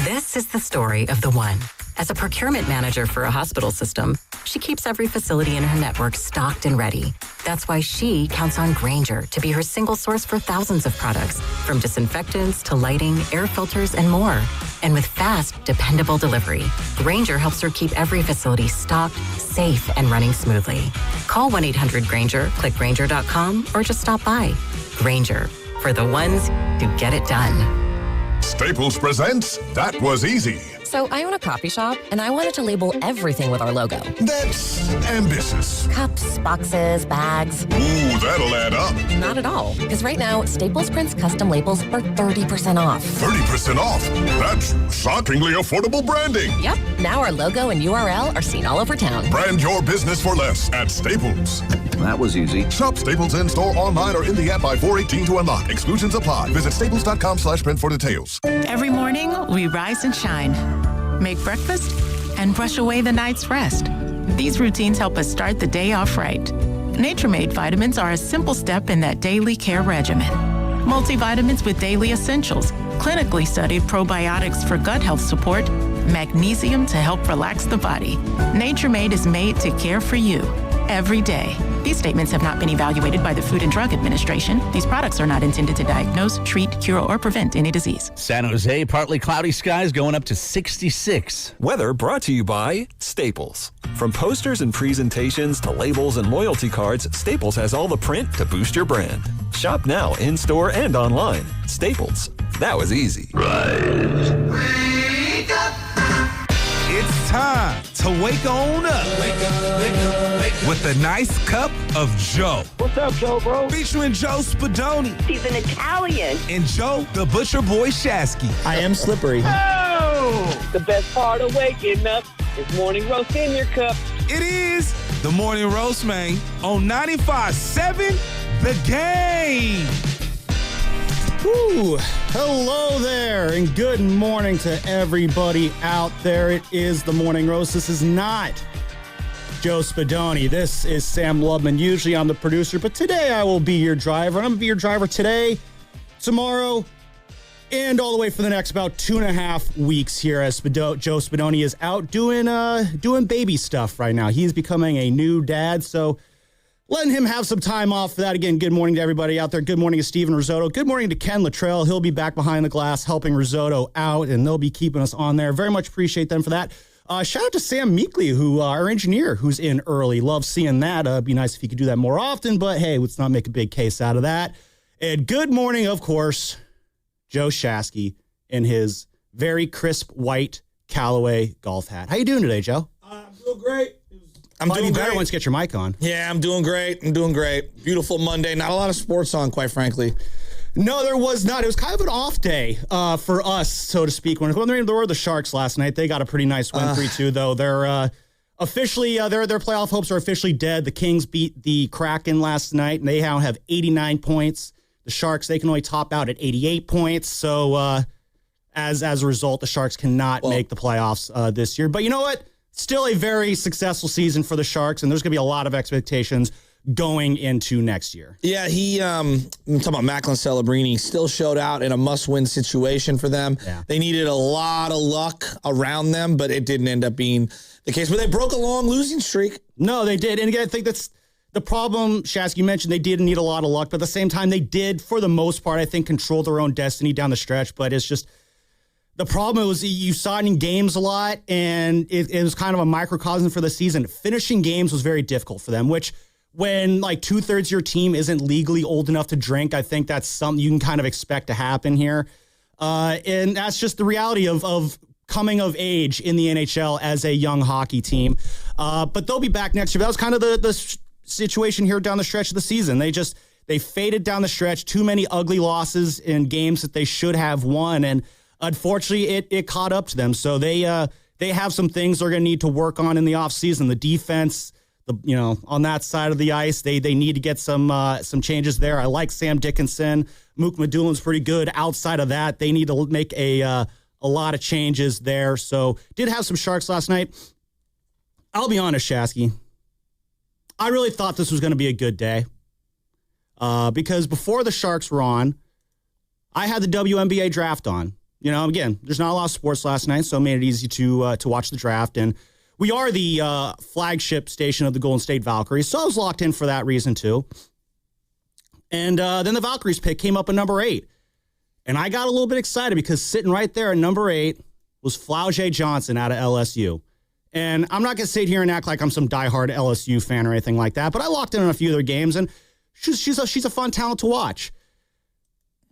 This is the story of the one. As a procurement manager for a hospital system, she keeps every facility in her network stocked and ready. That's why she counts on Grainger to be her single source for thousands of products, from disinfectants to lighting, air filters, and more. And with fast, dependable delivery, Grainger helps her keep every facility stocked, safe, and running smoothly. Call 1-800-GRAINGER, click Grainger.com, or just stop by. Grainger, for the ones who get it done. Staples presents That Was Easy. So I own a coffee shop, and I wanted to label everything with our logo. That's ambitious. Cups, boxes, bags. Ooh, that'll add up. Not at all. Because right now, Staples prints custom labels for 30% off. 30% off? That's shockingly affordable branding. Yep. Now our logo and URL are seen all over town. Brand your business for less at Staples. That was easy. Shop Staples in-store, online, or in the app by 4/18 to unlock. Exclusions apply. Visit staples.com/print for details. Every morning, we rise and shine, make breakfast, and brush away the night's rest. These routines help us start the day off right. Nature-Made vitamins are a simple step in that daily care regimen. Multivitamins with daily essentials, clinically studied probiotics for gut health support, magnesium to help relax the body. Nature-Made is made to care for you every day. These statements have not been evaluated by the Food and Drug Administration. These products are not intended to diagnose, treat, cure, or prevent any disease. San Jose, partly cloudy skies going up to 66. Weather brought to you by Staples. From posters and presentations to labels and loyalty cards, Staples has all the print to boost your brand. Shop now in-store and online. Staples. That was easy. It's time to wake on up. Wake up. With a nice cup of Joe. What's up, Joe, bro? Featuring Joe Spadoni. He's an Italian. And Joe, the Butcher Boy Shasky. I am slippery. Oh! The best part of waking up is morning roast in your cup. It is the Morning Roast, man, on 95.7 The Game. Woo. Hello there, and good morning to everybody out there. It is the Morning Roast. This is not Joe Spadoni. This is Sam Lubman. Usually I'm the producer, but today I will be your driver. I'm going to be your driver today, tomorrow, and all the way for the next about 2.5 weeks here as Joe Spadoni is out doing baby stuff right now. He's becoming a new dad, so letting him have some time off for that. Again, good morning to everybody out there. Good morning to Steven Risotto. Good morning to Ken Luttrell. He'll be back behind the glass helping Risotto out, and they'll be keeping us on there. Very much appreciate them for that. Shout out to Sam Meekley, who our engineer, who's in early. Love seeing that. It'd be nice if he could do that more often, but hey, let's not make a big case out of that. And good morning, of course, Joe Shasky in his very crisp white Callaway golf hat. How you doing today, Joe? I'm doing great. I'm doing better once you get your mic on. Yeah, I'm doing great. Beautiful Monday. Not a lot of sports on, quite frankly. No, there was not. It was kind of an off day for us, so to speak. When there were the Sharks last night, they got a pretty nice win, 3-2, though. They're officially, their playoff hopes are officially dead. The Kings beat the Kraken last night, and they now have 89 points. The Sharks, they can only top out at 88 points. So as a result, the Sharks cannot make the playoffs this year. But you know what? Still a very successful season for the Sharks, and there's going to be a lot of expectations going into next year. Yeah, I'm talking about Macklin Celebrini, still showed out in a must-win situation for them. Yeah. They needed a lot of luck around them, but it didn't end up being the case. But they broke a long losing streak. No, they did. And again, I think that's the problem. Shasky, you mentioned they did need a lot of luck, but at the same time, they did, for the most part, I think, control their own destiny down the stretch. But it's just the problem was you saw it in games a lot, and it was kind of a microcosm for the season. Finishing games was very difficult for them, which when like 2/3 of your team isn't legally old enough to drink, I think that's something you can kind of expect to happen here. And that's just the reality of coming of age in the NHL as a young hockey team. But they'll be back next year. That was kind of the situation here down the stretch of the season. They faded down the stretch. Too many ugly losses in games that they should have won, and unfortunately, it caught up to them. So they have some things they're going to need to work on in the offseason. The defense, on that side of the ice, they need to get some changes there. I like Sam Dickinson. Mook Madulin's pretty good. Outside of that, they need to make a lot of changes there. So did have some Sharks last night. I'll be honest, Shasky. I really thought this was going to be a good day because before the Sharks were on, I had the WNBA draft on. again, there's not a lot of sports last night, so it made it easy to watch the draft. And we are the flagship station of the Golden State Valkyries, so I was locked in for that reason too. And then the Valkyries pick came up at number 8. And I got a little bit excited because sitting right there at number 8 was Flau'jae Johnson out of LSU. And I'm not going to sit here and act like I'm some diehard LSU fan or anything like that, but I locked in on a few of their games, and she's a fun talent to watch.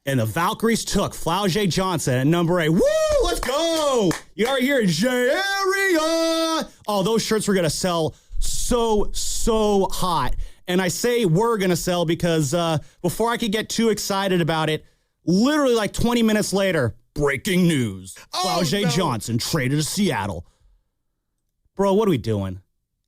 And the Valkyries took Flau'jae Johnson at number 8. Woo! Let's go! You already hear J Area. Oh, those shirts were going to sell so hot. And I say we're going to sell because before I could get too excited about it, literally like 20 minutes later, breaking news. Flau'jae Johnson traded to Seattle. Bro, what are we doing?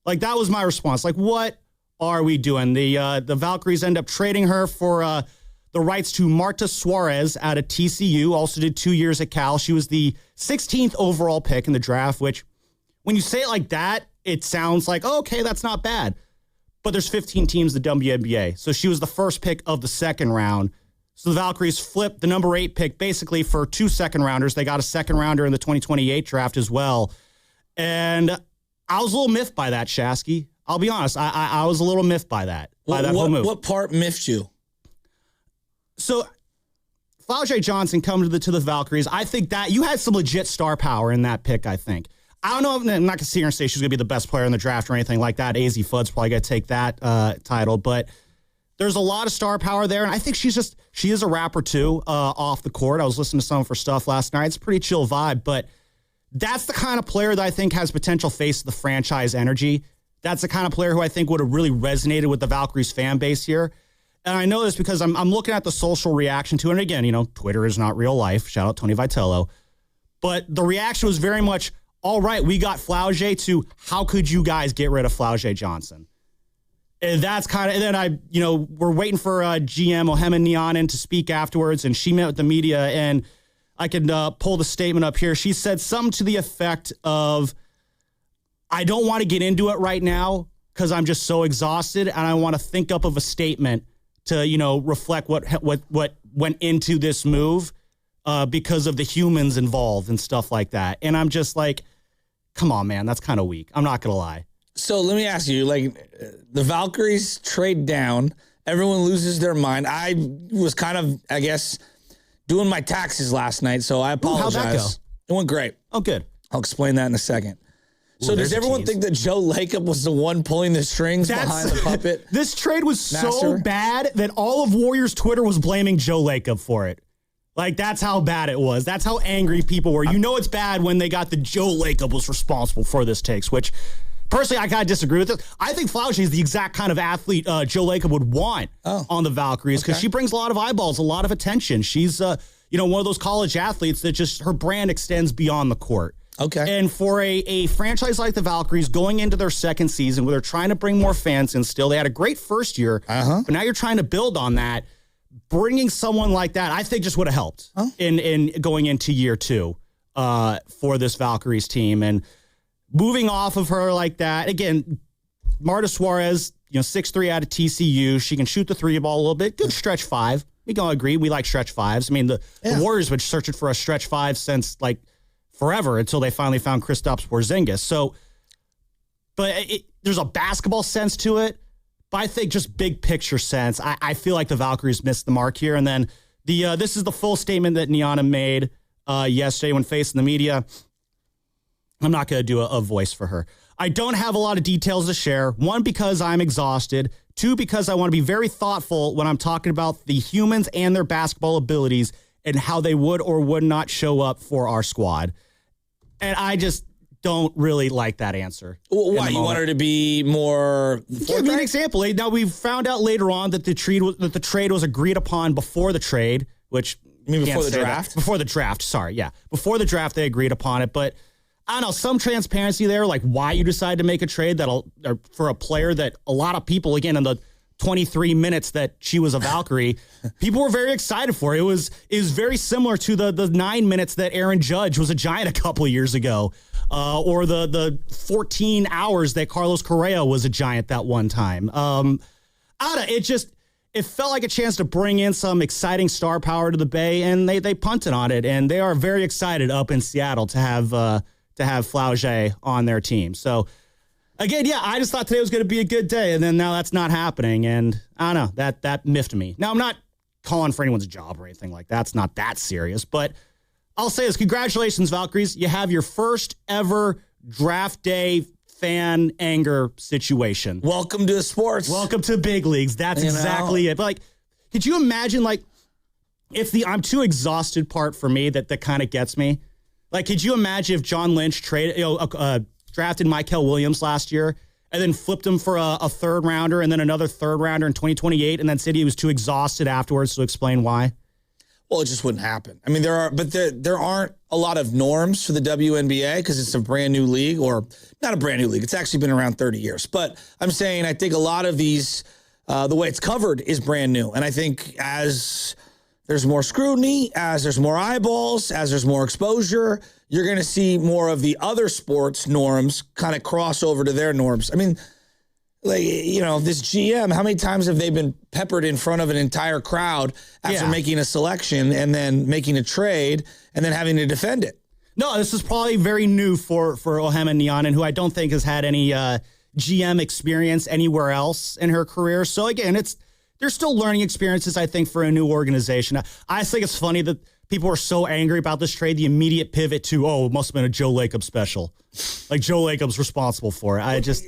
Like, that was my response. Like, what are we doing? The Valkyries end up trading her for the rights to Marta Suarez out of TCU. Also did 2 years at Cal. She was the 16th overall pick in the draft, which when you say it like that, it sounds like, oh, okay, that's not bad. But there's 15 teams in the WNBA. So she was the first pick of the second round. So the Valkyries flipped the number 8 pick basically for 2 second-rounders. They got a second-rounder in the 2028 draft as well. And I was a little miffed by that, Shasky. I'll be honest. I was a little miffed by that, whole move. What part miffed you? So Flau'jae Johnson coming to the Valkyries. I think that you had some legit star power in that pick, I think. I don't know. I'm not going to sit here and say she's going to be the best player in the draft or anything like that. AZ Fudd's probably going to take that title. But there's a lot of star power there. And I think she is a rapper, too, off the court. I was listening to some of her stuff last night. It's a pretty chill vibe. But that's the kind of player that I think has potential face of the franchise energy. That's the kind of player who I think would have really resonated with the Valkyries fan base here. And I know this because I'm looking at the social reaction to it. And again, Twitter is not real life. Shout out Tony Vitello. But the reaction was very much, all right, we got Flau'jae, to how could you guys get rid of Flau'jae Johnson? And that's kind of, and then we're waiting for GM Ohema Neonen to speak afterwards, and she met with the media, and I can pull the statement up here. She said something to the effect of, I don't want to get into it right now because I'm just so exhausted, and I want to think up of a statement to, reflect what went into this move because of the humans involved and stuff like that. And I'm just like, come on, man, that's kind of weak. I'm not going to lie. So let me ask you, the Valkyries trade down, everyone loses their mind. I was kind of, I guess, doing my taxes last night, so I apologize. How'd that go? It went great. Oh, good. I'll explain that in a second. So does everyone think that Joe Lacob was the one pulling the strings behind the puppet? This trade was so bad that all of Warriors Twitter was blaming Joe Lacob for it. Like, that's how bad it was. That's how angry people were. It's bad when they got the Joe Lacob was responsible for this takes, which personally I kind of disagree with it. I think Flau'jae is the exact kind of athlete Joe Lacob would want on the Valkyries because she brings a lot of eyeballs, a lot of attention. She's one of those college athletes that just her brand extends beyond the court. Okay. And for a franchise like the Valkyries going into their second season where they're trying to bring more fans in still, they had a great first year, but now you're trying to build on that. Bringing someone like that, I think, just would have helped in going into year 2 for this Valkyries team. And moving off of her like that, again, Marta Suarez, 6'3" out of TCU. She can shoot the 3 ball a little bit. Good stretch 5. We can all agree we like stretch 5s. I mean, the Warriors have been searching for a stretch 5 since forever until they finally found Kristaps Porzingis. So, but there's a basketball sense to it. But I think just big picture sense, I feel like the Valkyries missed the mark here. And then this is the full statement that Neonen made yesterday when facing the media. I'm not going to do a voice for her. I don't have a lot of details to share. 1, because I'm exhausted. 2, because I want to be very thoughtful when I'm talking about the humans and their basketball abilities and how they would or would not show up for our squad. And I just don't really like that answer. Why? You want her to be more... Give me an example. Now, we found out later on that the trade was agreed upon before the trade, which... You mean before the draft? Before the draft, sorry, yeah. Before the draft, they agreed upon it, but I don't know, some transparency there, like why you decided to make a trade for a player that a lot of people, again, in the 23 minutes that she was a Valkyrie, people were very excited for. It was very similar to the 9 minutes that Aaron Judge was a Giant a couple of years ago, or the 14 hours that Carlos Correa was a Giant that one time. it felt like a chance to bring in some exciting star power to the Bay, and they punted on it, and they are very excited up in Seattle to have Flaugier on their team. So, again, yeah, I just thought today was going to be a good day, and then now that's not happening, and I don't know, that miffed me. Now, I'm not calling for anyone's job or anything like that. It's not that serious, but I'll say this. Congratulations, Valkyries. You have your first ever draft day fan anger situation. Welcome to sports. Welcome to big leagues. That's exactly it. But like, could you imagine like if the I'm too exhausted part for me that kind of gets me? Like, could you imagine if John Lynch drafted Michael Williams last year and then flipped him for a third rounder and then another third rounder in 2028 and then said he was too exhausted afterwards to explain why? Well, it just wouldn't happen. I mean, there aren't a lot of norms for the WNBA because it's a brand new league, or not a brand new league. It's actually been around 30 years. But I'm saying I think a lot of these, the way it's covered is brand new. And I think as there's more scrutiny, as there's more eyeballs, as there's more exposure, you're going to see more of the other sports norms kind of cross over to their norms. I mean, like, this GM, how many times have they been peppered in front of an entire crowd after making a selection and then making a trade and then having to defend it? No, this is probably very new for Ohema Nianen, who I don't think has had any GM experience anywhere else in her career. So again, there's still learning experiences, I think, for a new organization. I think it's funny that people are so angry about this trade, the immediate pivot to, it must have been a Joe Lacob special. Like Joe Lacob's responsible for it.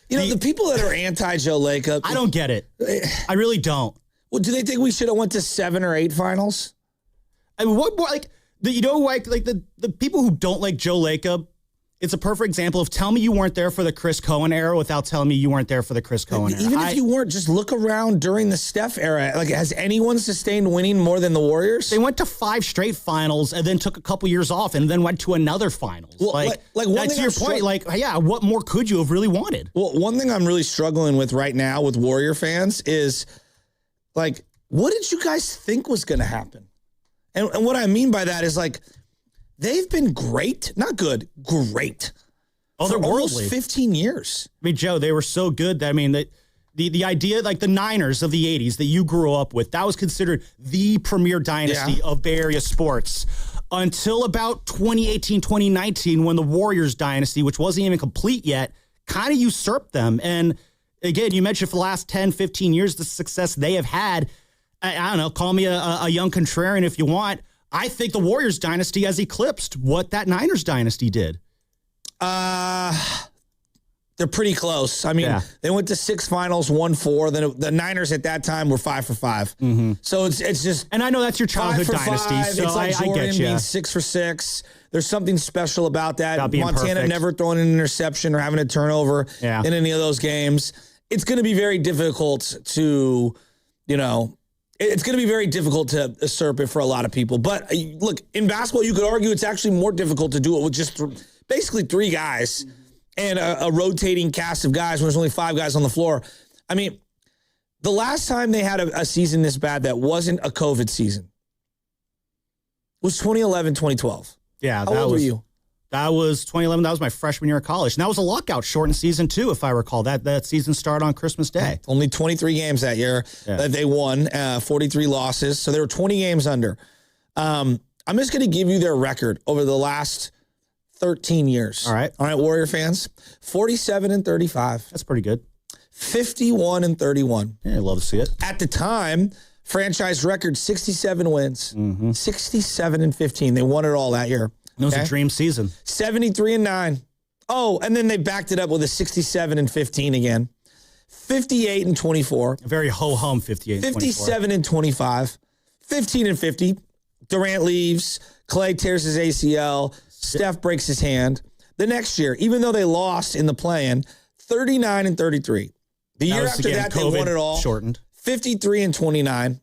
The people that are anti-Joe Lacob, I don't get it. I really don't. Well, do they think we should have went to 7 or 8 finals? I mean, what more, the people who don't like Joe Lacob, it's a perfect example of tell me you weren't there for the Chris Cohen era without telling me you weren't there for the Chris Cohen era. Even if you weren't, just look around during the Steph era. Like, has anyone sustained winning more than the Warriors? They went to 5 straight finals and then took a couple years off and then went to another finals. Well, to your point, what more could you have really wanted? Well, one thing I'm really struggling with right now with Warrior fans is, like, what did you guys think was going to happen? And what I mean by that is, like, they've been great, not good, great. Oh, for they're almost worldly. 15 years. I mean, Joe, they were so good that, I mean, that the idea, like the Niners of the 80s that you grew up with, that was considered the premier dynasty of Bay Area sports until about 2018, 2019, when the Warriors dynasty, which wasn't even complete yet, kind of usurped them. And again, you mentioned for the last 10, 15 years, the success they have had. I don't know, call me a young contrarian if you want. I think the Warriors dynasty has eclipsed what that Niners dynasty did. They're pretty close. I mean, they went to 6 finals, won 4. Then the Niners at that time were 5 for 5. Mm-hmm. So it's just, and I know that's your childhood dynasty. 5. So it's like Jordan I get you. being 6 for 6. There's something special about that. Montana perfect. never throwing an interception or having a turnover in any of those games. It's going to be very difficult to, it's going to be very difficult to usurp it for a lot of people. But look, in basketball, you could argue it's actually more difficult to do it with just basically 3 guys and a rotating cast of guys when there's only 5 guys on the floor. I mean, the last time they had a season this bad that wasn't a COVID season was 2011, 2012. Yeah. How old were you? That was 2011. That was my freshman year of college. And that was a lockout shortened season, too, if I recall. That season started on Christmas Day. Only 23 games that year that they won, 43 losses. So they were 20 games under. I'm just going to give you their record over the last 13 years. All right, Warrior fans. 47-35. That's pretty good. 51-31. Yeah, I'd love to see it. At the time, franchise record 67 wins. 67-15. They won it all that year. It was a dream season. 73-9. Oh, and then they backed it up with a 67-15 again. 58-24. A very ho-hum 58-24. 57-25. 15-50. Durant leaves. Clay tears his ACL. Steph breaks his hand. The next year, even though they lost in the play-in, 39-33. The year after that, they won it all. Shortened. 53-29.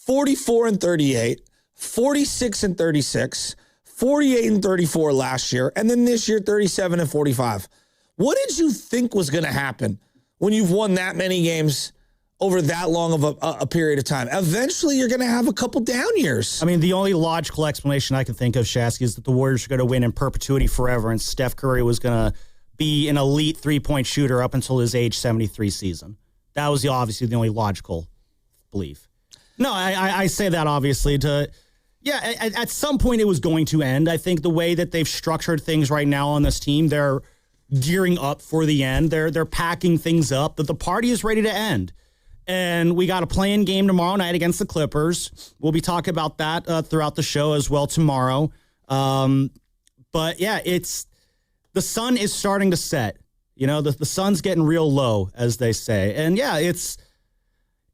44-38. 46-36. 48-34 last year, and then this year 37-45. What did you think was going to happen when you've won that many games over that long of a period of time? Eventually, you're going to have a couple down years. I mean, the only logical explanation I can think of, Shasky, is that the Warriors are going to win in perpetuity forever, and Steph Curry was going to be an elite 3-point shooter up until his age 73 season. That was obviously the only logical belief. No, I say that obviously at some point it was going to end. I think the way that they've structured things right now on this team, they're gearing up for the end. They're packing things up, that the party is ready to end. And we got a play-in game tomorrow night against the Clippers. We'll be talking about that throughout the show as well tomorrow. But yeah, the sun is starting to set. You know, the sun's getting real low, as they say. And yeah,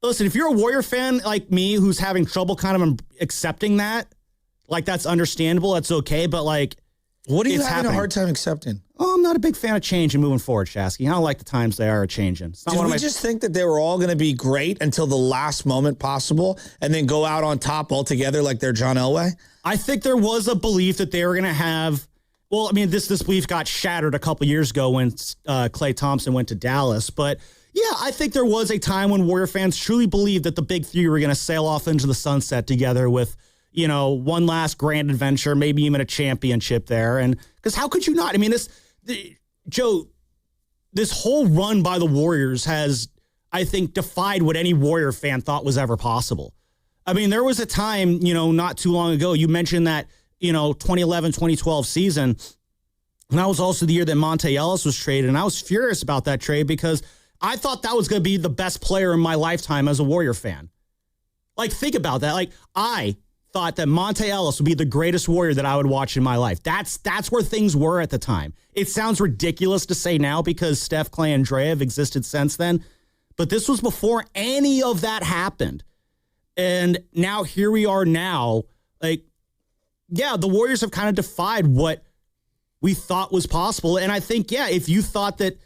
listen, if you're a Warrior fan like me who's having trouble kind of accepting that, like that's understandable, that's okay. But like, what are you having a hard time accepting? Oh, I'm not a big fan of change and moving forward, Shasky. I don't like the times they are changing. Did we just think that they were all going to be great until the last moment possible and then go out on top altogether like they're John Elway? I think there was a belief that they were going to have, well, I mean, this belief got shattered a couple years ago when Klay Thompson went to Dallas. But yeah, I think there was a time when Warrior fans truly believed that the big three were going to sail off into the sunset together with, you know, one last grand adventure, maybe even a championship there. And because how could you not? I mean, Joe, this whole run by the Warriors has, I think, defied what any Warrior fan thought was ever possible. I mean, there was a time, you know, not too long ago, you mentioned that, you know, 2011, 2012 season, and that was also the year that Monte Ellis was traded, and I was furious about that trade because I thought that was going to be the best player in my lifetime as a Warrior fan. Like, think about that. Like, I thought that Monte Ellis would be the greatest Warrior that I would watch in my life. That's where things were at the time. It sounds ridiculous to say now because Steph, Clay, and Dre have existed since then, but this was before any of that happened. And now here we are now. Like, yeah, the Warriors have kind of defied what we thought was possible. And I think, yeah, if you thought that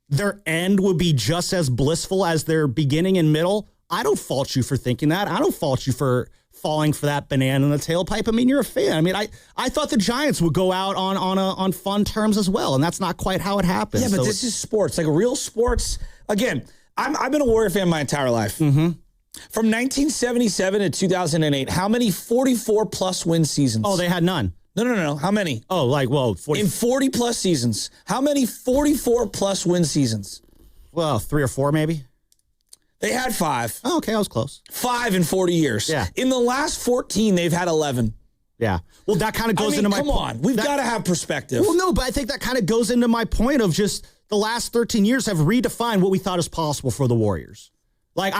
their end would be just as blissful as their beginning and middle, I don't fault you for thinking that. I don't fault you for falling for that banana in the tailpipe. I mean, you're a fan. I mean, I thought the Giants would go out on fun terms as well, and that's not quite how it happened. Yeah, but this is sports, like real sports. Again, I've been a Warrior fan my entire life. Mm-hmm. From 1977 to 2008, how many 44-plus win seasons? Oh, they had none. No. How many? Oh, like, well, 40. In 40-plus seasons, how many 44-plus win seasons? Well, 3 or 4 maybe. They had 5. Oh, okay, I was close. 5 in 40 years. Yeah. In the last 14, they've had 11. Yeah. Well, that kind of goes into my come on. We've got to have perspective. Well, no, but I think that kind of goes into my point of just the last 13 years have redefined what we thought is possible for the Warriors. Like,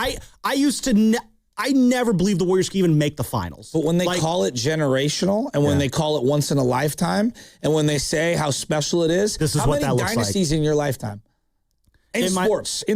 I used to... I never believed the Warriors could even make the finals. But when they call it generational and when they call it once in a lifetime and when they say how special it is, this is what that looks like. How many dynasties in your lifetime? In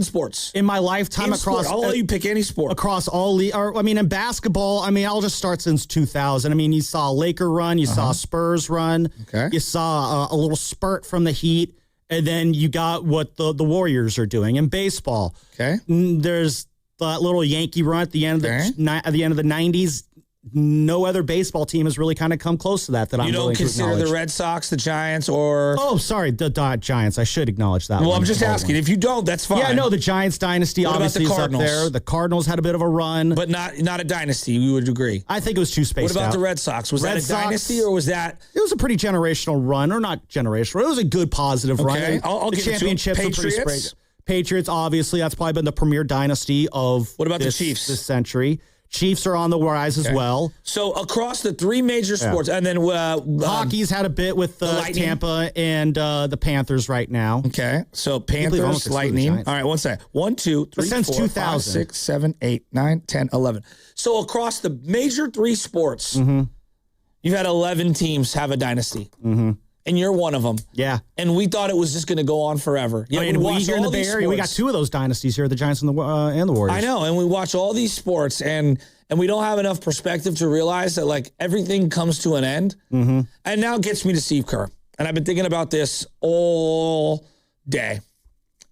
sports. In my lifetime across... I'll let you pick any sport. Across all... in basketball, I'll just start since 2000. I mean, you saw a Laker run. You saw a Spurs run. Okay. You saw a little spurt from the Heat. And then you got what the Warriors are doing in baseball. Okay. There's that little Yankee run at the end of the 90s. No other baseball team has really kind of come close to that I'm willing to acknowledge. You don't consider the Red Sox, the Giants, or... Oh, sorry, the Giants. I should acknowledge that. Well, I'm just asking. If you don't, that's fine. Yeah, no, the Giants dynasty obviously is up there. The Cardinals had a bit of a run. But not a dynasty, we would agree. I think it was too spaced out. What about the Red Sox? Was that a dynasty or was that... It was a pretty generational run, or not generational. It was a good positive run. Okay, I'll the give championships it to were pretty sprayed. Patriots, obviously, that's probably been the premier dynasty of What about the Chiefs? This century. Chiefs are on the rise as well. So across the 3 major sports, and then hockey's had a bit with Tampa and the Panthers right now. Okay, so Panthers, Lightning. All right, one second. 1, 2, 3, 4, 5, 6, 7, 8, 9, 10, 11. So across the major 3 sports, you've had 11 teams have a dynasty. Mm-hmm. And you're one of them. Yeah. And we thought it was just going to go on forever. Yeah, we here in the Bay Area, we got 2 of those dynasties here, the Giants and the Warriors. I know, and we watch all these sports, and we don't have enough perspective to realize that, like, everything comes to an end. Mm-hmm. And now it gets me to Steve Kerr. And I've been thinking about this all day.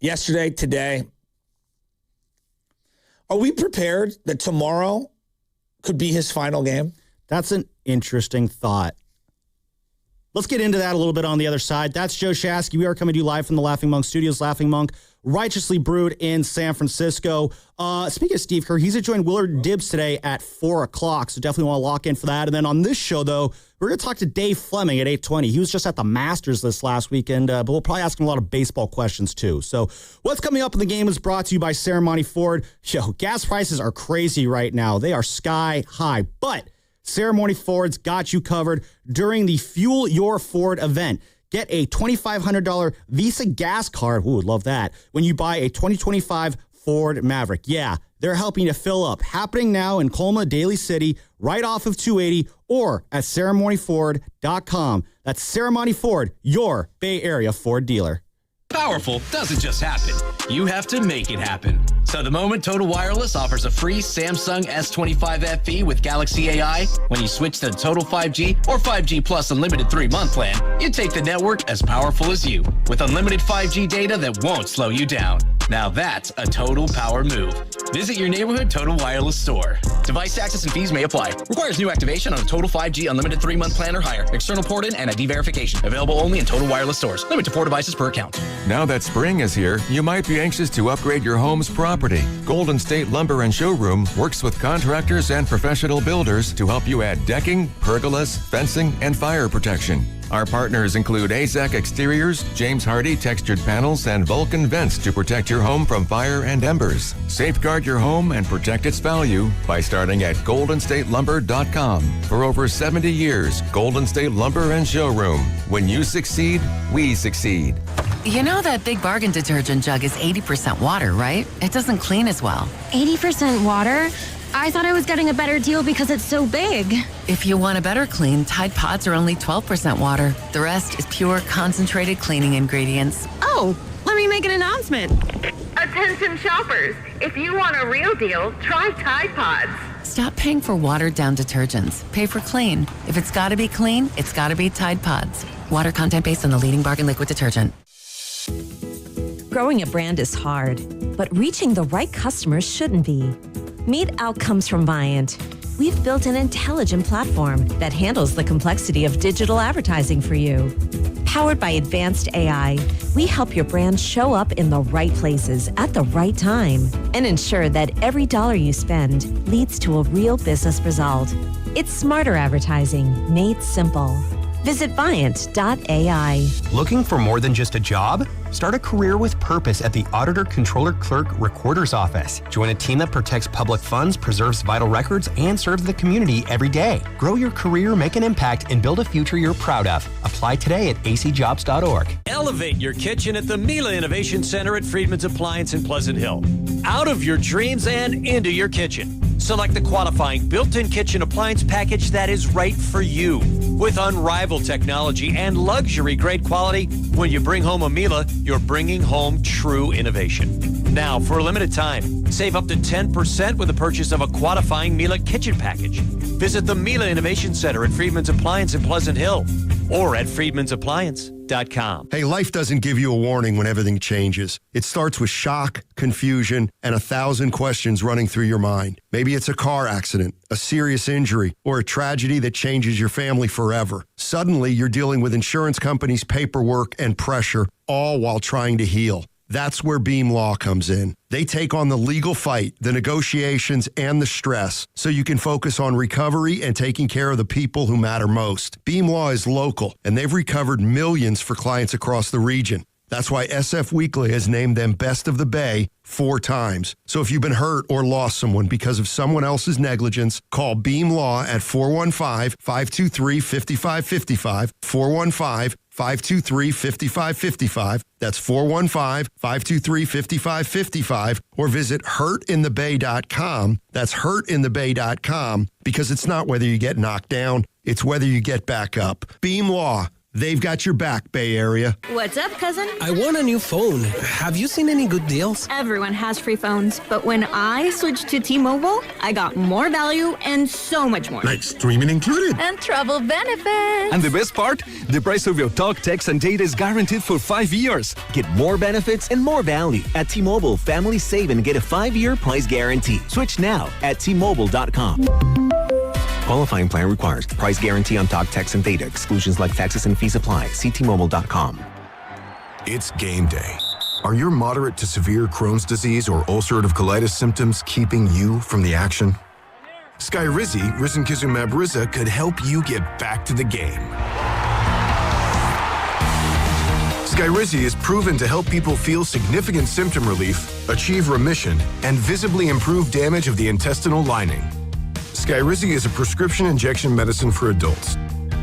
Yesterday, today. Are we prepared that tomorrow could be his final game? That's an interesting thought. Let's get into that a little bit on the other side. That's Joe Shasky. We are coming to you live from the Laughing Monk Studios. Laughing Monk, righteously brewed in San Francisco. Speaking of Steve Kerr, he's joined Willard Dibs today at 4 o'clock, so definitely want to lock in for that. And then on this show, though, We're going to talk to Dave Fleming at 8:20. He was just at the Masters this last weekend, but we'll probably ask him a lot of baseball questions too. So what's coming up in the game is brought to you by Ceremony Ford. Gas prices are crazy right now. They are sky high, but Ceremony Ford's got you covered during the Fuel Your Ford event. Get a $2,500 Visa gas card. Ooh, love that. When you buy a 2025 Ford Maverick. Yeah, they're helping you fill up. Happening now in Colma, Daly City, right off of 280 or at ceremonyford.com. That's Ceremony Ford, your Bay Area Ford dealer. Powerful doesn't just happen. You have to make it happen. So the moment Total Wireless offers a free Samsung S25 FE with Galaxy AI, when you switch to Total 5G or 5G Plus Unlimited 3-month plan, you take the network as powerful as you with unlimited 5G data that won't slow you down. Now that's a total power move. Visit your neighborhood Total Wireless store. Device taxes and fees may apply. Requires new activation on a Total 5G Unlimited 3-month plan or higher. External port in and ID verification. Available only in Total Wireless stores. Limit to 4 devices per account. Now that spring is here, you might be anxious to upgrade your home's property. Golden State Lumber and Showroom works with contractors and professional builders to help you add decking, pergolas, fencing, and fire protection. Our partners include AZEK Exteriors, James Hardy Textured Panels, and Vulcan Vents to protect your home from fire and embers. Safeguard your home and protect its value by starting at goldenstatelumber.com. For over 70 years, Golden State Lumber and Showroom. When you succeed, we succeed. You know that Big Bargain detergent jug is 80% water, right? It doesn't clean as well. 80% water? I thought I was getting a better deal because it's so big. If you want a better clean, Tide Pods are only 12% water. The rest is pure, concentrated cleaning ingredients. Oh, let me make an announcement. Attention shoppers, if you want a real deal, try Tide Pods. Stop paying for watered-down detergents. Pay for clean. If it's gotta be clean, it's gotta be Tide Pods. Water content based on the leading bargain liquid detergent. Growing a brand is hard, but reaching the right customers shouldn't be. Meet Outcomes from Viant. We've built an intelligent platform that handles the complexity of digital advertising for you. Powered by advanced AI, we help your brand show up in the right places at the right time and ensure that every dollar you spend leads to a real business result. It's smarter advertising made simple. Visit Viant.ai. Looking for more than just a job? Start a career with purpose at the Auditor, Controller, Clerk, Recorder's Office. Join a team that protects public funds, preserves vital records, and serves the community every day. Grow your career, make an impact, and build a future you're proud of. Apply today at acjobs.org. Elevate your kitchen at the Mila Innovation Center at Friedman's Appliance in Pleasant Hill. Out of your dreams and into your kitchen. Select the qualifying built-in kitchen appliance package that is right for you. With unrivaled technology and luxury-grade quality, when you bring home a Mila, you're bringing home true innovation. Now, for a limited time, save up to 10% with the purchase of a qualifying Mila kitchen package. Visit the Mila Innovation Center at Friedman's Appliance in Pleasant Hill or at friedmansappliance.com. Hey, life doesn't give you a warning when everything changes. It starts with shock, confusion, and 1,000 questions running through your mind. Maybe it's a car accident, a serious injury, or a tragedy that changes your family forever. Suddenly, you're dealing with insurance companies' paperwork and pressure, all while trying to heal. That's where Beam Law comes in. They take on the legal fight, the negotiations, and the stress so you can focus on recovery and taking care of the people who matter most. Beam Law is local, and they've recovered millions for clients across the region. That's why SF Weekly has named them Best of the Bay 4 times. So if you've been hurt or lost someone because of someone else's negligence, call Beam Law at 415-523-5555, 415-523-5555. That's 415-523-5555, or visit hurtinthebay.com. That's hurtinthebay.com, because it's not whether you get knocked down, it's whether you get back up. Beam Law. They've got your back, Bay Area. What's up, cousin? I want a new phone. Have you seen any good deals? Everyone has free phones, but when I switched to T-Mobile, I got more value and so much more. Like streaming included. And travel benefits. And the best part? The price of your talk, text, and data is guaranteed for 5 years. Get more benefits and more value. At T-Mobile, families save and get a 5-year price guarantee. Switch now at T-Mobile.com. Qualifying plan requires price guarantee on talk, text, and data. Exclusions like taxes and fees apply. See T-Mobile.com. It's game day. Are your moderate to severe Crohn's disease or ulcerative colitis symptoms keeping you from the action? Skyrizi, risankizumab Riza, could help you get back to the game. Skyrizi is proven to help people feel significant symptom relief, achieve remission, and visibly improve damage of the intestinal lining. Skyrizi is a prescription injection medicine for adults.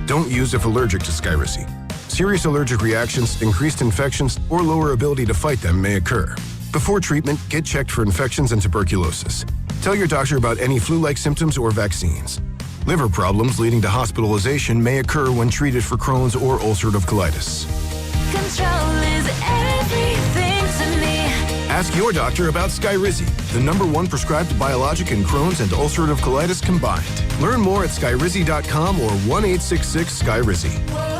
Don't use if allergic to Skyrizi. Serious allergic reactions, increased infections, or lower ability to fight them may occur. Before treatment, get checked for infections and tuberculosis. Tell your doctor about any flu-like symptoms or vaccines. Liver problems leading to hospitalization may occur when treated for Crohn's or ulcerative colitis. Control is everything to me. Ask your doctor about Skyrizi, the #1 prescribed biologic in Crohn's and ulcerative colitis combined. Learn more at skyrizi.com or 1-866-SKYRIZI.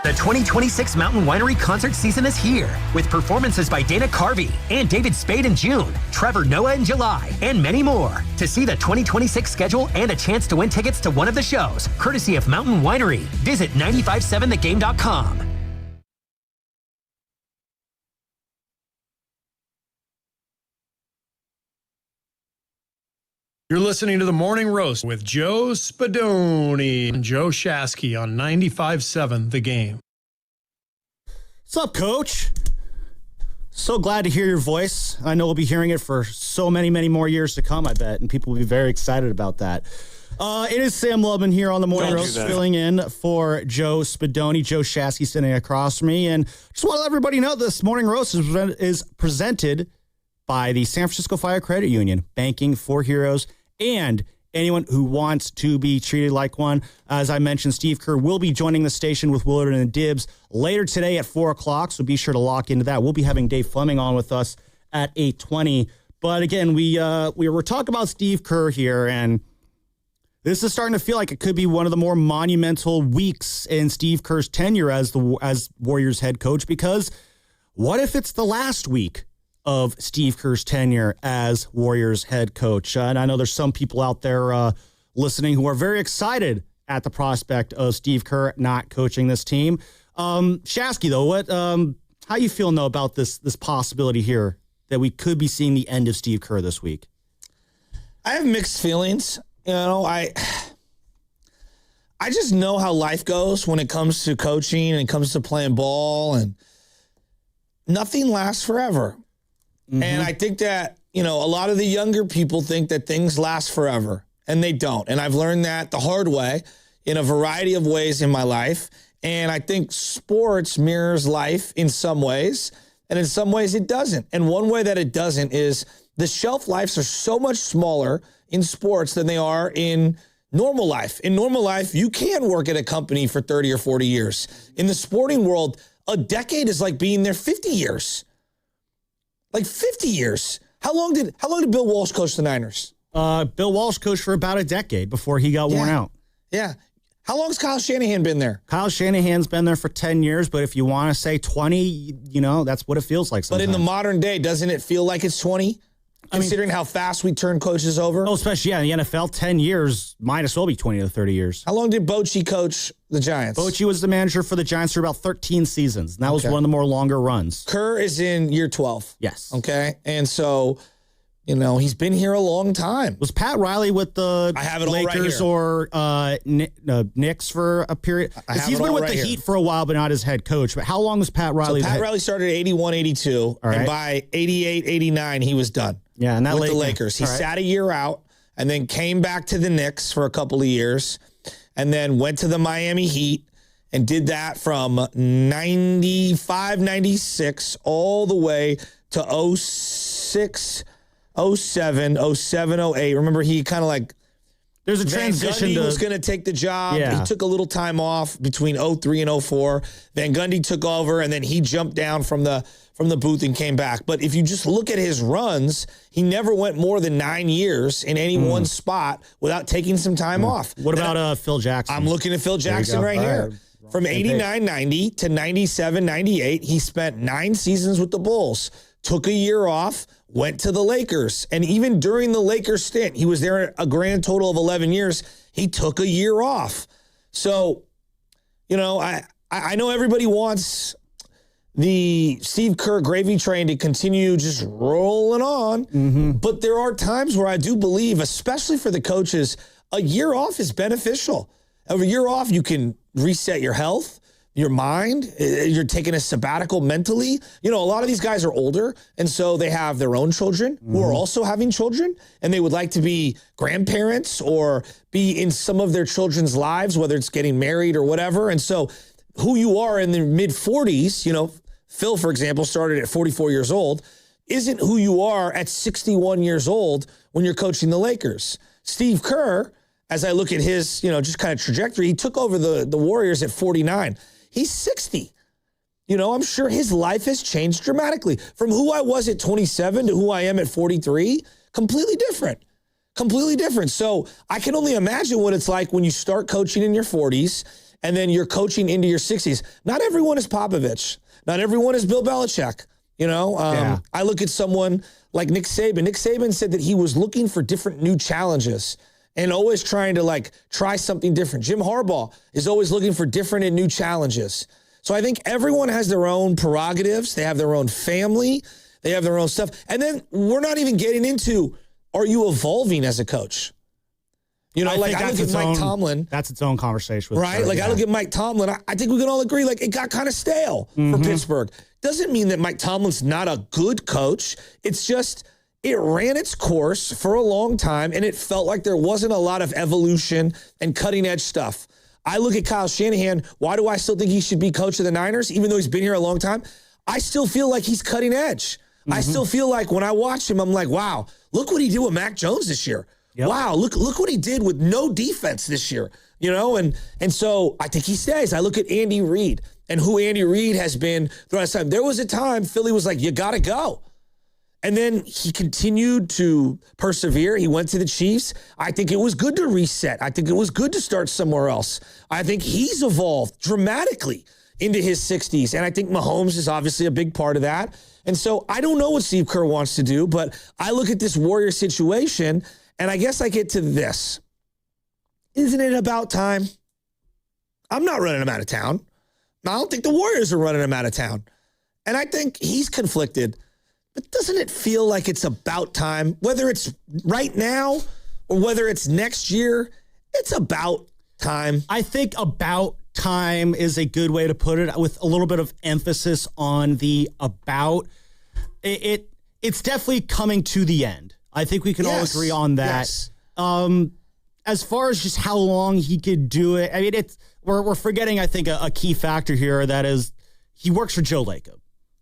The 2026 Mountain Winery concert season is here, with performances by Dana Carvey and David Spade in June, Trevor Noah in July, and many more. To see the 2026 schedule and a chance to win tickets to one of the shows, courtesy of Mountain Winery, visit 957thegame.com. You're listening to The Morning Roast with Joe Spadoni and Joe Shasky on 95.7 The Game. What's up, Coach? So glad to hear your voice. I know we'll be hearing it for so many, many more years to come, I bet, and people will be very excited about that. It is Sam Lubman here on The Morning Roast, filling in for Joe Spadoni. Joe Shasky sitting across from me, and just want to let everybody know this Morning Roast is presented by the San Francisco Fire Credit Union, banking for heroes and anyone who wants to be treated like one. As I mentioned, Steve Kerr will be joining the station with Willard and Dibs later today at 4 o'clock, so be sure to lock into that. We'll be having Dave Fleming on with us at 8:20. But again, we were talking about Steve Kerr here, and this is starting to feel like it could be one of the more monumental weeks in Steve Kerr's tenure as Warriors head coach, because what if it's the last week of Steve Kerr's tenure as Warriors head coach? And I know there's some people out there listening who are very excited at the prospect of Steve Kerr not coaching this team. Shasky, though, what? How you feeling, though, about this possibility here that we could be seeing the end of Steve Kerr this week? I have mixed feelings. You know, I just know how life goes when it comes to coaching and it comes to playing ball, and nothing lasts forever. Mm-hmm. And I think that, you know, a lot of the younger people think that things last forever, and they don't. And I've learned that the hard way in a variety of ways in my life. And I think sports mirrors life in some ways, and in some ways it doesn't. And one way that it doesn't is the shelf lives are so much smaller in sports than they are in normal life. In normal life, you can work at a company for 30 or 40 years. In the sporting world, a decade is like being there 50 years. Like 50 years. How long did Bill Walsh coach the Niners? Bill Walsh coached for about a decade before he got worn out. Yeah. How long has Kyle Shanahan been there? Kyle Shanahan's been there for 10 years, but if you want to say 20, you know, that's what it feels like sometimes. But in the modern day, doesn't it feel like it's 20? Considering how fast we turn coaches over? Oh, especially, in the NFL, 10 years might as well be 20 to 30 years. How long did Bochy coach the Giants? Bochy was the manager for the Giants for about 13 seasons, and that was one of the more longer runs. Kerr is in year 12. Yes. Okay, and so, you know, he's been here a long time. Was Pat Riley with the Lakers or Knicks for a period? He's been with the Heat for a while, but not as head coach. But how long was Pat Riley? So Pat Riley started 81, 82, and by 88, 89, he was done. Yeah, and that with the Lakers. He sat a year out and then came back to the Knicks for a couple of years and then went to the Miami Heat and did that from 95, 96 all the way to 06, 07, 08. Remember, he kind of like there's a transition. Van Gundy was going to take the job. Yeah. He took a little time off between 03 and 04. Van Gundy took over, and then he jumped down from the booth and came back. But if you just look at his runs, he never went more than 9 years in any one spot without taking some time off. What about Phil Jackson? I'm looking at Phil Jackson right here. From 89-90 to 97-98, he spent 9 seasons with the Bulls, took a year off, went to the Lakers. And even during the Lakers stint, he was there a grand total of 11 years. He took a year off. So, you know, I know everybody wants the Steve Kerr gravy train to continue just rolling on. But there are times where I do believe, especially for the coaches, a year off is beneficial. A year off, you can reset your health, your mind. You're taking a sabbatical mentally. You know, a lot of these guys are older, and so they have their own children who are also having children, and they would like to be grandparents or be in some of their children's lives, whether it's getting married or whatever. And so who you are in the mid-40s, you know, Phil, for example, started at 44 years old, isn't who you are at 61 years old when you're coaching the Lakers. Steve Kerr, as I look at his, you know, just kind of trajectory, he took over the Warriors at 49. He's 60. You know, I'm sure his life has changed dramatically. From who I was at 27 to who I am at 43, completely different. Completely different. So I can only imagine what it's like when you start coaching in your 40s and then you're coaching into your 60s. Not everyone is Popovich. Not everyone is Bill Belichick. You know, I look at someone like Nick Saban. Nick Saban said that he was looking for different new challenges and always trying to like try something different. Jim Harbaugh is always looking for different and new challenges. So I think everyone has their own prerogatives. They have their own family. They have their own stuff. And then we're not even getting into, are you evolving as a coach? You know, like I look at Mike Tomlin. That's its own conversation. With right? Like I look at Mike Tomlin. I think we can all agree, like it got kind of stale for Pittsburgh. Doesn't mean that Mike Tomlin's not a good coach. It's just, it ran its course for a long time, and it felt like there wasn't a lot of evolution and cutting edge stuff. I look at Kyle Shanahan. Why do I still think he should be coach of the Niners, even though he's been here a long time? I still feel like he's cutting edge. I still feel like when I watch him, I'm like, wow, look what he did with Mac Jones this year. Yep. Wow, look what he did with no defense this year. You know, and so I think he stays. I look at Andy Reid and who Andy Reid has been throughout his time. There was a time Philly was like, you got to go. And then he continued to persevere. He went to the Chiefs. I think it was good to reset. I think it was good to start somewhere else. I think he's evolved dramatically into his 60s. And I think Mahomes is obviously a big part of that. And so I don't know what Steve Kerr wants to do, but I look at this Warrior situation, and I guess I get to this. Isn't it about time? I'm not running him out of town. I don't think the Warriors are running him out of town. And I think he's conflicted. But doesn't it feel like it's about time? Whether it's right now or whether it's next year, it's about time. I think about time is a good way to put it, with a little bit of emphasis on the about. It's definitely coming to the end. I think we can all agree on that. Yes. As far as just how long he could do it, I mean, we're forgetting, I think, a key factor here. That is, he works for Joe Lacob,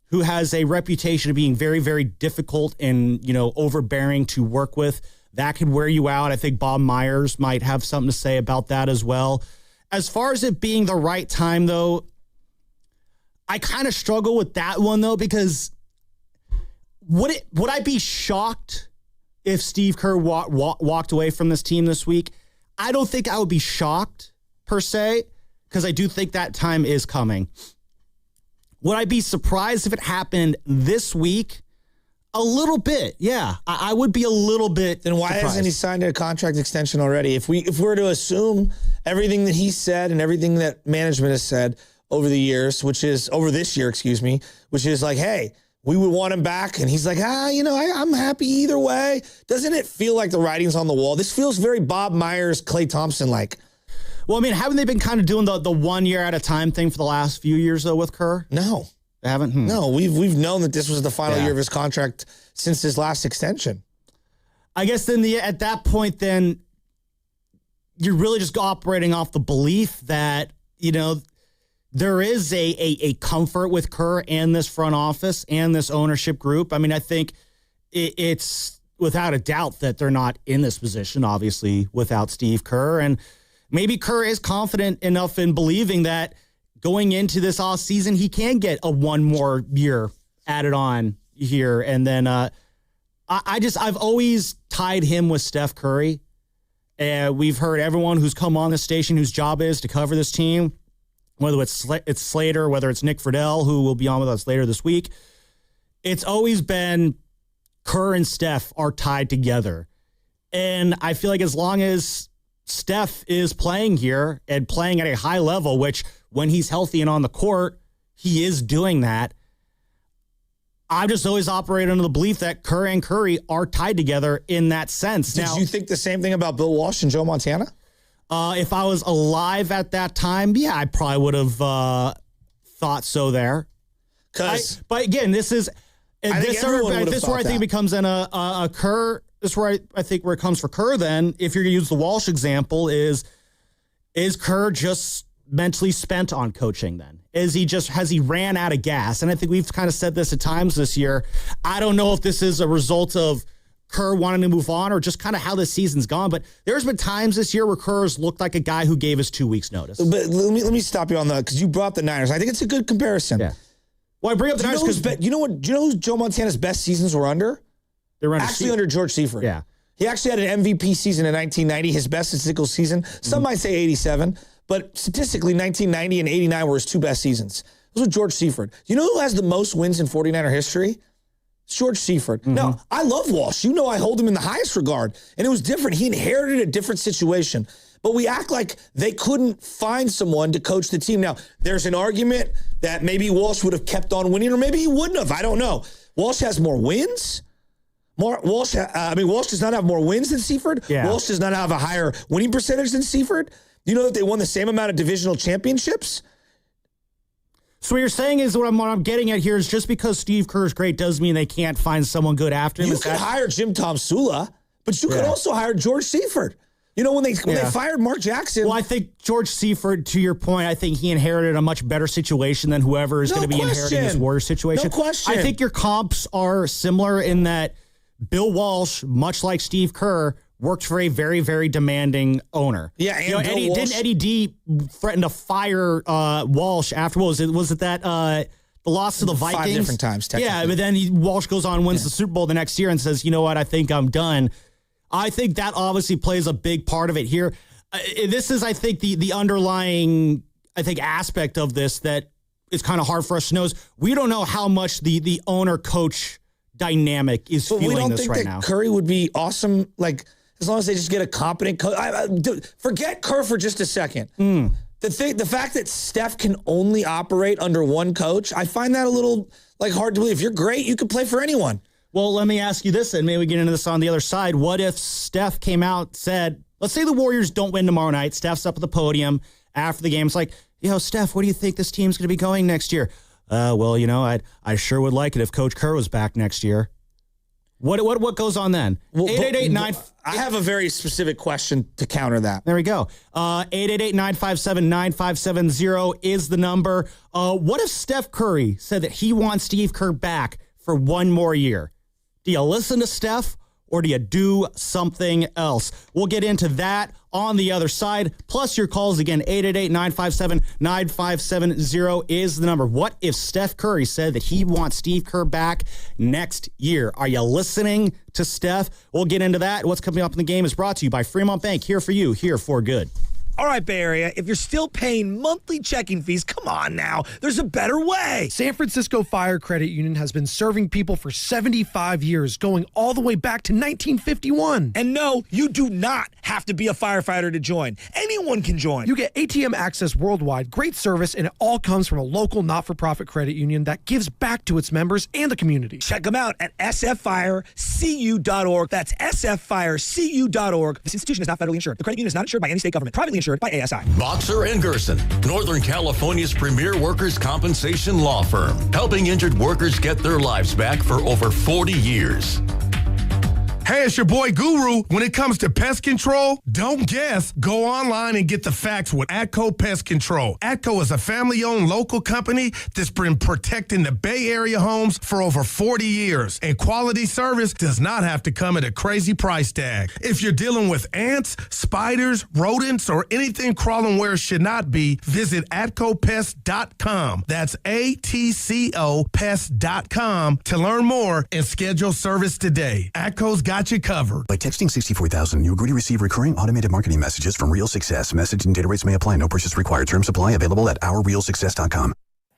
who has a reputation of being very, very difficult and, you know, overbearing to work with. That could wear you out. I think Bob Myers might have something to say about that as well. As far as it being the right time, though, I kind of struggle with that one, though, because would I be shocked if Steve Kerr walked away from this team this week? I don't think I would be shocked, per se, because I do think that time is coming. Would I be surprised if it happened this week? A little bit, yeah. I would be a little bit Then why surprised. hasn't he signed a contract extension already? If we're to assume everything that he said and everything that management has said over the years, which is over this year, which is like, hey, we would want him back. And he's like, I'm happy either way. Doesn't it feel like the writing's on the wall? This feels very Bob Myers, Klay Thompson-like. Well, I mean, haven't they been kind of doing the 1 year at a time thing for the last few years, though, with Kerr? No. They haven't? No, we've known that this was the final year of his contract since his last extension. I guess then at that point, then you're really just operating off the belief that, you know, there is a comfort with Kerr and this front office and this ownership group. I mean, I think it's without a doubt that they're not in this position, obviously, without Steve Kerr. And maybe Kerr is confident enough in believing that going into this off season, he can get a one more year added on here. And then I've always tied him with Steph Curry. And we've heard everyone who's come on this station whose job is to cover this team, whether it's Slater, whether it's Nick Friedel, who will be on with us later this week. It's always been Kerr and Steph are tied together. And I feel like as long as Steph is playing here and playing at a high level, which when he's healthy and on the court, he is doing that, I've just always operated under the belief that Kerr and Curry are tied together in that sense. Did you think the same thing about Bill Walsh and Joe Montana? If I was alive at that time, yeah, I probably would have thought so there. But again, this is where I think it becomes a Kerr. This is where I think where it comes for Kerr. Then, if you're going to use the Walsh example, is Kerr just mentally spent on coaching? Then has he ran out of gas? And I think we've kind of said this at times this year. I don't know if this is a result of Kerr wanting to move on or just kind of how this season's gone. But there's been times this year where Kerr's looked like a guy who gave us 2 weeks notice. But let me stop you on that, because you brought up the Niners. I think it's a good comparison. Yeah. Well, I bring up the Niners because do you know who Joe Montana's best seasons were under? They were under George Seifert. Yeah. He actually had an MVP season in 1990, his best statistical season. Some might say 87, but statistically 1990 and 89 were his 2 best seasons. Those were George Seifert. Do you know who has the most wins in 49er history? It's George Seifert. Now, I love Walsh. You know I hold him in the highest regard. And it was different. He inherited a different situation. But we act like they couldn't find someone to coach the team. Now, there's an argument that maybe Walsh would have kept on winning, or maybe he wouldn't have. I don't know. Walsh has more wins. Walsh does not have more wins than Seifert. Yeah. Walsh does not have a higher winning percentage than Seifert. Do you know that they won the same amount of divisional championships? So what you're saying is what I'm getting at here is just because Steve Kerr is great doesn't mean they can't find someone good after him. You could hire Jim Tom Sula, but you could also hire George Seifert. You know, when they fired Mark Jackson. Well, I think George Seifert, to your point, I think he inherited a much better situation than whoever is going to be inheriting this Warriors situation. No question. I think your comps are similar in that Bill Walsh, much like Steve Kerr, worked for a very, very demanding owner. Yeah, and didn't Eddie D threaten to fire Walsh after? Was it that the loss to the Vikings? 5 different times, technically. Yeah, but then Walsh goes on and wins the Super Bowl the next year and says, you know what, I think I'm done. I think that obviously plays a big part of it here. This is, I think, the underlying, aspect of this that is kind of hard for us to know is we don't know how much the owner-coach dynamic is feeling this right now. We don't think that Curry would be awesome, like, as long as they just get a competent coach. Forget Kerr for just a second. The fact that Steph can only operate under one coach, I find that a little hard to believe. If you're great, you can play for anyone. Well, let me ask you this, and maybe we get into this on the other side. What if Steph came out, said, let's say the Warriors don't win tomorrow night. Steph's up at the podium after the game. It's like, Steph, what do you think this team's going to be going next year? Well, I sure would like it if Coach Kerr was back next year. What goes on then? Well, 888-9. I have a very specific question to counter that. There we go. 888-957-9570 is the number. What if Steph Curry said that he wants Steve Kerr back for one more year? Do you listen to Steph or do you do something else? We'll get into that on the other side. Plus your calls again, 888-957-9570 is the number. What if Steph Curry said that he wants Steve Kerr back next year? Are you listening to Steph? We'll get into that. What's coming up in the game is brought to you by Fremont Bank, here for you, here for good. All right, Bay Area, if you're still paying monthly checking fees, come on now. There's a better way. San Francisco Fire Credit Union has been serving people for 75 years, going all the way back to 1951. And no, you do not have to be a firefighter to join. Anyone can join. You get ATM access worldwide, great service, and it all comes from a local not-for-profit credit union that gives back to its members and the community. Check them out at sffirecu.org. That's sffirecu.org. This institution is not federally insured. The credit union is not insured by any state government. Privately insured by ASI. Boxer & Gerson, Northern California's premier workers' compensation law firm, helping injured workers get their lives back for over 40 years. Hey, it's your boy Guru. When it comes to pest control, don't guess. Go online and get the facts with Atco Pest Control. Atco is a family-owned local company that's been protecting the Bay Area homes for over 40 years. And quality service does not have to come at a crazy price tag. If you're dealing with ants, spiders, rodents, or anything crawling where it should not be, visit AtcoPest.com. That's ATCO Pest.com to learn more and schedule service today. Atco's got you covered. By texting 64,000, you agree to receive recurring automated marketing messages from Real Success. Message and data rates may apply. No purchase required. Terms apply. Available at ourrealsuccess.com.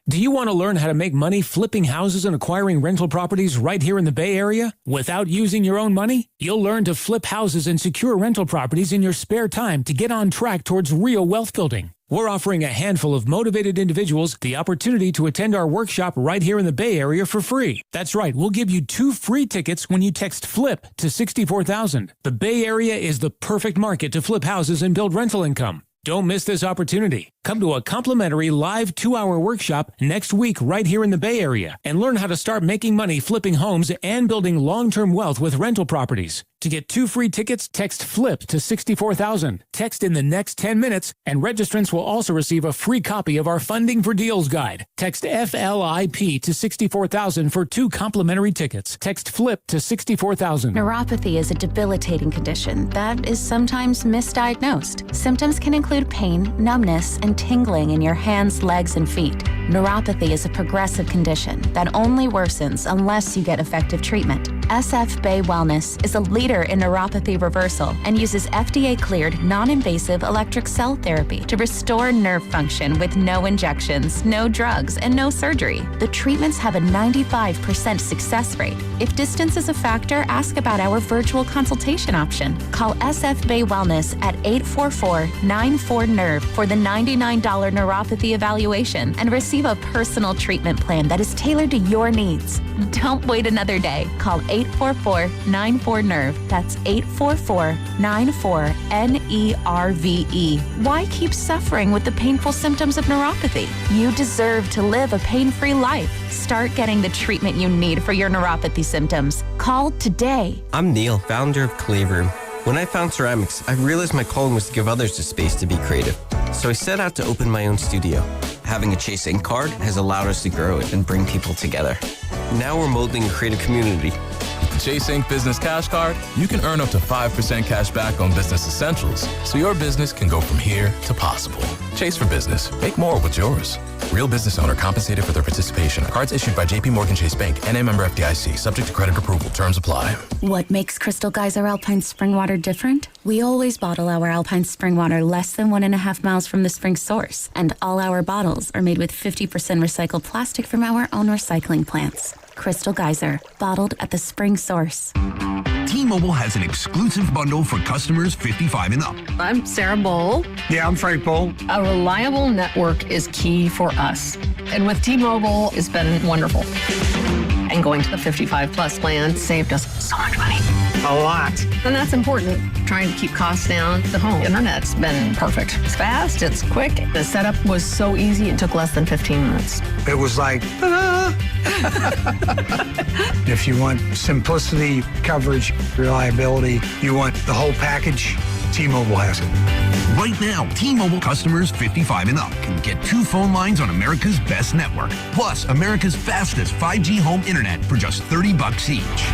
Do you want to learn how to make money flipping houses and acquiring rental properties right here in the Bay Area without using your own money? You'll learn to flip houses and secure rental properties in your spare time to get on track towards real wealth building. We're offering a handful of motivated individuals the opportunity to attend our workshop right here in the Bay Area for free. That's right, we'll give you 2 free tickets when you text FLIP to 64,000. The Bay Area is the perfect market to flip houses and build rental income. Don't miss this opportunity. Come to a complimentary live 2-hour workshop next week right here in the Bay Area and learn how to start making money flipping homes and building long-term wealth with rental properties. To get 2 free tickets, text FLIP to 64,000. Text in the next 10 minutes, and registrants will also receive a free copy of our Funding for Deals guide. Text FLIP to 64,000 for 2 complimentary tickets. Text FLIP to 64,000. Neuropathy is a debilitating condition that is sometimes misdiagnosed. Symptoms can include pain, numbness, and tingling in your hands, legs, and feet. Neuropathy is a progressive condition that only worsens unless you get effective treatment. SF Bay Wellness is a leader in neuropathy reversal and uses FDA-cleared, non-invasive electric cell therapy to restore nerve function with no injections, no drugs, and no surgery. The treatments have a 95% success rate. If distance is a factor, ask about our virtual consultation option. Call SF Bay Wellness at 844-94-NERVE for the $99 neuropathy evaluation and receive a personal treatment plan that is tailored to your needs. Don't wait another day. Call 844-94-NERVE. That's 844-94-NERVE. Why keep suffering with the painful symptoms of neuropathy? You deserve to live a pain-free life. Start getting the treatment you need for your neuropathy symptoms. Call today. I'm Neil, founder of Clay Room. When I found ceramics, I realized my calling was to give others the space to be creative. So I set out to open my own studio. Having a Chase Ink card has allowed us to grow it and bring people together. Now we're molding a creative community. With the Chase Ink Business Cash Card, you can earn up to 5% cash back on business essentials, so your business can go from here to possible. Chase for business. Make more with yours. Real business owner compensated for their participation. Cards issued by J.P. Morgan Chase Bank, N.A. member FDIC, subject to credit approval. Terms apply. What makes Crystal Geyser Alpine Spring Water different? We always bottle our Alpine Spring Water less than 1.5 miles from the spring source, and all our bottles are made with 50% recycled plastic from our own recycling plants. Crystal Geyser, bottled at the spring source. T-Mobile has an exclusive bundle for customers 55 and up. I'm Sarah Bowl. Yeah, I'm Frank Bowl. A reliable network is key for us. And with T-Mobile, it's been wonderful. And going to the 55 plus plan saved us so much money. A lot. And that's important. Trying to keep costs down. The home internet's been perfect. It's fast, it's quick. The setup was so easy, it took less than 15 minutes. It was like, If you want simplicity, coverage, reliability, you want the whole package, T-Mobile has it. Right now, T-Mobile customers 55 and up can get 2 phone lines on America's best network, plus America's fastest 5G home internet for just $30 each.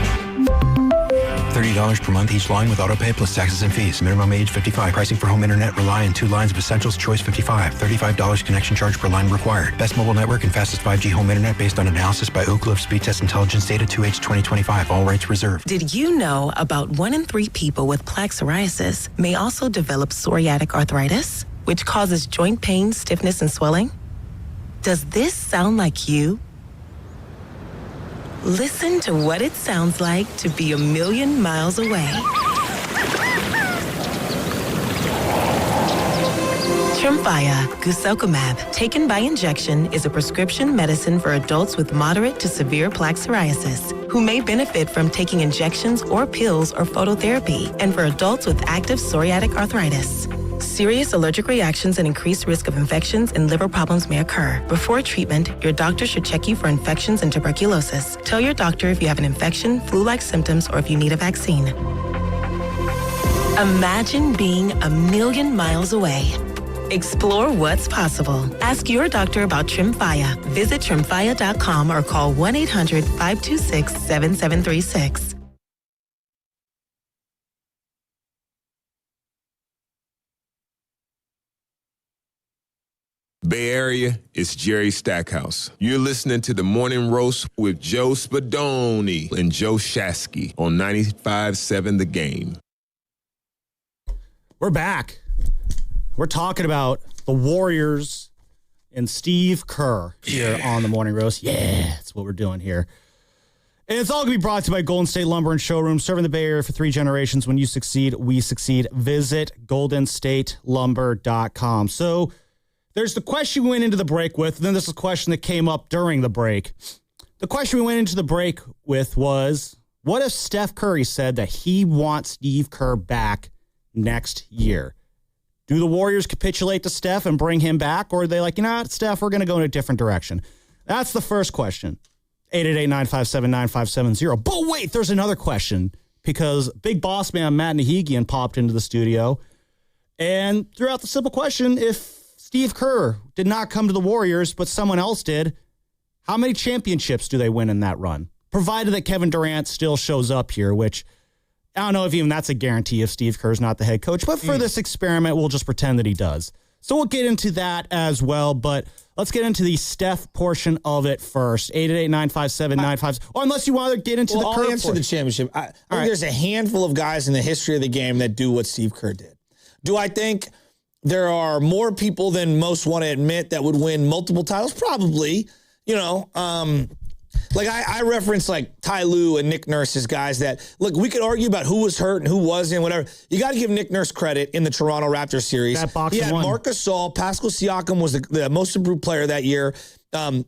$30 per month each line with autopay plus taxes and fees. Minimum age 55. Pricing for home internet rely on 2 lines of essentials. Choice 55. $35 connection charge per line required. Best mobile network and fastest 5G home internet based on analysis by Ookla of Speed Test Intelligence Data 2H 2025. All rights reserved. Did you know about 1 in 3 people with plaque psoriasis may also develop psoriatic arthritis, which causes joint pain, stiffness, and swelling? Does this sound like you? Listen to what it sounds like to be a million miles away. Tremfya guselkumab, taken by injection, is a prescription medicine for adults with moderate to severe plaque psoriasis who may benefit from taking injections or pills or phototherapy, and for adults with active psoriatic arthritis. Serious allergic reactions and increased risk of infections and liver problems may occur. Before treatment, your doctor should check you for infections and tuberculosis. Tell your doctor if you have an infection, flu-like symptoms, or if you need a vaccine. Imagine being a million miles away. Explore what's possible. Ask your doctor about Tremfya. Visit Tremfya.com or call 1-800-526-7736. Bay Area, it's Jerry Stackhouse. You're listening to The Morning Roast with Joe Spadoni and Joe Shasky on 95.7 The Game. We're back. We're talking about the Warriors and Steve Kerr here on The Morning Roast. Yeah, that's what we're doing here. And it's all going to be brought to you by Golden State Lumber and Showroom, serving the Bay Area for 3 generations. When you succeed, we succeed. Visit goldenstatelumber.com. So, there's the question we went into the break with, and then there's a question that came up during the break. The question we went into the break with was, what if Steph Curry said that he wants Steve Kerr back next year? Do the Warriors capitulate to Steph and bring him back, or are they like, Steph, we're going to go in a different direction? That's the first question. 888-957-9570. But wait, there's another question, because big boss man Matt Nahigian popped into the studio and threw out the simple question, if Steve Kerr did not come to the Warriors, but someone else did, how many championships do they win in that run? Provided that Kevin Durant still shows up here, which I don't know if even that's a guarantee if Steve Kerr's not the head coach. But for this experiment, we'll just pretend that he does. So we'll get into that as well. But let's get into the Steph portion of it first. 888-957-95. Or unless you want to get into the Kerr I'll answer portion. the championship. I think there's a handful of guys in the history of the game that do what Steve Kerr did. Do I think there are more people than most want to admit that would win multiple titles? Probably. I reference like Ty Lue and Nick Nurse as guys that, look, we could argue about who was hurt and who wasn't, whatever. You got to give Nick Nurse credit in the Toronto Raptors series. That box he had won. Marc Gasol, Pascal Siakam was the most improved player that year. Fred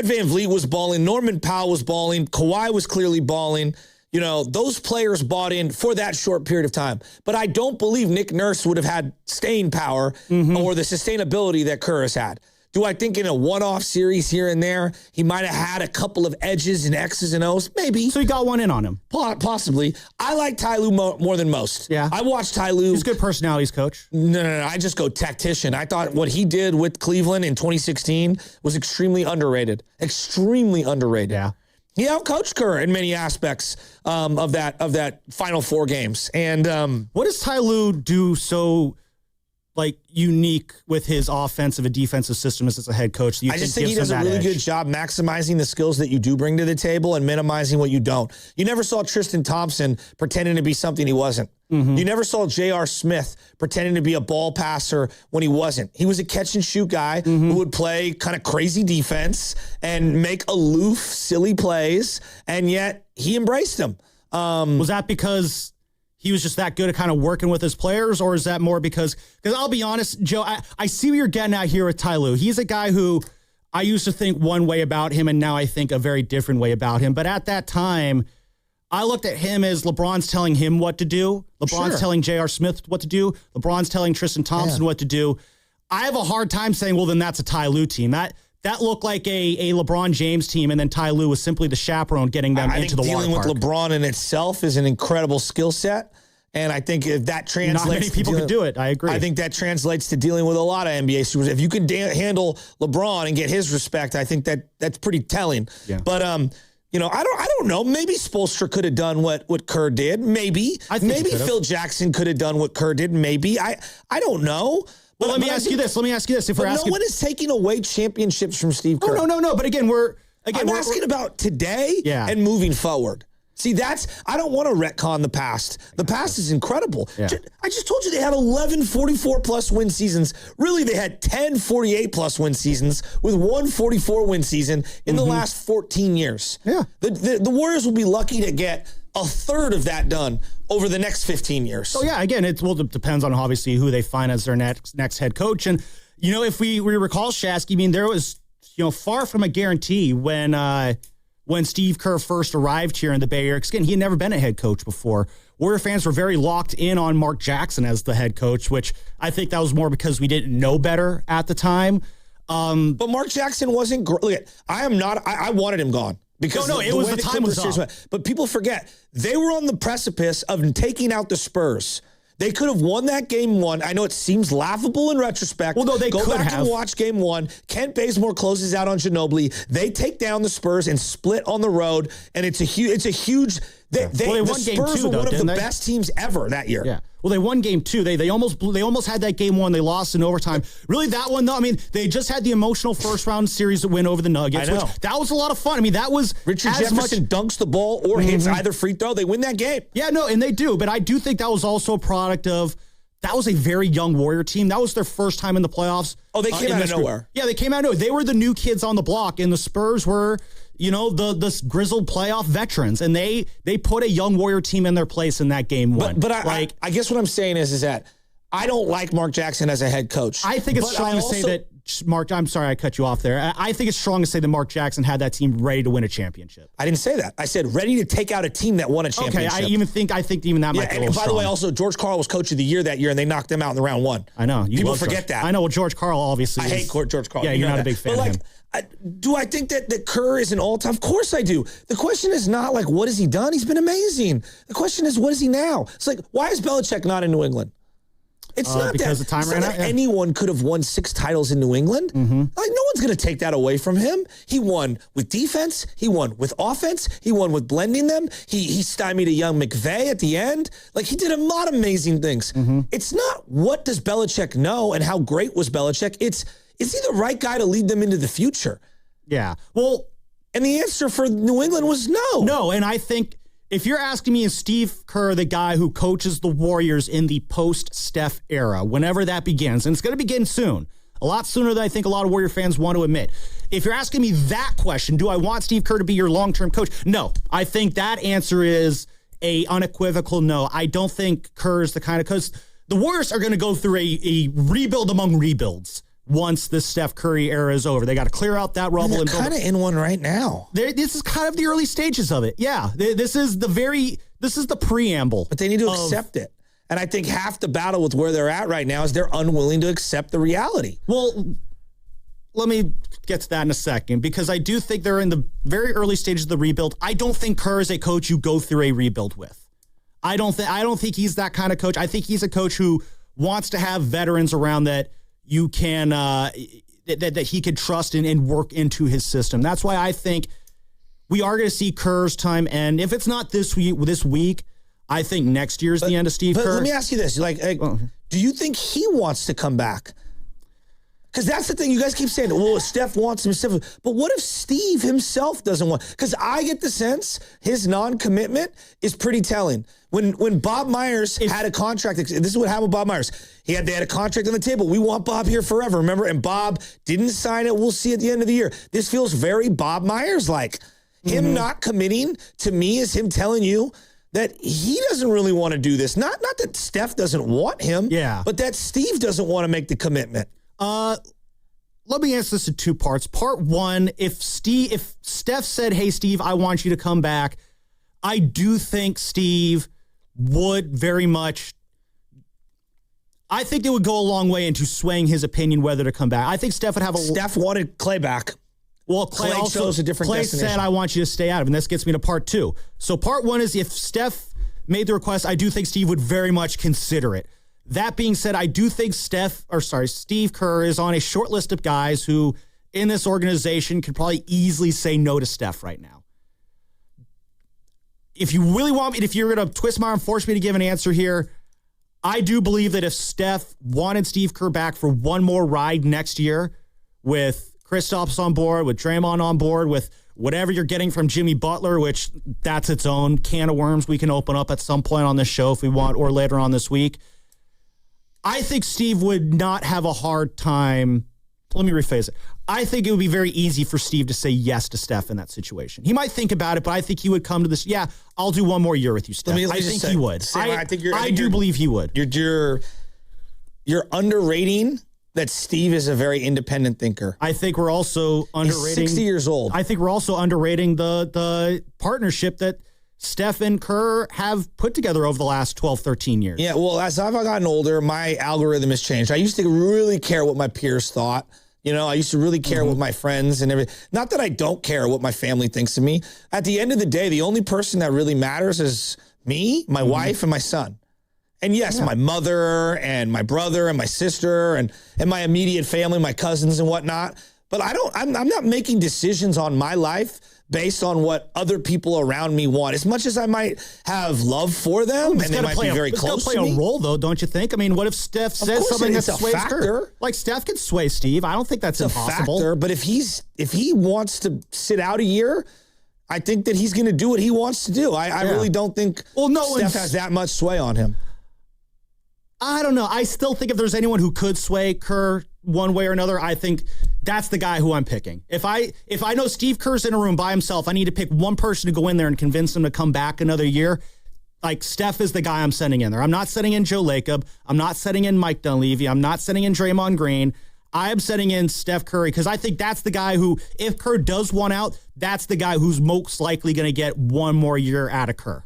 VanVleet was balling. Norman Powell was balling. Kawhi was clearly balling. Those players bought in for that short period of time. But I don't believe Nick Nurse would have had staying power or the sustainability that Kerr has had. Do I think in a one-off series here and there, he might have had a couple of edges and X's and O's? Maybe. So you got one in on him? Possibly. I like Ty Lue more than most. Yeah. I watched Ty Lue. He's good personalities, coach. No. I just go tactician. I thought what he did with Cleveland in 2016 was extremely underrated. Extremely underrated. Yeah. He outcoached Kerr in many aspects of that final four games. And what does Ty Lue do so unique with his offensive and defensive system as a head coach? I just think he does a really good job maximizing the skills that you do bring to the table and minimizing what you don't. You never saw Tristan Thompson pretending to be something he wasn't. You never saw J.R. Smith pretending to be a ball passer when he wasn't. He was a catch and shoot guy who would play kind of crazy defense and make aloof, silly plays, and yet he embraced them. Was that because he was just that good at kind of working with his players, or is that more because I'll be honest, Joe, I see what you're getting at here with Ty Lue. He's a guy who I used to think one way about him, and now I think a very different way about him. But at that time, I looked at him as LeBron's telling him what to do. LeBron's telling J.R. Smith what to do. LeBron's telling Tristan Thompson what to do. I have a hard time saying, well, then that's a Ty Lue team. That looked like a LeBron James team, and then Ty Lue was simply the chaperone getting them into the water park. Dealing with LeBron in itself is an incredible skill set, and I think if that translates, not many people can do it. I agree. I think that translates to dealing with a lot of NBA stars. If you can handle LeBron and get his respect, I think that's pretty telling. Yeah. But I don't know. Maybe Spoelstra could have done what Kerr did. Maybe Phil Jackson could have done what Kerr did. Maybe I don't know. Well, let me ask you this. If we're asking, no one is taking away championships from Steve Kerr. No. But again, I'm asking about today and moving forward. See, I don't want to retcon the past. The past is incredible. Yeah. I just told you they had 11 44-plus win seasons. Really, they had 10 48-plus win seasons with one 44-win season in the last 14 years. Yeah. The Warriors will be lucky to get a third of that done over the next 15 years. So, yeah, again, it depends on obviously who they find as their next head coach. And, if we recall, Shasky, there was, far from a guarantee when Steve Kerr first arrived here in the Bay Area. Again, he had never been a head coach before. Warrior fans were very locked in on Mark Jackson as the head coach, which I think that was more because we didn't know better at the time. But Mark Jackson wasn't great. Look, I wanted him gone. Because it was the time was up. But people forget, they were on the precipice of taking out the Spurs. They could have won that game one. I know it seems laughable in retrospect. Well, no, they Go could back have. and watch game one. Kent Bazemore closes out on Ginobili. They take down the Spurs and split on the road, and it's a huge. The Spurs were one of the best teams ever that year. Yeah. Well, they won game two. They almost had that game one. They lost in overtime. Really, that one though. They just had the emotional first round series win over the Nuggets. I know. That was a lot of fun. That was Richard Jefferson dunks the ball or hits either free throw. They win that game. Yeah, no, and they do. But I do think that was also a product of. That was a very young Warrior team. That was their first time in the playoffs. Oh, they came out of nowhere. Yeah, they came out of nowhere. They were the new kids on the block, and the Spurs were, the grizzled playoff veterans, and they put a young Warrior team in their place in that game one. But I guess what I'm saying is that I don't like Mark Jackson as a head coach. I think it's But strong to say that Mark. I'm sorry, I cut you off there. I think it's strong to say that Mark Jackson had that team ready to win a championship. I didn't say that. I said ready to take out a team that won a championship. Okay, I think even that might be a little and by the strong. way, also George Karl was coach of the year that year, and they knocked him out in the round one. I know. People forget that. I know. Well, George Karl obviously. I hate George Karl. Yeah, you're not a big fan but of him. Do I think that Kerr is an all-time? Of course I do. The question is not like, what has he done? He's been amazing. The question is, what is he now? It's like, why is Belichick not in New England? It's not because that, the time it's ran not out. that anyone could have won 6 titles in New England. Like, no one's going to take that away from him. He won with defense. He won with offense. He won with blending them. He stymied a young McVay at the end. Like, he did a lot of amazing things. It's not what does Belichick know and how great was Belichick. Is he the right guy to lead them into the future? Yeah. Well, and the answer for New England was no. No, and I think if you're asking me, is Steve Kerr the guy who coaches the Warriors in the post-Steph era, whenever that begins, and it's going to begin soon, a lot sooner than I think a lot of Warrior fans want to admit. If you're asking me that question, do I want Steve Kerr to be your long-term coach? No. I think that answer is a unequivocal no. I don't think Kerr is the kind of coach. The Warriors are going to go through a rebuild among rebuilds once this Steph Curry era is over. They got to clear out that rubble. They're kind of in one right now. This is kind of the early stages of it. Yeah, this is the preamble. But they need to accept it. And I think half the battle with where they're at right now is they're unwilling to accept the reality. Well, let me get to that in a second, because I do think they're in the very early stages of the rebuild. I don't think Kerr is a coach you go through a rebuild with. I don't think he's that kind of coach. I think he's a coach who wants to have veterans around that you can that he could trust and work into his system. That's why I think we are going to see Kerr's time end. If it's not this week, I think next year's the end of Steve Kerr. Let me ask you this: do you think he wants to come back? Because that's the thing. You guys keep saying, well, Steph wants him. But what if Steve himself doesn't want? Because I get the sense his non-commitment is pretty telling. When Bob Myers had a contract, this is what happened with Bob Myers. They had a contract on the table. We want Bob here forever, remember? And Bob didn't sign it. We'll see at the end of the year. This feels very Bob Myers-like. Him not committing, to me, is him telling you that he doesn't really want to do this. Not that Steph doesn't want him, but that Steve doesn't want to make the commitment. Let me answer this in 2 parts. Part one, if Steph said, hey, Steve, I want you to come back, I do think Steve would very much, I think it would go a long way into swaying his opinion whether to come back. I think Steph would have Steph wanted Clay back. Well, Clay also chose a different Clay destination. said, I want you to stay out of it. And this gets me to part 2. So part 1 is if Steph made the request, I do think Steve would very much consider it. That being said, I do think Steve Kerr is on a short list of guys who in this organization could probably easily say no to Steph right now. If you really want me, if you're going to twist my arm and force me to give an answer here, I do believe that if Steph wanted Steve Kerr back for one more ride next year with Kristaps on board, with Draymond on board, with whatever you're getting from Jimmy Butler, which that's its own can of worms we can open up at some point on this show if we want, or later on this week, I think Steve would not have a hard time. Let me rephrase it. I think it would be very easy for Steve to say yes to Steph in that situation. He might think about it, but I think he would come to this. Yeah, I'll do one more year with you, Steph. I think he would. I do believe he would. You're underrating that Steve is a very independent thinker. I think we're also underrating. He's 60 years old. I think we're also underrating the partnership that Steph and Kerr have put together over the last 12, 13 years. Yeah, well, as I've gotten older, my algorithm has changed. I used to really care what my peers thought. You know, I used to really care what my friends and everything. Not that I don't care what my family thinks of me. At the end of the day, the only person that really matters is me, my wife, and my son. And yes, my mother and my brother and my sister and my immediate family, my cousins and whatnot. But I'm not making decisions on my life based on what other people around me want. As much as I might have love for them, and they might be very close to me. It's got to play a role, though, don't you think? I mean, what if Steph says something that sways Kerr? Like, Steph can sway Steve. I don't think that's impossible. Factor, but if he wants to sit out a year, I think that he's going to do what he wants to do. I really don't think Steph has that much sway on him. I don't know. I still think if there's anyone who could sway Kerr one way or another, I think that's the guy who I'm picking. If I know Steve Kerr's in a room by himself, I need to pick one person to go in there and convince him to come back another year. Like, Steph is the guy I'm sending in there. I'm not sending in Joe Lacob. I'm not sending in Mike Dunleavy. I'm not sending in Draymond Green. I am sending in Steph Curry because I think that's the guy who, if Kerr does one out, that's the guy who's most likely going to get one more year out of Kerr.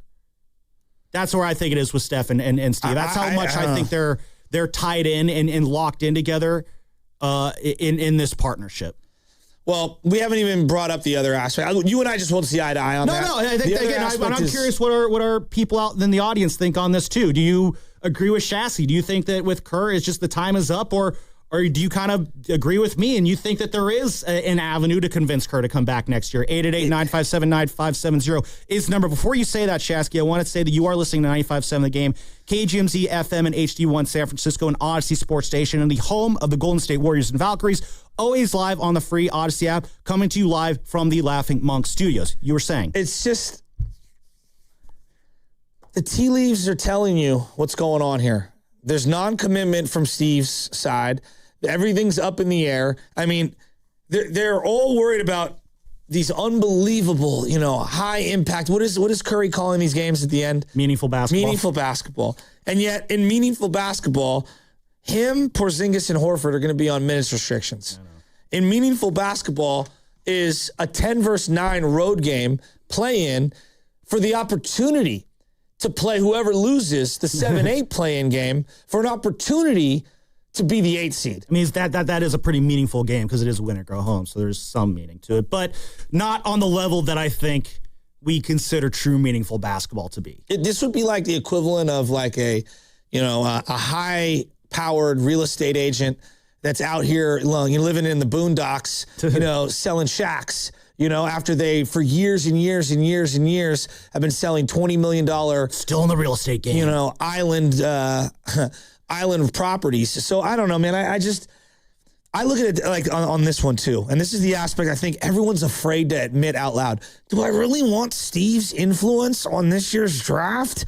That's where I think it is with Steph and Steve. That's how much I think they're tied in and locked in together in this partnership. Well, we haven't even brought up the other aspect. You and I just won't see eye to eye on that. No, I think, again, I'm curious what our people out in the audience think on this too. Do you agree with Shasky? Do you think that with Kerr, it's just the time is up, or do you kind of agree with me and you think that there is an avenue to convince Kerr to come back next year? 888-957-9570 is the number. Before you say that, Shasky, I want to say that you are listening to 95.7 The Game, KGMZ FM and HD1 San Francisco, and Odyssey Sports Station, and the home of the Golden State Warriors and Valkyries. Always live on the free Odyssey app, coming to you live from the Laughing Monk Studios. You were saying. It's just, the tea leaves are telling you what's going on here. There's non-commitment from Steve's side. Everything's up in the air. I mean, they're all worried about these unbelievable, high impact. What is Curry calling these games at the end? Meaningful basketball. Meaningful basketball. And yet, in meaningful basketball, him, Porzingis, and Horford are going to be on minutes restrictions. In meaningful basketball is a 10 versus 9 road game play-in for the opportunity to play whoever loses the 7-8 play-in game for an opportunity to be the 8th seed. I mean, that is a pretty meaningful game because it is win or go home, so there's some meaning to it, but not on the level that I think we consider true meaningful basketball to be. This would be like the equivalent of like a high-powered real estate agent that's out here, living in the boondocks, selling shacks. After they, for years and years and years and years, have been selling $20 million. Still in the real estate game. Island properties. So I don't know, man. I look at it like on this one too. And this is the aspect I think everyone's afraid to admit out loud. Do I really want Steve's influence on this year's draft?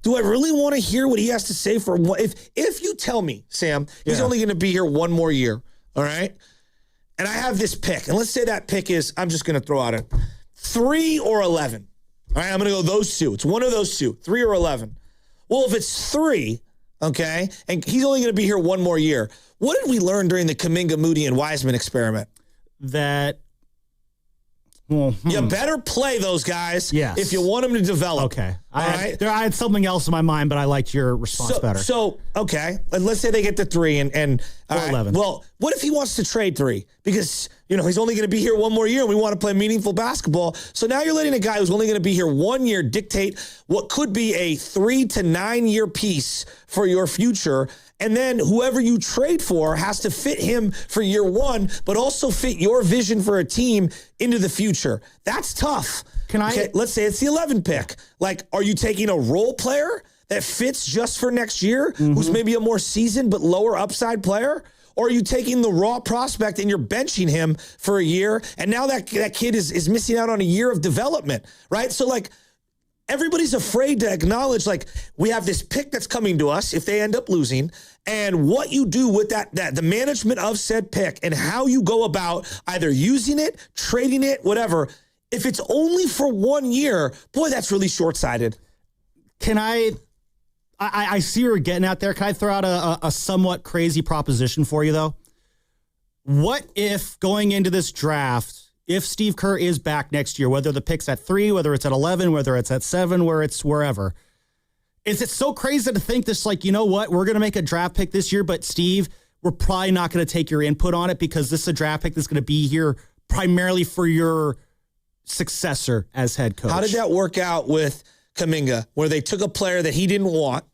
Do I really want to hear what he has to say for what? If you tell me, Sam, he's only going to be here one more year, all right? And I have this pick, and let's say that pick is, I'm just going to throw out a 3 or 11. All right, I'm going to go those two. It's one of those two, 3 or 11. Well, if it's 3, okay, and he's only going to be here one more year, what did we learn during the Kuminga, Moody, and Wiseman experiment? That you better play those guys if you want them to develop. Okay. I had something else in my mind, but I liked your response better. So, okay, let's say they get to 3 and or 11. Well, what if he wants to trade 3? Because, he's only going to be here one more year and we want to play meaningful basketball. So now you're letting a guy who's only going to be here 1 year dictate what could be a 3 to 9 year piece for your future. And then whoever you trade for has to fit him for year 1, but also fit your vision for a team into the future. That's tough. Let's say it's the 11 pick. Like, are you taking a role player that fits just for next year, who's maybe a more seasoned but lower upside player? Or are you taking the raw prospect and you're benching him for a year, and now that kid is missing out on a year of development, right? So, like, everybody's afraid to acknowledge, like, we have this pick that's coming to us if they end up losing, and what you do with that the management of said pick and how you go about either using it, trading it, whatever. If it's only for 1 year, boy, that's really short-sighted. Can I see you're getting out there. Can I throw out a somewhat crazy proposition for you, though? What if going into this draft, if Steve Kerr is back next year, whether the pick's at 3, whether it's at 11, whether it's at 7, where it's wherever, is it so crazy to think this, like, you know what, we're going to make a draft pick this year, but Steve, we're probably not going to take your input on it because this is a draft pick that's going to be here primarily for your successor as head coach? How did that work out with Kuminga, where they took a player that he didn't want,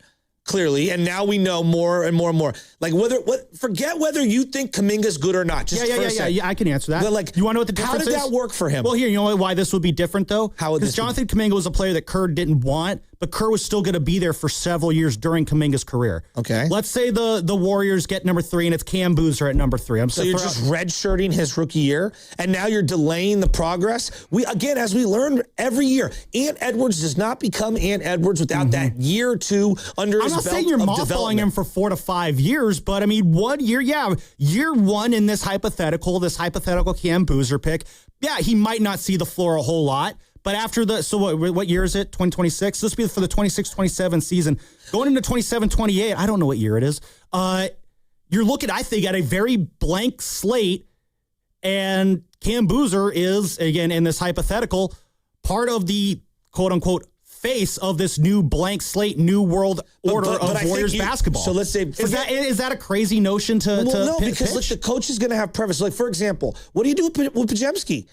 clearly, and now we know more and more and more. Like, forget whether you think Kuminga's good or not. Just yeah, I can answer that. But, like, you want to know what the difference is? How did that work for him? Well, here, you know why this would be different, though? Because Jonathan Kuminga was a player that Kerr didn't want, but Kerr was still going to be there for several years during Kuminga's career. Okay. Let's say the Warriors get number 3 and it's Cam Boozer at number 3. So you're just redshirting his rookie year, and now you're delaying the progress. As we learned every year, Ant Edwards does not become Ant Edwards without that year or two under his belt. I'm not saying you're mothballing him for 4 to 5 years, but I mean, 1 year, year 1 in this hypothetical Cam Boozer pick, he might not see the floor a whole lot, But after what year is it? 2026? This will be for the 26-27 season. Going into 27-28, I don't know what year it is. You're looking, I think, at a very blank slate, and Cam Boozer is, again, in this hypothetical, part of the quote-unquote face of this new blank slate, new world order of Warriors basketball. So let's say... Is that a crazy notion to no, pitch? because look, the coach is going to have preference. Like, for example, what do you do with Podziemski?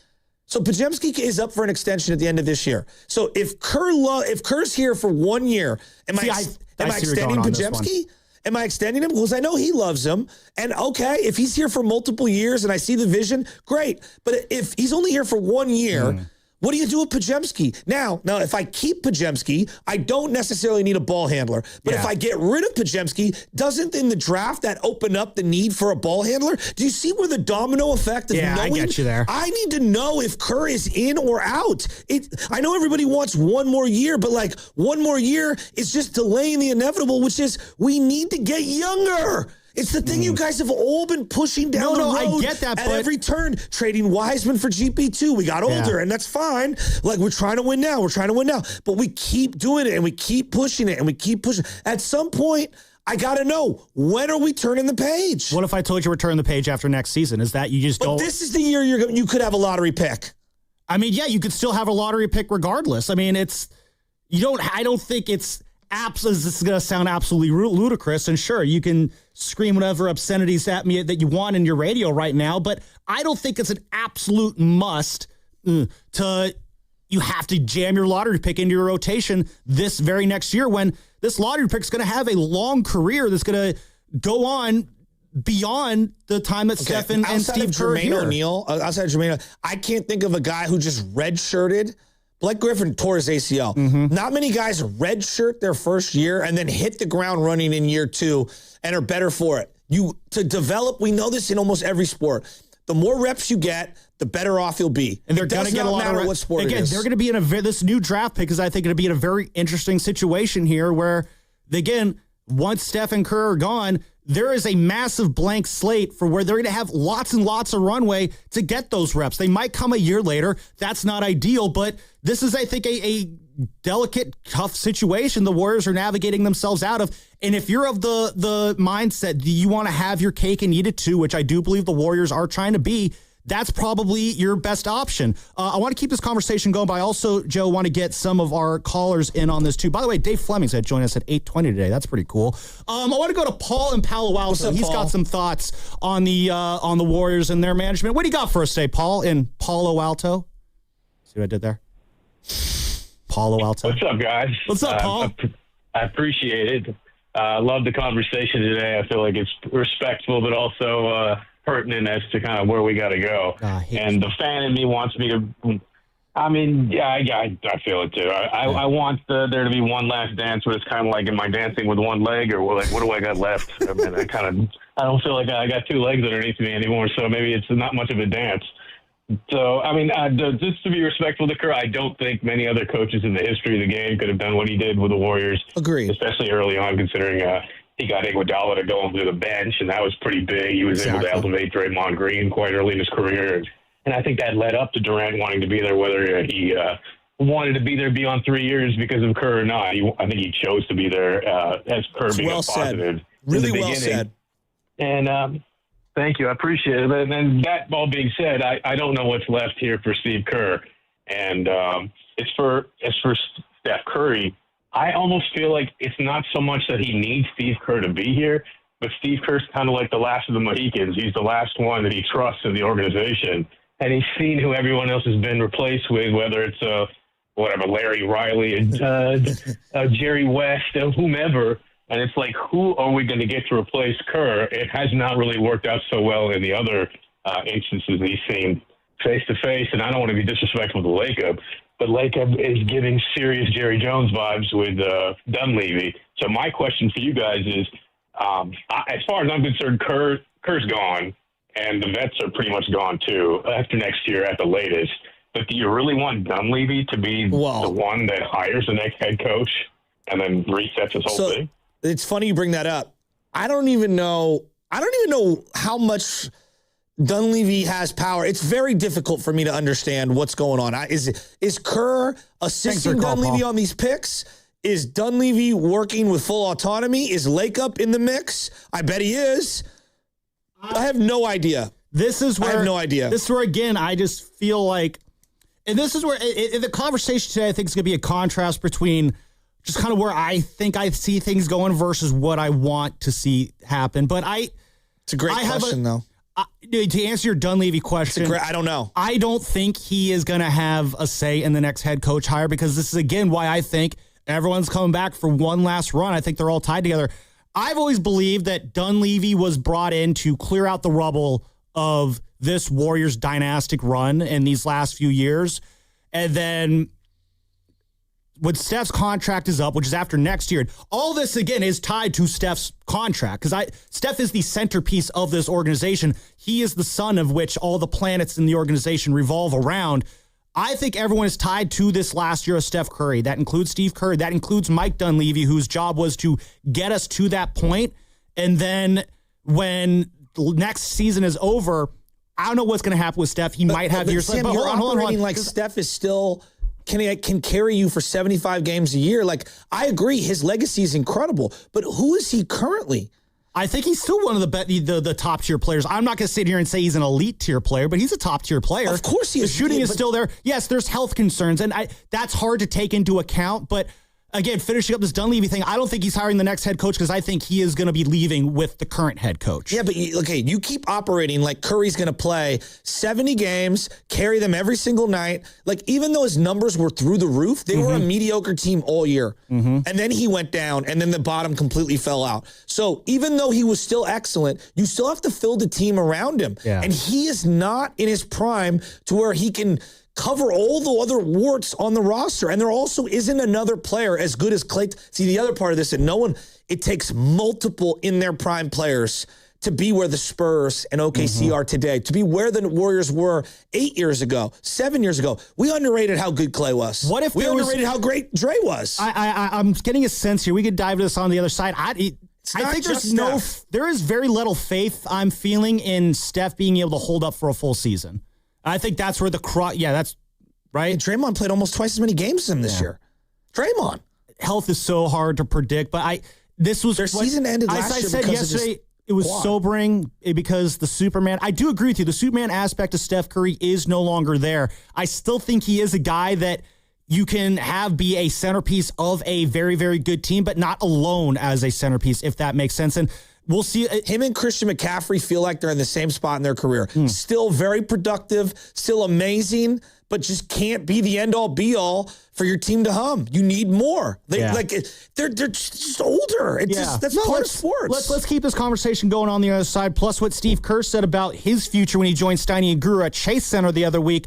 So Podziemski is up for an extension at the end of this year. So if Kerr's here for 1 year, am I extending Podziemski? Am I extending him? Because I know he loves him. And okay, if he's here for multiple years and I see the vision, great. But if he's only here for 1 year, what do you do with Podziemski? Now, if I keep Podziemski, I don't necessarily need a ball handler. But if I get rid of Podziemski, doesn't in the draft that open up the need for a ball handler? Do you see where the domino effect of knowing? I get you there. I need to know if Kerr is in or out. I know everybody wants 1 more year, but like 1 more year is just delaying the inevitable, which is we need to get younger. It's the thing you guys have all been pushing down the road. I get that, at every turn, trading Wiseman for GP2. We got older, and that's fine. Like, we're trying to win now. But we keep doing it, and we keep pushing it, and we keep pushing. At some point, I got to know, when are we turning the page? What if I told you we're turning the page after next season? Is that you just go... But this is the year you could have a lottery pick. I mean, yeah, you could still have a lottery pick regardless. I mean, I don't think it's... This is going to sound absolutely ludicrous, and sure, you can scream whatever obscenities at me that you want in your radio right now, but I don't think it's an absolute must you have to jam your lottery pick into your rotation this very next year when this lottery pick is going to have a long career that's going to go on beyond the time that Stephen and Steve Kerr are here. Outside of Jermaine, I can't think of a guy who just redshirted. Blake Griffin tore his ACL. Not many guys redshirt their first year and then hit the ground running in year 2 and are better for it. To develop, we know this in almost every sport. The more reps you get, the better off you'll be. And they're going to get a lot of reps. What sport again, it is. They're going to be in this new draft pick is I think going to be in a very interesting situation here where, again, once Steph and Kerr are gone, there is a massive blank slate for where they're going to have lots and lots of runway to get those reps. They might come a year later. That's not ideal, but this is, I think, a delicate, tough situation the Warriors are navigating themselves out of. And if you're of the mindset, do you want to have your cake and eat it too, which I do believe the Warriors are trying to be, that's probably your best option. I want to keep this conversation going, but I also, Joe, want to get some of our callers in on this too. By the way, Dave Fleming's going to join us at 8:20 today. That's pretty cool. I want to go to Paul in Palo Alto. He's got some thoughts on the Warriors and their management. What do you got for us today, Paul, in Palo Alto? See what I did there? Palo Alto. What's up, guys? What's up, Paul? I appreciate it. Love the conversation today. I feel like it's respectful, but also pertinent as to kind of where we got to go. And the fan in me wants me to. I mean, I feel it too. I want there to be one last dance, but it's kind of like, am I dancing with one leg, or like what do I got left? I mean, I don't feel like I got 2 legs underneath me anymore, so maybe it's not much of a dance. So, I mean, just to be respectful to Kerr, I don't think many other coaches in the history of the game could have done what he did with the Warriors. Agreed. Especially early on, considering he got Iguodala to go onto the bench, and that was pretty big. He was able to elevate Draymond Green quite early in his career. And I think that led up to Durant wanting to be there, whether he wanted to be there beyond 3 years because of Kerr or not. I think he chose to be there as Kerr being a positive. Really well said. And thank you. I appreciate it. And then that all being said, I don't know what's left here for Steve Kerr. And as for Steph Curry, I almost feel like it's not so much that he needs Steve Kerr to be here, but Steve Kerr's kind of like the last of the Mohicans. He's the last one that he trusts in the organization. And he's seen who everyone else has been replaced with, whether it's Larry Riley, Jerry West, whomever. And it's like, who are we going to get to replace Kerr? It has not really worked out so well in the other instances he's seen face-to-face. And I don't want to be disrespectful to Lacob, but Lacob is giving serious Jerry Jones vibes with Dunleavy. So my question for you guys is, as far as I'm concerned, Kerr's gone, and the vets are pretty much gone too after next year at the latest. But do you really want Dunleavy to be the one that hires the next head coach and then resets this whole thing? It's funny you bring that up. I don't even know how much Dunleavy has power. It's very difficult for me to understand what's going on. Is Kerr assisting Dunleavy on these picks? Is Dunleavy working with full autonomy? Is Lakeup in the mix? I bet he is. I have no idea. This is where I have no idea. This is where, again, I just feel like, and this is where the conversation today, I think, is going to be a contrast between just kind of where I think I see things going versus what I want to see happen. But it's a great question, though. To answer your Dunleavy question, I don't know. I don't think he is going to have a say in the next head coach hire, because this is, again, why I think everyone's coming back for one last run. I think they're all tied together. I've always believed that Dunleavy was brought in to clear out the rubble of this Warriors dynastic run in these last few years. And then when Steph's contract is up, which is after next year, all this, again, is tied to Steph's contract, because Steph is the centerpiece of this organization. He is the sun of which all the planets in the organization revolve around. I think everyone is tied to this last year of Steph Curry. That includes Steve Kerr. That includes Mike Dunleavy, whose job was to get us to that point. And then when next season is over, I don't know what's going to happen with Steph. He might have years left. But you're operating like Steph is still can carry you for 75 games a year. Like, I agree, his legacy is incredible, but who is he currently? I think he's still one of the top tier players. I'm not going to sit here and say he's an elite tier player, but he's a top tier player. Of course he is. The shooting is still there. Yes, there's health concerns, and that's hard to take into account. But again, finishing up this Dunleavy thing, I don't think he's hiring the next head coach, because I think he is going to be leaving with the current head coach. Yeah, but you keep operating like Curry's going to play 70 games, carry them every single night. Like, even though his numbers were through the roof, they were a mediocre team all year. And then he went down, and then the bottom completely fell out. So even though he was still excellent, you still have to fill the team around him. Yeah. And he is not in his prime to where he can cover all the other warts on the roster. And there also isn't another player as good as Clay. See, the other part of this, that it takes multiple in their prime players to be where the Spurs and OKC are today, to be where the Warriors were 8 years ago, 7 years ago. We underrated how good Clay was. What if we underrated how great Dre was? I'm getting a sense here. We could dive into this on the other side. I think there is very little faith I'm feeling in Steph being able to hold up for a full season. I think that's where that's right. And Draymond played almost twice as many games as him this year. Draymond. Health is so hard to predict, but their season ended last year. As I said yesterday, it was sobering because the Superman. I do agree with you. The Superman aspect of Steph Curry is no longer there. I still think he is a guy that you can have be a centerpiece of a very, very good team, but not alone as a centerpiece, if that makes sense. And we'll see. Him and Christian McCaffrey feel like they're in the same spot in their career. Still very productive, still amazing, but just can't be the end-all, be-all for your team to hum. You need more. They're just older. That's part of sports. Let's keep this conversation going on the other side. Plus, what Steve Kerr said about his future when he joined Steiny and Guru at Chase Center the other week.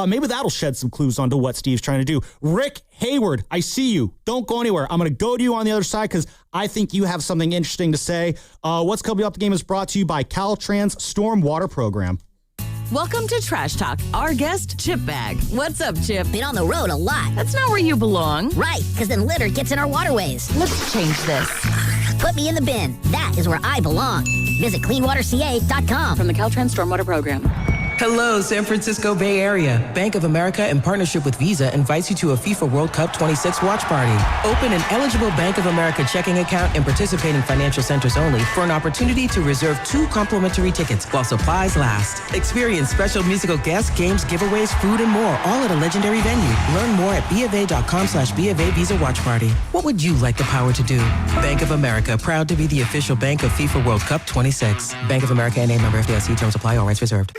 Maybe that'll shed some clues onto what Steve's trying to do. Rick Hayward, I see you. Don't go anywhere. I'm going to go to you on the other side because I think you have something interesting to say. What's coming up? The game is brought to you by Caltrans Stormwater Program. Welcome to Trash Talk. Our guest, Chip Bag. What's up, Chip? Been on the road a lot. That's not where you belong. Right, because then litter gets in our waterways. Let's change this. Put me in the bin. That is where I belong. Visit cleanwaterca.com. From the Caltrans Stormwater Program. Hello, San Francisco Bay Area. Bank of America, in partnership with Visa, invites you to a FIFA World Cup 26 watch party. Open an eligible Bank of America checking account in participating financial centers only for an opportunity to reserve 2 complimentary tickets while supplies last. Experience special musical guests, games, giveaways, food, and more, all at a legendary venue. Learn more at BofA.com/BofA Visa Watch Party. What would you like the power to do? Bank of America, proud to be the official bank of FIFA World Cup 26. Bank of America and a member FDIC. Terms apply. All rights reserved.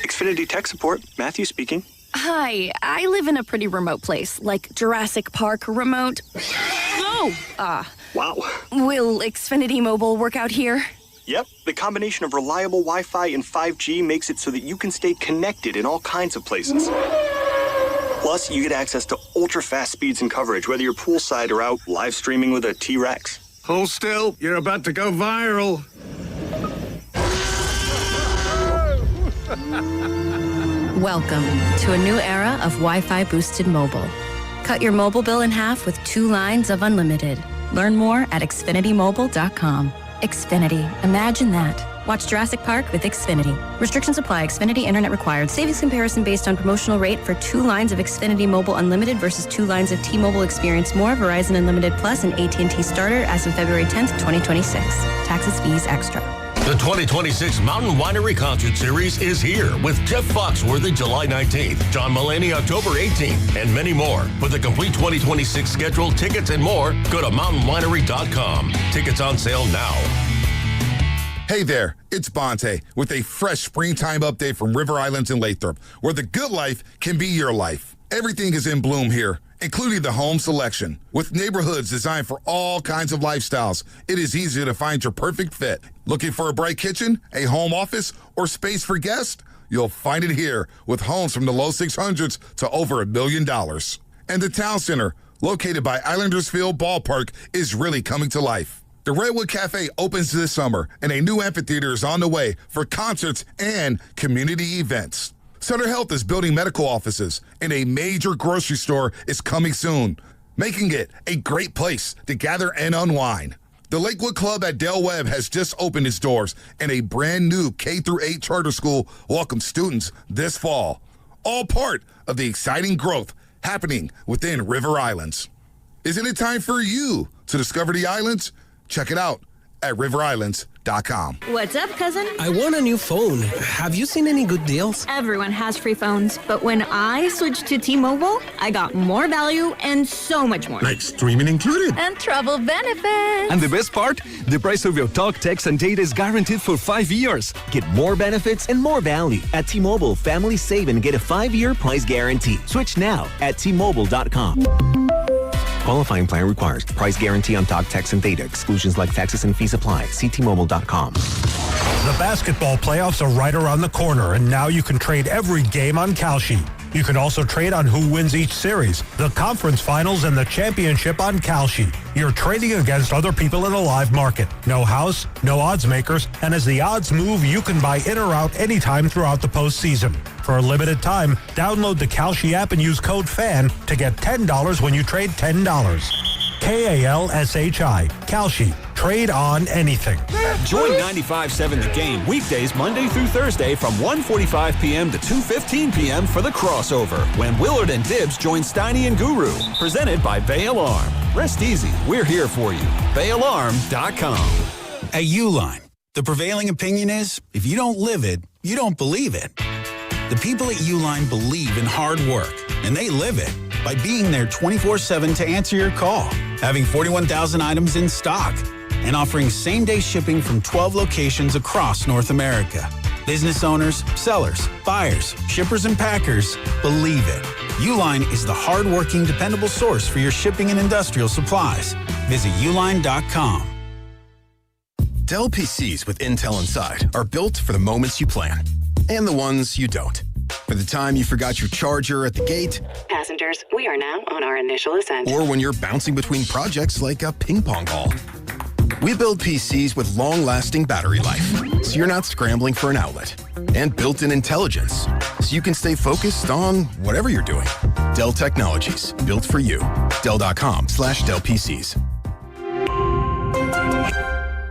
Xfinity Tech Support, Matthew speaking. Hi, I live in a pretty remote place, like Jurassic Park remote. Wow. Will Xfinity Mobile work out here? Yep, the combination of reliable Wi-Fi and 5G makes it so that you can stay connected in all kinds of places. Plus, you get access to ultra-fast speeds and coverage, whether you're poolside or out live streaming with a T-Rex. Hold still, you're about to go viral. Welcome to a new era of Wi-Fi boosted mobile. Cut your mobile bill in half with 2 lines of unlimited. Learn more at xfinitymobile.com. Xfinity, imagine that. Watch Jurassic Park with Xfinity. Restrictions apply. Xfinity Internet required. Savings comparison based on promotional rate for 2 lines of Xfinity Mobile Unlimited versus 2 lines of T-Mobile Experience More, Verizon Unlimited Plus, and AT&T Starter as of February 10th, 2026. Taxes, fees, extra. The 2026 Mountain Winery Concert Series is here with Jeff Foxworthy July 19th, John Mulaney October 18th, and many more. For the complete 2026 schedule, tickets, and more, go to mountainwinery.com. Tickets on sale now. Hey there, it's Bonte with a fresh springtime update from River Islands in Lathrop, where the good life can be your life. Everything is in bloom here, including the home selection. With neighborhoods designed for all kinds of lifestyles, it is easy to find your perfect fit. Looking for a bright kitchen, a home office, or space for guests? You'll find it here with homes from the low 600s to over $1 million. And the town center, located by Islanders Field Ballpark, is really coming to life. The Redwood Cafe opens this summer, and a new amphitheater is on the way for concerts and community events. Sutter Health is building medical offices, and a major grocery store is coming soon, making it a great place to gather and unwind. The Lakewood Club at Del Webb has just opened its doors, and a brand new K-8 charter school welcomes students this fall. All part of the exciting growth happening within River Islands. Isn't it time for you to discover the islands? Check it out at riverislands.com. What's up, cousin? I want a new phone. Have you seen any good deals? Everyone has free phones, but when I switched to T-Mobile, I got more value and so much more. Like streaming included. And travel benefits. And the best part? The price of your talk, text, and data is guaranteed for 5 years. Get more benefits and more value. At T-Mobile, families save and get a 5-year price guarantee. Switch now at T-Mobile.com. Qualifying plan requires price guarantee on talk, text, and data. Exclusions like taxes and fees apply. See T-Mobile.com. The basketball playoffs are right around the corner, and now you can trade every game on Kalshi. You can also trade on who wins each series, the conference finals, and the championship on Kalshi. You're trading against other people in a live market. No house, no odds makers, and as the odds move, you can buy in or out anytime throughout the postseason. For a limited time, download the Kalshi app and use code FAN to get $10 when you trade $10. Kalshi. Kalshi. Trade on anything. Join 95.7 The Game weekdays Monday through Thursday from 1:45 p.m. to 2:15 p.m. for The Crossover, when Willard and Dibs join Steiny and Guru. Presented by Bay Alarm. Rest easy. We're here for you. BayAlarm.com. At Uline, the prevailing opinion is, if you don't live it, you don't believe it. The people at Uline believe in hard work, and they live it by being there 24/7 to answer your call, having 41,000 items in stock, and offering same-day shipping from 12 locations across North America. Business owners, sellers, buyers, shippers, and packers believe it. Uline is the hard-working, dependable source for your shipping and industrial supplies. Visit uline.com. Dell PCs with Intel inside are built for the moments you plan and the ones you don't. For the time you forgot your charger at the gate. Passengers, we are now on our initial ascent. Or when you're bouncing between projects like a ping pong ball. We build PCs with long-lasting battery life, so you're not scrambling for an outlet. And built-in intelligence, so you can stay focused on whatever you're doing. Dell Technologies, built for you. Dell.com/Dell PCs.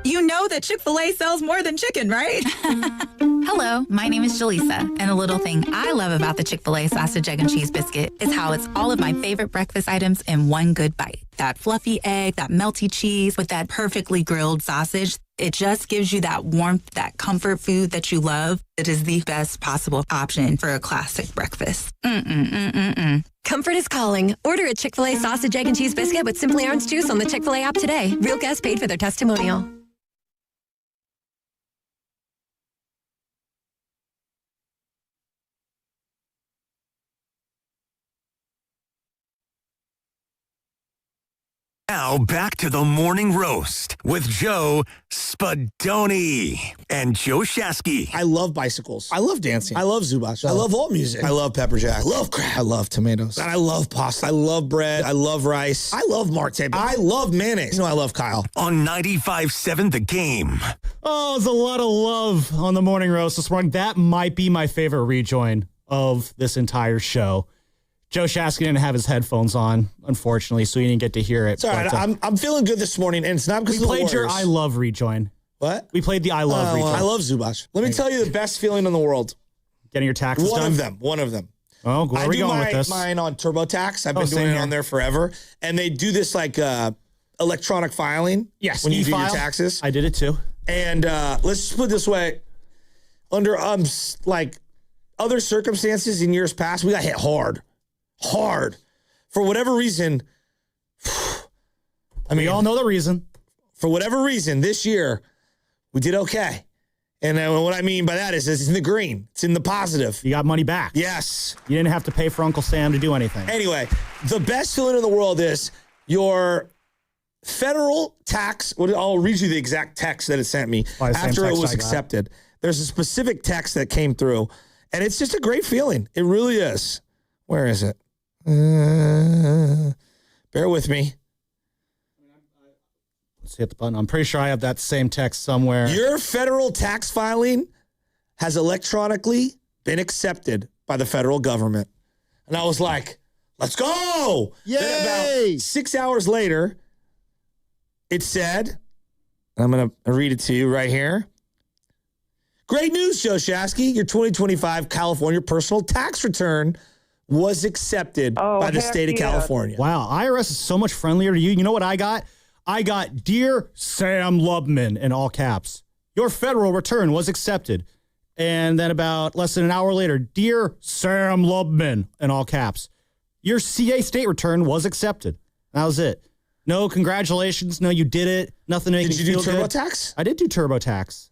You know that Chick-fil-A sells more than chicken, right? Hello, my name is Jaleesa, and a little thing I love about the Chick-fil-A sausage, egg, and cheese biscuit is how it's all of my favorite breakfast items in one good bite. That fluffy egg, that melty cheese with that perfectly grilled sausage. It just gives you that warmth, that comfort food that you love. It is the best possible option for a classic breakfast. Comfort is calling. Order a Chick-fil-A sausage, egg, and cheese biscuit with Simply Orange Juice on the Chick-fil-A app today. Real guests paid for their testimonial. Now back to the Morning Roast with Joe Spadoni and Joe Shasky. I love bicycles. I love dancing. I love Zubac. I love all music. I love pepper jack. I love crab. I love tomatoes. I love pasta. I love bread. I love rice. I love Marte. I love mayonnaise. You know I love Kyle. On 95.7 The Game. Oh, there's a lot of love on the Morning Roast this morning. That might be my favorite rejoin of this entire show. Joe Shasky didn't have his headphones on, unfortunately, so he didn't get to hear it. It's all right. I'm feeling good this morning, and it's not because of the Warriors. We played your I Love rejoin. What? We played the I Love return. I love Zubac. Let me tell you the best feeling in the world. Getting your taxes done? One of them. Oh, where are we going with this? Mine on TurboTax. I've been doing it on there forever. And they do this like electronic filing. Yes, when you do your e-file. taxes. I did it too. And let's just put it this way. Under like other circumstances in years past, we got hit hard. For whatever reason. I mean, we all know the reason. For whatever reason, this year, we did okay. And what I mean by that is it's in the green. It's in the positive. You got money back. Yes. You didn't have to pay for Uncle Sam to do anything. Anyway, the best feeling in the world is your federal tax. I'll read you the exact text that it sent me after it was accepted. There's a specific text that came through, and it's just a great feeling. It really is. Where is it? Bear with me. Let's hit the button. I'm pretty sure I have that same text somewhere. Your federal tax filing has electronically been accepted by the federal government. And I was like, let's go. Yay! Then about 6 hours later, it said, and I'm going to read it to you right here. Great news, Joe Shasky. Your 2025 California personal tax return was accepted by the state of California. Wow, IRS is so much friendlier to you. You know what I got? I got, Dear Sam Lubman, in all caps. Your federal return was accepted. And then about less than an hour later, Dear Sam Lubman, in all caps. Your CA state return was accepted. That was it. No, congratulations. No, you did it. Nothing to make me feel good. Did you do TurboTax? I did do TurboTax.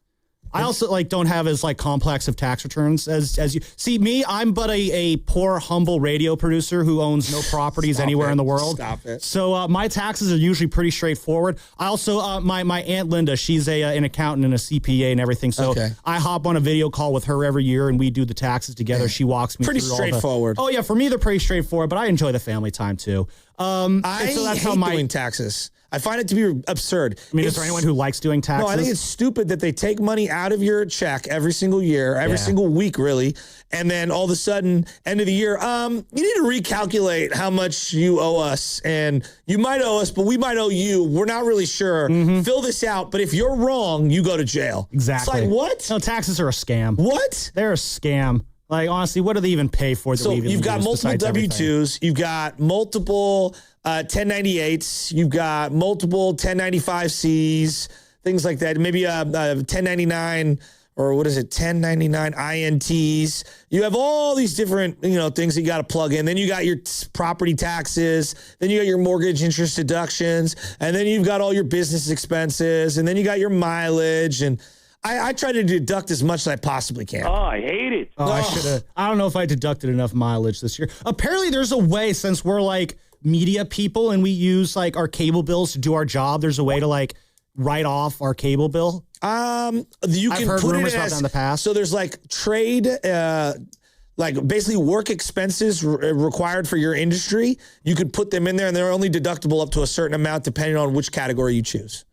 I also don't have as complex of tax returns as you see me. I'm but a poor, humble radio producer who owns no properties anywhere in the world. Stop it. So my taxes are usually pretty straightforward. I also my Aunt Linda, she's an accountant and a CPA and everything. So I hop on a video call with her every year and we do the taxes together. She walks me pretty through straightforward. Oh yeah, for me they're pretty straightforward, but I enjoy the family time too. I hate doing taxes. I find it to be absurd. I mean, is there anyone who likes doing taxes? No, I think it's stupid that they take money out of your check every single year, every single week, really. And then all of a sudden, end of the year, you need to recalculate how much you owe us. And you might owe us, but we might owe you. We're not really sure. Fill this out. But if you're wrong, you go to jail. Exactly. It's like, what? No, taxes are a scam. What? They're a scam. Like, honestly, what do they even pay for? So you've got multiple W-2s. You've got multiple 1098s. You've got multiple 1095Cs, things like that. Maybe a 1099 or 1099 INTs. You have all these different, things that you got to plug in. Then you got your property taxes. Then you got your mortgage interest deductions. And then you've got all your business expenses. And then you got your mileage. And I try to deduct as much as I possibly can. Oh, I hate it. Oh, I should have. I don't know if I deducted enough mileage this year. Apparently, there's a way, since we're media people and we use our cable bills to do our job. There's a way to write off our cable bill. You can heard put rumors it about as that in the past. So there's trade, basically work expenses required for your industry. You could put them in there, and they're only deductible up to a certain amount, depending on which category you choose.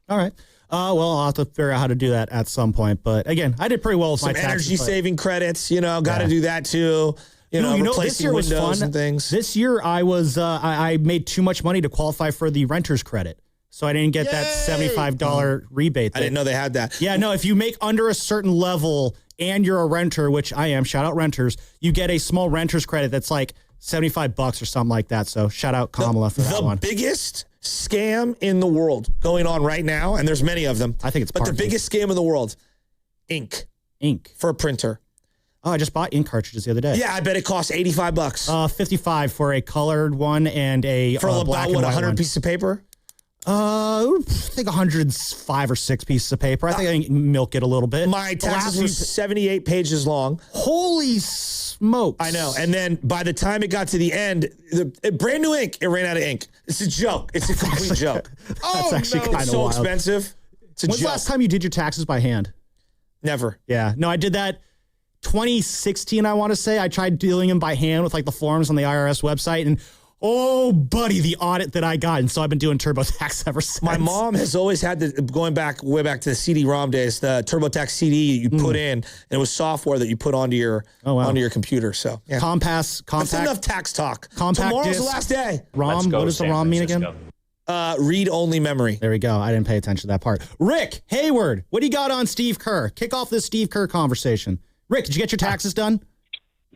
All right. Well, I'll have to figure out how to do that at some point. But again, I did pretty well with my taxes. Energy saving credits, got to do that too. This year was fun. And things. This year I was I made too much money to qualify for the renter's credit. So I didn't get that $75 rebate. I didn't know they had that. Yeah, no, if you make under a certain level and you're a renter, which I am, shout out renters, you get a small renter's credit that's $75 or something like that. So shout out Kamala for that one. The biggest scam in the world going on right now, and there's many of them. I think it's the biggest scam in the world, ink for a printer. Oh, I just bought ink cartridges the other day. Yeah, I bet it costs $85. $55 for a colored one and a for black about and white 100 pieces of paper. I think 105 or 6 pieces of paper. I think I can milk it a little bit. My taxes were 78 pages long. Holy smokes. I know. And then by the time it got to the end, brand new ink, it ran out of ink. It's a joke. It's a complete joke. That's actually kind of It's so expensive. It's a When's joke. the last time you did your taxes by hand? Never. Yeah. No, I did that 2016, I want to say. I tried doing them by hand with the forms on the IRS website, and oh, buddy, the audit that I got. And so I've been doing TurboTax ever since. My mom has always had going way back to the CD-ROM days, the TurboTax CD you put in, and it was software that you put onto your computer. So yeah. Compact. That's enough tax talk. Compact Tomorrow's disc. the last day. ROM. What does the ROM mean again? Read-only memory. There we go. I didn't pay attention to that part. Rick Hayward, what do you got on Steve Kerr? Kick off this Steve Kerr conversation. Rick, did you get your taxes done?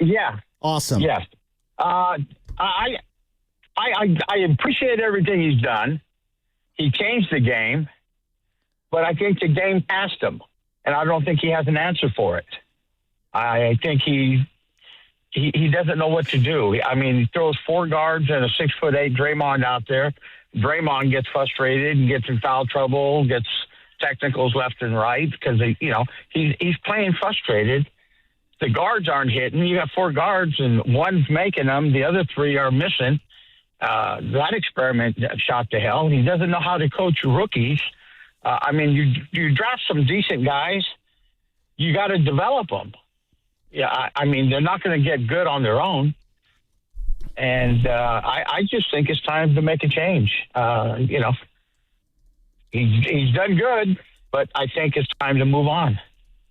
Yeah. Awesome. Yes. I appreciate everything he's done. He changed the game, but I think the game passed him, and I don't think he has an answer for it. I think he doesn't know what to do. I mean, he throws 4 guards and a 6'8" Draymond out there. Draymond gets frustrated and gets in foul trouble, gets technicals left and right because he's playing frustrated. The guards aren't hitting. You have 4 guards and one's making them. The other 3 are missing. That experiment shot to hell. He doesn't know how to coach rookies. I mean, you draft some decent guys. You got to develop them. Yeah, I mean, they're not going to get good on their own. And I just think it's time to make a change. He's done good, but I think it's time to move on.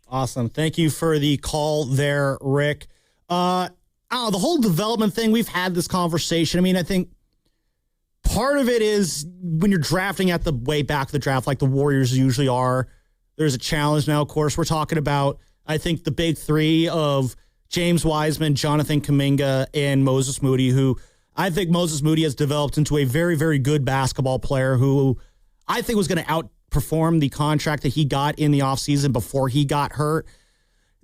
Awesome. Thank you for the call there, Rick. The whole development thing, we've had this conversation. I mean, I think part of it is when you're drafting at the way back of the draft, like the Warriors usually are, there's a challenge now. Of course, we're talking about, I think, the big 3 of James Wiseman, Jonathan Kuminga, and Moses Moody, who I think Moses Moody has developed into a very, very good basketball player who I think was going to outperform the contract that he got in the offseason before he got hurt.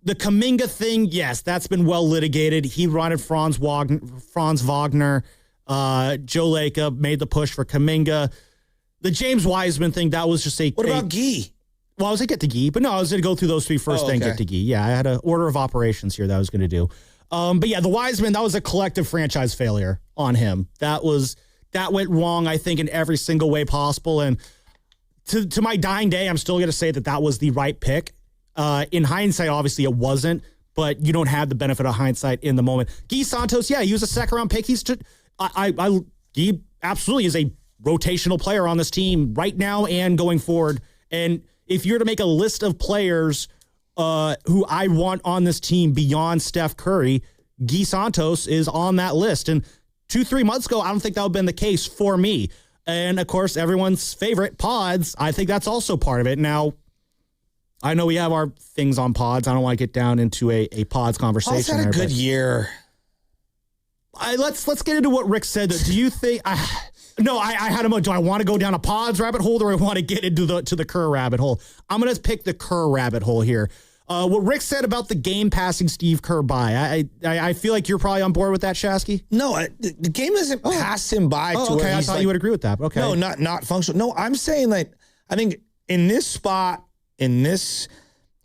The Kuminga thing, yes, that's been well litigated. He wanted Franz Wagner. Joe Lacob made the push for Kuminga. The James Wiseman thing, that was just What about Guy? Well, I was going to get to Guy, but no, I was going to go through those 3 first, then get to Guy. Yeah, I had an order of operations here that I was going to do. But yeah, the Wiseman, that was a collective franchise failure on him. That went wrong, I think, in every single way possible. And to my dying day, I'm still going to say that was the right pick. In hindsight, obviously it wasn't, but you don't have the benefit of hindsight in the moment. Guy Santos, yeah, he was a second-round pick. Guy absolutely is a rotational player on this team right now and going forward. And if you're to make a list of players who I want on this team beyond Steph Curry, Guy Santos is on that list. And 2-3 months ago, I don't think that would have been the case for me. And, of course, everyone's favorite, Pods, I think that's also part of it. Now, I know we have our things on Pods. I don't want to get down into a Pods conversation. Pods had a good year. Let's get into what Rick said. Do you think... I had him. Do I want to go down a Pods rabbit hole, or I want to get into the Kerr rabbit hole? I'm going to pick the Kerr rabbit hole here. What Rick said about the game passing Steve Kerr by, I feel like you're probably on board with that, Shasky. No, the game doesn't pass him by. Okay, I thought you would agree with that. Okay, no, not functional. No, I'm saying like I think in this spot, in this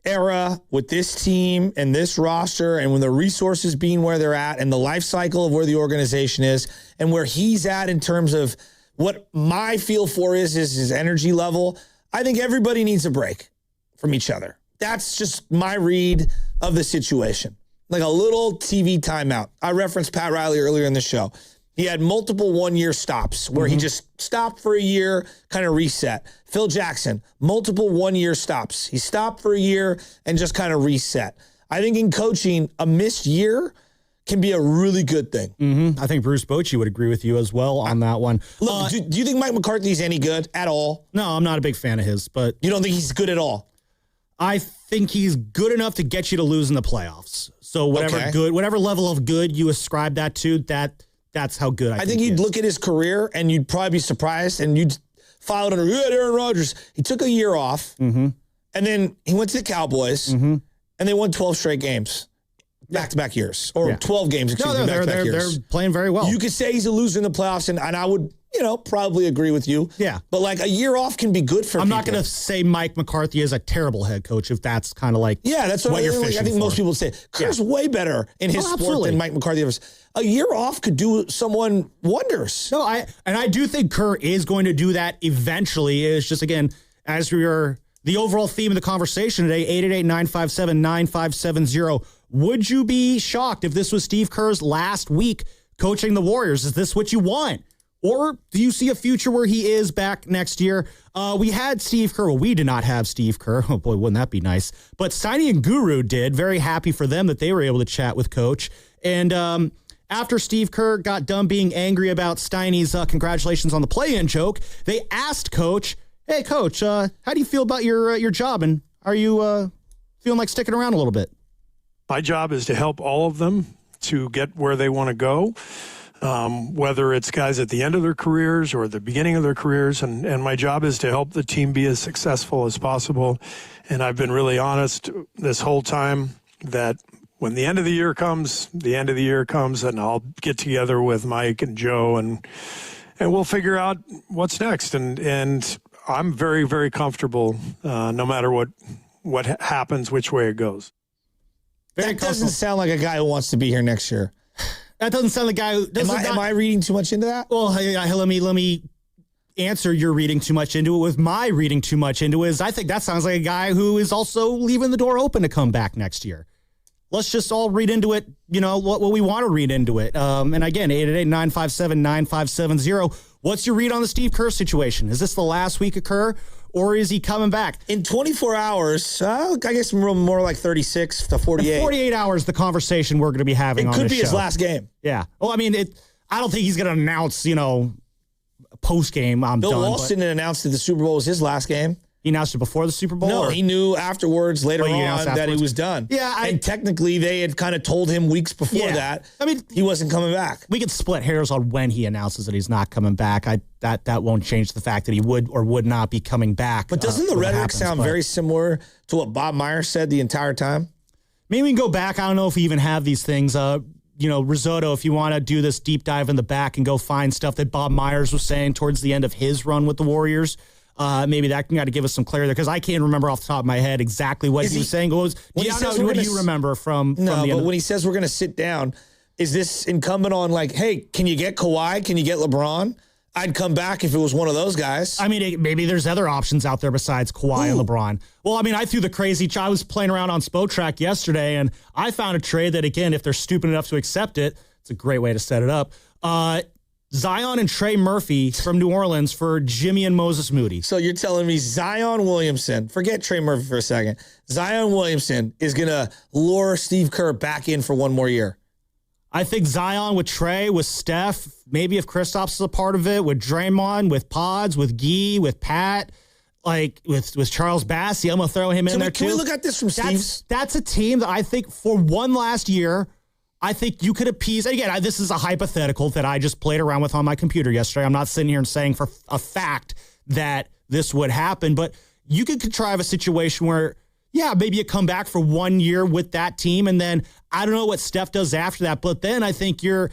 era, with this team and this roster, and when the resources being where they're at, and the life cycle of where the organization is, and where he's at in terms of what my feel for is his energy level, I think everybody needs a break from each other. That's just my read of the situation. Like a little TV timeout. I referenced Pat Riley earlier in the show. He had multiple one-year stops where he just stopped for a year, kind of reset. Phil Jackson, multiple one-year stops. He stopped for a year and just kind of reset. I think in coaching, a missed year can be a really good thing. Mm-hmm. I think Bruce Bochy would agree with you as well on that one. Look, do you think Mike McCarthy's any good at all? No, I'm not a big fan of his, but... You don't think he's good at all? I think he's good enough to get you to lose in the playoffs. So whatever level of good you ascribe that to, that's how good I think you'd look at his career and you'd probably be surprised and you'd file it under, Aaron Rodgers. He took a year off and then he went to the Cowboys and they won 12 straight games. Back-to-back years. Or 12 games, back-to-back years. They're playing very well. You could say he's a loser in the playoffs, and I would, probably agree with you. Yeah. But, like, a year off can be good for I'm not going to say Mike McCarthy is a terrible head coach if that's kind of like that's what you're fishing for. I think most people would say. Kerr's way better in his sport than Mike McCarthy is. A year off could do someone wonders. No, I do think Kerr is going to do that eventually. It's just, again, as we are... The overall theme of the conversation today, 888-957-9570. Would you be shocked if this was Steve Kerr's last week coaching the Warriors? Is this what you want? Or do you see a future where he is back next year? We had Steve Kerr. Well, we did not have Steve Kerr. Oh, boy, wouldn't that be nice? But Steiny and Guru did. Very happy for them that they were able to chat with Coach. And after Steve Kerr got done being angry about Steiny's congratulations on the play-in joke, they asked Coach, hey, Coach, how do you feel about your job? And are you feeling like sticking around a little bit? My job is to help all of them to get where they want to go, whether it's guys at the end of their careers or the beginning of their careers. And my job is to help the team be as successful as possible. And I've been really honest this whole time that when the end of the year comes, and I'll get together with Mike and Joe and we'll figure out what's next. And I'm very, very comfortable no matter what happens, which way it goes. That doesn't sound like a guy who wants to be here next year. That doesn't sound like a guy who... Am I reading too much into that? Well, let me answer your reading too much into it with my reading too much into it. I think that sounds like a guy who is also leaving the door open to come back next year. Let's just all read into it, what we want to read into it. And again, 888-957-9570. What's your read on the Steve Kerr situation? Is this the last week of Kerr, or is he coming back? In 24 hours, I guess more like 36 to 48. In 48 hours, the conversation we're going to be having on this show. It could be his last game. Yeah. Well, I mean, I don't think he's going to announce, post-game, I'm Bill done. Walsh didn't announce that the Super Bowl was his last game. He announced it before the Super Bowl? No, he knew afterwards, later on, that he was done. Yeah, and technically, they had kind of told him weeks before that. I mean, he wasn't coming back. We could split hairs on when he announces that he's not coming back. That won't change the fact that he would or would not be coming back. But doesn't the rhetoric sound very similar to what Bob Myers said the entire time? Maybe we can go back. I don't know if we even have these things. Risotto, if you want to do this deep dive in the back and go find stuff that Bob Myers was saying towards the end of his run with the Warriors. Maybe that can give us some clarity because I can't remember off the top of my head exactly what he was saying. What do you remember from the end? But when he says we're going to sit down, is this incumbent on like, hey, can you get Kawhi? Can you get LeBron? I'd come back if it was one of those guys. I mean, maybe there's other options out there besides Kawhi and LeBron. Well, I mean, I threw the crazy. I was playing around on Spotrac yesterday, and I found a trade that, again, if they're stupid enough to accept it, it's a great way to set it up. Zion and Trey Murphy from New Orleans for Jimmy and Moses Moody. So you're telling me Zion Williamson, forget Trey Murphy for a second, Zion Williamson is going to lure Steve Kerr back in for one more year? I think Zion with Trey, with Steph, maybe if Kristaps is a part of it, with Draymond, with Pods, with Gee, with Pat, like with Charles Bassey, I'm going to throw him in there too. Can we look at this from Steve's? That's a team that I think for one last year, I think you could appease. Again, this is a hypothetical that I just played around with on my computer yesterday. I'm not sitting here and saying for a fact that this would happen, but you could contrive a situation where, yeah, maybe you come back for 1 year with that team, and then I don't know what Steph does after that, but then I think you're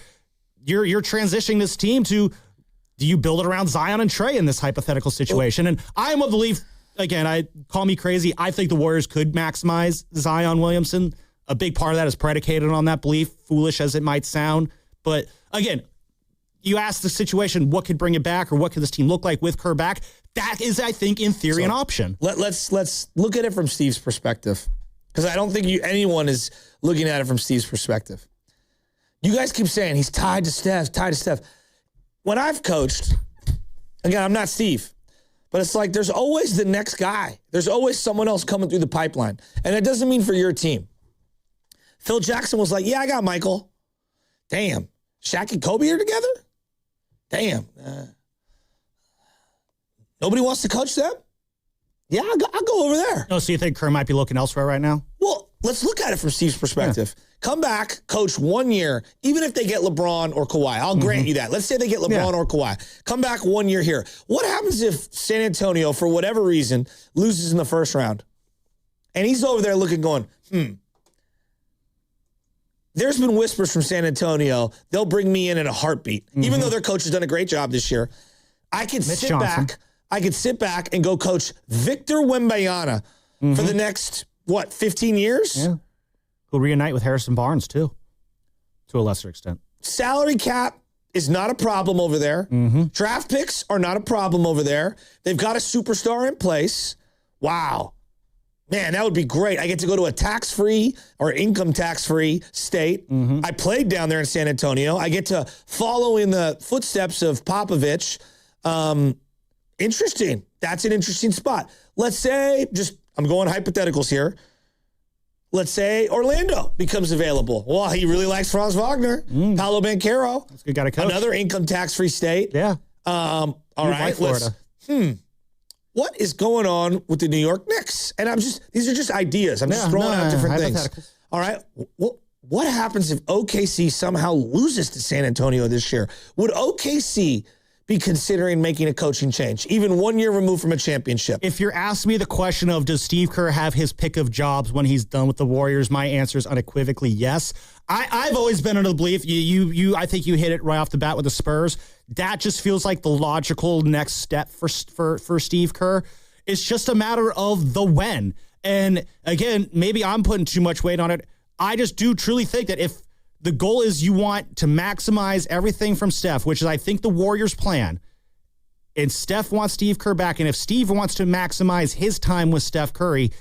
transitioning this team to, do you build it around Zion and Trey in this hypothetical situation? And I am of the belief, again, call me crazy, I think the Warriors could maximize Zion Williamson. A big part of that is predicated on that belief, foolish as it might sound. But again, you ask the situation, what could bring it back or what could this team look like with Kerr back? That is, I think, in theory, an option. Let's look at it from Steve's perspective, because I don't think anyone is looking at it from Steve's perspective. You guys keep saying he's tied to Steph. When I've coached, again, I'm not Steve, but it's like there's always the next guy. There's always someone else coming through the pipeline. And that doesn't mean for your team. Phil Jackson was like, yeah, I got Michael. Damn. Shaq and Kobe are together? Damn. Nobody wants to coach them? Yeah, I'll go over there. Oh, so you think Kerr might be looking elsewhere right now? Well, let's look at it from Steve's perspective. Yeah. Come back, coach 1 year, even if they get LeBron or Kawhi. I'll grant you that. Let's say they get LeBron or Kawhi. Come back 1 year here. What happens if San Antonio, for whatever reason, loses in the first round? And he's over there looking, going, There's been whispers from San Antonio, they'll bring me in a heartbeat. Even though their coach has done a great job this year, I could sit back and go coach Victor Wembanyama for the next, 15 years? Yeah. He'll reunite with Harrison Barnes, too, to a lesser extent. Salary cap is not a problem over there. Draft picks are not a problem over there. They've got a superstar in place. Wow. Man, that would be great. I get to go to a tax-free or income tax-free state. I played down there in San Antonio. I get to follow in the footsteps of Popovich. Interesting. That's an interesting spot. Let's say, I'm going hypotheticals here. let's say Orlando becomes available. Well, he really likes Franz Wagner, Paolo Banchero. That's a good guy to coach. Another income tax-free state. Yeah. All right. Florida. What is going on with the New York Knicks? And these are just ideas. I'm just throwing out different things. All right. What happens if OKC somehow loses to San Antonio this year? Would OKC be considering making a coaching change, even 1 year removed from a championship? If you're asking me the question of does Steve Kerr have his pick of jobs when he's done with the Warriors, my answer is unequivocally yes. I've always been under the belief, I think you hit it right off the bat with the Spurs. That just feels like the logical next step for Steve Kerr. It's just a matter of the when. And again, maybe I'm putting too much weight on it. I just do truly think that if the goal is you want to maximize everything from Steph, which is I think the Warriors' plan, and Steph wants Steve Kerr back, and if Steve wants to maximize his time with Steph Curry,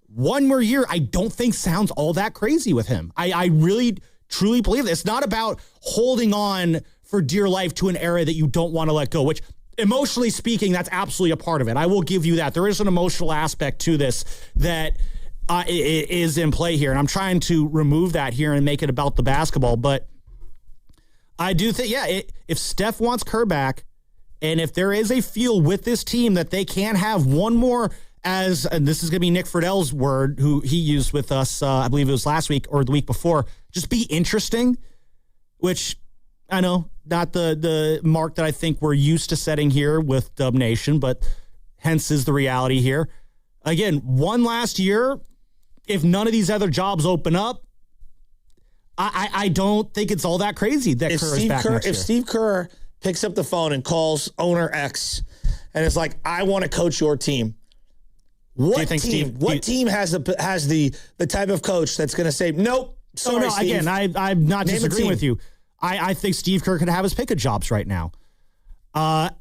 1 more year I don't think sounds all that crazy with him. I really, truly believe this. It's not about holding on for dear life to an era that you don't want to let go, which emotionally speaking, that's absolutely a part of it. I will give you that. There is an emotional aspect to this that is in play here, and I'm trying to remove that here and make it about the basketball. But I do think, if Steph wants Kerr back, and if there is a feel with this team that they can have one more, and this is going to be Nick Friedell's word, who he used with us, I believe it was last week or the week before, just be interesting, which I know not the mark that I think we're used to setting here with Dub Nation, but hence is the reality here. Again, one last year, if none of these other jobs open up, I don't think it's all that crazy that Kerr is back next year. If Steve Kerr picks up the phone and calls owner X and is like, I want to coach your team, what team has the type of coach that's going to say, nope, sorry, Steve. Again, I'm not disagreeing with you. I think Steve Kerr could have his pick of jobs right now. I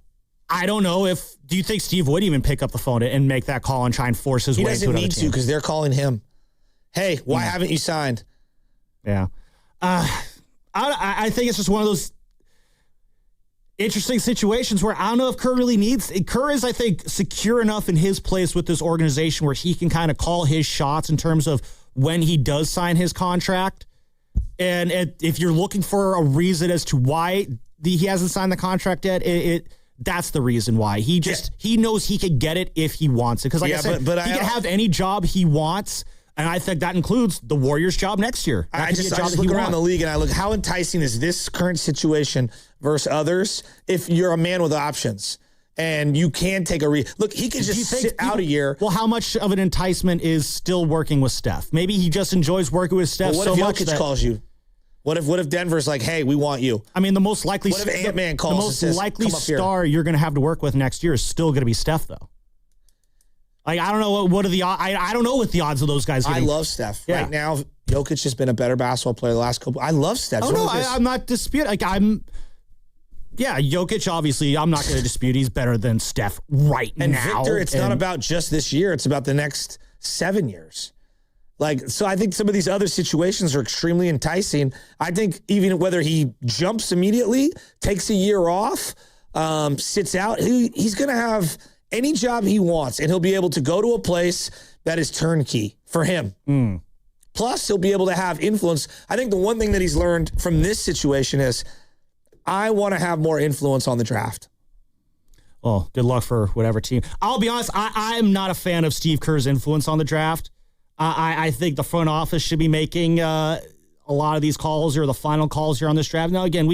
don't know do you think Steve would even pick up the phone and make that call and try and force his way into another team? He doesn't need to because they're calling him. Hey, why haven't you signed? Yeah. I think it's just one of those interesting situations where I don't know if Kerr really needs. Kerr is, I think, secure enough in his place with this organization where he can kind of call his shots in terms of when he does sign his contract. And if you're looking for a reason as to why he hasn't signed the contract yet, that's the reason why. He knows he could get it if he wants it. Because like I said, he can have any job he wants. And I think that includes the Warriors' job next year. I just look around the league and I look, how enticing is this current situation versus others if you're a man with options and you can take a look, he could just sit out a year. Well, how much of an enticement is still working with Steph? Maybe he just enjoys working with Steph so much. What if Jokic calls you? What if Denver's like, hey, we want you? I mean, the most likely What if Ant-Man calls the most likely star you're going to have to work with next year is still going to be Steph, though. Like, I don't know what are the I don't know what the odds of those guys getting. I love Steph. Yeah. Right now, Jokic has been a better basketball player the last couple. I love Steph. Oh, no, I'm not disputing. Like, Jokic, obviously, I'm not going to dispute. He's better than Steph now. And Victor, it's not about just this year. It's about the next 7 years. Like, so I think some of these other situations are extremely enticing. I think even whether he jumps immediately, takes a year off, sits out, he's going to have any job he wants, and he'll be able to go to a place that is turnkey for him. Plus, he'll be able to have influence. I think the one thing that he's learned from this situation is, I want to have more influence on the draft. Well, good luck for whatever team. I'll be honest, I'm not a fan of Steve Kerr's influence on the draft. I think the front office should be making a lot of these calls or the final calls here on this draft. Now, again,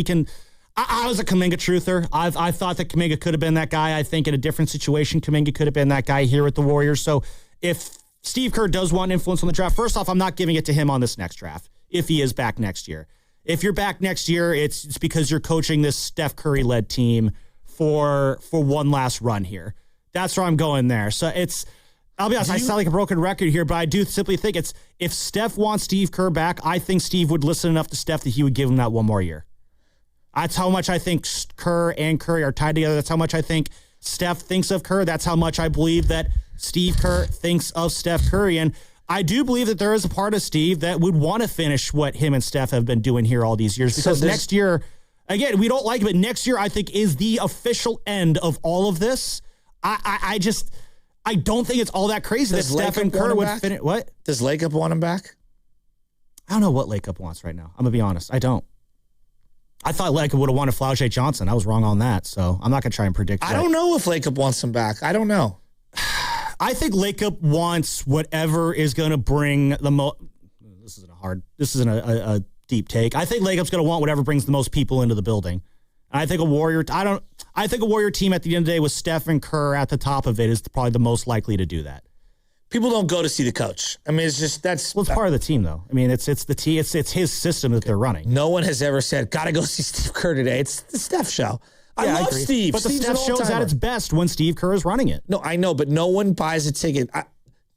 I was a Kuminga truther. I thought that Kuminga could have been that guy. I think in a different situation, Kuminga could have been that guy here with the Warriors. So if Steve Kerr does want influence on the draft, first off, I'm not giving it to him on this next draft if he is back next year. If you're back next year, it's because you're coaching this Steph Curry-led team for one last run here. That's where I'm going there. So I'll be honest, I sound like a broken record here, but I do simply think if Steph wants Steve Kerr back, I think Steve would listen enough to Steph that he would give him that one more year. That's how much I think Kerr and Curry are tied together. That's how much I think Steph thinks of Kerr. That's how much I believe that Steve Kerr thinks of Steph Curry. And I do believe that there is a part of Steve that would want to finish what him and Steph have been doing here all these years. Because next year, again, we don't like it, but next year I think is the official end of all of this. I don't think it's all that crazy that Steph and Kerr would finish. What? Does Lacob want him back? I don't know what Lacob wants right now. I'm going to be honest. I don't. I thought Lacob would have wanted Flau'jae Johnson. I was wrong on that, so I'm not going to try and predict that. I don't know if Lacob wants him back. I don't know. I think Lacob wants whatever is going to bring the most. This isn't a deep take. I think Lacob's going to want whatever brings the most people into the building. And I think a Warrior team at the end of the day with Steph and Kerr at the top of it is probably the most likely to do that. People don't go to see the coach. I mean, it's just it's part of the team though. I mean, it's the team. It's his system that they're running. No one has ever said, "Gotta go see Steve Kerr today." It's the Steph show. I love Steve, but the Steph show is at its best when Steve Kerr is running it. No, I know, but no one buys a ticket.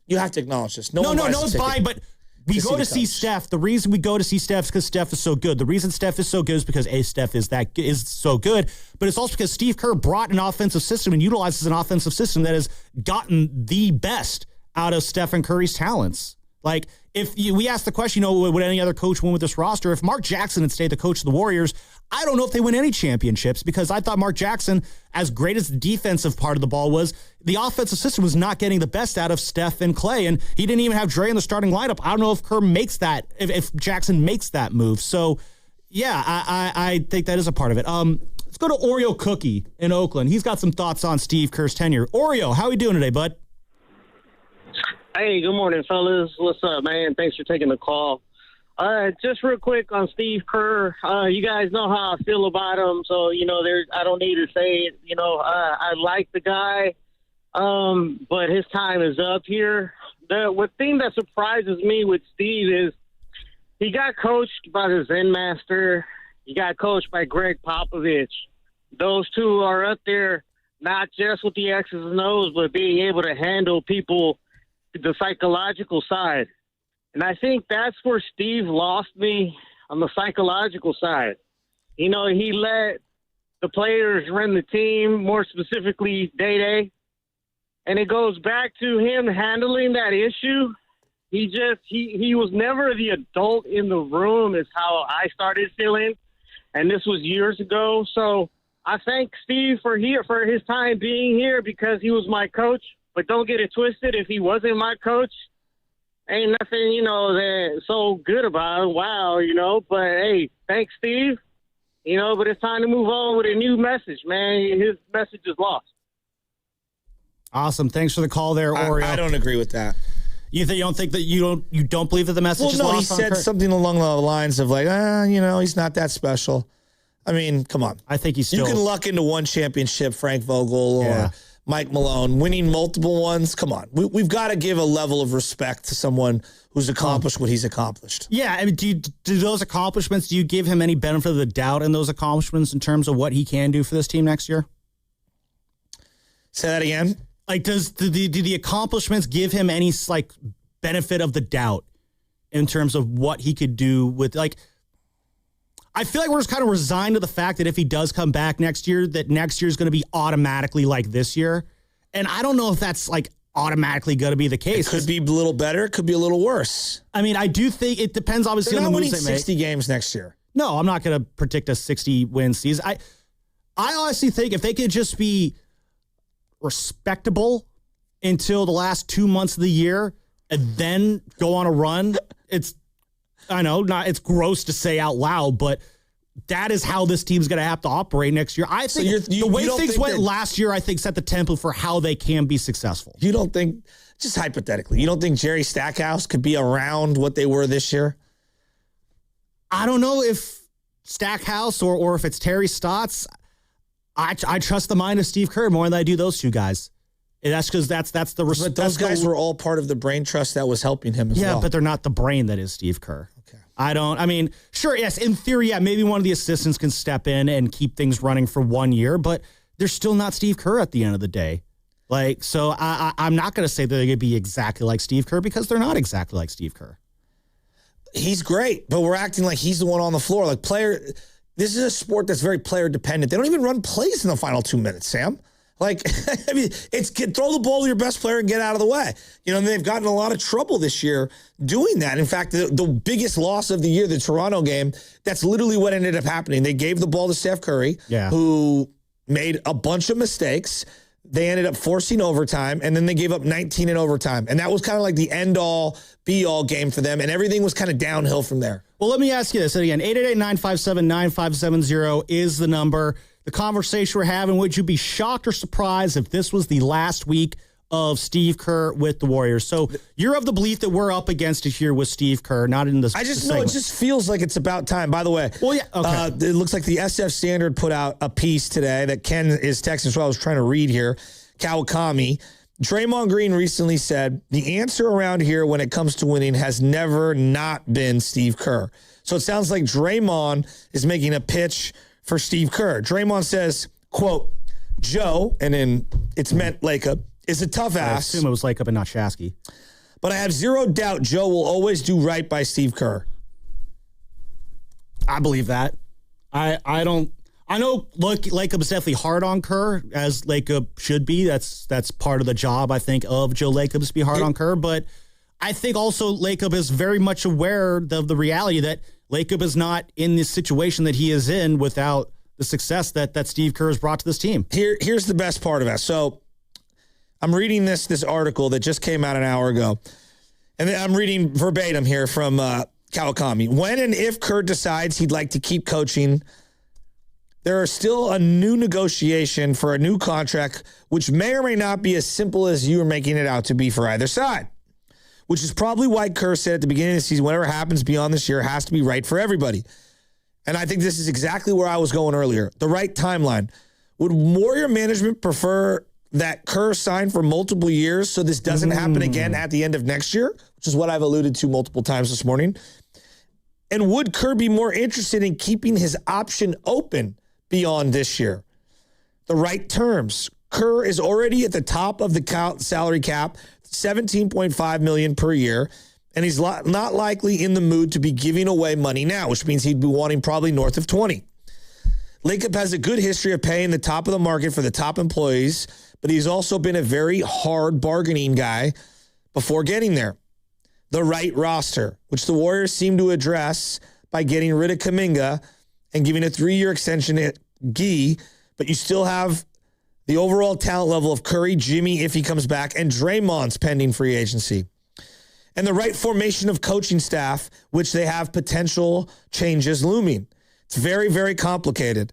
You have to acknowledge this. No one's buying, but. We go to see Steph. The reason we go to see Steph is because Steph is so good. The reason Steph is so good is because Steph is so good, but it's also because Steve Kerr brought an offensive system and utilizes an offensive system that has gotten the best out of Stephen Curry's talents. Like, we asked the question, would any other coach win with this roster? If Mark Jackson had stayed the coach of the Warriors, I don't know if they win any championships because I thought Mark Jackson, as great as the defensive part of the ball was, the offensive system was not getting the best out of Steph and Clay, and he didn't even have Dre in the starting lineup. I don't know if Kerr makes that, if Jackson makes that move. So, yeah, I think that is a part of it. Let's go to Oreo Cookie in Oakland. He's got some thoughts on Steve Kerr's tenure. Oreo, how are we doing today, bud? Hey, good morning, fellas. What's up, man? Thanks for taking the call. Just real quick on Steve Kerr. You guys know how I feel about him, so I don't need to say it. I like the guy, but his time is up here. The thing that surprises me with Steve is he got coached by the Zen Master. He got coached by Greg Popovich. Those two are up there, not just with the X's and O's, but being able to handle people, the psychological side. And I think that's where Steve lost me on the psychological side. He let the players run the team, more specifically Day-Day. And it goes back to him handling that issue. He was never the adult in the room is how I started feeling. And this was years ago. So I thank Steve for his time being here because he was my coach. But don't get it twisted. If he wasn't my coach, ain't nothing, that so good about it. Wow, but hey, thanks, Steve. But it's time to move on with a new message, man. His message is lost. Awesome. Thanks for the call there, Oreo. I don't agree with that. You don't think that you don't believe that the message is lost? He said something along the lines of like, he's not that special. I mean, come on. I think he's still. You can luck into one championship, Frank Vogel or Mike Malone, winning multiple ones. Come on. We've got to give a level of respect to someone who's accomplished what he's accomplished. Yeah. I mean, do those accomplishments, do you give him any benefit of the doubt in those accomplishments in terms of what he can do for this team next year? Say that again. Like, do the accomplishments give him any benefit of the doubt in terms of what he could do with I feel like we're just kind of resigned to the fact that if he does come back next year, that next year is going to be automatically like this year. And I don't know if that's automatically going to be the case. It could be a little better. It could be a little worse. I mean, I do think it depends obviously on the moves they make. 60 games next year. No, I'm not going to predict a 60-win season. I honestly think if they could just be respectable until the last 2 months of the year and then go on a run, it's gross to say out loud, but that is how this team's going to have to operate next year. I think the way things went last year, I think set the template for how they can be successful. You don't think, just hypothetically, you don't think Jerry Stackhouse could be around what they were this year? I don't know if Stackhouse or if it's Terry Stotts. I trust the mind of Steve Kerr more than I do those two guys. And that's because that's the respect. But those guys were all part of the brain trust that was helping him as well. Yeah, but they're not the brain that is Steve Kerr. Okay. Sure, yes, in theory, maybe one of the assistants can step in and keep things running for 1 year, but they're still not Steve Kerr at the end of the day. So I'm not going to say that they're going to be exactly like Steve Kerr because they're not exactly like Steve Kerr. He's great, but we're acting like he's the one on the floor. This is a sport that's very player dependent. They don't even run plays in the final 2 minutes, Sam. It's throw the ball to your best player and get out of the way. And they've gotten a lot of trouble this year doing that. In fact, the biggest loss of the year, the Toronto game, that's literally what ended up happening. They gave the ball to Steph Curry, who made a bunch of mistakes. They ended up forcing overtime, and then they gave up 19 in overtime. And that was kind of like the end-all, be-all game for them, and everything was kind of downhill from there. Well, let me ask you this. Again, 888-957-9570 is the number. The conversation we're having, would you be shocked or surprised if this was the last week of Steve Kerr with the Warriors? So you're of the belief that we're up against it here with Steve Kerr, not in this. I just know it just feels like it's about time. By the way, well, yeah, okay. It looks like the SF Standard put out a piece today that Ken is texting, so I was trying to read here. Kawakami. Draymond Green recently said, the answer around here when it comes to winning has never not been Steve Kerr. So it sounds like Draymond is making a pitch for Steve Kerr. Draymond says, quote, Joe, and then it's meant Lacob, is a tough ass. I assume it was Lacob and not Shasky. But I have zero doubt Joe will always do right by Steve Kerr. I believe that. I know Lacob is definitely hard on Kerr, as Lacob should be. That's part of the job, I think, of Joe Lacob, is to be hard on Kerr. But I think also Lacob is very much aware of the reality that Lacob is not in this situation that he is in without the success that Steve Kerr has brought to this team. Here's the best part of it. So I'm reading this article that just came out an hour ago, and I'm reading verbatim here from Kawakami. When and if Kerr decides he'd like to keep coaching, there is still a new negotiation for a new contract, which may or may not be as simple as you are making it out to be for either side, which is probably why Kerr said at the beginning of the season, whatever happens beyond this year has to be right for everybody. And I think this is exactly where I was going earlier. The right timeline. Would Warrior management prefer that Kerr sign for multiple years so this doesn't happen again at the end of next year, which is what I've alluded to multiple times this morning? And would Kerr be more interested in keeping his option open beyond this year? The right terms. Kerr is already at the top of the salary cap, $17.5 million per year, and he's not likely in the mood to be giving away money now, which means he'd be wanting probably north of 20. Lacob has a good history of paying the top of the market for the top employees, but he's also been a very hard bargaining guy before getting there. The right roster, which the Warriors seem to address by getting rid of Kuminga and giving a 3-year extension at Gee, but you still have the overall talent level of Curry, Jimmy, if he comes back, and Draymond's pending free agency. And the right formation of coaching staff, which they have potential changes looming. It's very, very complicated.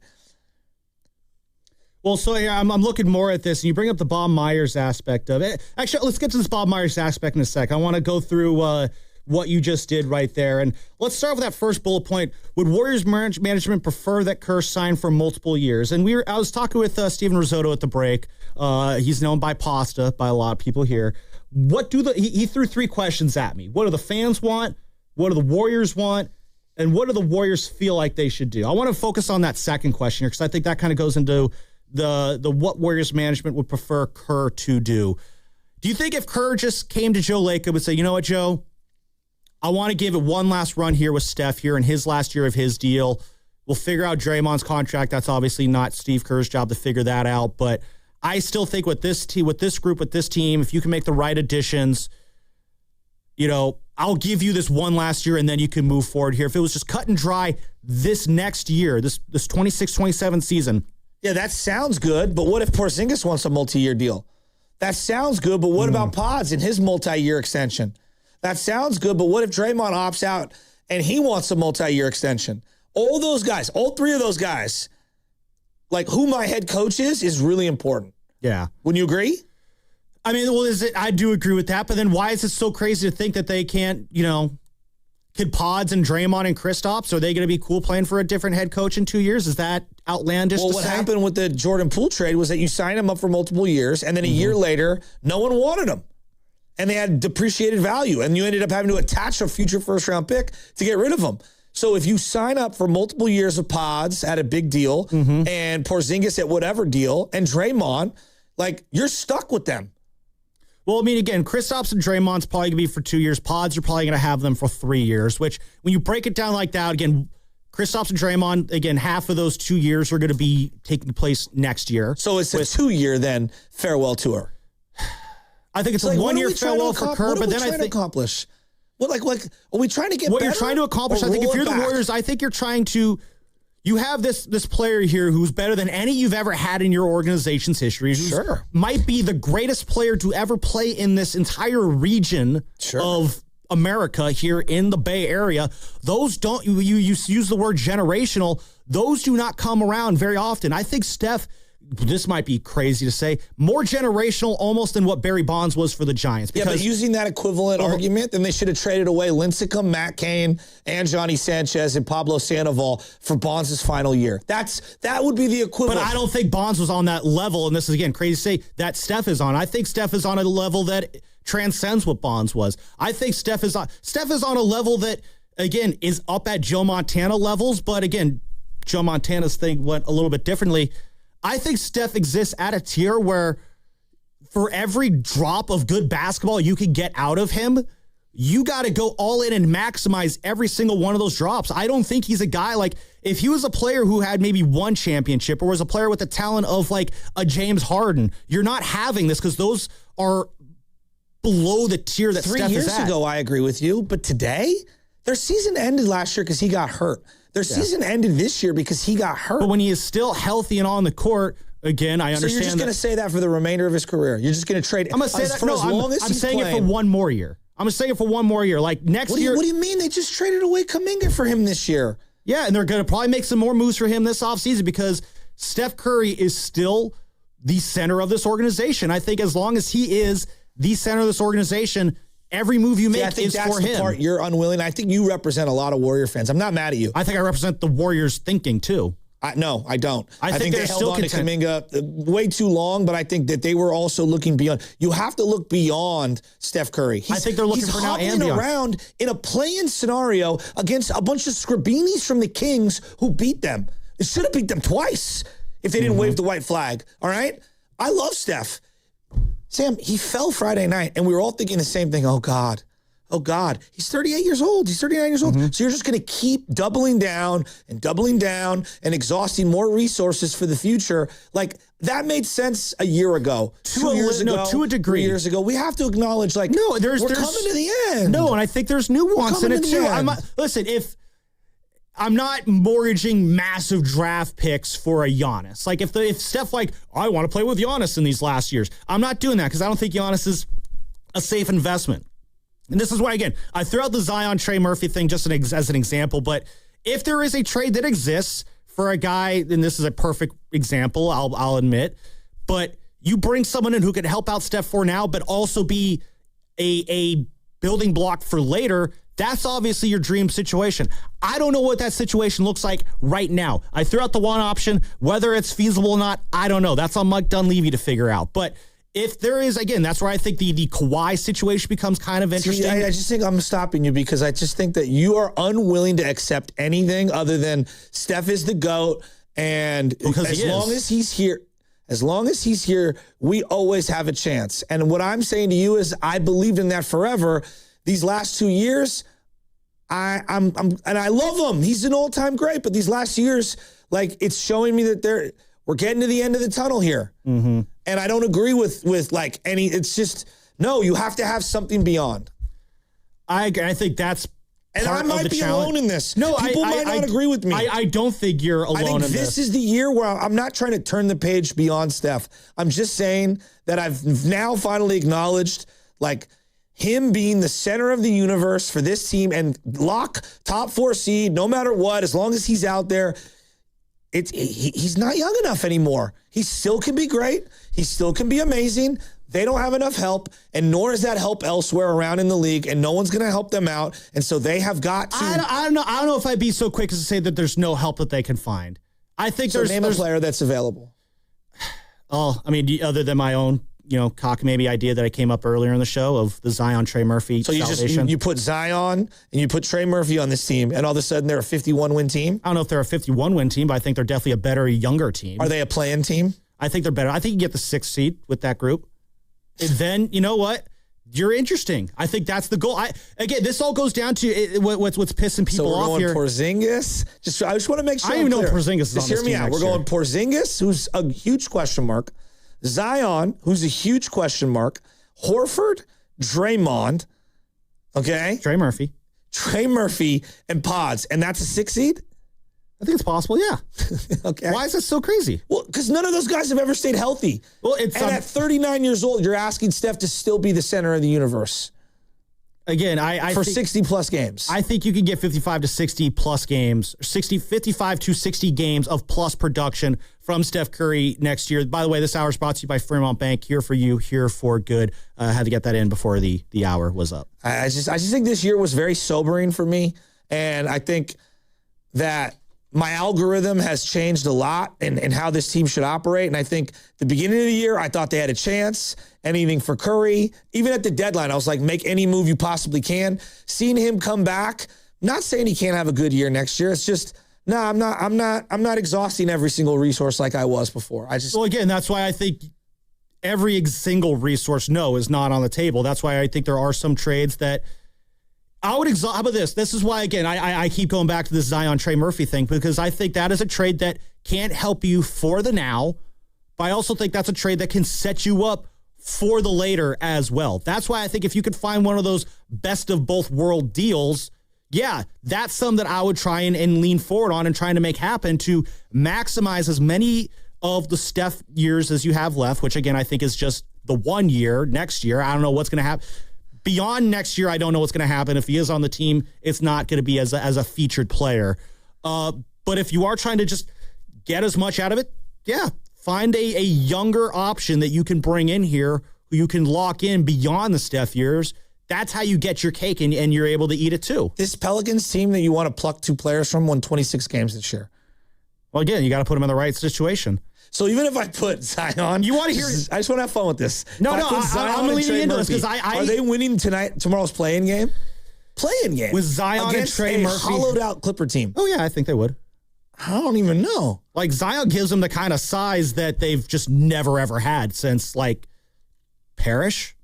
Well, so yeah, I'm looking more at this, and you bring up the Bob Myers aspect of it. Actually, let's get to this Bob Myers aspect in a sec. I want to go through what you just did right there. And let's start with that first bullet point. Would Warriors management prefer that Kerr sign for multiple years? And I was talking with Steven Risotto at the break. He's known by Pasta by a lot of people here. He threw 3 questions at me. What do the fans want? What do the Warriors want? And what do the Warriors feel like they should do? I want to focus on that second question here because I think that kind of goes into the what Warriors management would prefer Kerr to do. Do you think if Kerr just came to Joe Lacob and say, you know what, Joe, I want to give it one last run here with Steph here in his last year of his deal. We'll figure out Draymond's contract. That's obviously not Steve Kerr's job to figure that out. But I still think with this team, with this group, with this team, if you can make the right additions, I'll give you this one last year and then you can move forward here. If it was just cut and dry this next year, this 26-27 season. Yeah, that sounds good, but what if Porzingis wants a multi-year deal? That sounds good, but what about Pods and his multi-year extension? That sounds good, but what if Draymond opts out and he wants a multi-year extension? All those guys, all 3 of those guys, like who my head coach is really important. Yeah. Wouldn't you agree? I mean, I do agree with that, but then why is it so crazy to think that they can't, could Pods and Draymond and Kristaps, are they going to be cool playing for a different head coach in 2 years? Is that outlandish Well, to what say? happened with the Jordan Poole trade was that you sign him up for multiple years, and then a year later, no one wanted him. And they had depreciated value, and you ended up having to attach a future first-round pick to get rid of him. So if you sign up for multiple years of Pods at a big deal, and Porzingis at whatever deal, and Draymond, you're stuck with them. Well, I mean, again, Kristaps and Draymond's probably going to be for 2 years. Pods are probably going to have them for 3 years, which when you break it down like that, again, Kristaps and Draymond, again, half of those 2 years are going to be taking place next year. So it's a 2-year then farewell tour. I think it's a 1-year farewell for Kerr, but then I think accomplish. What are we trying to get? What better you're trying to accomplish, I think if you're the Warriors, I think you're trying to you have this player here who's better than any you've ever had in your organization's history. Who might be the greatest player to ever play in this entire region of America here in the Bay Area. Those don't, you use the word generational. Those do not come around very often. I think Steph, this might be crazy to say, more generational almost than what Barry Bonds was for the Giants. Yeah, but using that equivalent argument, then they should have traded away Lincecum, Matt Cain, and Johnny Sanchez and Pablo Sandoval for Bonds' final year. That would be the equivalent. But I don't think Bonds was on that level, and this is, again, crazy to say, that Steph is on. I think Steph is on a level that transcends what Bonds was. I think Steph is on a level that, again, is up at Joe Montana levels, but again, Joe Montana's thing went a little bit differently. I think Steph exists at a tier where for every drop of good basketball you can get out of him, you got to go all in and maximize every single one of those drops. I don't think he's a guy like, if he was a player who had maybe one championship or was a player with the talent of like a James Harden, you're not having this because those are below the tier that Steph is at. 3 years ago, I agree with you, but today, their season ended last year because he got hurt. Their season ended this year because he got hurt. But when he is still healthy and on the court, again, I understand. So you're just going to say that for the remainder of his career? You're just going to trade? I'm going to say that. For as long as I'm saying it for one more year. I'm going to say it for one more year. Like next year. What do you mean? They just traded away Kuminga for him this year. Yeah, and they're going to probably make some more moves for him this offseason because Steph Curry is still the center of this organization. I think as long as he is the center of this organization, every move you make is for him. That's the part you're unwilling. I think you represent a lot of Warrior fans. I'm not mad at you. I think I represent the Warriors thinking too. No, I don't. I think they held on to Kuminga way too long, but I think that they were also looking beyond. You have to look beyond Steph Curry. I think they're looking for now and beyond. Around in a play-in scenario against a bunch of Scribinis from the Kings who beat them. They should have beat them twice if they didn't wave the white flag. All right? I love Steph. Sam, he fell Friday night, and we were all thinking the same thing. Oh, God. He's 38 years old. He's 39 years old. So you're just going to keep doubling down and exhausting more resources for the future. Like, that made sense a year ago. 2 years ago. To a degree. 3 years ago. We have to acknowledge, like, we're coming to the end. No, and I think there's nuance in it, too. Listen, if I'm not mortgaging massive draft picks for a Giannis. Like, if Steph, like, I want to play with Giannis in these last years, I'm not doing that because I don't think Giannis is a safe investment. And this is why, again, I threw out the Zion Trey Murphy thing just as an example, but if there is a trade that exists for a guy, and this is a perfect example, I'll admit, but you bring someone in who can help out Steph for now, but also be a building block for later, that's obviously your dream situation. I don't know what that situation looks like right now. I threw out the one option. Whether it's feasible or not, I don't know. That's on Mike Dunleavy to figure out. But if there is, again, that's where I think the Kawhi situation becomes kind of interesting. See, I just think I'm stopping you because I just think that you are unwilling to accept anything other than Steph is the GOAT. And as long as he's here, we always have a chance. And what I'm saying to you is I believed in that forever. These last 2 years, I'm and I love him. He's an all-time great. But these last years, like, it's showing me that we're getting to the end of the tunnel here. Mm-hmm. And I don't agree with like any. It's just no. You have to have something beyond. I think that's. And I might be alone in this. No, people might not agree with me. I don't think you're alone in this. This is the year where I'm not trying to turn the page beyond Steph. I'm just saying that I've now finally acknowledged, like, him being the center of the universe for this team and lock top 4 seed, no matter what, as long as he's out there. He's not young enough anymore. He still can be great. He still can be amazing. They don't have enough help, and nor is that help elsewhere around in the league, and no one's going to help them out. And so they have got to. I don't know if I'd be so quick as to say that there's no help that they can find. I think there's a player that's available. Oh, I mean, other than my own, cock maybe idea that I came up earlier in the show of the Zion Trey Murphy. So you put Zion and you put Trey Murphy on this team, and all of a sudden they're a 51-win team? I don't know if they're a 51-win team, but I think they're definitely a better, younger team. Are they a play-in team? I think they're better. I think you get the 6th seed with that group. And then, you know what? You're interesting. I think that's the goal. Again, this all goes down to what's pissing people off here. So we're going Porzingis. I just want to make sure. I don't even know Porzingis is on this team. Just hear me out. We're going Porzingis, who's a huge question mark. Zion, who's a huge question mark. Horford, Draymond. Okay. Trey Murphy, and Pods. And that's a 6th seed? I think it's possible, yeah. Okay. Why is that so crazy? Well, because none of those guys have ever stayed healthy. Well, and at 39 years old, you're asking Steph to still be the center of the universe. Again, I for think, 60-plus games. I think you can get 55 to 60-plus games, 55 to 60 games of plus production from Steph Curry next year. By the way, this hour is brought to you by Fremont Bank. Here for you, here for good. Had to get that in before the hour was up. I just think this year was very sobering for me, and I think that my algorithm has changed a lot in how this team should operate. And I think the beginning of the year, I thought they had a chance. Anything for Curry. Even at the deadline, I was like, make any move you possibly can. Seeing him come back, not saying he can't have a good year next year. It's just, no, I'm not exhausting every single resource like I was before. Well, again, that's why I think every single resource is not on the table. That's why I think there are some trades that I would exhaust. How about this? This is why, again, I keep going back to this Zion Trey Murphy thing, because I think that is a trade that can't help you for the now, but I also think that's a trade that can set you up for the later as well. That's why I think if you could find one of those best of both world deals, yeah, that's something that I would try and lean forward on and trying to make happen to maximize as many of the Steph years as you have left, which again, I think is just the 1 year. Next year, I don't know what's going to happen. Beyond next year, I don't know what's going to happen. If he is on the team, it's not going to be as a featured player. But if you are trying to just get as much out of it, yeah, find a younger option that you can bring in here who you can lock in beyond the Steph years. That's how you get your cake and you're able to eat it too. This Pelicans team that you want to pluck 2 players from won 26 games this year. Well, again, you got to put them in the right situation. So even if I put Zion, you want to hear? I just want to have fun with this. No, I'm leaning into this because are they winning tomorrow's play-in game? Play-in game with Zion and Trey Murphy, hollowed-out Clipper team. Oh yeah, I think they would. I don't even know. Like Zion gives them the kind of size that they've just never ever had since like Parrish.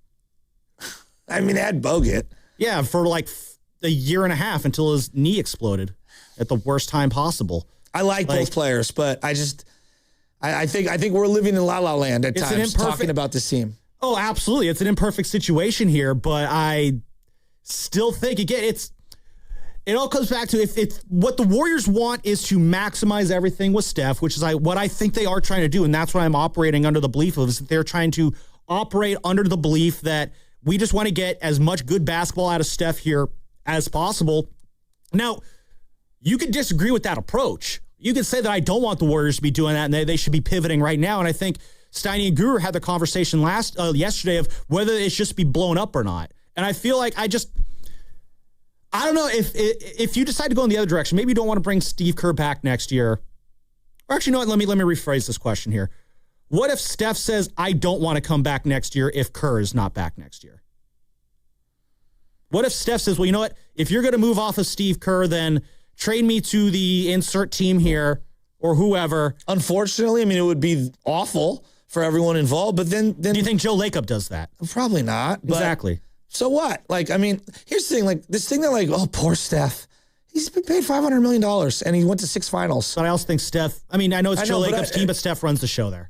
I mean, they had Bogut. Yeah, for like a year and a half until his knee exploded at the worst time possible. I like both players, but I think we're living in la-la land at times talking about this team. Oh, absolutely. It's an imperfect situation here, but I still think, again, it all comes back to if what the Warriors want is to maximize everything with Steph, which is what I think they are trying to do, and that's what I'm operating under the belief of, is that they're trying to operate under the belief that we just want to get as much good basketball out of Steph here as possible. Now, you could disagree with that approach. You could say that I don't want the Warriors to be doing that and they should be pivoting right now. And I think Steiny and Guru had the conversation yesterday of whether it should just be blown up or not. And I feel like I don't know if you decide to go in the other direction, maybe you don't want to bring Steve Kerr back next year. Or actually, you know what? Let me rephrase this question here. What if Steph says, I don't want to come back next year if Kerr is not back next year? What if Steph says, well, you know what? If you're going to move off of Steve Kerr, then trade me to the insert team here or whoever. Unfortunately, I mean, it would be awful for everyone involved, but then do you think Joe Lacob does that? Probably not. Exactly. So what? Like, I mean, here's the thing, like this thing that like, oh, poor Steph. He's been paid $500 million and he went to 6 finals. But I also think Steph, I mean, I know it's Joe Lacob's team, but Steph runs the show there.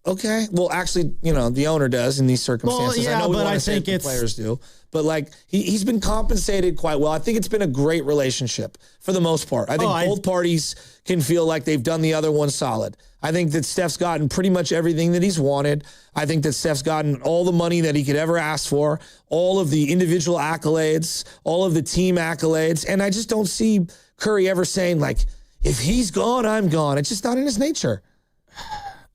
Okay. Well, actually, you know, the owner does in these circumstances. Well, yeah, I know we but want I to say think the players do. But like he's been compensated quite well. I think it's been a great relationship for the most part. I think both parties can feel like they've done the other one solid. I think that Steph's gotten pretty much everything that he's wanted. I think that Steph's gotten all the money that he could ever ask for, all of the individual accolades, all of the team accolades. And I just don't see Curry ever saying like, if he's gone, I'm gone. It's just not in his nature.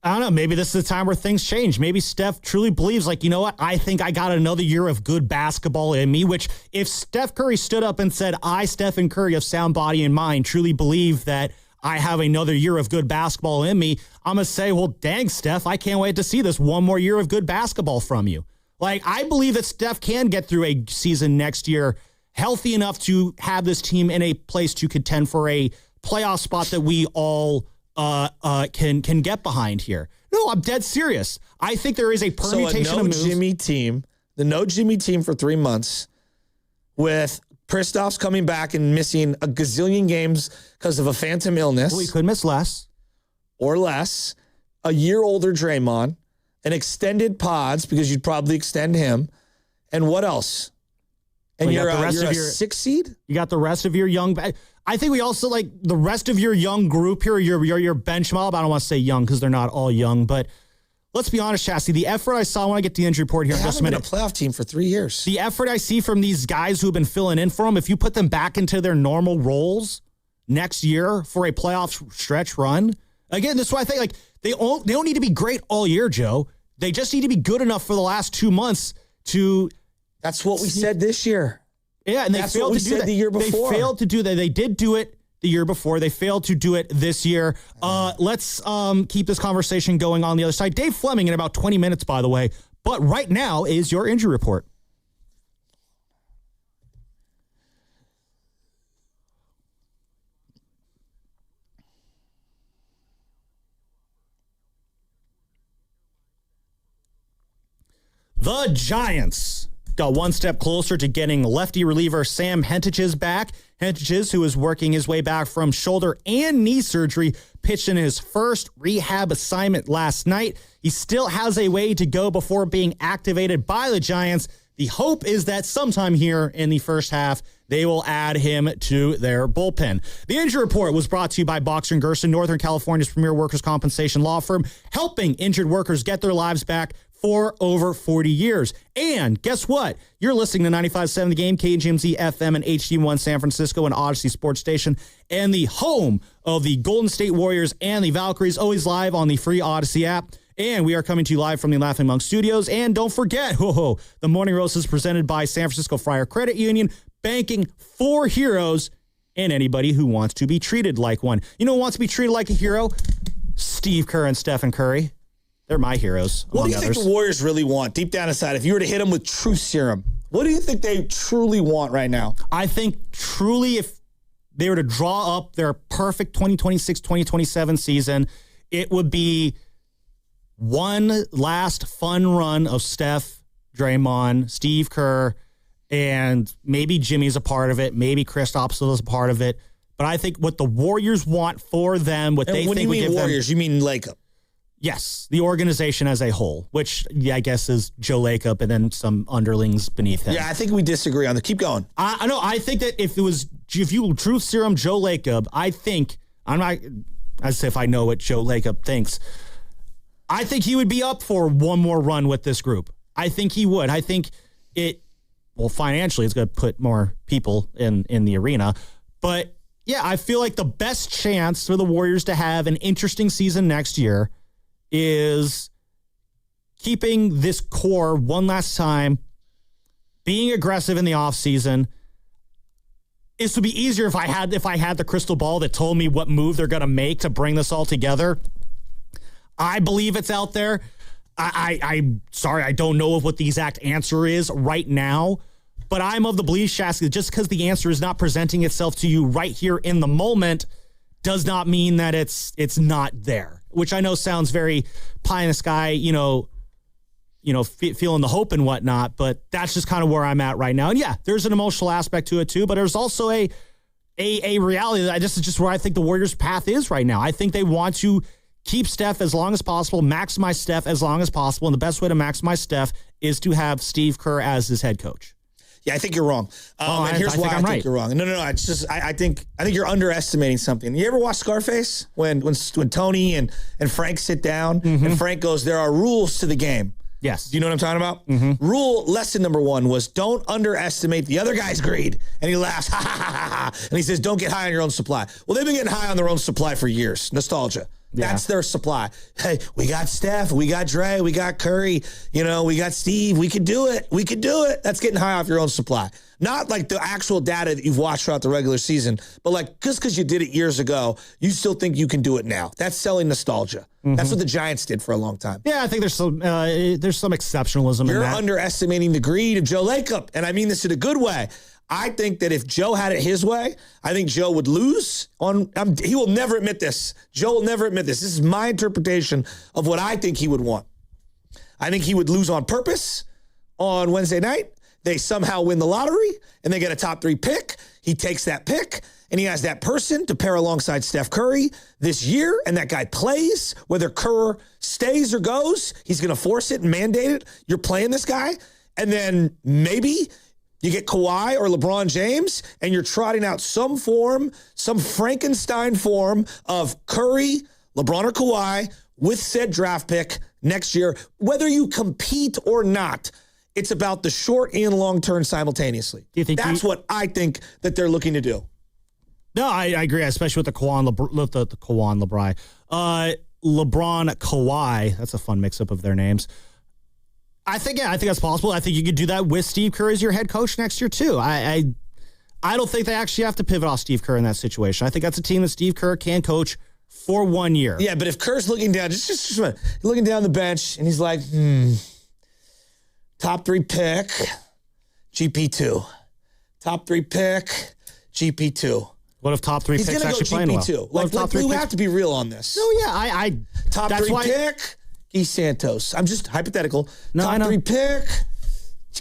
I don't know. Maybe this is the time where things change. Maybe Steph truly believes, like, you know what? I think I got another year of good basketball in me, which if Steph Curry stood up and said, I, Stephen Curry of sound body and mind, truly believe that I have another year of good basketball in me, I'm going to say, well, dang, Steph, I can't wait to see this one more year of good basketball from you. Like, I believe that Steph can get through a season next year healthy enough to have this team in a place to contend for a playoff spot that we all can get behind here. No, I'm dead serious. I think there is a permutation of moves. The no Jimmy team for 3 months with Kristaps coming back and missing a gazillion games because of a phantom illness. Well, he could miss less. Or less. A year older Draymond. An extended pods because you'd probably extend him. And what else? And well, you're a 6 seed? You got the rest of your young... I think we also like the rest of your young group here, your bench mob. I don't want to say young because they're not all young, but let's be honest, Chassie. The effort I saw when I get the injury report here in just a minute. They haven't been a playoff team for 3 years. The effort I see from these guys who've been filling in for them, if you put them back into their normal roles next year for a playoff stretch run, again, this is why I think like they don't need to be great all year, Joe. They just need to be good enough for the last 2 months to. That's what we said this year. Yeah, and they failed to do that. The year before. They failed to do that. They did do it the year before. They failed to do it this year. Let's keep this conversation going on the other side. Dave Fleming in about 20 minutes, by the way. But right now is your injury report. The Giants got one step closer to getting lefty reliever Sam Hentages back. Hentages, who is working his way back from shoulder and knee surgery, pitched in his first rehab assignment last night. He still has a way to go before being activated by the Giants. The hope is that sometime here in the first half, they will add him to their bullpen. The injury report was brought to you by Boxer & Gerson, Northern California's premier workers' compensation law firm, helping injured workers get their lives back for over 40 years. And guess what? You're listening to 95.7 The Game, KGMZ FM and HD1 San Francisco and Odyssey Sports Station, and the home of the Golden State Warriors and the Valkyries, always live on the free Odyssey app. And we are coming to you live from the Laughing Monk Studios. And don't forget, the Morning Roast is presented by San Francisco Friar Credit Union, banking for heroes and anybody who wants to be treated like one. You know who wants to be treated like a hero? Steve Kerr and Stephen Curry. They're my heroes. What do you think the Warriors really want deep down inside? If you were to hit them with truth serum, what do you think they truly want right now? I think truly if they were to draw up their perfect 2026-2027 season, it would be one last fun run of Steph, Draymond, Steve Kerr, and maybe Jimmy's a part of it. Maybe Kristaps is a part of it. But I think what the Warriors want for them, what they think would give them... When you mean Warriors, you mean Lacob? Yes, the organization as a whole, which I guess is Joe Lacob and then some underlings beneath him. Yeah, I think we disagree on that. Keep going. I know. I think that if you truth serum Joe Lacob, I think I'm not as if I know what Joe Lacob thinks. I think he would be up for one more run with this group. I think he would. I think financially, it's going to put more people in the arena, but yeah, I feel like the best chance for the Warriors to have an interesting season next year is keeping this core one last time, being aggressive in the offseason. This would be easier if I had the crystal ball that told me what move they're going to make to bring this all together. I believe it's out there. I'm sorry, I don't know what the exact answer is right now, but I'm of the belief, Shasky, just because the answer is not presenting itself to you right here in the moment does not mean that it's not there, which I know sounds very pie in the sky, feeling the hope and whatnot, but that's just kind of where I'm at right now. And yeah, there's an emotional aspect to it too, but there's also a reality that this is just where I think the Warriors' path is right now. I think they want to keep Steph as long as possible, maximize Steph as long as possible, and the best way to maximize Steph is to have Steve Kerr as his head coach. Yeah, I think you're wrong. And here's why I think you're wrong. No. It's just I think you're underestimating something. You ever watch Scarface when Tony and Frank sit down and Frank goes, "There are rules to the game." Yes. Do you know what I'm talking about? Mm-hmm. Lesson number 1 was don't underestimate the other guy's greed. And he laughs, ha, ha, ha, ha, ha. And he says, don't get high on your own supply. Well, they've been getting high on their own supply for years. Nostalgia. Yeah. That's their supply. Hey, we got Steph, we got Dre, we got Curry, we got Steve. We could do it. That's getting high off your own supply. Not like the actual data that you've watched throughout the regular season, but like just because you did it years ago, you still think you can do it now. That's selling nostalgia. Mm-hmm. That's what the Giants did for a long time. Yeah, I think there's some exceptionalism in that. You're underestimating the greed of Joe Lacob, and I mean this in a good way. I think that if Joe had it his way, I think Joe would lose. He will never admit this. Joe will never admit this. This is my interpretation of what I think he would want. I think he would lose on purpose on Wednesday night. They somehow win the lottery, and they get a top 3 pick. He takes that pick, and he has that person to pair alongside Steph Curry this year, and that guy plays. Whether Kerr stays or goes, he's going to force it and mandate it. You're playing this guy, and then maybe You get Kawhi or LeBron James, and you're trotting out some Frankenstein form of Curry, LeBron or Kawhi with said draft pick next year, whether you compete or not. It's about the short and long term simultaneously. That's what I think that they're looking to do. No, I agree, especially with the Kawhi LeBron Kawhi. That's a fun mix-up of their names. I think that's possible. I think you could do that with Steve Kerr as your head coach next year, too. I don't think they actually have to pivot off Steve Kerr in that situation. I think that's a team that Steve Kerr can coach for 1 year. Yeah, but if Kerr's looking down, just looking down the bench, and he's like, top 3 pick, GP2. Top 3 pick, GP2. What if top 3 picks actually playing well? Like we have to be real on this. No, yeah, top 3 pick, Guy Santos. I'm just hypothetical. No, top 3 pick,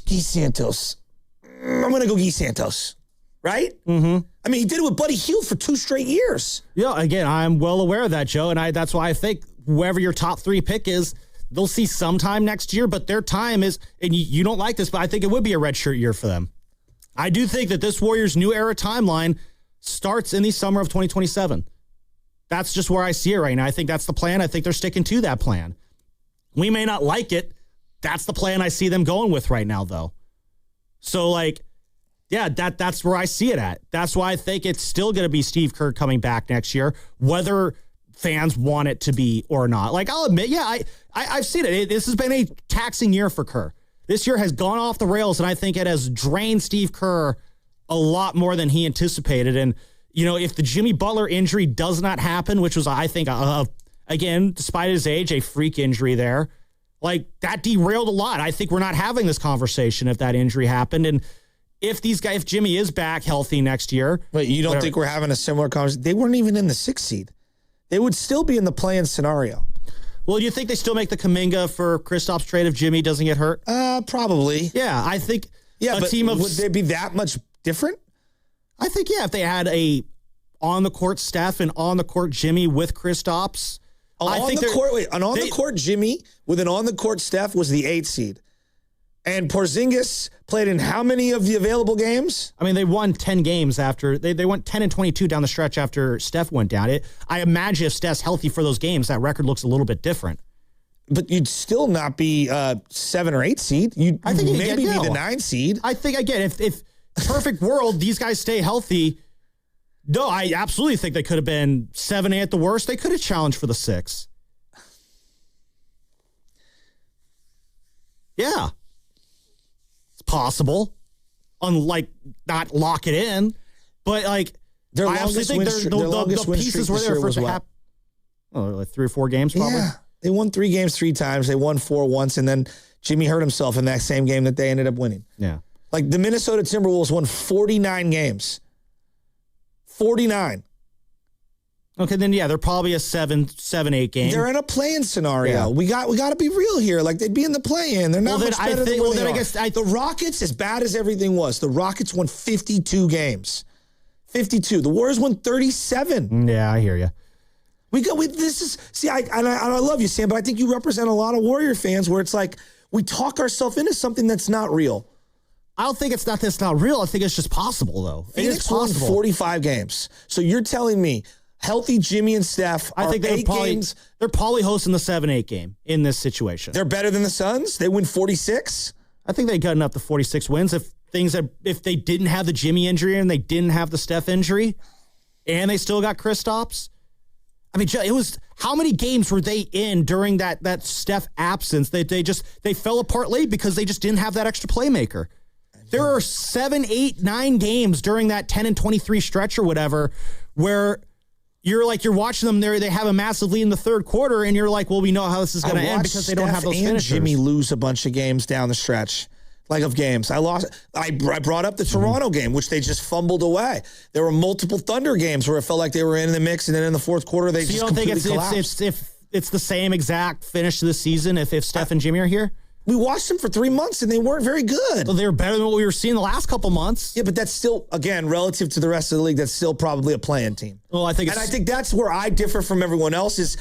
Guy Santos. I'm going to go Guy Santos. Right? Mm-hmm. I mean, he did it with Buddy Hield for 2 straight years. Yeah, again, I'm well aware of that, Joe, and that's why I think whoever your top 3 pick is, they'll see sometime next year, but their time is, and you don't like this, but I think it would be a redshirt year for them. I do think that this Warriors new era timeline starts in the summer of 2027. That's just where I see it right now. I think that's the plan. I think they're sticking to that plan. We may not like it. That's the plan I see them going with right now, though. So, yeah, that's where I see it at. That's why I think it's still going to be Steve Kerr coming back next year, whether fans want it to be or not. I'll admit, yeah, I've seen it. This has been a taxing year for Kerr. This year has gone off the rails, and I think it has drained Steve Kerr a lot more than he anticipated. And, if the Jimmy Butler injury does not happen, which was, I think, again, despite his age, a freak injury there, that derailed a lot. I think we're not having this conversation if that injury happened. And if Jimmy is back healthy next year. Wait, you don't think we're having a similar conversation? They weren't even in the 6th seed. They would still be in the play-in scenario. Well, do you think they still make the Kuminga for Kristaps trade if Jimmy doesn't get hurt? Probably. Yeah, I think would they be that much different? I think, yeah, if they had a on-the-court Steph and on-the-court Jimmy with Kristaps. An on-the-court Jimmy with an on-the-court Steph was the 8th seed. And Porzingis played in how many of the available games? I mean, they won 10 games after they went 10-22 down the stretch after Steph went down. I imagine if Steph's healthy for those games, that record looks a little bit different. But you'd still not be 7 or 8 seed. I think you'd maybe be the 9 seed. I think, again, if perfect world, these guys stay healthy. No, I absolutely think they could have been 7-8 at the worst. They could have challenged for the 6. Yeah. Possible, unlike not lock it in, but their longest win streak were there for what? 3 or 4 games probably. Yeah, they won 3 games 3 times. They won 4 once, and then Jimmy hurt himself in that same game that they ended up winning. Yeah, the Minnesota Timberwolves won 49 games. 49. Okay, then yeah, they're probably a 7-8 game. They're in a play-in scenario. Yeah. We got to be real here. They'd be in the play-in. They're not much better than I guess the Rockets, as bad as everything was, the Rockets won 52 games. 52. The Warriors won 37. Yeah, I hear you. I love you, Sam, but I think you represent a lot of Warrior fans where it's we talk ourselves into something that's not real. I don't think it's not real. I think it's just possible, though. Phoenix won 45 games. So you're telling me healthy Jimmy and Steph I think they're probably hosting the 7-8 game in this situation. They're better than the Suns? They win 46? I think they've gotten up to 46 wins if they didn't have the Jimmy injury and they didn't have the Steph injury and they still got Kristaps. I mean, it was how many games were they in during that Steph absence? They fell apart late because they just didn't have that extra playmaker. There are 7, 8, 9 games during that 10-23 stretch or whatever where you're watching them there. They have a massive lead in the third quarter, and you're like, well, we know how this is going to end because they don't have those finishers. Jimmy lose a bunch of games down the stretch, of games. I brought up the Toronto game, which they just fumbled away. There were multiple Thunder games where it felt like they were in the mix, and then in the fourth quarter they collapsed. If it's the same exact finish to the season if Steph and Jimmy are here? We watched them for 3 months, and they weren't very good. Well, they were better than what we were seeing the last couple months. Yeah, but that's still, again, relative to the rest of the league, that's still probably a play-in team. Well, I think that's where I differ from everyone else is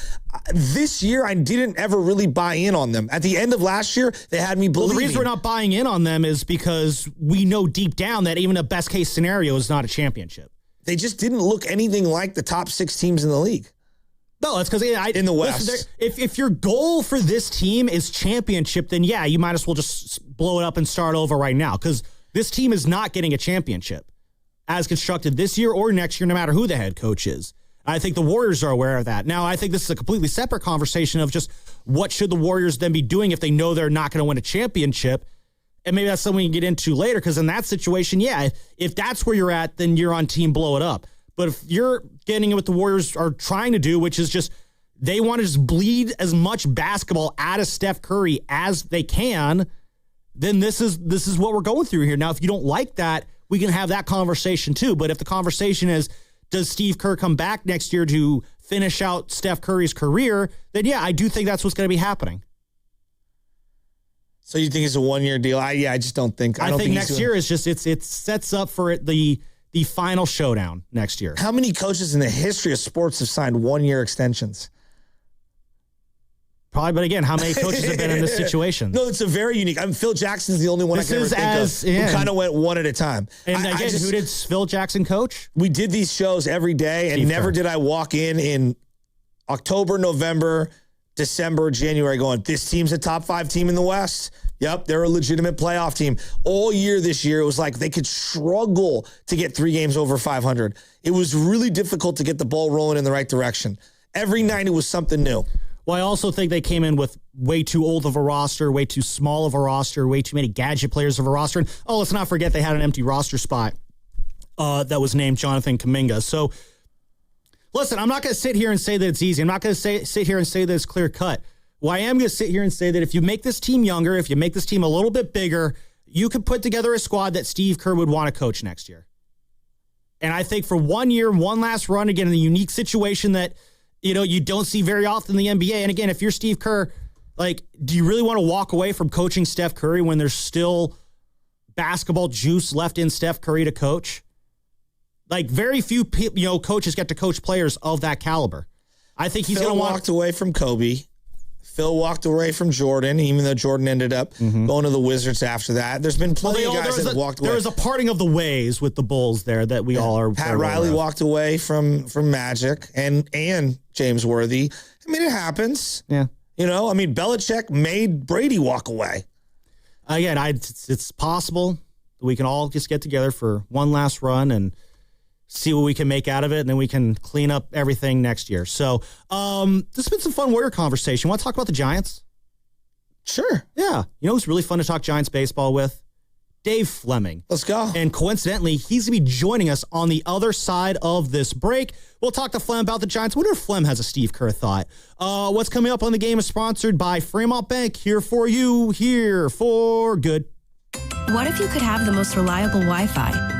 this year I didn't ever really buy in on them. At the end of last year, they had me believing. Well, the reason we're not buying in on them is because we know deep down that even a best-case scenario is not a championship. They just didn't look anything like the top 6 teams in the league. No, that's because in the West. Listen, if your goal for this team is championship, then yeah, you might as well just blow it up and start over right now because this team is not getting a championship as constructed this year or next year, no matter who the head coach is. I think the Warriors are aware of that. Now, I think this is a completely separate conversation of just what should the Warriors then be doing if they know they're not going to win a championship. And maybe that's something we can get into later because in that situation, yeah, if that's where you're at, then you're on team blow it up. But if you're getting what the Warriors are trying to do, which is just they want to just bleed as much basketball out of Steph Curry as they can, then this is what we're going through here. Now, if you don't like that, we can have that conversation too. But if the conversation is, does Steve Kerr come back next year to finish out Steph Curry's career, then yeah, I do think that's what's going to be happening. So you think it's a 1-year deal? I just don't think. I think next year is just it sets up for the final showdown next year. How many coaches in the history of sports have signed 1-year extensions? Probably, but again, how many coaches have been in this situation? No, it's a very unique. Phil Jackson's the only one I can ever think of who kind of went one at a time. And again, who did Phil Jackson coach? We did these shows every day, and never did I walk in October, November, December, January going, this team's a top 5 team in the West. Yep, they're a legitimate playoff team. All year this year, it was like they could struggle to get 3 games over 500. It was really difficult to get the ball rolling in the right direction. Every night it was something new. Well, I also think they came in with way too old of a roster, way too small of a roster, way too many gadget players of a roster. And let's not forget they had an empty roster spot that was named Jonathan Kuminga. So, listen, I'm not going to sit here and say that it's easy. I'm not going to sit here and say that it's clear cut. Well, I am going to sit here and say that if you make this team younger, if you make this team a little bit bigger, you could put together a squad that Steve Kerr would want to coach next year. And I think for 1 year, one last run, again, in a unique situation that, you don't see very often in the NBA. And again, if you're Steve Kerr, do you really want to walk away from coaching Steph Curry when there's still basketball juice left in Steph Curry to coach? Very few coaches get to coach players of that caliber. I think he's going to walked away from Kobe. Phil walked away from Jordan, even though Jordan ended up going to the Wizards after that. There's been plenty of guys that have walked away. There was a parting of the ways with the Bulls there that we all are. Pat Riley walked away from Magic and James Worthy. I mean, it happens. Yeah. Belichick made Brady walk away. Again, it's possible that we can all just get together for one last run and see what we can make out of it, and then we can clean up everything next year. So this has been some fun Warrior conversation. Want to talk about the Giants? Sure. Yeah. Who's really fun to talk Giants baseball with? Dave Fleming. Let's go. And coincidentally, he's going to be joining us on the other side of this break. We'll talk to Flem about the Giants. I wonder if Flem has a Steve Kerr thought. What's coming up on the game is sponsored by Fremont Bank. Here for you, here for good. What if you could have the most reliable Wi-Fi?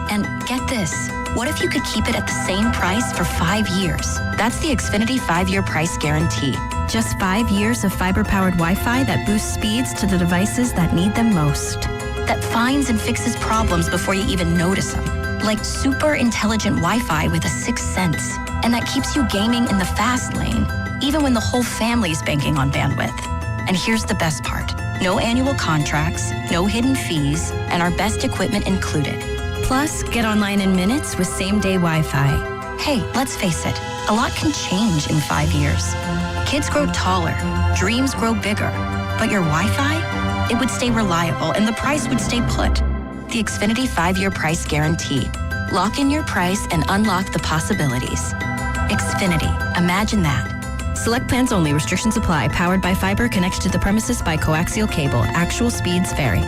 And get this, what if you could keep it at the same price for 5 years? That's the Xfinity 5-year price guarantee. Just 5 years of fiber-powered Wi-Fi that boosts speeds to the devices that need them most. That finds and fixes problems before you even notice them. Like super intelligent Wi-Fi with a 6th sense. And that keeps you gaming in the fast lane, even when the whole family's banking on bandwidth. And here's the best part. No annual contracts, no hidden fees, and our best equipment included. Plus, get online in minutes with same-day Wi-Fi. Hey, let's face it, a lot can change in 5 years. Kids grow taller, dreams grow bigger, but your Wi-Fi, it would stay reliable and the price would stay put. The Xfinity 5-year price guarantee. Lock in your price and unlock the possibilities. Xfinity, imagine that. Select plans only. Restrictions apply. Powered by fiber, connected to the premises by coaxial cable. Actual speeds vary.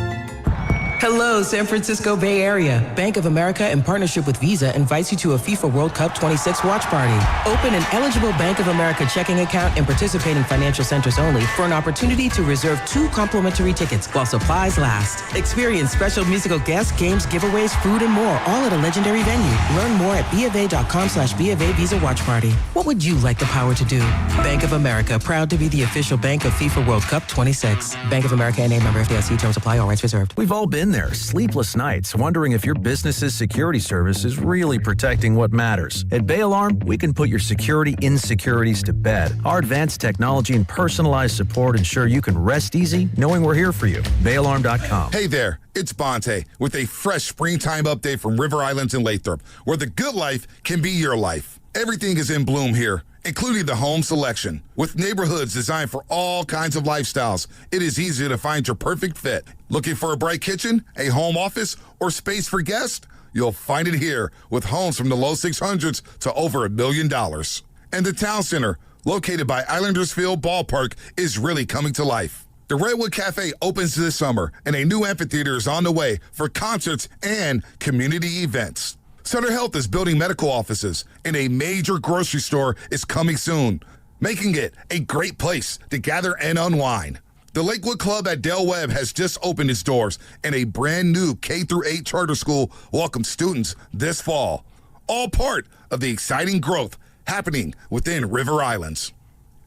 Hello, San Francisco Bay Area. Bank of America, in partnership with Visa, invites you to a FIFA World Cup 26 watch party. Open an eligible Bank of America checking account in participating financial centers only for an opportunity to reserve 2 complimentary tickets while supplies last. Experience special musical guests, games, giveaways, food, and more, all at a legendary venue. Learn more at BofA.com/BofA Visa Watch Party. What would you like the power to do? Bank of America, proud to be the official bank of FIFA World Cup 26. Bank of America N.A. member FDIC. Terms apply. All rights reserved. We've all been there, sleepless nights, wondering if your business's security service is really protecting what matters. At Bay Alarm, we can put your security insecurities to bed. Our advanced technology and personalized support ensure you can rest easy knowing we're here for you. BayAlarm.com. Hey there, it's Bonte with a fresh springtime update from River Islands in Lathrop, where the good life can be your life. Everything is in bloom here, including the home selection. With neighborhoods designed for all kinds of lifestyles, it is easy to find your perfect fit. Looking for a bright kitchen, a home office, or space for guests? You'll find it here with homes from the low 600s to over $1 million. And the town center, located by Islanders Field Ballpark, is really coming to life. The Redwood Cafe opens this summer, and a new amphitheater is on the way for concerts and community events. Sutter Health is building medical offices, and a major grocery store is coming soon, making it a great place to gather and unwind. The Lakewood Club at Del Webb has just opened its doors, and a brand new K-8 charter school welcomes students this fall. All part of the exciting growth happening within River Islands.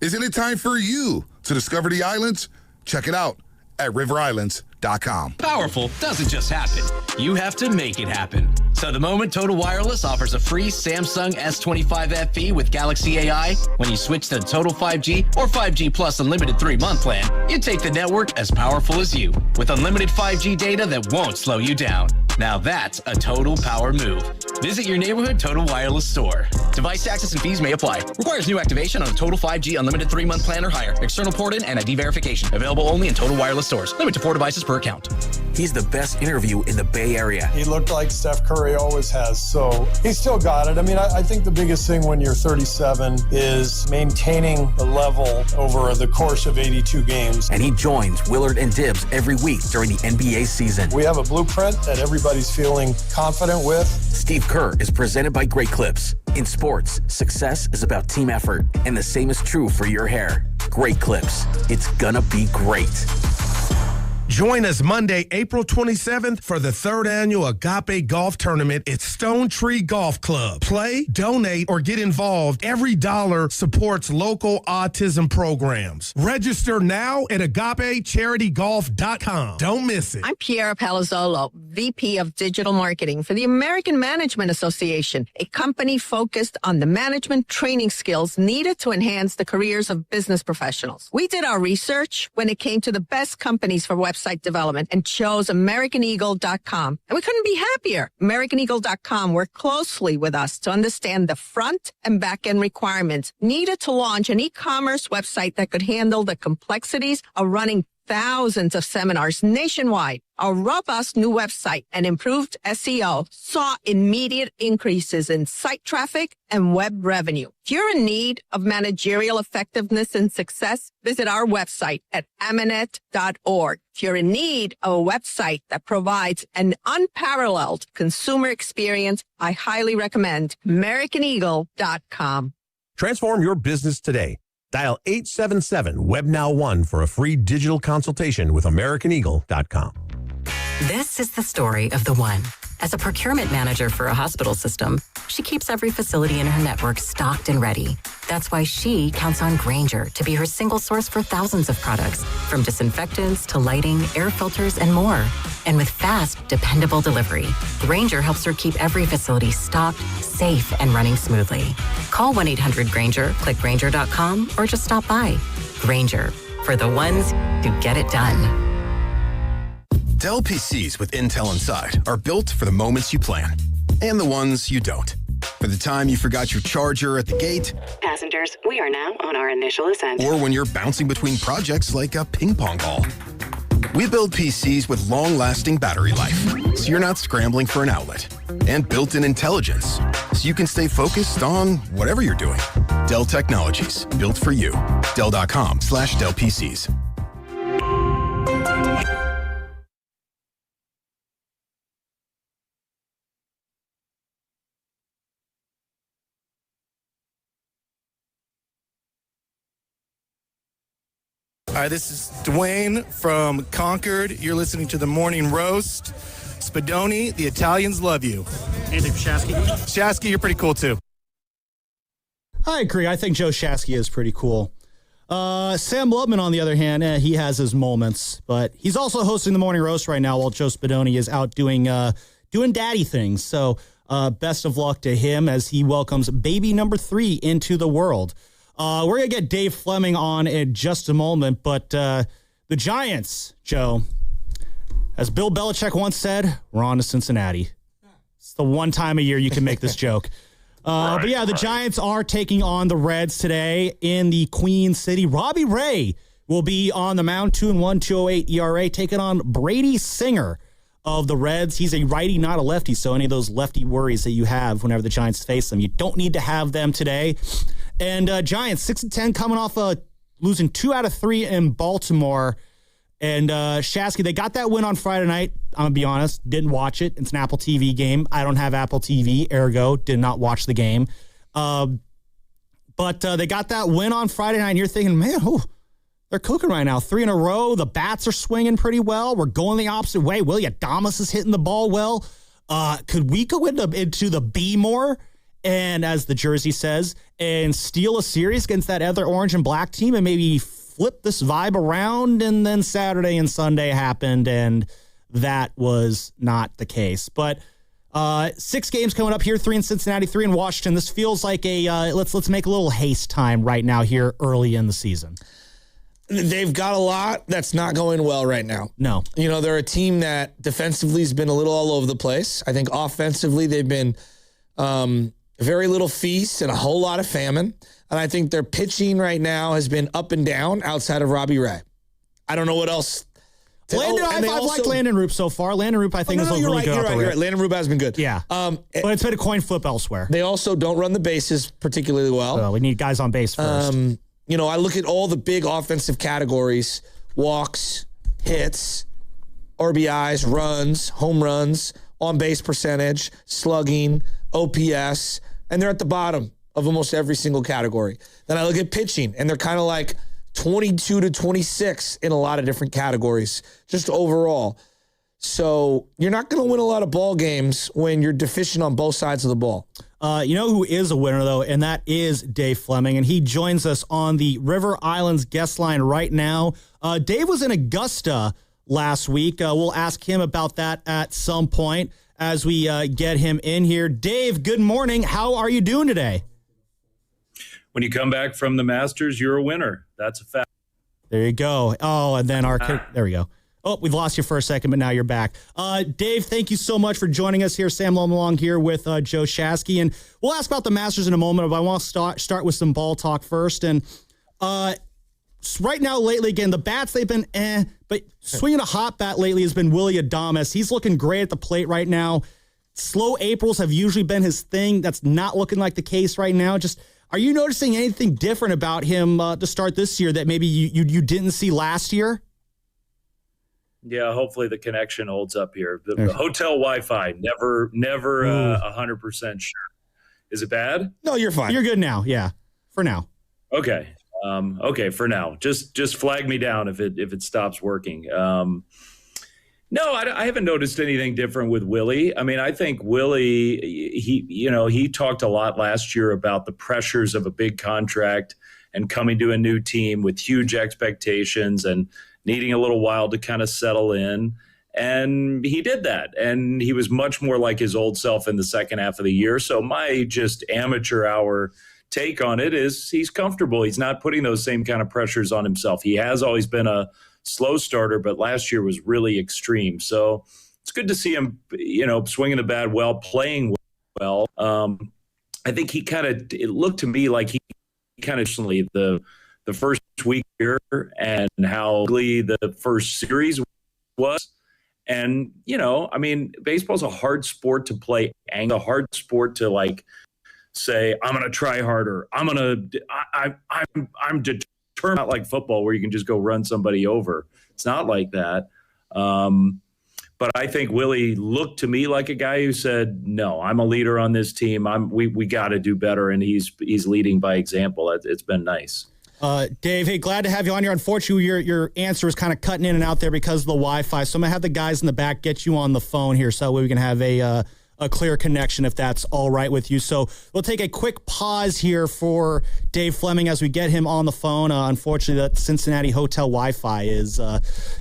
Isn't it time for you to discover the islands? Check it out at riverislands.com. Powerful doesn't just happen. You have to make it happen. So the moment Total Wireless offers a free Samsung S25 FE with Galaxy AI, when you switch to Total 5G or 5G Plus Unlimited 3-month plan, you take the network as powerful as you, with unlimited 5G data that won't slow you down. Now that's a total power move. Visit your neighborhood Total Wireless store. Device access and fees may apply. Requires new activation on a Total 5G Unlimited 3-month plan or higher. External port-in and ID verification. Available only in Total Wireless stores. Limit to 4 devices per account. He's the best interview in the Bay Area. He looked like Steph Curry always has, so he still got it. I mean, I think the biggest thing when you're 37 is maintaining the level over the course of 82 games. And he joins Willard and Dibs every week during the NBA season. We have a blueprint that everybody's feeling confident with. Steve Kerr is presented by Great Clips. In sports, success is about team effort, and the same is true for your hair. Great Clips. It's gonna be great. Join us Monday, April 27th for the 3rd annual Agape Golf Tournament at Stone Tree Golf Club. Play, donate, or get involved. Every dollar supports local autism programs. Register now at AgapeCharityGolf.com. Don't miss it. I'm Piera Palazzolo, VP of Digital Marketing for the American Management Association, a company focused on the management training skills needed to enhance the careers of business professionals. We did our research when it came to the best companies for website development and chose AmericanEagle.com. And we couldn't be happier. AmericanEagle.com worked closely with us to understand the front and back end requirements needed to launch an e-commerce website that could handle the complexities of running thousands of seminars nationwide. Our robust new website and improved SEO saw immediate increases in site traffic and web revenue. If you're in need of managerial effectiveness and success, visit our website at amanet.org. If you're in need of a website that provides an unparalleled consumer experience, I highly recommend AmericanEagle.com. Transform your business today. Dial 877-WebNow1 for a free digital consultation with AmericanEagle.com. This is the story of the one. As a procurement manager for a hospital system, she keeps every facility in her network stocked and ready. That's why she counts on Grainger to be her single source for thousands of products, from disinfectants to lighting, air filters, and more. And with fast, dependable delivery, Grainger helps her keep every facility stocked, safe, and running smoothly. Call 1-800-GRAINGER, click Grainger.com, or just stop by. Grainger, for the ones who get it done. Dell PCs with Intel inside are built for the moments you plan and the ones you don't. For the time you forgot your charger at the gate. Passengers, we are now on our initial ascent. Or when you're bouncing between projects like a ping pong ball. We build PCs with long-lasting battery life, so you're not scrambling for an outlet. And built-in intelligence, so you can stay focused on whatever you're doing. Dell Technologies, built for you. Dell.com/DellPCs. Hi, this is Dwayne from Concord. You're listening to the Morning Roast. Spadoni, the Italians love you. And Shasky? Shasky, you're pretty cool too. I agree. I think Joe Shasky is pretty cool. Sam Lubman, on the other hand, he has his moments, but he's also hosting the Morning Roast right now while Joe Spadoni is out doing daddy things. So best of luck to him as he welcomes baby number 3 into the world. We're going to get Dave Fleming on in just a moment, but the Giants, Joe, as Bill Belichick once said, we're on to Cincinnati. It's the one time a year you can make this joke. But yeah, the Giants are taking on the Reds today in the Queen City. Robbie Ray will be on the mound, 2-1, 2.08 ERA, taking on Brady Singer of the Reds. He's a righty, not a lefty, so any of those lefty worries that you have whenever the Giants face them, you don't need to have them today. And Giants, 6-10, coming off losing 2 out of 3 in Baltimore. And Shasky, they got that win on Friday night. I'm going to be honest, didn't watch it. It's an Apple TV game. I don't have Apple TV, ergo, did not watch the game. But they got that win on Friday night, and you're thinking, man, they're cooking right now. 3 in a row. The bats are swinging pretty well. We're going the opposite way. Willie Adames is hitting the ball well. Could we go into the B more, and as the jersey says, and steal a series against that other orange and black team and maybe flip this vibe around? And then Saturday and Sunday happened, and that was not the case. But 6 games coming up here, 3 in Cincinnati, 3 in Washington. This feels like a let's make a little haste time right now here early in the season. They've got a lot that's not going well right now. No. You know, they're a team that defensively has been a little all over the place. I think offensively they've been very little feast and a whole lot of famine. And I think their pitching right now has been up and down outside of Robbie Ray. I don't know what else. I've liked Landon Roop so far. Landon Roop, I think, is really good. You're right. Landon Roop has been good. Yeah. But it's been a coin flip elsewhere. They also don't run the bases particularly well. So we need guys on base first. You know, I look at all the big offensive categories: walks, hits, RBIs, runs, home runs, on-base percentage, slugging, OPS, and they're at the bottom of almost every single category. Then I look at pitching, and they're kind of like 22 to 26 in a lot of different categories, just overall. So you're not going to win a lot of ball games when you're deficient on both sides of the ball. You know who is a winner, though, and that is Dave Fleming, and he joins us on the River Islands guest line right now. Dave was in Augusta last week. We'll ask him about that at some point as we get him in here. Dave, good morning. How are you doing today? When you come back from the Masters, you're a winner. That's a fact. There you go. Oh, and then there we go. Oh, we've lost you for a second, but now you're back. Dave, thank you so much for joining us here. Sam Lomlong here with Joe Shasky. And we'll ask about the Masters in a moment, but I want to start with some ball talk first. And right now, lately, again, the bats, they've been but swinging a hot bat lately has been Willie Adames. He's looking great at the plate right now. Slow Aprils have usually been his thing. That's not looking like the case right now. Just, are you noticing anything different about him to start this year that maybe you didn't see last year? Yeah, hopefully the connection holds up here. The hotel Wi-Fi, never 100% sure. Is it bad? No, you're fine. You're good now. Yeah, for now. Okay. Okay, for now. Just flag me down if it stops working. No, I haven't noticed anything different with Willie. I mean, I think Willie, he talked a lot last year about the pressures of a big contract and coming to a new team with huge expectations and needing a little while to kind of settle in. And he did that. And he was much more like his old self in the second half of the year. So my just amateur hour take on it is he's comfortable. He's not putting those same kind of pressures on himself. He has always been a slow starter, but last year was really extreme. So it's good to see him, swinging the bat well, playing well. I think it looked to me like he kind of the first week here and how ugly the first series was. And, baseball's a hard sport to play, a hard sport to say, I'm going to try harder. I'm determined, not like football where you can just go run somebody over. It's not like that. But I think Willie looked to me like a guy who said, no, I'm a leader on this team. We got to do better. And he's leading by example. It's been nice. Dave, hey, glad to have you on here. Unfortunately, your answer is kind of cutting in and out there because of the Wi-Fi. So I'm going to have the guys in the back get you on the phone here so we can have a clear connection if that's all right with you. So we'll take a quick pause here for Dave Fleming as we get him on the phone. Unfortunately, that Cincinnati hotel Wi-Fi is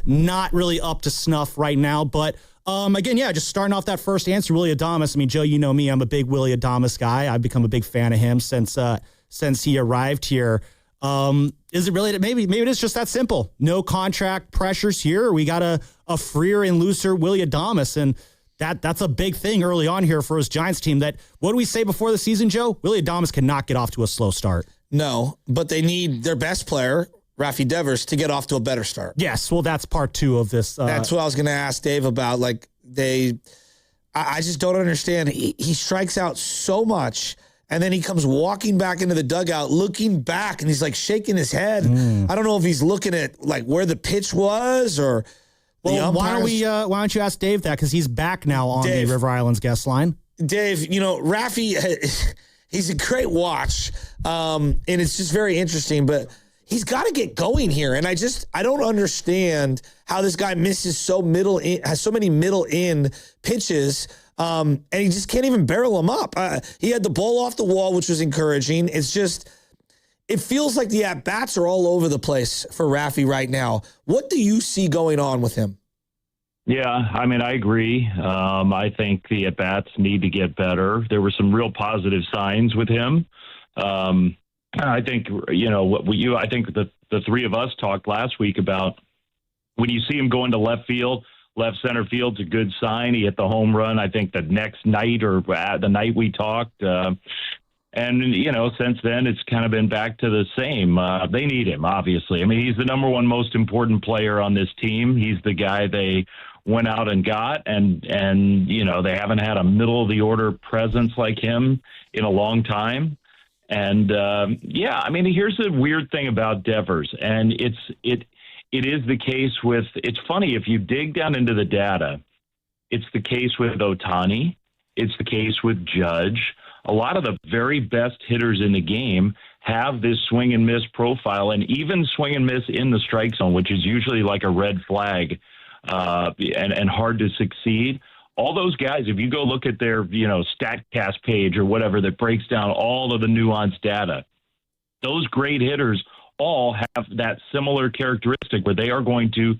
not really up to snuff right now. But again, just starting off that first answer, Willy Adames. I mean, Joe, you know me. I'm a big Willy Adames guy. I've become a big fan of him since he arrived here. Is it really, maybe it is just that simple? No contract pressures here. We got a freer and looser Willy Adames, and that's a big thing early on here for his Giants team. That, what do we say before the season, Joe? Willy Adames cannot get off to a slow start. No, but they need their best player, Rafi Devers, to get off to a better start. Yes, well, that's part two of this. That's what I was going to ask Dave about. Like, I just don't understand. He strikes out so much, and then he comes walking back into the dugout, looking back, and he's like shaking his head. I don't know if he's looking at like where the pitch was or. Well, why don't you ask Dave that, because he's back now on the River Islands guest line. Dave, Rafi, he's a great watch, and it's just very interesting. But he's got to get going here, and I don't understand how this guy misses has so many middle in pitches. And he just can't even barrel them up. He had the ball off the wall, which was encouraging. It's just, it feels like the at-bats are all over the place for Rafi right now. What do you see going on with him? Yeah, I mean, I agree. I think the at-bats need to get better. There were some real positive signs with him. I think, I think the three of us talked last week about when you see him go into left center field's a good sign. He hit the home run, I think, the next night or the night we talked. And, since then, it's kind of been back to the same. They need him, obviously. I mean, he's the number one most important player on this team. He's the guy they went out and got, and they haven't had a middle-of-the-order presence like him in a long time. And, I mean, here's the weird thing about Devers, and it is the case with, it's funny, if you dig down into the data, it's the case with Ohtani, it's the case with Judge. A lot of the very best hitters in the game have this swing and miss profile, and even swing and miss in the strike zone, which is usually like a red flag and hard to succeed. All those guys, if you go look at their, StatCast page or whatever that breaks down all of the nuanced data, those great hitters all have that similar characteristic where they are going to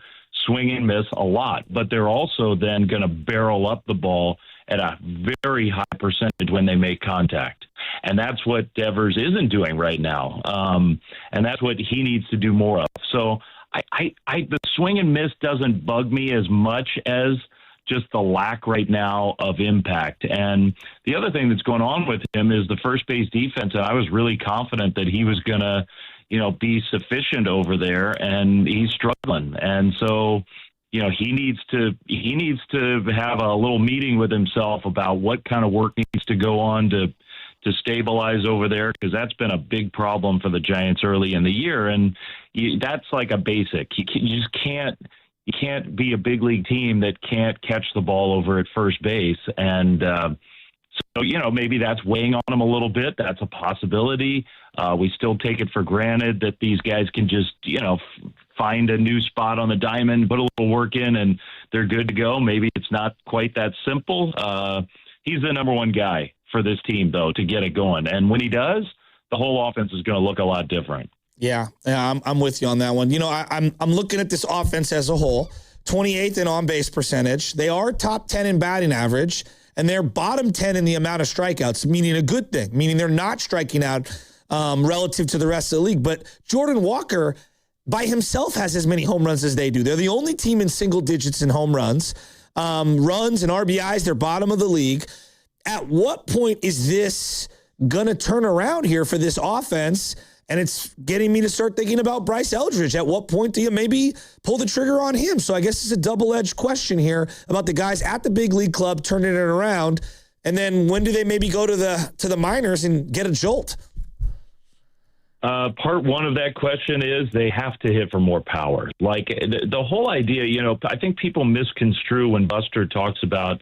swing and miss a lot, but they're also then going to barrel up the ball at a very high percentage when they make contact. And that's what Devers isn't doing right now. And that's what he needs to do more of. So the swing and miss doesn't bug me as much as just the lack right now of impact. And the other thing that's going on with him is the first base defense. And I was really confident that he was going to, be sufficient over there, and he's struggling. And so, he needs to have a little meeting with himself about what kind of work needs to go on to stabilize over there, because that's been a big problem for the Giants early in the year. And that's like a basic. You just can't be a big league team that can't catch the ball over at first base. And so, maybe that's weighing on them a little bit. That's a possibility. We still take it for granted that these guys can just, find a new spot on the diamond, put a little work in, and they're good to go. Maybe it's not quite that simple. He's the number one guy for this team, though, to get it going. And when he does, the whole offense is going to look a lot different. Yeah, I'm with you on that one. I'm looking at this offense as a whole. 28th in on-base percentage. They are top 10 in batting average, and they're bottom 10 in the amount of strikeouts, meaning a good thing, meaning they're not striking out relative to the rest of the league. But Jordan Walker by himself has as many home runs as they do. They're the only team in single digits in home runs. Runs and RBIs, they're bottom of the league. At what point is this going to turn around here for this offense? And it's getting me to start thinking about Bryce Eldridge. At what point do you maybe pull the trigger on him? So I guess it's a double-edged question here about the guys at the big league club turning it around. And then when do they maybe go to the minors and get a jolt? Part one of that question is they have to hit for more power. Like the whole idea, I think people misconstrue when Buster talks about,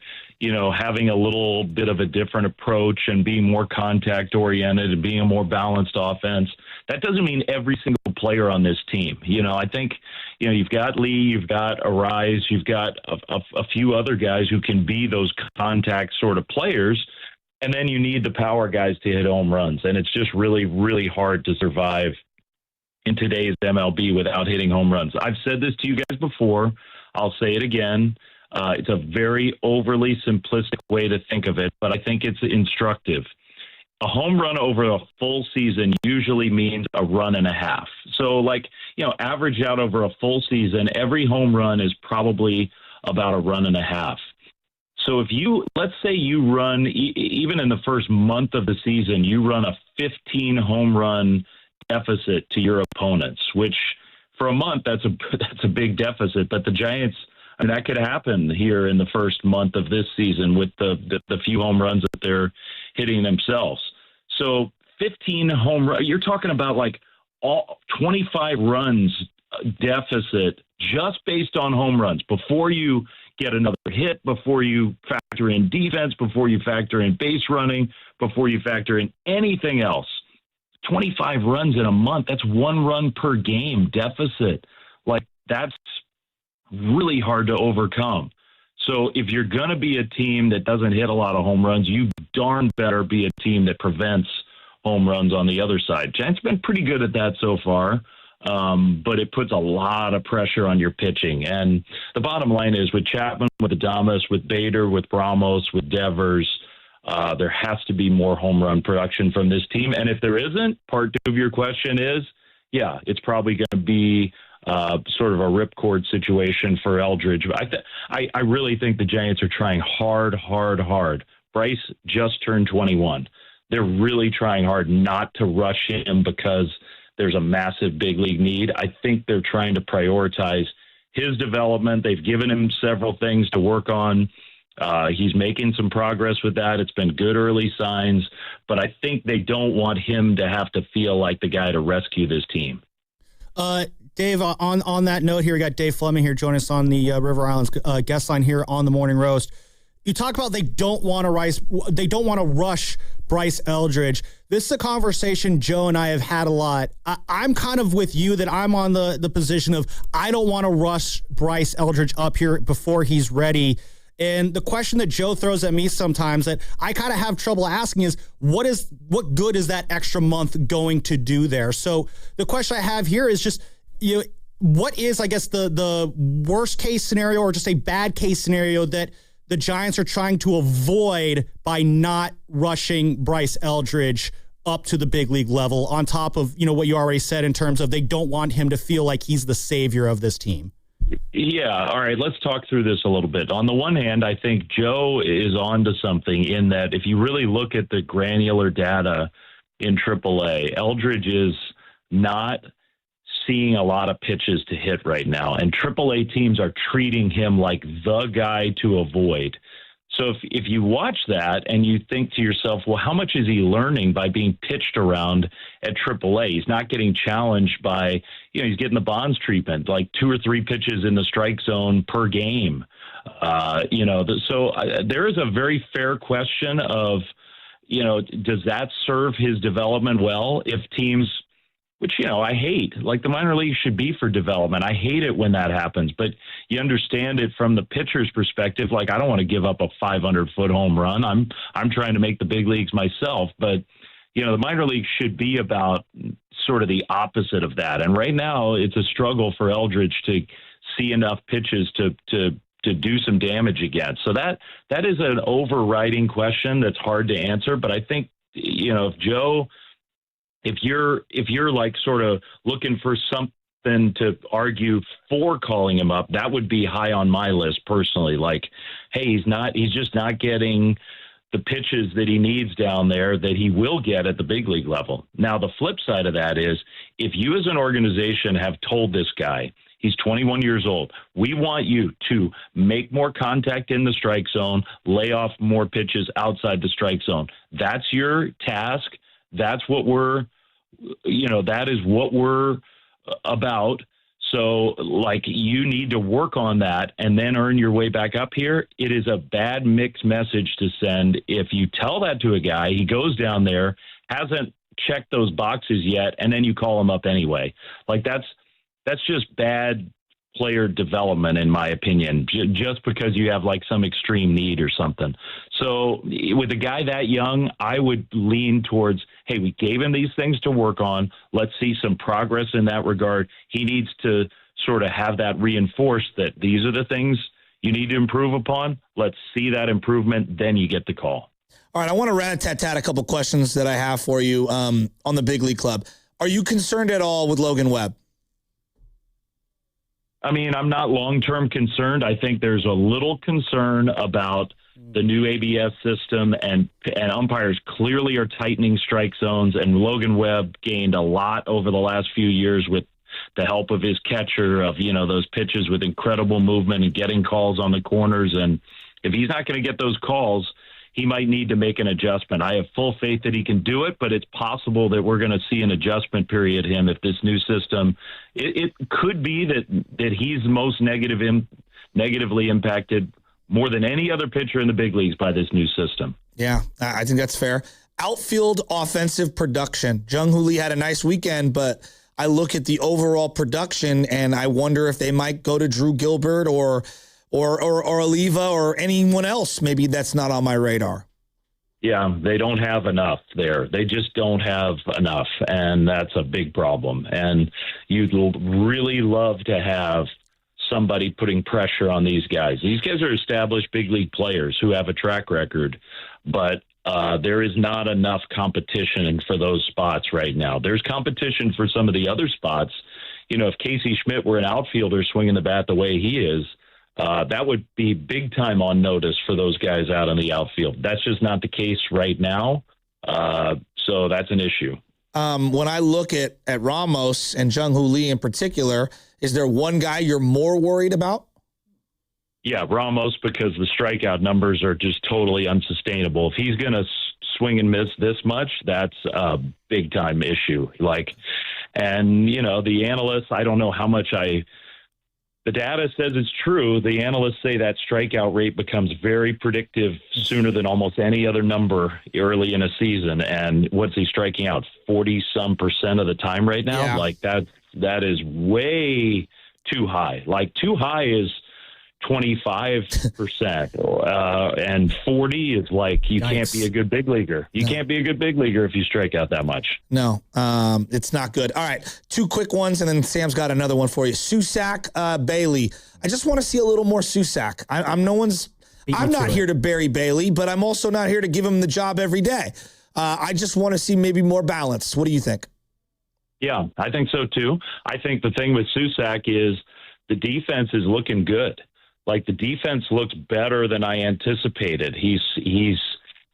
having a little bit of a different approach and being more contact oriented and being a more balanced offense. That doesn't mean every single player on this team. I think, you've got Lee, you've got Arise, you've got a few other guys who can be those contact sort of players. And then you need the power guys to hit home runs. And it's just really, really hard to survive in today's MLB without hitting home runs. I've said this to you guys before. I'll say it again. It's a very overly simplistic way to think of it, but I think it's instructive. A home run over a full season usually means a run and a half. So average out over a full season, every home run is probably about a run and a half. So let's say you run, even in the first month of the season, you run a 15 home run deficit to your opponents, which for a month, that's a big deficit. But the Giants, that could happen here in the first month of this season with the few home runs that they're hitting themselves. So 15 home runs, you're talking about 25 runs deficit just based on home runs before you get another hit, before you factor in defense, before you factor in base running, before you factor in anything else. 25 runs in a month, that's 1 run per game deficit. That's really hard to overcome. So if you're going to be a team that doesn't hit a lot of home runs, you darn better be a team that prevents home runs on the other side. Giants been pretty good at that so far. But it puts a lot of pressure on your pitching. And the bottom line is with Chapman, with Adames, with Bader, with Ramos, with Devers, there has to be more home run production from this team. And if there isn't, part 2 of your question is, it's probably going to be sort of a ripcord situation for Eldridge. I really think the Giants are trying hard. Bryce just turned 21. They're really trying hard not to rush him because there's a massive big league need. I think they're trying to prioritize his development. They've given him several things to work on. He's making some progress with that. It's been good early signs, but I think they don't want him to have to feel like the guy to rescue this team. Dave, on that note here, we got Dave Fleming here joining us on the River Islands guest line here on the Morning Roast. You talk about they don't want to rush Bryce Eldridge. This is a conversation Joe and I have had a lot. I'm kind of with you that I'm on the position of I don't want to rush Bryce Eldridge up here before he's ready. And the question that Joe throws at me sometimes that I kind of have trouble asking is what good is that extra month going to do there? So the question I have here is just, what is, I guess, the worst case scenario or just a bad case scenario that the Giants are trying to avoid by not rushing Bryce Eldridge up to the big league level on top of, what you already said in terms of they don't want him to feel like he's the savior of this team? Yeah. All right. Let's talk through this a little bit. On the one hand, I think Joe is onto something in that if you really look at the granular data in AAA, Eldridge is not seeing a lot of pitches to hit right now, and AAA teams are treating him like the guy to avoid. So if you watch that and you think to yourself, well, how much is he learning by being pitched around at AAA? He's not getting challenged by, he's getting the Bonds treatment, like 2 or 3 pitches in the strike zone per game. So there is a very fair question of, does that serve his development well if teams, which, I hate, like the minor leagues should be for development. I hate it when that happens, but you understand it from the pitcher's perspective. Like, I don't want to give up a 500-foot home run. I'm trying to make the big leagues myself, but, the minor leagues should be about sort of the opposite of that. And right now it's a struggle for Eldridge to see enough pitches to do some damage again. So that is an overriding question that's hard to answer. But I think, if Joe, if you're like sort of looking for something to argue for calling him up, that would be high on my list personally. Like, hey, he's just not getting the pitches that he needs down there that he will get at the big league level. Now, the flip side of that is if you as an organization have told this guy, he's 21 years old, we want you to make more contact in the strike zone, lay off more pitches outside the strike zone. That's your task. That's what that is what we're about. So, you need to work on that and then earn your way back up here. It is a bad mixed message to send if you tell that to a guy, he goes down there, hasn't, checked those boxes yet, and then you call them up anyway. Like that's just bad player development, in my opinion, just because you have like some extreme need or something. So with a guy that young, I would lean towards, hey, we gave him these things to work on. Let's see some progress in that regard. He needs to sort of have that reinforced that these are the things you need to improve upon. Let's see that improvement. Then you get the call. All right, I want to rat-a-tat-tat a couple questions that I have for you on the Big League Club. Are you concerned at all with Logan Webb? I mean, I'm not long-term concerned. I think there's a little concern about the new ABS system, and umpires clearly are tightening strike zones, and Logan Webb gained a lot over the last few years with the help of his catcher of, those pitches with incredible movement and getting calls on the corners. And if he's not going to get those calls, he might need to make an adjustment. I have full faith that he can do it, but it's possible that we're going to see an adjustment period if this new system. It could be that he's most negatively impacted more than any other pitcher in the big leagues by this new system. Yeah, I think that's fair. Outfield offensive production. Jung-Hoo Lee had a nice weekend, but I look at the overall production and I wonder if they might go to Drew Gilbert or Oliva or anyone else. Maybe that's not on my radar. Yeah, they don't have enough there. They just don't have enough, and that's a big problem. And you'd really love to have somebody putting pressure on these guys. These guys are established big league players who have a track record, but there is not enough competition for those spots right now. There's competition for some of the other spots. If Casey Schmidt were an outfielder swinging the bat the way he is, that would be big time on notice for those guys out in the outfield. That's just not the case right now. So that's an issue. When I look at Ramos and Jung-Hoo Lee in particular, is there one guy you're more worried about? Yeah, Ramos, because the strikeout numbers are just totally unsustainable. If he's going to swing and miss this much, that's a big time issue. And the analysts, I don't know how much the data says it's true. The analysts say that strikeout rate becomes very predictive sooner than almost any other number early in a season. And what's he striking out? 40-some% of the time right now? Yeah. That is way too high. Too high is 25%, and 40 is you can't be a good big leaguer. You can't be a good big leaguer if you strike out that much. No, it's not good. All right, two quick ones, and then Sam's got another one for you. Susac, Bailey. I just want to see a little more Susac. I'm not here to bury Bailey, but I'm also not here to give him the job every day. I just want to see maybe more balance. What do you think? Yeah, I think so too. I think the thing with Susac is the defense is looking good. The defense looks better than I anticipated. He's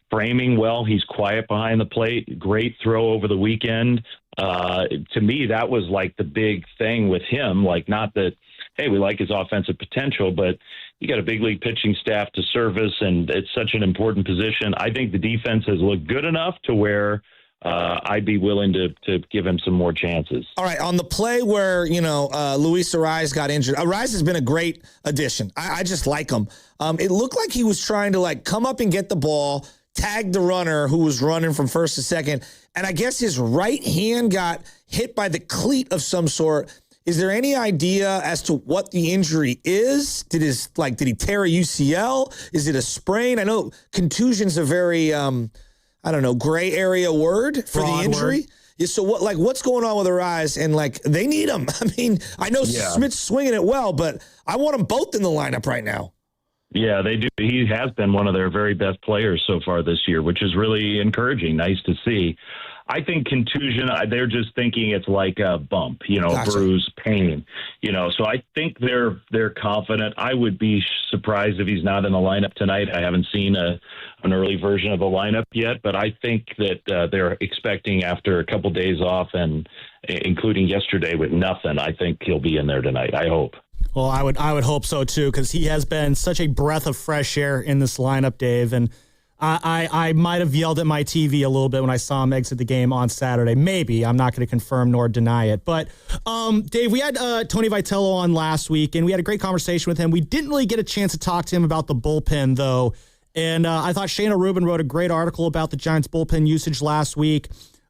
framing well. He's quiet behind the plate. Great throw over the weekend. To me, that was the big thing with him. Not that, hey, we like his offensive potential, but you got a big league pitching staff to service, and it's such an important position. I think the defense has looked good enough to where I'd be willing to give him some more chances. All right, on the play where, Luis Arraez got injured, Arraez has been a great addition. I just like him. It looked like he was trying to, come up and get the ball, tag the runner who was running from first to second, and I guess his right hand got hit by the cleat of some sort. Is there any idea as to what the injury is? Did he tear a UCL? Is it a sprain? I know contusion's a very gray area word for the injury. Yeah, so what's going on with Arraez? And they need him. I mean, I know Smith's swinging it well, but I want them both in the lineup right now. Yeah, they do. He has been one of their very best players so far this year, which is really encouraging. Nice to see. I think contusion, they're just thinking it's like a bump, gotcha. Bruise, pain, So I think they're confident. I would be surprised if he's not in the lineup tonight. I haven't seen an early version of the lineup yet, but I think that they're expecting after a couple days off, and including yesterday with nothing, I think he'll be in there tonight. I hope. Well, I would hope so too, because he has been such a breath of fresh air in this lineup, Dave, and I might have yelled at my TV a little bit when I saw him exit the game on Saturday. Maybe. I'm not going to confirm nor deny it. But, Dave, we had Tony Vitello on last week, and we had a great conversation with him. We didn't really get a chance to talk to him about the bullpen, though. And I thought Shayna Rubin wrote a great article about the Giants' bullpen usage last week.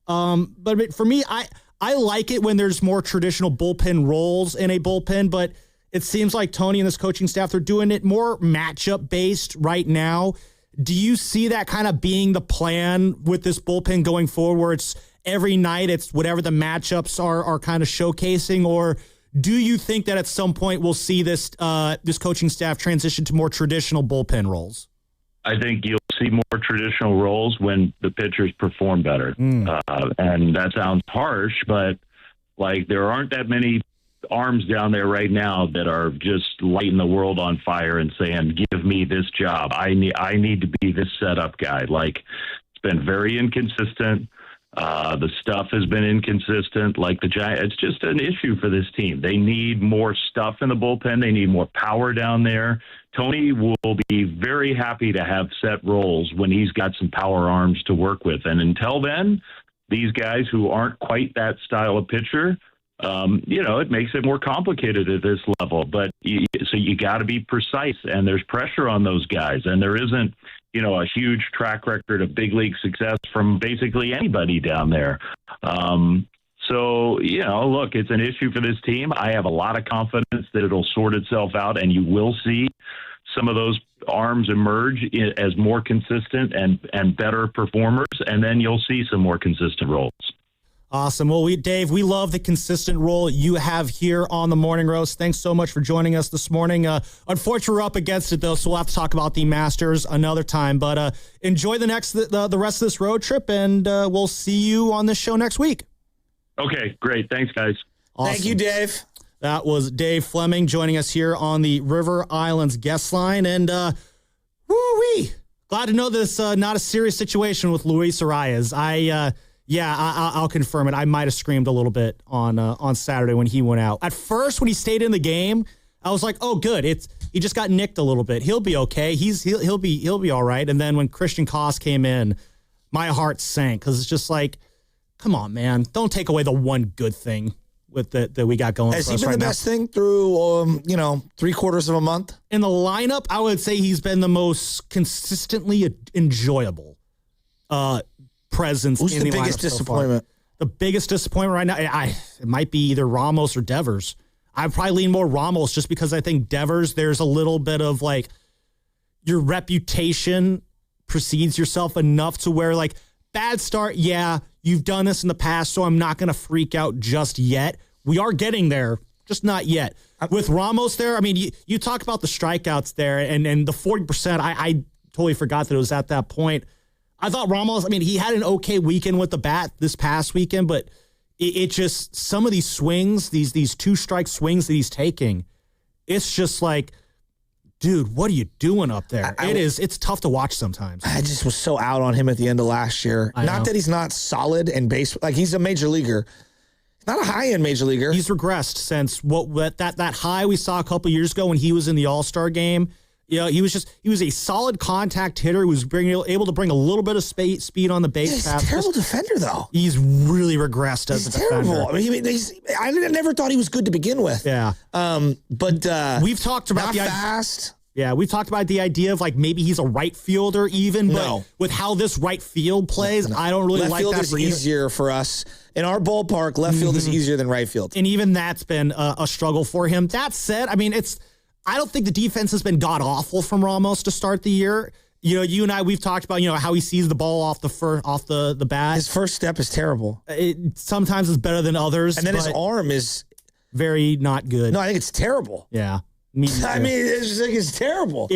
But for me, I like it when there's more traditional bullpen roles in a bullpen, but it seems like Tony and this coaching staff, they're doing it more matchup based right now. Do you see that kind of being the plan with this bullpen going forward, where it's every night it's whatever the matchups are kind of showcasing, or do you think that at some point we'll see this coaching staff transition to more traditional bullpen roles? I think you'll see more traditional roles when the pitchers perform better. And that sounds harsh, but like there aren't that many arms down there right now that are just lighting the world on fire and saying, give me this job. I need to be this setup guy. Like, it's been very inconsistent. The stuff has been inconsistent. Like the Giants, it's just an issue for this team. They need more stuff in the bullpen. They need more power down there. Tony will be very happy to have set roles when he's got some power arms to work with. And until then, these guys who aren't quite that style of pitcher, it makes it more complicated at this level. But so you got to be precise, and there's pressure on those guys. And there isn't, a huge track record of big league success from basically anybody down there. So, look, it's an issue for this team. I have a lot of confidence that it'll sort itself out, and you will see some of those arms emerge as more consistent and better performers, and then you'll see some more consistent roles. Awesome. Well, Dave, we love the consistent role you have here on the Morning Roast. Thanks so much for joining us this morning. Unfortunately, we're up against it, though, so we'll have to talk about the Masters another time. But enjoy the rest of this road trip, and we'll see you on this show next week. Okay, great. Thanks, guys. Awesome. Thank you, Dave. That was Dave Fleming joining us here on the River Islands guest line. And woo-wee, glad to know this not a serious situation with Luis Arias. I'll confirm it. I might have screamed a little bit on Saturday when he went out. At first, when he stayed in the game, I was like, "Oh, good. He just got nicked a little bit. He'll be okay. He'll be all right." And then when Christian Koss came in, my heart sank because it's just like, come on, man, don't take away the one good thing with that we got going. Has he been the best thing through 3/4 of a month in the lineup? I would say he's been the most consistently enjoyable presence. Who's in the biggest disappointment? The biggest disappointment right now, it might be either Ramos or Devers. I'd probably lean more Ramos just because I think Devers, there's a little bit of like your reputation precedes yourself enough to where like bad start, yeah, you've done this in the past, so I'm not going to freak out just yet. We are getting there, just not yet. With Ramos there, I mean, you talk about the strikeouts there and the 40%, I totally forgot that it was at that point. I thought Ramos, I mean, he had an okay weekend with the bat this past weekend, but it just, some of these swings, these two-strike swings that he's taking, it's just like, dude, what are you doing up there? It's tough to watch sometimes. I just was so out on him at the end of last year. Not that he's not solid and base, like he's a major leaguer. Not a high-end major leaguer. He's regressed since that high we saw a couple years ago when he was in the All-Star game. He was a solid contact hitter. He was able to bring a little bit of speed on the base pass. He's a terrible defender, though. He's really regressed as a defender. I mean, I never thought he was good to begin with. Yeah. But we've talked about not fast. Yeah, we've talked about the idea of like maybe he's a right fielder even, but with how this right field plays, I don't really like that. Left field is easier for us. In our ballpark, left field is easier than right field. And even that's been a struggle for him. That said, I mean, I don't think the defense has been god-awful from Ramos to start the year. You and I, we've talked about, how he sees the ball off the bat. His first step is terrible. Sometimes it's better than others. And then his arm is very not good. No, I think it's terrible. Yeah. I mean, it's terrible.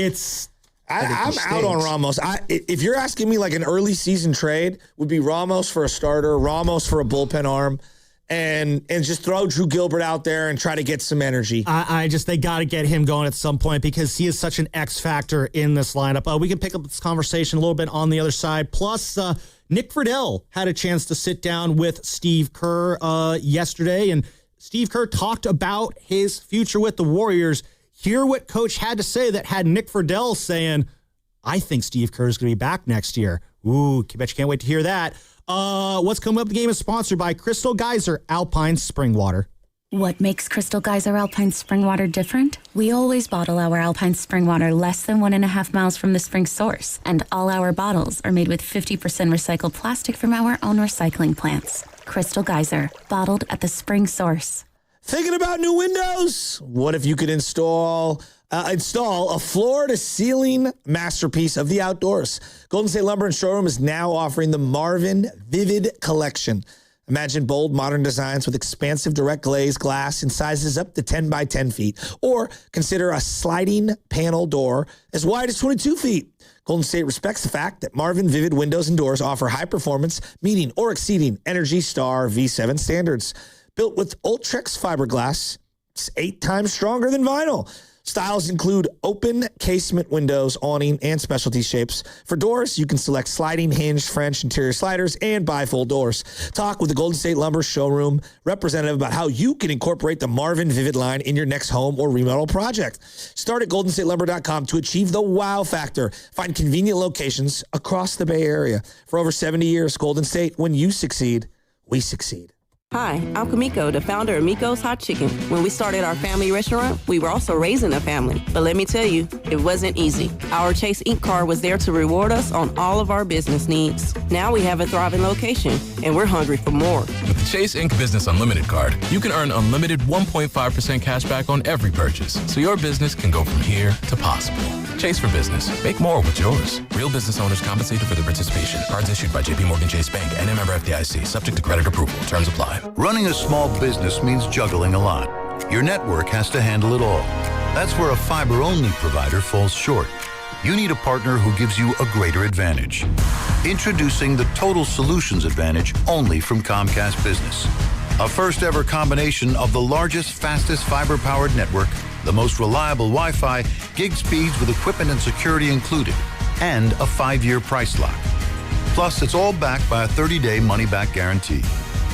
I'm out on Ramos. If you're asking me like an early season trade, would be Ramos for a starter, Ramos for a bullpen arm, and just throw Drew Gilbert out there and try to get some energy. They got to get him going at some point because he is such an X factor in this lineup. We can pick up this conversation a little bit on the other side. Plus, Nick Friedel had a chance to sit down with Steve Kerr yesterday, and Steve Kerr talked about his future with the Warriors. Hear what Coach had to say that had Nick Friedel saying, I think Steve Kerr is going to be back next year. Ooh, bet you can't wait to hear that. What's coming up? The game is sponsored by Crystal Geyser Alpine Spring Water. What makes Crystal Geyser Alpine Spring Water different? We always bottle our Alpine Spring Water less than 1.5 miles from the spring source, and all our bottles are made with 50% recycled plastic from our own recycling plants. Crystal Geyser, bottled at the spring source. Thinking about new windows? What if you could install a floor-to-ceiling masterpiece of the outdoors? Golden State Lumber and Showroom is now offering the Marvin Vivid Collection. Imagine bold, modern designs with expansive direct glaze glass in sizes up to 10 by 10 feet. Or consider a sliding panel door as wide as 22 feet. Golden State respects the fact that Marvin Vivid windows and doors offer high performance, meeting or exceeding Energy Star V7 standards. Built with Ultrex fiberglass, it's 8 times stronger than vinyl. Styles include open casement windows, awning, and specialty shapes. For doors, you can select sliding, hinged, French interior sliders, and bifold doors. Talk with the Golden State Lumber Showroom representative about how you can incorporate the Marvin Vivid line in your next home or remodel project. Start at goldenstatelumber.com to achieve the wow factor. Find convenient locations across the Bay Area. For over 70 years, Golden State, when you succeed, we succeed. Hi, I'm Kamiko, the founder of Miko's Hot Chicken. When we started our family restaurant, we were also raising a family. But let me tell you, it wasn't easy. Our Chase Inc. card was there to reward us on all of our business needs. Now we have a thriving location, and we're hungry for more. With the Chase Inc. Business Unlimited card, you can earn unlimited 1.5% cash back on every purchase, so your business can go from here to possible. Chase for Business. Make more with yours. Real business owners compensated for their participation. Cards issued by JPMorgan Chase Bank and a member FDIC, subject to credit approval. Terms apply. Running a small business means juggling a lot. Your network has to handle it all. That's where a fiber-only provider falls short. You need a partner who gives you a greater advantage. Introducing the Total Solutions Advantage only from Comcast Business. A first-ever combination of the largest, fastest fiber-powered network, the most reliable Wi-Fi, gig speeds with equipment and security included, and a 5-year price lock. Plus, it's all backed by a 30-day money-back guarantee.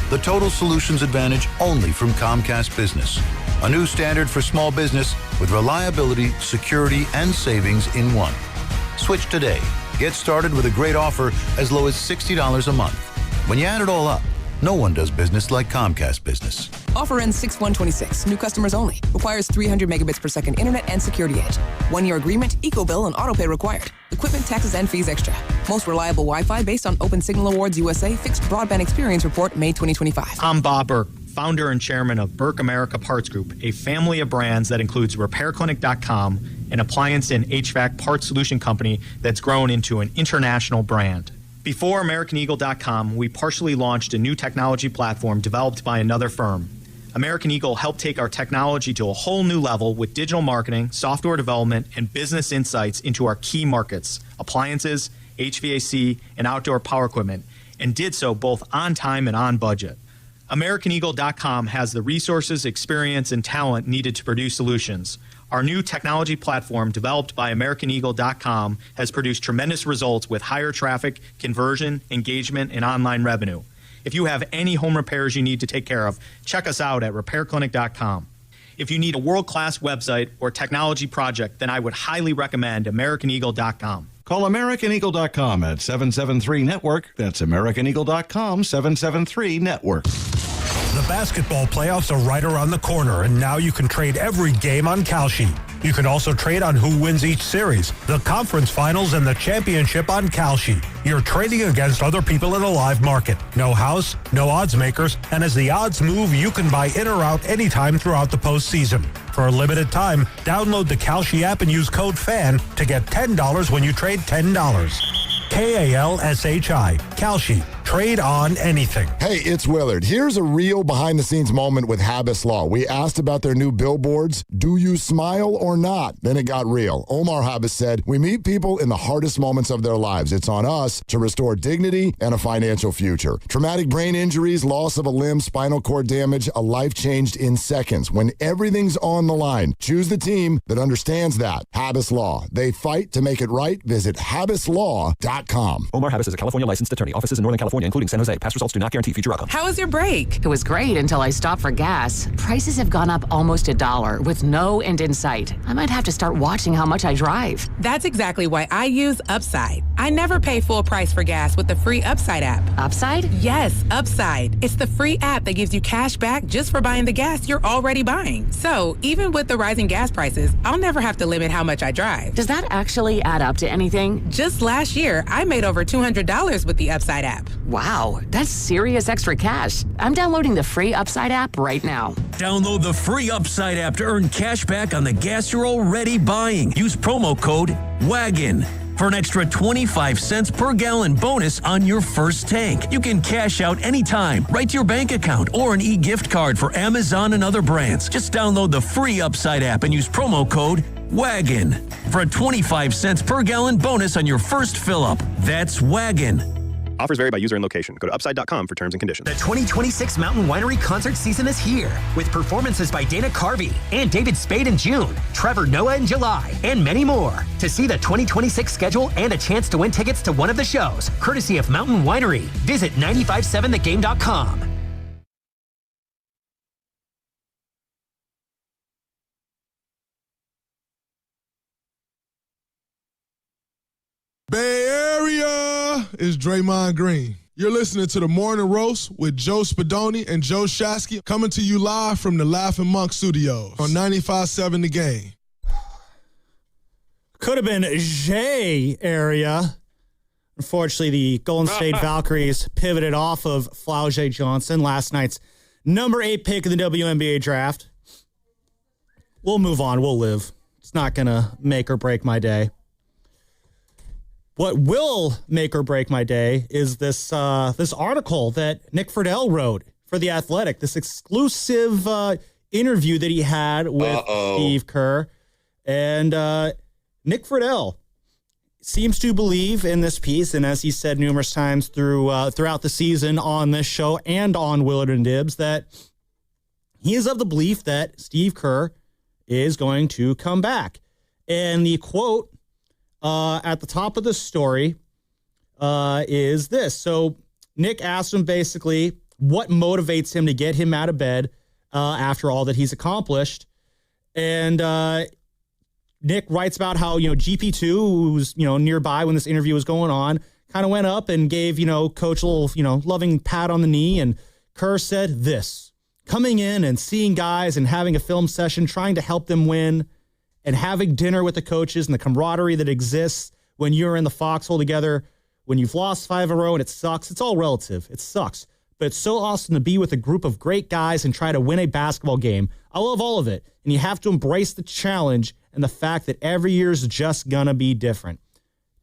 The Total Solutions Advantage only from Comcast Business. A new standard for small business with reliability, security, and savings in one. Switch today. Get started with a great offer as low as $60 a month. When you add it all up, no one does business like Comcast Business. Offer ends 6/1/26. New customers only. Requires 300 megabits per second internet and security edge. 1-year agreement, eco-bill, and autopay required. Equipment, taxes, and fees extra. Most reliable Wi-Fi based on Open Signal Awards USA Fixed Broadband Experience Report, May 2025. I'm Bob Burke, founder and chairman of Burke America Parts Group, a family of brands that includes RepairClinic.com, an appliance and HVAC parts solution company that's grown into an international brand. Before AmericanEagle.com, we partially launched a new technology platform developed by another firm. American Eagle helped take our technology to a whole new level with digital marketing, software development, and business insights into our key markets, appliances, HVAC, and outdoor power equipment, and did so both on time and on budget. AmericanEagle.com has the resources, experience, and talent needed to produce solutions. Our new technology platform, developed by AmericanEagle.com, has produced tremendous results with higher traffic, conversion, engagement, and online revenue. If you have any home repairs you need to take care of, check us out at RepairClinic.com. If you need a world-class website or technology project, then I would highly recommend AmericanEagle.com. Call AmericanEagle.com at 773-NETWORK. That's AmericanEagle.com, 773-NETWORK. The basketball playoffs are right around the corner, and now you can trade every game on Kalshi. You can also trade on who wins each series, the conference finals, and the championship on Kalshi. You're trading against other people in a live market. No house, no odds makers, and as the odds move, you can buy in or out anytime throughout the postseason. For a limited time, download the Kalshi app and use code FAN to get $10 when you trade $10. Kalshi. Kalshi. Trade on anything. Hey, it's Willard. Here's a real behind-the-scenes moment with Habas Law. We asked about their new billboards. Do you smile or not? Then it got real. Omar Habas said, we meet people in the hardest moments of their lives. It's on us to restore dignity and a financial future. Traumatic brain injuries, loss of a limb, spinal cord damage, a life changed in seconds. When everything's on the line, choose the team that understands that. Habas Law. They fight to make it right. Visit habaslaw.com. Omarhabis.com. Omar Habis is a California licensed attorney. Offices in Northern California, including San Jose. Past results do not guarantee future outcomes. How was your break? It was great until I stopped for gas. Prices have gone up almost $1 with no end in sight. I might have to start watching how much I drive. That's exactly why I use Upside. I never pay full price for gas with the free Upside app. Upside? Yes, Upside. It's the free app that gives you cash back just for buying the gas you're already buying. So even with the rising gas prices, I'll never have to limit how much I drive. Does that actually add up to anything? Just last year, I made over $200 with the Upside app. Wow, that's serious extra cash. I'm downloading the free Upside app right now. Download the free Upside app to earn cash back on the gas you're already buying. Use promo code WAGON for an extra 25 cents per gallon bonus on your first tank. You can cash out anytime, right to your bank account, or an e-gift card for Amazon and other brands. Just download the free Upside app and use promo code WAGON for a 25 cents per gallon bonus on your first fill-up. That's WAGON. Offers vary by user and location. Go to upside.com for terms and conditions. The 2026 Mountain Winery concert season is here, with performances by Dana Carvey and David Spade in June, Trevor Noah in July, and many more. To see the 2026 schedule and a chance to win tickets to one of the shows, courtesy of Mountain Winery, visit 957thegame.com. Bay Area is Draymond Green. You're listening to the Morning Roast with Joe Spadoni and Joe Shasky, coming to you live from the Laughing Monk Studios on 95.7 The Game. Could have been J Area. Unfortunately, the Golden State Valkyries pivoted off of Flau'jae Johnson, last night's number 8 pick in the WNBA draft. We'll move on. We'll live. It's not going to make or break my day. What will make or break my day is this article that Nick Friedel wrote for The Athletic, this exclusive interview that he had with Steve Kerr. And Nick Friedel seems to believe in this piece, and as he said numerous times throughout the season on this show and on Willard Dibs, that he is of the belief that Steve Kerr is going to come back. And the quote at the top of the story is this. So Nick asked him basically what motivates him to get him out of bed after all that he's accomplished. And Nick writes about how, GP2, who was, nearby when this interview was going on, kind of went up and gave, Coach a little, loving pat on the knee. And Kerr said this: coming in and seeing guys and having a film session, trying to help them win, and having dinner with the coaches and the camaraderie that exists when you're in the foxhole together, when you've lost 5 in a row and it sucks. It's all relative. It sucks. But it's so awesome to be with a group of great guys and try to win a basketball game. I love all of it. And you have to embrace the challenge and the fact that every year is just going to be different.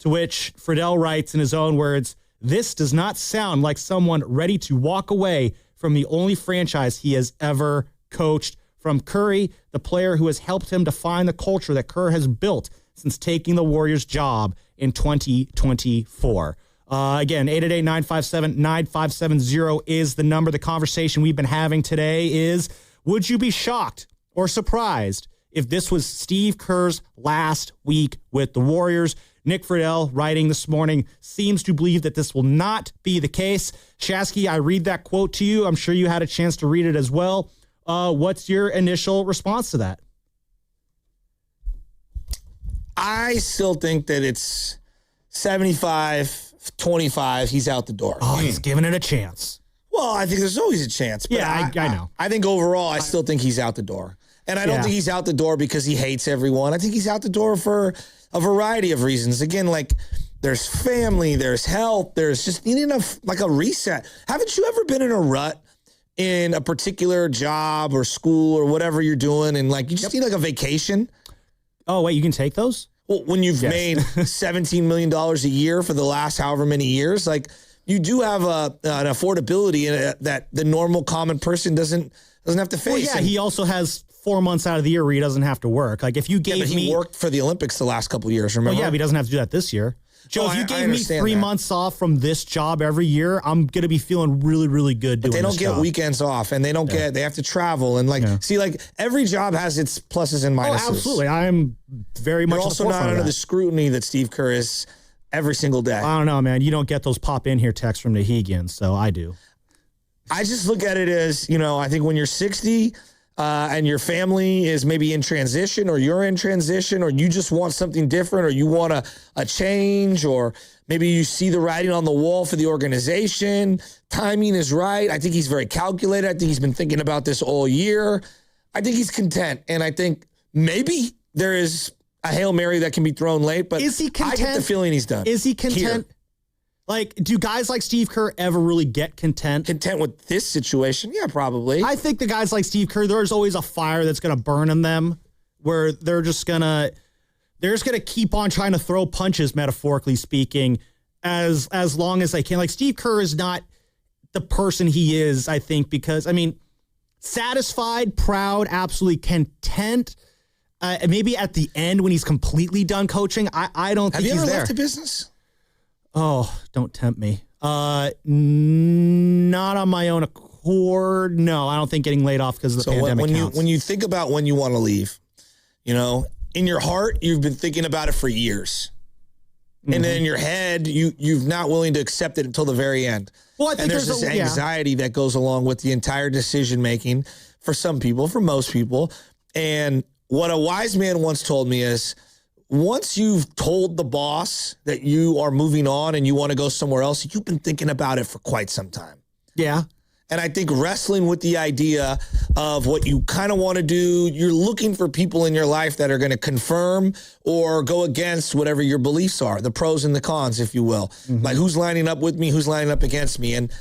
To which Friedel writes in his own words, "This does not sound like someone ready to walk away from the only franchise he has ever coached." From Curry, the player who has helped him define the culture that Kerr has built since taking the Warriors job in 2024. Again, 888-957-9570 is the number. The conversation we've been having today is, would you be shocked or surprised if this was Steve Kerr's last week with the Warriors? Nick Friedel, writing this morning, seems to believe that this will not be the case. Shasky, I read that quote to you. I'm sure you had a chance to read it as well. What's your initial response to that? I still think that it's 75-25. He's out the door. Oh, he's giving it a chance. Well, I think there's always a chance. But yeah, I know. I think overall, I still think he's out the door. And I don't think he's out the door because he hates everyone. I think he's out the door for a variety of reasons. Again, like, there's family, there's health, there's just needing a reset. Haven't you ever been in a rut in a particular job or school or whatever you're doing, and like you just need like a vacation? Oh, wait, you can take those? Well, when you've made $17 million a year for the last however many years, like you do have an affordability that the normal common person doesn't have to face. Well, yeah, he also has 4 months out of the year where he doesn't have to work. Like if you gave he worked for the Olympics the last couple of years, remember? Well, yeah, but he doesn't have to do that this year. Joe, if you gave me 3 months off from this job every year, I'm going to be feeling really, really good doing this. But they don't get weekends off, and they don't they have to travel. And see, like every job has its pluses and minuses. Oh, absolutely. I'm very much also not under the scrutiny that Steve Kerr is every single day. I don't know, man. You don't get those pop in here texts from Nahegan, so I do. I just look at it as, I think when you're 60 and your family is maybe in transition, or you're in transition, or you just want something different, or you want a change, or maybe you see the writing on the wall for the organization, timing is right. I think he's very calculated. I think he's been thinking about this all year. I think he's content, and I think maybe there is a Hail Mary that can be thrown late, but is he content? I get the feeling he's done. Is he content? Here. Like, do guys like Steve Kerr ever really get content? Content with this situation? Yeah, probably. I think the guys like Steve Kerr, there's always a fire that's going to burn in them where they're just going to keep on trying to throw punches, metaphorically speaking, as long as they can. Like, Steve Kerr is not the person he is, I think, because, satisfied, proud, absolutely content. Maybe at the end when he's completely done coaching, I don't think he's there. Have you ever left the business? Oh, don't tempt me. Not on my own accord. No, I don't think getting laid off because of the pandemic counts. When you think about when you want to leave, in your heart, you've been thinking about it for years. Mm-hmm. And then in your head, you're not willing to accept it until the very end. Well, I think there's this anxiety that goes along with the entire decision making for some people, for most people. And what a wise man once told me is, once you've told the boss that you are moving on and you want to go somewhere else, you've been thinking about it for quite some time. Yeah. And I think wrestling with the idea of what you kind of want to do, you're looking for people in your life that are going to confirm or go against whatever your beliefs are, the pros and the cons, if you will. Mm-hmm. Like, who's lining up with me, who's lining up against me. And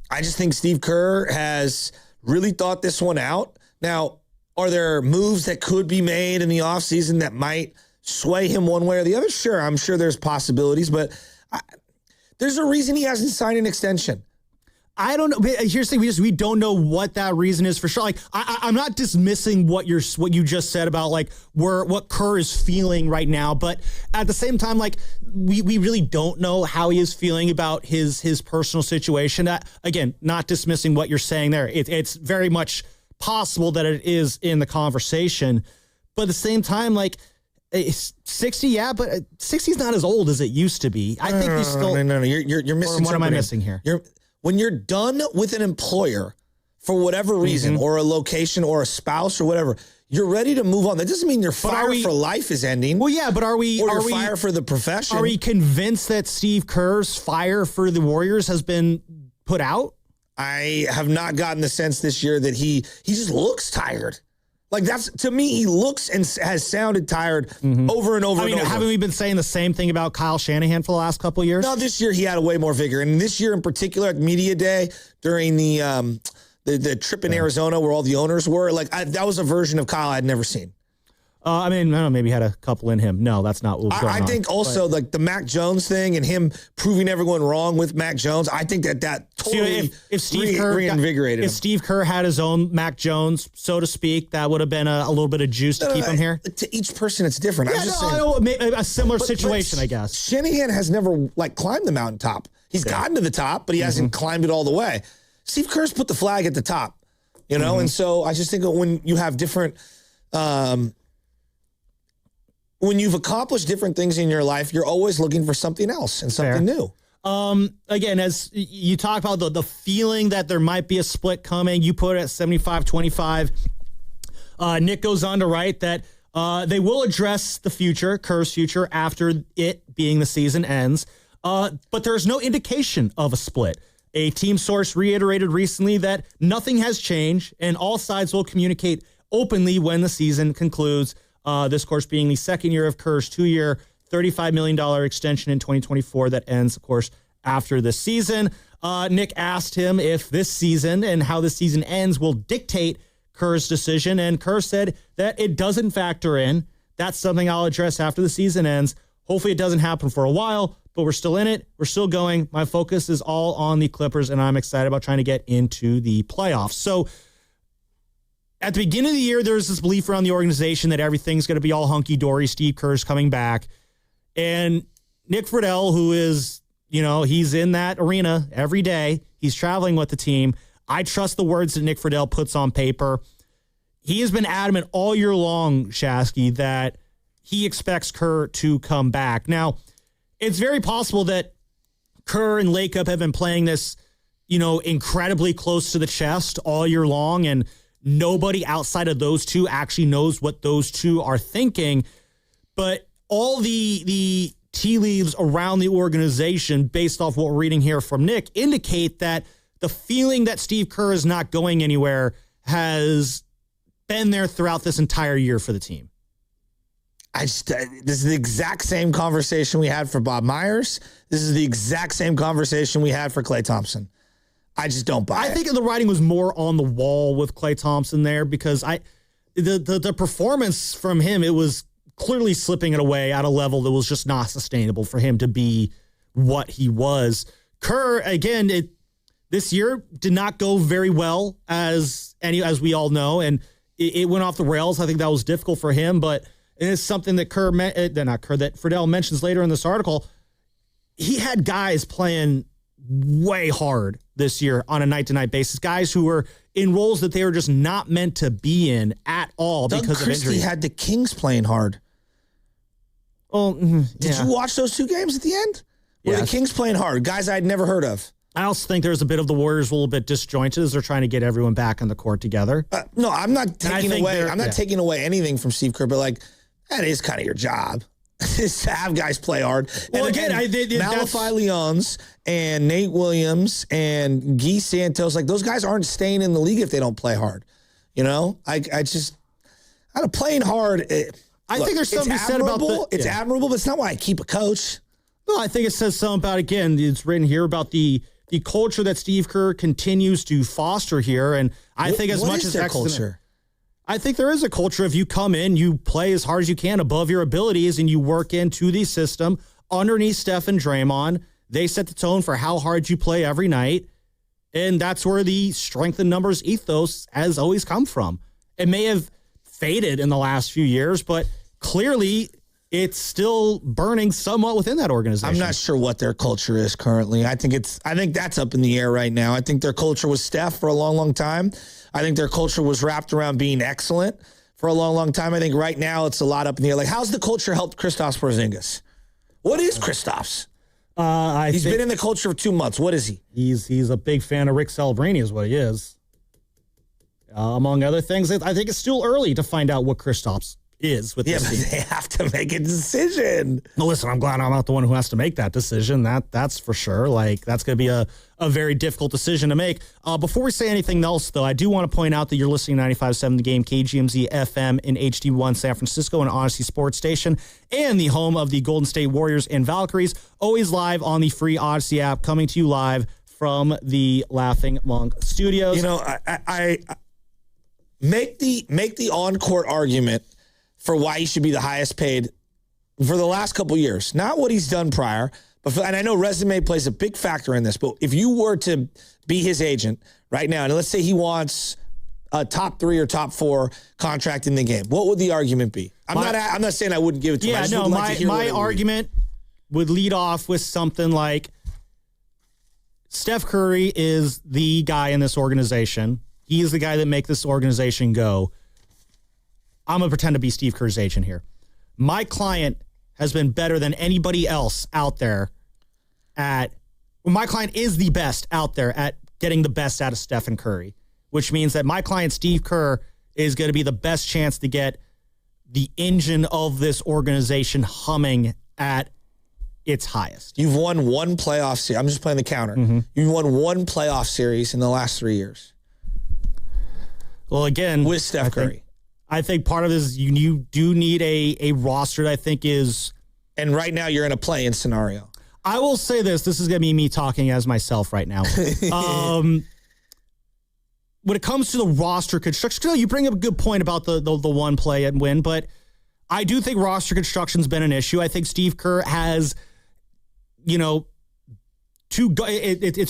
I just think Steve Kerr has really thought this one out. Now, are there moves that could be made in the offseason that might sway him one way or the other? Sure, I'm sure there's possibilities, but there's a reason he hasn't signed an extension. I don't know. Here's the thing: we don't know what that reason is for sure. Like, I'm not dismissing what you just said about like what Kerr is feeling right now, but at the same time, like we really don't know how he is feeling about his personal situation. Again, not dismissing what you're saying there. It's very much possible that it is in the conversation, but at the same time, like. 60, yeah, but 60 is not as old as it used to be. I think he's still. No. You're missing. What am I missing here? When you're done with an employer for whatever reason, mm-hmm. or a location, or a spouse, or whatever, you're ready to move on. That doesn't mean your fire for life is ending. Well, yeah, but are we? Or your fire for the profession? Are we convinced that Steve Kerr's fire for the Warriors has been put out? I have not gotten the sense this year that he just looks tired. Like, that's, to me, he looks and has sounded tired over and over and over. Haven't we been saying the same thing about Kyle Shanahan for the last couple of years? No, this year he had way more vigor. And this year in particular at Media Day during the trip in Arizona where all the owners were, that was a version of Kyle I'd never seen. I don't know, maybe he had a couple in him. No, that's not what was going on. I think also, like, the Mac Jones thing and him proving everyone wrong with Mac Jones, I think that totally reinvigorated him. If Steve Kerr had his own Mac Jones, so to speak, that would have been a little bit of juice to keep him here? To each person, it's different. Yeah, I know, a similar situation, I guess. Shanahan has never, climbed the mountaintop. He's gotten to the top, but he hasn't climbed it all the way. Steve Kerr's put the flag at the top, And so I just think when you have different... when you've accomplished different things in your life, you're always looking for something else and something new. Again, as you talk about the feeling that there might be a split coming, you put it at 75-25. Nick goes on to write that they will address the future, Kerr's future, after it being the season ends. But there's no indication of a split. A team source reiterated recently that nothing has changed and all sides will communicate openly when the season concludes. This, of course, being the second year of Kerr's 2-year, $35 million extension in 2024 that ends, of course, after the season. Nick asked him if this season and how this season ends will dictate Kerr's decision, and Kerr said that it doesn't factor in. That's something I'll address after the season ends. Hopefully it doesn't happen for a while, but we're still in it. We're still going. My focus is all on the Clippers, and I'm excited about trying to get into the playoffs. So, at the beginning of the year, there's this belief around the organization that everything's going to be all hunky-dory. Steve Kerr's coming back. And Nick Friedel, who is, he's in that arena every day. He's traveling with the team. I trust the words that Nick Friedel puts on paper. He has been adamant all year long, Shasky, that he expects Kerr to come back. Now, it's very possible that Kerr and Lacob have been playing this, incredibly close to the chest all year long, and nobody outside of those two actually knows what those two are thinking. But all the tea leaves around the organization, based off what we're reading here from Nick, indicate that the feeling that Steve Kerr is not going anywhere has been there throughout this entire year for the team. This is the exact same conversation we had for Bob Myers. This is the exact same conversation we had for Klay Thompson. I just don't buy it. I think the writing was more on the wall with Klay Thompson there, because the performance from him, it was clearly slipping it away at a level that was just not sustainable for him to be what he was. Kerr, again, this year did not go very well, as we all know, and it went off the rails. I think that was difficult for him, but it is something that that Friedel mentions later in this article. He had guys playing way hard this year on a night-to-night basis, guys who were in roles that they were just not meant to be in at all because of injury. Christie had the Kings playing hard. Well, did you watch those two games at the end? Were the Kings playing hard? Guys I'd never heard of. I also think there's a bit of the Warriors a little bit disjointed as they're trying to get everyone back on the court together. No, I'm not taking away. I'm not taking away anything from Steve Kerr, but that is kind of your job. Is to have guys play hard. Well, again, Malachi Leons and Nate Williams and Guy Santos, those guys aren't staying in the league if they don't play hard. Playing hard. I think there's something said about it's admirable, but it's not why I keep a coach. No, I think it says something about, again, it's written here about the culture that Steve Kerr continues to foster here, and I think as much as their culture. I think there is a culture of you come in, you play as hard as you can above your abilities, and you work into the system underneath Steph and Draymond. They set the tone for how hard you play every night, and that's where the strength in numbers ethos has always come from. It may have faded in the last few years, but clearly it's still burning somewhat within that organization. I'm not sure what their culture is currently. I think that's up in the air right now. I think their culture was Steph for a long, long time. I think their culture was wrapped around being excellent for a long, long time. I think right now it's a lot up in the air. How's the culture helped Kristaps Porzingis? What is Kristaps? He's been in the culture for 2 months. What is he? He's a big fan of Rick Celebrini is what he is. Among other things, I think it's still early to find out what Kristaps is with this team. But they have to make a decision. No, listen, I'm glad I'm not the one who has to make that decision. That's for sure. That's going to be a very difficult decision to make. Before we say anything else, though, I do want to point out that you're listening to 95.7 The Game, KGMZ FM in HD1 San Francisco and Odyssey Sports Station, and the home of the Golden State Warriors and Valkyries, always live on the free Odyssey app, coming to you live from the Laughing Monk Studios. I make the on-court argument for why he should be the highest paid for the last couple years. Not what he's done prior, and I know resume plays a big factor in this, but if you were to be his agent right now, and let's say he wants a top 3 or top 4 contract in the game, what would the argument be? I'm not saying I wouldn't give it to him. Yeah, no, my argument would lead off with something like Steph Curry is the guy in this organization. He is the guy that makes this organization go. I'm going to pretend to be Steve Kerr's agent here. My client has been better than anybody else out there my client is the best out there at getting the best out of Stephen Curry, which means that my client, Steve Kerr, is going to be the best chance to get the engine of this organization humming at its highest. You've won one playoff series. I'm just playing the counter. Mm-hmm. You've won one playoff series in the last 3 years. Well, again, with Steph Curry. I think part of it is you do need a roster that I think is... And right now you're in a play-in scenario. I will say this is going to be me talking as myself right now. When it comes to the roster construction, you bring up a good point about the one play and win, but I do think roster construction's been an issue. I think Steve Kerr has, it's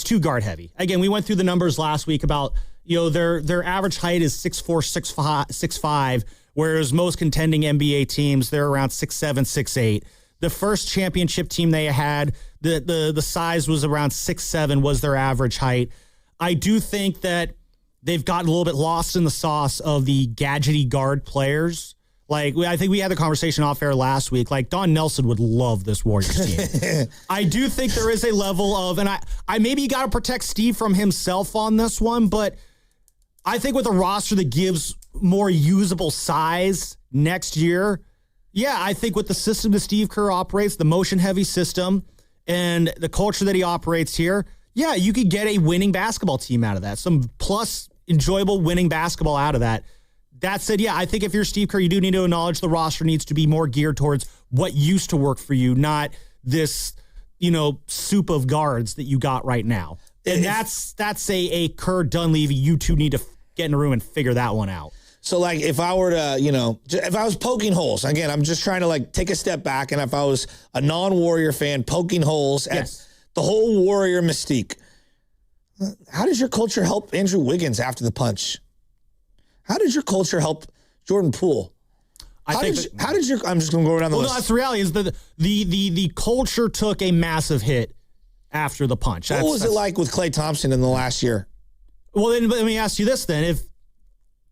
too guard heavy. Again, we went through the numbers last week about, their average height is 6'4", 6'5", whereas most contending NBA teams, they're around 6'7", 6'8". The first championship team they had, the size was around 6'7", was their average height. I do think that they've gotten a little bit lost in the sauce of the gadgety guard players Like, I think we had the conversation off air last week. Like, Don Nelson would love this Warriors team. I do think there is a level of, and I maybe you got to protect Steve from himself on this one, but I think with a roster that gives more usable size next year, yeah, I think with the system that Steve Kerr operates, the motion-heavy system, and the culture that he operates here, yeah, you could get a winning basketball team out of that. Some plus enjoyable winning basketball out of that. That said, yeah, I think if you're Steve Kerr, you do need to acknowledge the roster needs to be more geared towards what used to work for you, not this, soup of guards that you got right now. And that's a Kerr Dunleavy. You two need to get in a room and figure that one out. So, like, if I were to, if I was poking holes, again, I'm just trying to, like, take a step back, and if I was a non-Warrior fan poking holes at the whole Warrior mystique, how does your culture help Andrew Wiggins after the punch? How did your culture help Jordan Poole? I'm just going to go down the list. No, that's the reality is that the culture took a massive hit after the punch. What was it like with Klay Thompson in the last year? Well, then let me ask you this then.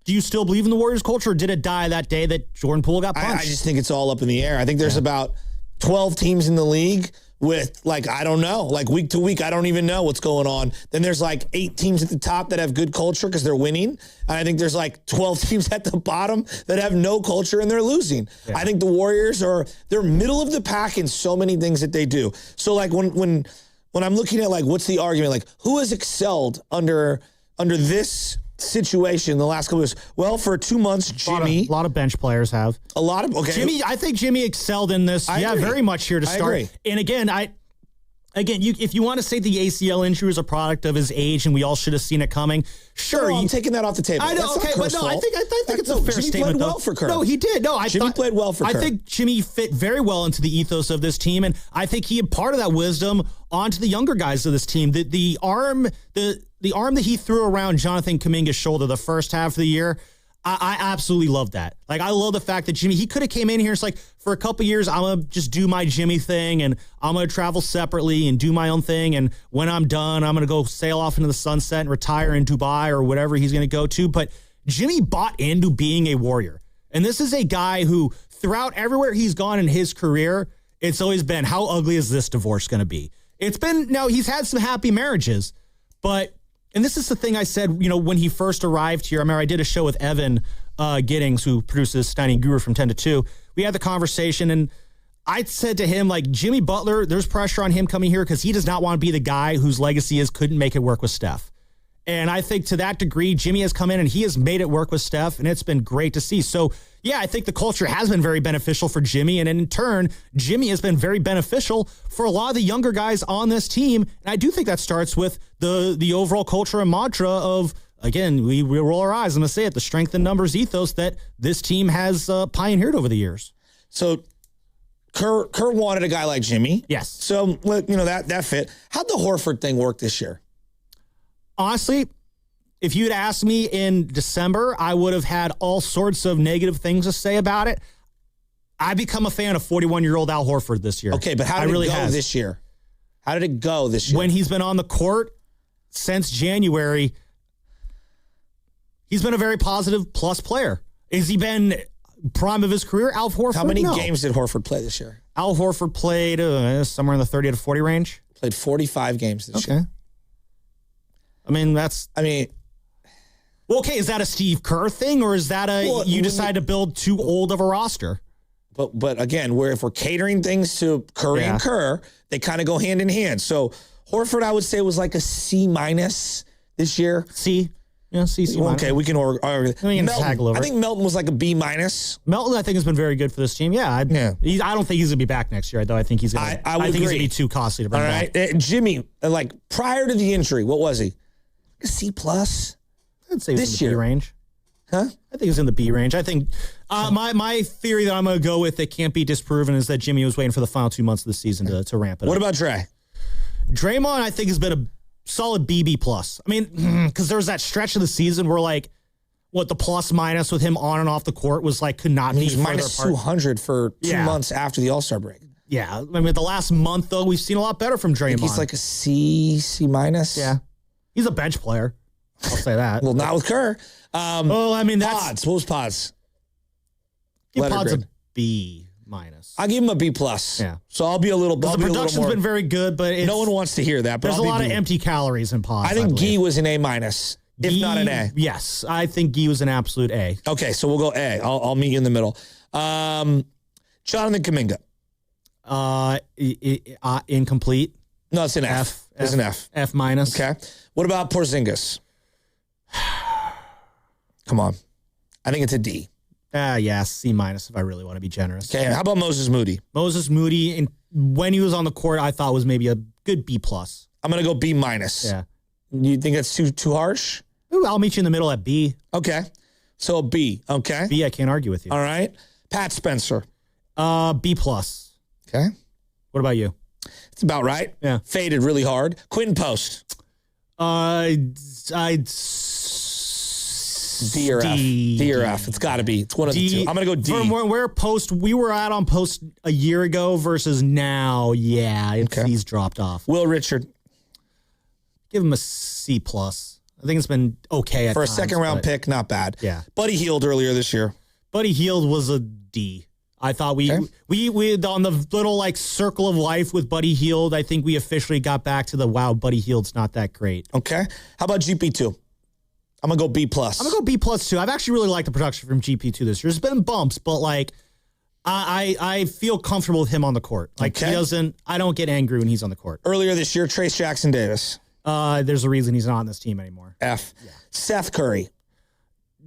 Do you still believe in the Warriors culture, or did it die that day that Jordan Poole got punched? I just think it's all up in the air. I think there's about 12 teams in the league with, like, I don't know, like week to week, I don't even know what's going on. Then there's like 8 teams at the top that have good culture because they're winning. And I think there's like 12 teams at the bottom that have no culture and they're losing. Yeah. I think the Warriors they're middle of the pack in so many things that they do. So like when I'm looking at like, what's the argument? Like, who has excelled under this situation the last couple of years? Well, for 2 months, Jimmy. A lot of bench players have. I think Jimmy excelled in this. I agree. Very much here to start. Agree. And again, if you want to say the ACL injury was a product of his age and we all should have seen it coming, sure. I'm taking that off the table. I know, but no, I think it's a fair Jimmy statement. Played well for Kerr. No, he did. No, Jimmy played well for Kerr. I think Jimmy fit very well into the ethos of this team, and I think he imparted that wisdom onto the younger guys of this team. The arm that he threw around Jonathan Kuminga's shoulder the first half of the year, I absolutely love that. Like, I love the fact that Jimmy, he could have came in here. It's like, for a couple years, I'm going to just do my Jimmy thing, and I'm going to travel separately and do my own thing. And when I'm done, I'm going to go sail off into the sunset and retire in Dubai or whatever he's going to go to. But Jimmy bought into being a Warrior. And this is a guy who, throughout everywhere he's gone in his career, it's always been, how ugly is this divorce going to be? He's had some happy marriages, but... And this is the thing I said, when he first arrived here. I remember I did a show with Evan Giddings, who produces Steiny Guru from 10 to 2. We had the conversation, and I said to him, like, Jimmy Butler, there's pressure on him coming here because he does not want to be the guy whose legacy is couldn't make it work with Steph. And I think to that degree, Jimmy has come in and he has made it work with Steph, and it's been great to see. So, yeah, I think the culture has been very beneficial for Jimmy, and in turn, Jimmy has been very beneficial for a lot of the younger guys on this team. And I do think that starts with the overall culture and mantra of, again, we roll our eyes, I'm going to say it, the strength in numbers ethos that this team has pioneered over the years. So Kerr wanted a guy like Jimmy. Yes. So, that fit. How'd the Horford thing work this year? Honestly, if you'd asked me in December, I would have had all sorts of negative things to say about it. I become a fan of 41-year-old Al Horford this year. Okay, but how did it go this year? How did it go this year? When he's been on the court since January, he's been a very positive plus player. Has he been prime of his career? Al Horford? How many games did Horford play this year? Al Horford played somewhere in the 30 to 40 range. Played 45 games this year. Well, okay, is that a Steve Kerr thing, or is that you decide to build too old of a roster? But again, if we're catering things to Curry and Kerr, they kind of go hand in hand. So Horford, I would say, was like a C- this year. C? Yeah, C. Okay, we can argue. I think Melton was like a B-. Melton, I think, has been very good for this team. Yeah, I don't think he's gonna be back next year, though. I think he's gonna. I think he's gonna be too costly to bring back. Jimmy, like prior to the injury, what was he? A C+. I'd say he's in the B range. Huh? I think he's in the B range. I think my theory that I'm going to go with that can't be disproven is that Jimmy was waiting for the final 2 months of the season to ramp it up. What about Dre? Draymond, I think, has been a solid BB+. I mean, because there was that stretch of the season where, like, the plus minus with him on and off the court was like could not be further apart. He was minus 200 for 2 months after the All-Star break. Yeah. I mean, the last month, though, we've seen a lot better from Draymond. He's like a C-. Yeah. He's a bench player. I'll say that. Well, not with Kerr. Pods. What was Pods? letter Pod's grade? a B minus. I'll give him a B plus. Yeah. So I'll be a little. The production's been very good, but no one wants to hear that. But there's I'll a lot be of B. empty calories in Pod. I think Guy was an A minus, if not an A. Yes, I think Guy was an absolute A. Okay, so we'll go A. I'll meet you in the middle. Jonathan Kuminga. Incomplete. No, it's an F. It's an F. F minus. Okay. What about Porzingis? Come on. I think it's a D. Yeah, C minus if I really want to be generous. Okay, how about Moses Moody? Moses Moody, when he was on the court, I thought was maybe a good B plus. I'm going to go B minus. Yeah. You think that's too harsh? Ooh, I'll meet you in the middle at B. Okay. So a B. Okay. B, I can't argue with you. All right. Pat Spencer. B plus. Okay. What about you? It's about right. Yeah. Faded really hard. Quentin Post. D or F. D or F. It's got to be. It's one of the two. I'm going to go D. From where Post, we were at on Post a year ago versus now, he's dropped off. Will Richard. Give him a C plus. I think it's been okay for a second round pick. Not bad. Yeah. Buddy Hield earlier this year. Buddy Hield was a D. I thought we on the little circle of life with Buddy Hield, I think we officially got back to Buddy Hield's not that great. Okay. How about GP2? I'm going to go B plus. I'm going to go B plus too. I've actually really liked the production from GP2 this year. There's been bumps, but I feel comfortable with him on the court. I don't get angry when he's on the court. Earlier this year, Trace Jackson Davis. There's a reason he's not on this team anymore. F. Yeah. Seth Curry.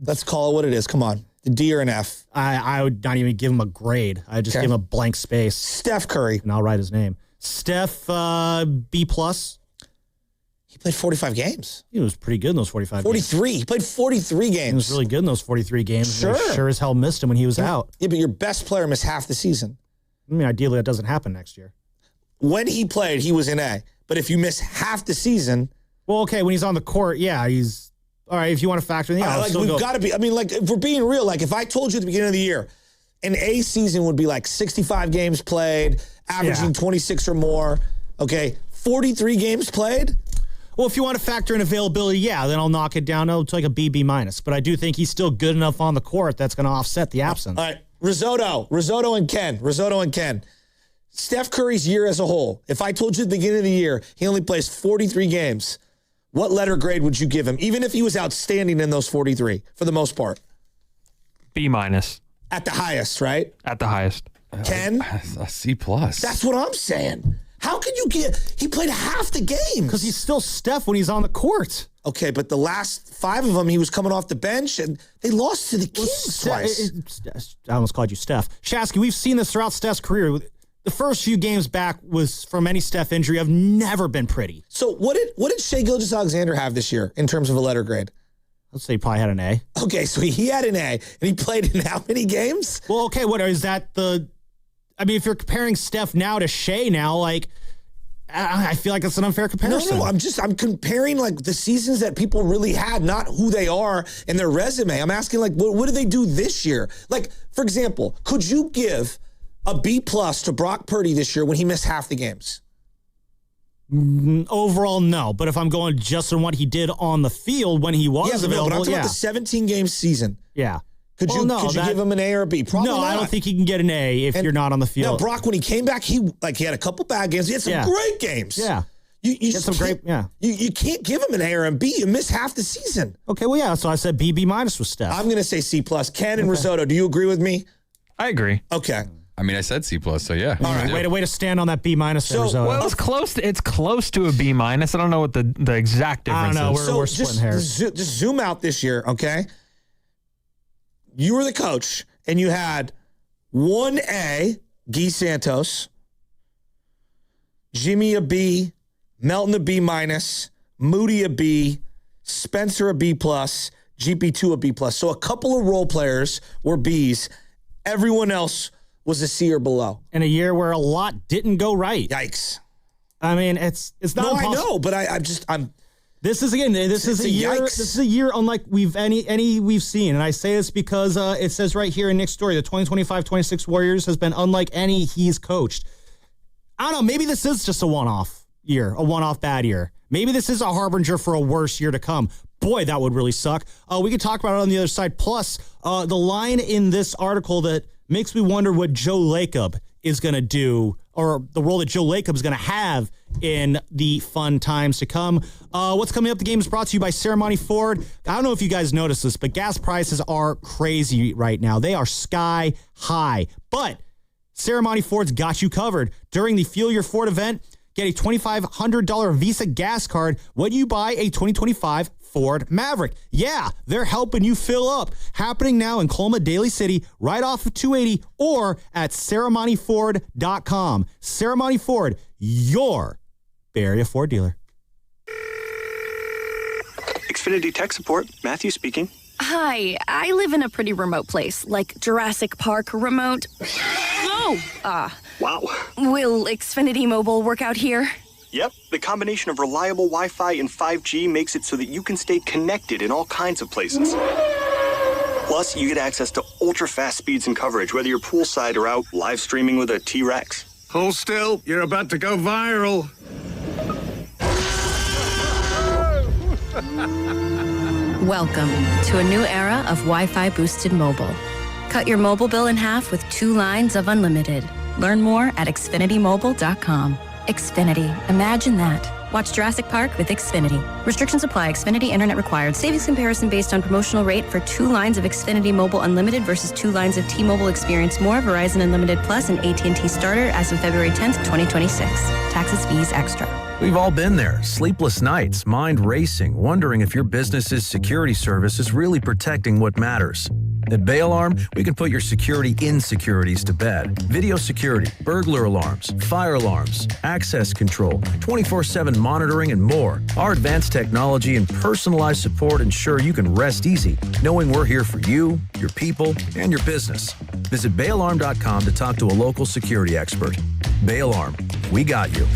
Let's call it what it is. Come on. A D or an F? I would not even give him a grade. I just give him a blank space. Steph Curry. And I'll write his name. Steph, B plus. He played 45 games. He was pretty good in those 45 43. games. He played 43 games. He was really good in those 43 games. Sure. They sure as hell missed him when he was out. Yeah, but your best player missed half the season. I mean, ideally, that doesn't happen next year. When he played, he was in A. But if you miss half the season... Well, okay, when he's on the court, he's... All right, if you want to factor in... we've got to be... I mean, if we're being real, if I told you at the beginning of the year, an A season would be 65 games played, averaging 26 or more, okay, 43 games played... Well, if you want to factor in availability, then I'll knock it down to a B minus. But I do think he's still good enough on the court that's going to offset the absence. All right, Risotto and Ken. Steph Curry's year as a whole. If I told you at the beginning of the year he only plays 43 games, what letter grade would you give him? Even if he was outstanding in those 43, for the most part. B minus. At the highest, right? At the highest. Ken? A C plus. That's what I'm saying. How can you he played half the games. Because he's still Steph when he's on the court. Okay, but the last 5 of them, he was coming off the bench, and they lost to the Kings twice. I almost called you Steph. Shasky, we've seen this throughout Steph's career. The first few games back was from any Steph injury have never been pretty. So what did Shai Gilgeous-Alexander have this year in terms of a letter grade? Let's say he probably had an A. Okay, so he had an A, and he played in how many games? Well, okay, what is that I mean, if you're comparing Steph now to Shai now, I feel like that's an unfair comparison. No, I'm comparing the seasons that people really had, not who they are and their resume. I'm asking what did they do this year? For example, could you give a B plus to Brock Purdy this year when he missed half the games? Overall, no. But if I'm going just on what he did on the field when he was available, but I'm talking about the 17-game season. Yeah. Could you give him an A or a B? Probably not. I don't think he can get an A if you're not on the field. No, Brock, when he came back, he had a couple bad games. He had some great games. Yeah. You can't give him an A or a B. You miss half the season. Okay, well, so I said B minus with Steph. I'm going to say C plus. Ken and Risotto, do you agree with me? I agree. Okay. I mean, I said C plus, so yeah. All right, way to stand on that B minus. Well, it's close to a B minus. I don't know what the exact difference is. I don't know. We're splitting hairs. Just zoom out this year, okay? You were the coach, and you had 1A, Guy Santos, Jimmy a B, Melton a B minus, Moody a B, Spencer a B plus, GP2 a B plus. So a couple of role players were Bs. Everyone else was a C or below. In a year where a lot didn't go right. Yikes. I mean, it's not impossible. I know, but I'm This is a year. This is a year unlike we've seen, and I say this because it says right here in Nick's story, the 2025-26 Warriors has been unlike any he's coached. I don't know. Maybe this is just a one-off year, a one-off bad year. Maybe this is a harbinger for a worse year to come. Boy, that would really suck. We could talk about it on the other side. Plus, the line in this article that makes me wonder what Joe Lacob is going to do, or the role that Joe Lacob is going to have in the fun times to come. What's coming up? The game is brought to you by Ceremony Ford. I don't know if you guys noticed this, but gas prices are crazy right now. They are sky high, but Ceremony Ford's got you covered. During the Fuel Your Ford event, get a $2,500 Visa gas card when you buy a 2025 Ford Maverick. Yeah, they're helping you fill up. Happening now in Colma, Daly City, right off of 280, or at ceremonyford.com. Ceremony Ford, your Bay Area Ford dealer. Xfinity Tech Support, Matthew speaking. Hi, I live in a pretty remote place, like Jurassic Park remote. Wow. Will Xfinity Mobile work out here? Yep, the combination of reliable Wi-Fi and 5G makes it so that you can stay connected in all kinds of places. Plus, you get access to ultra-fast speeds and coverage, whether you're poolside or out live streaming with a T-Rex. Hold still, you're about to go viral. Welcome to a new era of Wi-Fi boosted mobile. Cut your mobile bill in half with 2 lines of unlimited. Learn more at xfinitymobile.com. Xfinity. Imagine that. Watch Jurassic Park with Xfinity. Restrictions apply. Xfinity Internet required. Savings comparison based on promotional rate for 2 lines of Xfinity Mobile Unlimited versus 2 lines of T-Mobile Experience More, Verizon Unlimited Plus, and AT&T Starter as of February 10th, 2026. Taxes, fees, extra. We've all been there. Sleepless nights, mind racing, wondering if your business's security service is really protecting what matters. At Bay Alarm, we can put your security insecurities to bed. Video security, burglar alarms, fire alarms, access control, 24/7 monitoring, and more. Our advanced technology and personalized support ensure you can rest easy, knowing we're here for you, your people, and your business. Visit bayalarm.com to talk to a local security expert. Bay Alarm, we got you.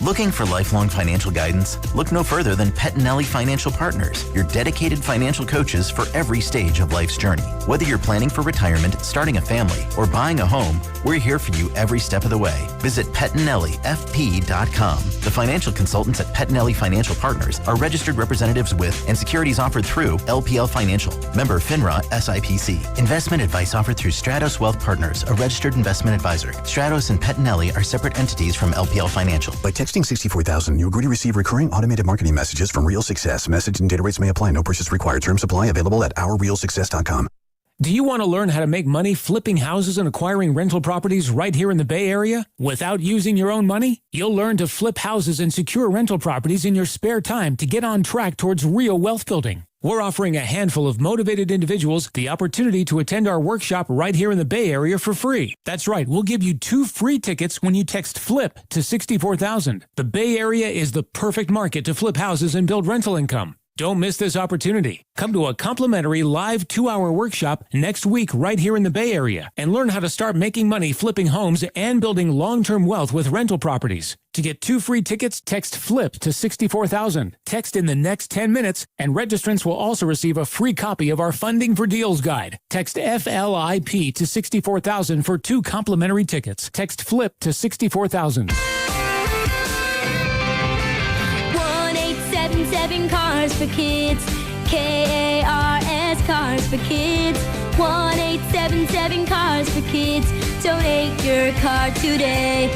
Looking for lifelong financial guidance? Look no further than Pettinelli Financial Partners, your dedicated financial coaches for every stage of life's journey. Whether you're planning for retirement, starting a family, or buying a home, we're here for you every step of the way. Visit PettinelliFP.com. The financial consultants at Pettinelli Financial Partners are registered representatives with and securities offered through LPL Financial, member FINRA SIPC. Investment advice offered through Stratos Wealth Partners, a registered investment advisor. Stratos and Pettinelli are separate entities from LPL Financial. By texting 64,000, you agree to receive recurring automated marketing messages from Real Success. Message and data rates may apply. No purchase required. Terms apply. Available at ourrealsuccess.com. Do you want to learn how to make money flipping houses and acquiring rental properties right here in the Bay Area without using your own money? You'll learn to flip houses and secure rental properties in your spare time to get on track towards real wealth building. We're offering a handful of motivated individuals the opportunity to attend our workshop right here in the Bay Area for free. That's right, we'll give you 2 free tickets when you text FLIP to 64,000. The Bay Area is the perfect market to flip houses and build rental income. Don't miss this opportunity. Come to a complimentary live 2-hour workshop next week right here in the Bay Area and learn how to start making money flipping homes and building long-term wealth with rental properties. To get 2 free tickets, text FLIP to 64,000. Text in the next 10 minutes, and registrants will also receive a free copy of our Funding for Deals guide. Text FLIP to 64,000 for 2 complimentary tickets. Text FLIP to 64,000. 1-877 Cars for Kids. KARS Cars for Kids. 1-877 Cars for Kids. Donate your car today.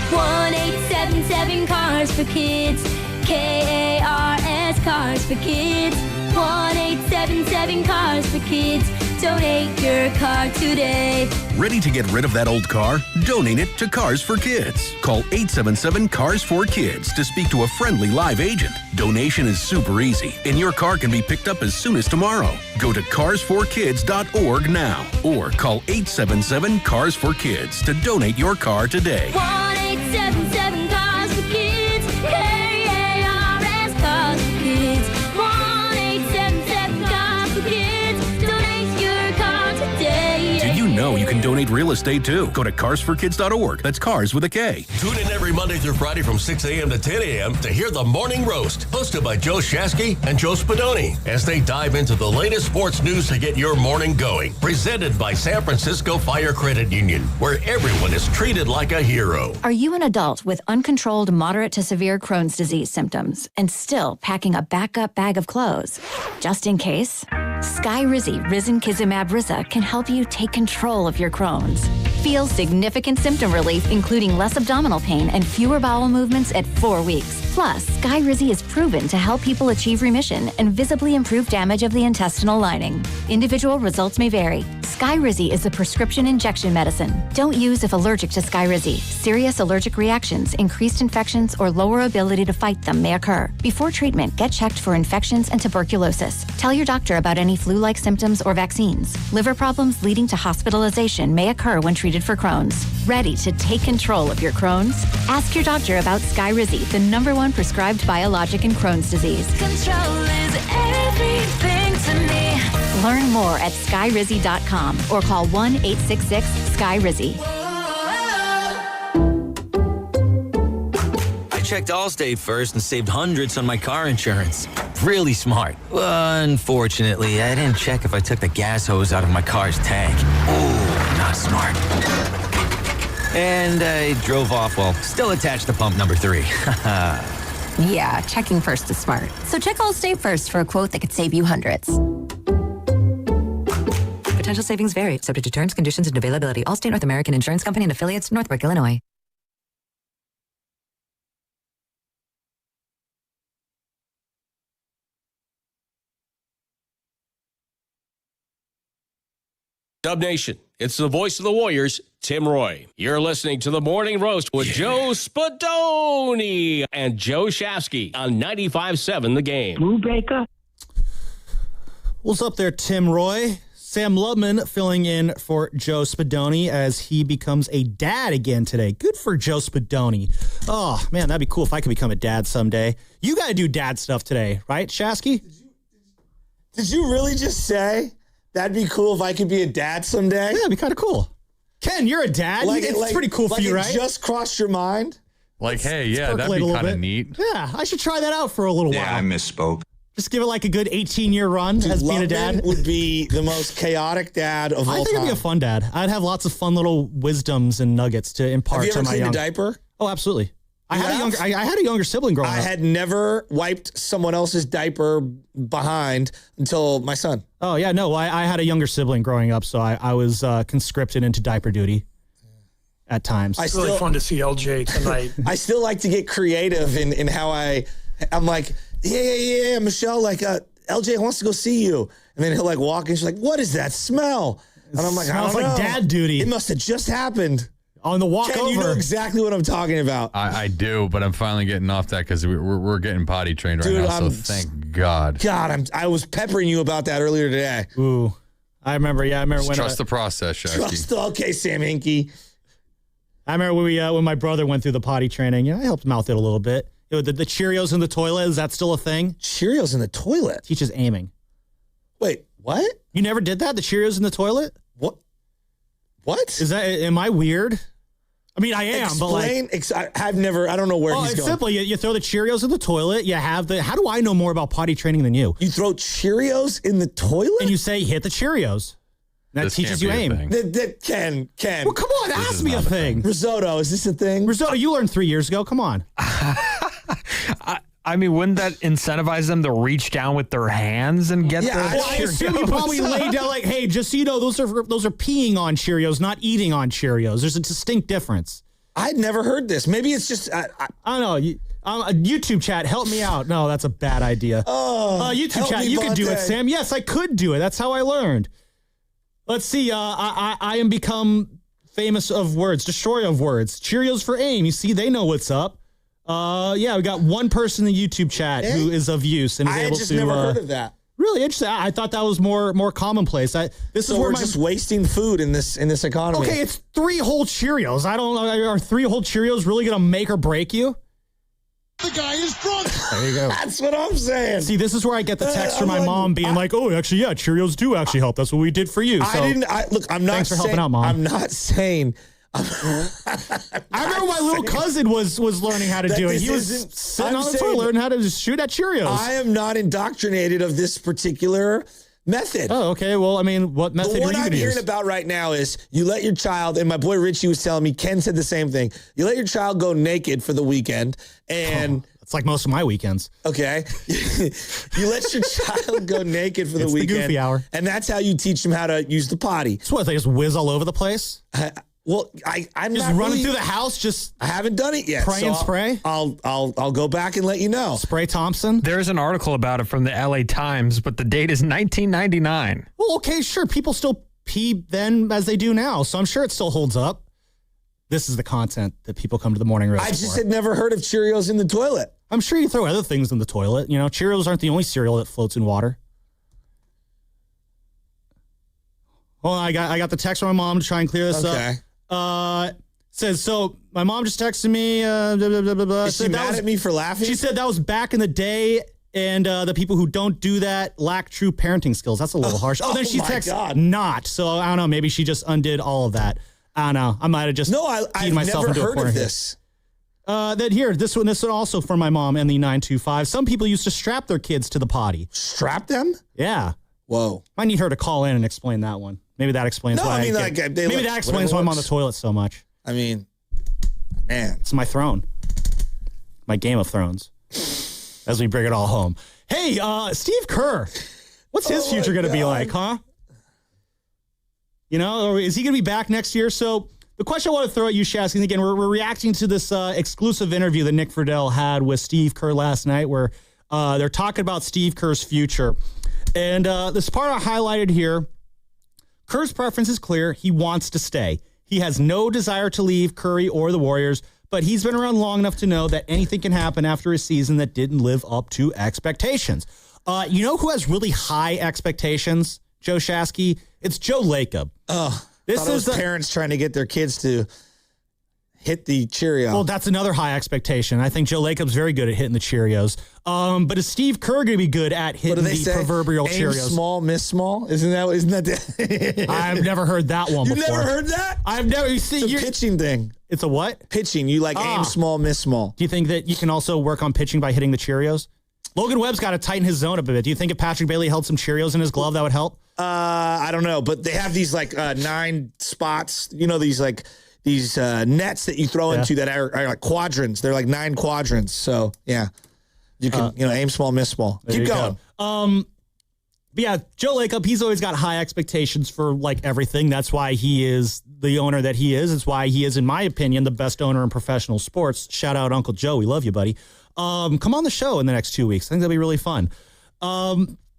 1-877 Cars for Kids. KARS Cars for Kids. 1-877 Cars for Kids. Donate your car today. Ready to get rid of that old car? Donate it to Cars for Kids. Call 877 Cars for Kids to speak to a friendly live agent. Donation is super easy, and your car can be picked up as soon as tomorrow. Go to carsforkids.org now or call 877 Cars for Kids to donate your car today. 1-877 Cars for Kids. KARS Cars for Kids. 1-877 Cars for Kids. Donate your car today. Did you know you can donate real estate too? Go to carsforkids.org. That's cars with a K. Tune in every Monday through Friday from 6 a.m. to 10 a.m. to hear the Morning Roast, hosted by Joe Shasky and Joe Spadoni, as they dive into the latest sports news to get your morning going. Presented by San Francisco Fire Credit Union, where everyone is treated like a hero. Are you an adult with uncontrolled moderate to severe Crohn's disease symptoms and still packing a backup bag of clothes just in case? Skyrizi Risankizumab Riza can help you take control of your Crohn's. Feel significant symptom relief, including less abdominal pain and fewer bowel movements at 4 weeks. Plus, Skyrizi is proven to help people achieve remission and visibly improve damage of the intestinal lining. Individual results may vary. Skyrizi is a prescription injection medicine. Don't use if allergic to Skyrizi. Serious allergic reactions, increased infections, or lower ability to fight them may occur. Before treatment, get checked for infections and tuberculosis. Tell your doctor about any flu-like symptoms or vaccines. Liver problems leading to hospitalization may occur when treated for Crohn's. Ready to take control of your Crohn's? Ask your doctor about Skyrizi, the #1 prescribed biologic in Crohn's disease. Control is everything to me. Learn more at skyrizi.com or call 1-866-SKY-RIZZY. I checked Allstate first and saved hundreds on my car insurance. Really smart. Unfortunately, I didn't check if I took the gas hose out of my car's tank. Ooh, not smart. And I drove off while still attached to pump number 3. Yeah, checking first is smart. So check Allstate first for a quote that could save you hundreds. Potential savings vary, subject to terms, conditions, and availability. Allstate North American Insurance Company and affiliates, Northbrook, Illinois. Dub Nation, it's the voice of the Warriors, Tim Roy. You're listening to the Morning Roast with Joe Spadoni and Joe Shafsky on 95.7 The Game. Brubaker. What's up there, Tim Roy? Sam Lubman filling in for Joe Spadoni as he becomes a dad again today. Good for Joe Spadoni. Oh, man, that'd be cool if I could become a dad someday. You got to do dad stuff today, right, Shasky? Did you really just say that'd be cool if I could be a dad someday? Yeah, it'd be kind of cool. Ken, you're a dad. It's pretty cool for you, right? It just crossed your mind? Like, hey, yeah, that'd be kind of neat. Yeah, I should try that out for a little while. Yeah, I misspoke. Just give it like a good 18-year run as being a dad. Would be the most chaotic dad of all time. I think I'd be a fun dad. I'd have lots of fun little wisdoms and nuggets to impart to my young. Have you ever cleaned a diaper? Oh, I had a younger sibling growing up. I had never wiped someone else's diaper behind until my son. Oh, yeah, no, I had a younger sibling growing up, so I was conscripted into diaper duty at times. It's really fun to see LJ tonight. I still like to get creative in how I'm like, yeah, Michelle, like, LJ wants to go see you. And then he'll like walk in, she's like, what is that smell? And I'm like, smells like dad duty. It must have just happened. On the walk Ken, over. You know exactly what I'm talking about. I do, but I'm finally getting off that because we're getting potty trained right now, so thank God. God, I was peppering you about that earlier today. Ooh. I remember when trust the process, Shasky. Okay, Sam Hinkie. I remember when my brother went through the potty training, I helped him out there a little bit. The Cheerios in the toilet, is that still a thing? Cheerios in the toilet? Teaches aiming. Wait, what? You never did that? The Cheerios in the toilet? What? Am I weird? I mean, I am, but like... I don't know where he's going. It's simple. You throw the Cheerios in the toilet, how do I know more about potty training than you? You throw Cheerios in the toilet? And you say, hit the Cheerios. That teaches you aim. Ken. Well, come on, ask me a thing. Risotto, is this a thing? Risotto, you learned 3 years ago. Come on. I mean, wouldn't that incentivize them to reach down with their hands and get I assume you probably laid down like, hey, just so you know, those are peeing on Cheerios, not eating on Cheerios. There's a distinct difference. I'd never heard this. Maybe it's just... I don't know. YouTube chat, help me out. No, that's a bad idea. YouTube chat, you could do it, Sam. Yes, I could do it. That's how I learned. Let's see. I am become famous of words, destroyer of words. Cheerios for aim. You see, they know what's up. Yeah, we got one person in the YouTube chat who is of use and is able to. I just never heard of that. Really interesting. I thought that was more commonplace. We're just wasting food in this economy. Okay, it's 3 whole Cheerios. I don't know. Are 3 whole Cheerios really going to make or break you? The guy is drunk. There you go. That's what I'm saying. See, this is where I get the text from my mom being like, "Oh, actually, yeah, Cheerios do actually help. That's what we did for you." So I'm not. Thanks for helping out, Mom. I'm not saying. I remember my little cousin was learning how to do it. He was sitting on the toilet learning how to shoot at Cheerios. I am not indoctrinated of this particular method. Oh, okay. Well, I mean, what method are you going to use? What I'm hearing about right now is you let your child, and my boy Richie was telling me, Ken said the same thing. You let your child go naked for the weekend, and It's like most of my weekends. Okay. You let your child go naked for the It's weekend. the goofy hour. And that's how you teach them how to use the potty. So what, they just whiz all over the place? I'm just not running really, through the house, just I haven't done it yet. pray and spray? I'll go back and let you know. Spray Thompson? There's an article about it from the LA Times, but the date is 1999. Well, okay, sure. People still pee then as they do now, so I'm sure it still holds up. This is the content that people come to the morning roast I just for. had never heard of Cheerios in the toilet. I'm sure you throw other things in the toilet. You know, Cheerios aren't the only cereal that floats in water. Well, I got the text from my mom to try and clear this up. Says, so my mom just texted me. Blah, blah, blah, blah. Is she mad at me for laughing? She said that was back in the day, and the people who don't do that lack true parenting skills. That's a little harsh. Then she texted not. So I don't know. Maybe she just undid all of that. I don't know. I might have just I've myself never into a heard corner of here. this. This one also for my mom and the 925. Some people used to strap their kids to the potty. Strap them? Yeah. Whoa. I need her to call in and explain that one. Maybe that explains why. Maybe that explains why I'm on the toilet so much. I mean, man, it's my throne, my Game of Thrones. As we bring it all home. Hey, Steve Kerr, what's his future going to be like, huh? You know, or is he going to be back next year? So the question I want to throw at you, Shasky, and again, we're reacting to this exclusive interview that Nick Friedel had with Steve Kerr last night where they're talking about Steve Kerr's future. And this part I highlighted here, Kerr's preference is clear. He wants to stay. He has no desire to leave Curry or the Warriors, but he's been around long enough to know that anything can happen after a season that didn't live up to expectations. You know who has really high expectations, Joe Shasky? It's Joe Lacob. This is parents trying to get their kids to hit the Cheerio. Well, that's another high expectation. I think Joe Lacob's very good at hitting the Cheerios. But is Steve Kerr going to be be at hitting the proverbial Aim Cheerios? small, miss small. Isn't that? I've never heard that one You've before. never heard that? I've never. You see, it's a pitching thing. It's a what? Pitching. You aim small, miss small. Do you think that you can also work on pitching by hitting the Cheerios? Logan Webb's got to tighten his zone up a bit. Do you think if Patrick Bailey held some Cheerios in his glove, that would help? I don't know, but they have these 9 spots. You know, these nets that you throw into that are like quadrants. They're like 9 quadrants. So yeah, you can aim small, miss small. Keep going. But yeah, Joe Lacob, he's always got high expectations for everything. That's why he is the owner that he is. It's why he is, in my opinion, the best owner in professional sports. Shout out Uncle Joe. We love you, buddy. Come on the show in the next 2 weeks. I think that'll be really fun.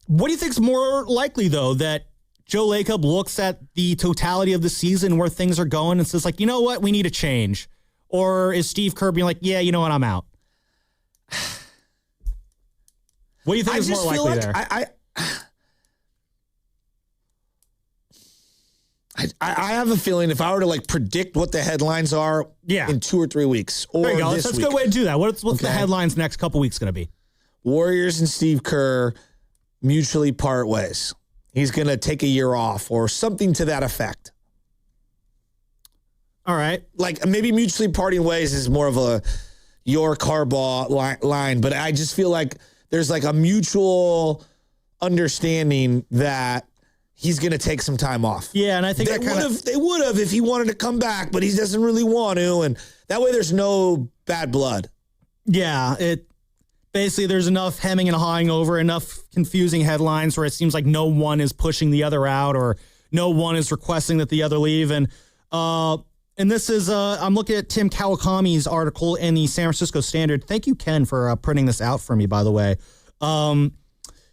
What do you think is more likely, though, that Joe Lacob looks at the totality of the season where things are going and says, you know what, we need a change? Or is Steve Kerr being yeah, you know what, I'm out? What do you think is more likely there? I have a feeling if I were to predict what the headlines are in 2 or 3 weeks or there you go. this That's week. a good way to do that. What's the headlines next couple weeks going to be? Warriors and Steve Kerr mutually part ways. He's going to take a year off or something to that effect. All right. Maybe mutually parting ways is more of a York Harbaugh line, but I just feel like there's a mutual understanding that he's going to take some time off. Yeah, and I think they would have if he wanted to come back, but he doesn't really want to, and that way there's no bad blood. Yeah, basically there's enough hemming and hawing over, enough confusing headlines where it seems like no one is pushing the other out or no one is requesting that the other leave. And this is, I'm looking at Tim Kawakami's article in the San Francisco Standard. Thank you, Ken, for printing this out for me, by the way.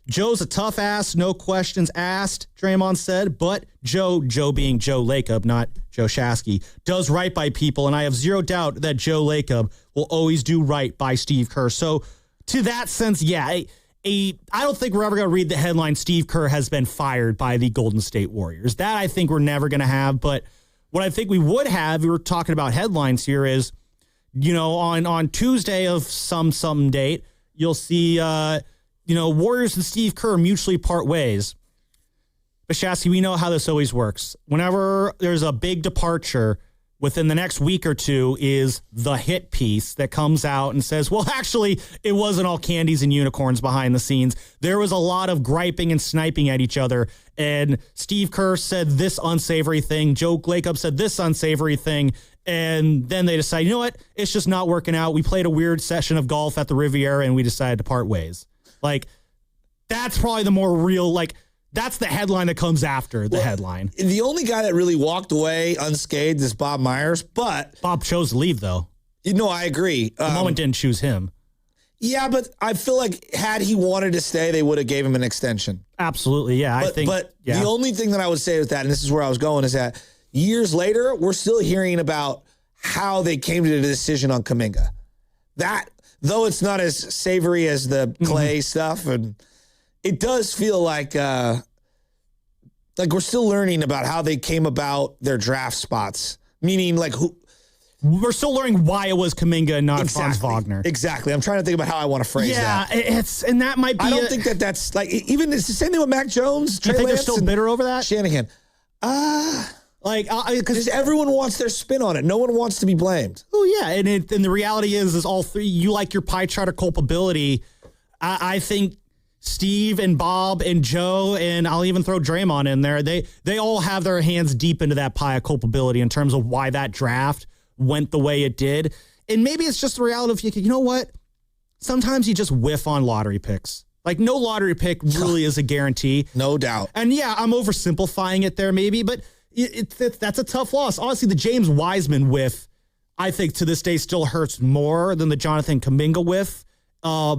Joe's a tough ass, no questions asked, Draymond said, but Joe being Joe Lacob, not Joe Shasky, does right by people, and I have zero doubt that Joe Lacob will always do right by Steve Kerr. So to that sense, yeah, I don't think we're ever going to read the headline, Steve Kerr has been fired by the Golden State Warriors. That I think we're never going to have, but what I think we would have, we were talking about headlines here, is, on Tuesday of some date, you'll see, Warriors and Steve Kerr mutually part ways. But Shasky, we know how this always works. Whenever there's a big departure, within the next week or two is the hit piece that comes out and says, well, actually, it wasn't all candies and unicorns behind the scenes. There was a lot of griping and sniping at each other. And Steve Kerr said this unsavory thing. Joe Lacob said this unsavory thing. And then they decide, you know what? It's just not working out. We played a weird session of golf at the Riviera and we decided to part ways. Like, that's probably the more real, like, that's the headline that comes after the headline. The only guy that really walked away unscathed is Bob Myers, but Bob chose to leave, though. I agree. The moment didn't choose him. Yeah, but I feel like had he wanted to stay, they would have gave him an extension. Absolutely, yeah. But the only thing that I would say with that, and this is where I was going, is that years later, we're still hearing about how they came to the decision on Kuminga. That, though it's not as savory as the Clay stuff, and it does feel like we're still learning about how they came about their draft spots. Meaning, like, who? We're still learning why it was Kuminga and not Franz Wagner. Exactly. I'm trying to think about how I want to phrase that. Yeah, and that might be. I don't think that's like, even it's the same thing with Mac Jones. Do you think they're still bitter over that? Shanahan. Because everyone wants their spin on it. No one wants to be blamed. Oh yeah, and the reality is all three. You like your pie chart of culpability. I think Steve and Bob and Joe, and I'll even throw Draymond in there. They all have their hands deep into that pie of culpability in terms of why that draft went the way it did. And maybe it's just the reality of, you know what? Sometimes you just whiff on lottery picks. Like, no lottery pick really is a guarantee. No doubt. And yeah, I'm oversimplifying it there maybe, but that's a tough loss. Honestly, the James Wiseman whiff, I think to this day still hurts more than the Jonathan Kuminga whiff.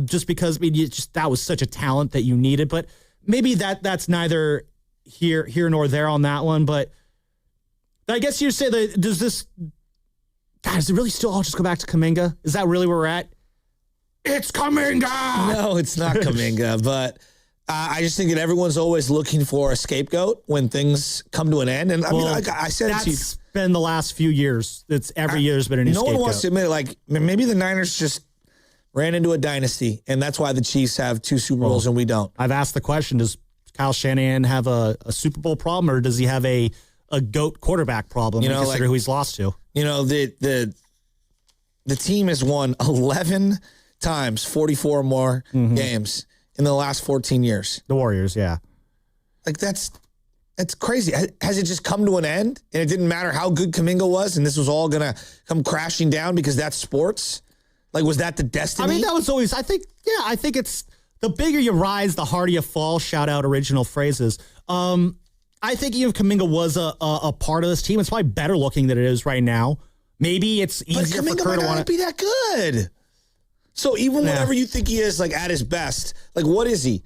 Just because that was such a talent that you needed, but maybe that's neither here nor there on that one. But I guess you say that does it really still all just go back to Kuminga? Is that really where we're at? It's Kuminga. No, it's not Kuminga, but I just think that everyone's always looking for a scapegoat when things come to an end. And I said that's been the last few years. It's every year's been a new scapegoat. No one wants to admit it. Like, maybe the Niners just ran into a dynasty, and that's why the Chiefs have 2 Super Bowls and we don't. I've asked the question, does Kyle Shanahan have a Super Bowl problem, or does he have a GOAT quarterback problem, consider who he's lost to? The team has won 11 times, 44 or more games in the last 14 years. The Warriors, yeah. Like, that's crazy. Has it just come to an end, and it didn't matter how good Kuminga was, and this was all going to come crashing down because that's sports? Like, was that the destiny? I mean, that was always, I think it's the bigger you rise, the harder you fall. Shout out original phrases. I think even if Kuminga was a part of this team, it's probably better looking than it is right now. Maybe it's easier for Kerr to want to be that good. So even whenever you think he is, like, at his best, like, what is he?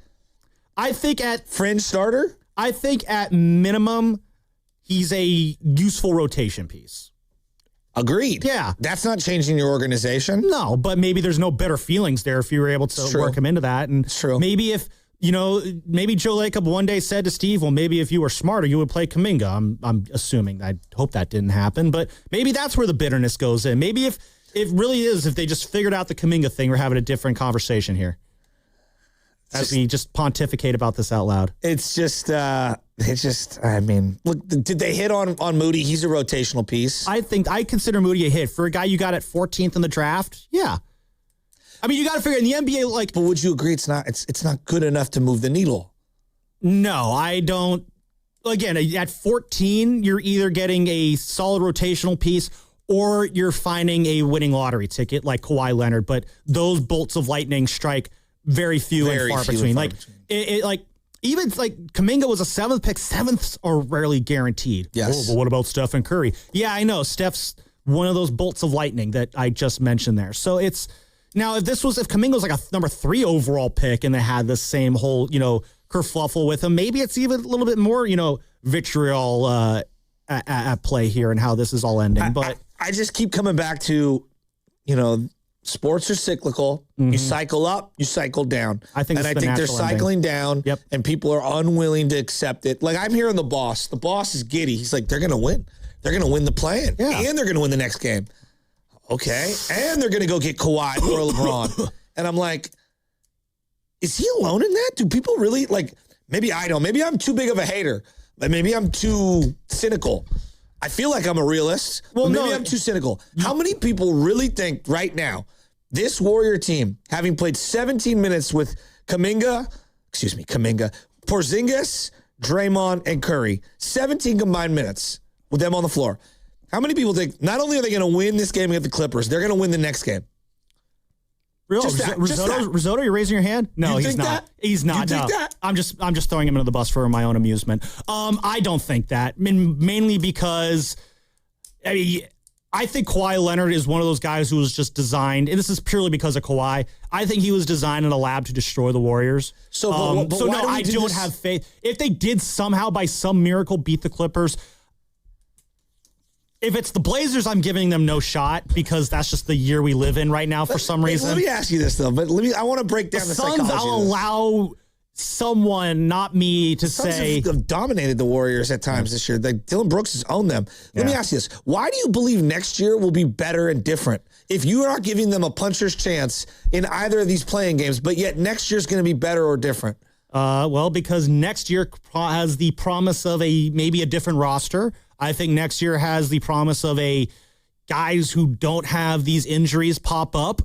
I think at fringe starter. I think at minimum, he's a useful rotation piece. Agreed. Yeah. That's not changing your organization. No, but maybe there's no bitter feelings there if you were able to work him into that. And it's true. Maybe if, maybe Joe Lacob one day said to Steve, well, maybe if you were smarter, you would play Kuminga. I'm assuming. I hope that didn't happen. But maybe that's where the bitterness goes in. Maybe if it really is, if they just figured out the Kuminga thing, we're having a different conversation here. As we just pontificate about this out loud. It's just, I mean, look, did they hit on Moody? He's a rotational piece. I consider Moody a hit. For a guy you got at 14th in the draft, yeah. I mean, you got to figure in the NBA, like. But would you agree it's not good enough to move the needle? No, I don't. Again, at 14, you're either getting a solid rotational piece or you're finding a winning lottery ticket like Kawhi Leonard. But those bolts of lightning strike very few and far between. Even Kuminga was a 7th pick. 7ths are rarely guaranteed. Yes. Oh, but what about Steph and Curry? Yeah, I know. Steph's one of those bolts of lightning that I just mentioned there. So it's now if Kuminga was like a number 3 overall pick and they had the same whole, kerfluffle with him, maybe it's even a little bit more, vitriol at play here and how this is all ending. But I just keep coming back to, sports are cyclical. Mm-hmm. You cycle up, you cycle down. I think they're cycling down, and people are unwilling to accept it. Like, I'm hearing the boss. The boss is giddy. He's like, they're going to win. They're going to win the play-in, and they're going to win the next game. Okay, and they're going to go get Kawhi or LeBron. And I'm like, is he alone in that? Do people really, like, maybe I don't. Maybe I'm too big of a hater. Maybe I'm too cynical. I feel like I'm a realist. Well, maybe I'm too cynical. How many people really think right now this Warrior team, having played 17 minutes with Kuminga, Porzingis, Draymond, and Curry, 17 combined minutes with them on the floor. How many people think not only are they going to win this game against the Clippers, they're going to win the next game? Risotto, you're raising your hand? No, he's not. That? He's not. You think that? I'm just throwing him under the bus for my own amusement. I don't think that. Mainly because I think Kawhi Leonard is one of those guys who was just designed, and this is purely because of Kawhi. I think he was designed in a lab to destroy the Warriors. I don't have faith. If they did somehow, by some miracle, beat the Clippers, if it's the Blazers, I'm giving them no shot because that's just the year we live in right now for some reason. Let me ask you this, though. But I want to break down the psychology. I'll allow someone, not me, to say. Suns have dominated the Warriors at times this year. Dylan Brooks has owned them. Let me ask you this. Why do you believe next year will be better and different? If you are not giving them a puncher's chance in either of these playing games, but yet next year's going to be better or different? Well, because next year has the promise of maybe a different roster. I think next year has the promise of guys who don't have these injuries pop up.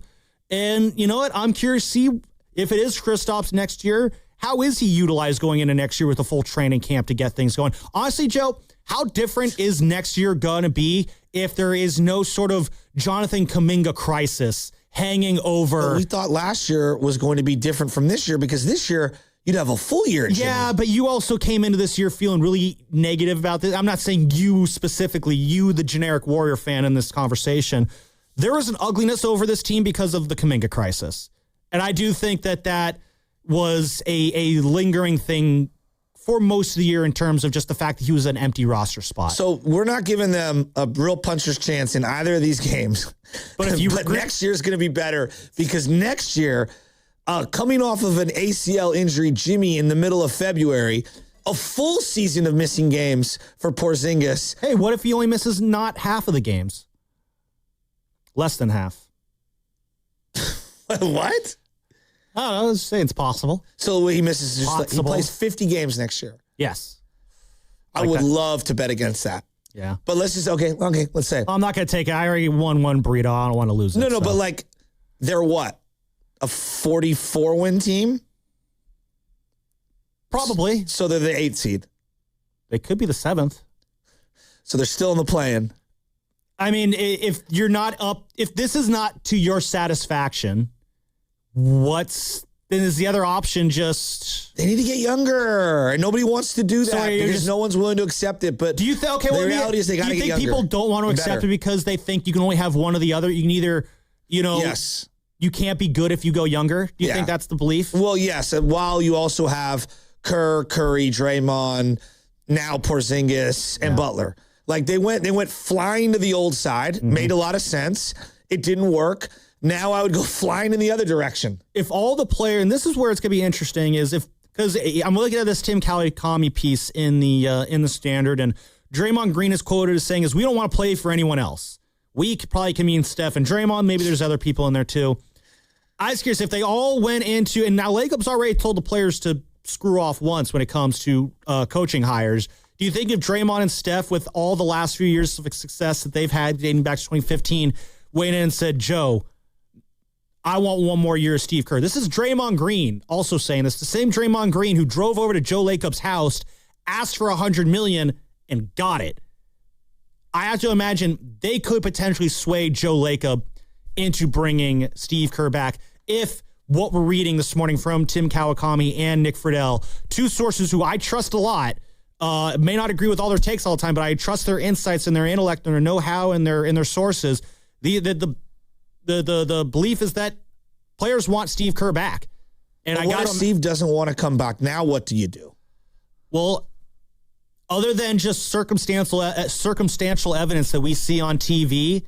And you know what? I'm curious to see if it is Kristaps next year. How is he utilized going into next year with a full training camp to get things going? Honestly, Joe, how different is next year going to be if there is no sort of Jonathan Kuminga crisis hanging over? Well, we thought last year was going to be different from this year because this year you'd have a full year. Yeah, but you also came into this year feeling really negative about this. I'm not saying you specifically, you, the generic Warrior fan in this conversation. There was an ugliness over this team because of the Kuminga crisis. And I do think that was a lingering thing for most of the year in terms of just the fact that he was an empty roster spot. So we're not giving them a real puncher's chance in either of these games. But next year's going to be better because next year, coming off of an ACL injury, Jimmy, in the middle of February, a full season of missing games for Porzingis. Hey, what if he only misses not half of the games? Less than half. What? I don't know. I was saying it's possible. So he misses, he plays 50 games next year. Yes. I would love to bet against that. Yeah. But let's just, okay, let's say. I'm not going to take it. I already won one burrito. I don't want to lose it. No, but they're what? A 44-win team? Probably. So they're the 8th seed. They could be the 7th. So they're still in the play-in. I mean, if you're not up, if this is not to your satisfaction, then is the other option just... They need to get younger, and nobody wants to do that because no one's willing to accept it. But do you think? Okay, the reality is they got to get younger. Do you think people don't want to accept it because they think you can only have one or the other? You can either, yes, you can't be good if you go younger. Do you think that's the belief? Well, yes. And while you also have Kerr, Curry, Draymond, now Porzingis, and Butler, they went flying to the old side. Made a lot of sense. It didn't work. Now I would go flying in the other direction. If all the players, and this is where it's going to be interesting, because I'm looking at this Tim Kawakami piece in the Standard, and Draymond Green is quoted as saying, we don't want to play for anyone else. We probably can mean Steph and Draymond. Maybe there's other people in there too. I was curious if they all went into, and now Lacob's already told the players to screw off once when it comes to coaching hires. Do you think if Draymond and Steph, with all the last few years of success that they've had dating back to 2015, went in and said, Joe, I want one more year of Steve Kerr. This is Draymond Green also saying this. The same Draymond Green who drove over to Joe Lacob's house, asked for $100 million, and got it. I have to imagine they could potentially sway Joe Lacob into bringing Steve Kerr back if what we're reading this morning from Tim Kawakami and Nick Friedel, two sources who I trust a lot, may not agree with all their takes all the time, but I trust their insights and their intellect and their know-how and their sources. The belief is that players want Steve Kerr back. And what if Steve doesn't want to come back? Now what do you do? Well, other than just circumstantial evidence that we see on TV,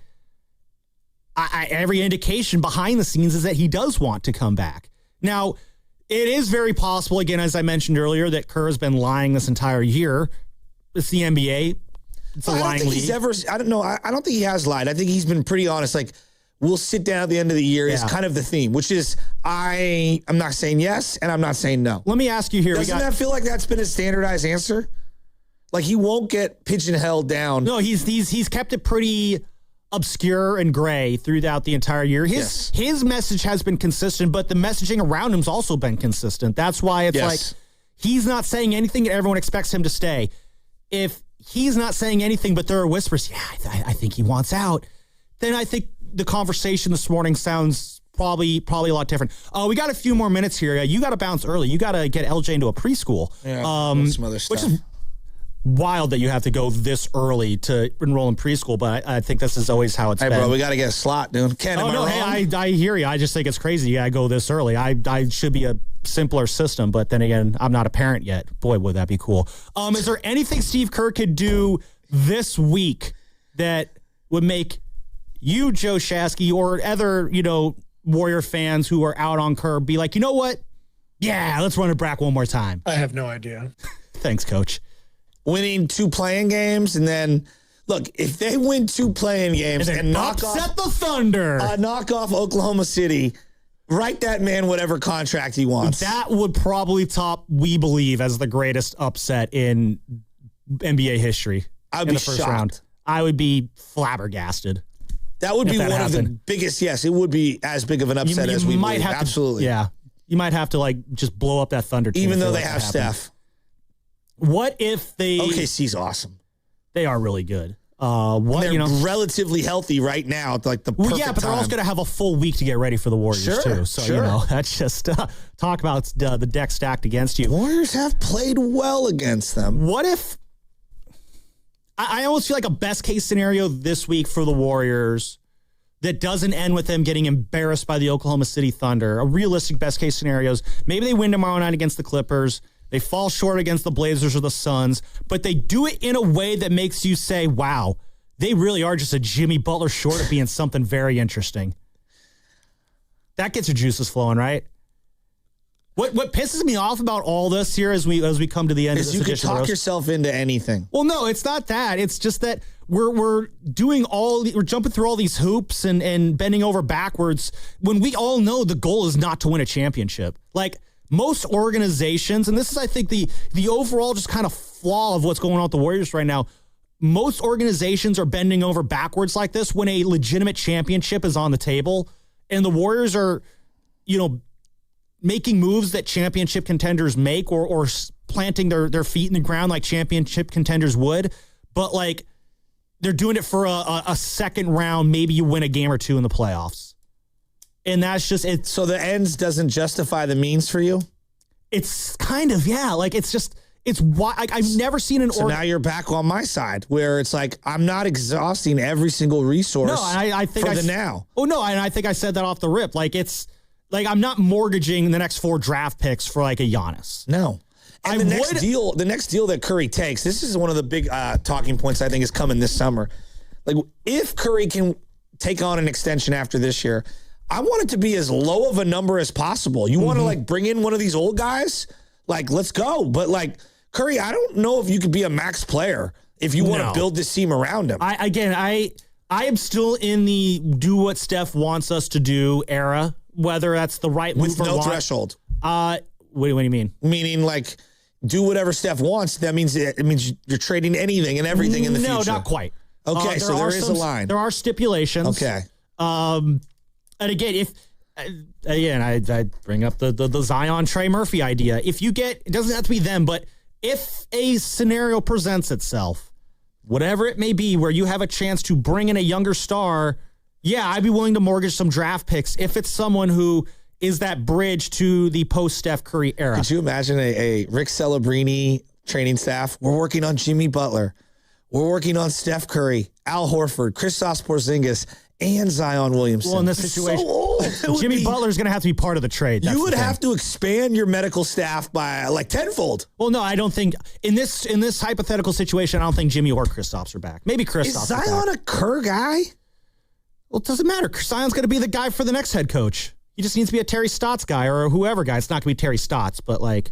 every indication behind the scenes is that he does want to come back. Now, it is very possible, again, as I mentioned earlier, that Kerr has been lying this entire year. It's the NBA. It's a lying league. I don't know. I don't think he has lied. I think he's been pretty honest. We'll sit down at the end of the year is kind of the theme, which is I'm not saying yes and I'm not saying no. Let me ask you here. Doesn't that feel like that's been a standardized answer? Like, he won't get pigeonholed down. No, he's kept it pretty obscure and gray throughout the entire year. His message has been consistent, but the messaging around him's also been consistent. That's why it's like he's not saying anything and everyone expects him to stay. If he's not saying anything but there are whispers, I think he wants out, then I think the conversation this morning sounds probably a lot different. We got a few more minutes here. You got to bounce early. You got to get LJ into a preschool. Yeah, some other stuff. Which is wild that you have to go this early to enroll in preschool, but I think this is always how it's been. Hey, bro, we got to get a slot, dude. I hear you. I just think it's crazy. I go this early. I should be a simpler system, but then again, I'm not a parent yet. Boy, would that be cool. Is there anything Steve Kerr could do this week that would make you, Joe Shasky, or other, Warrior fans who are out on Kerr be like, you know what? Yeah, let's run it back one more time. I have no idea. Thanks, Coach. Winning 2 playing games, and then look, if they win 2 playing games and knock off the Thunder, knock off Oklahoma City, write that man whatever contract he wants. That would probably top, we believe, as the greatest upset in NBA history. I'd be the first shocked. round. I would be flabbergasted. That would be one of the biggest. Yes, it would be as big of an upset as we might have. Absolutely. You might have to just blow up that Thunder team, even though they have Steph. What if they? OKC's awesome. They are really good. They're relatively healthy right now. It's like the perfect but they're time. also going to have a full week to get ready for the Warriors too. So that's just talk about the deck stacked against you. Warriors have played well against them. What if? I almost feel like a best case scenario this week for the Warriors that doesn't end with them getting embarrassed by the Oklahoma City Thunder. A realistic best case scenario is maybe they win tomorrow night against the Clippers. They fall short against the Blazers or the Suns, but they do it in a way that makes you say, wow, they really are just a Jimmy Butler short of being something very interesting. That gets your juices flowing, right? What pisses me off about all this here as we come to the end of this you can edition talk of Roast. yourself into anything. Well, no, it's not that. It's just that we're jumping through all these hoops and bending over backwards when we all know the goal is not to win a championship. Like most organizations, and this is, I think, the overall just kind of flaw of what's going on with the Warriors right now. Most organizations are bending over backwards like this when a legitimate championship is on the table, and the Warriors are, making moves that championship contenders make or planting their feet in the ground like championship contenders would. But like they're doing it for a second round. Maybe you win a game or 2 in the playoffs. And that's just it. So the ends doesn't justify the means for you? It's kind of, yeah. Like it's why I've never seen an. So now you're back on my side where it's like I'm not exhausting every single resource. No, I think for the now. Oh no, and I think I said that off the rip. Like it's like I'm not mortgaging the next 4 draft picks for like a Giannis. No. And the next deal that Curry takes, this is one of the big talking points I think is coming this summer. Like if Curry can take on an extension after this year, I want it to be as low of a number as possible. You want to like bring in one of these old guys? Like, let's go. But like Curry, I don't know if you could be a max player if you want to build this team around him. I am still in the do what Steph wants us to do era, whether that's the right move with or no threshold. What do you mean? Meaning like do whatever Steph wants. That means you're trading anything and everything in the future. No, not quite. Okay, so there is a line. There are stipulations. Okay. And again, I bring up the Zion Trey Murphy idea. If you get, it doesn't have to be them, but if a scenario presents itself, whatever it may be, where you have a chance to bring in a younger star, yeah, I'd be willing to mortgage some draft picks if it's someone who is that bridge to the post-Steph Curry era. Could you imagine a Rick Celebrini training staff? We're working on Jimmy Butler. We're working on Steph Curry, Al Horford, Kristaps Porzingis, and Zion Williamson. Well, in this situation, Jimmy Butler's going to have to be part of the trade. You would have to expand your medical staff by like tenfold. Well, no, I don't think in this hypothetical situation, I don't think Jimmy or Kristaps are back. Maybe Kristaps. Is Zion a Kerr guy? Well, it doesn't matter. Zion's going to be the guy for the next head coach. He just needs to be a Terry Stotts guy or whoever guy. It's not going to be Terry Stotts, but like.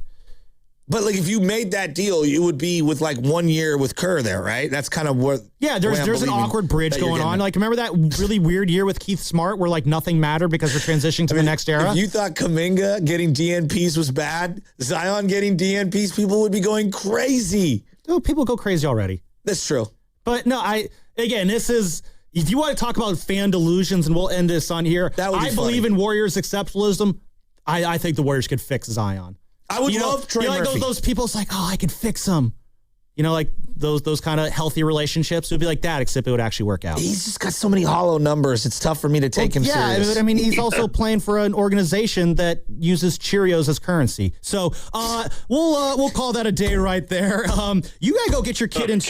But like if you made that deal, it would be with like 1 year with Kerr there, right? That's kind of what. Yeah, there's an awkward bridge going on. Like remember that really weird year with Keith Smart where like nothing mattered because we're transitioning to the next era? If you thought Kuminga getting DNPs was bad, Zion getting DNPs, people would be going crazy. people go crazy already. That's true. But no, this is, if you want to talk about fan delusions, and we'll end this on here, I believe in Warriors exceptionalism. I think the Warriors could fix Zion. I would love Trey Murphy. Like those people, it's like, I could fix him. Like those kind of healthy relationships would be like that, except it would actually work out. He's just got so many hollow numbers. It's tough for me to take him serious. Yeah, he's also playing for an organization that uses Cheerios as currency. So we'll call that a day right there. You gotta go get your kid into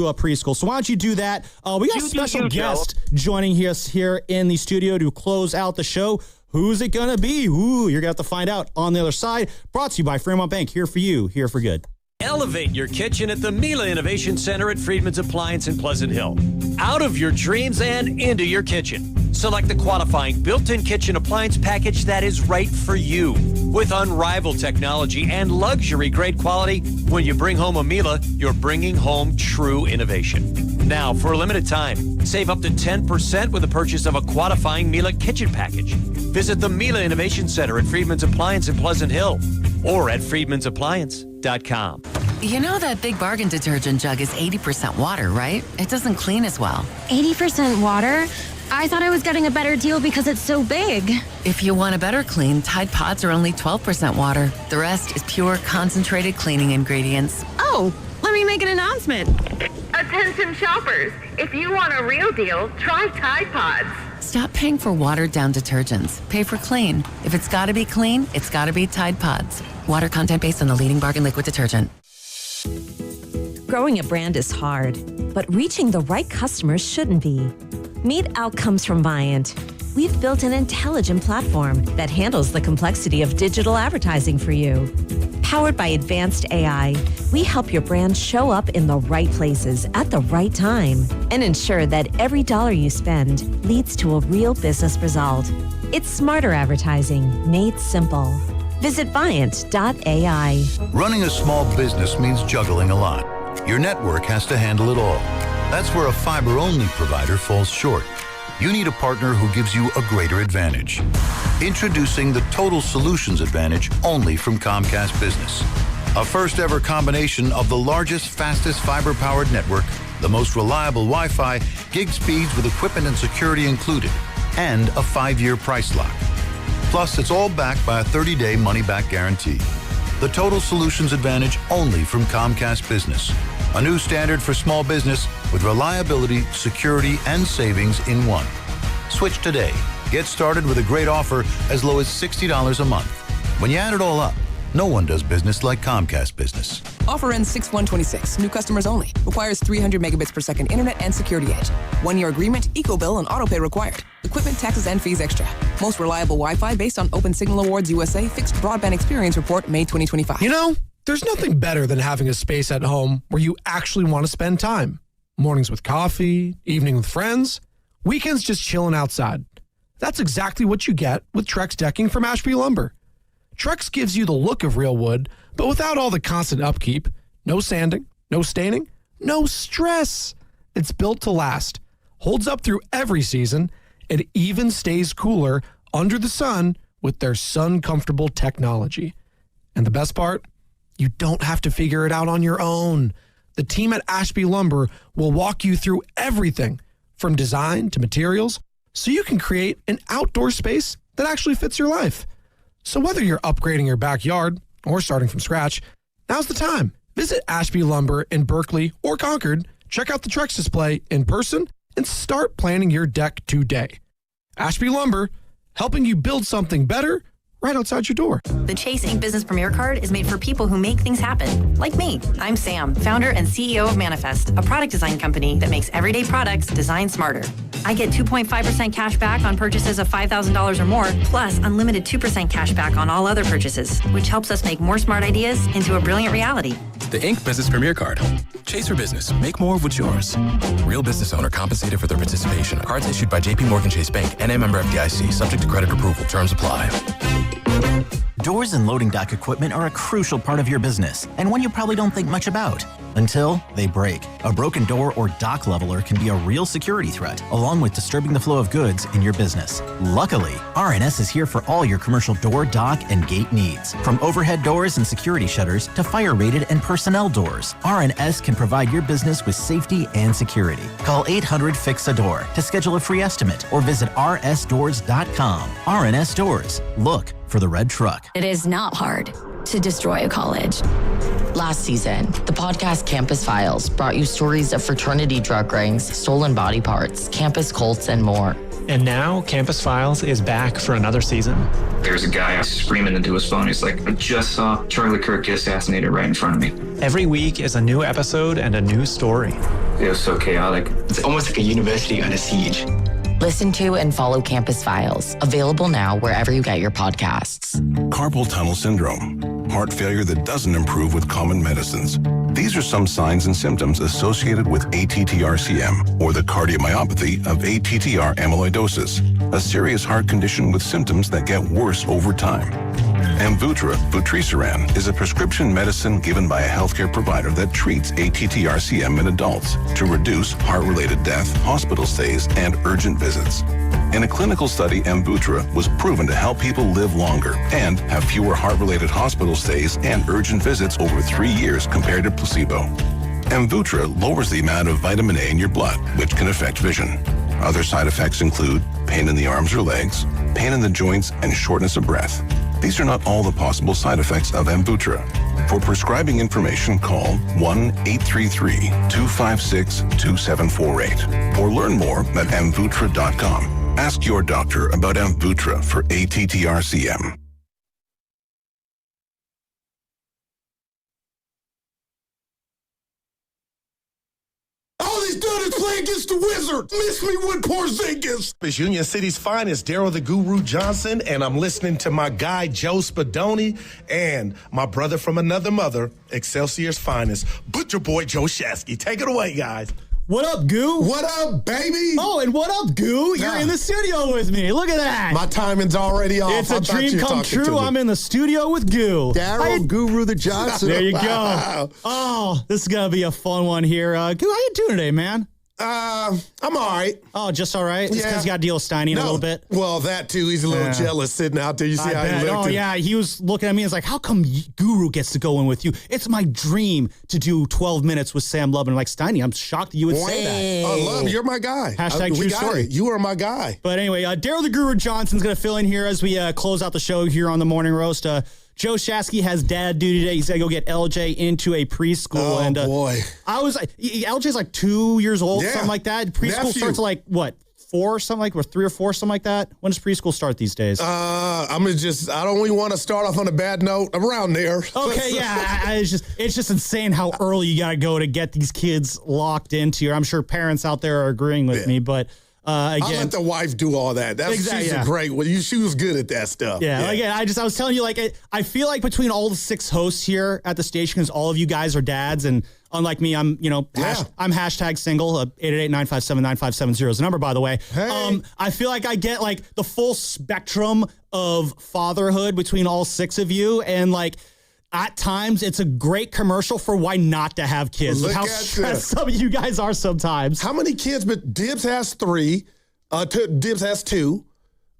a preschool. So why don't you do that? We got a special guest joining us here in the studio to close out the show. Who's it going to be? Ooh, you're going to have to find out on the other side. Brought to you by Fremont Bank. Here for you, here for good. Elevate your kitchen at the Miele Innovation Center at Friedman's Appliance in Pleasant Hill. Out of your dreams and into your kitchen. Select the qualifying built-in kitchen appliance package that is right for you. With unrivaled technology and luxury-grade quality, when you bring home a Miele, you're bringing home true innovation. Now, for a limited time, save up to 10% with the purchase of a qualifying Miele kitchen package. Visit the Miele Innovation Center at Friedman's Appliance in Pleasant Hill or at friedmansappliance.com. You know that Big Bargain detergent jug is 80% water, right? It doesn't clean as well. 80% water? I thought I was getting a better deal because it's so big. If you want a better clean, Tide Pods are only 12% water. The rest is pure concentrated cleaning ingredients. Oh, let me make an announcement. Attention shoppers, if you want a real deal, try Tide Pods. Stop paying for watered-down detergents. Pay for clean. If it's got to be clean, it's got to be Tide Pods. Water content based on the leading bargain liquid detergent. Growing a brand is hard, but reaching the right customers shouldn't be. Meet Outcomes from Viant. We've built an intelligent platform that handles the complexity of digital advertising for you. Powered by advanced AI, we help your brand show up in the right places at the right time and ensure that every dollar you spend leads to a real business result. It's smarter advertising made simple. Visit Viant.ai. Running a small business means juggling a lot. Your network has to handle it all. That's where a fiber-only provider falls short. You need a partner who gives you a greater advantage. Introducing the Total Solutions Advantage only from Comcast Business. A first-ever combination of the largest, fastest fiber-powered network, the most reliable Wi-Fi, gig speeds with equipment and security included, and a 5-year price lock. Plus, it's all backed by a 30-day money-back guarantee. The Total Solutions Advantage only from Comcast Business. A new standard for small business with reliability, security, and savings in one. Switch today. Get started with a great offer as low as $60 a month. When you add it all up, no one does business like Comcast Business. Offer ends 6/1/26. New customers only. Requires 300 megabits per second internet and security edge. 1-year agreement, eco-bill, and autopay required. Equipment, taxes, and fees extra. Most reliable Wi-Fi based on Open Signal Awards USA Fixed Broadband Experience Report, May 2025. You know, there's nothing better than having a space at home where you actually want to spend time. Mornings with coffee, evening with friends, weekends just chilling outside. That's exactly what you get with Trex decking from Ashby Lumber. Trex gives you the look of real wood, but without all the constant upkeep. No sanding, no staining, no stress. It's built to last, holds up through every season, and even stays cooler under the sun with their sun-comfortable technology. And the best part? You don't have to figure it out on your own. The team at Ashby Lumber will walk you through everything from design to materials so you can create an outdoor space that actually fits your life. So whether you're upgrading your backyard or starting from scratch, now's the time. Visit Ashby Lumber in Berkeley or Concord, check out the Trex display in person, and start planning your deck today. Ashby Lumber, helping you build something better right outside your door. The Chase Ink Business Premier Card is made for people who make things happen, like me. I'm Sam, founder and CEO of Manifest, a product design company that makes everyday products designed smarter. I get 2.5% cash back on purchases of $5,000 or more, plus unlimited 2% cash back on all other purchases, which helps us make more smart ideas into a brilliant reality. The Ink Business Premier Card. Chase for business. Make more of what's yours. Real business owner compensated for their participation. Cards issued by JP Morgan Chase Bank and a member FDIC. Subject to credit approval. Terms apply. Doors and loading dock equipment are a crucial part of your business, and one you probably don't think much about. until they break. A broken door or dock leveler can be a real security threat, along with disturbing the flow of goods in your business. Luckily, RNS is here for all your commercial door, dock, and gate needs. From overhead doors and security shutters to fire-rated and personnel doors, RNS can provide your business with safety and security. Call 800-FIX-A-DOOR to schedule a free estimate or visit rsdoors.com. RNS Doors. Look for the red truck. It is not hard to destroy a college. Last season, the podcast Campus Files brought you stories of fraternity drug rings, stolen body parts, campus cults, and more. And now, Campus Files is back for another season. There's a guy screaming into his phone. He's like, I just saw Charlie Kirk get assassinated right in front of me. Every week is a new episode and a new story. It was so chaotic. It's almost like a university under siege. Listen to and follow Campus Files. Available now wherever you get your podcasts. Carpal tunnel syndrome. Heart failure that doesn't improve with common medicines. These are some signs and symptoms associated with ATTR-CM, or the cardiomyopathy of ATTR amyloidosis, a serious heart condition with symptoms that get worse over time. Amvuttra, vutrisiran, is a prescription medicine given by a healthcare provider that treats ATTR-CM in adults to reduce heart-related death, hospital stays, and urgent visits. In a clinical study, Amvuttra was proven to help people live longer and have fewer heart-related hospital stays and urgent visits over 3 years compared to placebo. Amvuttra lowers the amount of vitamin A in your blood, which can affect vision. Other side effects include pain in the arms or legs, pain in the joints, and shortness of breath. These are not all the possible side effects of Amvuttra. For prescribing information, call 1-833-256-2748 or learn more at amvuttra.com. Ask your doctor about Amvuttra for ATTR-CM. All he's done is play against the Wizard. Miss me with Porzingis. It's Union City's finest, Daryl the Guru Johnson, and I'm listening to my guy, Joe Spadoni, and my brother from another mother, Excelsior's finest, Butcher Boy Joe Shasky. Take it away, guys. What up, Goo? What up, baby? Oh, and what up, Goo? You're in the studio with me. Look at that. My timing's already off. It's a dream come true. I'm in the studio with Goo. Daryl Guru the Johnson. There you go. Oh, this is going to be a fun one here. Goo, how you doing today, man? I'm all right. Oh, just all right? It's because you got to deal with Steiny a little bit? Well, that too. He's a little jealous sitting out there. You see how he looked? Oh, yeah. He was looking at me and was like, how come Guru gets to go in with you? It's my dream to do 12 minutes with Sam Love. And I'm like, Steiny, I'm shocked that you would say that. Oh, Love, you're my guy. Hashtag true story. You are my guy. But anyway, Daryl the Guru Johnson's going to fill in here as we close out the show here on the Morning Roast. Joe Shasky has dad duty today. He's got to go get LJ into a preschool. Oh, boy. I was LJ's like 2 years old, something like that. Preschool starts like, what, 4 or something like, or 3 or 4, something like that? When does preschool start these days? I don't really want to start off on a bad note. Around there. Okay, yeah. It's just insane how early you got to go to get these kids locked into. I'm sure parents out there are agreeing with me, but... again, I'll let the wife do all that. She's a great one. She was good at that stuff. Yeah. Again, I was telling you, I feel like between all the 6 hosts here at the station, because all of you guys are dads, and unlike me, I'm I'm hashtag single. 888-957-9570 is the number, by the way. Hey. I feel like I get like the full spectrum of fatherhood between all 6 of you, and like. At times, it's a great commercial for why not to have kids. Look how stressed some of you guys are sometimes. How many kids? But Dibs has 3. Dibs has 2.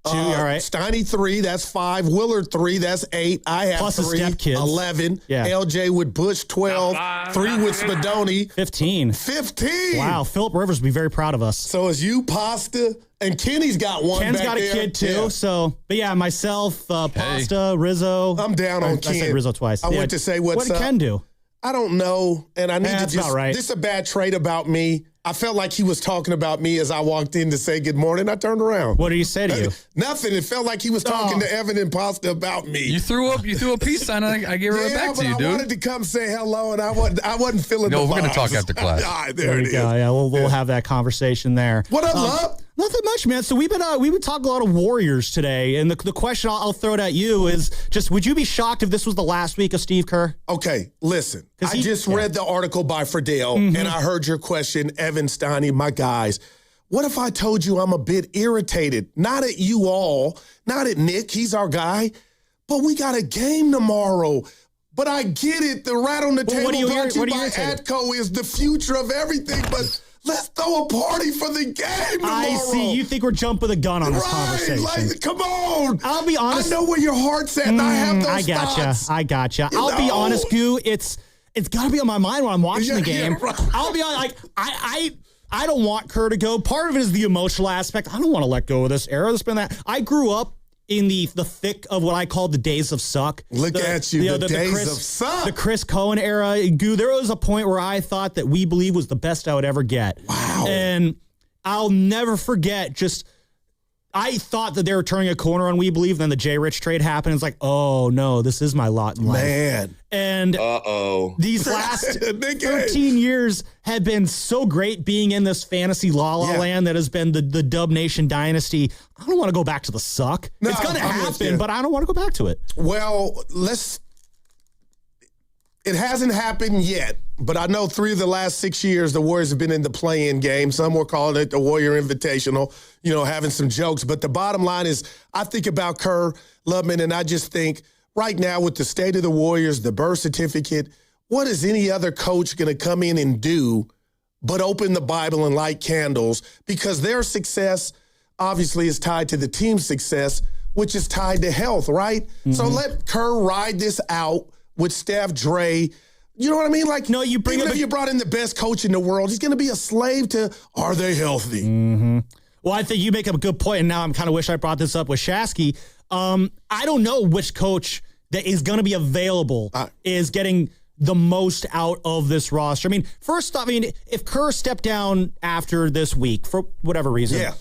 2, all right. Steiny 3, that's 5. Willard 3, that's 8. I have plus 3, a step kids. 11. Yeah. LJ with Bush 12. 3 with Spadoni 15. 15. Wow, Philip Rivers would be very proud of us. So is you, Pasta, and Kenny's got one. Ken's back got a there. kid too. Yeah. So, but yeah, myself, Pasta, Rizzo. I'm down on Ken. I said Rizzo twice. I went to say what's up. What did Ken do? I don't know, and I need to just. About right. This is a bad trait about me. I felt like he was talking about me as I walked in to say good morning. I turned around. What did he say to you? Nothing. It felt like he was talking to Evan and Pasta about me. You threw a peace sign, and I gave it right back to you, dude. I wanted to come say hello, and I wasn't feeling the vibes. No, we're going to talk after class. All right, there it is. Yeah, we'll have that conversation there. What up, love? Nothing much, man. So we've been talking a lot of Warriors today, and the question I'll throw it at you is just: would you be shocked if this was the last week of Steve Kerr? Okay, listen. I just read the article by Friedel, and I heard your question, Evan Steiny, my guys. What if I told you I'm a bit irritated? Not at you all, not at Nick. He's our guy, but we got a game tomorrow. But I get it. The rat on the table brought to you by irritated? Atco is the future of everything. But let's throw a party for the game tomorrow. I see. You think we're jumping the gun on this conversation. Like, come on. I'll be honest. I know where your heart's at, and I have those thoughts. I gotcha. I'll be honest, Goo. It's got to be on my mind when I'm watching the game. Yeah, right. I'll be honest. I don't want Kerr to go. Part of it is the emotional aspect. I don't want to let go of this era. I grew up in the thick of what I call the days of suck. Look at you, the days of suck. The Chris Cohen era. Goo, there was a point where I thought that We Believe was the best I would ever get. Wow. And I'll never forget I thought that they were turning a corner on We Believe. Then the Jay Rich trade happened. It's like, oh no, this is my lot in life. Man. And these last 13 years have been so great being in this fantasy la-la land that has been the Dub Nation dynasty. I don't want to go back to the suck. No, it's going to happen, but I don't want to go back to it. Well, it hasn't happened yet, but I know 3 of the last 6 years the Warriors have been in the play-in game. Some were calling it the Warrior Invitational, having some jokes. But the bottom line is I think about Kerr, Lubman, and I just think right now with the state of the Warriors, the birth certificate, what is any other coach going to come in and do but open the Bible and light candles? Because their success obviously is tied to the team's success, which is tied to health, right? Mm-hmm. So let Kerr ride this out with Steph, Dre. You know what I mean? Like, no, you bring even if you brought in the best coach in the world, he's going to be a slave to, are they healthy? Mm-hmm. Well, I think you make up a good point, and now I'm kind of wish I brought this up with Shasky. I don't know which coach that is going to be available is getting the most out of this roster. I mean, first off, if Kerr stepped down after this week for whatever reason,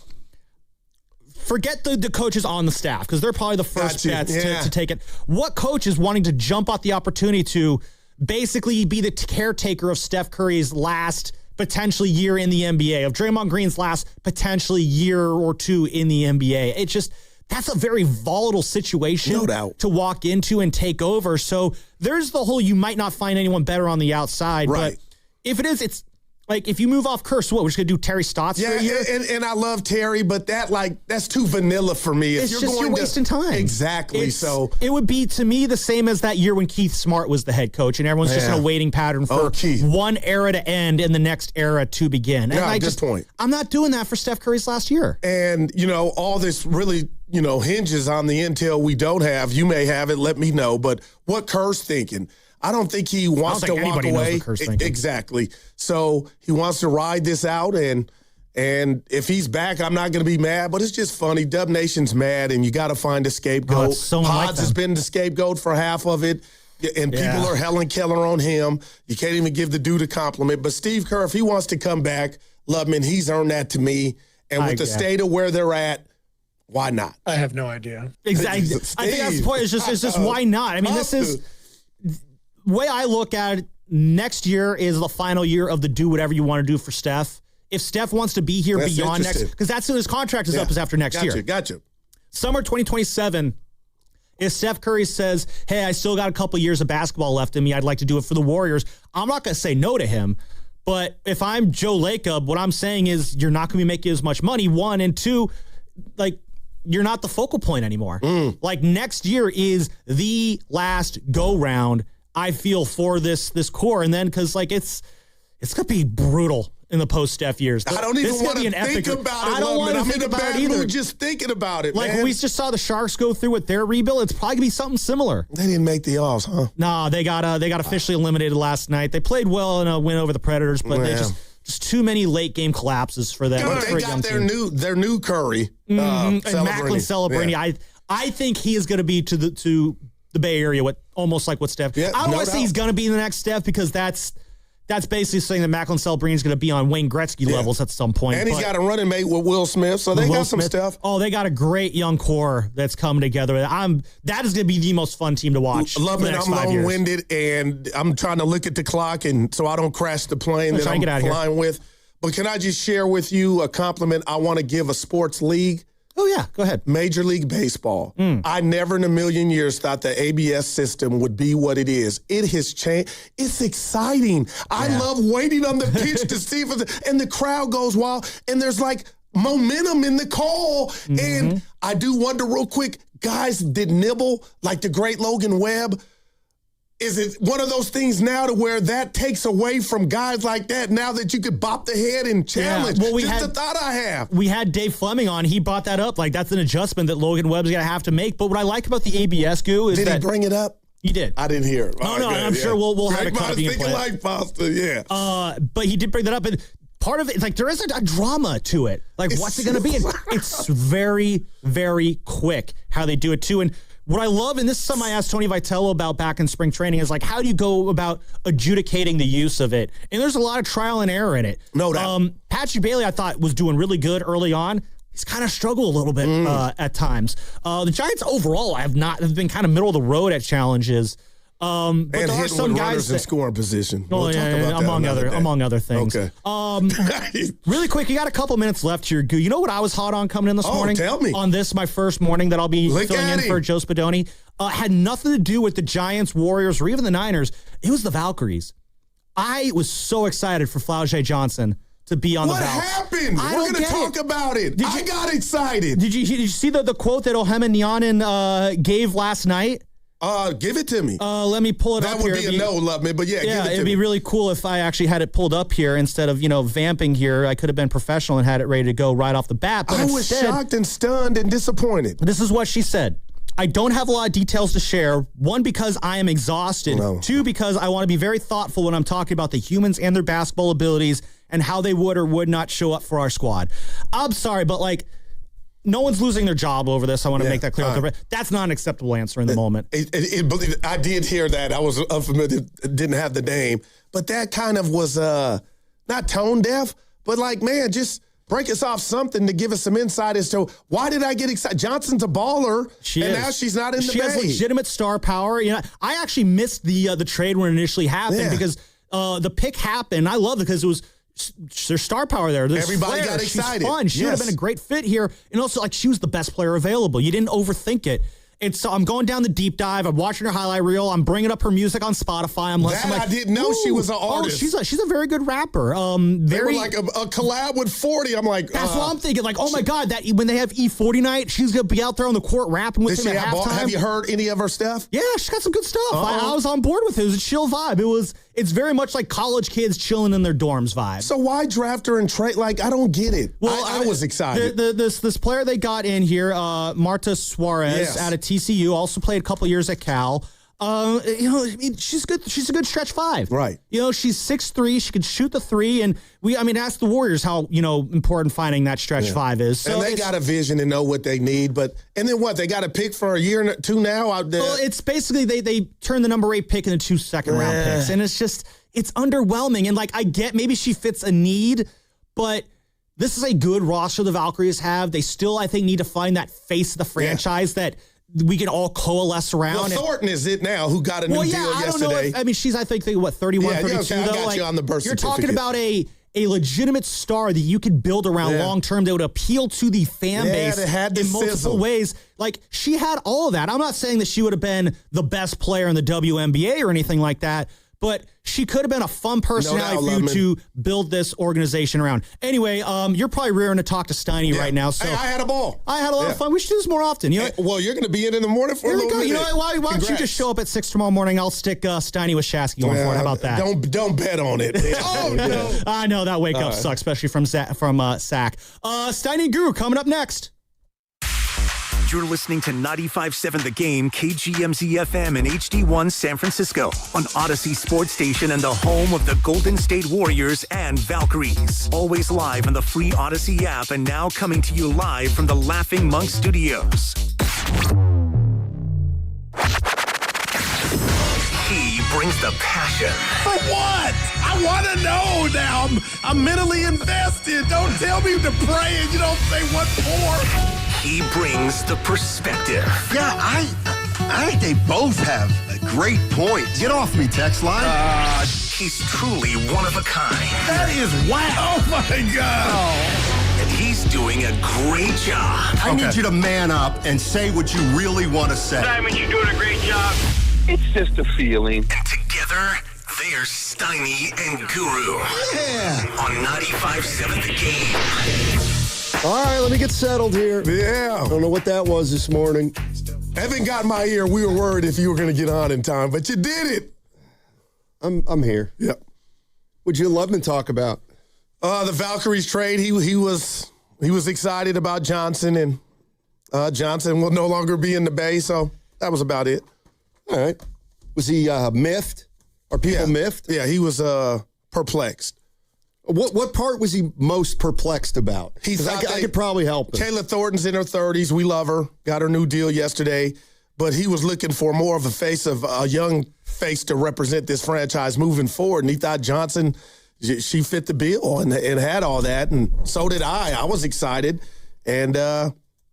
forget the coaches on the staff because they're probably the first bets to take it. What coach is wanting to jump at the opportunity to basically be the caretaker of Steph Curry's last potentially year in the NBA, of Draymond Green's last potentially year or two in the NBA? It's just, that's a very volatile situation to walk into and take over. So there's the whole, you might not find anyone better on the outside. Right. But if it is, it's like, if you move off Kerr, so what, we're just going to do Terry Stotts for a year? And I love Terry, but that's too vanilla for me. If you're wasting time. Exactly. So it would be, to me, the same as that year when Keith Smart was the head coach, and everyone's just in a waiting pattern for one era to end and the next era to begin. And at this point, I'm not doing that for Steph Curry's last year. And, all this really, hinges on the intel we don't have. You may have it, let me know. But what Kerr's thinking, I don't think he wants to walk away. Exactly. So he wants to ride this out, and if he's back, I'm not going to be mad. But it's just funny. Dub Nation's mad, and you got to find a scapegoat. Pods has been the scapegoat for half of it, and people are Helen Keller on him. You can't even give the dude a compliment. But Steve Kerr, if he wants to come back, Lubman, he's earned that to me. And with the state of where they're at, why not? I have no idea. Exactly. I think that's the point. It's just why not? I mean, this is the way I look at it. Next year is the final year of the do whatever you want to do for Steph. If Steph wants to be here beyond next, because that's when his contract is up, is after next year. Gotcha. Summer 2027, if Steph Curry says, hey, I still got a couple years of basketball left in me, I'd like to do it for the Warriors, I'm not going to say no to him. But if I'm Joe Lacob, what I'm saying is you're not going to be making as much money, one, and two, like, you're not the focal point anymore. Like, next year is the last go-round, I feel, for this core. And then, because, like, it's going to be brutal in the post-Steph years. I don't even want to think about it. I don't want to think about it either. Just thinking about it, like, man. when we just saw the Sharks go through with their rebuild, it's probably going to be something similar. They didn't make the offs, huh? Nah, they got officially eliminated last night. They played well in a win over the Predators, but they just too many late game collapses for them. But they got their new Curry. And Macklin Celebrini. I think he is going to be to the Bay Area with almost like what Steph. I don't want to say he's going to be the next Steph, because that's basically saying that Macklin Celebrini is going to be on Wayne Gretzky levels at some point. And he's got a running mate with Will Smith, so they got some stuff. Oh, they got a great young core that's coming together. That is going to be the most fun team to watch. Love it. I'm long-winded, and I'm trying to look at the clock, and so I don't crash the plane that I'm flying with. But can I just share with you a compliment I want to give a sports league? Oh, yeah. Go ahead. Major League Baseball. I never in a million years thought the ABS system would be what it is. It has changed. It's exciting. I love waiting on the pitch to see if and the crowd goes wild, and there's like momentum in the call. And I do wonder real quick, guys did nibble like the great Logan Webb. Is it one of those things now to where that takes away from guys like that now that you could bop the head and challenge? Yeah. Well, Just a thought I have. We had Dave Fleming on. He brought that up. Like, that's an adjustment that Logan Webb's going to have to make. But what I like about the ABS goo is Did that... he bring it up? He did. I didn't hear it. No, I'm sure we'll have it cut. Thinking like pasta, yeah. But he did bring that up. And part of it, like, there is a drama to it. Like, what's it going to be? And it's very, very quick how they do it, too. And what I love, and this is something I asked Tony Vitello about back in spring training, is like, how do you go about adjudicating the use of it? And there's a lot of trial and error in it. No doubt. Patrick Bailey, I thought, was doing really good early on. He's kind of struggled a little bit at times. The Giants overall have been kind of middle of the road at challenges. But and there are some guys in scoring position. Among other things. Okay. Really quick, you got a couple minutes left here, Goo. You know what I was hot on coming in this morning? Tell me. On this, my first morning that I'll be filling in for Joe Spadoni. Had nothing to do with the Giants, Warriors, or even the Niners. It was the Valkyries. I was so excited for Flau'jae Johnson to be on the Valks. What happened? We're going to talk about it. I got excited. Did you see the quote that Ohema Nianen gave last night? Give it to me. Let me pull it up here. That would be a no, love me, but yeah, give it to me. It'd be really cool if I actually had it pulled up here instead of, vamping here. I could have been professional and had it ready to go right off the bat. But I was shocked and stunned and disappointed. This is what she said. I don't have a lot of details to share. One, because I am exhausted. No. Two, because I want to be very thoughtful when I'm talking about the humans and their basketball abilities and how they would or would not show up for our squad. I'm sorry, but no one's losing their job over this. I want to make that clear. That's not an acceptable answer in the moment. I did hear that. I was unfamiliar, didn't have the name. But that kind of was not tone deaf, but just break us off something to give us some insight as to why did I get excited? Johnson's a baller, now she's not in the Bay. She has legitimate star power. I actually missed the trade when it initially happened because the pick happened. I love it because it was there's star power there. There's everybody flair. got excited. She's fun. She would have been a great fit here. And also, she was the best player available. You didn't overthink it. And so I'm going down the deep dive. I'm watching her highlight reel. I'm bringing up her music on Spotify. I'm listening. I didn't know she was an artist. She's a very good rapper. They were like a collab with 40. I'm like, that's what I'm thinking. Oh my God, that when they have E40 night, she's gonna be out there on the court rapping with him at halftime. Have you heard any of her stuff? Yeah, she's got some good stuff. I was on board with it. It was a chill vibe. It's very much like college kids chilling in their dorms vibe. So why draft her and trade? I don't get it. Well, I was excited. This player they got in here, Marta Suarez out of TCU, also played a couple years at Cal. She's good. She's a good stretch five. Right. She's 6'3". She can shoot the three. And ask the Warriors how, important finding that stretch five is. So and they got a vision and know what they need. And then what? They got a pick for a year and two now? Well, it's basically they turned the number 8 pick into 2 second-round picks. And it's underwhelming. And I get maybe she fits a need, but this is a good roster the Valkyries have. They still, I think, need to find that face of the franchise that we can all coalesce around. Well, Thornton is it now, who got a new deal yesterday. I don't know. She's, I think, 31, 32, I got you on the birth certificate. You're talking about a legitimate star that you could build around long-term that would appeal to the fan base in multiple ways. She had all of that. I'm not saying that she would have been the best player in the WNBA or anything like that, but she could have been a fun personality for you to build this organization around. Anyway, you're probably rearing to talk to Steiny right now. So I had a ball. I had a lot of fun. We should do this more often. Well, you're going to be in the morning for a little bit. Why don't you just show up at 6 tomorrow morning? I'll stick Steiny with Shasky going for it. How about that? Don't bet on it. No. I know that wake up sucks, especially from Sack. Steiny Guru coming up next. You're listening to 95.7 The Game, KGMZ-FM and HD1 San Francisco on Odyssey Sports Station and the home of the Golden State Warriors and Valkyries. Always live on the free Odyssey app and now coming to you live from the Laughing Monk Studios. He brings the passion. For what? I want to know now. I'm mentally invested. Don't tell me to pray and you don't say what for. He brings the perspective. Yeah, I think they both have a great point. Get off me, text line. He's truly one of a kind. That is wow. Oh, my God. And he's doing a great job. I need you to man up and say what you really want to say. Simon, you're doing a great job. It's just a feeling. And together, they are Steiny and Guru. Yeah. On 95.7 The Game. All right, let me get settled here. Yeah. I don't know what that was this morning. Evan got my ear. We were worried if you were going to get on in time, but you did it. I'm here. Yep. What'd you love to talk about? The Valkyries trade. He was excited about Johnson, and Johnson will no longer be in the Bay, so that was about it. All right. Was he miffed? Are people miffed? Yeah, he was perplexed. What part was he most perplexed about? I could probably help him. Kayla Thornton's in her 30s. We love her. Got her new deal yesterday. But he was looking for more of a young face to represent this franchise moving forward. And he thought Johnson, she fit the bill and had all that. And so did I. I was excited. And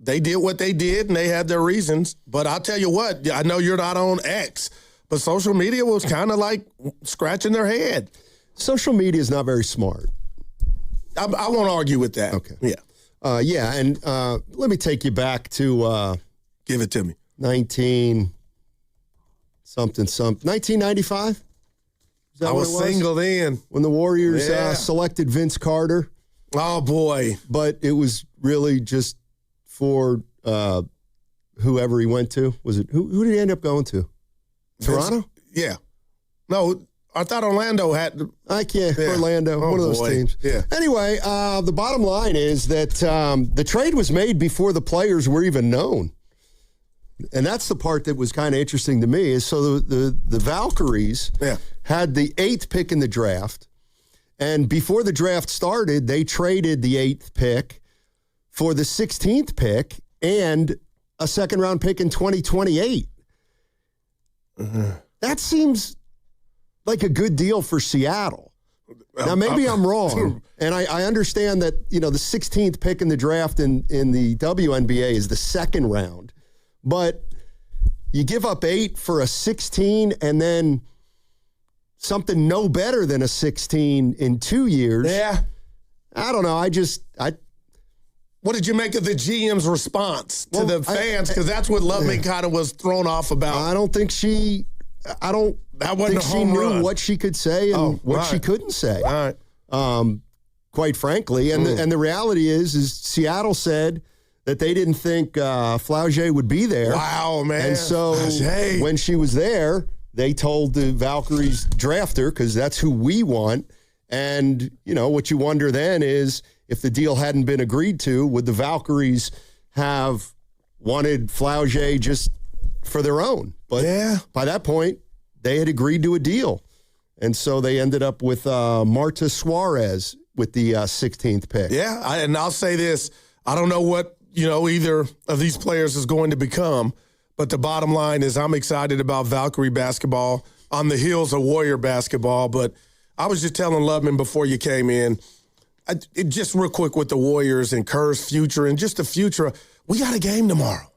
they did what they did, and they had their reasons. But I'll tell you what, I know you're not on X, but social media was kind of like scratching their head. Social media is not very smart. I won't argue with that. Okay. Yeah. Yeah, and let me take you back to... give it to me. 1995? I was singled in. When the Warriors selected Vince Carter. Oh, boy. But it was really just for whoever he went to. Was it who did he end up going to? Toronto? Yeah. No, I thought Orlando had. Orlando, one of those teams. Yeah. Anyway, the bottom line is that the trade was made before the players were even known. And that's the part that was kind of interesting to me is so the Valkyries had the 8th pick in the draft. And before the draft started, they traded the 8th pick for the 16th pick and a second-round pick in 2028. That seems like a good deal for Seattle. Now, maybe I'm wrong, and I understand that, the 16th pick in the draft in the WNBA is the second round, but you give up 8 for a 16 and then something no better than a 16 in 2 years. Yeah. I don't know. What did you make of the GM's response to the fans? Because that's what Lubman kind of was thrown off about. I don't think she knew what she could say and what she couldn't say. All right. Quite frankly. And the reality is Seattle said that they didn't think Flaugier would be there. Wow, man. And so when she was there, they told the Valkyries draft her because that's who we want. And, what you wonder then is if the deal hadn't been agreed to, would the Valkyries have wanted Flaugier just for their own? But by that point, they had agreed to a deal. And so they ended up with Marta Suarez with the 16th pick. Yeah, and I'll say this. I don't know what, either of these players is going to become, but the bottom line is I'm excited about Valkyrie basketball on the heels of Warrior basketball. But I was just telling Lubman before you came in, just real quick with the Warriors and Kerr's future and just the future. We got a game tomorrow.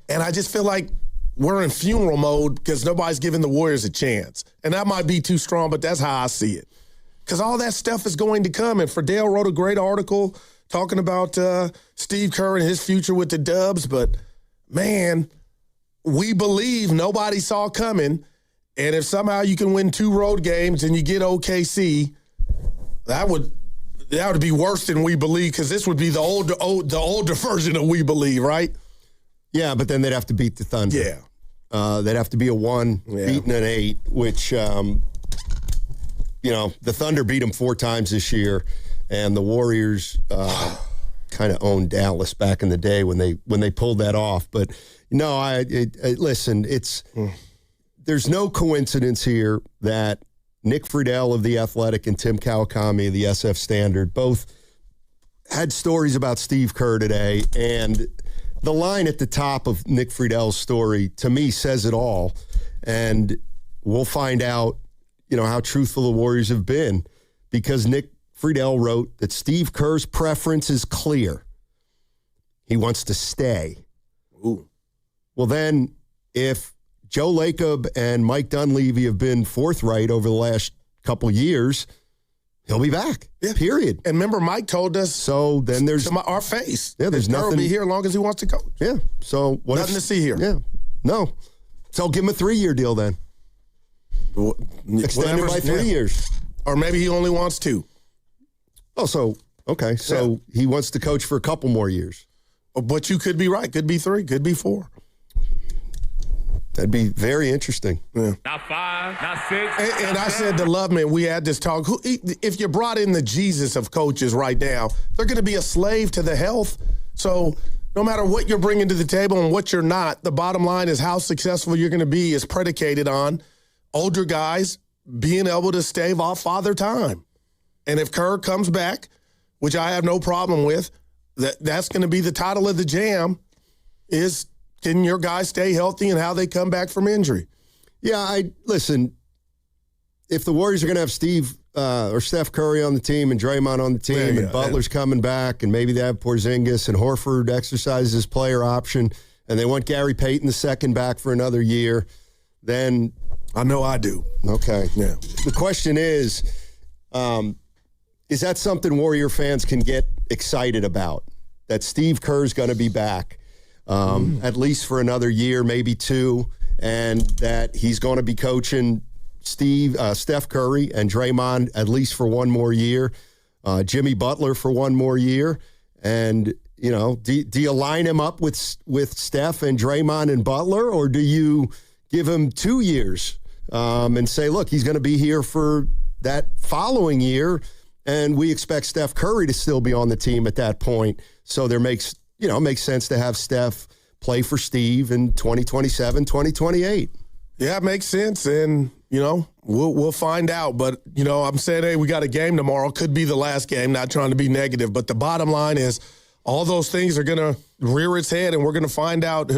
And I just feel like we're in funeral mode because nobody's giving the Warriors a chance. And that might be too strong, but that's how I see it. Because all that stuff is going to come. And Fidel wrote a great article talking about Steve Kerr and his future with the Dubs. But, man, we believe nobody saw coming. And if somehow you can win 2 road games and you get OKC, that would be worse than we believe because this would be the older version of we believe, right? Yeah, but then they'd have to beat the Thunder. Yeah. They'd have to be a 1, beating an 8, which, the Thunder beat them 4 times this year, and the Warriors kind of owned Dallas back in the day when they pulled that off. But, listen, there's no coincidence here that Nick Friedel of The Athletic and Tim Kawakami of the SF Standard both had stories about Steve Kerr today, and the line at the top of Nick Friedel's story, to me, says it all. And we'll find out, how truthful the Warriors have been because Nick Friedel wrote that Steve Kerr's preference is clear. He wants to stay. Ooh. Well, then, if Joe Lacob and Mike Dunleavy have been forthright over the last couple years, he'll be back. Yeah. Period. And remember, Mike told us. So then there's to our face. Yeah, there's nothing. He'll be here as long as he wants to coach. Yeah. So nothing to see here. Yeah. No. So give him a 3-year deal then. Extended by 3 years. Or maybe he only wants 2. Oh, so okay. So he wants to coach for a couple more years. But you could be right. Could be 3, could be 4. That'd be very interesting. Yeah. Not 5, not 6. And I said to Loveman, we had this talk. If you brought in the Jesus of coaches right now, they're going to be a slave to the health. So no matter what you're bringing to the table and what you're not, the bottom line is how successful you're going to be is predicated on older guys being able to stave off Father Time. And if Kerr comes back, which I have no problem with, that's going to be the title of the jam is – can your guys stay healthy and how they come back from injury? Yeah, listen, if the Warriors are going to have Steve or Steph Curry on the team and Draymond on the team and Butler's coming back and maybe they have Porzingis and Horford exercises his player option and they want Gary Payton the second back for another year, then I know I do. Okay. Yeah. The question is that something Warrior fans can get excited about, that Steve Kerr's going to be back? At least for another year, maybe 2, and that he's going to be coaching Steph Curry and Draymond at least for one more year, Jimmy Butler for one more year, and do you line him up with Steph and Draymond and Butler, or do you give him 2 years and say, look, he's going to be here for that following year, and we expect Steph Curry to still be on the team at that point, so there makes sense to have Steph play for Steve in 2027, 2028. Yeah, it makes sense. And, we'll find out. But, I'm saying, hey, we got a game tomorrow. Could be the last game, not trying to be negative. But the bottom line is all those things are going to rear its head, and we're going to find out,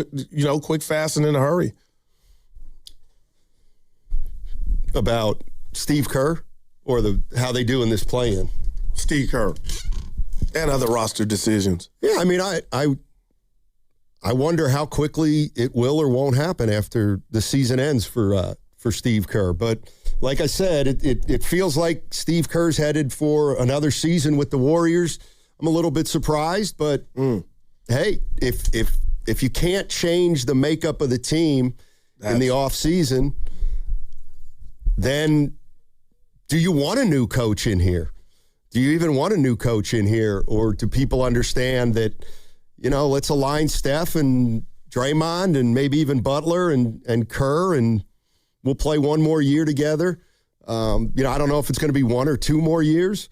quick, fast, and in a hurry. About Steve Kerr or how they do in this play-in? Steve Kerr. And other roster decisions. Yeah, I mean, I wonder how quickly it will or won't happen after the season ends for Steve Kerr. But like I said, it feels like Steve Kerr's headed for another season with the Warriors. I'm a little bit surprised, but hey, if you can't change the makeup of the team in the offseason, then do you want a new coach in here? Do you even want a new coach in here? Or do people understand that, let's align Steph and Draymond and maybe even Butler and Kerr, and we'll play one more year together. I don't know if it's going to be 1 or 2 more years,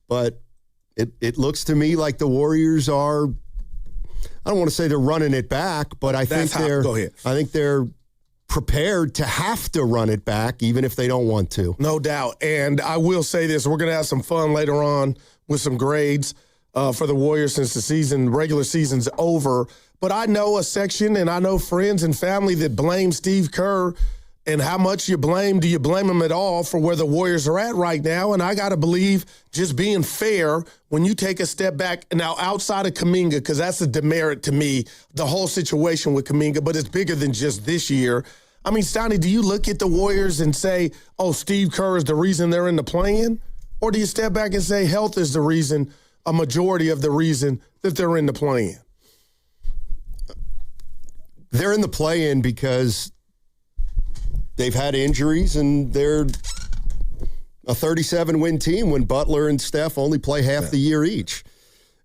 but it looks to me like the Warriors are, I don't want to say they're running it back, but I think they're prepared to have to run it back, even if they don't want to. No doubt. And I will say this, we're going to have some fun later on with some grades for the Warriors since the regular season's over. But I know a section and I know friends and family that blame Steve Kerr, and how much do you blame him at all for where the Warriors are at right now? And I got to believe, just being fair, when you take a step back, now outside of Kuminga, because that's a demerit to me, the whole situation with Kuminga, but it's bigger than just this year. I mean, Stoney, do you look at the Warriors and say, oh, Steve Kerr is the reason they're in the play-in? Or do you step back and say health is the reason, a majority of the reason that they're in the play-in? They're in the play-in because they've had injuries, and they're a 37-win team when Butler and Steph only play half the year each.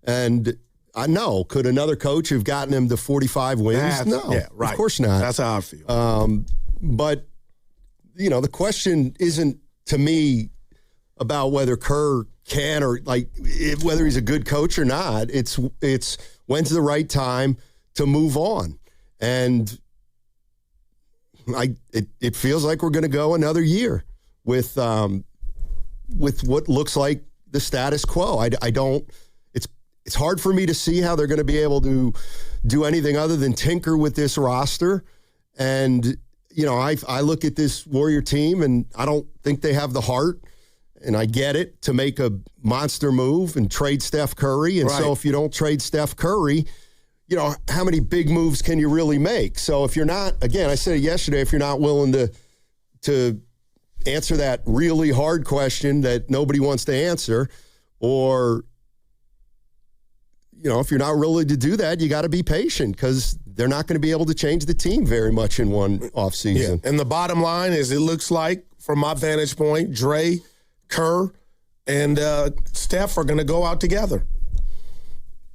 And I know, could another coach have gotten him to 45 wins? No, yeah, right. Of course not. That's how I feel. But, the question isn't, to me, about whether Kerr can or, whether he's a good coach or not. It's when's the right time to move on. And it feels like we're going to go another year with what looks like the status quo. I don't. It's hard for me to see how they're going to be able to do anything other than tinker with this roster. And I look at this Warrior team, and I don't think they have the heart. And I get it, to make a monster move and trade Steph Curry. And so if you don't trade Steph Curry, how many big moves can you really make? So if you're not, again, I said it yesterday, if you're not willing to answer that really hard question that nobody wants to answer, or, if you're not willing to do that, you got to be patient, because they're not going to be able to change the team very much in one offseason. Yeah. And the bottom line is, it looks like, from my vantage point, Dre, Kerr, and Steph are going to go out together.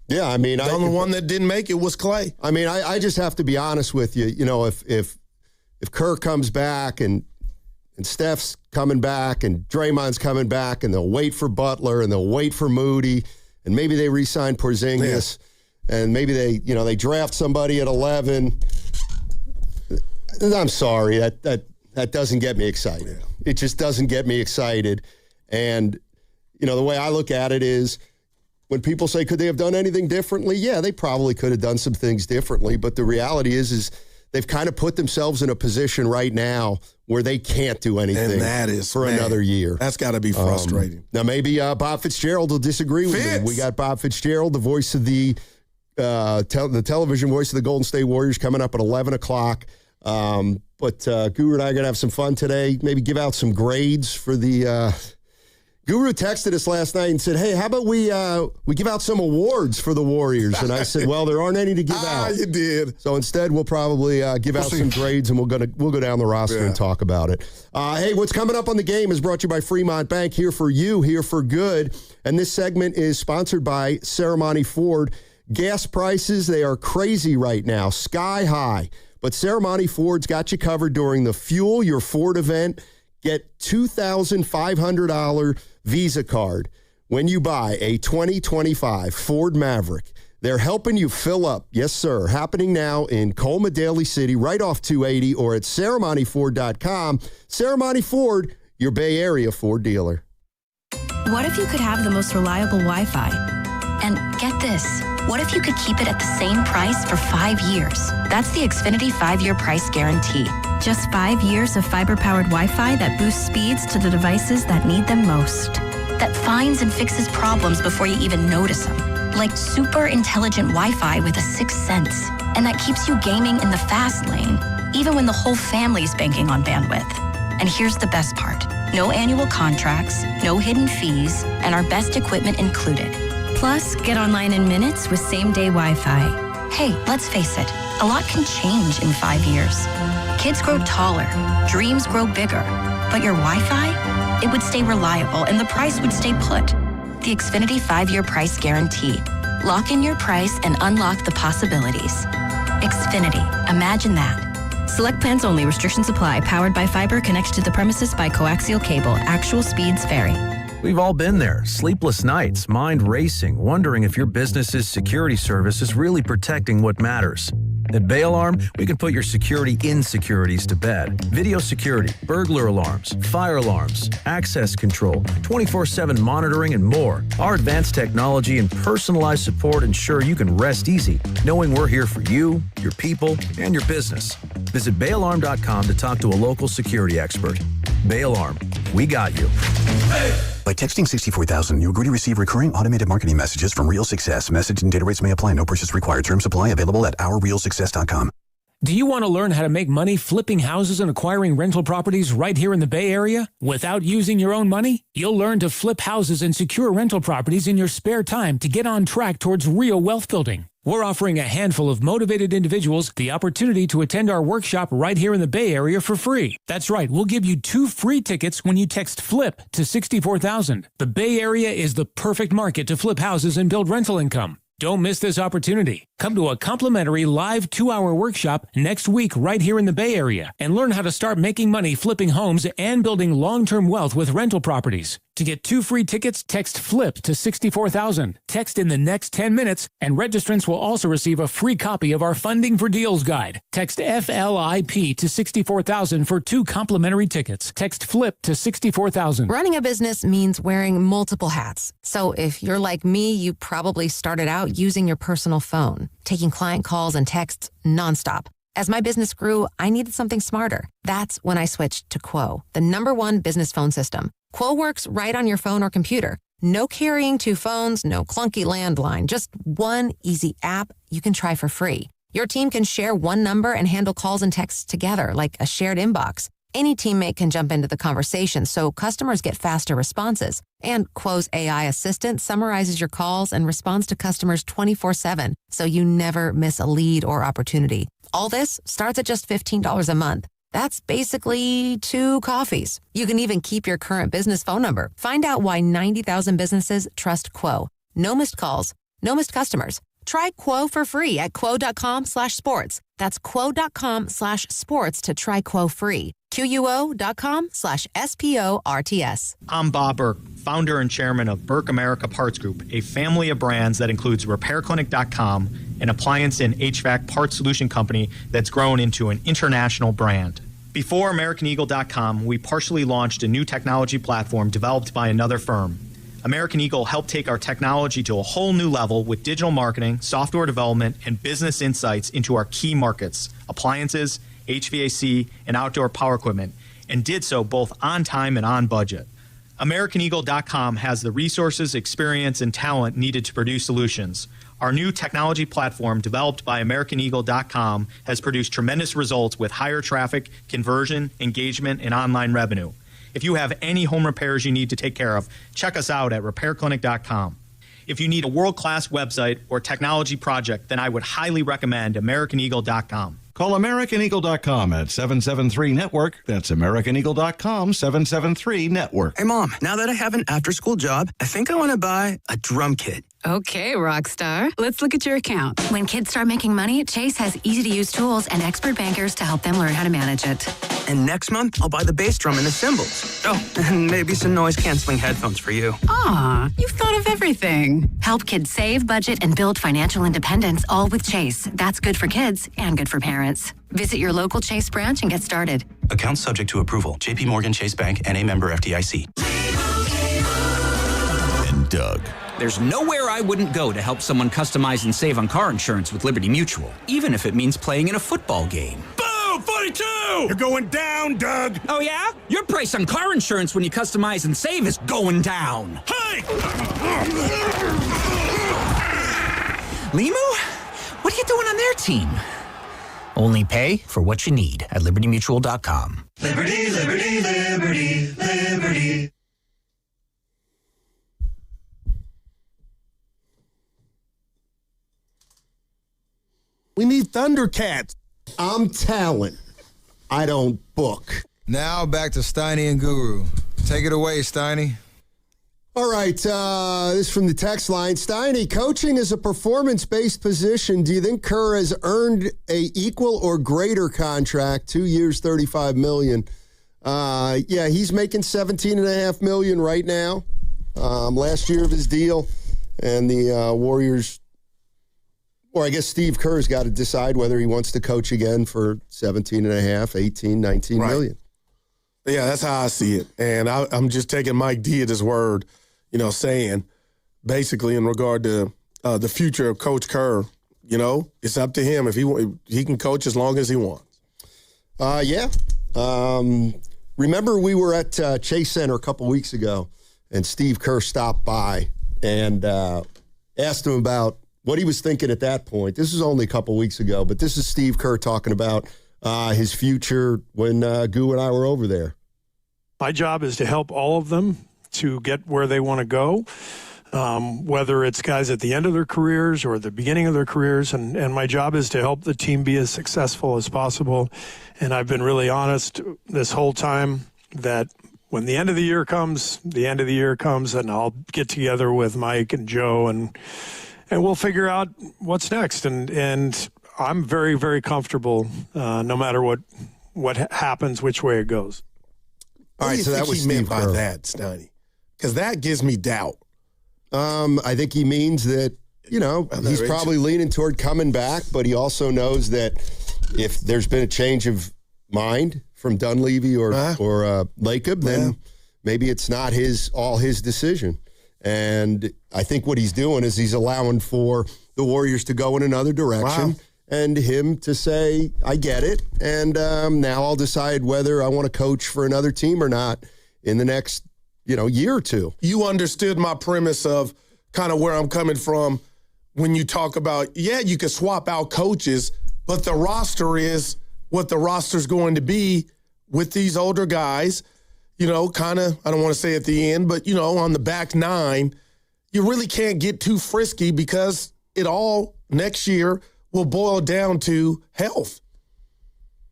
Yeah, I mean, the only one that didn't make it was Clay. I mean, I just have to be honest with you. You know, if Kerr comes back and Steph's coming back and Draymond's coming back and they'll wait for Butler and they'll wait for Moody and maybe they re-sign Porzingis and maybe they draft somebody at 11. I'm sorry, that doesn't get me excited. It just doesn't get me excited. And, the way I look at it is when people say, could they have done anything differently? Yeah, they probably could have done some things differently. But the reality is they've kind of put themselves in a position right now where they can't do anything and that is, for another year. That's got to be frustrating. Now, maybe Bob Fitzgerald will disagree with me. We got Bob Fitzgerald, the voice of the television voice of the Golden State Warriors, coming up at 11 o'clock. But Guru and I are going to have some fun today, maybe give out some grades for the Guru texted us last night and said, hey, how about we give out some awards for the Warriors? And I said, well, there aren't any to give out. You did. So instead, we'll probably give out some grades, and we'll go down the roster and talk about it. Hey, what's coming up on the game is brought to you by Fremont Bank, here for you, here for good. And this segment is sponsored by Serramonte Ford. Gas prices, they are crazy right now, sky high. But Serramonte Ford's got you covered during the Fuel Your Ford event. Get $2,500 Visa card when you buy a 2025 Ford Maverick. They're helping you fill up. Yes, sir. Happening now in Colma, Daly City, right off 280, or at SerramonteFord.com. Serramonte Ford, your Bay Area Ford dealer. What if you could have the most reliable Wi-Fi? And get this, what if you could keep it at the same price for 5 years? That's the Xfinity 5-year price guarantee. Just 5 years of fiber-powered Wi-Fi that boosts speeds to the devices that need them most. That finds and fixes problems before you even notice them. Like super intelligent Wi-Fi with a sixth sense. And that keeps you gaming in the fast lane, even when the whole family's banking on bandwidth. And here's the best part. No annual contracts, no hidden fees, and our best equipment included. Plus, get online in minutes with same-day Wi-Fi. Hey, let's face it, a lot can change in 5 years. Kids grow taller, dreams grow bigger, but your Wi-Fi, it would stay reliable and the price would stay put. The Xfinity 5-year price guarantee. Lock in your price and unlock the possibilities. Xfinity, imagine that. Select plans only. Restrictions apply. Powered by fiber. Connected to the premises by coaxial cable. Actual speeds vary. We've all been there. Sleepless nights, mind racing, wondering if your business's security service is really protecting what matters. At Bay Alarm, we can put your security insecurities to bed. Video security, burglar alarms, fire alarms, access control, 24/7 monitoring, and more. Our advanced technology and personalized support ensure you can rest easy, knowing we're here for you, your people, and your business. Visit bayalarm.com to talk to a local security expert. Bay Alarm, we got you. By texting 64,000, you agree to receive recurring automated marketing messages from Real Success. Message and data rates may apply. No purchase required. Terms apply. Available at ourrealsuccess.com. Do you want to learn how to make money flipping houses and acquiring rental properties right here in the Bay Area without using your own money? You'll learn to flip houses and secure rental properties in your spare time to get on track towards real wealth building. We're offering a handful of motivated individuals the opportunity to attend our workshop right here in the Bay Area for free. That's right, we'll give you 2 free tickets when you text FLIP to 64,000. The Bay Area is the perfect market to flip houses and build rental income. Don't miss this opportunity. Come to a complimentary live 2-hour workshop next week right here in the Bay Area and learn how to start making money flipping homes and building long-term wealth with rental properties. To get 2 free tickets, text FLIP to 64,000. Text in the next 10 minutes, and registrants will also receive a free copy of our Funding for Deals guide. Text FLIP to 64,000 for 2 complimentary tickets. Text FLIP to 64,000. Running a business means wearing multiple hats. So if you're like me, you probably started out using your personal phone, taking client calls and texts nonstop. As my business grew, I needed something smarter. That's when I switched to Quo, the #1 business phone system. Quo works right on your phone or computer. No carrying 2 phones, no clunky landline, just one easy app you can try for free. Your team can share one number and handle calls and texts together like a shared inbox. Any teammate can jump into the conversation so customers get faster responses. And Quo's AI assistant summarizes your calls and responds to customers 24/7, so you never miss a lead or opportunity. All this starts at just $15 a month. That's basically 2 coffees. You can even keep your current business phone number. Find out why 90,000 businesses trust Quo. No missed calls, No missed customers. Try Quo for free at quo.com/sports. That's quo.com/sports to try Quo free. QUO.com/SPORTS. I'm Bob Burke, founder and chairman of Burke America Parts Group, a family of brands that includes RepairClinic.com, an appliance and HVAC parts solution company that's grown into an international brand. Before AmericanEagle.com, we partially launched a new technology platform developed by another firm. American Eagle helped take our technology to a whole new level with digital marketing, software development, and business insights into our key markets, appliances, HVAC, and outdoor power equipment, and did so both on time and on budget. AmericanEagle.com has the resources, experience, and talent needed to produce solutions. Our new technology platform, developed by AmericanEagle.com, has produced tremendous results with higher traffic, conversion, engagement, and online revenue. If you have any home repairs you need to take care of, check us out at RepairClinic.com. If you need a world-class website or technology project, then I would highly recommend AmericanEagle.com. Call AmericanEagle.com at 773-NETWORK. That's AmericanEagle.com, 773-NETWORK. Hey, Mom, now that I have an after-school job, I think I want to buy a drum kit. Okay, Rockstar. Let's look at your account. When kids start making money, Chase has easy-to-use tools and expert bankers to help them learn how to manage it. And next month, I'll buy the bass drum and the cymbals. Oh, and maybe some noise-canceling headphones for you. Aw, you've thought of everything. Help kids save, budget, and build financial independence, all with Chase. That's good for kids and good for parents. Visit your local Chase branch and get started. Account subject to approval. JP Morgan Chase Bank, N.A. member FDIC. And Doug. There's nowhere I wouldn't go to help someone customize and save on car insurance with Liberty Mutual, even if it means playing in a football game. Boom! 42! You're going down, Doug! Oh, yeah? Your price on car insurance when you customize and save is going down. Hey! Limu? What are you doing on their team? Only pay for what you need at LibertyMutual.com. Liberty, liberty, liberty, liberty. We need Thundercats. I'm talent. I don't book. Now back to Steiny and Guru. Take it away, Steiny. All right, this is from the text line. Steiny, coaching is a performance-based position. Do you think Kerr has earned a equal or greater contract? 2 years, $35 million. Yeah, he's making $17.5 million right now. Last year of his deal, and the Warriors. Or I guess Steve Kerr's got to decide whether he wants to coach again for 17.5, 18, 19 million. Yeah, that's how I see it. And I'm just taking Mike D at his word, saying basically in regard to the future of Coach Kerr, it's up to him if he can coach as long as he wants. Yeah. Remember we were at Chase Center a couple weeks ago, and Steve Kerr stopped by and asked him about what he was thinking at that point. This is only a couple weeks ago, but this is Steve Kerr talking about his future when Goo and I were over there. My job is to help all of them to get where they want to go, whether it's guys at the end of their careers or the beginning of their careers. And my job is to help the team be as successful as possible. And I've been really honest this whole time that when the end of the year comes, and I'll get together with Mike and Joe and we'll figure out what's next. And I'm very, very comfortable no matter what happens, which way it goes. All right, so that was Steve by that, Steiny, because that gives me doubt. I think he means that, he's probably leaning toward coming back, but he also knows that if there's been a change of mind from Dunleavy or Lacob, then maybe it's not all his decision. And I think what he's doing is he's allowing for the Warriors to go in another direction and him to say, I get it, and now I'll decide whether I want to coach for another team or not in the next, year or two. You understood my premise of kind of where I'm coming from when you talk about, you can swap out coaches, but the roster is what the roster's going to be with these older guys. Kind of, I don't want to say at the end, but, on the back nine, you really can't get too frisky because it all next year will boil down to health.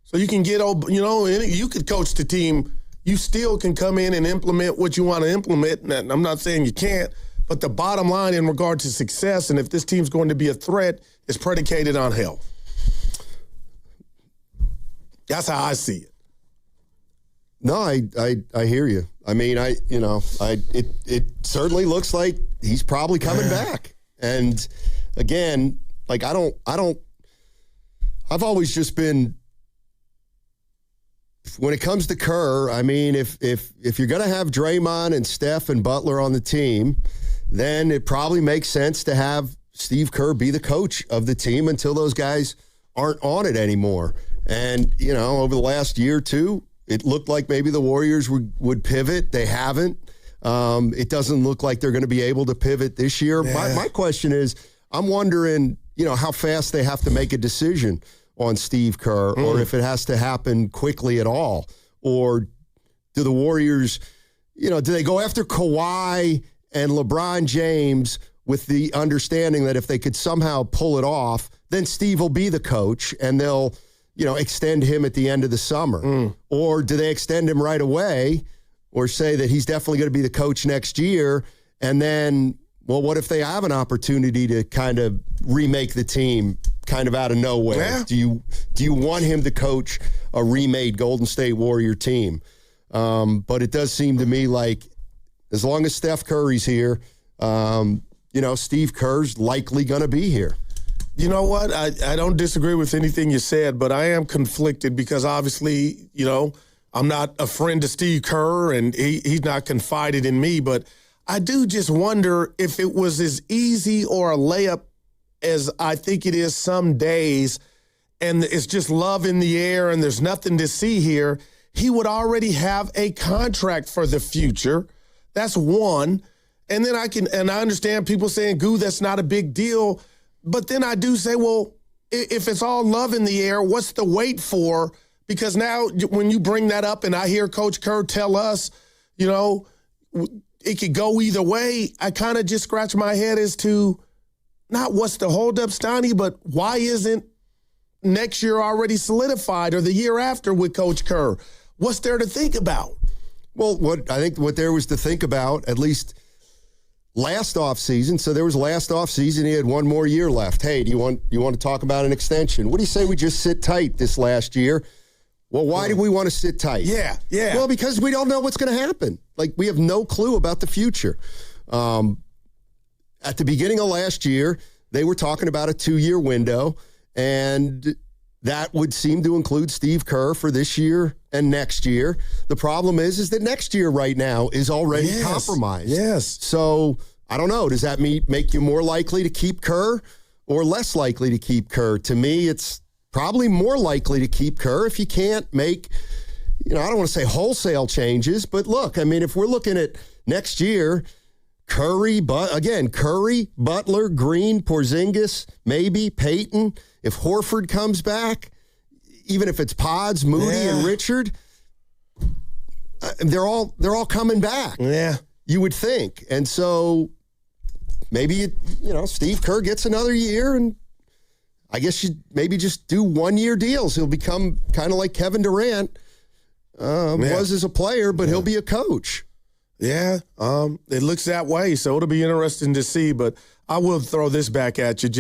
So you can get, you could coach the team. You still can come in and implement what you want to implement. And I'm not saying you can't, But the bottom line in regard to success and if this team's going to be a threat is predicated on health. That's how I see it. No, I hear you. I mean, it certainly looks like he's probably coming back. And again, like I've always just been, when it comes to Kerr, I mean, if you're going to have Draymond and Steph and Butler on the team, then it probably makes sense to have Steve Kerr be the coach of the team until those guys aren't on it anymore. And, over the last year or two, it looked like maybe the Warriors would pivot. They haven't. It doesn't look like they're going to be able to pivot this year. Yeah. My question is, I'm wondering, how fast they have to make a decision on Steve Kerr, or if it has to happen quickly at all. Or do the Warriors, do they go after Kawhi and LeBron James with the understanding that if they could somehow pull it off, then Steve will be the coach and they'll, extend him at the end of the summer? Or do they extend him right away or say that he's definitely going to be the coach next year? And then, well, what if they have an opportunity to kind of remake the team kind of out of nowhere? Yeah. Do you want him to coach a remade Golden State Warrior team? But it does seem to me like as long as Steph Curry's here, Steve Kerr's likely going to be here. You know what? I don't disagree with anything you said, but I am conflicted because obviously, I'm not a friend to Steve Kerr and he's not confided in me, but I do just wonder if it was as easy or a layup as I think it is some days and it's just love in the air and there's nothing to see here. He would already have a contract for the future. That's one. And then I understand people saying, Goo, that's not a big deal. But then I do say, well, if it's all love in the air, what's the wait for? Because now when you bring that up and I hear Coach Kerr tell us, it could go either way, I kind of just scratch my head as to not what's the holdup, Stoney, but why isn't next year already solidified or the year after with Coach Kerr? What's there to think about? Well, what there was to think about, at least last offseason, so there was last offseason, he had one more year left. Hey, do you want to talk about an extension? What do you say we just sit tight this last year? Well, why do we want to sit tight? Yeah. Well, because we don't know what's going to happen. Like, we have no clue about the future. At the beginning of last year, they were talking about a 2-year window, and that would seem to include Steve Kerr for this year and next year. The problem is that next year right now is already compromised. Yes. So, I don't know. Does that make you more likely to keep Kerr or less likely to keep Kerr? To me, it's probably more likely to keep Kerr if you can't make, I don't want to say wholesale changes, but look, I mean, if we're looking at next year, Curry, Butler, Green, Porzingis, maybe Payton. If Horford comes back, even if it's Pods, Moody, and Richard, they're all coming back. Yeah, you would think, and so maybe Steve Kerr gets another year, and I guess you maybe just do 1-year deals. He'll become kind of like Kevin Durant was as a player, but he'll be a coach. Yeah, it looks that way, so it'll be interesting to see. But I will throw this back at you.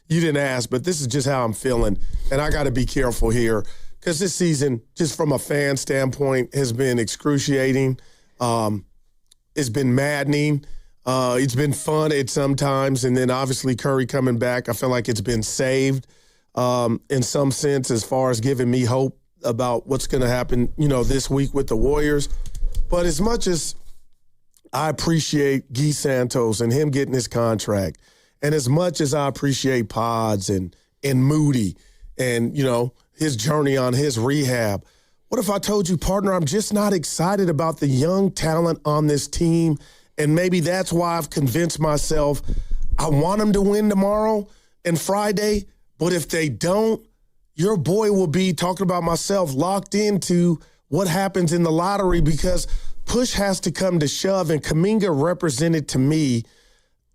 You didn't ask, but this is just how I'm feeling, and I got to be careful here because this season, just from a fan standpoint, has been excruciating. It's been maddening. It's been fun at some times, and then obviously Curry coming back, I feel like it's been saved in some sense as far as giving me hope about what's going to happen, this week with the Warriors. But as much as I appreciate Guy Santos and him getting his contract, and as much as I appreciate Pods and Moody and, his journey on his rehab, what if I told you, partner, I'm just not excited about the young talent on this team, and maybe that's why I've convinced myself I want them to win tomorrow and Friday, but if they don't, your boy will be, talking about myself, locked into what happens in the lottery because – push has to come to shove, and Kuminga represented to me,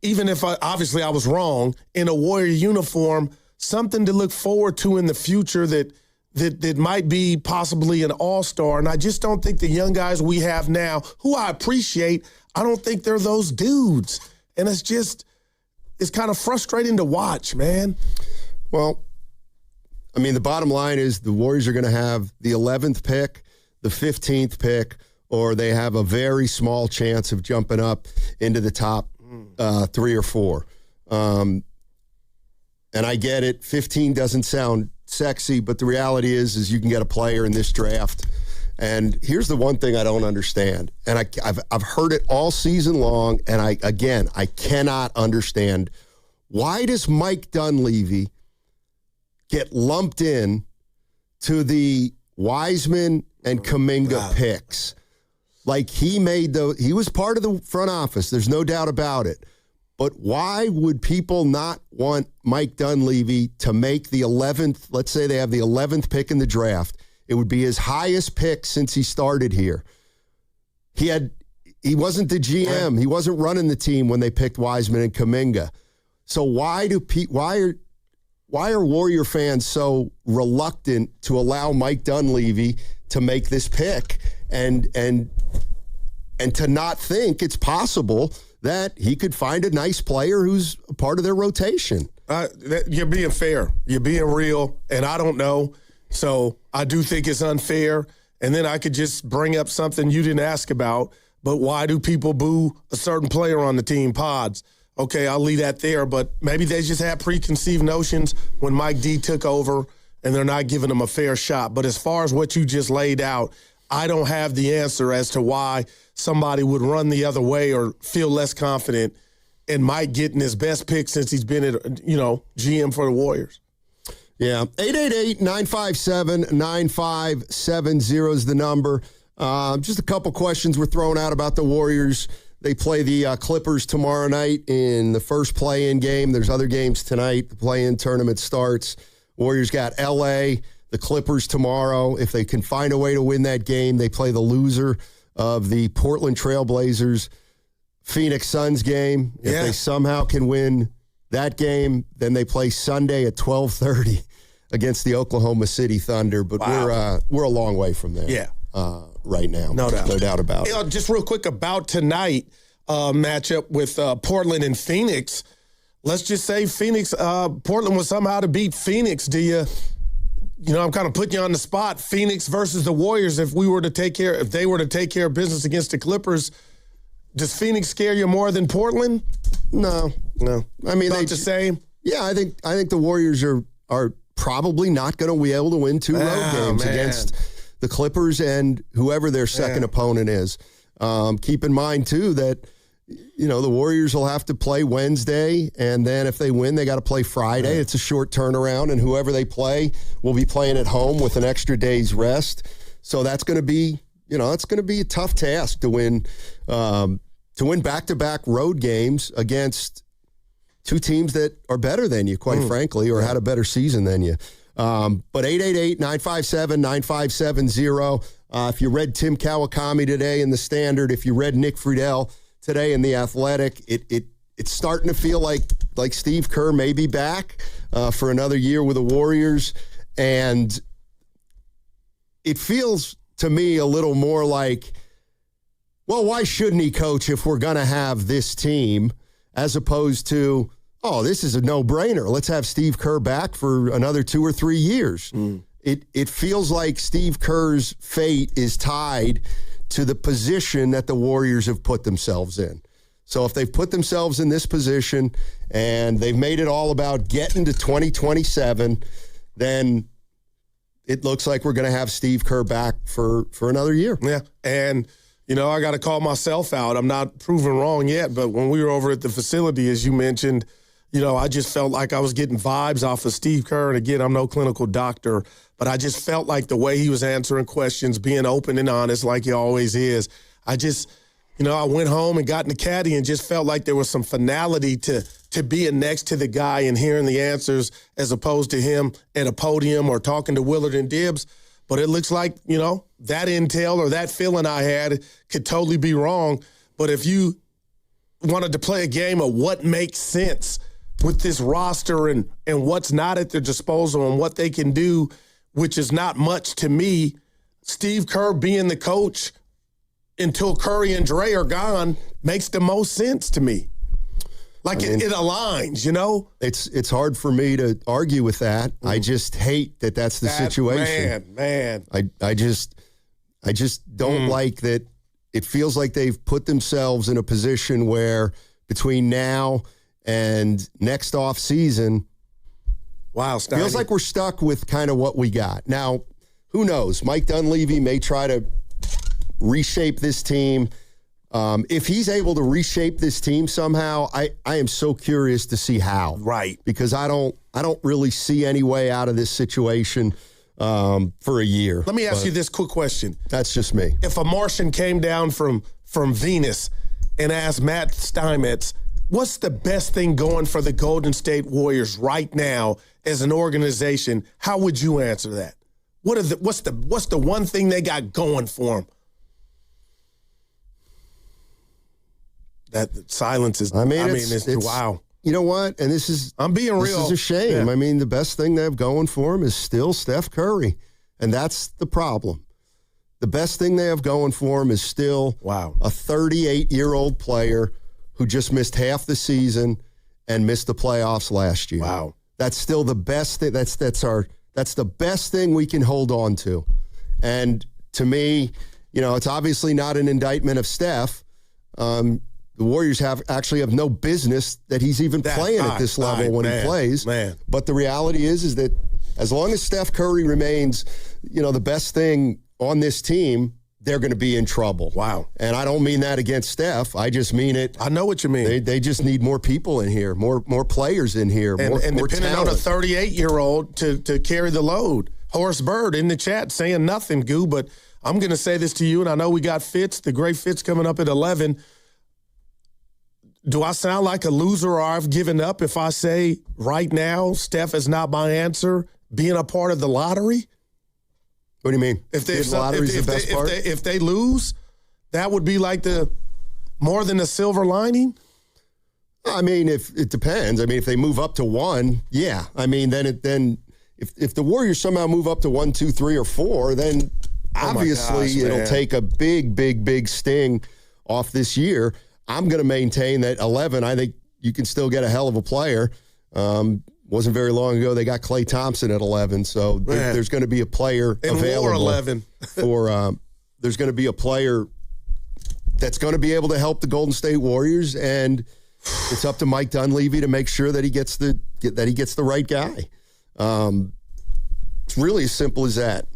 even if I was wrong, in a Warrior uniform, something to look forward to in the future that might be possibly an all-star. And I just don't think the young guys we have now, who I appreciate, I don't think they're those dudes. And it's kind of frustrating to watch, man. Well, I mean, the bottom line is the Warriors are going to have the 11th pick, the 15th pick, or they have a very small chance of jumping up into the top 3 or 4. And I get it. 15 doesn't sound sexy, but the reality is you can get a player in this draft. And here's the one thing I don't understand. And I've heard it all season long, and I cannot understand. Why does Mike Dunleavy get lumped in to the Wiseman and Kuminga picks? Like he was part of the front office. There's no doubt about it. But why would people not want Mike Dunleavy to make the 11th? Let's say they have the 11th pick in the draft. It would be his highest pick since he started here. He wasn't the GM. He wasn't running the team when they picked Wiseman and Kuminga. So why are Warrior fans so reluctant to allow Mike Dunleavy to make this pick and to not think it's possible that he could find a nice player who's a part of their rotation? You're being fair. You're being real, and I don't know. So I do think it's unfair. And then I could just bring up something you didn't ask about, but why do people boo a certain player on the team? Pods. Okay, I'll leave that there, but maybe they just had preconceived notions when Mike D took over, and they're not giving him a fair shot. But as far as what you just laid out, I don't have the answer as to why somebody would run the other way or feel less confident in Mike getting his best pick since he's been at, GM for the Warriors. Yeah, 888-957-9570 is the number. Just a couple questions were thrown out about the Warriors. They play the Clippers tomorrow night in the first play-in game. There's other games tonight. The play-in tournament starts. Warriors got L.A., the Clippers tomorrow. If they can find a way to win that game, they play the loser of the Portland Trailblazers Phoenix Suns game. If they somehow can win that game, then they play Sunday at 12:30 against the Oklahoma City Thunder. But we're a long way from there. Yeah. Right now. No doubt about it. Just real quick about tonight matchup with Portland and Phoenix. Let's just say Portland was somehow to beat Phoenix. I'm kind of putting you on the spot. Phoenix versus the Warriors. If they were to take care of business against the Clippers, does Phoenix scare you more than Portland? No. I mean, the same. Yeah, I think the Warriors are probably not going to be able to win 2 road games against the Clippers and whoever their second opponent is. Keep in mind, too, that, the Warriors will have to play Wednesday, and then if they win, they got to play Friday. It's a short turnaround, and whoever they play will be playing at home with an extra day's rest. So that's going to be, it's going to be a tough task to win back-to-back road games against 2 teams that are better than you, quite frankly, or had a better season than you. But 888-957-9570. If you read Tim Kawakami today in the Standard, if you read Nick Friedel today in the Athletic, it's starting to feel like Steve Kerr may be back for another year with the Warriors, and it feels to me a little more like, well, why shouldn't he coach if we're going to have this team, as opposed to, oh, this is a no-brainer. Let's have Steve Kerr back for another 2 or 3 years. It feels like Steve Kerr's fate is tied to the position that the Warriors have put themselves in. So if they've put themselves in this position and they've made it all about getting to 2027, then it looks like we're going to have Steve Kerr back for another year. Yeah, and I got to call myself out. I'm not proven wrong yet, but when we were over at the facility, as you mentioned, I just felt like I was getting vibes off of Steve Kerr. And again, I'm no clinical doctor, but I just felt like the way he was answering questions, being open and honest like he always is. I just, I went home and got in the caddy and just felt like there was some finality to being next to the guy and hearing the answers as opposed to him at a podium or talking to Willard and Dibs. But it looks like, that intel or that feeling I had could totally be wrong. But if you wanted to play a game of what makes sense with this roster and what's not at their disposal and what they can do, which is not much to me, Steve Kerr being the coach until Curry and Dre are gone makes the most sense to me. Like it aligns, you know? It's hard for me to argue with that. I just hate that that's the situation. Man. I just don't like that. It feels like they've put themselves in a position where between now and next off season, feels like we're stuck with kind of what we got. Now, who knows? Mike Dunleavy may try to reshape this team. If he's able to reshape this team somehow, I am so curious to see how. Right. Because I don't really see any way out of this situation for a year. Let me ask you this quick question. That's just me. If a Martian came down from Venus and asked Matt Steinmetz, what's the best thing going for the Golden State Warriors right now as an organization, how would you answer that? What's the one thing they got going for them? That silence is. It's wow. You know what? And I'm being real. This is a shame. Yeah. I mean, the best thing they have going for them is still Steph Curry, and that's the problem. The best thing they have going for them is still a 38-year-old player who just missed half the season and missed the playoffs last year. Wow. That's still the best thing. That's the best thing we can hold on to. And to me, it's obviously not an indictment of Steph. The Warriors actually have no business that he's even playing at this level when he plays. But the reality is that as long as Steph Curry remains, the best thing on this team, they're going to be in trouble. Wow. And I don't mean that against Steph. I just mean it. I know what you mean. They just need more people in here, more players in here, and more depending talent. on a 38-year-old to carry the load. Horace Bird in the chat saying nothing, Goo, but I'm going to say this to you, and I know we got Fitz, the great Fitz coming up at 11. Do I sound like a loser or I've given up if I say right now Steph is not my answer, being a part of the lottery? What do you mean? If they lose, that would be like more than a silver lining? I mean, if it depends. I mean, if they move up to 1, yeah. I mean, then if the Warriors somehow move up to 1, 2, 3, or 4, then obviously it'll take a big sting off this year. I'm going to maintain that 11, I think you can still get a hell of a player. Wasn't very long ago they got Klay Thompson at 11, so there's going to be a player available. 11. There's going to be a player that's going to be able to help the Golden State Warriors, and it's up to Mike Dunleavy to make sure that he gets the right guy. It's really as simple as that.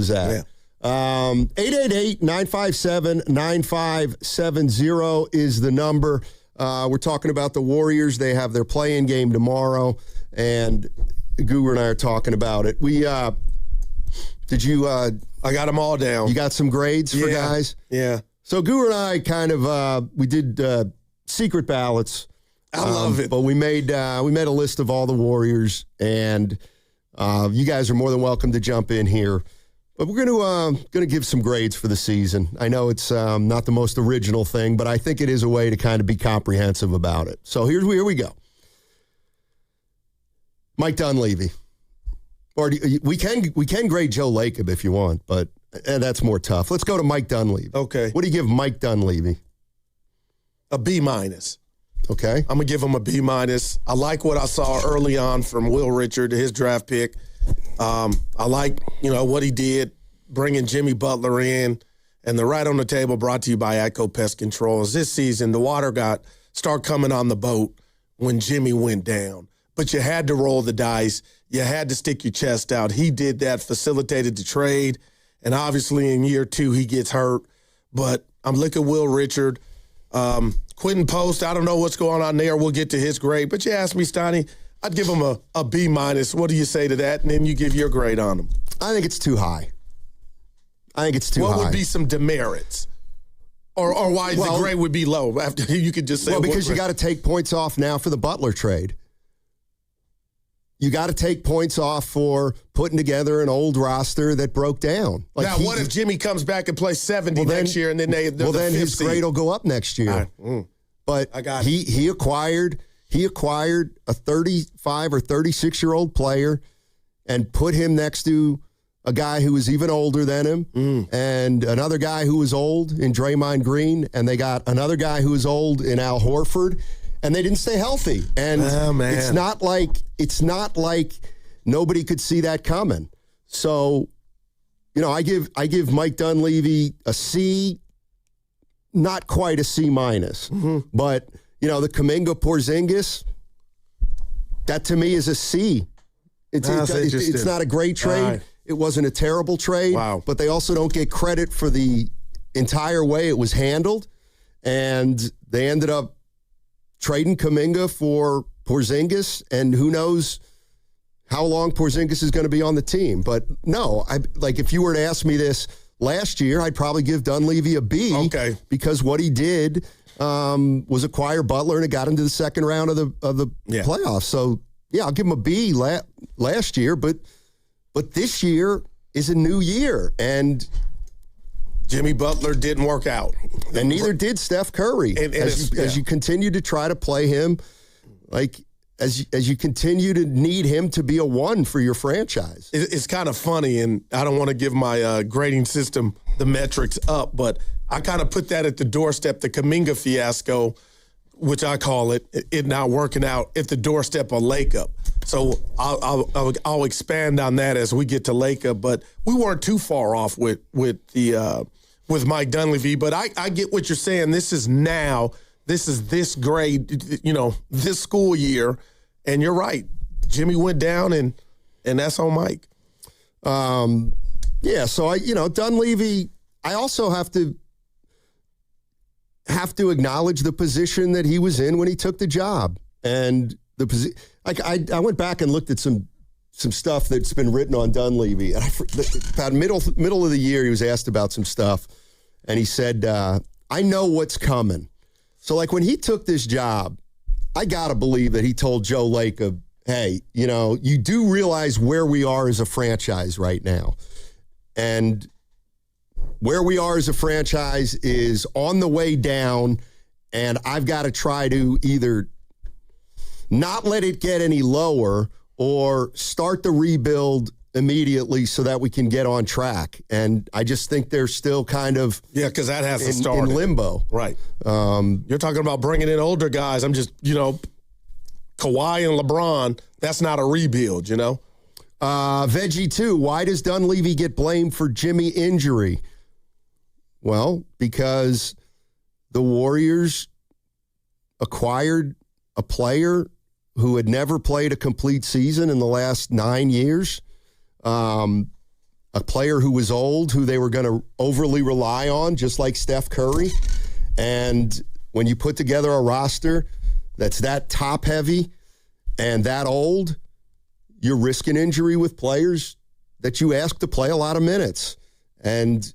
Yeah. 888-957-9570 is the number. We're talking about the Warriors. They have their play-in game tomorrow, and Guru and I are talking about it. I got them all down. You got some grades for guys? Yeah. So Guru and I kind of we did secret ballots. I love it. But we made a list of all the Warriors, and you guys are more than welcome to jump in here. But we're going to give some grades for the season. I know it's not the most original thing, but I think it is a way to kind of be comprehensive about it. So here we go. Mike Dunleavy. Or we can grade Joe Lacob if you want, but that's more tough. Let's go to Mike Dunleavy. Okay. What do you give Mike Dunleavy? A B-. Okay. I'm going to give him a B-. I like what I saw early on from Will Richard, his draft pick. I like, what he did, bringing Jimmy Butler in, and the right on the table brought to you by Atco Pest Controls. This season, the water start coming on the boat when Jimmy went down. But you had to roll the dice. You had to stick your chest out. He did that, facilitated the trade, and obviously in year 2 he gets hurt. But I'm looking at Will Richard. Quentin Post, I don't know what's going on there. We'll get to his grade. But you asked me, Steiny, I'd give him a B-. What do you say to that? And then you give your grade on him. I think it's too high. What would be some demerits? Or why the grade would be low? After you could just say, because you got to take points off now for the Butler trade. You got to take points off for putting together an old roster that broke down. Now, what if Jimmy comes back and plays 70 next year, and then then his grade will go up next year. But he acquired a 35 or 36-year-old player and put him next to a guy who was even older than him and another guy who was old in Draymond Green, and they got another guy who was old in Al Horford, and they didn't stay healthy. And it's not like nobody could see that coming. So, I give Mike Dunleavy a C, not quite a C minus. But, the Kuminga Porzingis, that to me is a C. It's not a great trade. Right. It wasn't a terrible trade. Wow. But they also don't get credit for the entire way it was handled. And they ended up trading Kuminga for Porzingis, and who knows how long Porzingis is going to be on the team. But no, if you were to ask me this last year, I'd probably give Dunleavy a B. Okay. Because what he did was acquire Butler, and it got into the second round of the playoffs. So, yeah, I'll give him a B last year, but this year is a new year, and Jimmy Butler didn't work out. And neither did Steph Curry. As you continue to try to play him, as you continue to need him to be a one for your franchise. It's kind of funny, and I don't want to give my grading system the metrics up, but I kind of put that at the doorstep, the Kuminga fiasco, which I call it not working out, at the doorstep of Lake Up. So I'll expand on that as we get to Lake Up, but we weren't too far off with Mike Dunleavy. But I get what you're saying. This is this grade, this school year, and you're right. Jimmy went down, and that's on Mike. So Dunleavy. I also have to acknowledge the position that he was in when he took the job, and the position. I went back and looked at some stuff that's been written on Dunleavy, and about middle of the year he was asked about some stuff, and he said, "I know what's coming." So when he took this job, I gotta believe that he told Joe Lacob, "Hey, you do realize where we are as a franchise right now, and where we are as a franchise is on the way down, and I've got to try to either not let it get any lower or start the rebuild immediately so that we can get on track." And I just think they're still kind of because that hasn't started in limbo. Right. You're talking about bringing in older guys. I'm just, Kawhi and LeBron, that's not a rebuild, Veggie 2, why does Dunleavy get blamed for Jimmy injury? Well, because the Warriors acquired a player who had never played a complete season in the last 9 years, a player who was old, who they were going to overly rely on, just like Steph Curry. And when you put together a roster that's that top-heavy and that old, you're risking injury with players that you ask to play a lot of minutes. And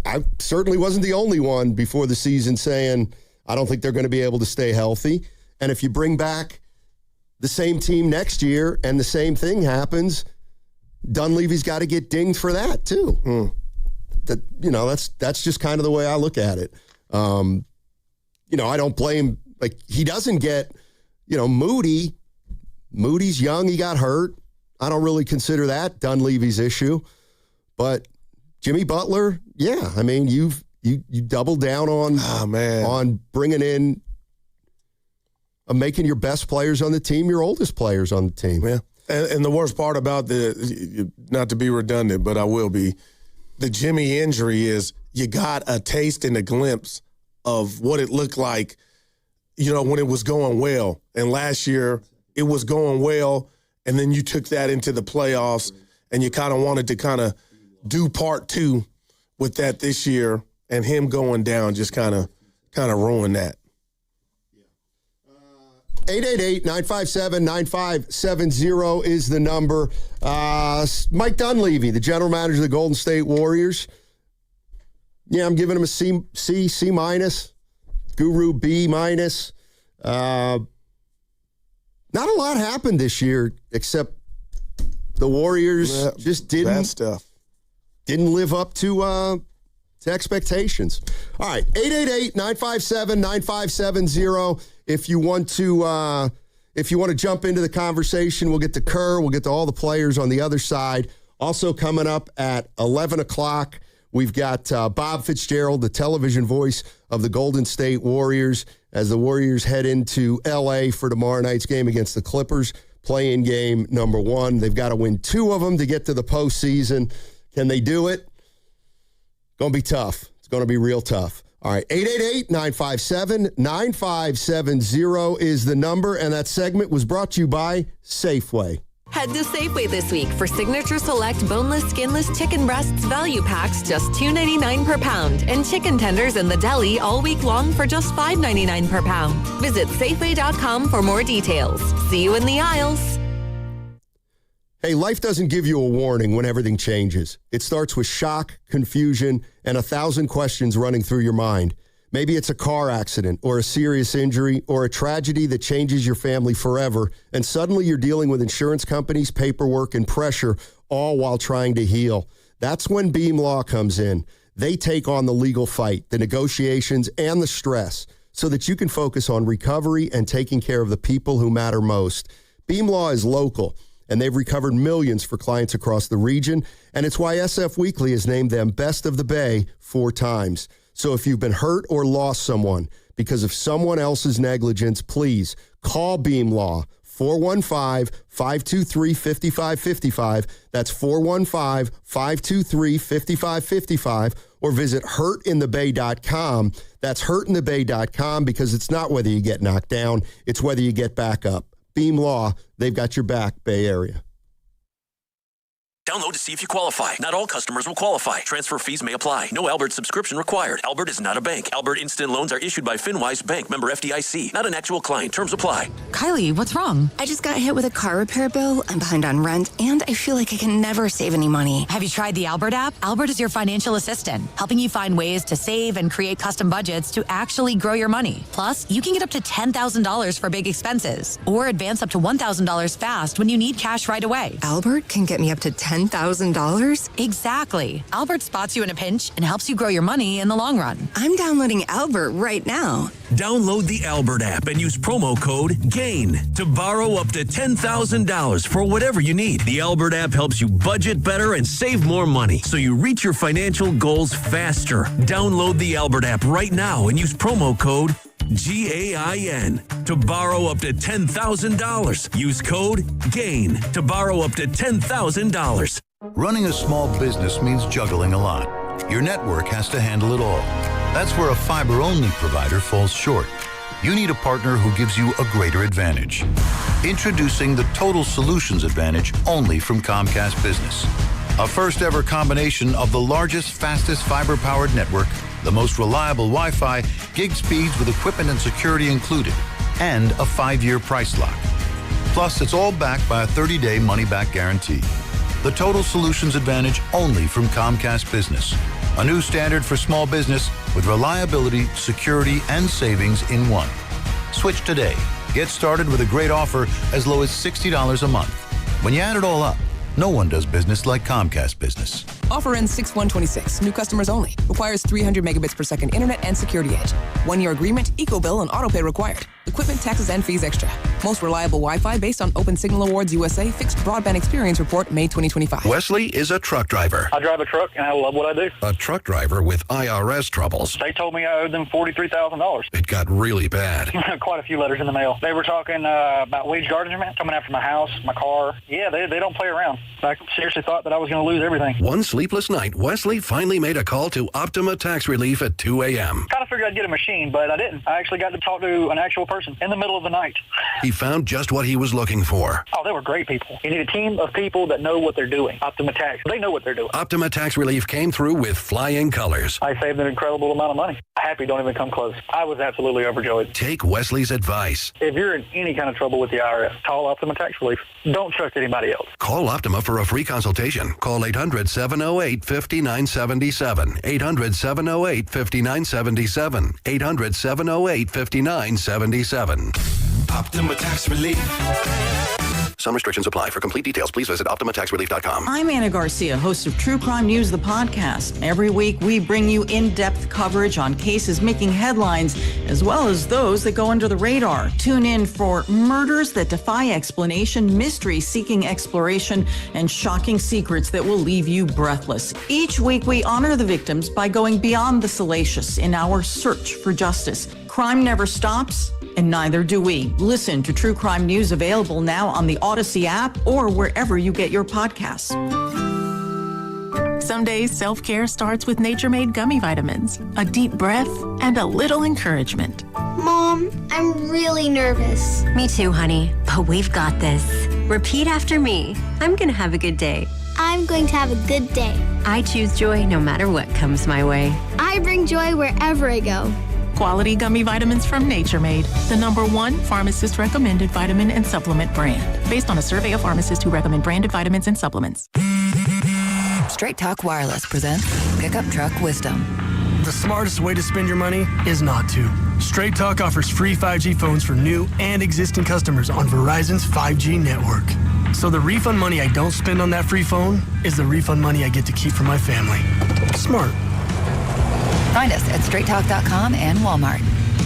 I certainly wasn't the only one before the season saying, I don't think they're going to be able to stay healthy. And if you bring back the same team next year and the same thing happens, Dunleavy's got to get dinged for that too. That's just kind of the way I look at it. I don't blame, he doesn't get, Moody. Moody's young, he got hurt. I don't really consider that Dunleavy's issue. But Jimmy Butler, yeah, you doubled down on bringing in, making your best players on the team your oldest players on the team. Yeah, and the worst part about not to be redundant, but I will be, the Jimmy injury is you got a taste and a glimpse of what it looked like, when it was going well. And last year it was going well, and then you took that into the playoffs, and you kind of wanted to do part two with that this year, and him going down just kind of ruined that. 888-957-9570 is the number. Mike Dunleavy, the general manager of the Golden State Warriors. Yeah, I'm giving him a C minus. Guru B minus. Not a lot happened this year except the Warriors just didn't live up to expectations. All right, 888-957-9570. If you want to jump into the conversation, we'll get to Kerr. We'll get to all the players on the other side. Also coming up at 11 o'clock, We've got Bob Fitzgerald, the television voice of the Golden State Warriors, as the Warriors head into L.A. for tomorrow night's game against the Clippers, play-in game number 1. They've got to win 2 of them to get to the postseason. Can they do it? Going to be tough. It's going to be real tough. All right, 888-957-9570 is the number, and that segment was brought to you by Safeway. Head to Safeway this week for Signature Select boneless, skinless chicken breasts value packs, just $2.99 per pound, and chicken tenders in the deli all week long for just $5.99 per pound. Visit Safeway.com for more details. See you in the aisles. Hey, life doesn't give you a warning when everything changes. It starts with shock, confusion, and 1,000 questions running through your mind. Maybe it's a car accident or a serious injury or a tragedy that changes your family forever, and suddenly you're dealing with insurance companies, paperwork, and pressure, all while trying to heal. That's when Beam Law comes in. They take on the legal fight, the negotiations, and the stress so that you can focus on recovery and taking care of the people who matter most. Beam Law is local, and they've recovered millions for clients across the region, and it's why SF Weekly has named them Best of the Bay 4 times. So if you've been hurt or lost someone because of someone else's negligence, please call Beam Law, 415-523-5555. That's 415-523-5555. Or visit hurtinthebay.com. That's hurtinthebay.com, because it's not whether you get knocked down, it's whether you get back up. Beam Law, they've got your back, Bay Area. Download to see if you qualify. Not all customers will qualify. Transfer fees may apply. No Albert subscription required. Albert is not a bank. Albert Instant Loans are issued by FinWise Bank, member FDIC. Not an actual client. Terms apply. Kylie, what's wrong? I just got hit with a car repair bill. I'm behind on rent, and I feel like I can never save any money. Have you tried the Albert app? Albert is your financial assistant, helping you find ways to save and create custom budgets to actually grow your money. Plus, you can get up to $10,000 for big expenses, or advance up to $1,000 fast when you need cash right away. Albert can get me up to $10,000? Exactly. Albert spots you in a pinch and helps you grow your money in the long run. I'm downloading Albert right now. Download the Albert app and use promo code GAIN to borrow up to $10,000 for whatever you need. The Albert app helps you budget better and save more money so you reach your financial goals faster. Download the Albert app right now and use promo code GAIN to borrow up to $10,000. Use code GAIN to borrow up to $10,000. Running a small business means juggling a lot. Your network has to handle it all. That's where a fiber-only provider falls short. You need a partner who gives you a greater advantage. Introducing the Total Solutions Advantage only from Comcast Business. A first-ever combination of the largest, fastest fiber-powered network, the most reliable Wi-Fi, gig speeds with equipment and security included, and a 5-year price lock. Plus, it's all backed by a 30-day money-back guarantee. The Total Solutions Advantage only from Comcast Business. A new standard for small business with reliability, security, and savings in one. Switch today. Get started with a great offer as low as $60 a month. When you add it all up, no one does business like Comcast Business. Offer ends 6/1/26. New customers only. Requires 300 megabits per second internet and security edge. 1-year agreement, eco-bill, and autopay required. Equipment, taxes, and fees extra. Most reliable Wi-Fi based on Open Signal Awards USA Fixed Broadband Experience Report, May 2025. Wesley is a truck driver. I drive a truck, and I love what I do. A truck driver with IRS troubles. They told me I owed them $43,000. It got really bad. Quite a few letters in the mail. They were talking about wage garnishment, coming after my house, my car. Yeah, they don't play around. I seriously thought that I was going to lose everything. One sleepless night, Wesley finally made a call to Optima Tax Relief at 2 a.m. Kind of figured I'd get a machine, but I didn't. I actually got to talk to an actual person in the middle of the night. He found just what he was looking for. Oh, they were great people. You need a team of people that know what they're doing. Optima Tax, they know what they're doing. Optima Tax Relief came through with flying colors. I saved an incredible amount of money. Happy don't even come close. I was absolutely overjoyed. Take Wesley's advice. If you're in any kind of trouble with the IRS, call Optima Tax Relief. Don't trust anybody else. Call Optima for a free consultation. Call 800-708-5977. 800-708-5977. 800-708-5977. Optima Tax Relief. Some restrictions apply. For complete details, please visit OptimaTaxRelief.com. I'm Anna Garcia, host of True Crime News, the podcast. Every week, we bring you in-depth coverage on cases making headlines, as well as those that go under the radar. Tune in for murders that defy explanation, mysteries seeking exploration, and shocking secrets that will leave you breathless. Each week, we honor the victims by going beyond the salacious in our search for justice. Crime never stops, and neither do we. Listen to True Crime News, available now on the Odyssey app or wherever you get your podcasts. Some days self-care starts with Nature-Made gummy vitamins, a deep breath, and a little encouragement. Mom, I'm really nervous. Me too, honey, but we've got this. Repeat after me. I'm gonna have a good day. I'm going to have a good day. I choose joy no matter what comes my way. I bring joy wherever I go. Quality gummy vitamins from Nature Made, the #1 pharmacist-recommended vitamin and supplement brand, based on a survey of pharmacists who recommend branded vitamins and supplements. Straight Talk Wireless presents Pickup Truck Wisdom. The smartest way to spend your money is not to. Straight Talk offers free 5G phones for new and existing customers on Verizon's 5G network. So the refund money I don't spend on that free phone is the refund money I get to keep for my family. Smart. Find us at straighttalk.com and Walmart.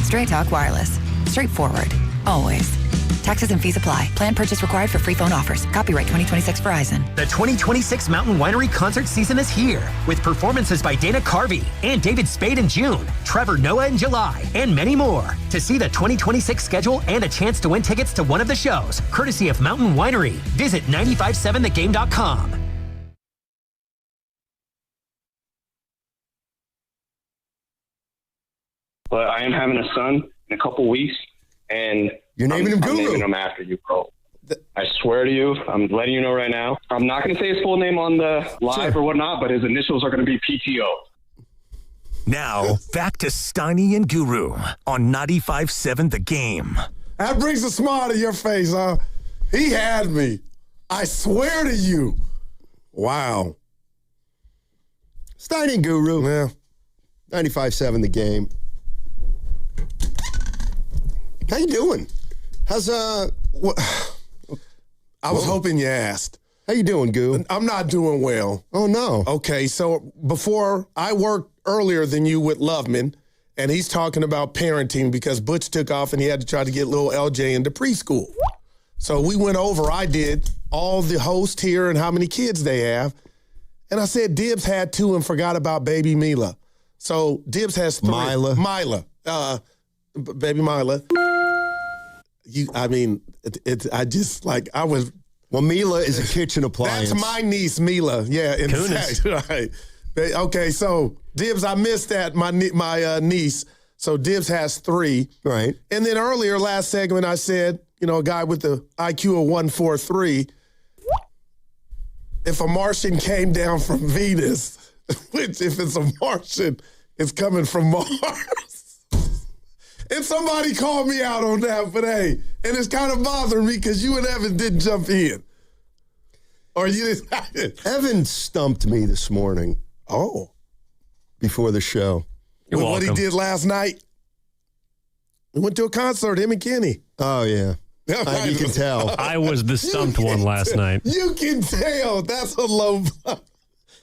Straight Talk Wireless. Straightforward. Always. Taxes and fees apply. Plan purchase required for free phone offers. Copyright 2026 Verizon. The 2026 Mountain Winery concert season is here, with performances by Dana Carvey and David Spade in June, Trevor Noah in July, and many more. To see the 2026 schedule and a chance to win tickets to one of the shows, courtesy of Mountain Winery, visit 957thegame.com. But I am having a son in a couple weeks, and you're naming him Guru. I'm naming him after you, bro. I swear to you, I'm letting you know right now. I'm not going to say his full name on the live or whatnot, but his initials are going to be PTO. Now, back to Steiny and Guru on 95.7 The Game. That brings a smile to your face, huh? He had me. I swear to you. Wow. Steiny and Guru. Yeah. 95.7 The Game. How you doing? How's I was hoping you asked. How you doing, Goo? I'm not doing well. Oh no. Okay, so before I worked earlier than you with Loveman, and he's talking about parenting because Butch took off and he had to try to get little LJ into preschool. So we went over, I did, all the hosts here and how many kids they have. And I said Dibs had 2 and forgot about baby Mila. So Dibs has 3. Mila. Baby Mila. Well, Mila is a kitchen appliance. That's my niece, Mila. Yeah, in fact, right. Okay, so Dibs, I missed that, my niece. So Dibs has 3. Right. And then earlier, last segment, I said, a guy with the IQ of 143, if a Martian came down from Venus, which if it's a Martian, it's coming from Mars. And somebody called me out on that, but hey, and it's kind of bothering me because you and Evan didn't jump in. Or you didn't. Evan stumped me this morning. Oh. Before the show. With what he did last night. We went to a concert, him and Kenny. Oh, yeah. You can tell. I was the stumped one last night. You can tell. That's a low blow.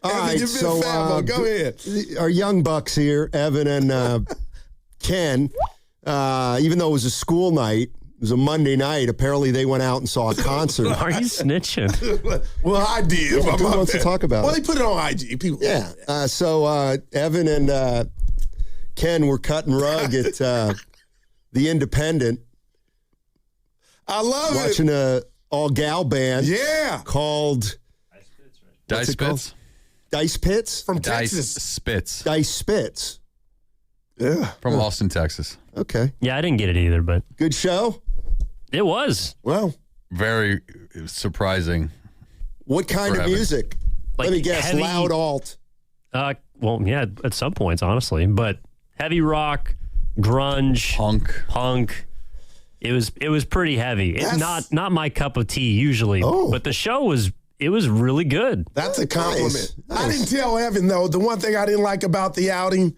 All right, so go ahead. Our young bucks here, Evan and Ken, even though it was a school night, it was a Monday night, apparently they went out and saw a concert. Are you snitching? Well, I did. Yeah, who wants to talk about it? Well, they put it on IG. People. Yeah. So Evan and Ken were cutting rug at the Independent. I love watching a all-gal band. Yeah. Called Dice Pits. Dice Pits? From Dice Texas. Spits. Dice Spits. Yeah. From Austin, Texas. Okay. Yeah, I didn't get it either, but. Good show? It was. Well. Very surprising. What kind of music? Like Let me guess, heavy, loud alt. Well, yeah, at some points, honestly. But heavy rock, grunge, punk. It was pretty heavy. It's not my cup of tea usually, but the show was really good. That's a compliment. Nice. I didn't tell Evan though. The one thing I didn't like about the outing,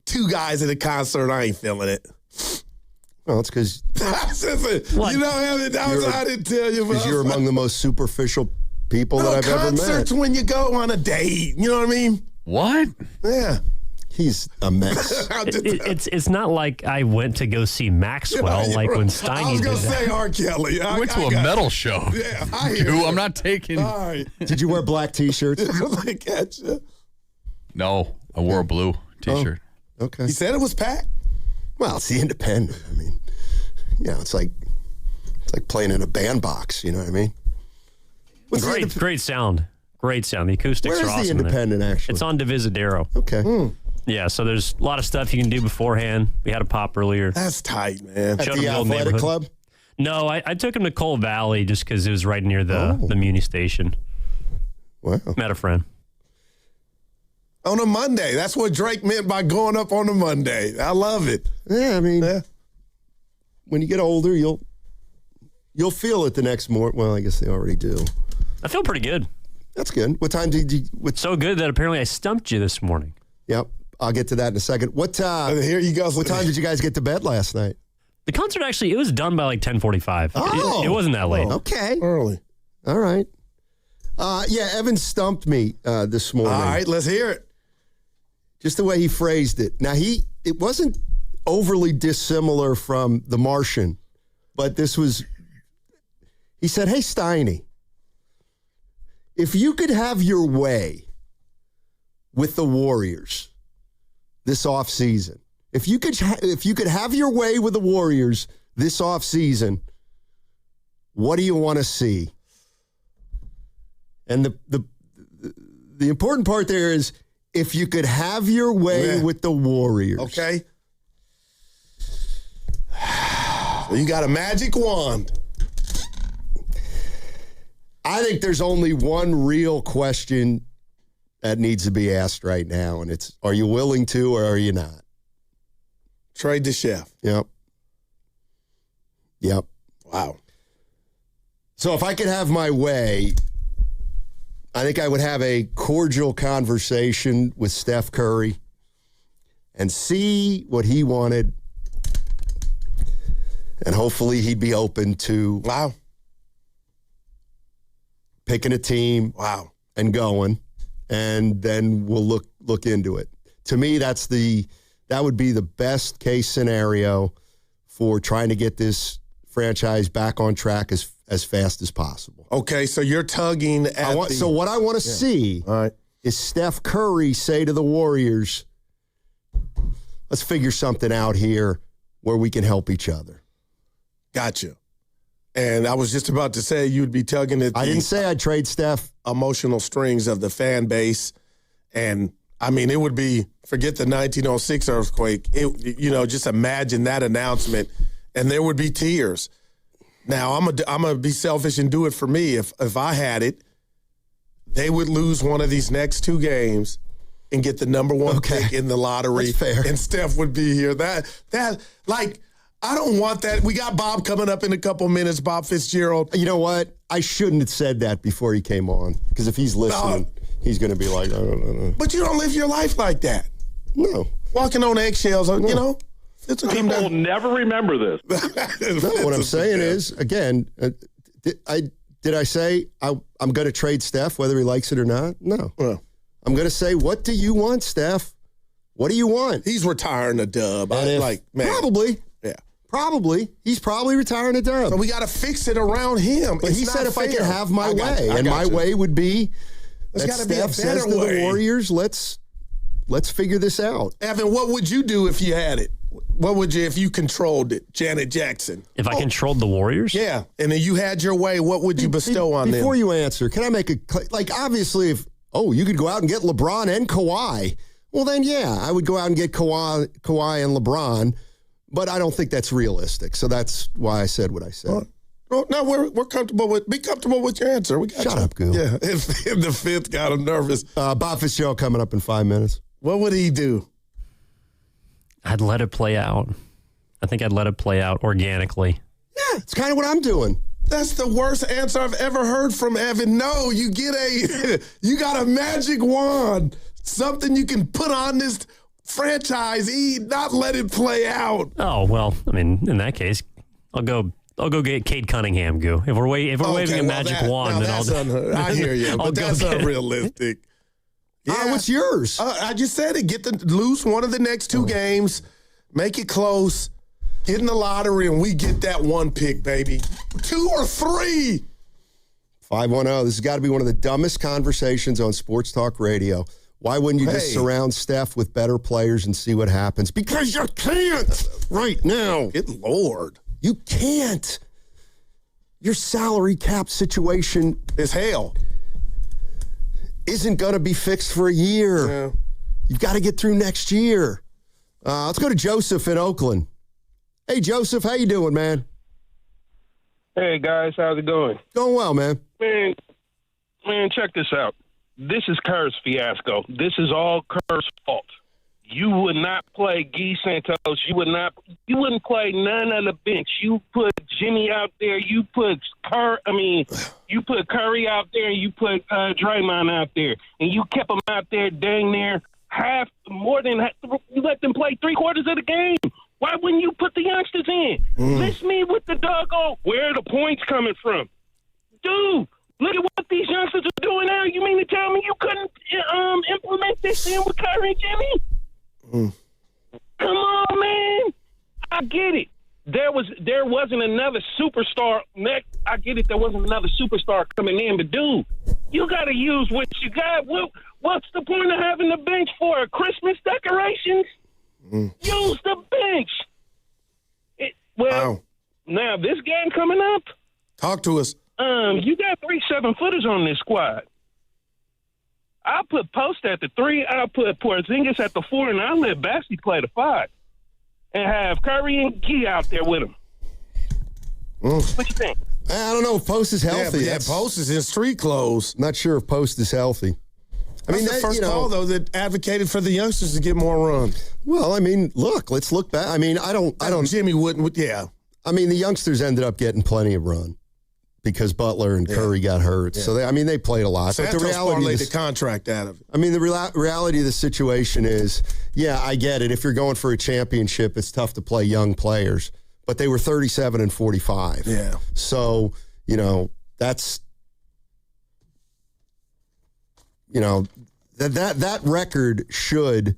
2 guys at a concert, I ain't feeling it. Well, it's because you know, I didn't tell you. Because you're among the most superficial people that I've ever met. Concerts when you go on a date. You know what I mean? What? Yeah. He's a mess. It's not like I went to go see Maxwell when Steiny did. I was going to say R. Kelly. I went to a metal show. Yeah, I'm not taking. All right. Did you wear black T-shirts? Look at you. No, I wore a blue T-shirt. Oh, okay. He said it was packed. Well, it's the Independent. I mean, it's like playing in a bandbox. You know what I mean? Great sound. Great sound. The acoustics are awesome. Where's the Independent, actually? It's on Divisadero. Okay. Yeah, so there's a lot of stuff you can do beforehand. We had a pop earlier. That's tight, man. At the athletic club? No, I took him to Coal Valley just because it was right near the Muni station. Wow. Met a friend. On a Monday. That's what Drake meant by going up on a Monday. I love it. Yeah, I mean, when you get older, you'll feel it the next morning. Well, I guess they already do. I feel pretty good. That's good. What time did you... So good that apparently I stumped you this morning. Yep. I'll get to that in a second. Here you go. What time did you guys get to bed last night? The concert actually, it was done by like 10:45. It wasn't that late. Okay. Early. All right. Evan stumped me this morning. All right, let's hear it. Just the way he phrased it. Now, it wasn't overly dissimilar from The Martian, but this was... He said, hey, Steiny, if you could have your way with the Warriors this offseason, if you could have your way with the Warriors this offseason, what do you want to see? And the important part there is if you could have your way with the Warriors. Okay. So you got a magic wand. I think there's only one real question that needs to be asked right now, and it's, are you willing to or are you not? Trade the chef. Yep. Wow. So if I could have my way, I think I would have a cordial conversation with Steph Curry and see what he wanted, and hopefully he'd be open to picking a team and going, and then we'll look into it. To me, that would be the best case scenario for trying to get this franchise back on track as fast as possible. Okay, so you're tugging at So what I want to see is Steph Curry say to the Warriors, let's figure something out here where we can help each other. Gotcha. And I was just about to say you'd be tugging at I didn't say I'd trade Steph. Emotional strings of the fan base. And, I mean, it would be, forget the 1906 earthquake. Just imagine that announcement, and there would be tears. Now, I'm gonna be selfish and do it for me. If I had it, they would lose one of these next two games and get the number one pick in the lottery. That's fair. And Steph would be here. I don't want that. We got Bob coming up in a couple minutes, Bob Fitzgerald. You know what? I shouldn't have said that before he came on, because if he's listening, he's going to be like, no. But you don't live your life like that. No. Walking on eggshells, you know? People will never remember this. No, what I'm saying is, again, did I say I'm going to trade Steph whether he likes it or not? No. I'm going to say, what do you want, Steph? What do you want? He's retiring a dub. Probably. Yeah. Probably. He's probably retiring a dub. So we got to fix it around him. But he said if I could have my way, and my way would be that Steph says to the Warriors, let's figure this out. Evan, what would you do if you had it? What would you, if you controlled it, Janet Jackson? If I controlled the Warriors? Yeah, and then you had your way, what would you bestow on them? Before you answer, can I make obviously if, you could go out and get LeBron and Kawhi, well then, yeah, I would go out and get Kawhi and LeBron, but I don't think that's realistic, so that's why I said what I said. No, we're comfortable with, be comfortable with your answer. We got Shut up, Goo. Yeah, the fifth got him nervous. Bob Fitzgerald coming up in 5 minutes. What would he do? I'd let it play out. I think I'd let it play out organically. Yeah, it's kind of what I'm doing. That's the worst answer I've ever heard from Evan. No, you got a magic wand, something you can put on this franchise, not let it play out. Oh, well, I mean, in that case, I'll go get Cade Cunningham, Goo. If we're waving a magic wand, then I hear you, but that's unrealistic. Yeah. What's yours? I just said it. Lose one of the next 2 games, make it close, get in the lottery, and we get that 1 pick, baby. 2 or 3. 510. This has got to be one of the dumbest conversations on Sports Talk Radio. Why wouldn't you just surround Steph with better players and see what happens? Because you can't right now. Good Lord. You can't. Your salary cap situation is hell. Isn't going to be fixed for a year. Yeah. You've got to get through next year. Let's go to Joseph in Oakland. Hey, Joseph, how you doing, man? Hey, guys, how's it going? Going well, man. Man, check this out. This is Kerr's fiasco. This is all Kerr's fault. You would not play Guy Santos. You wouldn't play none of the bench. You put Jimmy out there. You put you put Curry out there, and you put Draymond out there, and you kept them out there dang near you let them play 3/4 of the game. Why wouldn't you put the youngsters in? Miss me with the doggone where are the points coming from? Dude, look at what these youngsters are doing now. You mean to tell me you couldn't implement this in with Curry and Jimmy? Come on, man. I get it. There wasn't another superstar. I get it. There wasn't another superstar coming in, but dude, you got to use what you got. What's the point of having the bench for? Christmas decorations? Use the bench. Now this game coming up. Talk to us. You got 3 7-footers on this squad. I'll put Post at the 3. I'll put Porzingis at the 4, and I'll let Bassey play the 5, and have Curry and Key out there with him. What you think? I don't know if Post is healthy. Yeah, Post is in street clothes. Not sure if Post is healthy. That's the first call, though, that advocated for the youngsters to get more run. Well, I mean, let's look back. I mean, I don't. Jimmy wouldn't. Yeah. I mean, the youngsters ended up getting plenty of run because Butler and Curry got hurt. Yeah. So they played a lot. Santos but the reality the contract out of it. I mean, the reality of the situation is, I get it. If you're going for a championship, it's tough to play young players. But they were 37 and 45. Yeah. So that's. That record should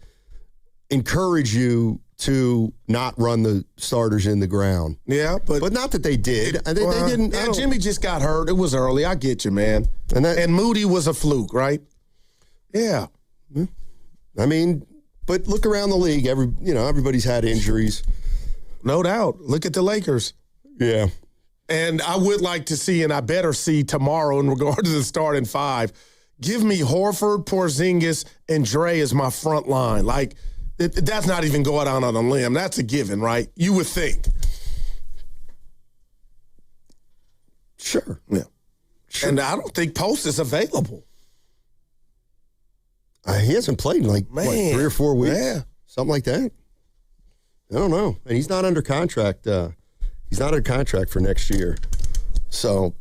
encourage you to not run the starters in the ground. Yeah, but not that they did. They didn't. Yeah, Jimmy just got hurt. It was early. I get you, man. And Moody was a fluke, right? Yeah. I mean, but look around the league. Everybody's had injuries. No doubt. Look at the Lakers. Yeah. And I would like to see, and I better see tomorrow in regard to the starting 5. Give me Horford, Porzingis, and Dre as my front line. Like, that's not even going out on a limb. That's a given, right? You would think. Sure. Yeah. Sure. And I don't think Post is available. He hasn't played in 3 or 4 weeks. Yeah. Something like that. I don't know. And he's not under contract. He's not under contract for next year. So,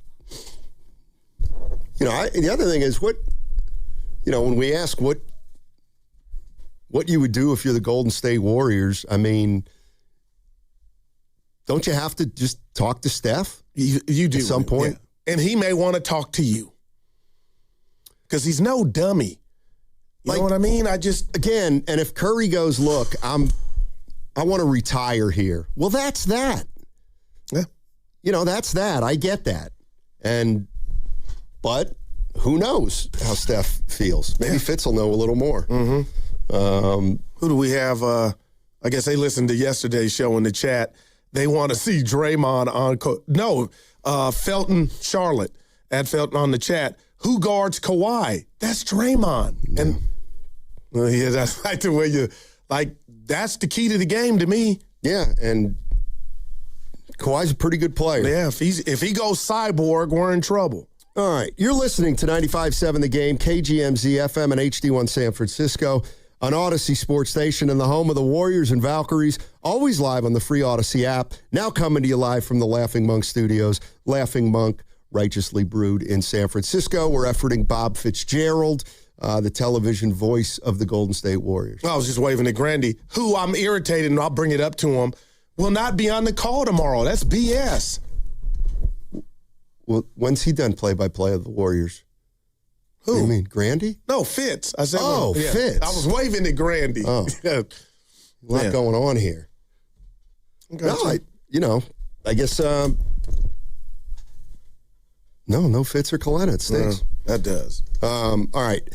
the other thing is when we ask what you would do if you're the Golden State Warriors, I mean, don't you have to just talk to Steph? You do. At some point? Yeah. And he may want to talk to you. Because he's no dummy. You know what I mean? Again, and if Curry goes, look, I want to retire here. Well, that's that. Yeah. That's that. I get that. But who knows how Steph feels? Maybe Fitz will know a little more. Mm-hmm. Who do we have? I guess they listened to yesterday's show in the chat. They want to see Draymond on Felton Charlotte at Felton on the chat. Who guards Kawhi? That's Draymond. And that's like the way that's the key to the game to me. Yeah, and Kawhi's a pretty good player. Yeah, if he goes cyborg, we're in trouble. All right, you're listening to 95.7 The Game, KGMZ FM and HD1 San Francisco, an Odyssey sports station and the home of the Warriors and Valkyries, always live on the free Odyssey app, now coming to you live from the Laughing Monk Studios. Laughing Monk, righteously brewed in San Francisco. We're efforting Bob Fitzgerald. the television voice of the Golden State Warriors. I was just waving at Grandy, who I'm irritated, and I'll bring it up to him, will not be on the call tomorrow. That's BS. Well, when's he done play-by-play of the Warriors? Who? You mean Grandy? No, Fitz. I said, Fitz. I was waving at Grandy. Oh. A lot going on here. No, I guess no Fitz or Coletta. It stinks. That does. All right.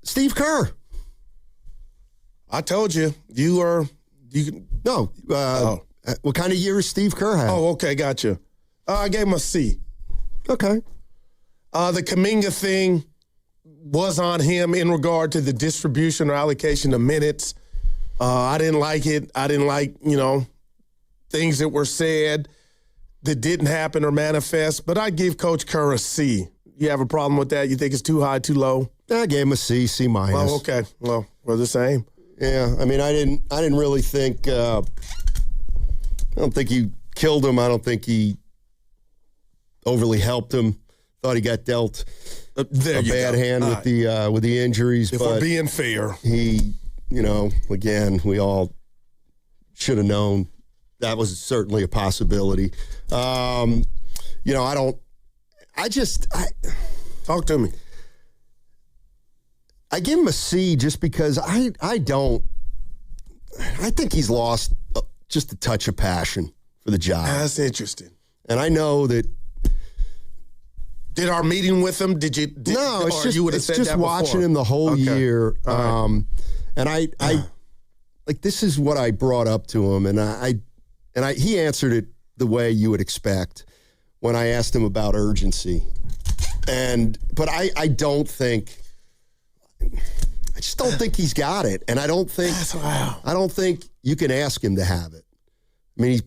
Steve Kerr. I told you. What kind of year is Steve Kerr had? Oh, okay, gotcha. I gave him a C. Okay. The Kuminga thing was on him in regard to the distribution or allocation of minutes. I didn't like it. I didn't like, things that were said that didn't happen or manifest. But I give Coach Kerr a C. You have a problem with that? You think it's too high, too low? I gave him a C, C minus. Oh, okay. Well, we're the same. Yeah, I mean, I didn't really think. I don't think he killed him. I don't think he overly helped him. Thought he got dealt a bad hand with the injuries. If but we're being fair, he, again, we all should have known that was certainly a possibility. I talk to me. I give him a C just because I think he's lost just a touch of passion for the job. That's interesting. And I know that. Did our meeting with him? No, it's just, you would have said just that watching before? him the whole year. Right. And I this is what I brought up to him, and he answered it the way you would expect when I asked him about urgency. But I don't think. I just don't think he's got it, and I don't think you can ask him to have it. I mean, he's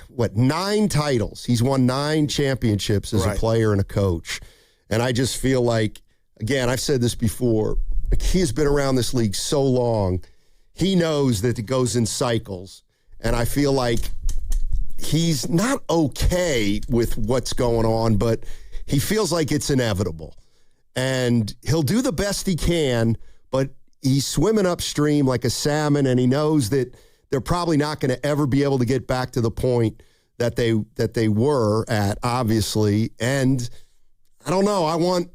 won 9 titles. He's won 9 championships as a player and a coach. And I just feel like, again, I've said this before, he has been around this league so long, he knows that it goes in cycles. And I feel like he's not okay with what's going on, but he feels like it's inevitable. And he'll do the best he can, but he's swimming upstream like a salmon, and he knows that they're probably not going to ever be able to get back to the point that they were at, obviously. And I don't know.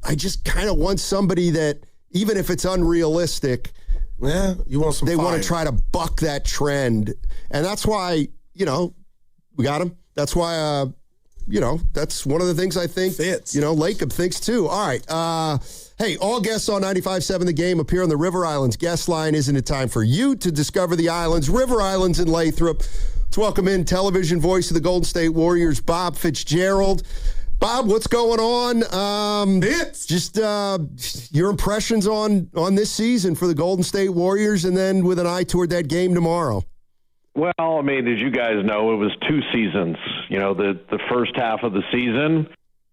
I just kind of want somebody that, even if it's unrealistic, you want some they fire. Want to try to buck that trend. And that's why, we got him. That's why, that's one of the things I think, Lacob thinks too. All right. Hey, all guests on 95.7 The Game appear on the River Islands guest line. Isn't it time for you to discover the islands? River Islands in Lathrop. Let's welcome in television voice of the Golden State Warriors, Bob Fitzgerald. Bob, what's going on? Just your impressions on this season for the Golden State Warriors, and then with an eye toward that game tomorrow. Well, I mean, as you guys know, it was 2 seasons. The first half of the season,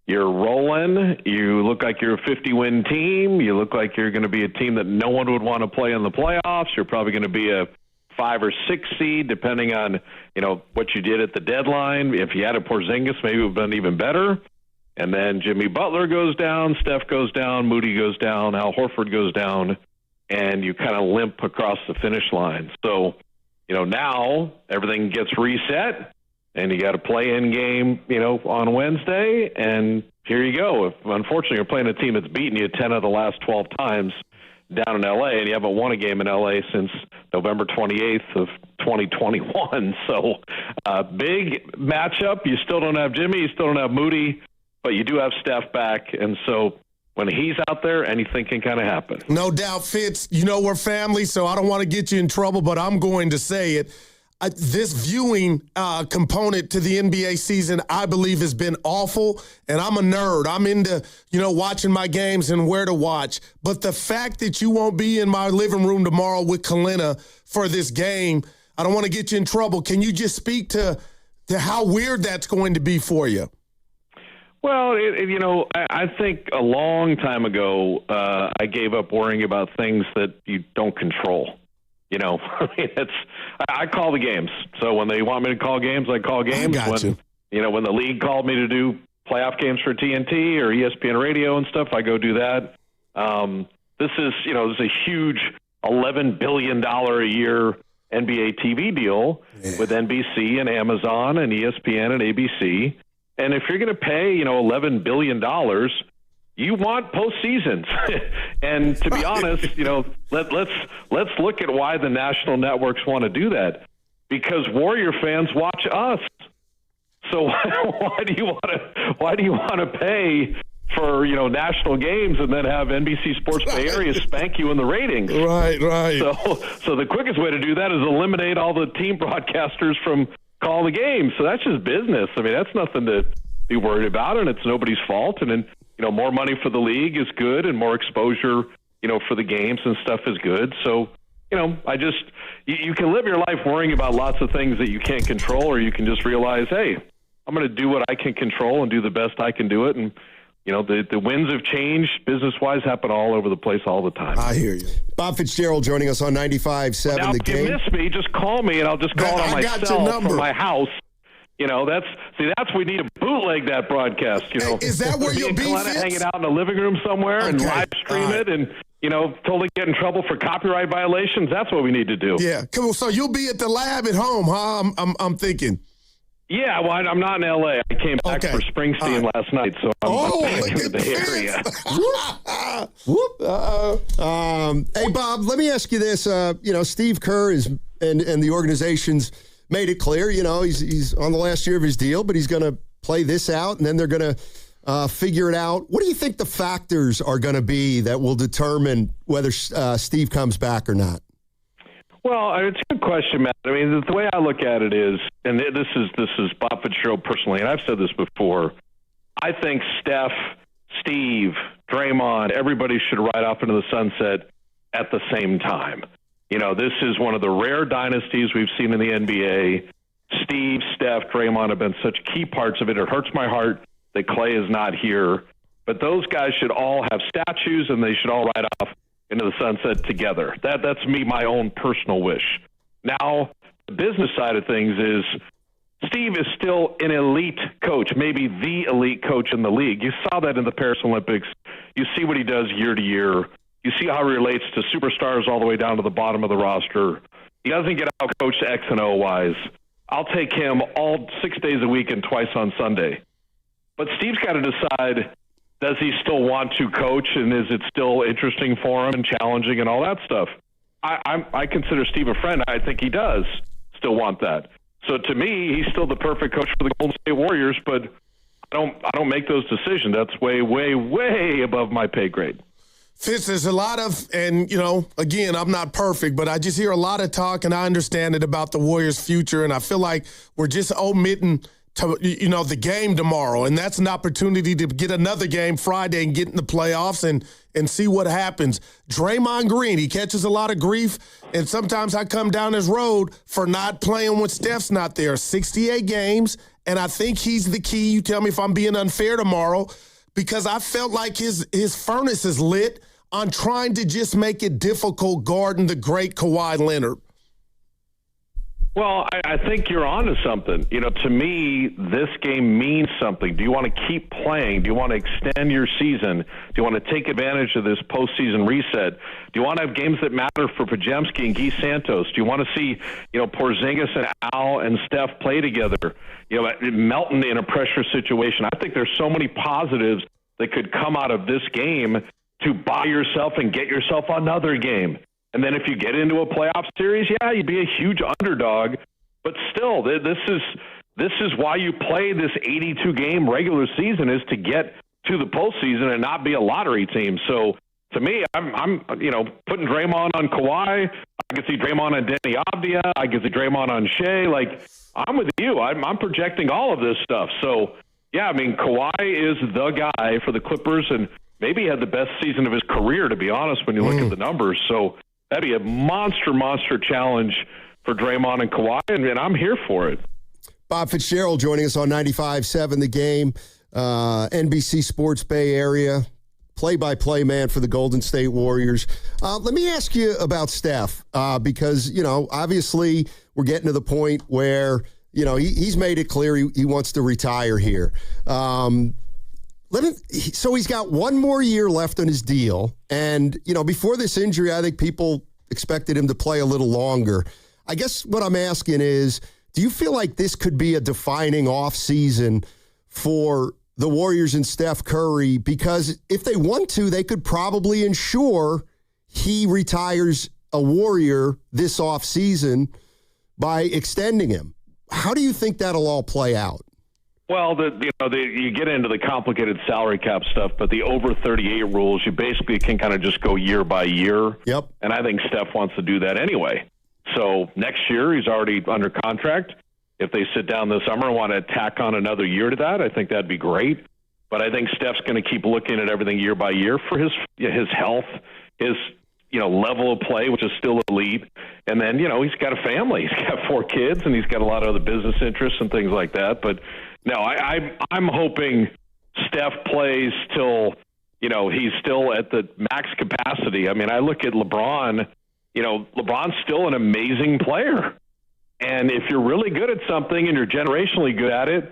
you're rolling. You look like you're a 50-win team. You look like you're going to be a team that no one would want to play in the playoffs. You're probably going to be a 5 or 6 seed, depending on, what you did at the deadline. If you had a Porzingis, maybe it would have been even better. And then Jimmy Butler goes down, Steph goes down, Moody goes down, Al Horford goes down, and you kind of limp across the finish line. So, now everything gets reset. And you got a play-in game, on Wednesday, and here you go. Unfortunately, you're playing a team that's beaten you 10 of the last 12 times down in L.A., and you haven't won a game in L.A. since November 28th of 2021. So, big matchup. You still don't have Jimmy. You still don't have Moody, but you do have Steph back. And so when he's out there, anything can kind of happen. No doubt, Fitz. We're family, so I don't want to get you in trouble, but I'm going to say it. This viewing component to the NBA season, I believe, has been awful. And I'm a nerd. I'm into, watching my games and where to watch. But the fact that you won't be in my living room tomorrow with Kalina for this game, I don't want to get you in trouble. Can you just speak to how weird that's going to be for you? Well, I think a long time ago, I gave up worrying about things that you don't control. I call the games. So when they want me to call games, I call games. When the league called me to do playoff games for TNT or ESPN Radio and stuff, I go do that. This is a huge $11 billion a year NBA TV deal with NBC and Amazon and ESPN and ABC. And if you're going to pay, $11 billion, you want postseasons. And to be honest, let's look at why the national networks want to do that. Because Warrior fans watch us. So why do you want to pay for national games and then have NBC Sports Bay Area spank you in the ratings? Right. So the quickest way to do that is eliminate all the team broadcasters from calling the game. So that's just business. I mean, that's nothing to be worried about, and it's nobody's fault. And then more money for the league is good, and more exposure for the games and stuff is good. So you can live your life worrying about lots of things that you can't control, or you can just realize, hey, I'm going to do what I can control and do the best I can do it. And the winds of change, business-wise, happen all over the place all the time. I hear you. Bob Fitzgerald joining us on 95.7 now, The if Game. you miss me, just call me, and I'll just call it on my cell from my house. That's we need to bootleg that broadcast. Is that where you'll be, Fitz? Hanging out in the living room somewhere and live stream it, and totally get in trouble for copyright violations. That's what we need to do. Yeah, cool. So you'll be at the lab at home, huh? I'm thinking. Yeah, well, I'm not in L.A. I came back for Springsteen last night, so I'm back in the Bay Area. Hey, Bob, let me ask you this. Steve Kerr and the organization's made it clear, he's on the last year of his deal, but he's going to play this out, and then they're going to figure it out. What do you think the factors are going to be that will determine whether Steve comes back or not? Well, it's a good question, Matt. I mean, the way I look at it is, and this is Bob Fitzgerald personally, and I've said this before, I think Steph, Steve, Draymond, everybody should ride off into the sunset at the same time. This is one of the rare dynasties we've seen in the NBA. Steve, Steph, Draymond have been such key parts of it. It hurts my heart that Clay is not here. But those guys should all have statues, and they should all ride off into the sunset together. That's me, my own personal wish. Now, the business side of things is Steve is still an elite coach, maybe the elite coach in the league. You saw that in the Paris Olympics. You see what he does year to year. You see how he relates to superstars all the way down to the bottom of the roster. He doesn't get out-coached X and O-wise. I'll take him all 6 days a week and twice on Sunday. But Steve's got to decide, does he still want to coach, and is it still interesting for him and challenging and all that stuff? I consider Steve a friend. I think he does still want that. So to me, he's still the perfect coach for the Golden State Warriors, but I don't make those decisions. That's way, way, way above my pay grade. Fitz, there's a lot of, and, again, I'm not perfect, but I just hear a lot of talk, and I understand it about the Warriors' future, and I feel like we're just omitting the game tomorrow, and that's an opportunity to get another game Friday and get in the playoffs and see what happens. Draymond Green, he catches a lot of grief, and sometimes I come down his road for not playing when Steph's not there. 68 games, and I think he's the key. You tell me if I'm being unfair tomorrow, because I felt like his furnace is lit on trying to just make it difficult guarding the great Kawhi Leonard. Well, I think you're onto something. To me, this game means something. Do you want to keep playing? Do you want to extend your season? Do you want to take advantage of this postseason reset? Do you want to have games that matter for Podziemski and Guy Santos? Do you want to see, Porzingis and Al and Steph play together? Melton in a pressure situation. I think there's so many positives that could come out of this game to buy yourself and get yourself another game. And then if you get into a playoff series, you'd be a huge underdog. But still, this is why you play this 82-game regular season, is to get to the postseason and not be a lottery team. So to me, I'm putting Draymond on Kawhi. I can see Draymond on Denny Avdia. I can see Draymond on Shea. I'm with you. I'm projecting all of this stuff. So, Kawhi is the guy for the Clippers, and maybe he had the best season of his career, to be honest, when you look at the numbers. So that'd be a monster challenge for Draymond and Kawhi, and I'm here for it. Bob Fitzgerald joining us on 95.7 The Game, NBC Sports Bay Area, play-by-play man for the Golden State Warriors. Let me ask you about Steph, because, obviously we're getting to the point where, he's made it clear he wants to retire here. So he's got one more year left on his deal. And, before this injury, I think people expected him to play a little longer. I guess what I'm asking is, do you feel like this could be a defining offseason for the Warriors and Steph Curry? Because if they want to, they could probably ensure he retires a Warrior this offseason by extending him. How do you think that'll all play out? Well, you get into the complicated salary cap stuff, but the over 38 rules, you basically can kind of just go year by year. Yep. And I think Steph wants to do that anyway. So next year, he's already under contract. If they sit down this summer and want to tack on another year to that, I think that'd be great. But I think Steph's going to keep looking at everything year by year for his health, his level of play, which is still elite. And then, he's got a family. He's got 4 kids, and he's got a lot of other business interests and things like that. But, no, I'm hoping Steph plays till, he's still at the max capacity. I mean, I look at LeBron. LeBron's still an amazing player. And if you're really good at something and you're generationally good at it,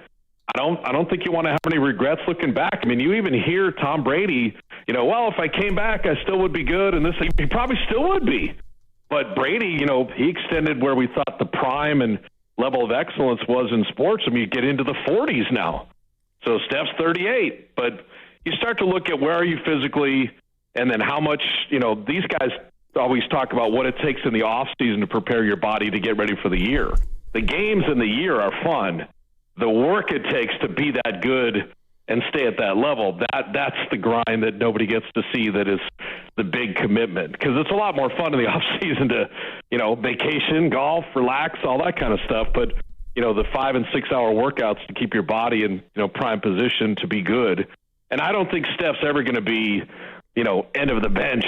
I don't think you want to have any regrets looking back. I mean, you even hear Tom Brady, well, if I came back, I still would be good. And he probably still would be. But Brady, he extended where we thought the prime and level of excellence was in sports. I mean, you get into the 40s now. So Steph's 38. But you start to look at where are you physically, and then how much, these guys always talk about what it takes in the offseason to prepare your body to get ready for the year. The games in the year are fun. The work it takes to be that good and stay at that level, that's the grind that nobody gets to see, that is the big commitment. Because it's a lot more fun in the offseason to, vacation, golf, relax, all that kind of stuff. But, the 5 and 6 hour workouts to keep your body in, prime position to be good. And I don't think Steph's ever going to be, end of the bench,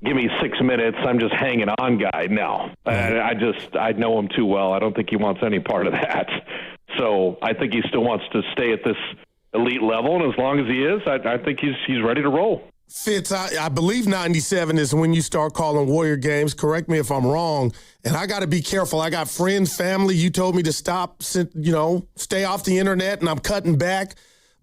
give me 6 minutes, I'm just hanging on guy. No, I know him too well. I don't think he wants any part of that. So I think he still wants to stay at this elite level. And as long as he is, I think he's ready to roll. Fitz, I believe 97 is when you start calling Warrior games. Correct me if I'm wrong. And I got to be careful. I got friends, family. You told me to stop, stay off the internet, and I'm cutting back.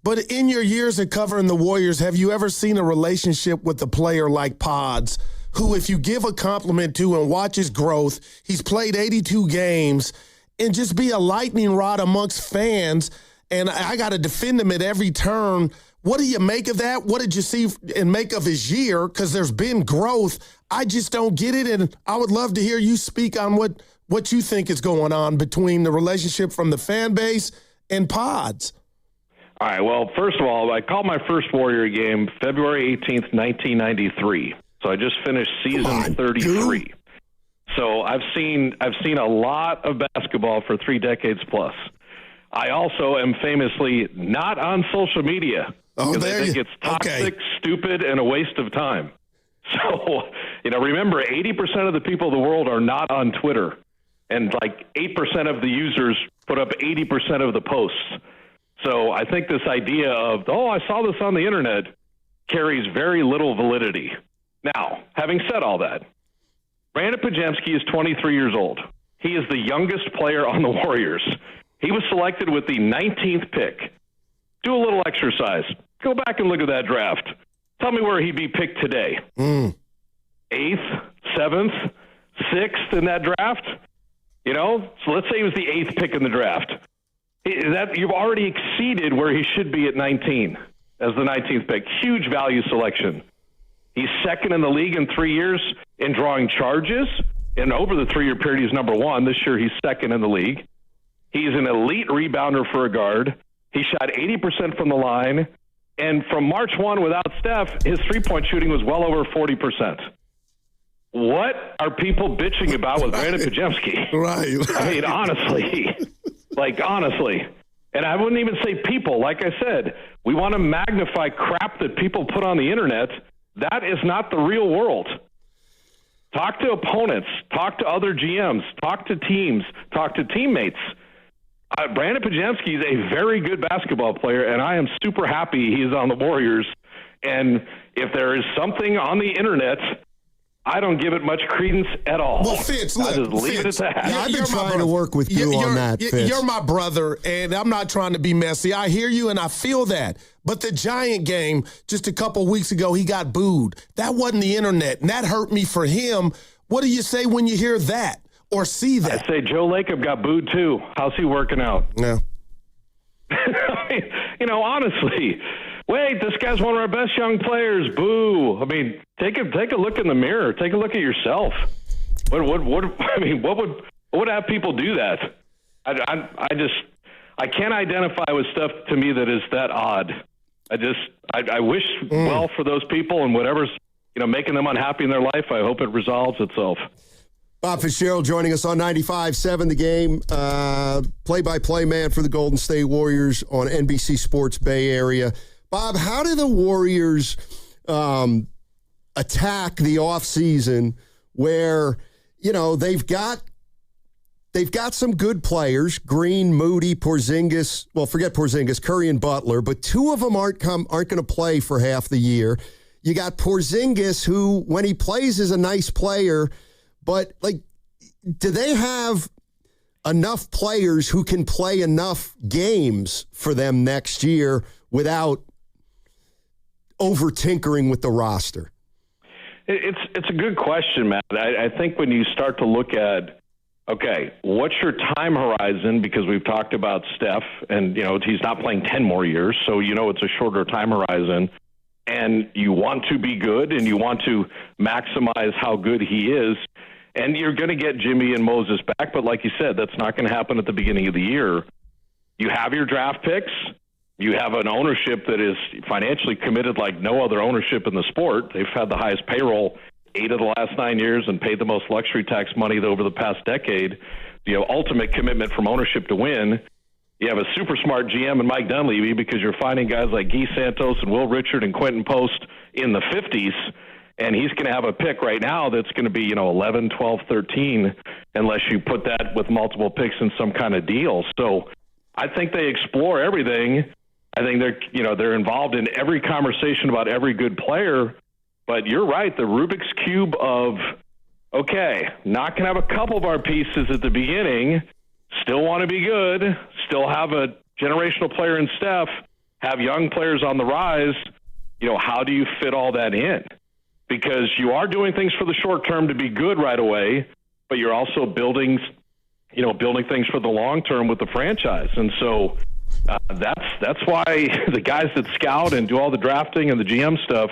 But in your years of covering the Warriors, have you ever seen a relationship with a player like Pods, who, if you give a compliment to and watch his growth, he's played 82 games, and just be a lightning rod amongst fans, and I got to defend him at every turn? What do you make of that? What did you see and make of his year? Because there's been growth. I just don't get it, and I would love to hear you speak on what you think is going on between the relationship from the fan base and Pods. All right, well, first of all, I called my first Warrior game February 18th, 1993. So I just finished season 33. Dude. So I've seen a lot of basketball for 3 decades plus. I also am famously not on social media because I think it's toxic, stupid, and a waste of time. So, remember, 80% of the people of the world are not on Twitter, and like 8% of the users put up 80% of the posts. So I think this idea of, I saw this on the internet, carries very little validity. Now, having said all that, Brandon Podziemski is 23 years old. He is the youngest player on the Warriors. He was selected with the 19th pick. Do a little exercise. Go back and look at that draft. Tell me where he'd be picked today. 8th, 7th, 6th in that draft? So let's say he was the 8th pick in the draft. You've already exceeded where he should be at 19 as the 19th pick. Huge value selection. He's second in the league in 3 years in drawing charges. And over the 3-year period, he's number 1. This year, he's second in the league. He's an elite rebounder for a guard. He shot 80% from the line. And from March 1 without Steph, his three-point shooting was well over 40%. What are people bitching about with Brandon Podziemski? Right. I mean, honestly. Honestly. And I wouldn't even say people. Like I said, we want to magnify crap that people put on the internet. That is not the real world. Talk to opponents. Talk to other GMs. Talk to teams. Talk to teammates. Brandon Podziemski is a very good basketball player, and I am super happy he's on the Warriors. And if there is something on the internet I don't give it much credence at all. Well, Fitz, look, I just leave Fitz, it at that. Yeah, I've been trying to work with you on that, Fitz. You're my brother, and I'm not trying to be messy. I hear you, and I feel that. But the Giant game just a couple weeks ago, he got booed. That wasn't the internet, and that hurt me for him. What do you say when you hear that or see that? I say Joe Lacob got booed too. How's he working out? Yeah. I mean, honestly, wait, this guy's one of our best young players. Boo! I mean, take a look in the mirror. Take a look at yourself. What would have people do that? I can't identify with stuff to me that is that odd. I wish well for those people and whatever's making them unhappy in their life. I hope it resolves itself. Bob Fitzgerald joining us on 95.7 The Game, play-by-play man for the Golden State Warriors on NBC Sports Bay Area. Bob, how do the Warriors attack the offseason where, they've got some good players, Green, Moody, Porzingis, well, forget Porzingis, Curry and Butler, but two of them aren't going to play for half the year. You got Porzingis, who, when he plays, is a nice player, but, do they have enough players who can play enough games for them next year without over-tinkering with the roster? It's a good question, Matt. I think when you start to look at, okay, what's your time horizon? Because we've talked about Steph, and, he's not playing 10 more years, so it's a shorter time horizon. And you want to be good, and you want to maximize how good he is. And you're going to get Jimmy and Moses back, but like you said, that's not going to happen at the beginning of the year. You have your draft picks. You have an ownership that is financially committed like no other ownership in the sport. They've had the highest payroll 8 of the last 9 years and paid the most luxury tax money over the past decade. Ultimate commitment from ownership to win. You have a super smart GM and Mike Dunleavy because you're finding guys like Guy Santos and Will Richard and Quentin Post in the 50s. And he's going to have a pick right now that's going to be, 11, 12, 13, unless you put that with multiple picks in some kind of deal. So I think they explore everything. I think they're involved in every conversation about every good player. But you're right, the Rubik's Cube of, okay, not going to have a couple of our pieces at the beginning, still want to be good, still have a generational player in Steph, have young players on the rise. How do you fit all that in? Because you are doing things for the short term to be good right away, but you're also building things for the long term with the franchise. And so that's why the guys that scout and do all the drafting and the GM stuff,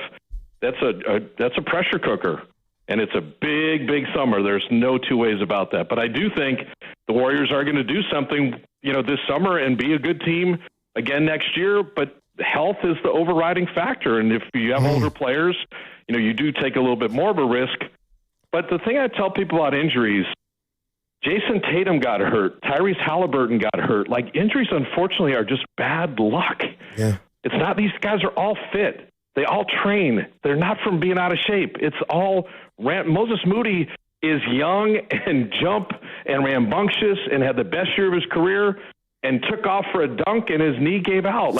that's a pressure cooker. And it's a big, big summer. There's no two ways about that. But I do think the Warriors are going to do something, this summer and be a good team again next year. But health is the overriding factor. And if you have older players, you do take a little bit more of a risk. But the thing I tell people about injuries, Jason Tatum got hurt. Tyrese Halliburton got hurt. Injuries, unfortunately, are just bad luck. Yeah. It's not, these guys are all fit. They all train. They're not from being out of shape. It's all Moses Moody is young and jump and rambunctious and had the best year of his career and took off for a dunk and his knee gave out.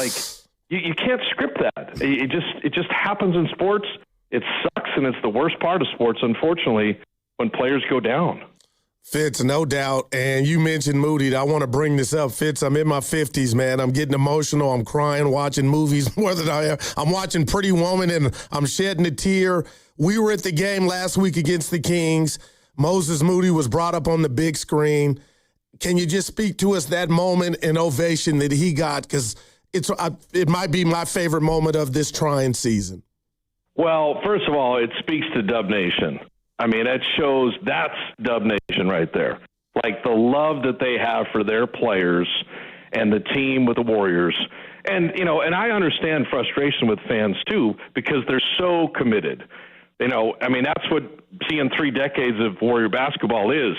You can't script that. It just happens in sports. It sucks, and it's the worst part of sports, unfortunately, when players go down. Fitz, no doubt. And you mentioned Moody. I want to bring this up. Fitz, I'm in my 50s, man. I'm getting emotional. I'm crying, watching movies more than I am. I'm watching Pretty Woman, and I'm shedding a tear. We were at the game last week against the Kings. Moses Moody was brought up on the big screen. Can you just speak to us that moment and ovation that he got? Because it might be my favorite moment of this trying season. Well, first of all, it speaks to Dub Nation. I mean, that's Dub Nation right there. The love that they have for their players and the team with the Warriors. And, and I understand frustration with fans too, because they're so committed. That's what seeing 3 decades of Warrior basketball is.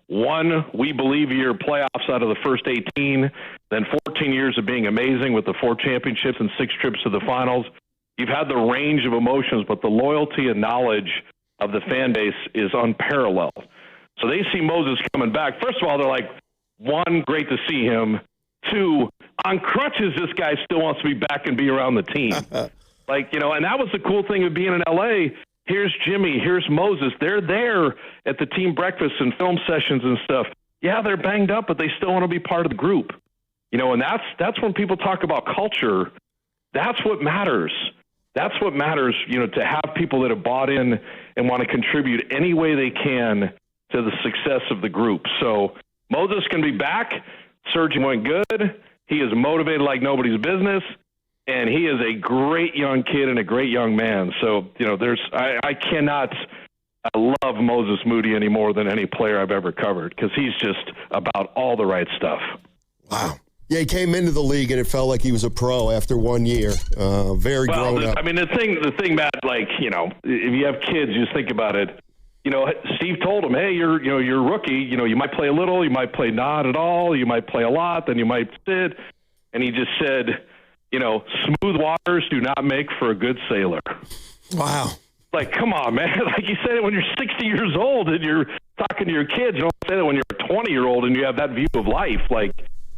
1, we believe you're playoffs out of the first 18, then 14 years of being amazing with the 4 championships and 6 trips to the finals. You've had the range of emotions, but the loyalty and knowledge of the fan base is unparalleled. So they see Moses coming back. First of all, they're like, 1, great to see him. 2, on crutches, this guy still wants to be back and be around the team. And that was the cool thing of being in L.A. Here's Jimmy. Here's Moses. They're there at the team breakfast and film sessions and stuff. Yeah, they're banged up, but they still want to be part of the group. And that's when people talk about culture. That's what matters. That's what matters, to have people that have bought in and want to contribute any way they can to the success of the group. So Moses can be back. Surgeon went good. He is motivated like nobody's business. And he is a great young kid and a great young man. So, I love Moses Moody any more than any player I've ever covered because he's just about all the right stuff. Wow. Yeah, he came into the league and it felt like he was a pro after 1 year. Very grown up. I mean, the thing, Matt, if you have kids, just think about it. Steve told him, hey, you're a rookie. You might play a little, you might play not at all, you might play a lot, then you might sit. And he just said, smooth waters do not make for a good sailor. Wow. Come on, man. Like you said it when you're 60 years old and you're talking to your kids. You don't say that when you're a 20-year-old and you have that view of life.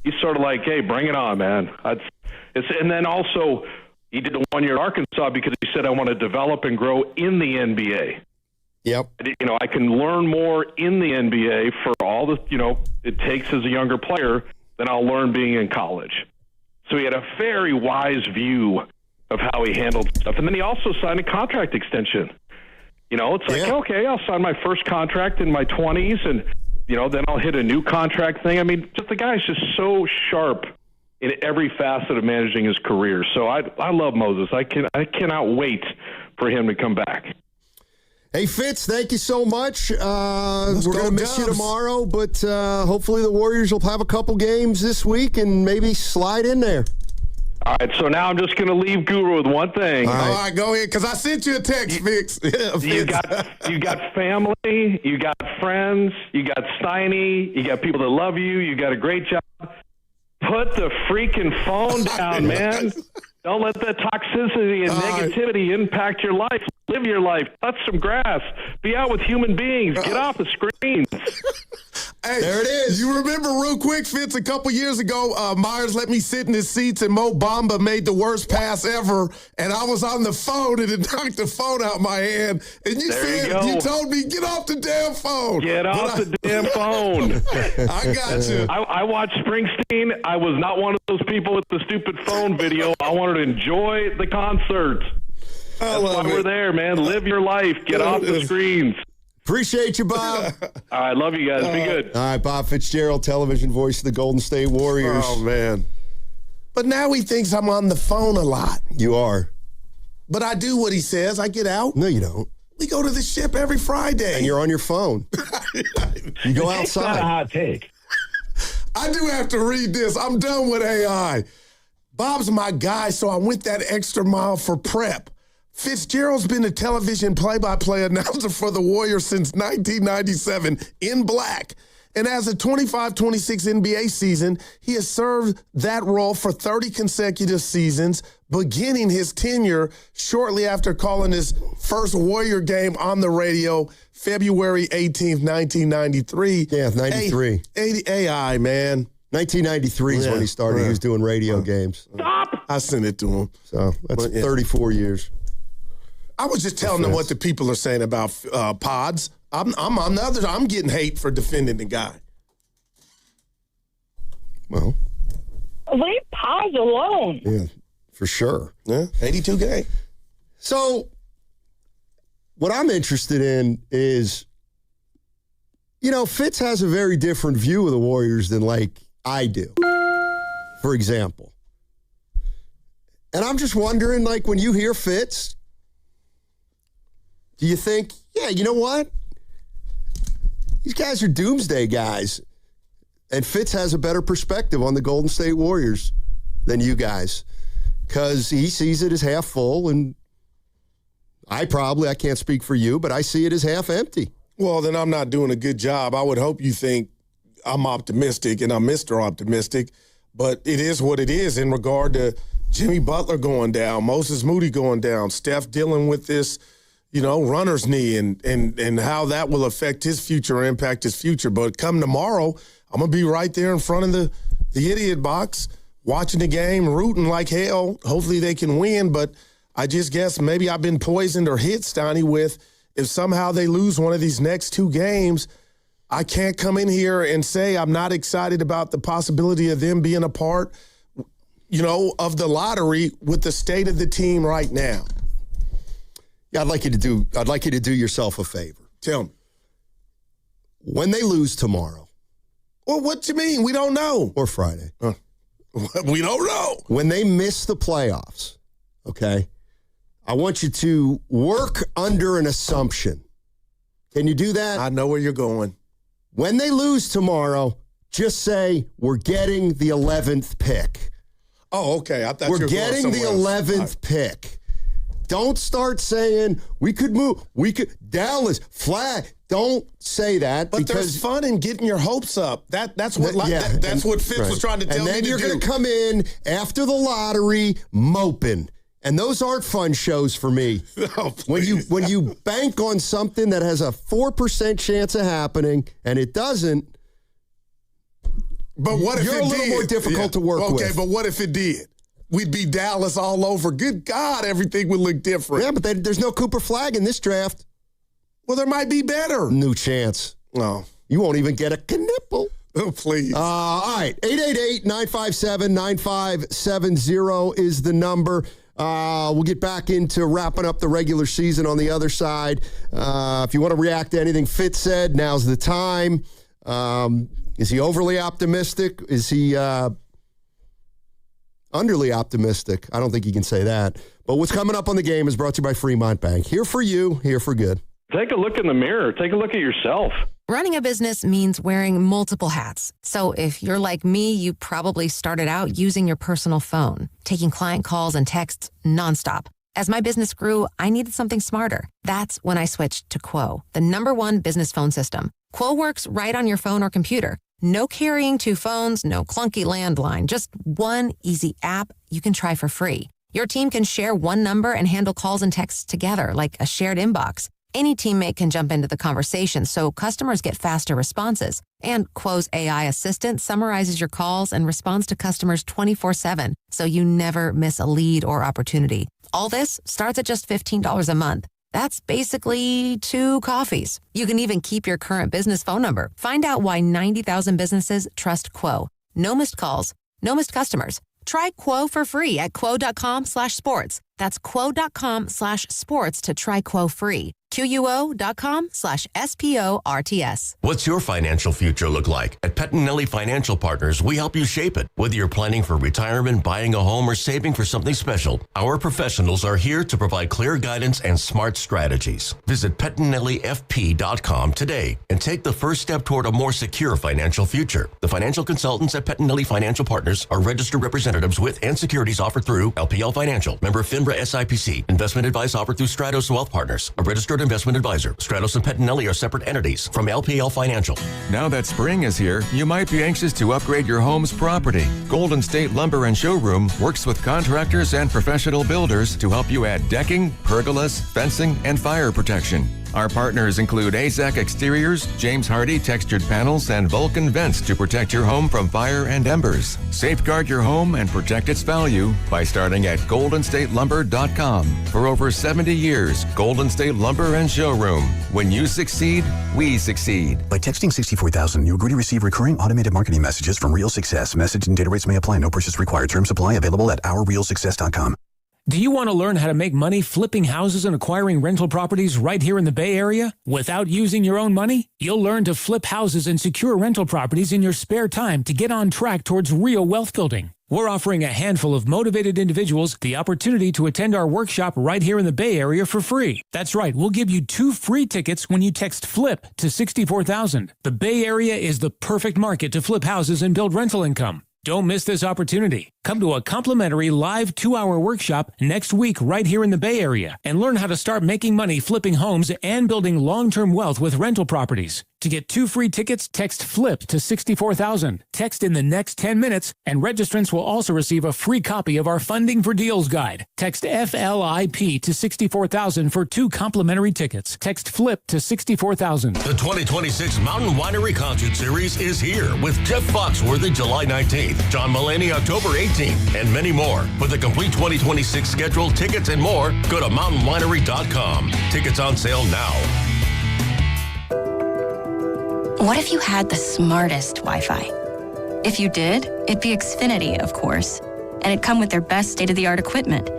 He's sort of hey, bring it on, man. And then also he did the 1 year at Arkansas because he said, I want to develop and grow in the NBA. Yep. I can learn more in the NBA for all the, it takes as a younger player than I'll learn being in college. So he had a very wise view of how he handled stuff. And then he also signed a contract extension. Okay, I'll sign my first contract in my 20s and, then I'll hit a new contract thing. I mean, just the guy's just so sharp in every facet of managing his career. So I love Moses. I cannot wait for him to come back. Hey, Fitz, thank you so much. We're going to miss you tomorrow, but hopefully the Warriors will have a couple games this week and maybe slide in there. All right, so now I'm just going to leave Guru with one thing. All right, go ahead, because I sent you a text, Fix. You got family, you got friends, you got Steiny, you got people that love you, you got a great job. Put the freaking phone down, man. Don't let that toxicity and negativity impact your life. Live your life. Touch some grass. Be out with human beings. Get off the screens. Hey, there it is. You remember real quick, Fitz, a couple years ago, Myers let me sit in his seats and Mo Bamba made the worst pass ever, and I was on the phone and it knocked the phone out my hand. And you told me, get off the damn phone. Get off the damn phone. I got you. I watched Springsteen. I was not one of those people with the stupid phone video. I wanted to enjoy the concert. That's why we're there, man. Live your life. Get off the screens. Appreciate you, Bob. All right, love you guys. Be good. All right, Bob Fitzgerald, television voice of the Golden State Warriors. Oh, man. But now he thinks I'm on the phone a lot. You are. But I do what he says. I get out. No, you don't. We go to the ship every Friday. And you're on your phone. You go outside. That's not a hot take. I do have to read this. I'm done with AI. Bob's my guy, so I went that extra mile for prep. Fitzgerald's been a television play-by-play announcer for the Warriors since 1997 in black. And as a 25-26 NBA season, he has served that role for 30 consecutive seasons, beginning his tenure shortly after calling his first Warrior game on the radio, February 18th, 1993. Yeah, 93. AI, man. 1993 is when he started. He was doing radio games. Stop! I sent it to him. So that's 34 years. I was just telling them what the people are saying about pods. I'm on the other. I'm getting hate for defending the guy. Well, leave pods alone. Yeah, for sure. Yeah, 82 game. So, what I'm interested in is, Fitz has a very different view of the Warriors than I do, for example. And I'm just wondering, when you hear Fitz, do you think, yeah, you know what? These guys are doomsday guys. And Fitz has a better perspective on the Golden State Warriors than you guys. Because he sees it as half full, and I can't speak for you, but I see it as half empty. Well, then I'm not doing a good job. I would hope you think I'm optimistic, and I'm Mr. Optimistic. But it is what it is in regard to Jimmy Butler going down, Moses Moody going down, Steph dealing with this, runner's knee and how that will affect his future or impact his future. But come tomorrow, I'm going to be right there in front of the idiot box, watching the game, rooting like hell. Hopefully they can win, but I just guess maybe I've been poisoned or hit, Steiny, with if somehow they lose one of these next 2 games, I can't come in here and say I'm not excited about the possibility of them being a part, of the lottery with the state of the team right now. Yeah, I'd like you to do yourself a favor. Tell me. When they lose tomorrow. Well, what do you mean? We don't know. Or Friday. We don't know. When they miss the playoffs, okay, I want you to work under an assumption. Can you do that? I know where you're going. When they lose tomorrow, just say, we're getting the 11th pick. Oh, okay. I thought we're getting the 11th pick. Don't start saying we could move. Dallas, flag. Don't say that. But there's fun in getting your hopes up. That's what Fitz was trying to tell me to do. And then you're going to come in after the lottery moping. And those aren't fun shows for me. Oh, when you bank on something that has a 4% chance of happening and it doesn't, but what if you're a little more difficult to work with. Okay, but what if it did? We'd be Dallas all over. Good God, everything would look different. Yeah, but there's no Cooper Flag in this draft. Well, there might be better. No chance. No. You won't even get a knipple. Oh, please. All right, 888-957-9570 is the number. We'll get back into wrapping up the regular season on the other side. If you want to react to anything Fitz said, now's the time. Is he overly optimistic? Is he underly optimistic? I don't think you can say that. But what's coming up on the game is brought to you by Fremont Bank. Here for you, here for good. Take a look in the mirror. Take a look at yourself. Running a business means wearing multiple hats. So if you're like me, you probably started out using your personal phone, taking client calls and texts nonstop. As my business grew, I needed something smarter. That's when I switched to Quo, the #1 business phone system. Quo works right on your phone or computer. No carrying 2 phones, no clunky landline, just one easy app you can try for free. Your team can share one number and handle calls and texts together like a shared inbox. Any teammate can jump into the conversation so customers get faster responses. And Quo's AI assistant summarizes your calls and responds to customers 24/7, so you never miss a lead or opportunity. All this starts at just $15 a month. That's basically 2 coffees. You can even keep your current business phone number. Find out why 90,000 businesses trust Quo. No missed calls, no missed customers. Try Quo for free at quo.com/sports. That's quo.com/sports to try Quo free. QUO.com/SPORTS. What's your financial future look like? At Pettinelli Financial Partners, we help you shape it. Whether you're planning for retirement, buying a home, or saving for something special, our professionals are here to provide clear guidance and smart strategies. Visit PettinelliFP.com today and take the first step toward a more secure financial future. The financial consultants at Pettinelli Financial Partners are registered representatives with and securities offered through LPL Financial, member FINRA SIPC. Investment advice offered through Stratos Wealth Partners, a registered investment advisor. Stratos and Pettinelli are separate entities from LPL Financial. Now that spring is here, you might be anxious to upgrade your home's property. Golden State Lumber and Showroom works with contractors and professional builders to help you add decking, pergolas, fencing, and fire protection. Our partners include AZEK Exteriors, James Hardie Textured Panels, and Vulcan Vents to protect your home from fire and embers. Safeguard your home and protect its value by starting at goldenstatelumber.com. For over 70 years, Golden State Lumber and Showroom. When you succeed, we succeed. By texting 64,000, you agree to receive recurring automated marketing messages from Real Success. Message and data rates may apply. No purchase required. Terms apply. Available at ourrealsuccess.com. Do you want to learn how to make money flipping houses and acquiring rental properties right here in the Bay Area without using your own money? You'll learn to flip houses and secure rental properties in your spare time to get on track towards real wealth building. We're offering a handful of motivated individuals the opportunity to attend our workshop right here in the Bay Area for free. That's right, we'll give you 2 free tickets when you text FLIP to 64,000. The Bay Area is the perfect market to flip houses and build rental income. Don't miss this opportunity. Come to a complimentary live 2-hour workshop next week right here in the Bay Area and learn how to start making money flipping homes and building long-term wealth with rental properties. To get 2 free tickets, text FLIP to 64,000. Text in the next 10 minutes, and registrants will also receive a free copy of our Funding for Deals guide. Text FLIP to 64,000 for 2 complimentary tickets. Text FLIP to 64,000. The 2026 Mountain Winery Concert Series is here with Jeff Foxworthy July 19th, John Mulaney October 18th, 18th, and many more. For the complete 2026 schedule, tickets, and more, go to mountainwinery.com. Tickets on sale now. What if you had the smartest Wi-Fi? If you did, it'd be Xfinity, of course, and it'd come with their best state-of-the-art equipment.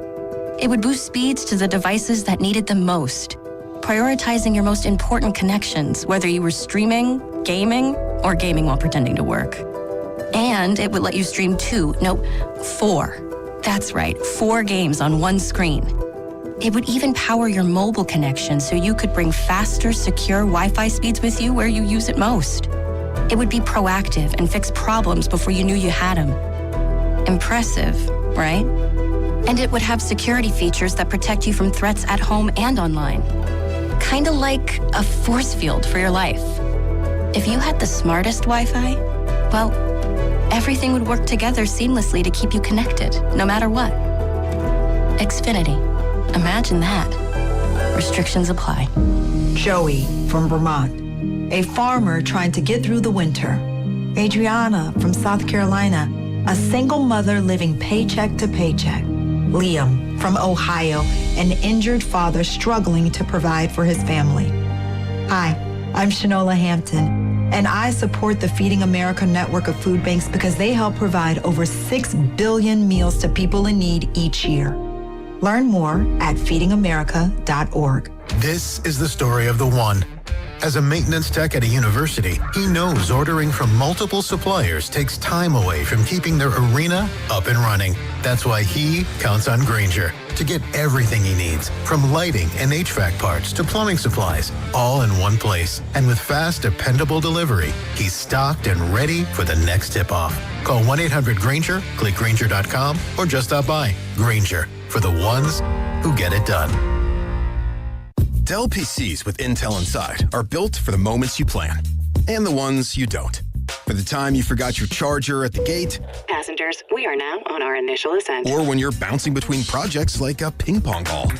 It would boost speeds to the devices that needed them most, prioritizing your most important connections, whether you were streaming, gaming, or gaming while pretending to work. And it would let you stream 4. That's right, 4 games on one screen. It would even power your mobile connection so you could bring faster, secure Wi-Fi speeds with you where you use it most. It would be proactive and fix problems before you knew you had them. Impressive, right? And it would have security features that protect you from threats at home and online. Kinda like a force field for your life. If you had the smartest Wi-Fi, well, everything would work together seamlessly to keep you connected, no matter what. Xfinity. Imagine that. Restrictions apply. Joey from Vermont, a farmer trying to get through the winter. Adriana from South Carolina, a single mother living paycheck to paycheck. Liam from Ohio, an injured father struggling to provide for his family. Hi, I'm Shanola Hampton, and I support the Feeding America network of food banks because they help provide over 6 billion meals to people in need each year. Learn more at feedingamerica.org. This is the story of the one. As a maintenance tech at a university, he knows ordering from multiple suppliers takes time away from keeping their arena up and running. That's why he counts on Grainger to get everything he needs, from lighting and HVAC parts to plumbing supplies, all in one place. And with fast, dependable delivery, he's stocked and ready for the next tip-off. Call 1-800-GRAINGER, click Grainger.com, or just stop by. Grainger, for the ones who get it done. Dell PCs with Intel inside are built for the moments you plan and the ones you don't. For the time you forgot your charger at the gate. Passengers, we are now on our initial ascent. Or when you're bouncing between projects like a ping pong ball.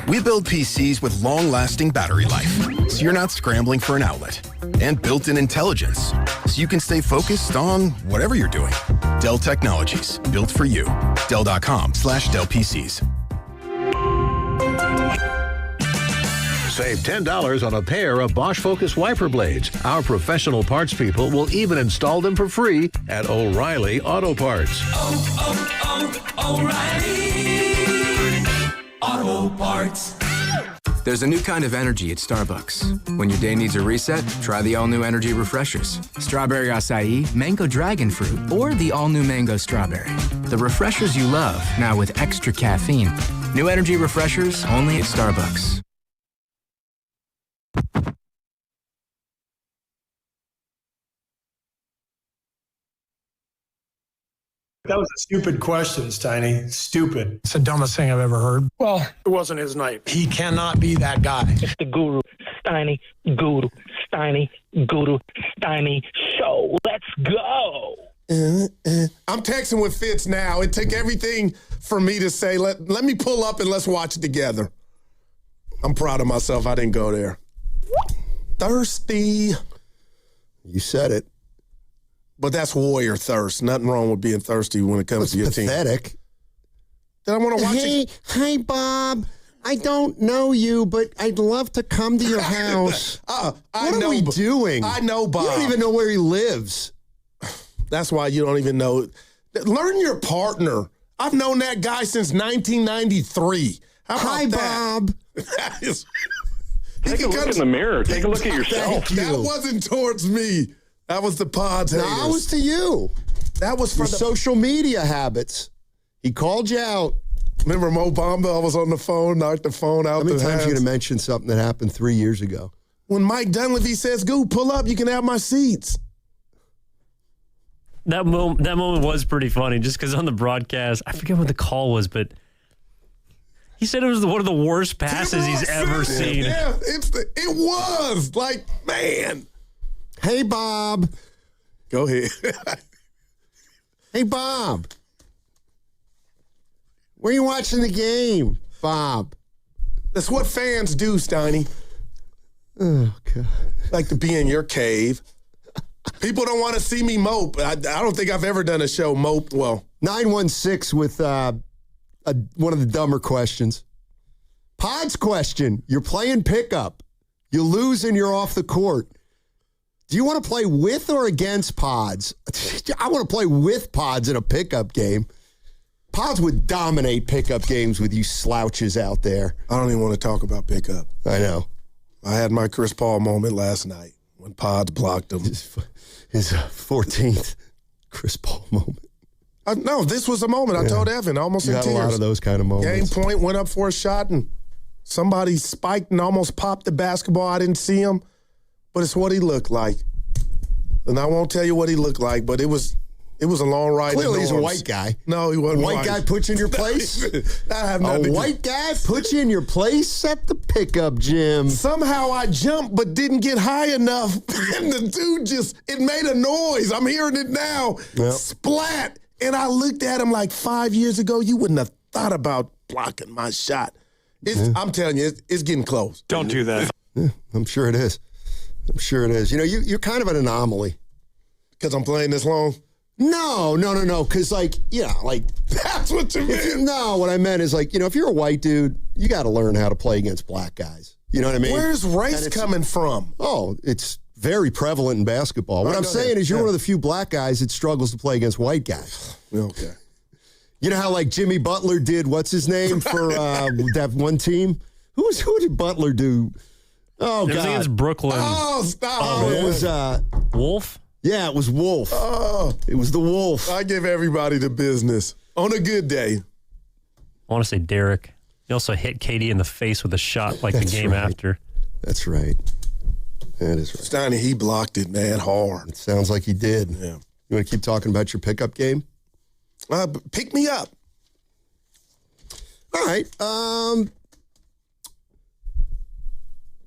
We build PCs with long-lasting battery life, so you're not scrambling for an outlet. And built-in intelligence, so you can stay focused on whatever you're doing. Dell Technologies, built for you. Dell.com/Dell PCs. Save $10 on a pair of Bosch Focus wiper blades. Our professional parts people will even install them for free at O'Reilly Auto Parts. O'Reilly Auto Parts. There's a new kind of energy at Starbucks. When your day needs a reset, try the all-new energy refreshers. Strawberry acai, mango dragon fruit, or the all-new mango strawberry. The refreshers you love, now with extra caffeine. New energy refreshers only at Starbucks. That was a stupid question, Steiny. Stupid. It's the dumbest thing I've ever heard. Well, it wasn't his night. He cannot be that guy. It's the Guru, Steiny, Guru, Steiny, Guru, Steiny show. Let's go. I'm texting with Fitz now. It took everything for me to say, let me pull up and let's watch it together. I'm proud of myself. I didn't go there. Thirsty. You said it. But that's warrior thirst. Nothing wrong with being thirsty when it comes to your team. Pathetic. Then I want to watch it. Hey, Bob. I don't know you, but I'd love to come to your house. What are we doing? I know Bob. You don't even know where he lives. That's why you don't even know. Learn your partner. I've known that guy since 1993. Hi, Bob. Take a look in the mirror. Take a look at yourself. That wasn't towards me. That was the Pods haters. No, that was to you. That was for your social media habits. He called you out. Remember Mo Bamba? I was on the phone, knocked the phone out. How many times are you going to mention something that happened 3 years ago? When Mike Dunleavy says, "Go pull up, you can have my seats." That moment was pretty funny, just because on the broadcast, I forget what the call was, but he said it was one of the worst passes he's ever seen. Yeah, it was like, man. Hey, Bob. Go ahead. Hey, Bob. Where are you watching the game, Bob? That's what fans do, Steiny. Oh, God. Like to be in your cave. People don't want to see me mope. I don't think I've ever done a show mope. Well, 916 with one of the dumber questions. Pod's question. You're playing pickup. You lose and you're off the court. Do you want to play with or against Pods? I want to play with Pods in a pickup game. Pods would dominate pickup games with you slouches out there. I don't even want to talk about pickup. I know. I had my Chris Paul moment last night when Pods blocked him. His 14th Chris Paul moment. No, this was a moment. I told Evan, almost in tears. You got a lot of those kind of moments. Game point, went up for a shot, and somebody spiked and almost popped the basketball. I didn't see him, but it's what he looked like. And I won't tell you what he looked like, but it was a long ride. Clearly, he's a white guy. No, he wasn't white. White guy puts you in your place? A white guy puts you in your place at the pickup gym. Somehow I jumped but didn't get high enough, and the dude it made a noise. I'm hearing it now. Yep. Splat. And I looked at him like 5 years ago. You wouldn't have thought about blocking my shot. I'm telling you, it's getting close. Don't do that. Yeah, I'm sure it is. I'm sure it is. You know, you're kind of an anomaly. Because I'm playing this long? No. Because, that's what you mean. No, what I meant is, if you're a white dude, you got to learn how to play against black guys. You know what I mean? Where's race coming from? Oh, it's very prevalent in basketball. What I'm saying is you're one of the few black guys that struggles to play against white guys. Okay. You know how, Jimmy Butler did, what's his name, for that one team? Who did Butler do? Oh, God. It was against Brooklyn. Oh, stop. Oh, it was Wolf? Yeah, it was Wolf. Oh. It was the Wolf. I give everybody the business on a good day. I want to say Derek. He also hit KD in the face with a shot the game after. That's right. That is right. Steiny, he blocked it, man, hard. It sounds like he did. Yeah. You want to keep talking about your pickup game? Pick me up. All right.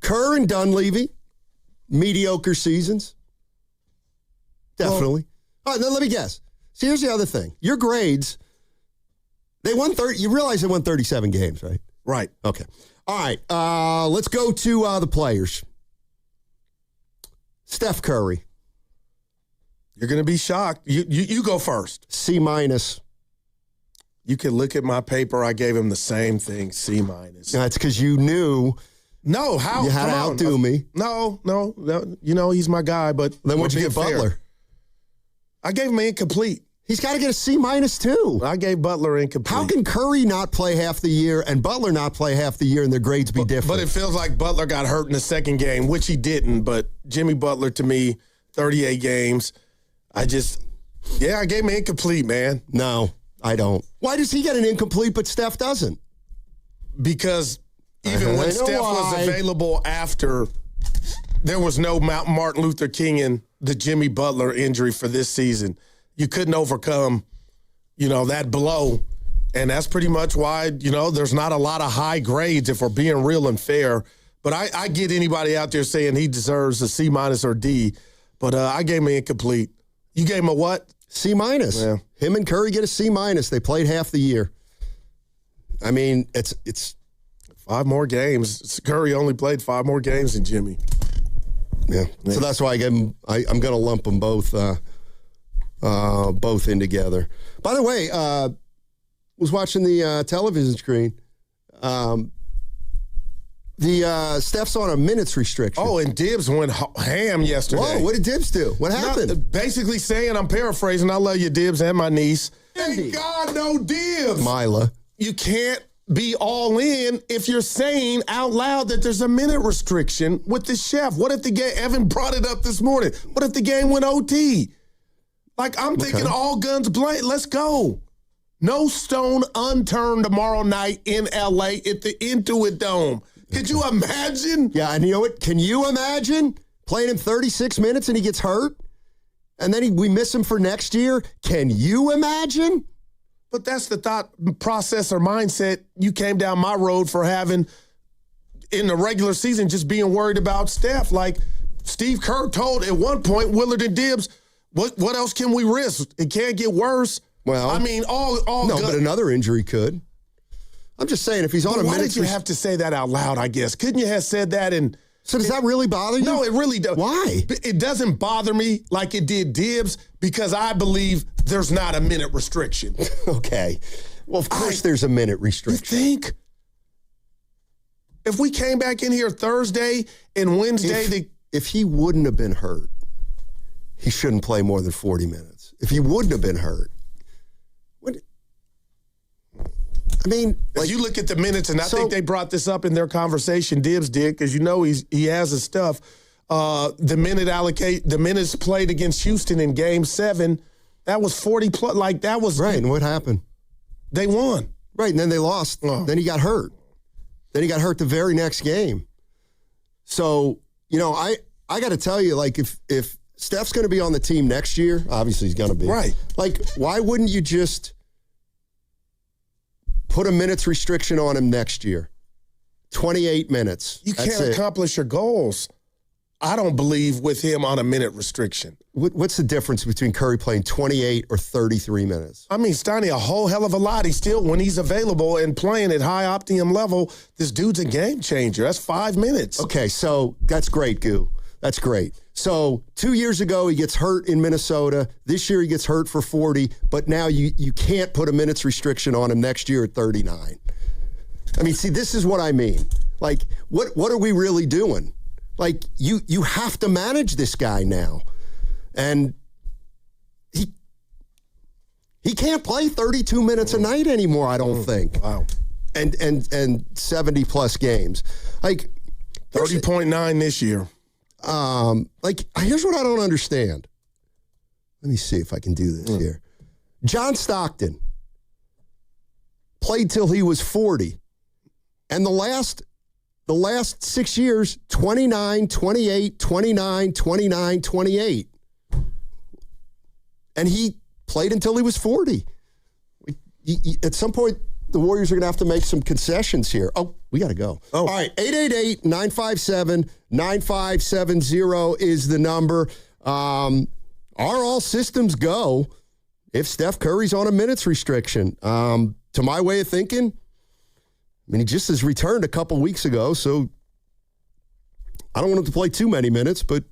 Kerr and Dunleavy, mediocre seasons. Definitely. All right, now let me guess. See, here's the other thing. Your grades, they won 30. You realize they won 37 games, right? Right. Okay. All right. Let's go to the players. Steph Curry. You're going to be shocked. You go first. C-. You can look at my paper. I gave him the same thing, C-. That's because you knew. No, how? You had to outdo me. No. You know, he's my guy, but. Then what'd you get Butler? I gave him incomplete. He's got to get a C- too. I gave Butler incomplete. How can Curry not play half the year and Butler not play half the year and their grades be different? But it feels like Butler got hurt in the second game, which he didn't. But Jimmy Butler, to me, 38 games. I gave him incomplete, man. No, I don't. Why does he get an incomplete but Steph doesn't? Because even when Steph was available after, there was no Martin Luther King and the Jimmy Butler injury for this season. You couldn't overcome, that blow. And that's pretty much why, there's not a lot of high grades if we're being real and fair. But I get anybody out there saying he deserves a C- or D. But I gave him an incomplete. You gave him a what? C-. Yeah. Him and Curry get a C-. They played half the year. I mean, it's 5 more games. Curry only played 5 more games than Jimmy. Yeah. So that's why I gave him. I'm going to lump them both in together. By the way, was watching the television screen. Steph's on a minutes restriction. Oh, and Dibs went ham yesterday. Whoa, what did Dibs do? What happened? Basically saying, I'm paraphrasing, I love you, Dibs, and my niece. Thank God, no Dibs. Mila. You can't be all in if you're saying out loud that there's a minute restriction with the chef. What if the game, Evan brought it up this morning, what if the game went OT? I'm thinking all guns blazing. Let's go. No stone unturned tomorrow night in L.A. at the Intuit Dome. Could you imagine? Yeah, and you know what? Can you imagine playing him 36 minutes and he gets hurt? And then we miss him for next year? Can you imagine? But that's the thought process or mindset you came down my road for having in the regular season, just being worried about Steph. Like Steve Kerr told at one point, Willard and Dibs, what else can we risk? It can't get worse. Well, I mean, all no, but another injury could. I'm just saying, if he's on a minute. Why did you have to say that out loud, I guess? Couldn't you have said that in So does that really bother you? No, it really does. Why? It doesn't bother me like it did Dibs because I believe there's not a minute restriction. Okay. Well, of course there's a minute restriction. You think? If we came back in here Thursday and Wednesday... If he wouldn't have been hurt, he shouldn't play more than 40 minutes. If he wouldn't have been hurt... I mean, if you look at the minutes, and I think they brought this up in their conversation, Dibs did, because you know he has his stuff. The minutes played against Houston in Game 7, that was 40 plus. Like that was right. And what happened? They won. Right, and then they lost. Oh. Then he got hurt. Then he got hurt the very next game. So I got to tell you, like if Steph's going to be on the team next year, obviously he's going to be right. Like, why wouldn't you just put a minutes restriction on him next year? 28 minutes. You can't accomplish your goals, I don't believe, with him on a minute restriction. What's the difference between Curry playing 28 or 33 minutes? I mean, Steiny, a whole hell of a lot. He's still, when he's available and playing at high optimum level, this dude's a game changer. That's 5 minutes. Okay, so that's great, Goo. That's great. So 2 years ago, he gets hurt in Minnesota. This year, he gets hurt for 40. But now you can't put a minutes restriction on him next year at 39. I mean, see, this is what I mean. Like, what are we really doing? Like, you have to manage this guy now. And he can't play 32 minutes a night anymore, I don't think. Wow. And 70-plus games. Like 30.9 this year. Here's what I don't understand. Let me see if I can do this here. John Stockton played till he was 40. And the last 6 years, 29, 28, 29, 29, 28. And he played until he was 40. At some point, the Warriors are going to have to make some concessions here. Oh, we got to go. All right, 888-957-9570 is the number. Are all systems go if Steph Curry's on a minutes restriction? To my way of thinking, I mean, he just has returned a couple weeks ago, so I don't want him to play too many minutes, but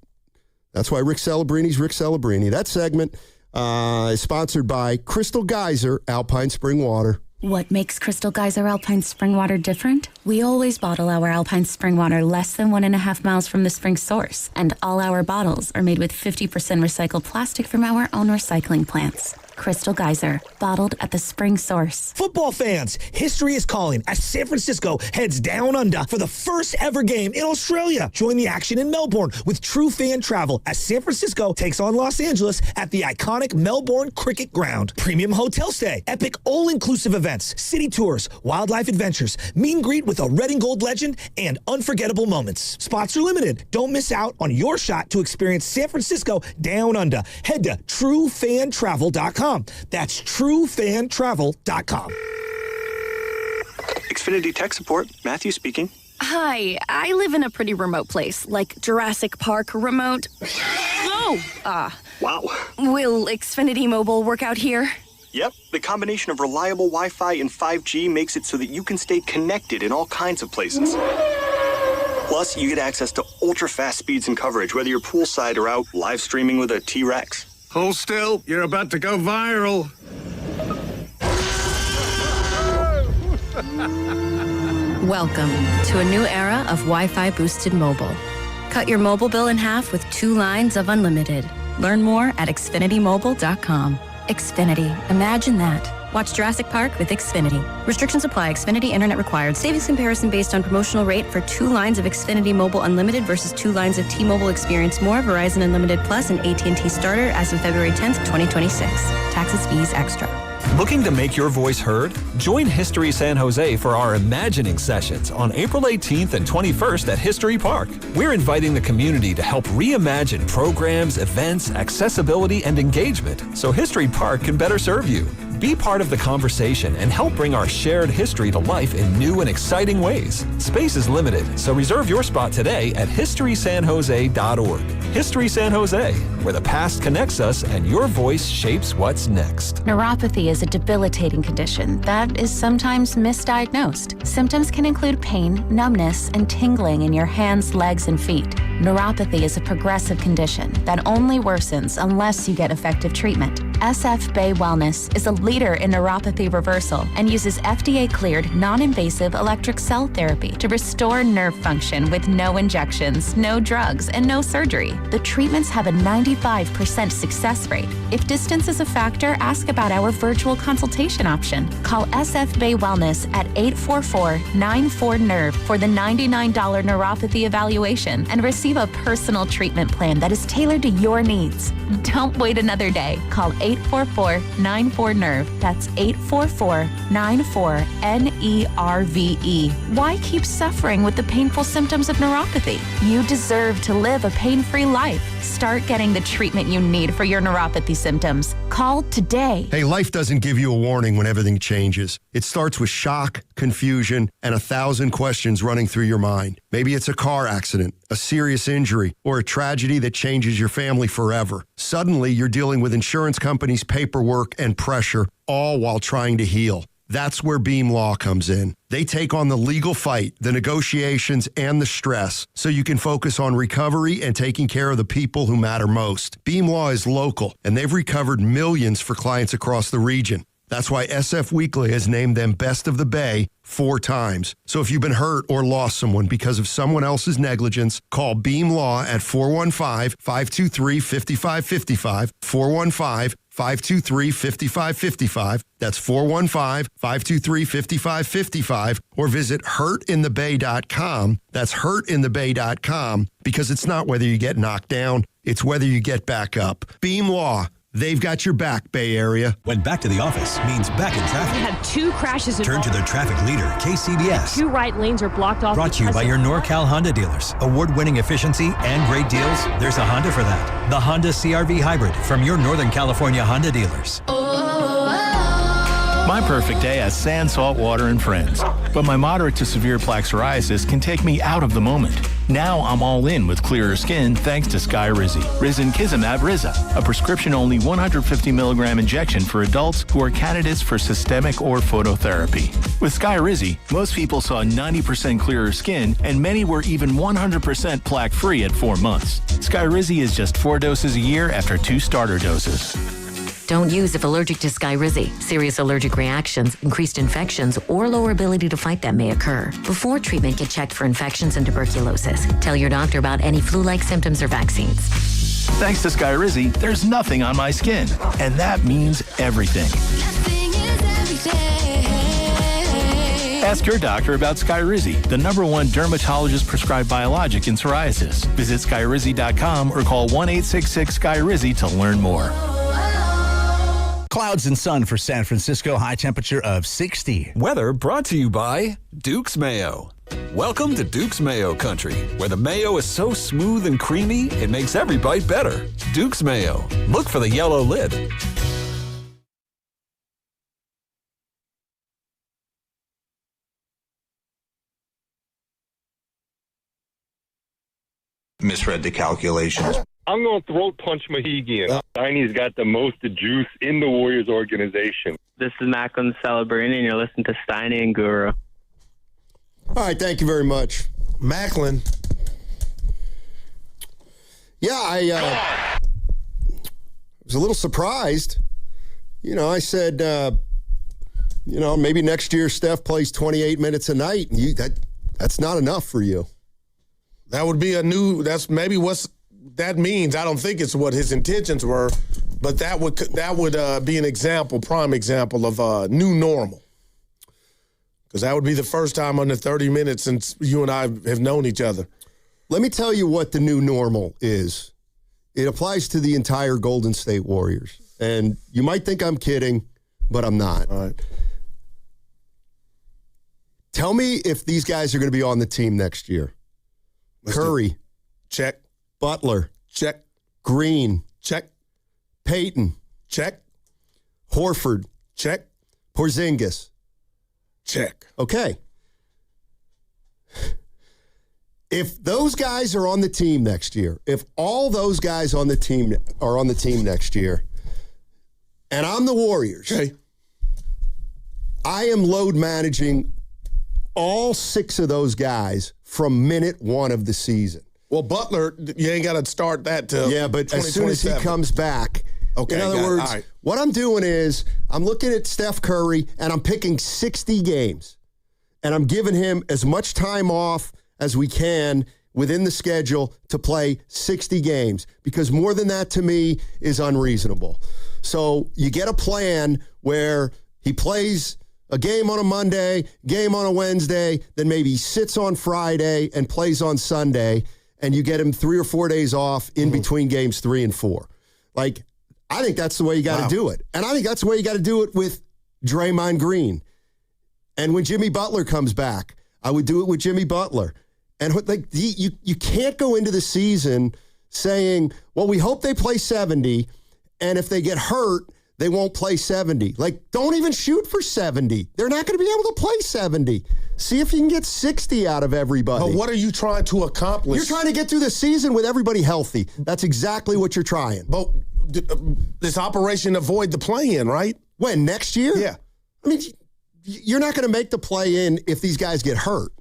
that's why Rick Celebrini's Rick Celebrini. That segment is sponsored by Crystal Geyser Alpine Spring Water. What makes Crystal Geyser Alpine Spring Water different? We always bottle our Alpine Spring Water less than 1.5 miles from the spring source, and all our bottles are made with 50% recycled plastic from our own recycling plants. Crystal Geyser, bottled at the spring source. Football fans, history is calling as San Francisco heads down under for the first ever game in Australia. Join the action in Melbourne with true fan travel as San Francisco takes on Los Angeles at the iconic Melbourne Cricket Ground. Premium hotel stay, epic all-inclusive events, city tours, wildlife adventures, meet and greet with a red and gold legend, and unforgettable moments. Spots are limited. Don't miss out on your shot to experience San Francisco down under. Head to truefantravel.com. That's truefantravel.com. Xfinity Tech Support, Matthew speaking. Hi, I live in a pretty remote place, like Jurassic Park remote. Wow. Will Xfinity Mobile work out here? Yep, the combination of reliable Wi-Fi and 5G makes it so that you can stay connected in all kinds of places. Plus, you get access to ultra-fast speeds and coverage, whether you're poolside or out live streaming with a T-Rex. Hold still. You're about to go viral. Welcome to a new era of Wi-Fi boosted mobile. Cut your mobile bill in half with 2 lines of unlimited. Learn more at xfinitymobile.com. Xfinity. Imagine that. Watch Jurassic Park with Xfinity. Restrictions apply. Xfinity Internet required. Savings comparison based on promotional rate for 2 lines of Xfinity Mobile Unlimited versus 2 lines of T-Mobile Experience More, Verizon Unlimited Plus, and AT&T Starter as of February 10th, 2026. Taxes, fees, extra. Looking to make your voice heard? Join History San Jose for our Imagining Sessions on April 18th and 21st at History Park. We're inviting the community to help reimagine programs, events, accessibility, and engagement so History Park can better serve you. Be part of the conversation and help bring our shared history to life in new and exciting ways. Space is limited, so reserve your spot today at historysanjose.org. History San Jose, where the past connects us and your voice shapes what's next. Neuropathy is a debilitating condition that is sometimes misdiagnosed. Symptoms can include pain, numbness, and tingling in your hands, legs, and feet. Neuropathy is a progressive condition that only worsens unless you get effective treatment. SF Bay Wellness is a leader in neuropathy reversal and uses FDA-cleared, non-invasive electric cell therapy to restore nerve function with no injections, no drugs, and no surgery. The treatments have a 95% success rate. If distance is a factor, ask about our virtual consultation option. Call SF Bay Wellness at 844-94-NERVE for the $99 neuropathy evaluation and receive a personal treatment plan that is tailored to your needs. Don't wait another day. Call 844-94-NERVE. That's 844-94-NERVE. Why keep suffering with the painful symptoms of neuropathy? You deserve to live a pain-free life. Start getting the treatment you need for your neuropathy symptoms. Call today. Hey, life doesn't give you a warning when everything changes. It starts with shock, confusion, and 1,000 questions running through your mind. Maybe it's a car accident, a serious injury, or a tragedy that changes your family forever. Suddenly, you're dealing with insurance companies' paperwork and pressure, all while trying to heal. That's where Beam Law comes in. They take on the legal fight, the negotiations, and the stress so you can focus on recovery and taking care of the people who matter most. Beam Law is local, and they've recovered millions for clients across the region. That's why SF Weekly has named them Best of the Bay 4 times. So if you've been hurt or lost someone because of someone else's negligence, call Beam Law at 415-523-5555, 415-523-5555. That's 415-523-5555. Or visit hurtinthebay.com. That's hurtinthebay.com, because it's not whether you get knocked down, it's whether you get back up. Beam Law. They've got your back, Bay Area. When back to the office means back in traffic. We had 2 crashes. Turn to the traffic leader, KCBS. 2 right lanes are blocked off. Brought to you by your NorCal Honda dealers. Award-winning efficiency and great deals. There's a Honda for that. The Honda CR-V Hybrid from your Northern California Honda dealers. My perfect day has sand, salt water, and friends. But my moderate to severe plaque psoriasis can take me out of the moment. Now I'm all in with clearer skin thanks to Skyrizi. Risankizumab Riza, a prescription-only 150 milligram injection for adults who are candidates for systemic or phototherapy. With Skyrizi, most people saw 90% clearer skin, and many were even 100% plaque-free at 4 months. Skyrizi is just 4 doses a year after 2 starter doses. Don't use if allergic to Skyrizi. Serious allergic reactions, increased infections, or lower ability to fight them may occur. Before treatment, get checked for infections and tuberculosis. Tell your doctor about any flu-like symptoms or vaccines. Thanks to Skyrizi, there's nothing on my skin. And that means everything. Ask your doctor about Skyrizi, the #1 dermatologist-prescribed biologic in psoriasis. Visit Skyrizi.com or call 1-866-SKYRIZI to learn more. Clouds and sun for San Francisco, high temperature of 60. Weather brought to you by Duke's Mayo. Welcome to Duke's Mayo Country, where the mayo is so smooth and creamy, it makes every bite better. Duke's Mayo. Look for the yellow lid. Misread the calculations. I'm going to throat punch Mohegan. Steiny's got the most juice in the Warriors organization. This is Macklin Celebrini, and you're listening to Steiny and Guru. All right, thank you very much. Macklin. Yeah, I was a little surprised. You know, I said, maybe next year Steph plays 28 minutes a night, and that's not enough for you. That would be that's maybe what's that means. I don't think it's what his intentions were, but that would be an example, prime example of a new normal. Because that would be the first time under 30 minutes since you and I have known each other. Let me tell you what the new normal is. It applies to the entire Golden State Warriors. And you might think I'm kidding, but I'm not. All right. Tell me if these guys are going to be on the team next year. Curry. Check. Butler. Check. Green. Check. Payton. Check. Horford. Check. Porzingis. Check. Okay. If those guys are on the team next year, if all those guys on the team are on the team next year, and I'm the Warriors, okay, I am load managing all 6 of those guys from minute 1 of the season. Well, Butler, you ain't got to start that till yeah, but as soon as he comes back, okay, in other words, what I'm doing is I'm looking at Steph Curry and I'm picking 60 games, and I'm giving him as much time off as we can within the schedule to play 60 games, because more than that to me is unreasonable. So you get a plan where he plays a game on a Monday, game on a Wednesday, then maybe he sits on Friday and plays on Sunday, and you get him 3 or 4 days off in between games 3 and 4. Like, I think that's the way you got to do it. And I think that's the way you got to do it with Draymond Green. And when Jimmy Butler comes back, I would do it with Jimmy Butler. And like you can't go into the season saying, well, we hope they play 70, and if they get hurt, they won't play 70. Like, don't even shoot for 70. They're not going to be able to play 70. See if you can get 60 out of everybody. But what are you trying to accomplish? You're trying to get through the season with everybody healthy. That's exactly what you're trying. But this operation avoid the play-in, right? When, next year? Yeah. I mean, you're not going to make the play-in if these guys get hurt.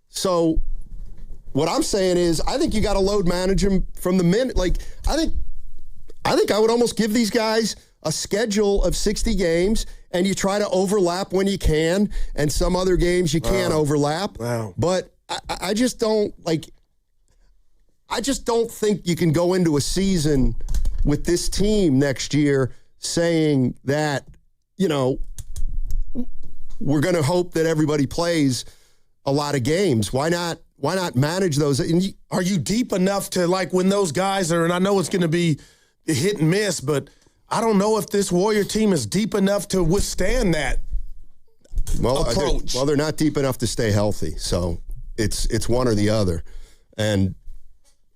So what I'm saying is, I think you got to load manage them from the minute. Like, I think I would almost give these guys a schedule of 60 games, and you try to overlap when you can, and some other games you can't overlap. Wow. But I just don't think you can go into a season with this team next year saying that, you know, we're going to hope that everybody plays a lot of games. Why not manage those? Are you deep enough to, like, when those guys are, and I know it's going to be hit and miss, but I don't know if this Warrior team is deep enough to withstand that approach. They're not deep enough to stay healthy. So it's one or the other. And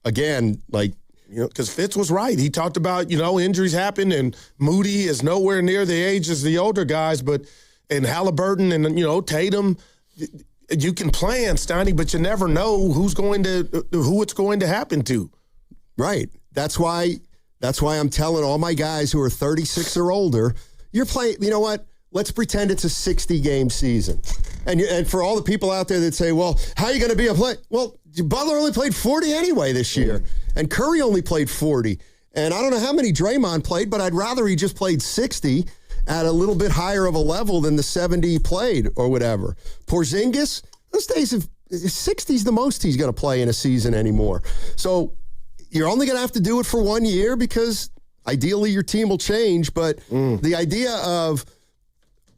again, like, you know, because Fitz was right. He talked about, you know, injuries happen, and Moody is nowhere near the age as the older guys, and Halliburton and, you know, Tatum, you can plan, Steiny, but you never know who it's going to happen to. Right. That's why I'm telling all my guys who are 36 or older, you're playing, you know what? Let's pretend it's a 60-game season. And for all the people out there that say, well, how are you going to be a play? Well, Butler only played 40 anyway this year, and Curry only played 40. And I don't know how many Draymond played, but I'd rather he just played 60 at a little bit higher of a level than the 70 he played or whatever. Porzingis, those days of 60's the most he's going to play in a season anymore. So you're only going to have to do it for 1 year, because ideally your team will change. But the idea of,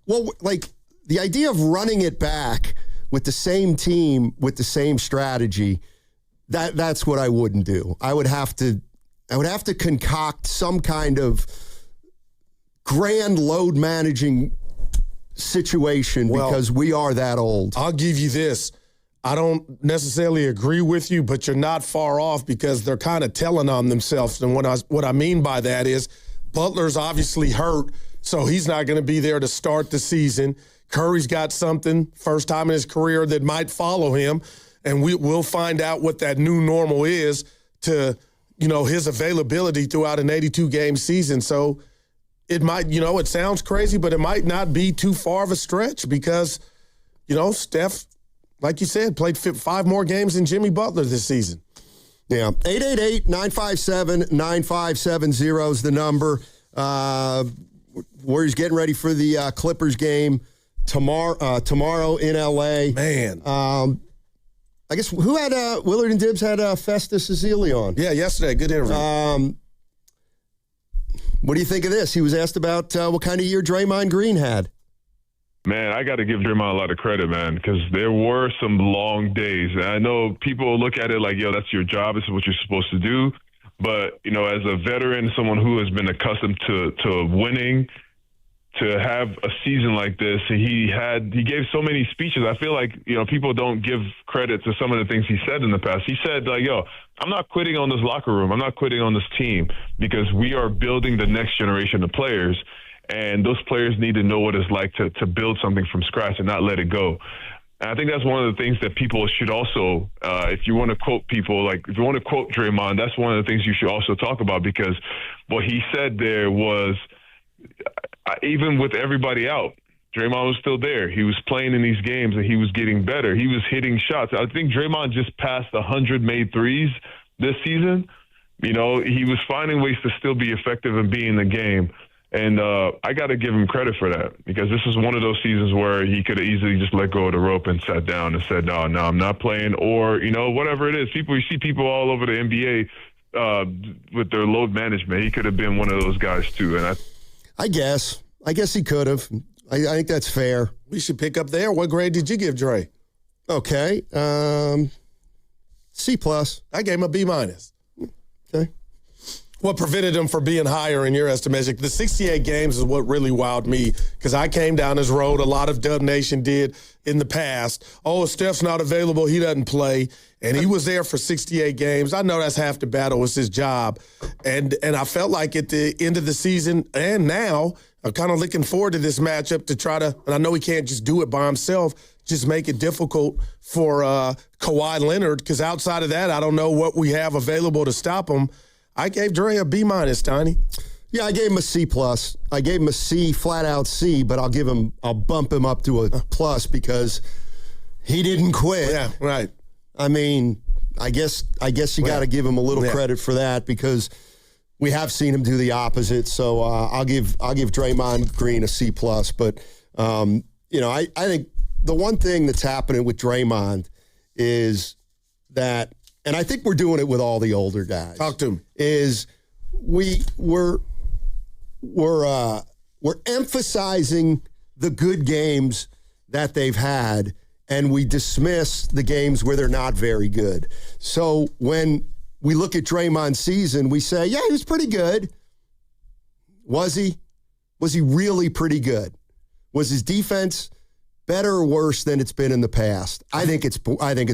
the idea of running it back with the same team, with the same strategy, that's what I wouldn't do. I would have to concoct some kind of grand load managing situation, because we are that old. I'll give you this. I don't necessarily agree with you, but you're not far off, because they're kind of telling on themselves. And what I mean by that is Butler's obviously hurt, so he's not going to be there to start the season. Curry's got something, first time in his career, that might follow him, and we'll find out what that new normal is to, you know, his availability throughout an 82-game season. So it might, you know, it sounds crazy, but it might not be too far of a stretch, because, you know, Steph, like you said, played 5 more games than Jimmy Butler this season. Yeah. 888-957-9570 is the number. Warriors getting ready for the Clippers game tomorrow in L.A. Man. I guess who had Willard and Dibs had Festus Ezeli on. Yeah, yesterday. Good interview. What do you think of this? He was asked about what kind of year Draymond Green had. Man, I got to give Draymond a lot of credit, man, because there were some long days. And I know people look at it like, yo, that's your job. This is what you're supposed to do. But, you know, as a veteran, someone who has been accustomed to winning, to have a season like this, he gave so many speeches. I feel like, you know, people don't give credit to some of the things he said in the past. He said, like, yo, I'm not quitting on this locker room. I'm not quitting on this team, because we are building the next generation of players. And those players need to know what it's like to build something from scratch and not let it go. And I think that's one of the things that people should also, if you want to quote people, like if you want to quote Draymond, that's one of the things you should also talk about, because what he said there was, even with everybody out, Draymond was still there. He was playing in these games and he was getting better. He was hitting shots. I think Draymond just passed 100 made threes this season. You know, he was finding ways to still be effective and be in the game. And I got to give him credit for that, because this is one of those seasons where he could have easily just let go of the rope and sat down and said, no, I'm not playing, or, you know, whatever it is. You see people all over the NBA with their load management. He could have been one of those guys too. And I guess he could have. I think that's fair. We should pick up there. What grade did you give Dre? Okay. C+. I gave him a B-. Okay. What prevented him from being higher in your estimation? The 68 games is what really wowed me, because I came down this road. A lot of Dub Nation did in the past. Oh, Steph's not available. He doesn't play. And he was there for 68 games. I know that's half the battle. It's his job. And I felt like at the end of the season and now, I'm kind of looking forward to this matchup to try to, and I know he can't just do it by himself, just make it difficult for Kawhi Leonard, because outside of that, I don't know what we have available to stop him. I gave Dre a B-, Tiny. Yeah, I gave him a C+. I gave him a C, flat out C, but I'll bump him up to a plus because he didn't quit. Yeah, right. I mean, I guess you got to give him a little credit for that, because we have seen him do the opposite. So I'll give Draymond Green a C+. But you know, I think the one thing that's happening with Draymond is that, and I think we're doing it with all the older guys. Talk to him. Is we're emphasizing the good games that they've had, and we dismiss the games where they're not very good. So when we look at Draymond's season, we say, yeah, he was pretty good. Was he? Was he really pretty good? Was his defense better or worse than it's been in the past? I think it's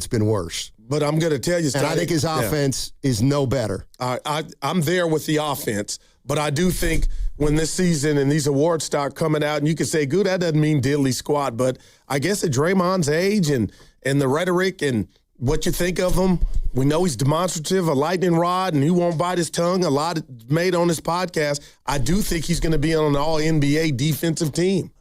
been worse. But I'm going to tell you, and I think his offense is no better. I'm there with the offense, but I do think when this season and these awards start coming out, and you can say, "Good," that doesn't mean diddly squat. But I guess at Draymond's age and the rhetoric and what you think of him, we know he's demonstrative, a lightning rod, and he won't bite his tongue. A lot made on this podcast. I do think he's going to be on an All-NBA defensive team.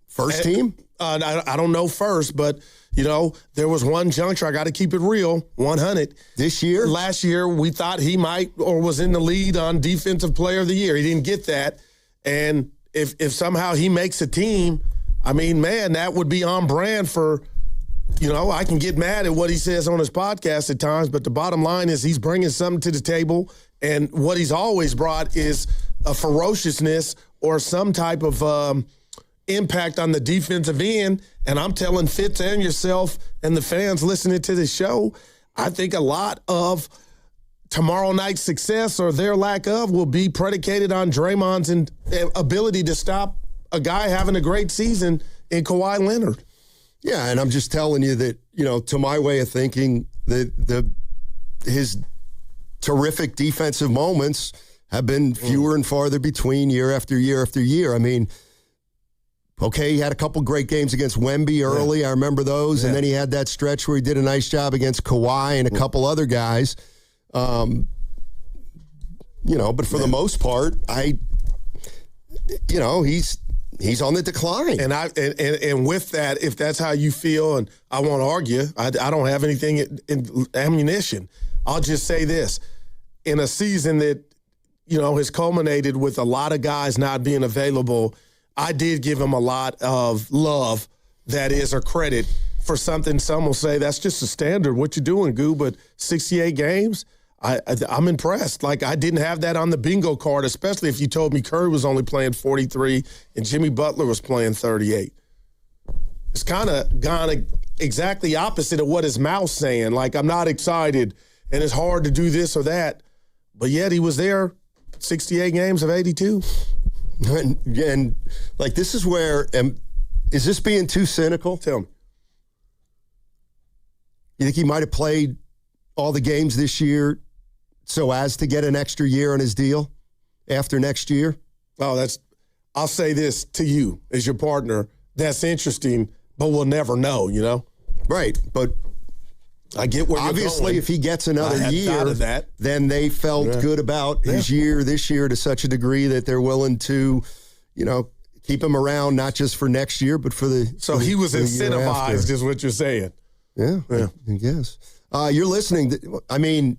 First team? I don't know first, but, you know, there was one juncture, I got to keep it real, 100. This year? Last year, we thought he might or was in the lead on Defensive Player of the Year. He didn't get that. And if somehow he makes a team, I mean, man, that would be on brand for, you know, I can get mad at what he says on his podcast at times, but the bottom line is he's bringing something to the table. And what he's always brought is a ferociousness or some type of impact on the defensive end. And I'm telling Fitz and yourself and the fans listening to the show, I think a lot of tomorrow night's success or their lack of will be predicated on Draymond's ability to stop a guy having a great season in Kawhi Leonard. Yeah, and I'm just telling you that, you know, to my way of thinking, his terrific defensive moments have been fewer and farther between year after year after year. I mean, okay, he had a couple great games against Wemby early. I remember those. And then he had that stretch where he did a nice job against Kawhi and a couple other guys. You know, but for the most part, he's on the decline. And with that, if that's how you feel, and I won't argue, I don't have anything in ammunition. I'll just say this. In a season that, you know, has culminated with a lot of guys not being available, I did give him a lot of love, that is, or credit for something some will say that's just a standard. What you doing, Goo? But 68 games, I'm impressed. Like, I didn't have that on the bingo card, especially if you told me Curry was only playing 43 and Jimmy Butler was playing 38. It's kind of gone exactly opposite of what his mouth's saying. Like, I'm not excited and it's hard to do this or that. But yet he was there 68 games of 82. And like, this is where, is this being too cynical? Tell me. You think he might have played all the games this year so as to get an extra year on his deal after next year? Oh, I'll say this to you as your partner. That's interesting, but we'll never know, you know? Right, but I get where obviously you're going. if he gets another year, then they felt good about his year this year to such a degree that they're willing to, keep him around not just for next year, but for the So he was incentivized is what you're saying. Yeah, I guess. You're listening.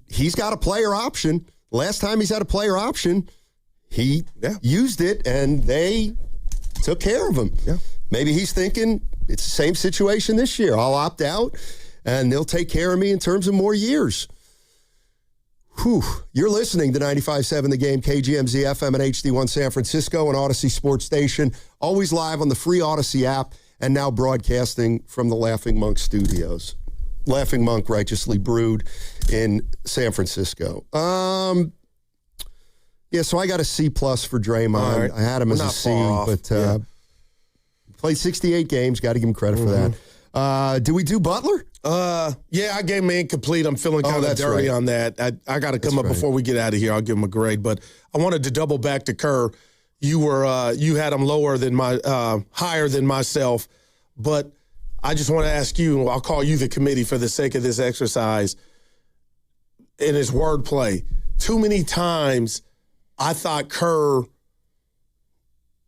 He's got a player option. Last time he's had a player option, he used it, and they took care of him. Yeah. Maybe he's thinking it's the same situation this year. I'll opt out, and they'll take care of me in terms of more years. Whew. You're listening to 95.7 The Game, KGMZ FM and HD1 San Francisco, and Odyssey Sports Station. Always live on the free Odyssey app, and now broadcasting from the Laughing Monk Studios. Laughing Monk, righteously brewed in San Francisco. So I got a C+ for Draymond. Right. I had him as a C, but played 68 games. Got to give him credit for that. Do we do Butler? Yeah, I gave him incomplete. I'm feeling kind of dirty on that. I got to come up before we get out of here. I'll give him a grade, but I wanted to double back to Kerr. You had him higher than myself, but I just want to ask you. I'll call you the committee for the sake of this exercise. In his wordplay, too many times I thought Kerr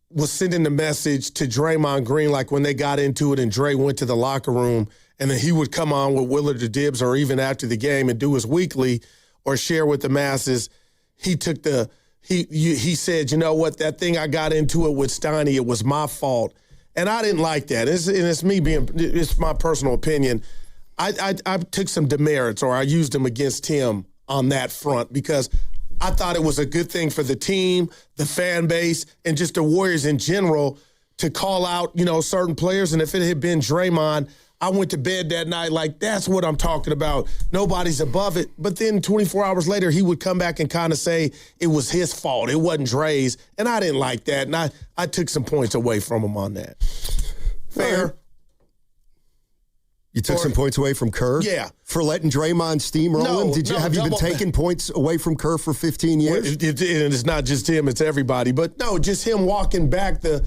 was sending the message to Draymond Green, like when they got into it and Dre went to the locker room, and then he would come on with Willard Dibs or even after the game and do his weekly or share with the masses. He took he said, you know what, that thing I got into it with Steiny, it was my fault. And I didn't like that. It's my personal opinion. I took some demerits, or I used them against him on that front, because I thought it was a good thing for the team, the fan base, and just the Warriors in general to call out, certain players. And if it had been Draymond, I went to bed that night like, that's what I'm talking about. Nobody's above it. But then 24 hours later, he would come back and kind of say it was his fault. It wasn't Dre's. And I didn't like that. And I took some points away from him on that. Fair. You took some points away from Kerr? Yeah. For letting Draymond steamroll him? Have you been taking points away from Kerr for 15 years? And it's not just him, it's everybody. But no, just him walking back the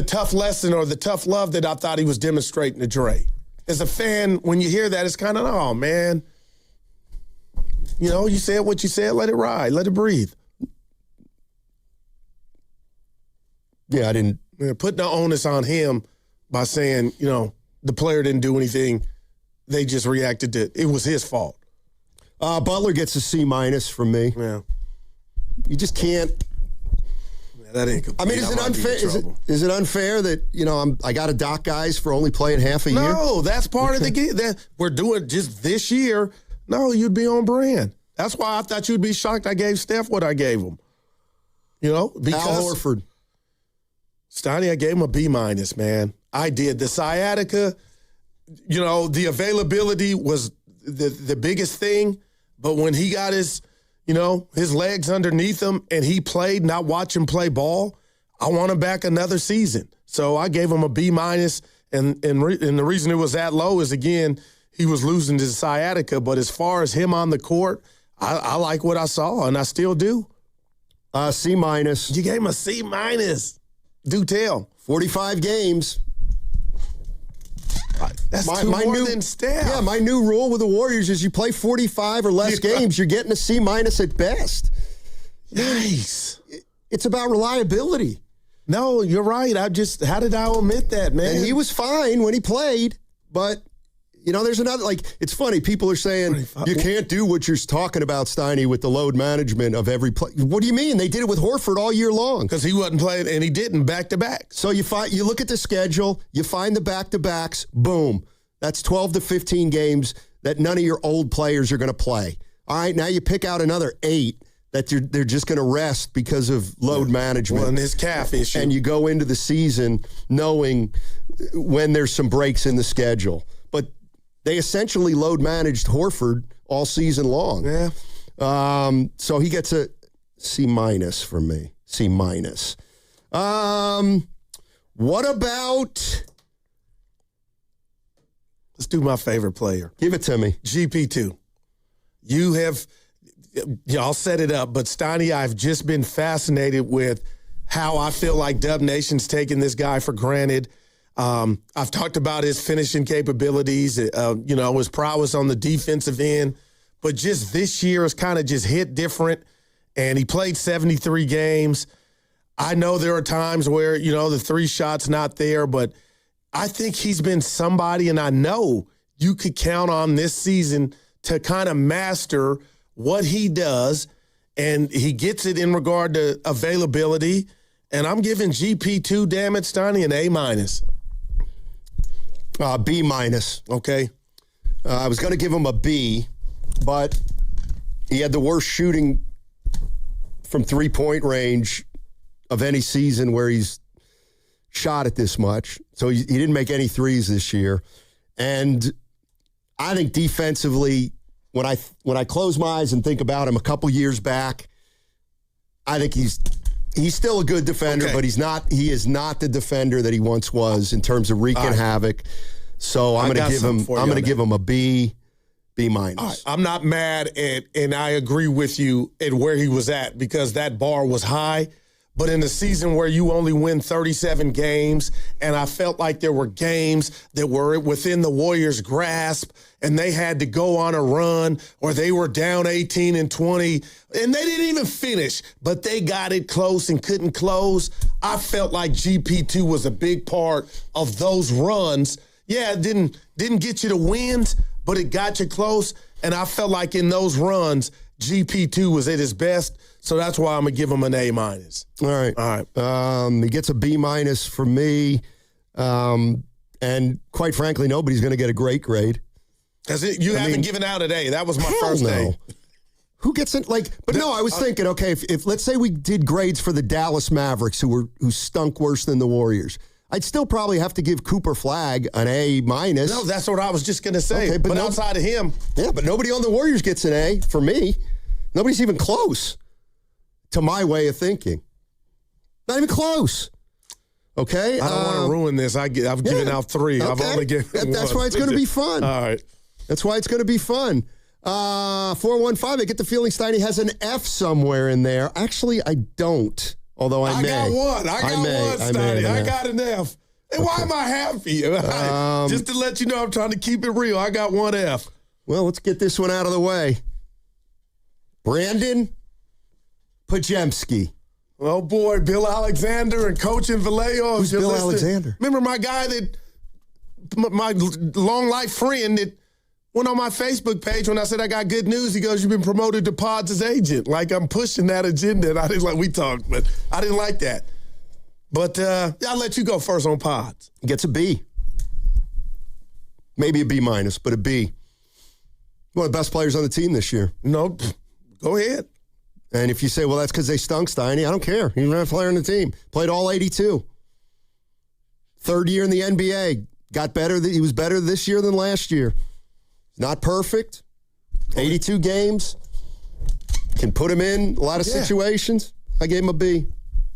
tough lesson or the tough love that I thought he was demonstrating to Dre. As a fan, when you hear that, it's kind of, oh, man. You said what you said, let it ride, let it breathe. Yeah, I didn't. Putting the onus on him by saying, the player didn't do anything. They just reacted to it was his fault. Butler gets a C- from me. Yeah. You just can't. Yeah, that ain't complete. I mean, is it unfair? Is it unfair that I got to dock guys for only playing half a year? No, that's part of the game. That we're doing just this year. No, you'd be on brand. That's why I thought you'd be shocked I gave Steph what I gave him. Because Al Horford. Steiny, I gave him a B-, man. I did. The sciatica, the availability was the biggest thing. But when he got his legs underneath him and he played, not watch him play ball, I want him back another season. So I gave him a B-. And the reason it was that low is, again, he was losing his sciatica. But as far as him on the court, I like what I saw, and I still do. C-. You gave him a C-. Do tell. 45 games. That's more than Steph. Yeah, my new rule with the Warriors is you play 45 or less games, you're getting a C- at best. Nice. It's about reliability. No, you're right. How did I omit that, man? And he was fine when he played, but there's another, it's funny. People are saying you can't do what you're talking about, Steiny, with the load management of every play. What do you mean? They did it with Horford all year long. Because he wasn't playing, and he didn't back-to-back. So you look at the schedule, you find the back-to-backs, boom. That's 12 to 15 games that none of your old players are going to play. All right, now you pick out another 8 that they're just going to rest because of load management. Well, and his calf issue. And you go into the season knowing when there's some breaks in the schedule. But they essentially load managed Horford all season long. Yeah. So he gets a C- from me. C-. What about? Let's do my favorite player. Give it to me. GP2. Y'all set it up, but Steiny, I've just been fascinated with how I feel like Dub Nation's taking this guy for granted. I've talked about his finishing capabilities, his prowess on the defensive end, but just this year has kind of just hit different, and he played 73 games. I know there are times where, the 3 shots not there, but I think he's been somebody, and I know you could count on this season to kind of master what he does, and he gets it in regard to availability. And I'm giving GP2, damn it, Steiny, an A-. B-. Okay. I was going to give him a B, but he had the worst shooting from three-point range of any season where he's shot it this much. So he didn't make any threes this year. And I think defensively, when I close my eyes and think about him a couple years back, I think he's still a good defender, but he is not the defender that he once was in terms of wreaking havoc. So I'm going to give him a B. B-. All right. I'm not mad, and I agree with you at where he was at because that bar was high. But in a season where you only win 37 games, and I felt like there were games that were within the Warriors' grasp, and they had to go on a run, or they were down 18 and 20, and they didn't even finish, but they got it close and couldn't close. I felt like GP2 was a big part of those runs. Yeah, it didn't get you to wins, but it got you close, and I felt like in those runs, GP2 was at his best. So that's why I'm going to give him an A-. All right. He gets a B- from me. And quite frankly, nobody's going to get a great grade. You haven't given out an A. That was my first A. Who gets it? I was thinking, okay, if let's say we did grades for the Dallas Mavericks who stunk worse than the Warriors, I'd still probably have to give Cooper Flagg an A-. No, that's what I was just going to say. Okay, but outside of him. Yeah, but nobody on the Warriors gets an A for me. Nobody's even close to my way of thinking. Not even close. Okay? I don't want to ruin this. I've given out 3. Okay. I've only given That's why it's going to be fun. All right. That's why it's going to be fun. 415, I get the feeling Steiny has an F somewhere in there. Actually, I don't, although I may. I got one, Steiny. I got an F. And why am I happy? Just to let you know, I'm trying to keep it real. I got one F. Well, let's get this one out of the way. Brandon Pajemski. Oh, boy, Bill Alexander and Coach in Vallejo. Who's Bill Alexander? Remember my guy my long-life friend that went on my Facebook page when I said I got good news. He goes, you've been promoted to Pods' agent. Like I'm pushing that agenda. And I didn't we talked, but I didn't like that. But I'll let you go first on Pods. Gets a B. Maybe a B-, but a B. One of the best players on the team this year. No, go ahead. And if you say, well, that's because they stunk, Steiny, I don't care. He's not a player on the team. Played all 82. Third year in the NBA. Got better. He was better this year than last year. Not perfect. 82 games. Can put him in a lot of situations. I gave him a B.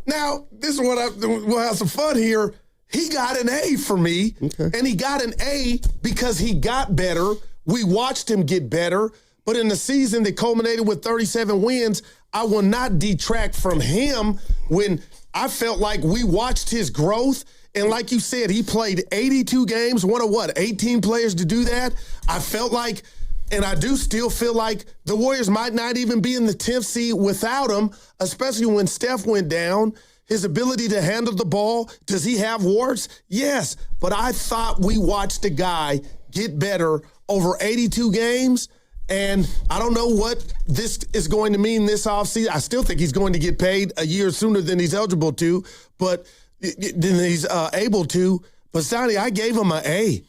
Now, this is we'll have some fun here. He got an A for me, and he got an A because he got better. We watched him get better. But in the season that culminated with 37 wins, I will not detract from him when I felt like we watched his growth. And like you said, he played 82 games, one of 18 players to do that. I felt like, and I do still feel like the Warriors might not even be in the 10th seed without him, especially when Steph went down. His ability to handle the ball, does he have warts? Yes, but I thought we watched a guy get better over 82 games. And I don't know what this is going to mean this offseason. I still think he's going to get paid a year sooner than he's eligible to, but than he's able to. But Sonny, I gave him an A,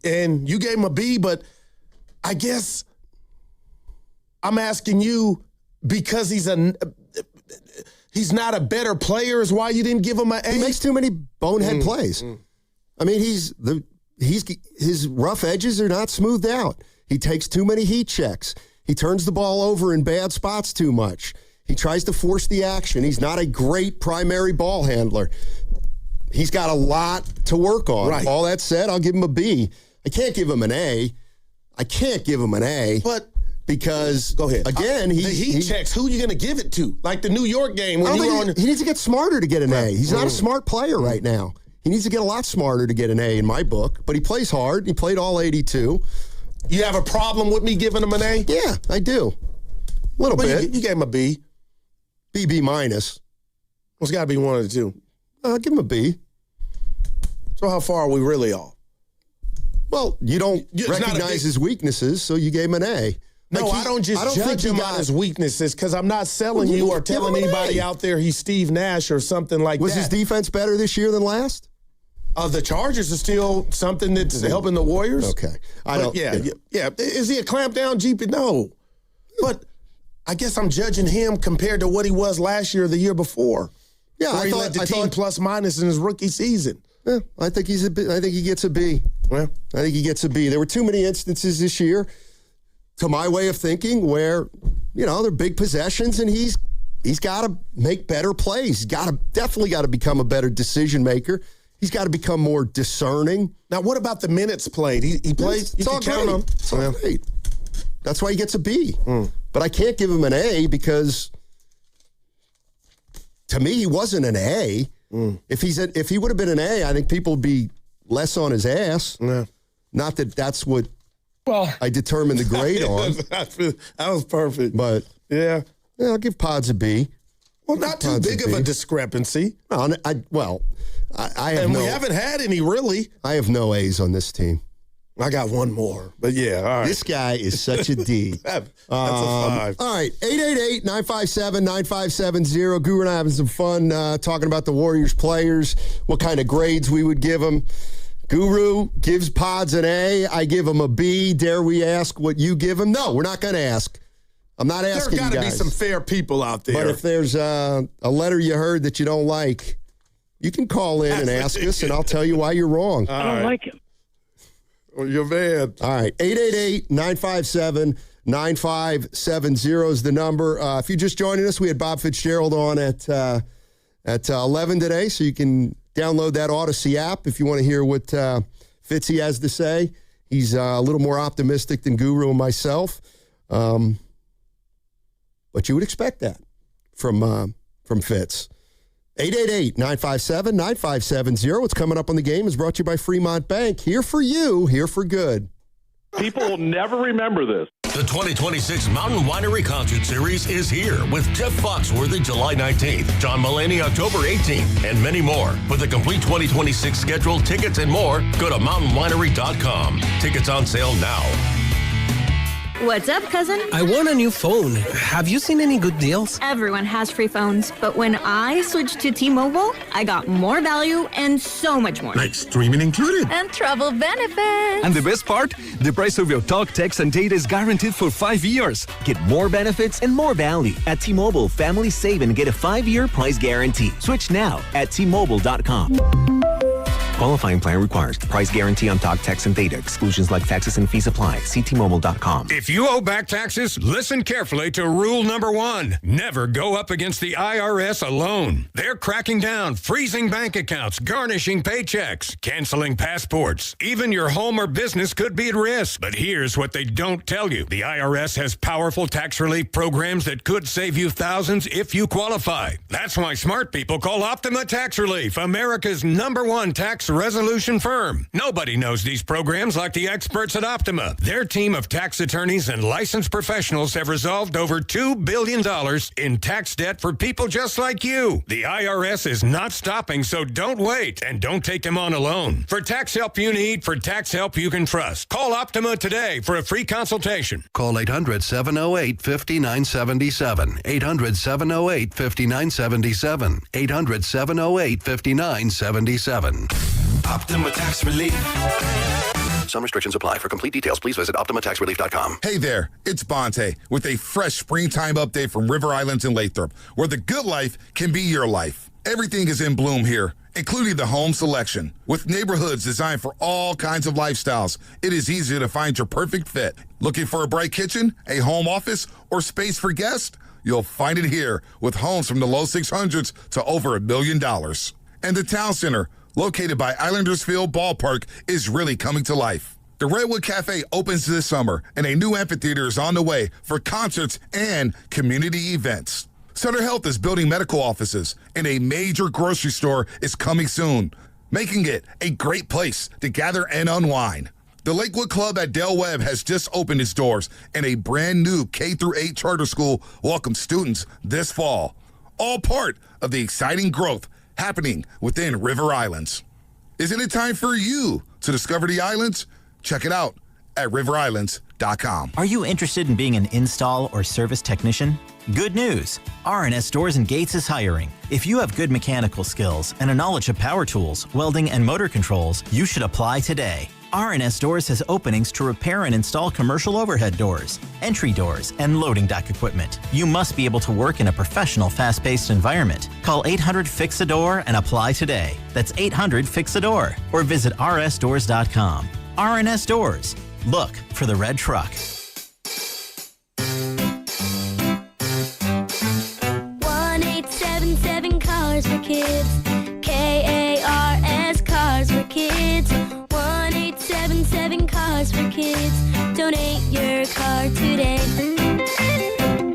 and you gave him a B. But I guess I'm asking you because he's not a better player is why you didn't give him an A. He makes too many bonehead plays. I mean, his rough edges are not smoothed out. He takes too many heat checks. He turns the ball over in bad spots too much. He tries to force the action. He's not a great primary ball handler. He's got a lot to work on. Right. All that said, I'll give him a B. I can't give him an A. But because go ahead. Again, he checks. Who you going to give it to? Like the New York game when he needs to get smarter to get an A. He's not a smart player right now. He needs to get a lot smarter to get an A in my book. But he plays hard. He played all 82. You have a problem with me giving him an A? Yeah, I do. A little bit. You gave him a B. B minus. Well, it's got to be one of the two. Give him a B. So how far are we really off? Well, you don't recognize his weaknesses, so you gave him an A. No, I don't just judge him on his weaknesses because I'm not selling you or telling anybody out there he's Steve Nash or something like that. Was his defense better this year than last? The Chargers are still something that's helping the Warriors. Okay. Yeah. Is he a clamp down GP? No. But I guess I'm judging him compared to what he was last year or the year before. Yeah, where he led the team plus minus in his rookie season. Yeah, I think he gets a B. Well, I think he gets a B. There were too many instances this year, to my way of thinking, where they're big possessions and he's got to make better plays. He's definitely got to become a better decision maker. He's got to become more discerning. Now, what about the minutes played? He plays. It's all great. It's all great. That's why he gets a B. But I can't give him an A because, to me, he wasn't an A. If he would have been an A, I think people would be less on his ass. Yeah. Not that that's what I determined the grade on. That was perfect. But yeah, I'll give Pods a B. Well, not too big of a discrepancy. I have we haven't had any really. I have no A's on this team. I got one more, but yeah, all right. This guy is such a D. That's a 5. All right, 888-957-9570. Guru and I having some fun talking about the Warriors players, what kind of grades we would give them. Guru gives Pods an A. I give him a B. Dare we ask what you give him? No, we're not going to ask. I'm not asking you guys. There got to be some fair people out there. But if there's a letter you heard that you don't like, you can call in and ask us, and I'll tell you why you're wrong. I don't like him. Well, you're bad. All right. 888-957-9570 is the number. If you're just joining us, we had Bob Fitzgerald on at 11 today, so you can download that Odyssey app if you want to hear what Fitzy has to say. He's a little more optimistic than Guru and myself. But you would expect that from Fitz. 888-957-9570. What's coming up on the game is brought to you by Fremont Bank. Here for you, here for good. People will never remember this. The 2026 Mountain Winery Concert Series is here with Jeff Foxworthy July 19th, John Mulaney October 18th, and many more. For the complete 2026 schedule, tickets, and more, go to mountainwinery.com. Tickets on sale now. What's up, cousin? I want a new phone. Have you seen any good deals? Everyone has free phones, but when I switched to T-Mobile, I got more value and so much more. Like streaming included. And travel benefits. And the best part? The price of your talk, text, and data is guaranteed for 5 years. Get more benefits and more value. At T-Mobile, families save and get a 5-year price guarantee. Switch now at T-Mobile.com. Qualifying plan requires price guarantee on talk, text, and data. Exclusions like taxes and fees apply. See T-Mobile.com. If you owe back taxes, listen carefully to rule number 1. Never go up against the IRS alone. They're cracking down, freezing bank accounts, garnishing paychecks, canceling passports. Even your home or business could be at risk. But here's what they don't tell you. The IRS has powerful tax relief programs that could save you thousands if you qualify. That's why smart people call Optima Tax Relief, America's #1 tax resolution firm. Nobody knows these programs like the experts at Optima. Their team of tax attorneys and licensed professionals have resolved over $2 billion in tax debt for people just like you. The IRS is not stopping, so don't wait and don't take them on alone. For tax help you need, for tax help you can trust, call Optima today for a free consultation. Call 800-708-5977. 800-708-5977. 800-708-5977. Optima Tax Relief. Some restrictions apply. For complete details, please visit OptimaTaxRelief.com. Hey there, it's Bonte with a fresh springtime update from River Islands in Lathrop, where the good life can be your life. Everything is in bloom here, including the home selection. With neighborhoods designed for all kinds of lifestyles, it is easy to find your perfect fit. Looking for a bright kitchen, a home office, or space for guests? You'll find it here with homes from the low 600s to over $1 million. And the Town Center, located by Islandersfield Ballpark, is really coming to life. The Redwood Cafe opens this summer, and a new amphitheater is on the way for concerts and community events. Sutter Health is building medical offices, and a major grocery store is coming soon, making it a great place to gather and unwind. The Lakewood Club at Del Webb has just opened its doors, and a brand new K-8 charter school welcomes students this fall. All part of the exciting growth happening within River Islands. Isn't it time for you to discover the islands? Check it out at riverislands.com. Are you interested in being an install or service technician? Good news! R&S Doors and Gates is hiring. If you have good mechanical skills and a knowledge of power tools, welding, and motor controls, you should apply today. R&S Doors has openings to repair and install commercial overhead doors, entry doors, and loading dock equipment. You must be able to work in a professional, fast-paced environment. Call 800-FIX-A-DOOR and apply today. That's 800-FIX-A-DOOR. Or visit rsdoors.com. R&S Doors. Look for the red truck. 1-877 Cars for Kids. KARS Cars for Kids. 1-877 Cars for Kids. Donate your car today.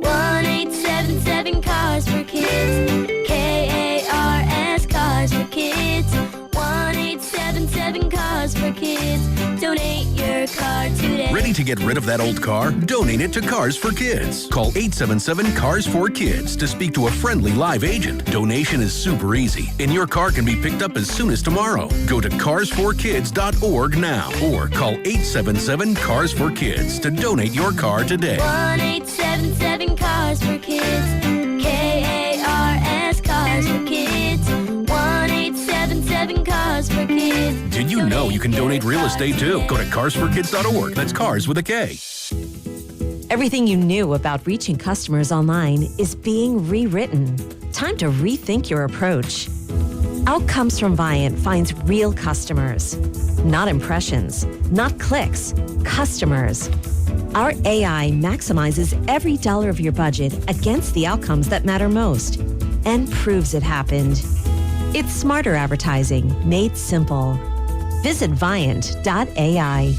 1-877 Cars for Kids. KARS Cars for Kids. 1-877 Cars for Kids. Donate your car today. Ready to get rid of that old car? Donate it to Cars for Kids. Call 877-CARS-4-KIDS to speak to a friendly live agent. Donation is super easy, and your car can be picked up as soon as tomorrow. Go to carsforkids.org now or call 877-CARS-4-KIDS to donate your car today. 1-877 Cars for Kids. KARS Cars for Kids. 1-877 Cars for Kids. Did you know you can donate real estate too? Go to carsforkids.org. That's cars with a K. Everything you knew about reaching customers online is being rewritten. Time to rethink your approach. Outcomes from Viant finds real customers, not impressions, not clicks, customers. Our AI maximizes every dollar of your budget against the outcomes that matter most and proves it happened. It's smarter advertising made simple. Visit Viant.ai.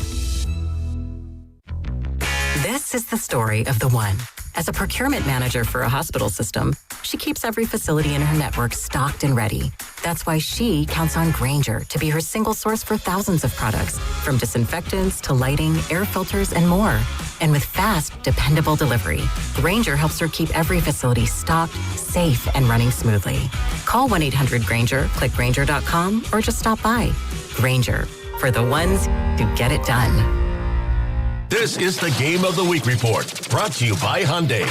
This is the story of the one. As a procurement manager for a hospital system, she keeps every facility in her network stocked and ready. That's why she counts on Grainger to be her single source for thousands of products, from disinfectants to lighting, air filters, and more. And with fast, dependable delivery, Grainger helps her keep every facility stocked, safe, and running smoothly. Call 1-800-GRAINGER, click Grainger.com, or just stop by. Grainger, for the ones who get it done. This is the Game of the Week report, brought to you by Hyundai.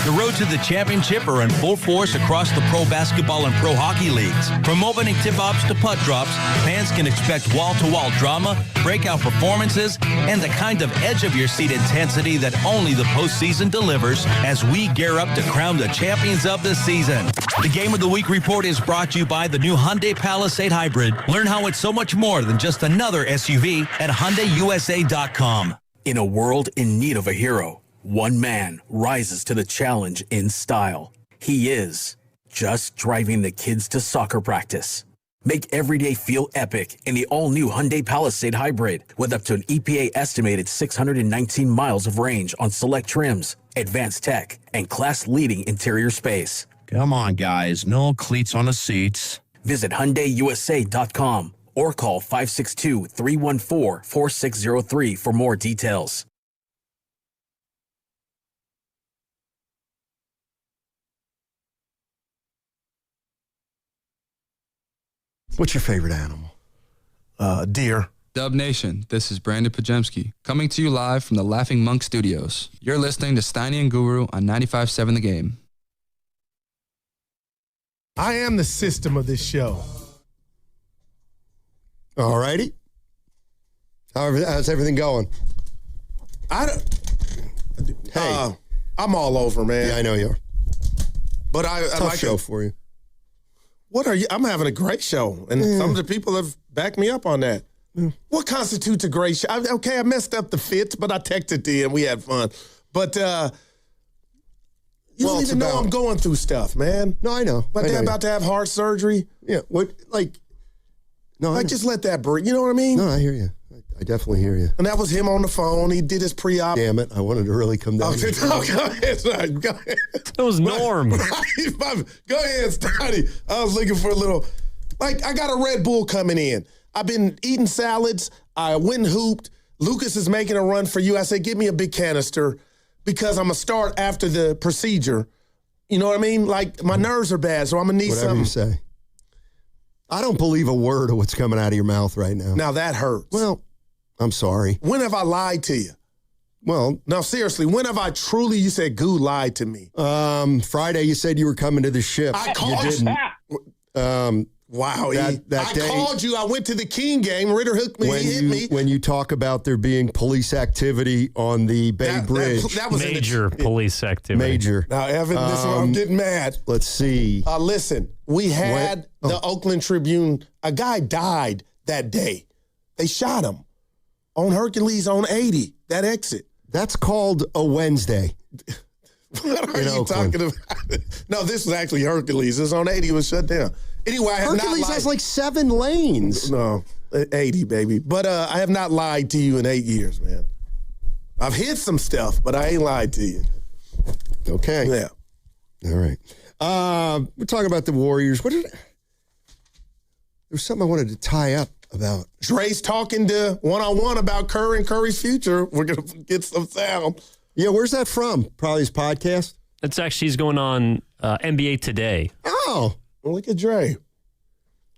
The road to the championship are in full force across the pro basketball and pro hockey leagues. From opening tip-offs to putt drops, fans can expect wall-to-wall drama, breakout performances, and the kind of edge-of-your-seat intensity that only the postseason delivers as we gear up to crown the champions of the season. The Game of the Week report is brought to you by the new Hyundai Palisade Hybrid. Learn how it's so much more than just another SUV at HyundaiUSA.com. In a world in need of a hero, one man rises to the challenge in style. He is just driving the kids to soccer practice. Make every day feel epic in the all-new Hyundai Palisade Hybrid with up to an EPA-estimated 619 miles of range on select trims, advanced tech, and class-leading interior space. Come on, guys. No cleats on the seats. Visit HyundaiUSA.com. or call 562-314-4603 for more details. What's your favorite animal? Deer. Dub Nation, this is Brandon Pajemski, coming to you live from the Laughing Monk Studios. You're listening to Steiny and Guru on 95.7 The Game. I am the system of this show. All righty. How's everything going? Hey, I'm all over, man. Yeah, I know you are. But I Tough like show for you. What are you? I'm having a great show, and some of the people have backed me up on that. What constitutes a great show? I messed up the fits, but I texted you and we had fun. But you don't even know I'm going through stuff, man. No, I know. My dad about to have heart surgery. Yeah, what like? No, just let that breathe. You know what I mean? No, I hear you. I definitely hear you. And that was him on the phone. He did his pre-op. Damn it. I wanted to really come down. Go ahead, son. Go ahead. That was Norm. Go ahead, Stoney. I was looking for a little, I got a Red Bull coming in. I've been eating salads. I went and hooped. Lucas is making a run for you. I said, give me a big canister because I'm going to start after the procedure. You know what I mean? Like, my nerves are bad, so I'm going to need Whatever something. you say. I don't believe a word of what's coming out of your mouth right now. Now, that hurts. Well, I'm sorry. When have I lied to you? Well, no, seriously, when have I truly, you said, Goo lied to me? Friday, you said you were coming to the ship. I called you. Didn't. Wow. I day, called you. I went to the King game. Ritter hooked me. He hit me. When you talk about there being police activity on the Bay Bridge. That was major police activity. Major. Now, Evan, this is where I'm getting mad. Let's see. Listen, we had the Oakland Tribune. A guy died that day. They shot him on Hercules on 80, that exit. That's called a Wednesday. What are you talking about? No, this was actually Hercules. It's on 80. It was shut down. Anyway, I have Hercules not lied. has like 7 lanes. No, 80, baby. But I have not lied to you in 8 years, man. I've hid some stuff, but I ain't lied to you. Okay. Yeah. All right. We're talking about the Warriors. There was something I wanted to tie up about. Dre's talking to one-on-one about Kerr and Curry's future. We're going to get some sound. Yeah, where's that from? Probably his podcast? It's actually, he's going on NBA Today. Oh. Well, look at Dre.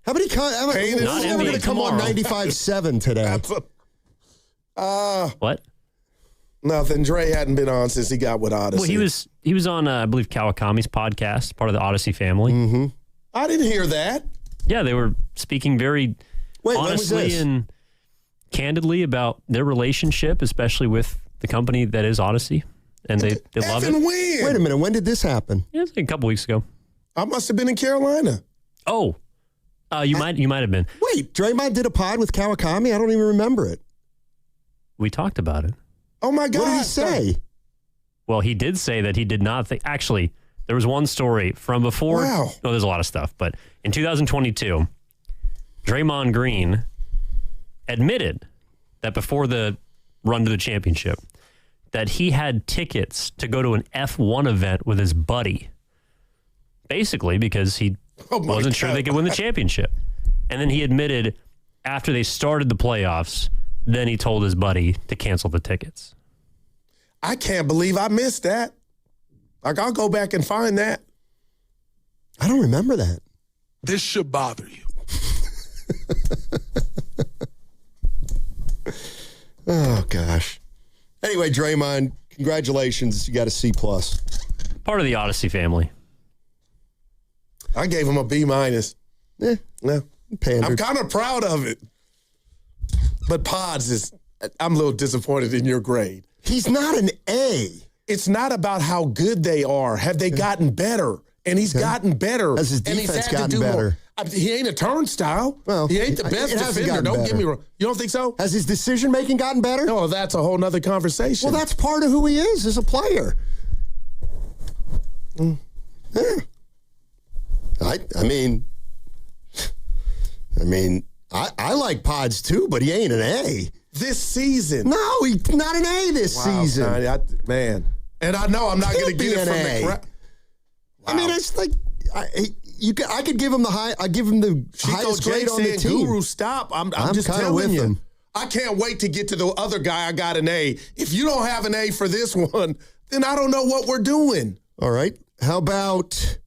How many who's going to come on 95.7 today? What? Nothing. Dre hadn't been on since he got with Odyssey. Well, he was on, I believe, Kawakami's podcast, part of the Odyssey family. Mm-hmm. I didn't hear that. Yeah, they were speaking very honestly and candidly about their relationship, especially with the company that is Odyssey, and they love it. When? Wait a minute. When did this happen? Yeah, it's like a couple weeks ago. I must have been in Carolina. Oh, you might have been. Wait, Draymond did a pod with Kawakami? I don't even remember it. We talked about it. Oh, my God. What did he say? Well, he did say that he did not think... Actually, there was one story from before... Wow. Oh, there's a lot of stuff. But in 2022, Draymond Green admitted that before the run to the championship, that he had tickets to go to an F1 event with his buddy. Basically, because he wasn't sure they could win the championship. And then he admitted after they started the playoffs, then he told his buddy to cancel the tickets. I can't believe I missed that. Like, I'll go back and find that. I don't remember that. This should bother you. Oh, gosh. Anyway, Draymond, congratulations. You got a C+. Part of the Odyssey family. I gave him a B-. Yeah. I'm kind of proud of it. But Pods I'm a little disappointed in your grade. He's not an A. It's not about how good they are. Have they gotten better? And he's gotten better. Has his and he's defense had to gotten do better? More. He ain't a turnstile. Well, he ain't the best defender. Don't get me wrong. You don't think so? Has his decision-making gotten better? No, that's a whole nother conversation. Well, that's part of who he is as a player. Yeah. I mean, I like Pods too, but he ain't an A. This season. No, he's not an A this season. Man. And I know I'm not going to get it from the crowd. I mean, it's like I could give him the high. I give him the highest grade on the team. Guru, stop! I'm just kinda telling with you. him. I can't wait to get to the other guy. I got an A. If you don't have an A for this one, then I don't know what we're doing. All right. How about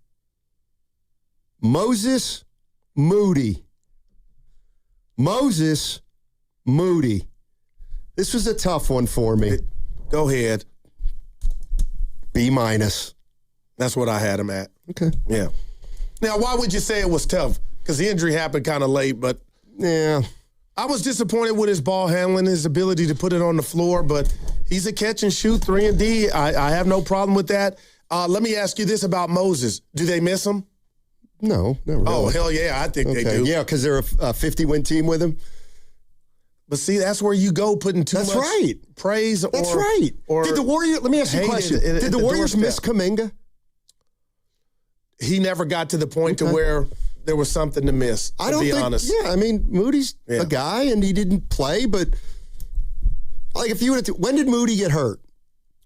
Moses Moody? Moses Moody. This was a tough one for me. Go ahead. B-. That's what I had him at. Okay. Yeah. Now, why would you say it was tough? Because the injury happened kind of late, but yeah. I was disappointed with his ball handling, his ability to put it on the floor, but he's a catch and shoot 3-and-D. I have no problem with that. Let me ask you this about Moses. Do they miss him? No, not really. Oh, hell yeah, I think they do. Yeah, because they're a 50-win team with him. But see, that's where you go putting too much praise. That's right. Or did the Warriors? Let me ask you a question. Did the Warriors miss Kuminga? He never got to the point to where there was something to miss. To be honest, Yeah, I mean, Moody's a guy, and he didn't play, but Like if you when did Moody get hurt?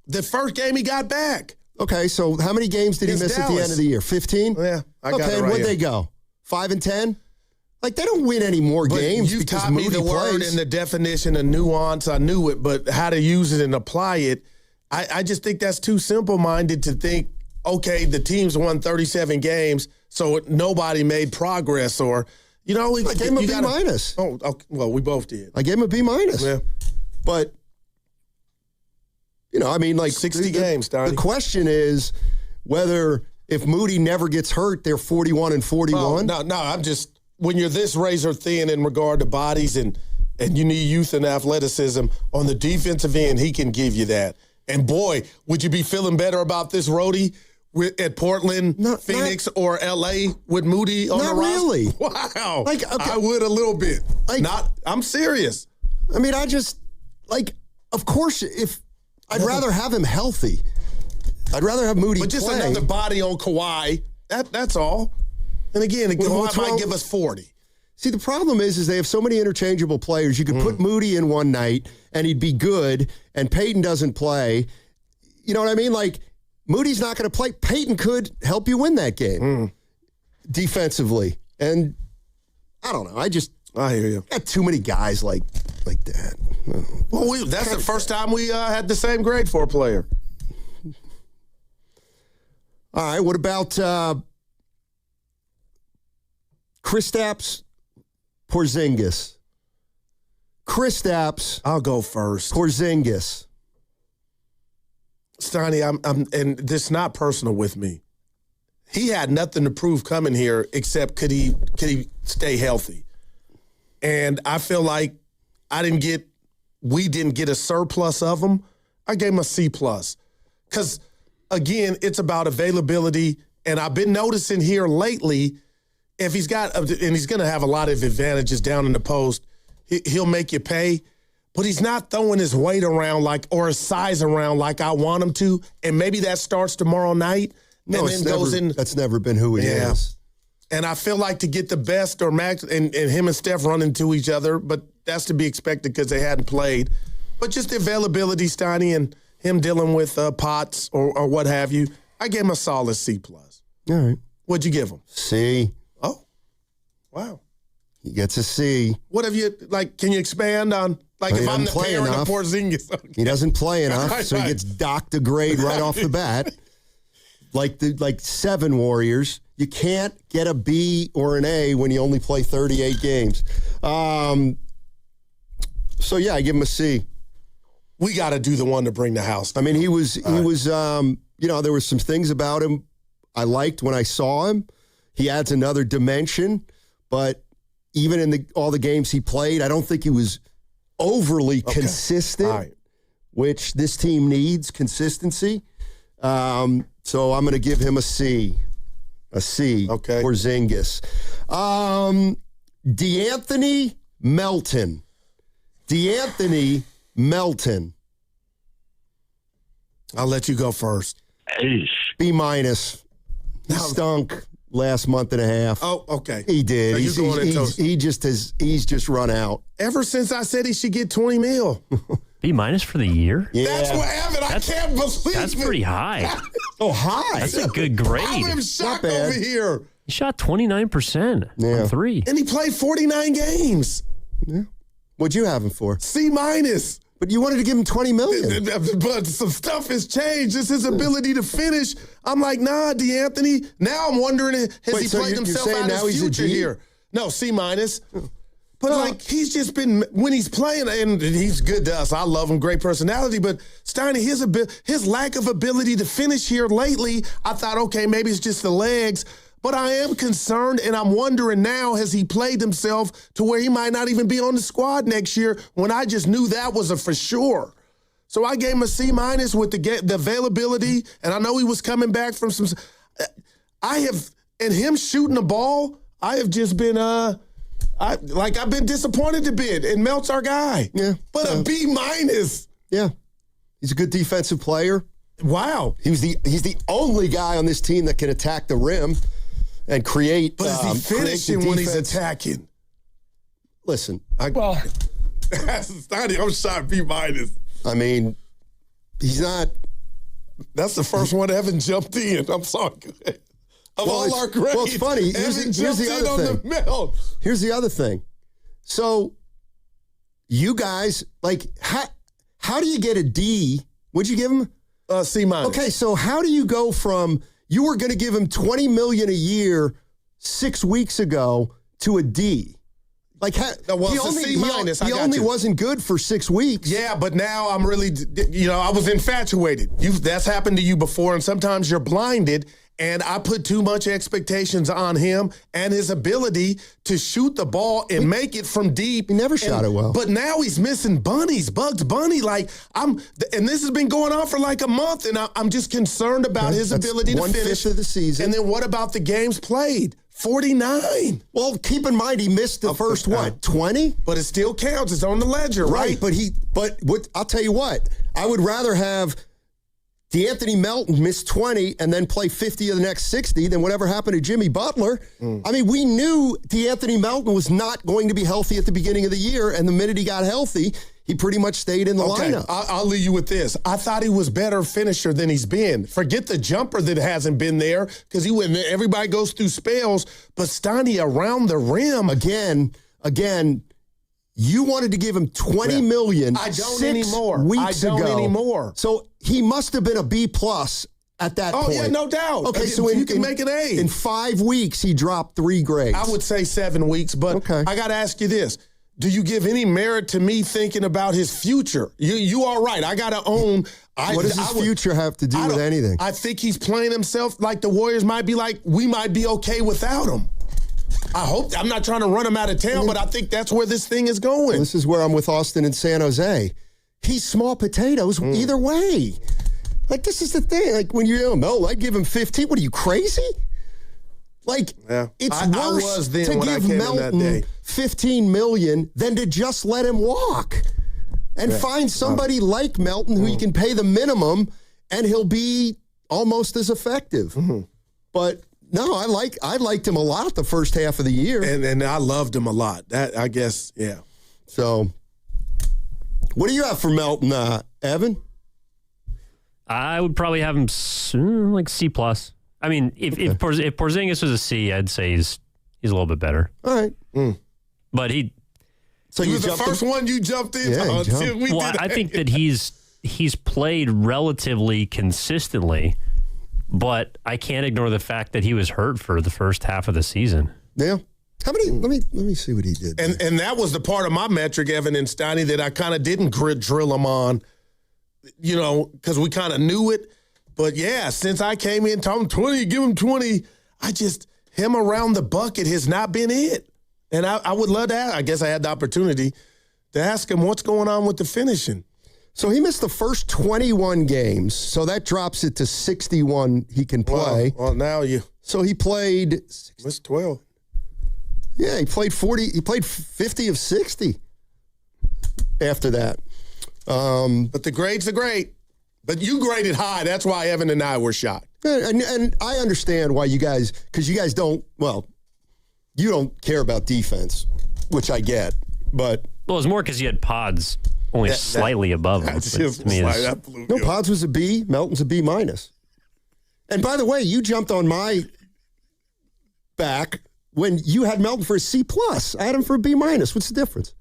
The first game he got back. Okay, so how many games did he miss at the end of the year? 15? Yeah, I got it and right where'd here. they go? 5 and 10? Like, they don't win any more games you because taught me Moody the word plays. and the definition and nuance. I knew it, but how to use it and apply it, I just think that's too simple-minded to think, okay, the team's won 37 games, so nobody made progress or, you know. I gave him a B minus. Oh, okay, well, we both did. I gave him a B minus. Yeah. But, you know, I mean, like 60 games, Donnie. The question is whether if Moody never gets hurt, they're 41 and 41. Oh, no, I'm just, when you're this razor thin in regard to bodies and you need youth and athleticism, on the defensive end, he can give you that. And boy, would you be feeling better about this roadie at Portland, Phoenix, or LA with Moody on the roster? Not really. Wow. Like, okay. I would a little bit. Like, I'm serious. I mean, I just, like, of course, I'd rather have him healthy. I'd rather have Moody But just play. another body on Kawhi. That's all. And again, Kawhi might give us 40. See, the problem is they have so many interchangeable players. You could put Moody in one night, and he'd be good, and Peyton doesn't play. You know what I mean? Like, Moody's not going to play. Peyton could help you win that game defensively. And I don't know. I hear you. Got too many guys like that. Well, that's the first time we had the same grade for a player. All right, what about Kristaps Porzingis? Kristaps. I'll go first. Porzingis. Steiny, I'm, and this is not personal with me. He had nothing to prove coming here except could he stay healthy? And I feel like we didn't get a surplus of him. I gave him a C+. Because, again, it's about availability. And I've been noticing here lately, if he's got, and he's going to have a lot of advantages down in the post, he'll make you pay. But he's not throwing his weight around or his size around like I want him to. And maybe that starts tomorrow night. No, that's never been who he is. And I feel like to get the best or max, and him and Steph run into each other, but that's to be expected because they hadn't played. But just the availability, Steiny, and him dealing with Potts or what have you, I gave him a solid C+. All right. What'd you give him? C. Oh, wow. He gets a C. What have you, can you expand on, if I'm the parent of Porzingis? Okay. He doesn't play enough, Right. so he gets docked a grade right off the bat. Like 7 Warriors, you can't get a B or an A when you only play 38 games. So yeah, I give him a C. We got to do the one to bring the house. I mean, he was, there were some things about him I liked when I saw him. He adds another dimension, but even in all the games he played, I don't think he was overly consistent, which this team needs consistency. So I'm going to give him a C. A C. Okay. Porzingis. DeAnthony Melton. I'll let you go first. B minus. He stunk last month and a half. Oh, okay. He did. So He's just run out. Ever since I said he should get $20 million. B minus for the year? Yeah. That's what happened. I can't believe That's it. pretty high. Oh, high. That's a good grade. I'm shocked over here. He shot 29% from 3. And he played 49 games. Yeah. What'd you have him for? C minus. But you wanted to give him $20 million. But some stuff has changed. It's his ability to finish. I'm like, nah, DeAnthony. Now I'm wondering, has he played himself out of his future here? No, C minus. But he's just been, when he's playing, and he's good to us. I love him, great personality. But Steiny, his lack of ability to finish here lately, I thought, okay, maybe it's just the legs. But I am concerned, and I'm wondering now, has he played himself to where he might not even be on the squad next year when I just knew that was a for sure. So I gave him a C minus with the availability, and I know he was coming back from some. And him shooting the ball, I have just been, I've been disappointed a bit, and Melt's our guy. Yeah. But a B minus. Yeah. He's a good defensive player. Wow. He's the only guy on this team that can attack the rim and create. But is he finishing when he's attacking? Listen, Steiny, I'm shocked. B-. I mean, he's not. That's the first one Evan jumped in. I'm sorry. Of all our grades. Well, it's funny. Here's the other thing. Here's the other thing. So, you guys, like, how do you get a D? What'd you give him? C-. Okay, so how do you go from you were going to give him $20 million a year 6 weeks ago to a D? Like, he only wasn't good for 6 weeks. Yeah, but now I'm really, I was infatuated. That's happened to you before, and sometimes you're blinded. And I put too much expectations on him and his ability to shoot the ball and make it from deep. He never shot it well. But now he's missing bunnies, Bugs Bunny. And this has been going on for like a month, and I'm just concerned about his ability to finish 1/5 of the season. And then what about the games played? 49. Well, keep in mind he missed the first 20? But it still counts. It's on the ledger, right? But I'll tell you what, I would rather have DeAnthony Melton miss 20 and then play 50 of the next 60 than whatever happened to Jimmy Butler. I mean, we knew DeAnthony Melton was not going to be healthy at the beginning of the year, and the minute he got healthy, he pretty much stayed in the lineup. I'll leave you with this. I thought he was better finisher than he's been. Forget the jumper that hasn't been there because everybody goes through spells, but Steiny around the rim. Again, you wanted to give him $20 million. I don't 6 anymore. weeks I don't ago. anymore. So he must have been a B+ at that point. Oh, yeah, no doubt. Okay, so you can make an A. In 5 weeks, he dropped 3 grades. I would say 7 weeks, but I got to ask you this. Do you give any merit to me thinking about his future? You are right. I got to own. What does his future have to do with anything? I think he's playing himself like the Warriors might be like, we might be okay without him. I'm not trying to run him out of town, but I think that's where this thing is going. This is where I'm with Austin and San Jose. He's small potatoes either way. Like, this is the thing. Like, when I'd give him 15. What are you, crazy? Like, it's worse to give Melton $15 million than to just let him walk and find somebody like Melton who you can pay the minimum and he'll be almost as effective. But no, I liked him a lot the first half of the year. And I loved him a lot. That, I guess, yeah. So, what do you have for Melton, Evan? I would probably have him like C+. I mean, if Porzingis was a C, I'd say he's a little bit better. All right. But he was the first one you jumped in. I think that he's played relatively consistently, but I can't ignore the fact that he was hurt for the first half of the season. Yeah. How many? Let me see what he did. And that was the part of my metric, Evan and Steiny, that I kind of didn't drill him on, because we kind of knew it. But yeah, since I came in, told him 20, give him 20. Him around the bucket has not been it. And I would love to I guess I had the opportunity to ask him what's going on with the finishing. So he missed the first 21 games. So that drops it to 61 he can play. Well, now So he played. Missed 12. Yeah, he played 40. He played 50 of 60 after that. But the grades are great. But you graded high. That's why Evan and I were shocked. And I understand why you guys, because you guys don't, you don't care about defense, which I get. But it's more because you had Pods only slightly above him. No, Pods was a B. Melton's a B-. And by the way, you jumped on my back when you had Melton for a C+. I had him for a B-. What's the difference?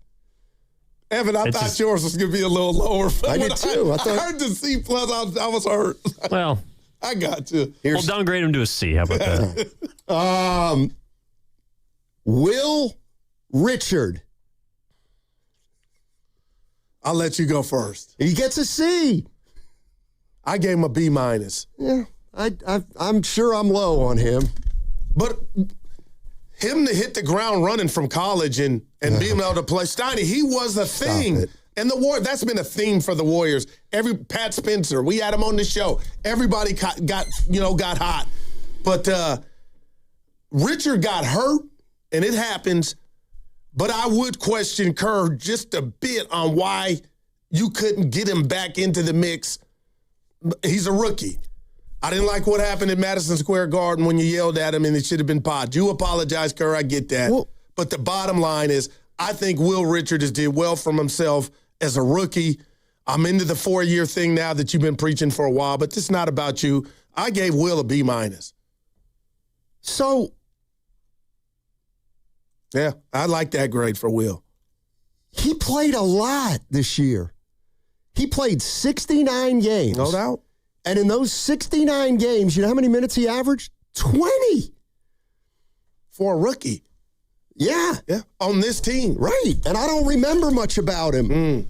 Evan, I thought yours was going to be a little lower. I did too. I heard the C+, I was hurt. Well, I got you. We'll downgrade him to a C. How about that? Will Richard. I'll let you go first. He gets a C. I gave him a B-. Yeah, I'm sure I'm low on him. But him to hit the ground running from college and being able to play, Steiny, he was a thing. And that's been a theme for the Warriors. Pat Spencer, we had him on the show. Everybody got hot. But Richard got hurt, and it happens. But I would question Kerr just a bit on why you couldn't get him back into the mix. He's a rookie. I didn't like what happened at Madison Square Garden when you yelled at him and it should have been Pod. You apologize, Kerr. I get that. But the bottom line is I think Will Richards did well for himself as a rookie. I'm into the 4-year thing now that you've been preaching for a while, but this is not about you. I gave Will a B-. So, yeah, I like that grade for Will. He played a lot this year. He played 69 games. No doubt. And in those 69 games, you know how many minutes he averaged? 20. For a rookie. Yeah. Yeah. On this team. Right. And I don't remember much about him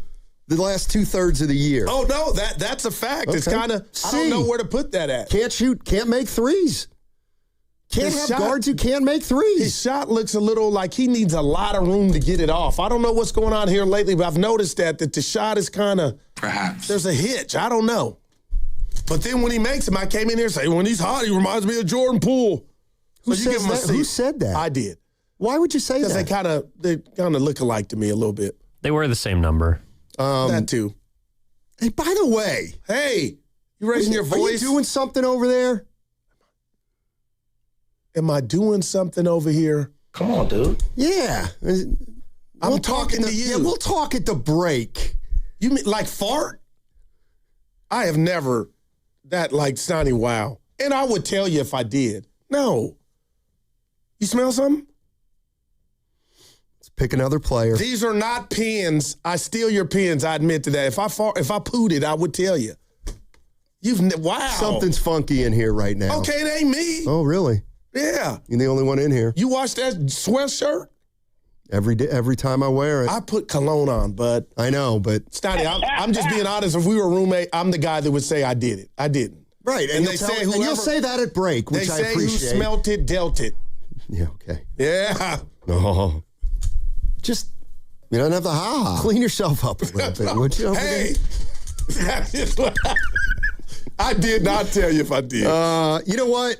the last 2/3 of the year. Oh, no, that's a fact. Okay. It's kind of, I don't know where to put that at. Can't shoot, can't make threes. Can't have guards who can't make threes. His shot looks a little like he needs a lot of room to get it off. I don't know what's going on here lately, but I've noticed that the shot is kind of, perhaps there's a hitch. I don't know. But then when he makes them, I came in here and say, when he's hot, he reminds me of Jordan Poole. Who said that? I did. Why would you say that? Because they kind of look alike to me a little bit. They wear the same number. That too. Hey, by the way. Hey, you raising your voice? Are you doing something over there? Am I doing something over here? Come on, dude. Yeah. I'm talking to you. Yeah, we'll talk at the break. You mean like fart? I have never like Sonny wow. And I would tell you if I did. No. You smell something? Let's pick another player. These are not pens. I steal your pens. I admit to that. If I pooed it, I would tell you. Wow. Something's funky in here right now. Okay, it ain't me. Oh, really? Yeah. You're the only one in here. You wash that sweatshirt? Every day, every time I wear it. I put cologne on, but I know, but Stoney, I'm just being honest. If we were a roommate, I'm the guy that would say I did it. I didn't. Right, and you'll say that at break, which I appreciate. They say who smelt it, dealt it. Yeah, okay. Yeah. No. Just, you don't have the ha-ha. Clean yourself up a little bit, would you? Hey. I did not tell you if I did. You know what?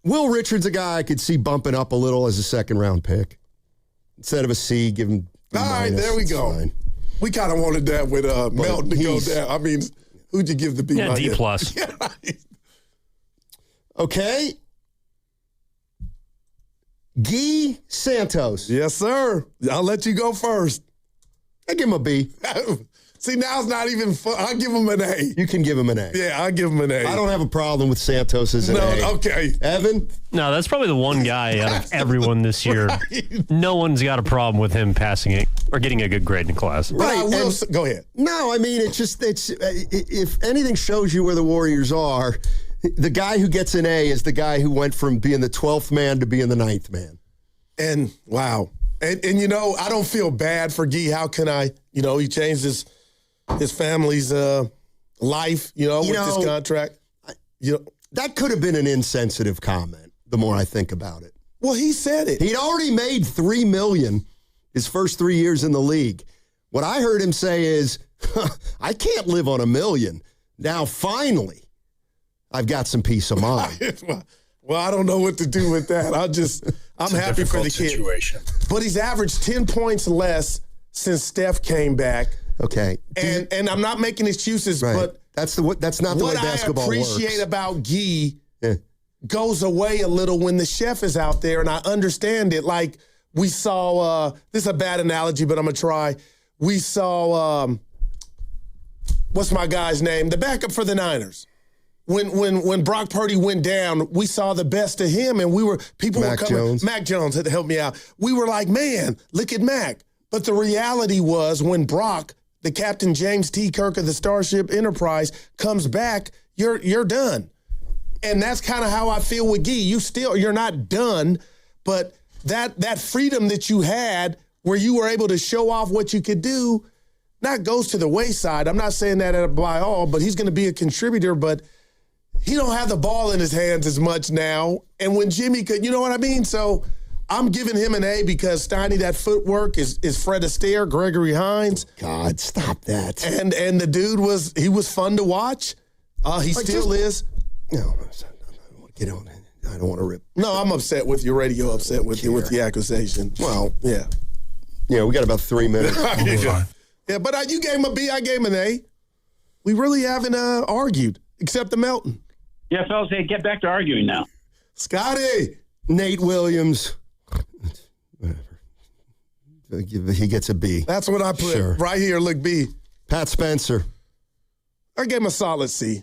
Will Richards, a guy I could see bumping up a little as a second-round pick. Instead of a C, give him all right, there we go. Fine. We kind of wanted that with Melton to go down. I mean, who'd you give the B? Yeah, D+. Yeah, right. Okay. Guy Santos. Yes, sir. I'll let you go first. I give him a B. See, now it's not even fun. I'll give him an A. You can give him an A. Yeah, I'll give him an A. I don't have a problem with Santos as an A. No, okay. Evan? No, that's probably the one guy out of everyone this year. Right. No one's got a problem with him passing it or getting a good grade in class. Right. Go ahead. No, I mean, it's if anything shows you where the Warriors are, the guy who gets an A is the guy who went from being the 12th man to being the 9th man. And, wow. And you know, I don't feel bad for Guy. How can I? You know, he changed his family's life, with this contract. That could have been an insensitive comment, the more I think about it. Well, he said it. He'd already made $3 million his first 3 years in the league. What I heard him say is, I can't live on $1 million. Now, finally, I've got some peace of mind. Well, I don't know what to do with that. I'm happy for the kid. Situation. But he's averaged 10 points less since Steph came back. Okay. And I'm not making excuses, right. But that's not the way basketball works. What I appreciate about Guy goes away a little when the chef is out there, and I understand it. Like we saw, this is a bad analogy, but I'm going to try. We saw, what's my guy's name? The backup for the Niners. When Brock Purdy went down, we saw the best of him, and people were coming. Jones. Mac Jones had to help me out. We were like, man, look at Mac. But the reality was when Brock, the Captain James T. Kirk of the Starship Enterprise, comes back, you're done. And that's kind of how I feel with Guy. You're not done, but that freedom that you had where you were able to show off what you could do, not goes to the wayside. I'm not saying that by all, but he's going to be a contributor, but he don't have the ball in his hands as much now. And when Jimmy could, you know what I mean? So I'm giving him an A because Steiny, that footwork is Fred Astaire, Gregory Hines. God, stop that. And the dude was fun to watch. He still is. No, I don't want to get on it. I don't want to rip. No, I'm upset with your radio, upset with you with the accusation. Well, yeah. Yeah, we got about 3 minutes. Yeah, but you gave him a B, I gave him an A. We really haven't argued, except the Melton. Yeah, fellas, hey, get back to arguing now. Scotty. Nate Williams. Whatever. He gets a B. That's what I put right here. Look, B. Pat Spencer. I gave him a solid C.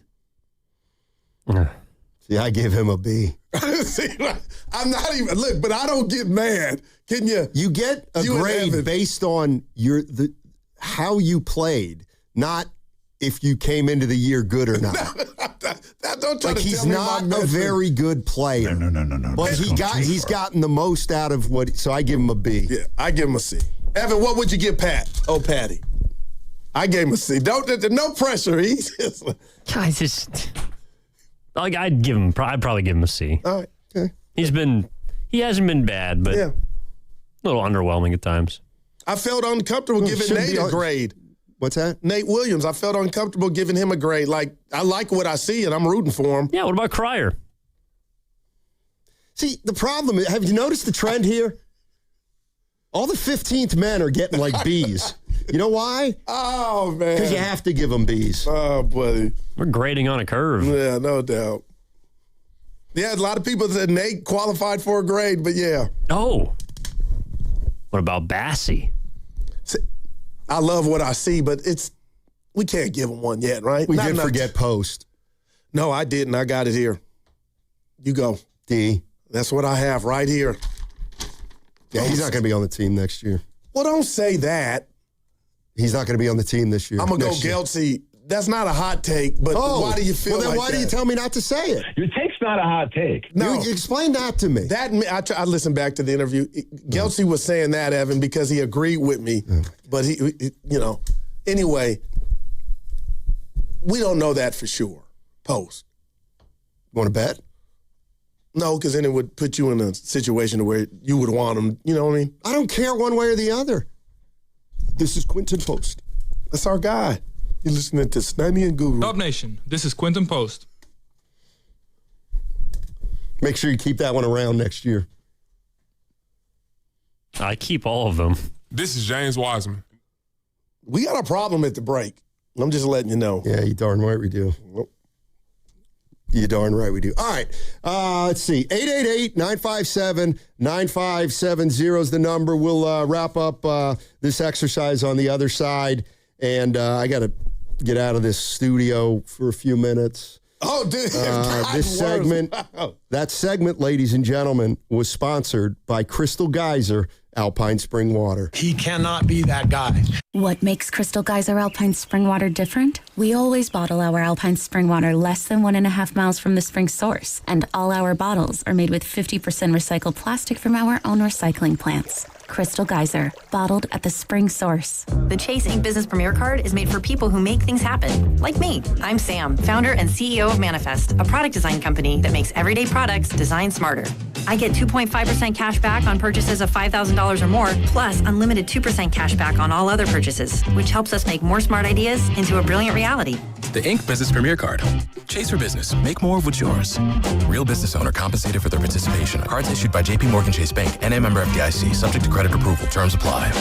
See, I gave him a B. See, I'm not even, look, but I don't get mad. Can you? You get a grade based on how you played, not if you came into the year good or not. Don't try to he's tell me not my a very good player. No. But he's gotten the most out of what. So I give him a B. Yeah, I give him a C. Evan, what would you give Pat? Oh, Patty. I gave him a C. No pressure. He's just. Guys, I'd probably give him a C. All right. Okay. He hasn't been bad, but a little underwhelming at times. I felt uncomfortable giving Nate a grade. What's that? Nate Williams. I felt uncomfortable giving him a grade. Like, I like what I see, and I'm rooting for him. Yeah, what about Cryer? See, the problem is, have you noticed the trend here? All the 15th men are getting like Bs. You know why? Oh, man. Because you have to give them Bs. Oh, buddy. We're grading on a curve. Yeah, no doubt. Yeah, a lot of people said Nate qualified for a grade, but yeah. Oh. What about Bassey? I love what I see, but we can't give him one yet, right? We did forget Post. No, I didn't. I got it here. You go. D. That's what I have right here. Yeah, he's not going to be on the team next year. Well, don't say that. He's not going to be on the team this year. I'm going to go Gelsey. That's not a hot take, but why do you feel like that? Well, then why do you tell me not to say it? Your take's not a hot take. No. You explain that to me. I listened back to the interview. Gelsey was saying that, Evan, because he agreed with me. But he anyway, we don't know that for sure. Post. You want to bet? No, because then it would put you in a situation where you would want him. You know what I mean? I don't care one way or the other. This is Quinton Post. That's our guy. You're listening to Snanny and Guru. Dub Nation, this is Quinton Post. Make sure you keep that one around next year. I keep all of them. This is James Wiseman. We got a problem at the break. I'm just letting you know. Yeah, you darn right we do. You darn right we do. All right. Let's see. 888-957-9570 is the number. We'll wrap up this exercise on the other side. And I got to get out of this studio for a few minutes. Oh, dude. That segment, ladies and gentlemen, was sponsored by Crystal Geyser Alpine Spring Water. He cannot be that guy. What makes Crystal Geyser Alpine Spring Water different? We always bottle our Alpine Spring Water less than 1.5 miles from the spring source, and all our bottles are made with 50% recycled plastic from our own recycling plants. Crystal Geyser, bottled at the spring source. The Chase Ink Business Premier Card is made for people who make things happen, like me. I'm Sam, founder and CEO of Manifest, a product design company that makes everyday products designed smarter. I get 2.5% cash back on purchases of $5,000 or more, plus unlimited 2% cash back on all other purchases, which helps us make more smart ideas into a brilliant reality. The Ink Business Premier Card. Chase for business. Make more of what's yours. Real business owner compensated for their participation. Cards issued by J.P. Morgan Chase Bank. NA member FDIC. Subject to credit approval. Terms apply.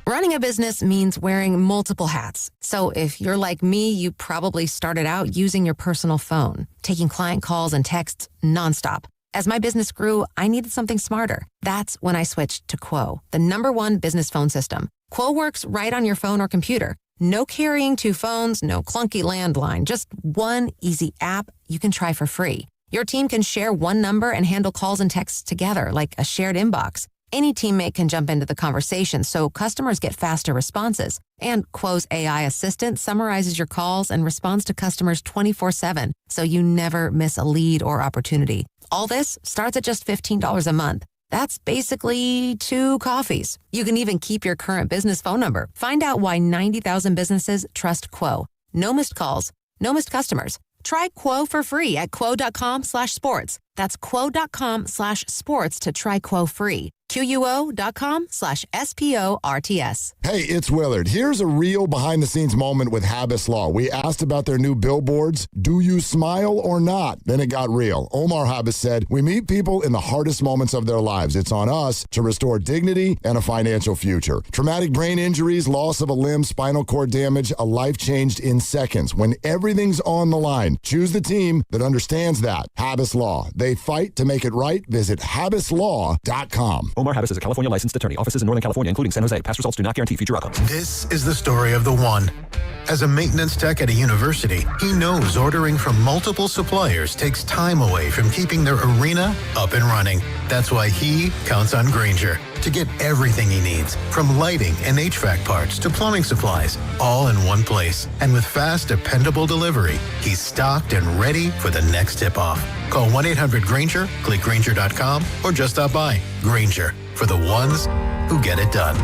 Running a business means wearing multiple hats. So if you're like me, you probably started out using your personal phone, taking client calls and texts nonstop. As my business grew, I needed something smarter. That's when I switched to Quo, the #1 business phone system. Quo works right on your phone or computer. No carrying 2 phones, no clunky landline, just one easy app you can try for free. Your team can share one number and handle calls and texts together like a shared inbox. Any teammate can jump into the conversation so customers get faster responses. And Quo's AI assistant summarizes your calls and responds to customers 24/7, so you never miss a lead or opportunity. All this starts at just $15 a month. That's basically 2 coffees. You can even keep your current business phone number. Find out why 90,000 businesses trust Quo. No missed calls, no missed customers. Try Quo for free at quo.com/sports. That's quo.com/sports to try Quo free. QUO.com/SPORTS. Hey, it's Willard. Here's a real behind-the-scenes moment with Habas Law. We asked about their new billboards. Do you smile or not? Then it got real. Omar Habas said, we meet people in the hardest moments of their lives. It's on us to restore dignity and a financial future. Traumatic brain injuries, loss of a limb, spinal cord damage, a life changed in seconds. When everything's on the line, choose the team that understands that. Habas Law. They fight to make it right. Visit HabisLaw.com. Omar Habis is a California licensed attorney. Offices in Northern California, including San Jose. Past results do not guarantee future outcomes. This is the story of the one. As a maintenance tech at a university, he knows ordering from multiple suppliers takes time away from keeping their arena up and running. That's why he counts on Grainger to get everything he needs, from lighting and HVAC parts to plumbing supplies, all in one place. And with fast, dependable delivery, he's stocked and ready for the next tip-off. Call 1-800-GRAINGER, click Grainger.com, or just stop by. Grainger, for the ones who get it done.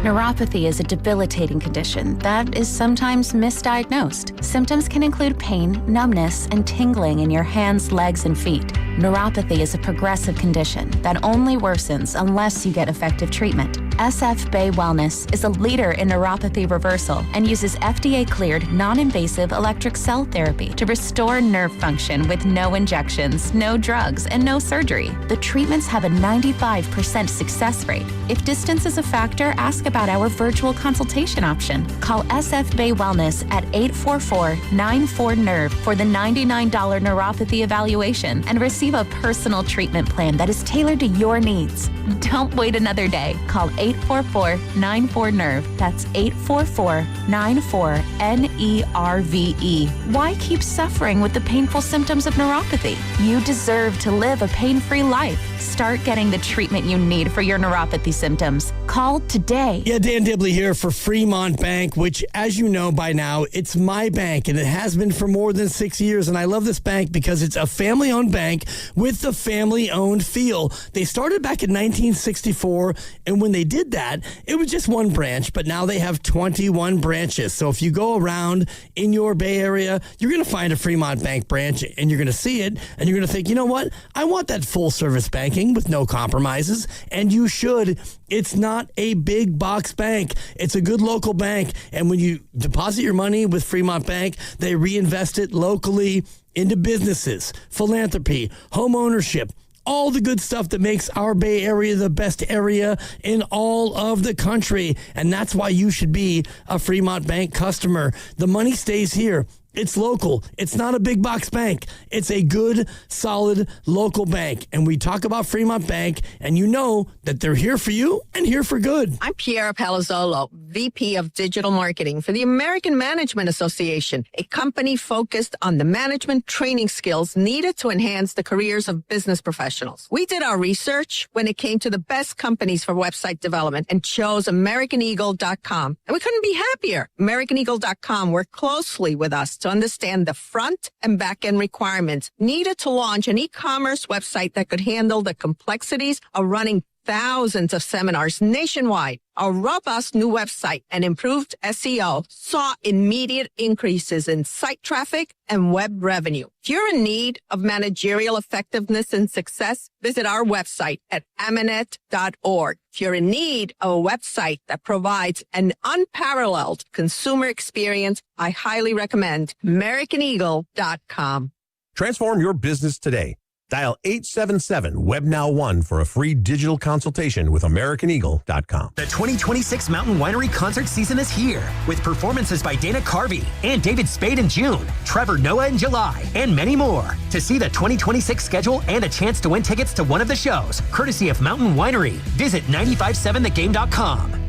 Neuropathy is a debilitating condition that is sometimes misdiagnosed. Symptoms can include pain, numbness, and tingling in your hands, legs, and feet. Neuropathy is a progressive condition that only worsens unless you get effective treatment. SF Bay Wellness is a leader in neuropathy reversal and uses FDA-cleared, non-invasive electric cell therapy to restore nerve function with no injections, no drugs, and no surgery. The treatments have a 95% success rate. If distance is a factor, ask about our virtual consultation option. Call SF Bay Wellness at 844-94-NERVE for the $99 neuropathy evaluation and receive a personal treatment plan that is tailored to your needs. Don't wait another day. Call 844-94-NERVE. That's 844-94-NERVE. Why keep suffering with the painful symptoms of neuropathy? You deserve to live a pain-free life. Start getting the treatment you need for your neuropathy symptoms. Call today. Yeah, Dan Dibley here for Fremont Bank, which, as you know by now, it's my bank, and it has been for more than 6 years. And I love this bank because it's a family-owned bank with the family-owned feel. They started back in 1964, and when they did that, it was just one branch, but now they have 21 branches. So if you go around in your Bay Area, you're going to find a Fremont Bank branch, and you're going to see it, and you're going to think, you know what? I want that full-service banking with no compromises, and you should. It's not a big box bank. It's a good local bank, and when you deposit your money with Fremont Bank, they reinvest it locally into businesses, philanthropy, home ownership, all the good stuff that makes our Bay Area the best area in all of the country. And that's why you should be a Fremont Bank customer. The money stays here. It's local. It's not a big box bank. It's a good, solid local bank. And we talk about Fremont Bank, and you know that they're here for you and here for good. I'm Piera Palazzolo, VP of Digital Marketing for the American Management Association, a company focused on the management training skills needed to enhance the careers of business professionals. We did our research when it came to the best companies for website development and chose AmericanEagle.com. And we couldn't be happier. AmericanEagle.com worked closely with us to understand the front and back end requirements needed to launch an e-commerce website that could handle the complexities of running thousands of seminars nationwide. Our robust new website and improved SEO saw immediate increases in site traffic and web revenue. If you're in need of managerial effectiveness and success, visit our website at amanet.org. If you're in need of a website that provides an unparalleled consumer experience, I highly recommend AmericanEagle.com. Transform your business today. Dial 877-WebNow1 for a free digital consultation with AmericanEagle.com. The 2026 Mountain Winery concert season is here, with performances by Dana Carvey and David Spade in June, Trevor Noah in July, and many more. To see the 2026 schedule and a chance to win tickets to one of the shows, courtesy of Mountain Winery, visit 957thegame.com.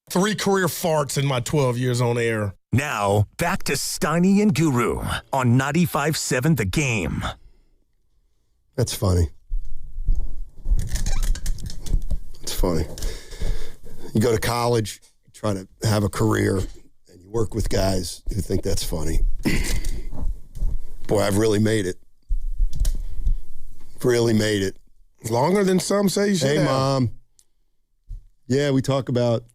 Three career farts in my 12 years on air. Now, back to Steiny and Guru on 95.7 The Game. That's funny. It's funny. You go to college, you try to have a career, and you work with guys who think that's funny. Boy, I've really made it. Really made it. Longer than some say you should Hey, have. Mom. Yeah, we talk about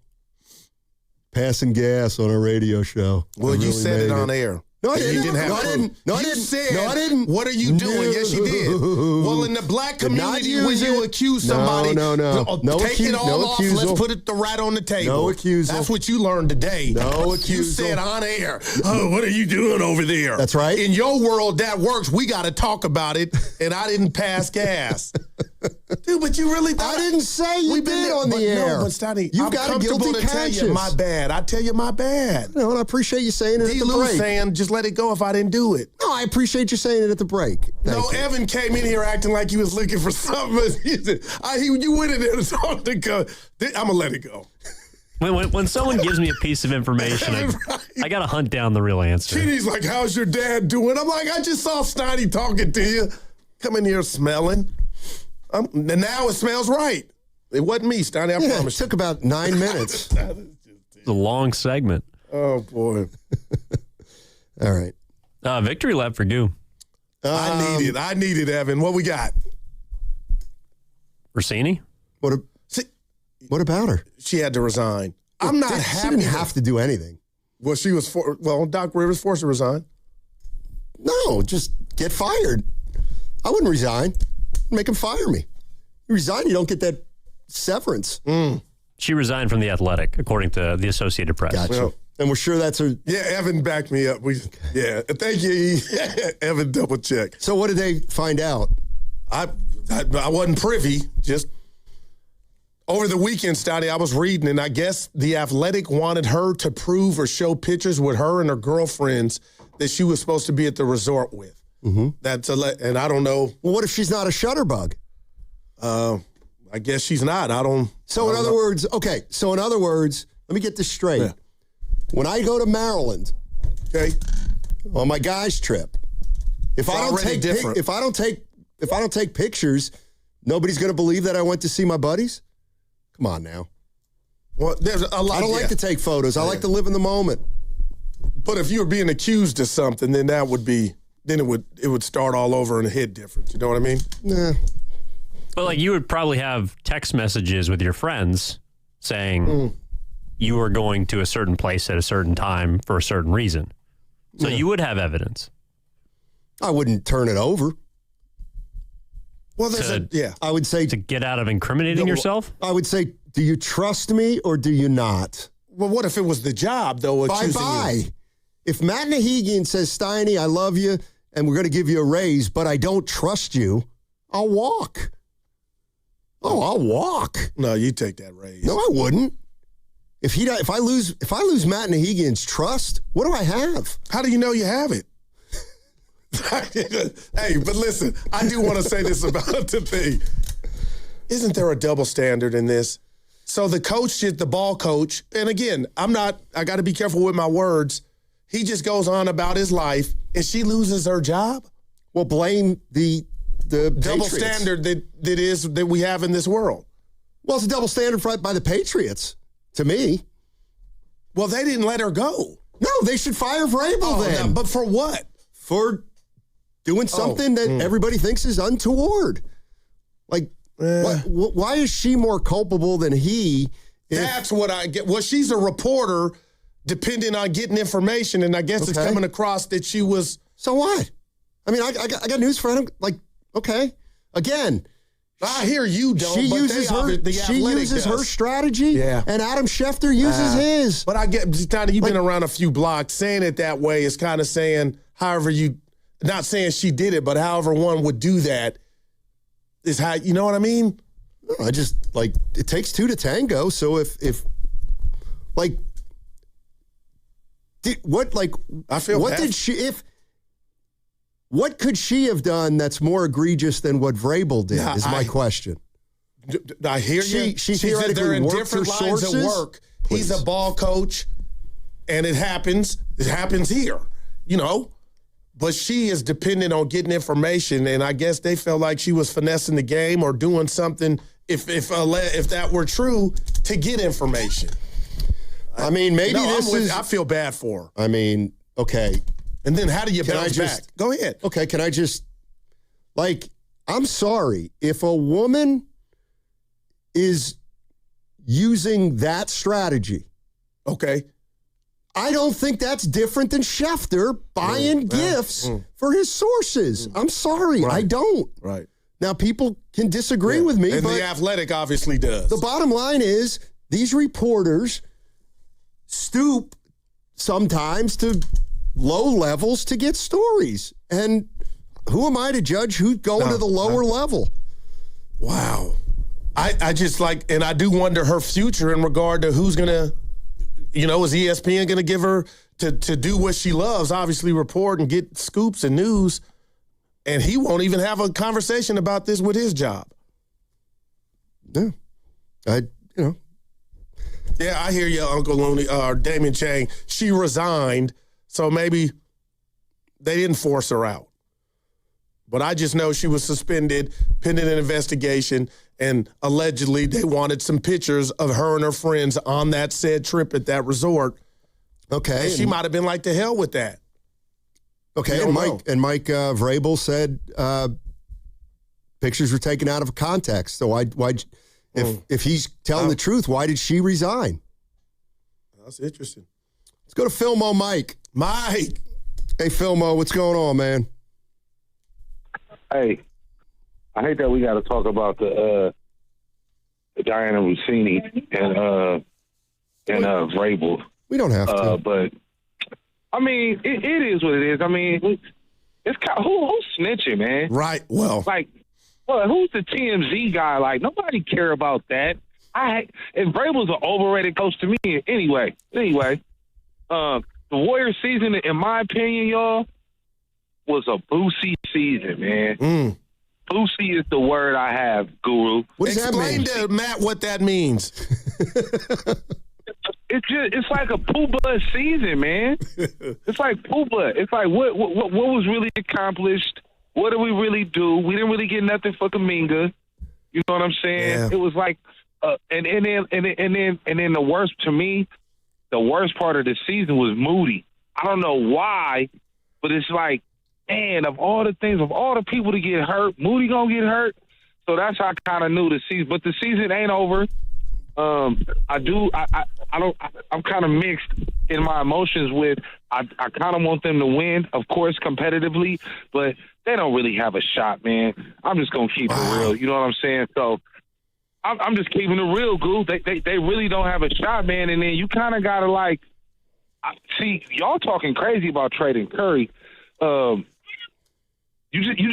passing gas on a radio show. Well, you said it on air. No, I didn't. You didn't have No, I proof. didn't. No, I You didn't. said, No, I didn't. what are you doing? Yes, you did. Well, in the black Did not community, when use you it. accuse somebody, No. No take it all off. accusal. Let's put it right on the table. No accusal. That's what you learned today. No You accusal. said on air, oh, what are you doing over there? That's right. In your world, that works. We got to talk about it, and I didn't pass gas. Dude, but you really thought... I didn't say you did on the air. No, but Stoney, You've I'm got a comfortable guilty to tell conscience. you my bad. I tell you my bad. No, and I appreciate you saying it at the break. saying, just let it go if I didn't do it. No, I appreciate you saying it at the break. Thank you. Evan came in here acting like he was looking for something. You went in there to talk to go. I'm going to let it go. When someone gives me a piece of information, I got to hunt down the real answer. Chitty's like, how's your dad doing? I'm like, I just saw Stoney talking to you. Come in here smelling. And now it smells right. It wasn't me, Stoney, I promise. It took about 9 minutes. It's a long segment. Oh, boy. All right. Victory lap for Goo. I need it, Evan. What we got? Rossini? What about her? She had to resign. I'm not happy. She didn't have to do anything. Well, Doc Rivers forced her to resign. No, just get fired. I wouldn't resign. Make him fire me. You resign, you don't get that severance. She resigned from The Athletic, according to the Associated Press. Gotcha. Well, and we're sure that's her. Yeah, Evan backed me up. Thank you, Evan. Double check. So what did they find out? I wasn't privy. Just over the weekend, Stouty, I was reading, and I guess The Athletic wanted her to prove or show pictures with her and her girlfriends that she was supposed to be at the resort with. Mm-hmm. And I don't know. Well, what if she's not a shutterbug? I guess she's not. So in other words, let me get this straight. Yeah. When I go to Maryland, on my guys trip, if I don't take pictures, nobody's going to believe that I went to see my buddies. Come on now. Well, there's a lot. I don't like to take photos. I like to live in the moment. But if you were being accused of something, then that would be. Then it would start all over and hit different. You know what I mean? Nah. But you would probably have text messages with your friends saying you were going to a certain place at a certain time for a certain reason. So you would have evidence. I wouldn't turn it over. Well, I would say to get out of incriminating yourself. I would say, do you trust me or do you not? Well, what if it was the job though? Bye. If Matt Nahigian says, Steiny, I love you, and we're going to give you a raise, but I don't trust you, I'll walk. Oh, I'll walk. No, you take that raise. No, I wouldn't. If I lose Matt Nahigian's trust, what do I have? How do you know you have it? Hey, but listen, I do want to say this about the thing. Isn't there a double standard in this? So the ball coach, and again, I got to be careful with my words. He just goes on about his life, and she loses her job? Well, blame the double Patriots. standard that we have in this world. Well, it's a double standard by the Patriots, to me. Well, they didn't let her go. No, they should fire Vrabel then. No, but for what? For doing something that everybody thinks is untoward. Why is she more culpable than he? That's what I get. Well, she's a reporter depending on getting information, and I guess it's coming across that she was. So what? I mean, I got news for him. Okay. Again, I hear you don't. She uses her strategy, and Adam Schefter uses his. But I get, Tony, you've been around a few blocks. Saying it that way is kind of saying, not saying she did it, but however one would do that is how, you know what I mean? No, I just, it takes two to tango. So what could she have done that's more egregious than what Vrabel did? My question. I hear you. She theoretically in worked different her lines sources. of work. Please. He's a ball coach, and it happens. It happens here, But she is dependent on getting information, and I guess they felt like she was finessing the game or doing something, if that were true, to get information. I mean, maybe I feel bad for her. I mean, okay. And then how do you bounce back? Go ahead. Okay, can I just, I'm sorry. If a woman is using that strategy, I don't think that's different than Schefter buying gifts for his sources. I'm sorry, I don't. Right. Now, people can disagree with me, and but The Athletic obviously does. The bottom line is these reporters stoop sometimes to low levels to get stories. And who am I to judge who's going to the lower level? Wow. I just and I do wonder her future in regard to who's going to, is ESPN going to give her to do what she loves, obviously report and get scoops and news, and he won't even have a conversation about this with his job. Yeah. Yeah, I hear you, Uncle Looney, Damon Chang. She resigned, so maybe they didn't force her out. But I just know she was suspended, pending an investigation, and allegedly they wanted some pictures of her and her friends on that said trip at that resort. Okay. And she might have been like, to hell with that. Okay, and Mike Vrabel said pictures were taken out of context. So if he's telling the truth, why did she resign? That's interesting. Let's go to Philmo Mike. Mike. Hey, Philmo, what's going on, man? Hey, I hate that we got to talk about the Diana Rossini and Vrabel. We don't have to. But, I mean, it is what it is. I mean, it's kind of, who's snitching, man? Right. Well. Who's the TMZ guy? Like, nobody care about that. And Vrabel's an overrated coach to me anyway. The Warriors season, in my opinion, y'all, was a Boosie season, man. Boosie is the word I have, Guru. What does Explain that mean? To Matt what that means. It's like a poo blood season, man. It's like poo blood. It's like what was really accomplished? What did we really do? We didn't really get nothing for Kuminga. You know what I'm saying? Yeah. It was like, and then the worst to me, the worst part of the season was Moody. I don't know why, but it's like, man, of all the people to get hurt, Moody gonna get hurt. So that's how I kind of knew the season. But the season ain't over. I'm kind of mixed in my emotions with. I kind of want them to win, of course, competitively, but they don't really have a shot, man. I'm just gonna keep it real. You know what I'm saying? So I'm just keeping it real, Goo. They really don't have a shot, man. And then you kind of gotta see, y'all talking crazy about trading Curry. You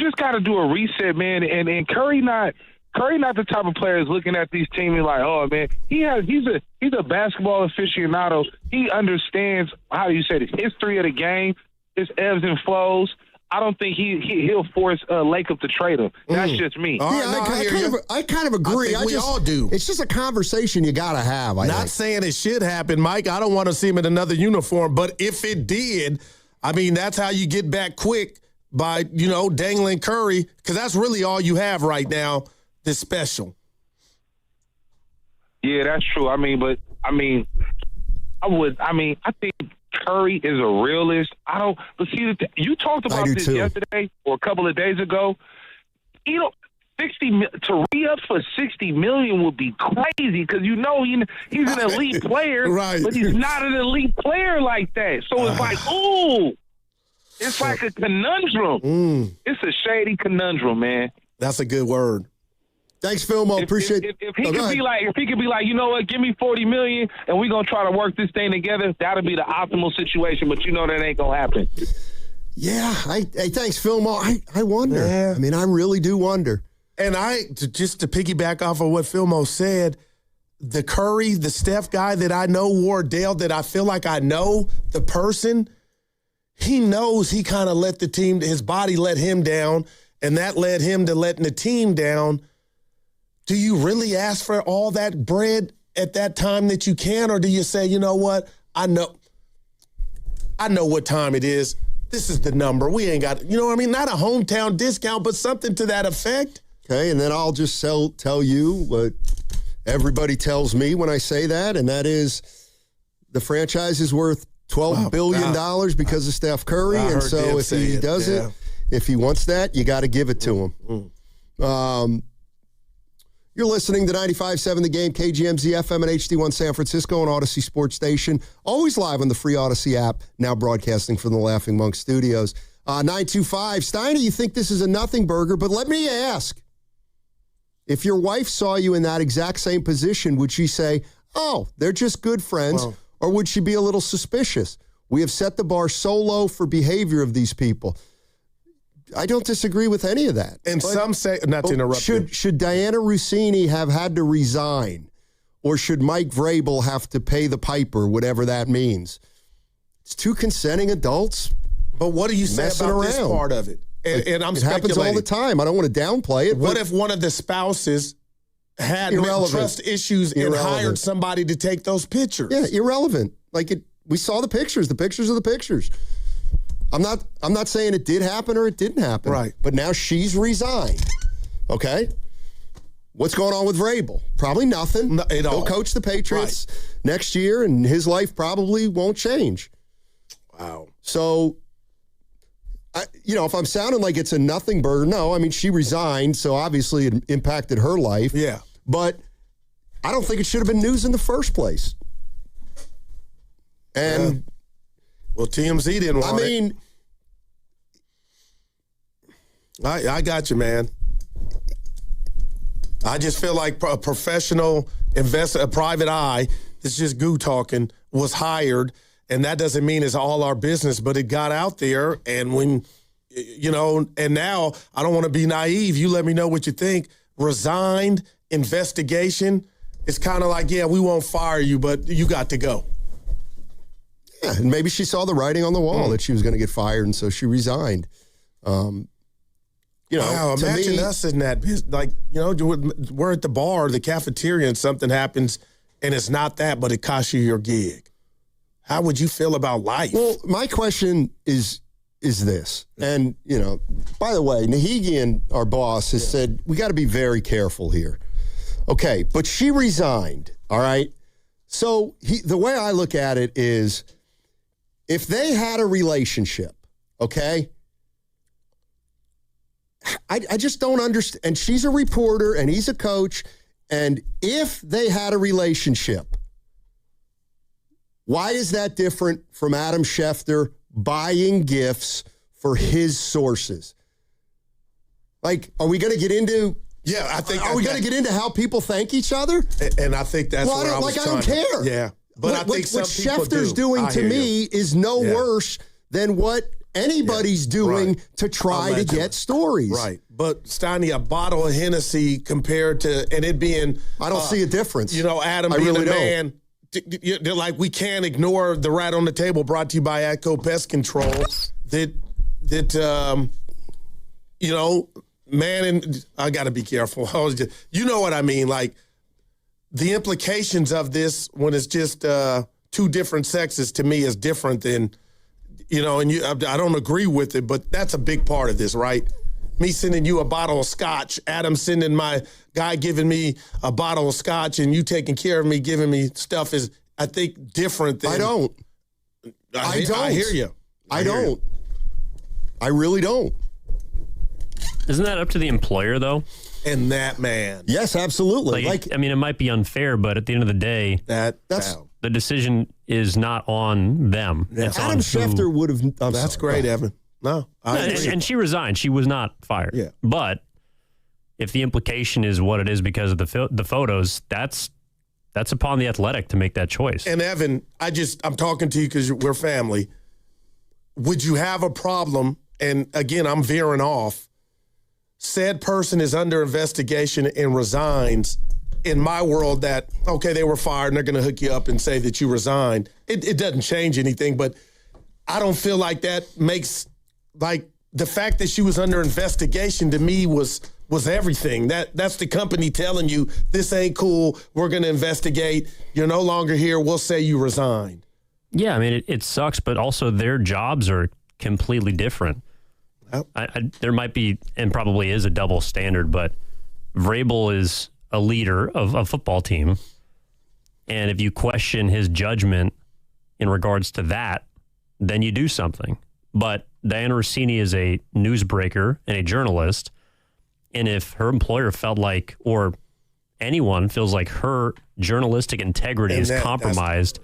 just got to do a reset, man. And Curry not the type of player that's looking at these teams and like, oh man, he's a basketball aficionado. He understands, how do you say, the history of the game, his ebbs and flows. I don't think he'll force Lacob to trade him. That's just me. I kind of agree. We all do. It's just a conversation you got to have. Not saying it should happen, Mike. I don't want to see him in another uniform, but if it did, I mean, that's how you get back quick by, dangling Curry, because that's really all you have right now that's special. Yeah, that's true. I think Curry is a realist. You talked about this yesterday or a couple of days ago. 60 to re-up for $60 million would be crazy because he's an elite player, right? But he's not an elite player like that. So it's like, ooh, it's like a conundrum. It's a shady conundrum, man. That's a good word. Thanks, Philmo. Appreciate it. If he could be like, you know what, give me $40 million and we're gonna try to work this thing together, that'll be the optimal situation. But that ain't gonna happen. Yeah. Thanks, Philmo. I wonder. Yeah. I mean, I really do wonder. And just to piggyback off of what Philmo said, the Curry, the Steph guy that I know, Wardell, that I feel like I know the person, he knows he kind of let his body let him down, and that led him to letting the team down. Do you really ask for all that bread at that time that you can, or do you say, you know what, I know what time it is. This is the number. We ain't got, not a hometown discount, but something to that effect. Okay, and then I'll just tell you what everybody tells me when I say that, and that is the franchise is worth $12 billion because of Steph Curry, and so if he does it, if he wants that, you got to give it to him. You're listening to 95.7 The Game, KGMZ FM and HD1 San Francisco and Odyssey Sports Station. Always live on the free Odyssey app, now broadcasting from the Laughing Monk Studios. 925, Steiner, you think this is a nothing burger, but let me ask. If your wife saw you in that exact same position, would she say, oh, they're just good friends, or would she be a little suspicious? We have set the bar so low for behavior of these people. I don't disagree with any of that. And some say, not to interrupt you. Should Diana Rossini have had to resign, or should Mike Vrabel have to pay the piper, whatever that means? It's two consenting adults. But what do you say about this part of it? And I'm speculating. It happens all the time. I don't want to downplay it. What if one of the spouses had trust issues and hired somebody to take those pictures? Yeah, irrelevant. We saw the pictures. The pictures are the pictures. I'm not saying it did happen or it didn't happen. Right. But now she's resigned. Okay? What's going on with Vrabel? Probably nothing. He'll coach the Patriots next year, and his life probably won't change. Wow. So, if I'm sounding like it's a nothing burger, no. I mean, she resigned, so obviously it impacted her life. Yeah. But I don't think it should have been news in the first place. And well, TMZ didn't want it. I got you, man. I just feel like a professional investor, a private eye, this is just goo talking, was hired, and that doesn't mean it's all our business, but it got out there, and when, and now I don't want to be naive. You let me know what you think. Resigned, investigation. It's kind of like, we won't fire you, but you got to go. Yeah, and maybe she saw the writing on the wall that she was going to get fired, and so she resigned. Wow, imagine us in that business. We're at the bar, the cafeteria, and something happens, and it's not that, but it costs you your gig. How would you feel about life? Well, my question is this. And, by the way, Nahigian, our boss, has said, we got to be very careful here. Okay, but she resigned, all right? So the way I look at it is, if they had a relationship, okay, I just don't understand. And she's a reporter and he's a coach. And if they had a relationship, why is that different from Adam Schefter buying gifts for his sources? Are we going to get into... Yeah, I think... Are we going to get into how people thank each other? And I think that's what I was trying I don't care. Yeah. But I think what Schefter's doing to me is no worse than what anybody's doing to try to get stories. Right. But, Steiny, a bottle of Hennessy compared to... And it being... I don't see a difference. Adam being really a man... we can't ignore the rat on the table, brought to you by ATCO Pest Control. Man, and I got to be careful. You know what I mean? The implications of this when it's just two different sexes to me is different than, I don't agree with it, but that's a big part of this, right? Me sending you a bottle of scotch, Adam sending my guy giving me a bottle of scotch, and you taking care of me, giving me stuff is, I think, different than... I don't. I hear you. I don't. I really don't. Isn't that up to the employer, though? And that man. Yes, absolutely. It might be unfair, but at the end of the day, that's the decision is not on them. Yeah. Adam Schefter would have... That's great, Evan. No, and she resigned. She was not fired. Yeah. But if the implication is what it is because of the photos, that's upon the Athletic to make that choice. And Evan, I'm talking to you because we're family. Would you have a problem? And again, I'm veering off. Said person is under investigation and resigns. In my world, that they were fired and they're going to hook you up and say that you resigned. It doesn't change anything, but I don't feel like that makes the fact that she was under investigation to me was everything. That's the company telling you this ain't cool. We're going to investigate. You're no longer here. We'll say you resigned. Yeah, I mean it sucks, but also their jobs are completely different. Yep. There might be and probably is a double standard, but Vrabel is a leader of a football team, and if you question his judgment in regards to that, then you do something. But Diana Rossini is a newsbreaker and a journalist, and if her employer felt like, or anyone feels like her journalistic integrity is compromised,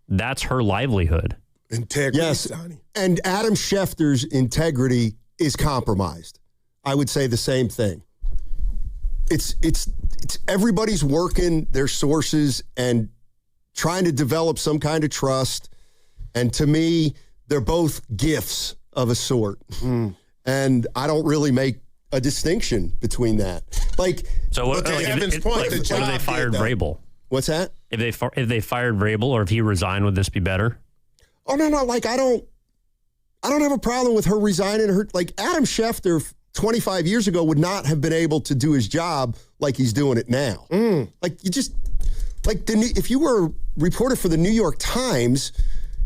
that's her livelihood. Integrity, yes, Donnie. And Adam Schefter's integrity is compromised. I would say the same thing. It's everybody's working their sources and trying to develop some kind of trust. And to me, they're both gifts of a sort. And I don't really make a distinction between that. Like, so what, what if they fired Vrabel? What's that? If they fired Vrabel or if he resigned, would this be better? Oh, no. Like, I don't have a problem with her resigning. Like, Adam Schefter 25 years ago would not have been able to do his job like he's doing it now. Like, you just, like, if you were a reporter for the New York Times,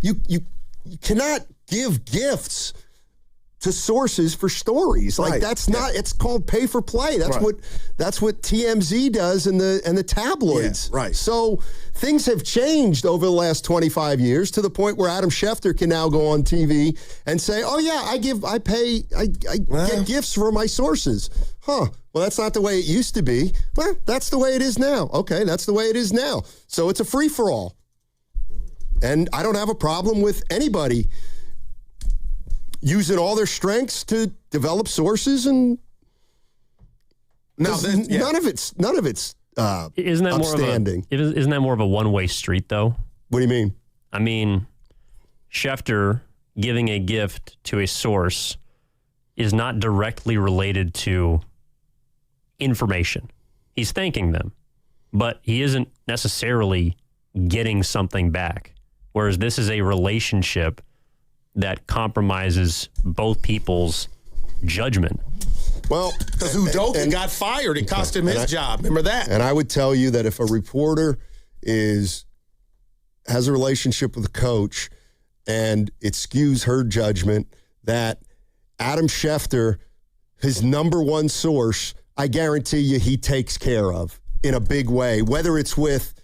you cannot give gifts to sources for stories. Like, that's not, it's called pay for play. That's what TMZ does and the tabloids. Yeah, right. So things have changed over the last 25 years to the point where Adam Schefter can now go on TV and say, oh yeah, I get gifts for my sources. Well, that's not the way it used to be. Well, that's the way it is now. Okay, that's the way it is now. So it's a free-for-all. And I don't have a problem with anybody using all their strengths to develop sources, and none of it's isn't that upstanding. Isn't that more of a one-way street, though? What do you mean? I mean, Schefter giving a gift to a source is not directly related to information. He's thanking them, but he isn't necessarily getting something back. Whereas this is a relationship that compromises both people's judgment. Well, because Udoka got fired. It cost him his job. Remember that? And I would tell you that if a reporter has a relationship with a coach and it skews her judgment, that Adam Schefter, his number one source, I guarantee you he takes care of in a big way, whether it's with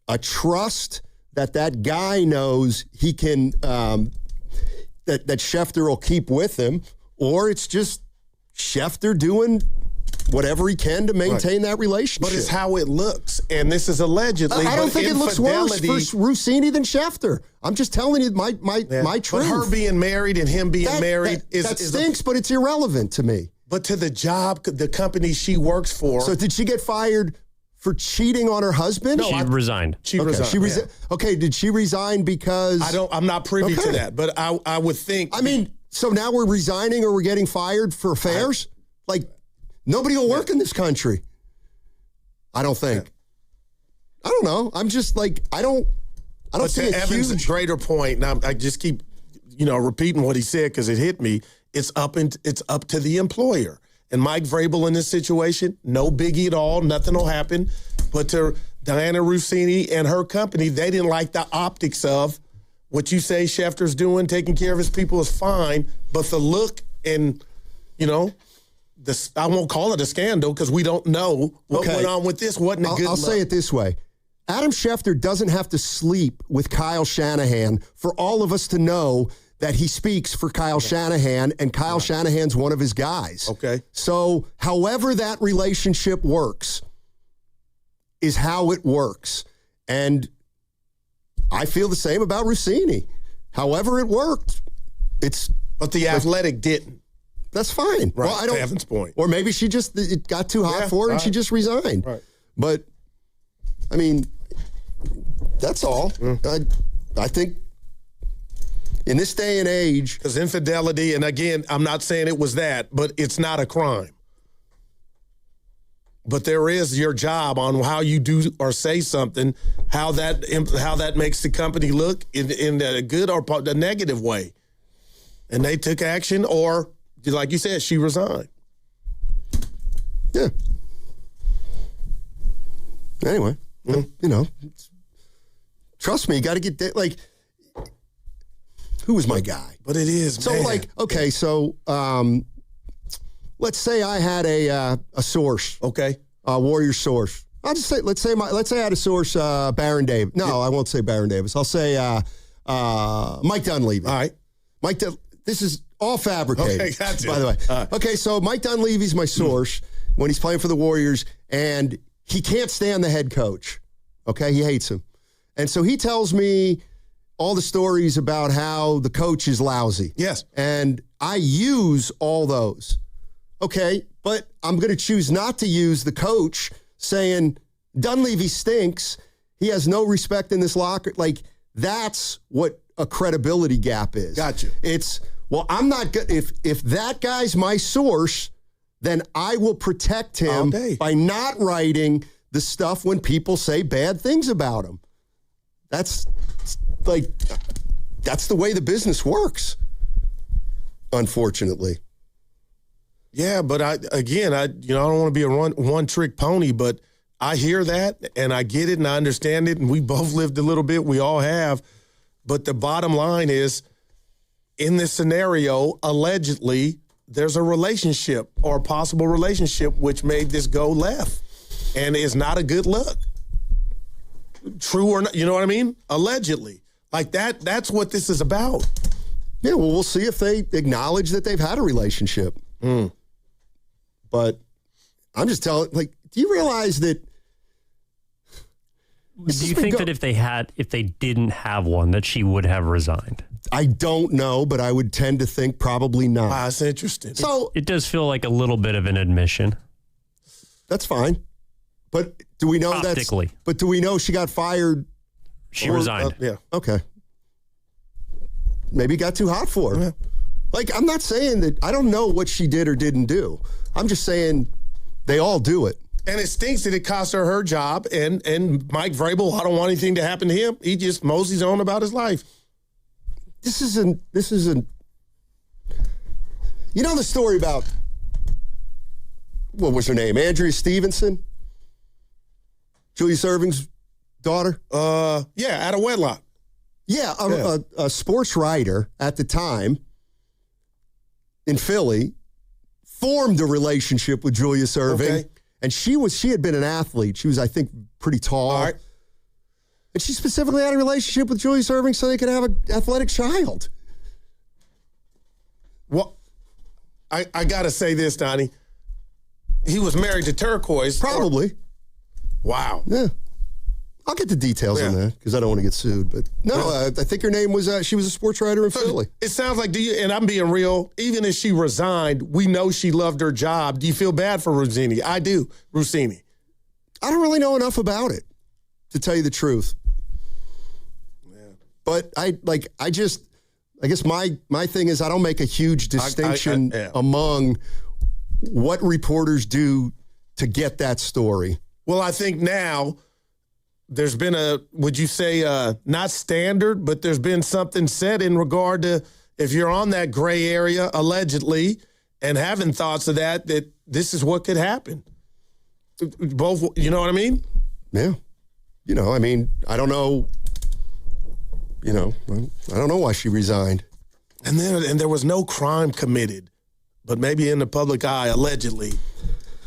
a trust that guy knows he can, that Schefter will keep with him, or it's just Schefter doing whatever he can to maintain that relationship. But it's how it looks, and this is allegedly. I don't think it looks worse for Rossini than Schefter. I'm just telling you my truth. But her being married and him being married that stinks, but it's irrelevant to me. But to the job, the company she works for. So did she get fired for cheating on her husband? No, she resigned. She resigned. Okay, did she resign because... I'm not privy to that, but I would think... I mean, so now we're resigning or we're getting fired for affairs? Nobody will work in this country. I don't think. I don't know. I'm just like, I don't see a Evan's greater point, and I just keep, repeating what he said because it hit me. It's up to the employer. And Mike Vrabel in this situation, no biggie at all. Nothing will happen. But to Diana Rossini and her company, they didn't like the optics of what you say Schefter's doing, taking care of his people is fine. But the look and, I won't call it a scandal because we don't know what went on with this. Wasn't a good look. I'll say it this way. Adam Schefter doesn't have to sleep with Kyle Shanahan for all of us to know that he speaks for Kyle Shanahan, and Kyle Shanahan's one of his guys. Okay. So however that relationship works is how it works. And I feel the same about Rossini. However it worked, But the Athletic didn't. That's fine. Right, well, I don't, Evan's point. Or maybe it got too hot for her and she just resigned. Right. But, I mean, that's all. I think in this day and age... Because infidelity, and again, I'm not saying it was that, but it's not a crime. But there is your job on how you do or say something, how that makes the company look in a good or a negative way. And they took action, or, like you said, she resigned. Yeah. Anyway, trust me, you got to get like... Who was my guy? But it is, so man. Okay, so let's say I had a source. Okay. A Warrior source. I'll just say, let's say I had a source, Baron Davis. No, I won't say Baron Davis. I'll say Mike Dunleavy. All right. This is all fabricated. Okay, gotcha. By the way. Okay, so Mike Dunleavy's my source when he's playing for the Warriors, and he can't stand the head coach. Okay, he hates him. And so he tells me all the stories about how the coach is lousy. Yes. And I use all those. Okay, but I'm going to choose not to use the coach saying Dunleavy stinks. He has no respect in this locker. Like, that's what a credibility gap is. Gotcha. It's, Well, I'm not good. If that guy's my source, then I will protect him by not writing the stuff when people say bad things about him. That's the way the business works, unfortunately. Yeah, but I don't want to be a one-trick pony, but I hear that, and I get it, and I understand it, and we both lived a little bit. We all have. But the bottom line is, in this scenario, allegedly, there's a relationship or a possible relationship which made this go left, and it's not a good look. True or not, you know what I mean? Allegedly. Like that's what this is about. Yeah, well, we'll see if they acknowledge that they've had a relationship. But I'm just telling, do you realize that? Do you think that if they didn't have one, that she would have resigned? I don't know, but I would tend to think probably not. Wow, that's interesting. So it does feel like a little bit of an admission. That's fine. But do we know Optically. But do we know she got fired? She resigned. Yeah. Okay. Maybe it got too hot for her. Yeah. I'm not saying that I don't know what she did or didn't do. I'm just saying they all do it. And it stinks that it cost her job. And Mike Vrabel, I don't want anything to happen to him. He just moseys on about his life. This isn't. You know the story about, what was her name? Andrea Stevenson? Julius Erving's daughter? Yeah, out of wedlock. Yeah, a sports writer at the time in Philly formed a relationship with Julius Erving. Okay. And she had been an athlete. She was, I think, pretty tall. All right. And she specifically had a relationship with Julius Erving so they could have an athletic child. Well, I got to say this, Donnie. He was married to Turquoise. Probably. Wow. Yeah. I'll get the details on that because I don't want to get sued. But no, I think her name was, she was a sports writer in Philly. It sounds like, and I'm being real, even if she resigned, we know she loved her job. Do you feel bad for Rossini? I do, Rossini. I don't really know enough about it, to tell you the truth. Yeah. But I guess my thing is I don't make a huge distinction among what reporters do to get that story. Well, I think now there's been would you say not standard, but there's been something said in regard to if you're on that gray area, allegedly, and having thoughts of that this is what could happen. Both, you know what I mean? Yeah. I don't know. I don't know why she resigned. And there was no crime committed, but maybe in the public eye, allegedly.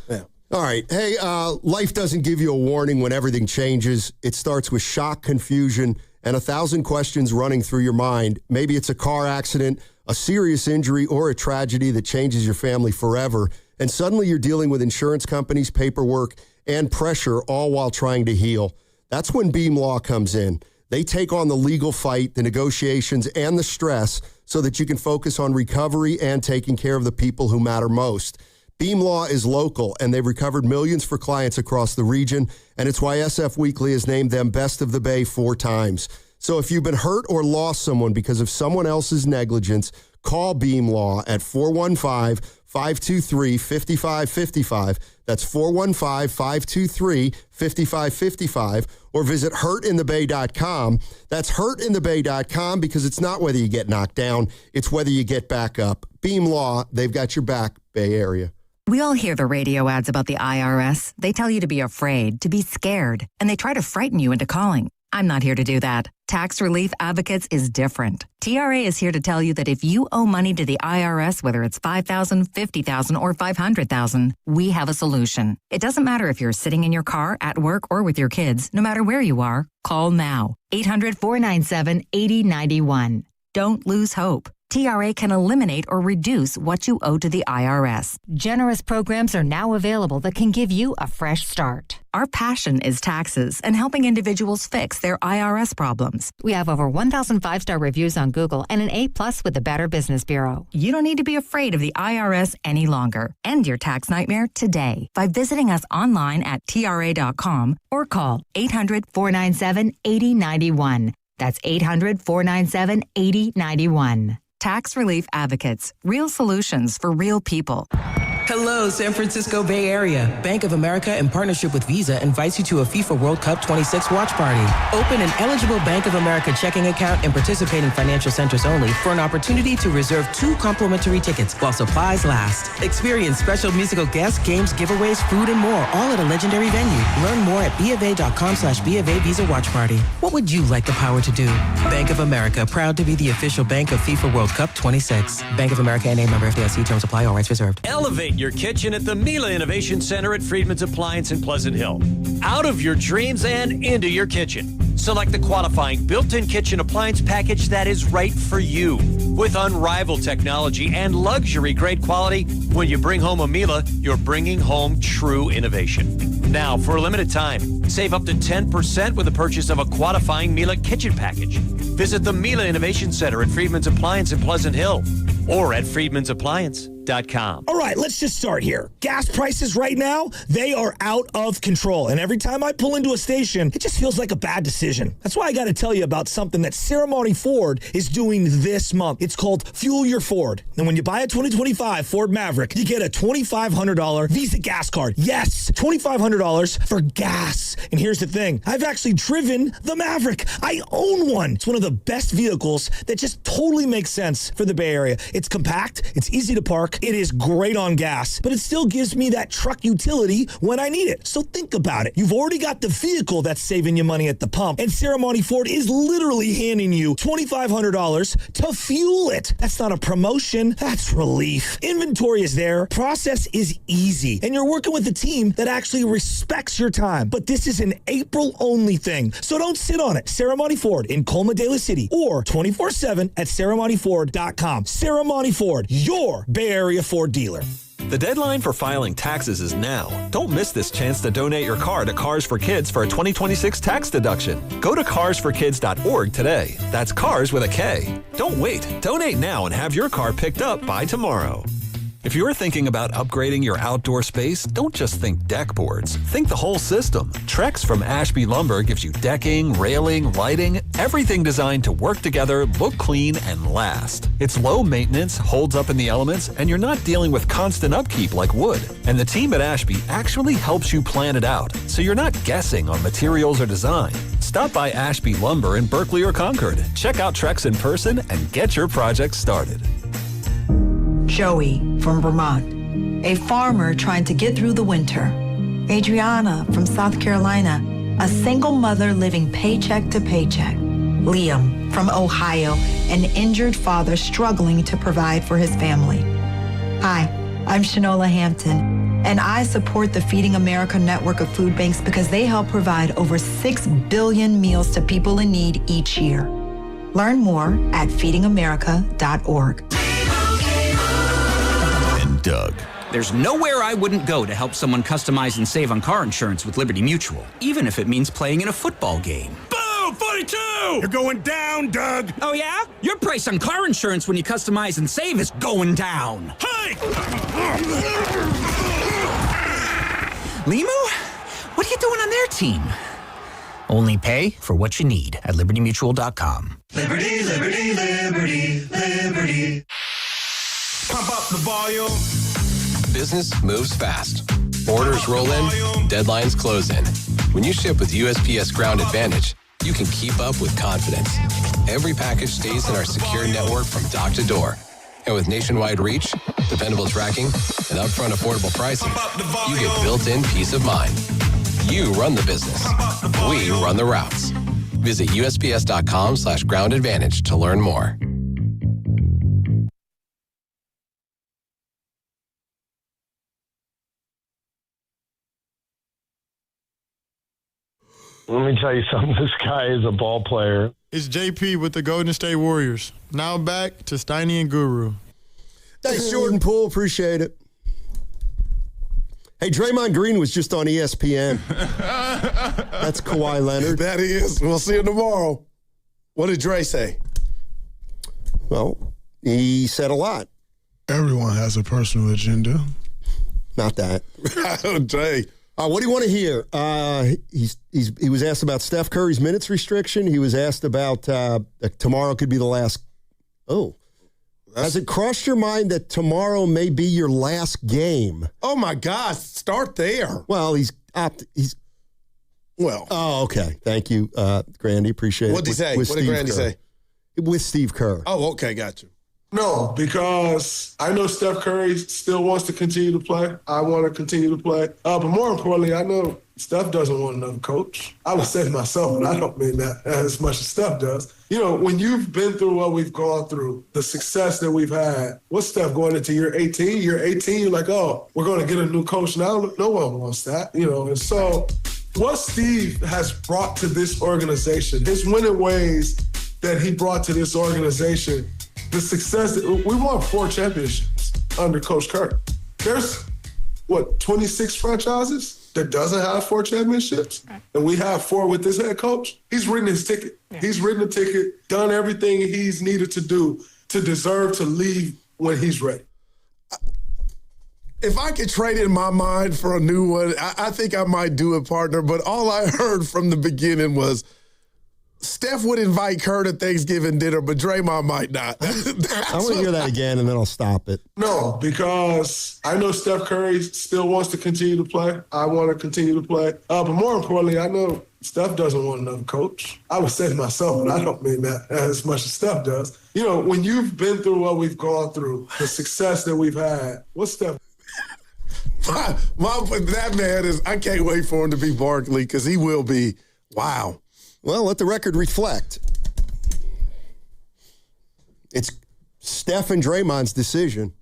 Yeah. All right. Hey, life doesn't give you a warning when everything changes. It starts with shock, confusion, and 1,000 questions running through your mind. Maybe it's a car accident, a serious injury, or a tragedy that changes your family forever. And suddenly you're dealing with insurance companies, paperwork, and pressure, all while trying to heal. That's when Beam Law comes in. They take on the legal fight, the negotiations, and the stress so that you can focus on recovery and taking care of the people who matter most. Beam Law is local, and they've recovered millions for clients across the region, and it's why SF Weekly has named them Best of the Bay 4 times. So if you've been hurt or lost someone because of someone else's negligence, call Beam Law at 415-523-5555. That's 415-523-5555. Or visit hurtinthebay.com. That's hurtinthebay.com because it's not whether you get knocked down, it's whether you get back up. Beam Law, they've got your back, Bay Area. We all hear the radio ads about the IRS. They tell you to be afraid, to be scared, and they try to frighten you into calling. I'm not here to do that. Tax Relief Advocates is different. TRA is here to tell you that if you owe money to the IRS, whether it's $5,000, $50,000, or $500,000, we have a solution. It doesn't matter if you're sitting in your car, at work, or with your kids. No matter where you are, call now. 800-497-8091. Don't lose hope. TRA can eliminate or reduce what you owe to the IRS. Generous programs are now available that can give you a fresh start. Our passion is taxes and helping individuals fix their IRS problems. We have over 1,000 5-star reviews on Google and an A+ with the Better Business Bureau. You don't need to be afraid of the IRS any longer. End your tax nightmare today by visiting us online at TRA.com or call 800-497-8091. That's 800-497-8091. Tax Relief Advocates. Real solutions for real people. Hello, San Francisco Bay Area. Bank of America, in partnership with Visa, invites you to a FIFA World Cup 26 watch party. Open an eligible Bank of America checking account in participating financial centers only for an opportunity to reserve 2 complimentary tickets while supplies last. Experience special musical guests, games, giveaways, food, and more, all at a legendary venue. Learn more at BofA.com/BofA Visa Watch Party. What would you like the power to do? Bank of America, proud to be the official bank of FIFA World Cup 26. Bank of America N.A. member FDIC. Terms apply. All rights reserved. Elevate your kitchen at the Miele Innovation Center at Friedman's Appliance in Pleasant Hill. Out of your dreams and into your kitchen. Select the qualifying built-in kitchen appliance package that is right for you. With unrivaled technology and luxury-grade quality, when you bring home a Miele, you're bringing home true innovation. Now, for a limited time, save up to 10% with the purchase of a qualifying Miele kitchen package. Visit the Miele Innovation Center at Friedman's Appliance in Pleasant Hill or at friedmansappliance.com. All right, let's just start here. Gas prices right now, they are out of control. And every time I pull into a station, it just feels like a bad decision. That's why I got to tell you about something that Ceremony Ford is doing this month. It's called Fuel Your Ford. And when you buy a 2025 Ford Maverick, you get a $2,500 Visa gas card. Yes, $2,500 for gas. And here's the thing. I've actually driven the Maverick. I own one. It's one of the best vehicles that just totally makes sense for the Bay Area. It's compact, it's easy to park, it is great on gas, but it still gives me that truck utility when I need it. So think about it. You've already got the vehicle that's saving you money at the pump, and Ceremony Ford is literally handing you $2,500 to fuel it. That's not a promotion, that's relief. Inventory is there, process is easy, and you're working with a team that actually respects your time. But this is an April-only thing, so don't sit on it. Ceremony Ford in Colma de la City or 24/7 at ceremonyford.com. Ceremony Ford, your Bay Area Ford dealer. The deadline for filing taxes is now. Don't miss this chance to donate your car to Cars for Kids for a 2026 tax deduction. Go to carsforkids.org today. That's cars with a K. Don't wait. Donate now and have your car picked up by tomorrow. If you're thinking about upgrading your outdoor space, don't just think deck boards. Think the whole system. Trex from Ashby Lumber gives you decking, railing, lighting, everything designed to work together, look clean, and last. It's low maintenance, holds up in the elements, and you're not dealing with constant upkeep like wood. And the team at Ashby actually helps you plan it out, so you're not guessing on materials or design. Stop by Ashby Lumber in Berkeley or Concord. Check out Trex in person and get your project started. Joey from Vermont, a farmer trying to get through the winter. Adriana from South Carolina, a single mother living paycheck to paycheck. Liam from Ohio, an injured father struggling to provide for his family. Hi, I'm Shanola Hampton, and I support the Feeding America network of food banks because they help provide over 6 billion meals to people in need each year. Learn more at feedingamerica.org. Doug. There's nowhere I wouldn't go to help someone customize and save on car insurance with Liberty Mutual, even if it means playing in a football game. Boom! 42! You're going down, Doug! Oh, yeah? Your price on car insurance when you customize and save is going down. Hey! Limu? What are you doing on their team? Only pay for what you need at libertymutual.com. Liberty, liberty, liberty, liberty. Pump up the volume. Business moves fast. Orders roll in, deadlines close in. When you ship with USPS Ground Advantage, you can keep up with confidence. Every package stays in our secure network from dock to door. And with nationwide reach, dependable tracking, and upfront affordable pricing, you get built-in peace of mind. You run the business. We run the routes. Visit USPS.com/Ground Advantage to learn more. Let me tell you something. This guy is a ball player. It's JP with the Golden State Warriors. Now back to Steiny and Guru. Thanks, Jordan Poole. Appreciate it. Hey, Draymond Green was just on ESPN. That's Kawhi Leonard. That is. We'll see him tomorrow. What did Dre say? Well, he said a lot. Everyone has a personal agenda. Not that. Dre. What do you want to hear? He was asked about Steph Curry's minutes restriction. He was asked about tomorrow could be the last. Oh, Has it crossed your mind that tomorrow may be your last game? Oh, my gosh. Start there. Well, he's Well. Oh, okay. Thank you, Grandy. Appreciate it. What'd he say? What did Grandy say? With Steve Kerr. Oh, okay. Got you. No, because I know Steph Curry still wants to continue to play. I want to continue to play. But more importantly, I know Steph doesn't want another coach. I would say to myself, and I don't mean that as much as Steph does. You know, when you've been through what we've gone through, the success that we've had, what's Steph going into year 18? Year 18, you're like, oh, we're going to get a new coach now. No one wants that, you know. And so what Steve has brought to this organization, his winning ways that he brought to this organization, the success, we won 4 championships under Coach Kerr. There's, 26 franchises that doesn't have 4 championships? And we have 4 with this head coach? He's written his ticket. Yeah. He's written the ticket, done everything he's needed to do to deserve to leave when he's ready. If I could trade in my mind for a new one, I think I might do it, partner. But all I heard from the beginning was Steph would invite Kerr to Thanksgiving dinner, but Draymond might not. I want to hear that again, and then I'll stop it. No, because I know Steph Curry still wants to continue to play. I want to continue to play. But more importantly, I know Steph doesn't want another coach. I would say to myself, and I don't mean that as much as Steph does. You know, when you've been through what we've gone through, the success that we've had, what's Steph? That man is, I can't wait for him to be Barkley because he will be, wow. Well, let the record reflect. It's Steph and Draymond's decision.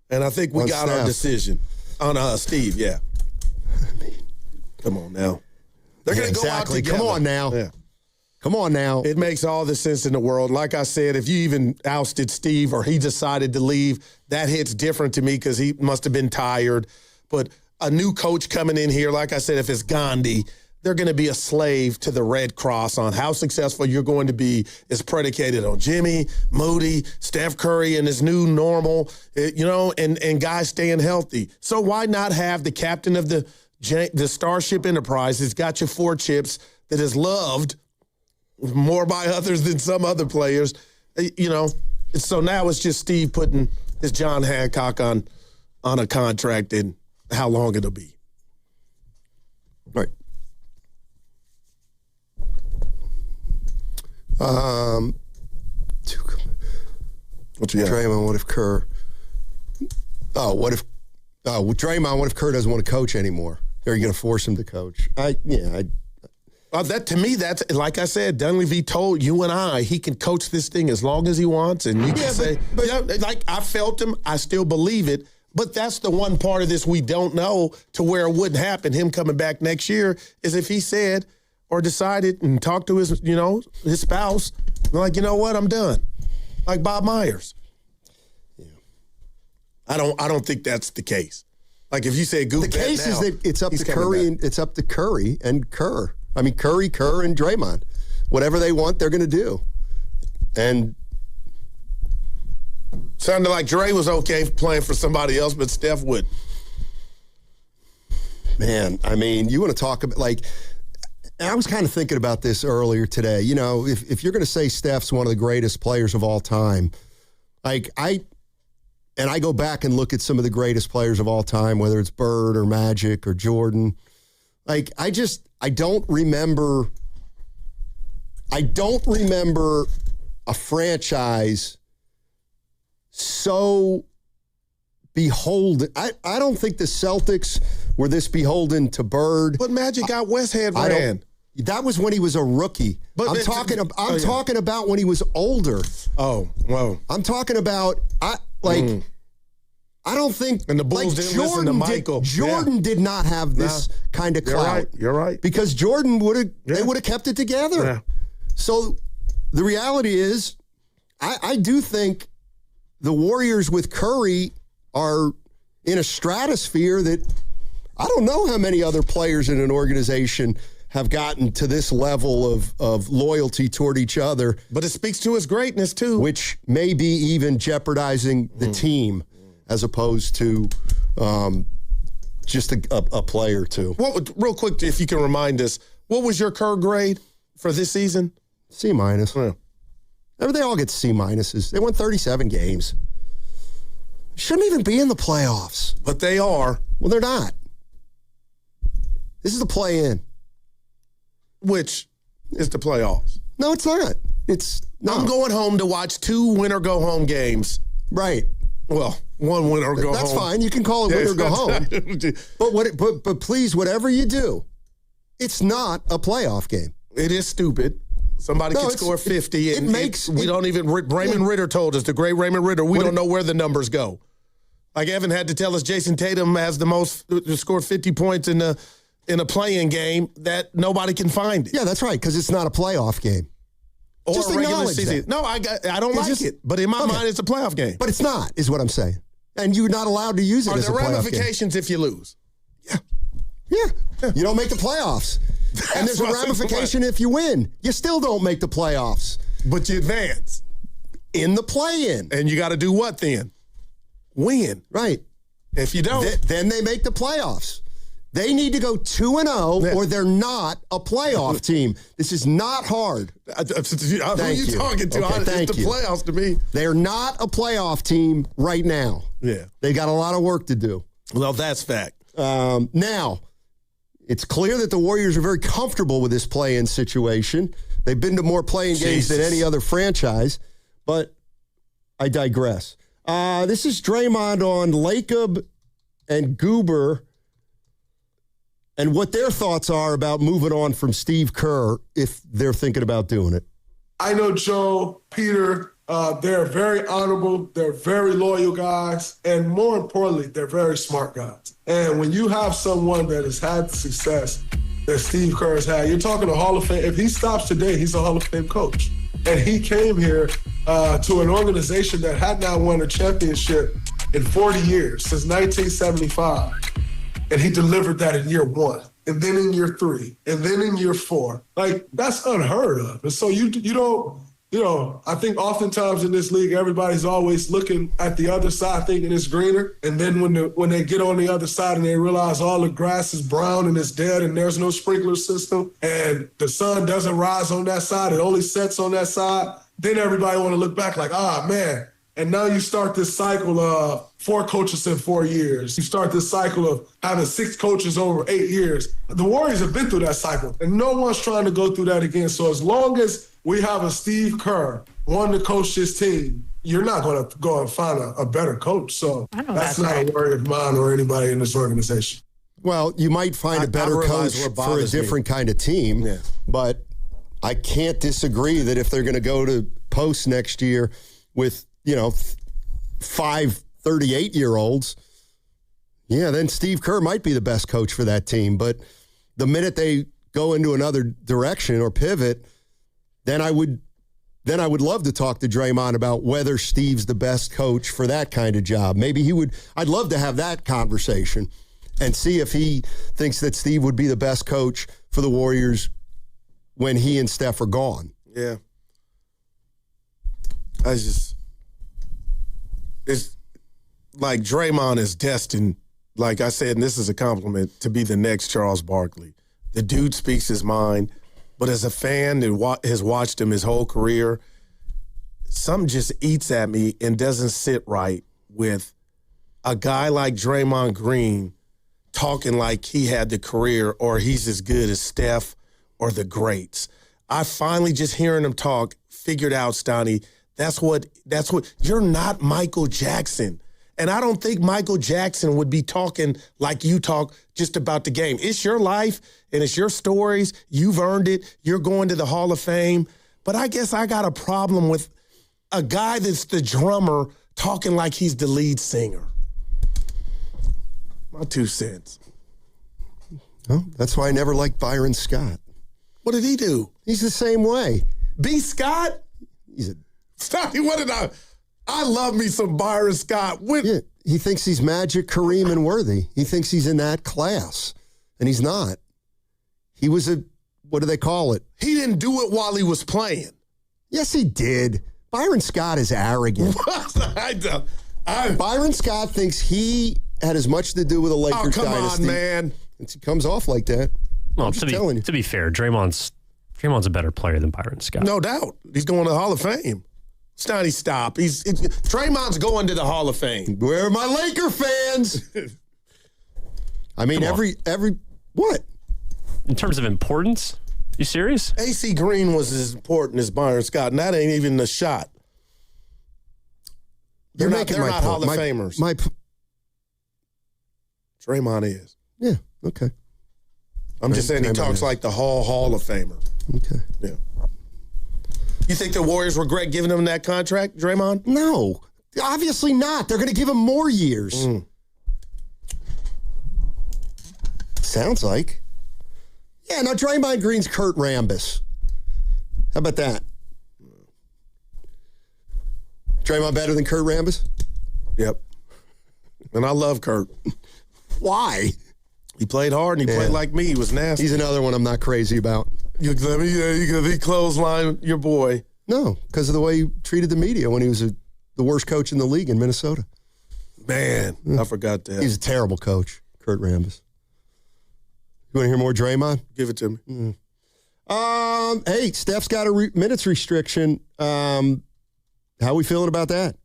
And I think we got our decision on Steve, yeah. I mean, come on now. They're going to go out together. Come on now. Yeah. Come on now. It makes all the sense in the world. Like I said, if you even ousted Steve or he decided to leave, that hits different to me because he must have been tired. But a new coach coming in here, like I said, if it's Gandhi, they're going to be a slave to the Red Cross on how successful you're going to be is predicated on Jimmy, Moody, Steph Curry, and his new normal, and guys staying healthy. So why not have the captain of the Starship Enterprise that's got your 4 chips that is loved more by others than some other players, So now it's just Steve putting his John Hancock on a contract and how long it'll be. Right. What you got? Draymond, what if Kerr? Draymond, what if Kerr doesn't want to coach anymore? Are you going to force him to coach? That to me, that's like I said. Dunleavy told you and I he can coach this thing as long as he wants, and you can say, like I felt him, I still believe it. But that's the one part of this we don't know to where it wouldn't happen. Him coming back next year is if he said or decided and talked to his, his spouse, like, you know what, I'm done. Like Bob Myers. Yeah. I don't think that's the case. Like if you say Goop, the case is that it's up to Curry and it's up to Curry and Kerr. I mean, Kerr, and Draymond. Whatever they want, they're going to do. And sounded like Dre was okay playing for somebody else, but Steph wouldn't. Man, I mean, you want to talk about, like, I was kind of thinking about this earlier today. If you're going to say Steph's one of the greatest players of all time, like I go back and look at some of the greatest players of all time, whether it's Bird or Magic or Jordan. Like, I don't remember a franchise so beholden. I don't think the Celtics were this beholden to Bird. But Magic got Westhead ran. That was when he was a rookie. But I'm talking about when he was older. Oh, whoa. I'm talking about I don't think, and the Bulls didn't listen to Michael. Jordan did not have this kind of clout. You're right. Because Jordan they would have kept it together. Yeah. So the reality is, I do think the Warriors with Curry are in a stratosphere that I don't know how many other players in an organization have gotten to this level of loyalty toward each other. But it speaks to his greatness, too. Which may be even jeopardizing the team as opposed to just a player, too. Real quick, if you can remind us, what was your Kerr grade for this season? C-. Yeah. They all get C minuses. They won 37 games. Shouldn't even be in the playoffs. But they are. Well, they're not. This is the play-in. Which is the playoffs. No, it's not. I'm going home to watch 2 win-or-go-home games. Right. Well, 1 win or go home. That's fine. You can call it win or go home. But please, whatever you do, it's not a playoff game. It is stupid. Somebody can score 50. Raymond Ritter told us, the great Raymond Ritter, we don't know where the numbers go. Like Evan had to tell us Jason Tatum has the most, scored 50 points in a play-in game, that nobody can find it. Yeah, that's right, because it's not a playoff game. Or just a regular acknowledge season. that. No, I don't like it. But in my mind, it's a playoff game. But it's not, is what I'm saying. And you're not allowed to use it as a playoff game. Are there ramifications if you lose? Yeah. You don't make the playoffs. And there's a ramification if you win. You still don't make the playoffs. But you advance. In the play-in. And you got to do what then? Win. Right. If you don't. Then they make the playoffs. They need to go 2-0 or they're not a playoff team. This is not hard. Who are you talking to? Okay, it's the playoffs to me. They're not a playoff team right now. Yeah. They got a lot of work to do. Well, that's fact. Now, it's clear that the Warriors are very comfortable with this play-in situation. They've been to more play-in games than any other franchise, but I digress. This is Draymond on Lacob and Goober and what their thoughts are about moving on from Steve Kerr if they're thinking about doing it. I know Joe, Peter, they're very honorable, they're very loyal guys, and more importantly, they're very smart guys. And when you have someone that has had success that Steve Kerr has had, you're talking a Hall of Fame. If he stops today, he's a Hall of Fame coach. And he came here to an organization that had not won a championship in 40 years, since 1975. And he delivered that in year 1, and then in year 3, and then in year 4. Like, that's unheard of. And so you don't, I think oftentimes in this league, everybody's always looking at the other side thinking it's greener. And then when they get on the other side and they realize all the grass is brown and it's dead and there's no sprinkler system and the sun doesn't rise on that side, it only sets on that side, then everybody want to look back like, man. And now you start this cycle of 4 coaches in 4 years. You start this cycle of having 6 coaches over 8 years. The Warriors have been through that cycle, and no one's trying to go through that again. So as long as we have a Steve Kerr, one to coach this team, you're not going to go and find a better coach. So that's not a worry of mine or anybody in this organization. Well, you might find a better coach for a different kind of team, but I can't disagree that if they're going to go to post next year with 5 38-year-olds, then Steve Kerr might be the best coach for that team. But the minute they go into another direction or pivot, then I would love to talk to Draymond about whether Steve's the best coach for that kind of job. Maybe I'd love to have that conversation and see if he thinks that Steve would be the best coach for the Warriors when he and Steph are gone. Yeah. It's like Draymond is destined, like I said, and this is a compliment, to be the next Charles Barkley. The dude speaks his mind, but as a fan that has watched him his whole career, something just eats at me and doesn't sit right with a guy like Draymond Green talking like he had the career or he's as good as Steph or the greats. I finally just hearing him talk figured out, Stoney, that's what you're not Michael Jackson. And I don't think Michael Jackson would be talking like you talk just about the game. It's your life and it's your stories. You've earned it. You're going to the Hall of Fame. But I guess I got a problem with a guy that's the drummer talking like he's the lead singer. My 2 cents. Well, that's why I never liked Byron Scott. What did he do? He's the same way. B. Scott? Stop. I love me some Byron Scott. He thinks he's Magic, Kareem, and Worthy. He thinks he's in that class, and he's not. He was what do they call it? He didn't do it while he was playing. Yes, he did. Byron Scott is arrogant. Byron Scott thinks he had as much to do with the Lakers dynasty. Oh, come on, man. He comes off like that. Well, to be fair, Draymond's a better player than Byron Scott. No doubt. He's going to the Hall of Fame. Steiny, stop. Draymond's going to the Hall of Fame. Where are my Laker fans? I mean, every what? In terms of importance? You serious? AC Green was as important as Byron Scott, and that ain't even a shot. They're not Hall of Famers. Draymond is. Yeah, okay. I'm just saying he talks like the Hall of Famer. Okay. Yeah. You think the Warriors regret giving him that contract, Draymond? No, obviously not. They're going to give him more years. Sounds like. Yeah, no, Draymond Green's Kurt Rambis. How about that? Draymond better than Kurt Rambis? Yep. And I love Kurt. Why? He played hard and he played like me. He was nasty. He's another one I'm not crazy about. You could clothesline your boy. No, because of the way he treated the media when he was the worst coach in the league in Minnesota. Man, I forgot that. He's a terrible coach, Kurt Rambis. You want to hear more Draymond? Give it to me. Hey, Steph's got a minutes restriction. How are we feeling about that?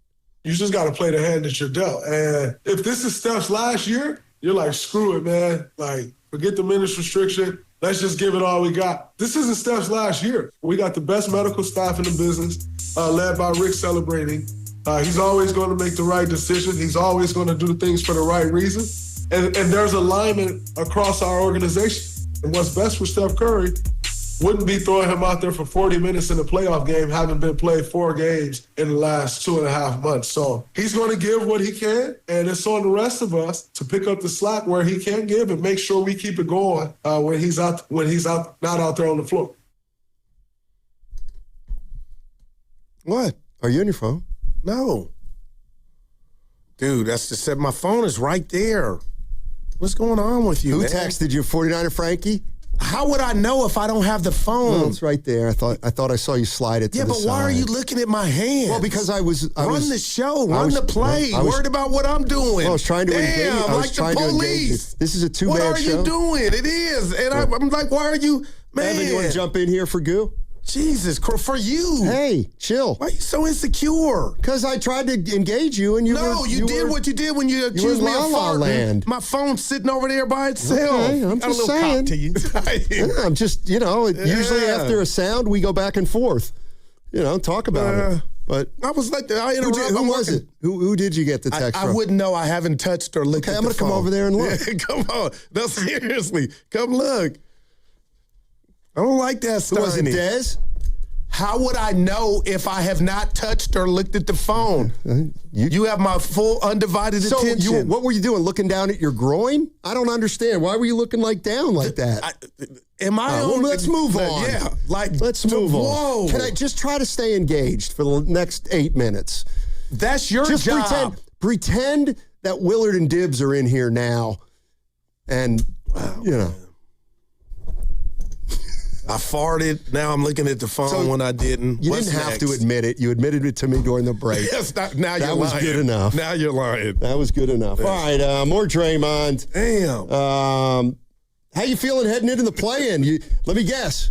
You just got to play the hand that you're dealt. And if this is Steph's last year, you're like, screw it, man. Like, forget the minutes restriction. Let's just give it all we got. This isn't Steph's last year. We got the best medical staff in the business, led by Rick Celebrating. He's always going to make the right decision. He's always going to do things for the right reason. And there's alignment across our organization. And what's best for Steph Curry wouldn't be throwing him out there for 40 minutes in a playoff game, having been played 4 games in the last 2.5 months. So he's going to give what he can, and it's on the rest of us to pick up the slack where he can give and make sure we keep it going when he's not out there on the floor. What? Are you on your phone? No. Dude, that's just said my phone is right there. What's going on with you, Who man? texted you, 49er Frankie? How would I know if I don't have the phone? Well, it's right there. I thought I saw you slide it to the side. Yeah, but why are you looking at my hand? Well, because I was run the show, run the play. Worried about what I'm doing. I was trying to engage. I was trying to engage you. This is a 2-man show. What are you doing? It is. And I'm like, why are you, man? Evan, you want to jump in here for Goo? Jesus, for you. Hey, chill. Why are you so insecure? Because I tried to engage you and you did what you did when you accused me of farting. My phone's sitting over there by itself. Okay, I'm got just a little saying. cock to you. Yeah, I'm just, usually after a sound, we go back and forth. Talk about it. But I was like, who was it? Who did you get the text from? I wouldn't know. I haven't touched or licked. Okay, I'm going to come over there and look. Yeah, come on. No, seriously. Come look. I don't like that stuff. Was it Dez? How would I know if I have not touched or looked at the phone? You have my full undivided attention. What were you doing? Looking down at your groin? I don't understand. Why were you looking down like that? Let's move on. Yeah, let's move on. Whoa. Can I just try to stay engaged for the next 8 minutes? That's your job. Pretend that Willard and Dibs are in here now, and I farted. Now I'm looking at the phone when I didn't. You didn't have to admit it. You admitted it to me during the break. Now that was good enough. Now you're lying. That was good enough. All right, more Draymond. Damn. How you feeling heading into the play-in? Let me guess.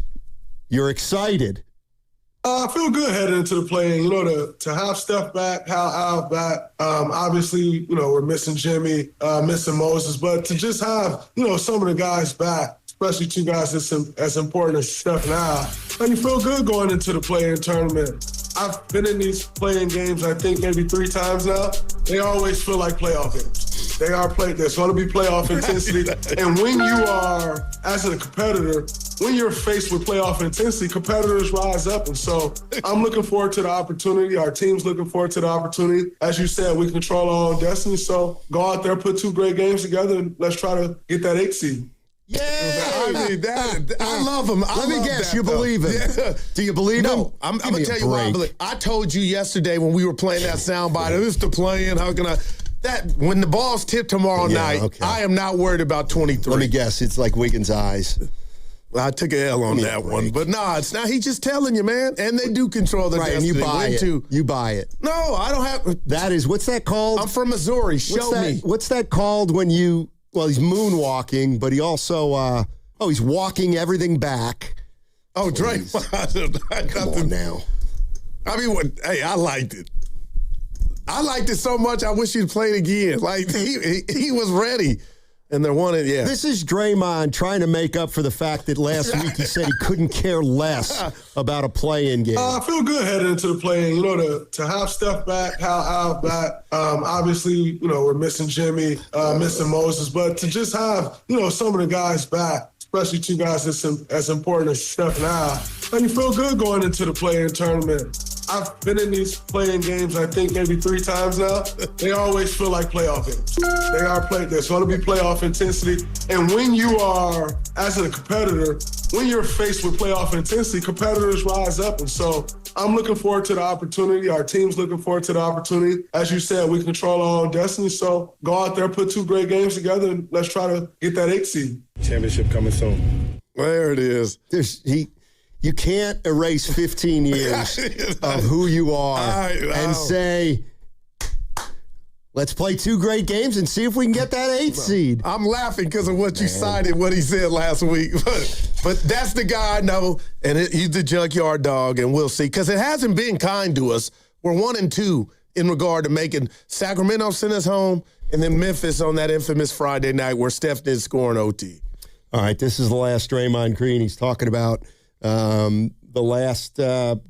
You're excited. I feel good heading into the play-in. To have Steph back, Al back. Obviously, we're missing Jimmy, missing Moses, but to just have, some of the guys back, especially 2 guys as important as Steph and Al, and you feel good going into the play-in tournament. I've been in these play-in games, I think, maybe 3 times now. They always feel like playoff games. There's going to be playoff intensity. And when you are, as a competitor, when you're faced with playoff intensity, competitors rise up. And so I'm looking forward to the opportunity. Our team's looking forward to the opportunity. As you said, we control our own destiny. So go out there, put 2 great games together, and let's try to get that 8th seed. Yeah, I love him. Let me guess, you believe him. Yeah. Do you believe him? No, I'm going to tell you why I believe. I told you yesterday when we were playing that soundbite, this is the play-in, how can I... when the ball's tipped tomorrow night, I am not worried about 23. Let me guess, it's like Wiggins' eyes. Well, I took an L on that one. But it's not. He's just telling you, man. And they do control their destiny. And you buy it. You buy it. No, I don't have... That is, what's that called? I'm from Missouri. Show me. What's that called when you... Well, he's moonwalking, but he also... he's walking everything back. Oh, Draymond. Come on now. I mean, I liked it. I liked it so much, I wish he'd played again. Like, he was ready. And they're wanting, yeah. This is Draymond trying to make up for the fact that last week he said he couldn't care less about a play-in game. I feel good heading into the play-in. To have Steph back, Al back. Obviously, we're missing Jimmy, missing Moses, but to just have, some of the guys back, especially two guys as important as Steph and Al, you feel good going into the play-in tournament. I've been in these play-in games, I think, maybe 3 times now. They always feel like playoff games. They are there's going to be playoff intensity. And when you are, as a competitor, when you're faced with playoff intensity, competitors rise up. And so I'm looking forward to the opportunity. Our team's looking forward to the opportunity. As you said, we control our own destiny. So go out there, put 2 great games together, and let's try to get that 8th seed. Championship coming soon. There it is. You can't erase 15 years of who you are and say, let's play 2 great games and see if we can get that 8th seed. I'm laughing because of what you cited, what he said last week. But that's the guy I know, and he's the junkyard dog, and we'll see. Because it hasn't been kind to us. We're 1-2 in regard to making Sacramento send us home, and then Memphis on that infamous Friday night where Steph did score an OT. All right, this is the last Draymond Green. He's talking about the last, how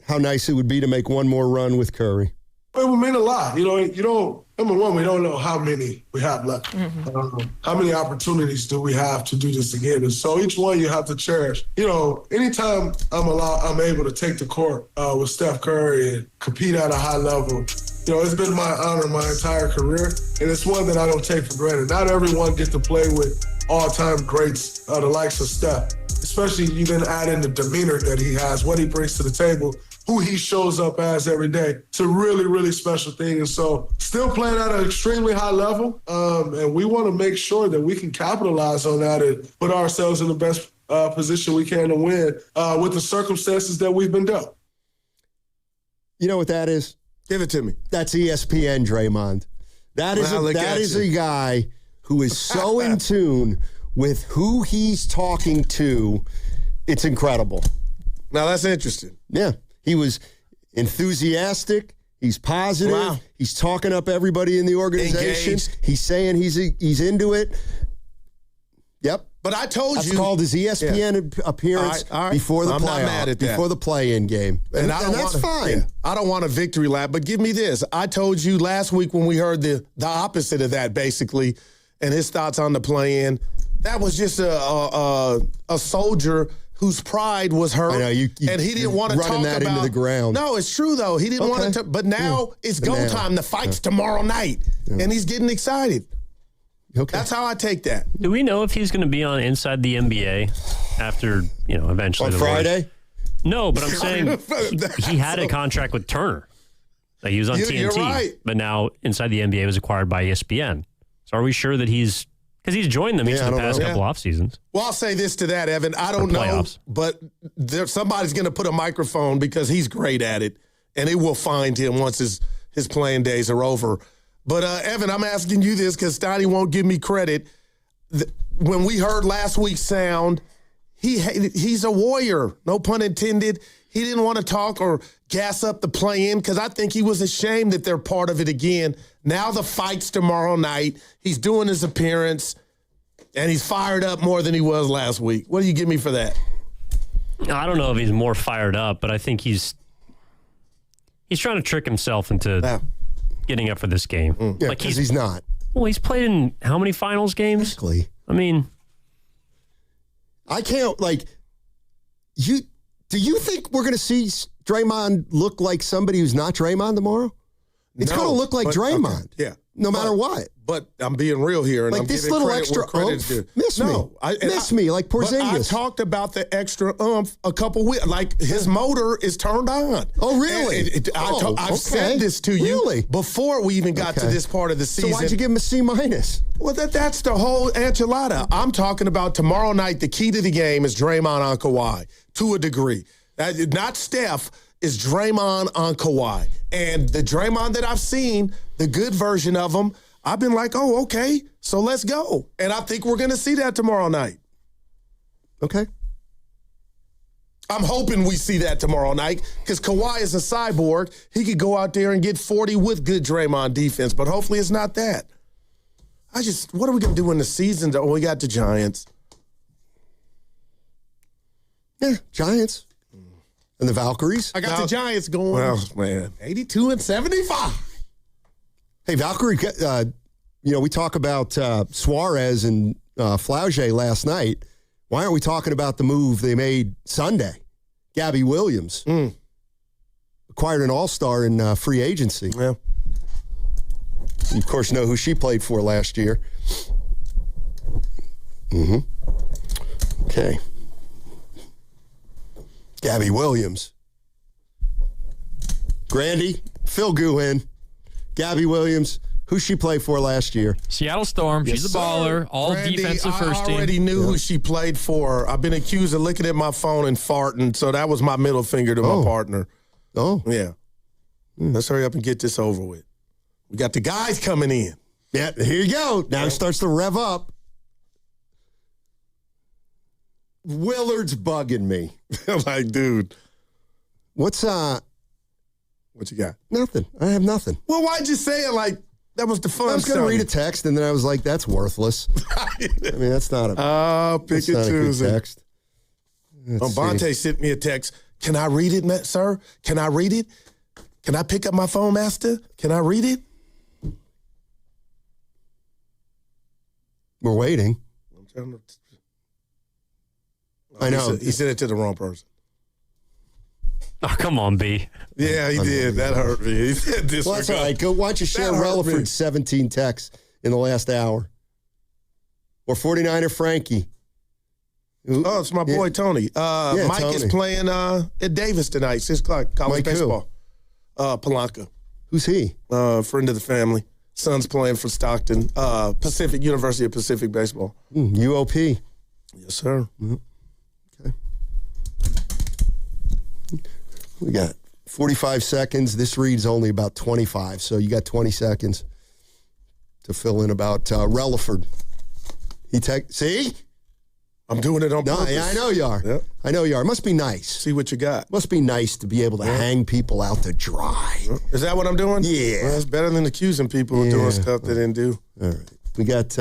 nice it would be to make one more run with Curry. It would mean a lot. Number one, we don't know how many we have left. Mm-hmm. How many opportunities do we have to do this again? And so each one you have to cherish. Anytime I'm able to take the court with Steph Curry and compete at a high level, it's been my honor my entire career, and it's one that I don't take for granted. Not everyone gets to play with all-time greats, the likes of Steph, especially you then add in the demeanor that he has, what he brings to the table, who he shows up as every day. It's a really, really special thing. And so still playing at an extremely high level, and we want to make sure that we can capitalize on that and put ourselves in the best position we can to win with the circumstances that we've been dealt. You know what that is? Give it to me. That's ESPN, Draymond. That is a guy who is so in tune with who he's talking to. It's incredible. Now, that's interesting. Yeah. He was enthusiastic. He's positive. Wow. He's talking up everybody in the organization. Engaged. He's saying he's into it. Yep. But I told That's you. called his ESPN appearance all right. before the I'm not mad at that. before the play-in game. And that's fine. Yeah, I don't want a victory lap, but give me this. I told you last week when we heard the opposite of that, basically, and his thoughts on the play-in. That was just a soldier whose pride was hurt, I know, and he didn't want to talk running that about into the ground. No, it's true though. He didn't want to. But now it's go time. The fight's tomorrow night, and he's getting excited. Okay. That's how I take that. Do we know if he's going to be on Inside the NBA after, eventually on Friday? No, but I'm saying he had a contract with Turner. Like he was on TNT, you're right. But now Inside the NBA was acquired by ESPN. So are we sure that because he's joined them each of the past couple off seasons? Well, I'll say this to that, Evan. I don't know, but somebody's going to put a microphone because he's great at it, and it will find him once his playing days are over. But, Evan, I'm asking you this because Steiny won't give me credit. When we heard last week's sound, he's a warrior, no pun intended. He didn't want to talk or gas up the play-in because I think he was ashamed that they're part of it again. Now the fight's tomorrow night. He's doing his appearance, and he's fired up more than he was last week. What do you give me for that? I don't know if he's more fired up, but I think he's trying to trick himself into getting up for this game. Yeah, because he's not. Well, he's played in how many finals games? Exactly. I mean, I can't, do you think we're going to see Draymond look like somebody who's not Draymond tomorrow? It's going to look like Draymond. Okay, yeah. No matter what. But I'm being real here. And like I'm this giving little credit extra where credit's due. Miss me, like Porzingis. But I talked about the extra a couple weeks. Like his motor is turned on. Oh, really? I've said this to you before we even got to this part of the season. So why'd you give him a C-? Well, that's the whole enchilada. I'm talking about tomorrow night. The key to the game is Draymond on Kawhi to a degree. Not Steph. Is Draymond on Kawhi. And the Draymond that I've seen, the good version of him, I've been like, oh, okay, so let's go. And I think we're going to see that tomorrow night. Okay. I'm hoping we see that tomorrow night because Kawhi is a cyborg. He could go out there and get 40 with good Draymond defense, but hopefully it's not that. What are we going to do when the season's over? We got the Giants. Yeah, Giants. And the Valkyries. I got the Giants going. Well, man, 82-75. Hey, Valkyrie, we talk about Suarez and Flaugier last night. Why aren't we talking about the move they made Sunday? Gabby Williams acquired an all-star in free agency. Yeah. You, of course, know who she played for last year. Okay. Gabby Williams. Grandy, Phil Guhin, Gabby Williams. Who she played for last year? Seattle Storm. She's a baller. All Grandy, defensive first team. I already knew who she played for. I've been accused of looking at my phone and farting, so that was my middle finger to my partner. Oh. Yeah. Let's hurry up and get this over with. We got the guys coming in. Yeah, here you go. Now it starts to rev up. Willard's bugging me. Like, dude. What you got? Nothing. I have nothing. Well, why'd you say it like that was the fun I was going to read a text, and then I was like, that's worthless. I mean, that's not a pick and choose text. Bonte sent me a text. Can I read it, sir? Can I read it? Can I pick up my phone, master? Can I read it? We're waiting. I'm trying to... I know. He sent it to the wrong person. Oh, come on, B. Yeah, he did. That hurt me. He said this. Well, that's all right. Go. Why don't you share Relaford's 17 texts in the last hour? Or 49er Frankie. Oh, it's my boy Tony. Mike Tony is playing at Davis tonight, 6 o'clock, college baseball. Polanca. Who's he? Friend of the family. Son's playing for Stockton. University of Pacific Baseball. UOP. Yes, sir. Okay. We got 45 seconds. This reads only about 25, so you got 20 seconds to fill in about Relaford. See? I'm doing it on purpose. Yeah, I know you are. Yep. I know you are. It must be nice. See what you got. Must be nice to be able to hang people out to dry. Is that what I'm doing? Yeah. Well, it's better than accusing people of doing stuff they didn't do. All right. We got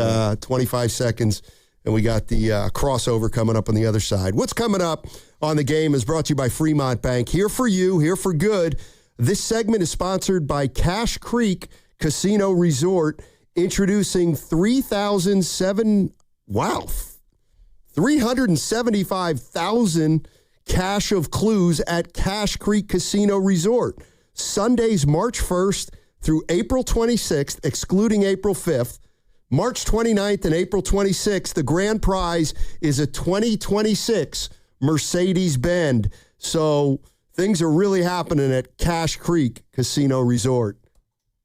25 seconds, and we got the crossover coming up on the other side. What's coming up on the game is brought to you by Fremont Bank. Here for you, here for good. This segment is sponsored by Cache Creek Casino Resort, introducing 375,000 cache of clues at Cache Creek Casino Resort. Sundays, March 1st through April 26th, excluding April 5th. March 29th and April 26th, the grand prize is a 2026 Mercedes-Benz. So things are really happening at Cache Creek Casino Resort.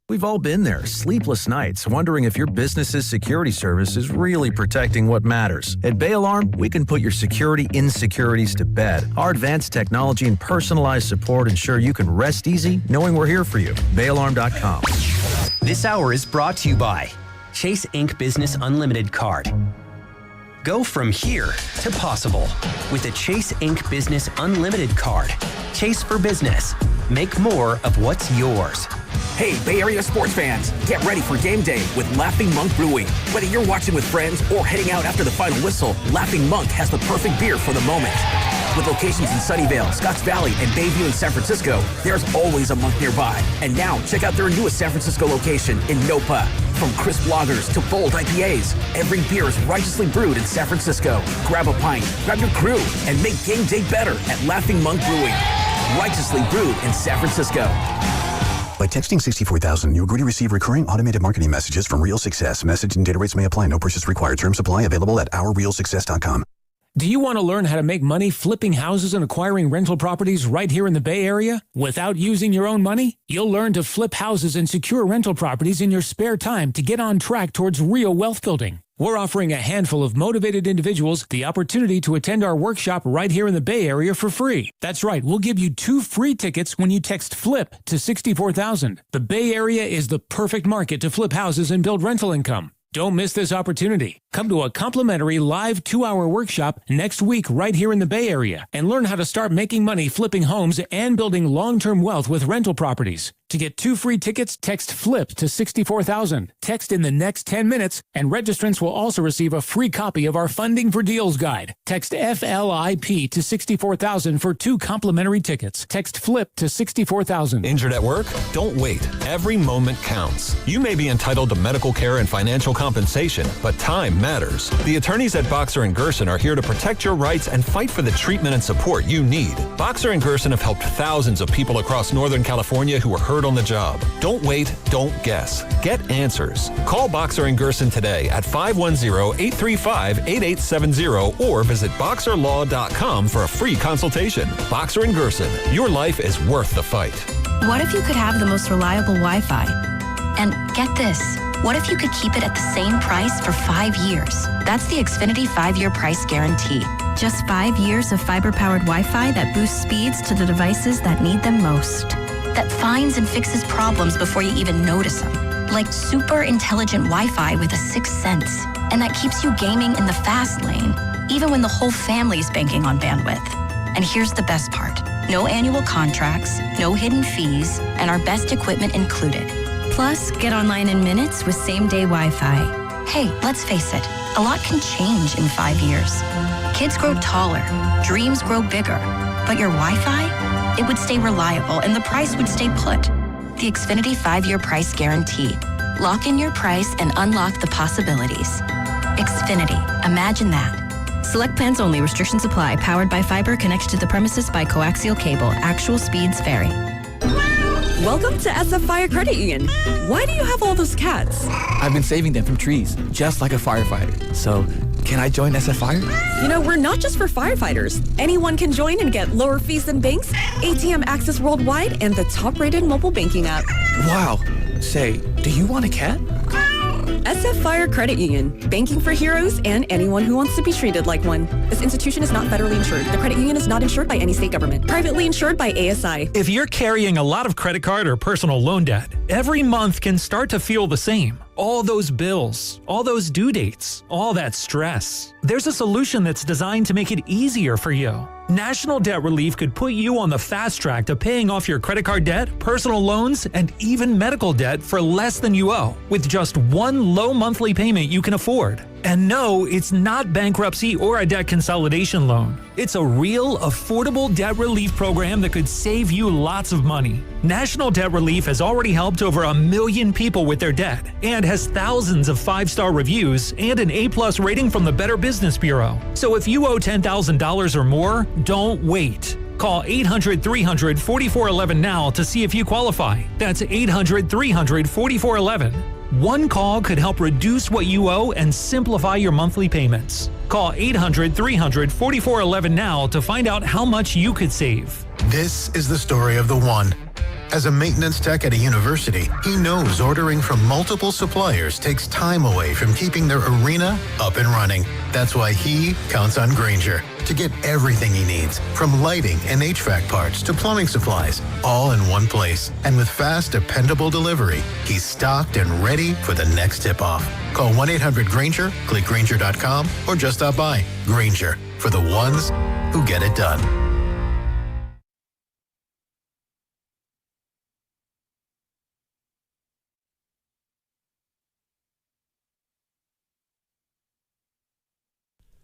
We've all been there, sleepless nights, wondering if your business's security service is really protecting what matters. At Bay Alarm, we can put your security insecurities to bed. Our advanced technology and personalized support ensure you can rest easy knowing we're here for you. BayAlarm.com. This hour is brought to you by Chase Inc. Business Unlimited Card. Go from here to possible with a Chase Inc. Business Unlimited Card. Chase for business. Make more of what's yours. Hey, Bay Area sports fans, get ready for game day with Laughing Monk Brewing. Whether you're watching with friends or heading out after the final whistle, Laughing Monk has the perfect beer for the moment. With locations in Sunnyvale, Scotts Valley, and Bayview in San Francisco, there's always a Monk nearby. And now, check out their newest San Francisco location in Nopa. From crisp lagers to bold IPAs, every beer is righteously brewed in San Francisco. Grab a pint, grab your crew, and make game day better at Laughing Monk Brewing. Righteously brewed in San Francisco. By texting 64,000, you agree to receive recurring automated marketing messages from Real Success. Message and data rates may apply. No purchase required. Terms apply. Available at ourrealsuccess.com. Do you want to learn how to make money flipping houses and acquiring rental properties right here in the Bay Area without using your own money? You'll learn to flip houses and secure rental properties in your spare time to get on track towards real wealth building. We're offering a handful of motivated individuals the opportunity to attend our workshop right here in the Bay Area for free. That's right, we'll give you 2 free tickets when you text FLIP to 64,000. The Bay Area is the perfect market to flip houses and build rental income. Don't miss this opportunity. Come to a complimentary live 2-hour workshop next week right here in the Bay Area and learn how to start making money flipping homes and building long-term wealth with rental properties. To get 2 free tickets, text FLIP to 64,000. Text in the next 10 minutes, and registrants will also receive a free copy of our Funding for Deals guide. Text FLIP to 64,000 for 2 complimentary tickets. Text FLIP to 64,000. Injured at work? Don't wait. Every moment counts. You may be entitled to medical care and financial compensation, but time matters. The attorneys at Boxer & Gerson are here to protect your rights and fight for the treatment and support you need. Boxer & Gerson have helped thousands of people across Northern California who were hurt on the job. Don't wait, don't guess. Get answers. Call Boxer & Gerson today at 510-835-8870 or visit boxerlaw.com for a free consultation. Boxer & Gerson, your life is worth the fight. What if you could have the most reliable Wi-Fi? And get this, what if you could keep it at the same price for 5 years? That's the Xfinity 5-year price guarantee. Just 5 years of fiber-powered Wi-Fi that boosts speeds to the devices that need them most. That finds and fixes problems before you even notice them. Like super intelligent Wi-Fi with a 6th sense. And that keeps you gaming in the fast lane, even when the whole family is banking on bandwidth. And here's the best part. No annual contracts, no hidden fees, and our best equipment included. Plus, get online in minutes with same-day Wi-Fi. Hey, let's face it, a lot can change in 5 years. Kids grow taller, dreams grow bigger, but your Wi-Fi? It would stay reliable and the price would stay put. The Xfinity 5-year price guarantee. Lock in your price and unlock the possibilities. Xfinity, imagine that. Select plans only. Restrictions apply. Powered by fiber. Connected to the premises by coaxial cable. Actual speeds vary. Welcome to SF Fire Credit Union. Why do you have all those cats? I've been saving them from trees, just like a firefighter. So, can I join SF Fire? You know, we're not just for firefighters. Anyone can join and get lower fees than banks, ATM access worldwide, and the top-rated mobile banking app. Wow. Say, do you want a cat? SF Fire Credit Union. Banking for heroes and anyone who wants to be treated like one. This institution is not federally insured. The credit union is not insured by any state government. Privately insured by ASI. If you're carrying a lot of credit card or personal loan debt, every month can start to feel the same. All those bills, all those due dates, all that stress. There's a solution that's designed to make it easier for you. National Debt Relief could put you on the fast track to paying off your credit card debt, personal loans, and even medical debt for less than you owe, with just one low monthly payment you can afford. And no, it's not bankruptcy or a debt consolidation loan. It's a real, affordable debt relief program that could save you lots of money. National Debt Relief has already helped over 1 million people with their debt and has thousands of 5-star reviews and an A+ rating from the Better Business Bureau. So if you owe $10,000 or more, don't wait. Call 800-300-4411 now to see if you qualify. That's 800-300-4411. One call could help reduce what you owe and simplify your monthly payments. Call 800-300-4411 now to find out how much you could save. This is the story of the one. As a maintenance tech at a university, he knows ordering from multiple suppliers takes time away from keeping their arena up and running. That's why he counts on Grainger to get everything he needs, from lighting and HVAC parts to plumbing supplies, all in one place. And with fast, dependable delivery, he's stocked and ready for the next tip-off. Call 1-800-GRAINGER, click Grainger.com, or just stop by. Grainger, for the ones who get it done.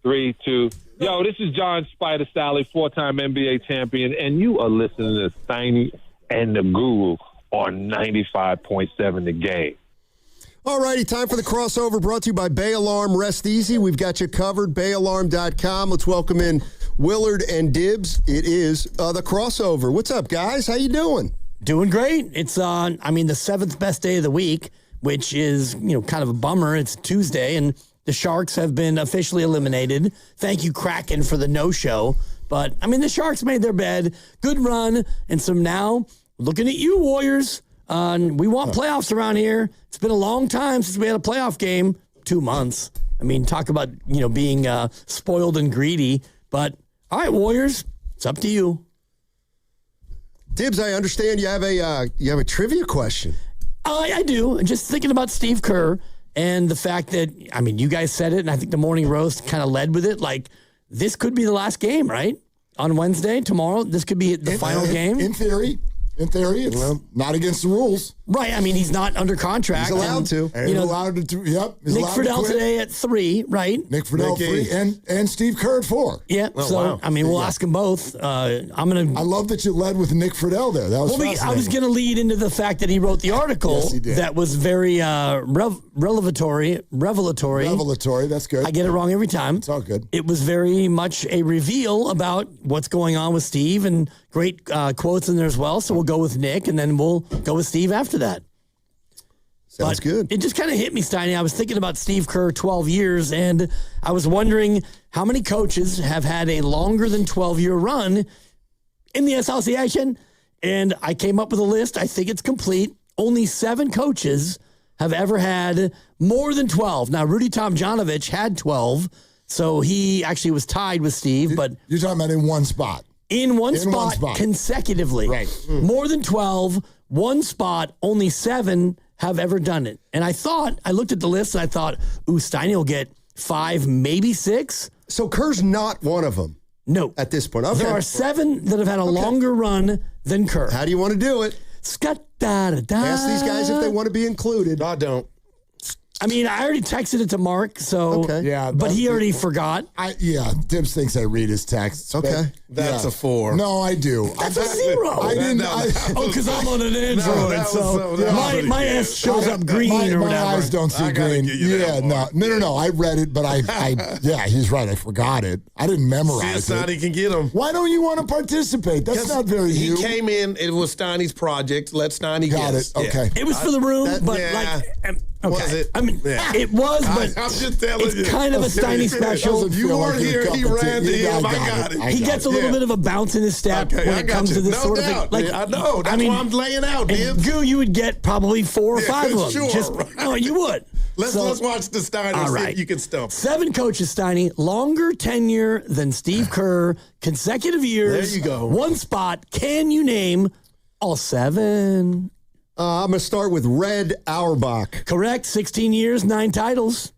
Three, two. Yo, this is John Spider Sally, 4-time NBA champion, and you are listening to Steiny and the Guru on 95.7 The Game. All righty, time for the crossover brought to you by Bay Alarm. Rest easy. We've got you covered. BayAlarm.com. Let's welcome in Willard and Dibs. It is the crossover. What's up, guys? How you doing? Doing great. It's the 7th best day of the week, which is, kind of a bummer. It's Tuesday, and the Sharks have been officially eliminated. Thank you, Kraken, for the no-show. But, the Sharks made their bed. Good run. And so now, looking at you, Warriors. We want playoffs around here. It's been a long time since we had a playoff game. 2 months. Talk about, being spoiled and greedy. But, all right, Warriors, it's up to you. Dibs, I understand you have a trivia question. I do. Just thinking about Steve Kerr. And the fact that, I mean, you guys said it, and I think the Morning Roast kind of led with it. Like, this could be the last game, right? On Wednesday, tomorrow, this could be the final game. In theory, it's not against the rules. Right. I mean, he's not under contract. He's allowed to. He's allowed to. Yep. He's Nick allowed Friedel to quit. today at 3, right? Nick Friedel 3 and Steve Kerr at 4. Yeah. I mean, we'll ask them both. I love that you led with Nick Friedel there. That was fascinating. I was going to lead into the fact that he wrote the article Yes, he did. that was very revelatory. That's good. I get it wrong every time. It's all good. It was very much a reveal about what's going on with Steve, and great quotes in there as well. So we'll go with Nick, and then we'll go with Steve after that. Sounds good. It just kind of hit me, Steiny. I was thinking about Steve Kerr, 12 years, and I was wondering how many coaches have had a longer than 12-year run in the association. And I came up with a list. I think it's complete. Only 7 coaches have ever had more than 12. Now, Rudy Tomjanovich had 12, so he actually was tied with Steve. But you're talking about in one spot. In one spot consecutively. Right. More than 12, one spot, only 7 have ever done it. And I looked at the list and I thought, Steiny will get 5, maybe 6. So Kerr's not one of them. No. At this point. Okay. There are 7 that have had a longer run than Kerr. How do you want to do it? Scat-da-da-da. Ask these guys if they want to be included. I don't. I mean, I already texted it to Mark, so but he already forgot. Dibs thinks I read his texts. Okay. That's a 4. No, I do. That's a 0. I didn't. Because I'm on an Android, my ass shows up green or my whatever. eyes don't see green. No. I read it, but yeah, he's right. I forgot it. I didn't memorize See if it. Steiny can get him. Why don't you want to participate? That's not very He you. came in, it was Steiny's project. Let Steiny Got guess. it. Okay. It was for the room, but Was it? I mean, it was, but I'm just telling you. it's kind of a Steiny special. If you weren't here, he ran to him. I got it. He gets a little bit of a bounce in his step when it comes to this sort of thing. Like, I know. That's why I'm laying out, Dibs. Goo, you would get probably 4 or 5 of them. Sure. No, you would. Let's watch the Steiny and see if you can stump. 7 coaches, Steiny. Longer tenure than Steve Kerr. Consecutive years. There you go. 1 spot. Can you name all 7? I'm going to start with Red Auerbach. Correct. 16 years, 9 titles.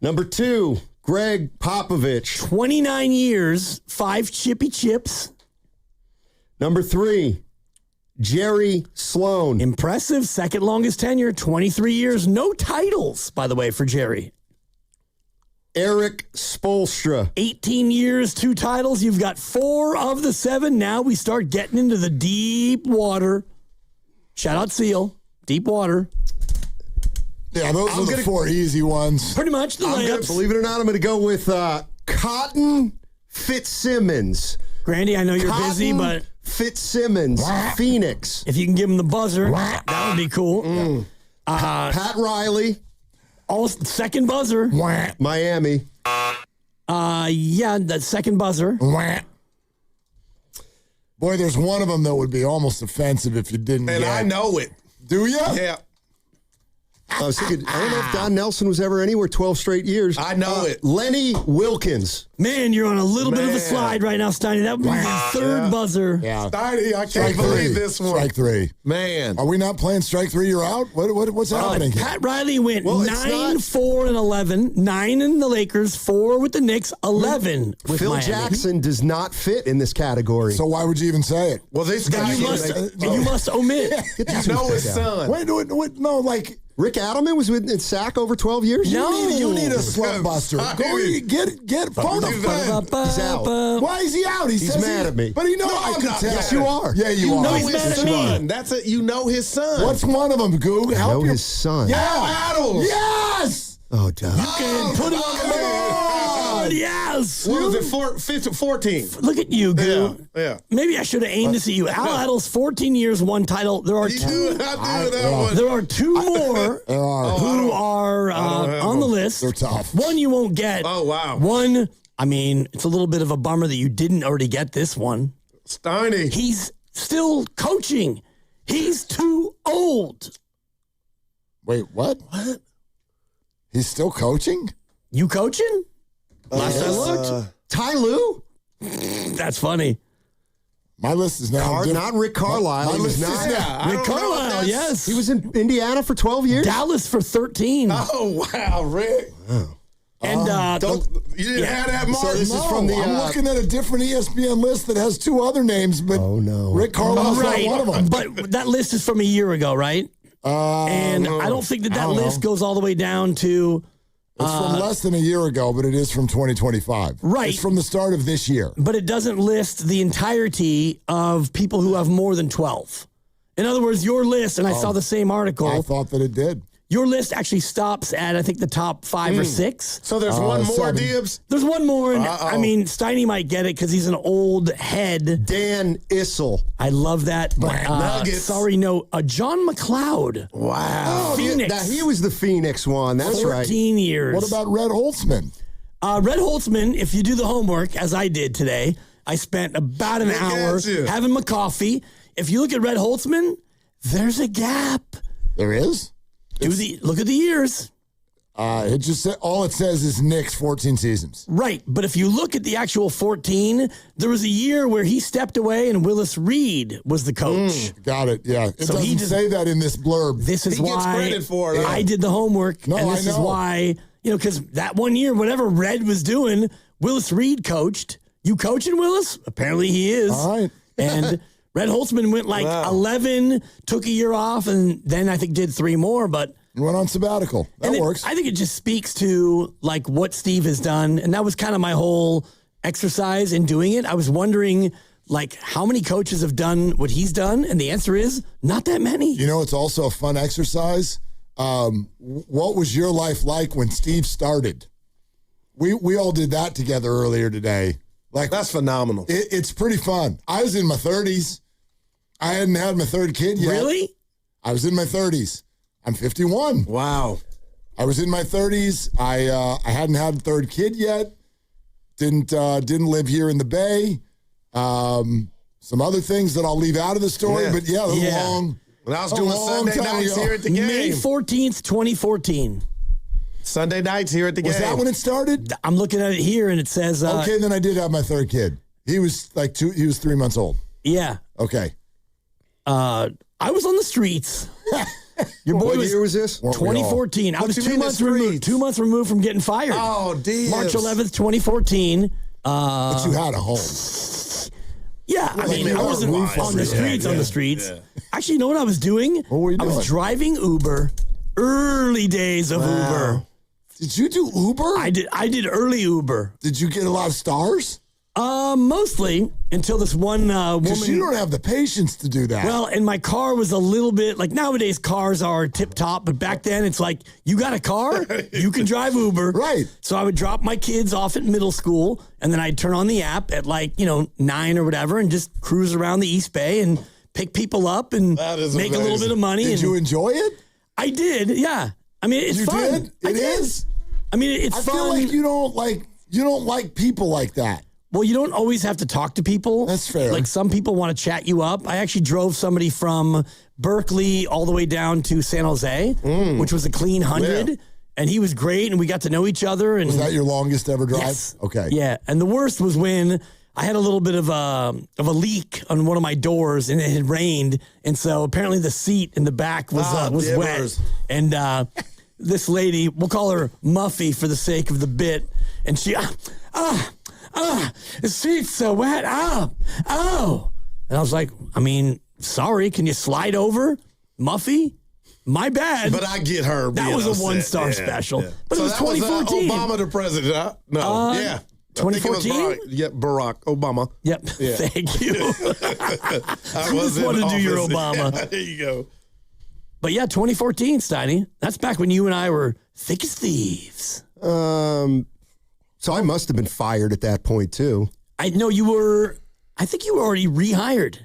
Number 2, Greg Popovich. 29 years, 5 chippy chips. Number 3, Jerry Sloan. Impressive. Second longest tenure, 23 years. No titles, by the way, for Jerry. Eric Spoelstra. 18 years, 2 titles. You've got 4 of the 7. Now we start getting into the deep water. Shout out Seal. Deep water. Yeah, those are the 4 easy ones. Pretty much the layups. Believe it or not, I'm going to go with Cotton Fitzsimmons. Grandy, I know you're busy, but Fitzsimmons, Phoenix. If you can give him the buzzer, that would be cool. Pat Riley. Second buzzer. Miami. Yeah, that second buzzer. Boy, there's one of them that would be almost offensive if you didn't And I know it. Do you? Yeah. I was thinking, I don't know if Don Nelson was ever anywhere 12 straight years. I know it. Lenny Wilkins. Man, you're on a little bit of a slide right now, Steiny. That would be the third buzzer. Yeah. Steiny, I can't Strike believe 3. this one. Strike 3. Man. Are we not playing strike 3? You're out? What's happening here? Pat Riley went it's 9, not- 4, and 11. 9 in the Lakers, 4 with the Knicks, 11 with Phil Miami. Jackson does not fit in this category. So why would you even say it? Well, this guy, You must omit. you know his son. Wait, no, like... Rick Adelman was with SAC over 12 years? You need a slum buster. Go get phone him. He's out. Why is he out? He's mad at me. But he knows. I could tell. Yes, you are. Yeah, you are. know he's his mad at me. son. That's it. You know his son. What's one of them, Goo? I Help know you. his son. Yeah. Adels. Yes. Oh, Doug. And put him on the board. Yes. What was it? 14. Look at you, Goo. Yeah. Maybe I should have aimed this at you. Al Adels, 14 years, 1 title. There are You two. knew I knew that one. There are 2 more There are. who are on the list. They're tough. One you won't get. Oh, wow. One, I mean, it's a little bit of a bummer that you didn't already get this one. Steiny. He's still coaching. He's too old. Wait, what? What? He's still coaching? You coaching? Last I looked. Ty Lue? That's funny. My list is now. Not Rick Carlisle. My He was list is not. now. Rick Carlisle. Well, yes. He was in Indiana for 12 years? Dallas for 13. Oh, wow, Rick. And you didn't have that, Mark? So this is from the. I'm looking at a different ESPN list that has 2 other names, but Rick Carlisle's not one of them. But that list is from a year ago, right? And I don't think that list goes all the way down to. It's from less than a year ago, but it is from 2025. Right. It's from the start of this year. But it doesn't list the entirety of people who have more than 12. In other words, your list, and I saw the same article. I thought that it did. Your list actually stops at, I think, the top 5 or 6. So there's one more, 7. Dibs? There's one more. And I mean, Steiny might get it because he's an old head. Dan Issel. I love that. But Nuggets. sorry, no. John McLeod. Wow. Phoenix. Yeah, he was the Phoenix one. That's 14 years. What about Red Holtzman? Red Holtzman, if you do the homework, as I did today, I spent about an hour having my coffee. If you look at Red Holtzman, there's a gap. There is? Look at the years. It just all it says is Knicks 14 seasons. Right, but if you look at the actual 14, there was a year where he stepped away and Willis Reed was the coach. Got it. Yeah, it So he doesn't just- say that in this blurb. This is He gets why credit for it. I did the homework, No, and I this is know. why because that one year, whatever Red was doing, Willis Reed coached. You coaching Willis? Apparently he is. All right. And Red Holtzman went like 11, took a year off, and then I think did 3 more, but. Went on sabbatical. That works. I think it just speaks to like what Steve has done, and that was kind of my whole exercise in doing it. I was wondering like how many coaches have done what he's done, and the answer is not that many. You know, it's also a fun exercise. What was your life like when Steve started? We all did that together earlier today. Like that's phenomenal. It's pretty fun. I was in my 30s. I hadn't had my 3rd kid yet. Really? I was in my 30s. I'm 51. Wow. I was in my 30s. I hadn't had a 3rd kid yet. Didn't live here in the Bay. Some other things that I'll leave out of the story, but yeah, long. When I was doing Sunday nights here at the game. May 14th, 2014. Sunday nights here at the game. Was that when it started? I'm looking at it here, and it says. Okay, then I did have my 3rd kid. He was like 3 months old. Yeah. Okay. I was on the streets. Your boy What year was this? 2014. I was 2 months removed. 2 months removed from getting fired. Oh, Dibs. March 11th, 20202014. But you had a home. Yeah, I mean, I wasn't on the streets. On the streets. Yeah. Actually, you know what I was doing? What were you doing? I was driving Uber. Early days of Uber. Did you do Uber? I did early Uber. Did you get a lot of stars? Mostly until this one woman. Because you don't have the patience to do that. Well, and my car was a little bit like nowadays cars are tip top, but back then it's like you got a car, you can drive Uber. Right. So I would drop my kids off at middle school and then I'd turn on the app at 9 or whatever and just cruise around the East Bay and pick people up and make a little bit of money. Did you enjoy it? I did, yeah. I mean, it's fun. Did? It is. I mean, it's I fun. feel like you don't like people like that. Well, you don't always have to talk to people. That's fair. Like some people want to chat you up. I actually drove somebody from Berkeley all the way down to San Jose, which was a clean 100. Yeah. And he was great, and we got to know each other. And Was that your longest ever drive? Yes. Okay. Yeah, and the worst was when I had a little bit of a leak on one of my doors, and it had rained, and so apparently the seat in the back was wet. And this lady, we'll call her Muffy for the sake of the bit, and she the seat's so wet. Oh. And I was like, I mean, sorry, can you slide over, Muffy? My bad. But I get her. That was a 1-star special. Yeah. But so it was that 2014. Was, Obama the president, huh? No. Yeah. 2014? Yep, Barack Obama. Yep. Yeah. Thank you. I just want to do your Obama. Yeah, there you go. But yeah, 2014, Steiny. That's back when you and I were thick as thieves. So I must have been fired at that point too. I think you were already rehired.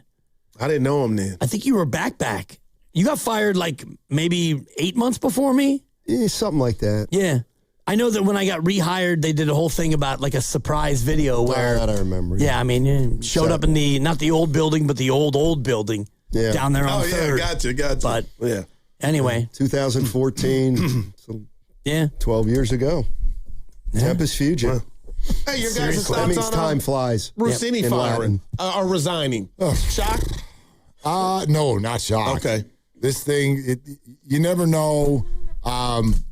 I didn't know him then. I think you were back. You got fired like maybe 8 months before me? Yeah, something like that. Yeah. I know that when I got rehired, they did a whole thing about like a surprise video where that I remember. Yeah, I mean, showed up in the not the old building, but the old building down there on 3rd. Gotcha. But yeah. Anyway, 2014. So yeah, 12 years ago. Tempest Fugit. Hey, your guys' That means time flies. Rossini in firing Latin. or resigning. Shocked? No, not shocked. Okay. This thing, you never know.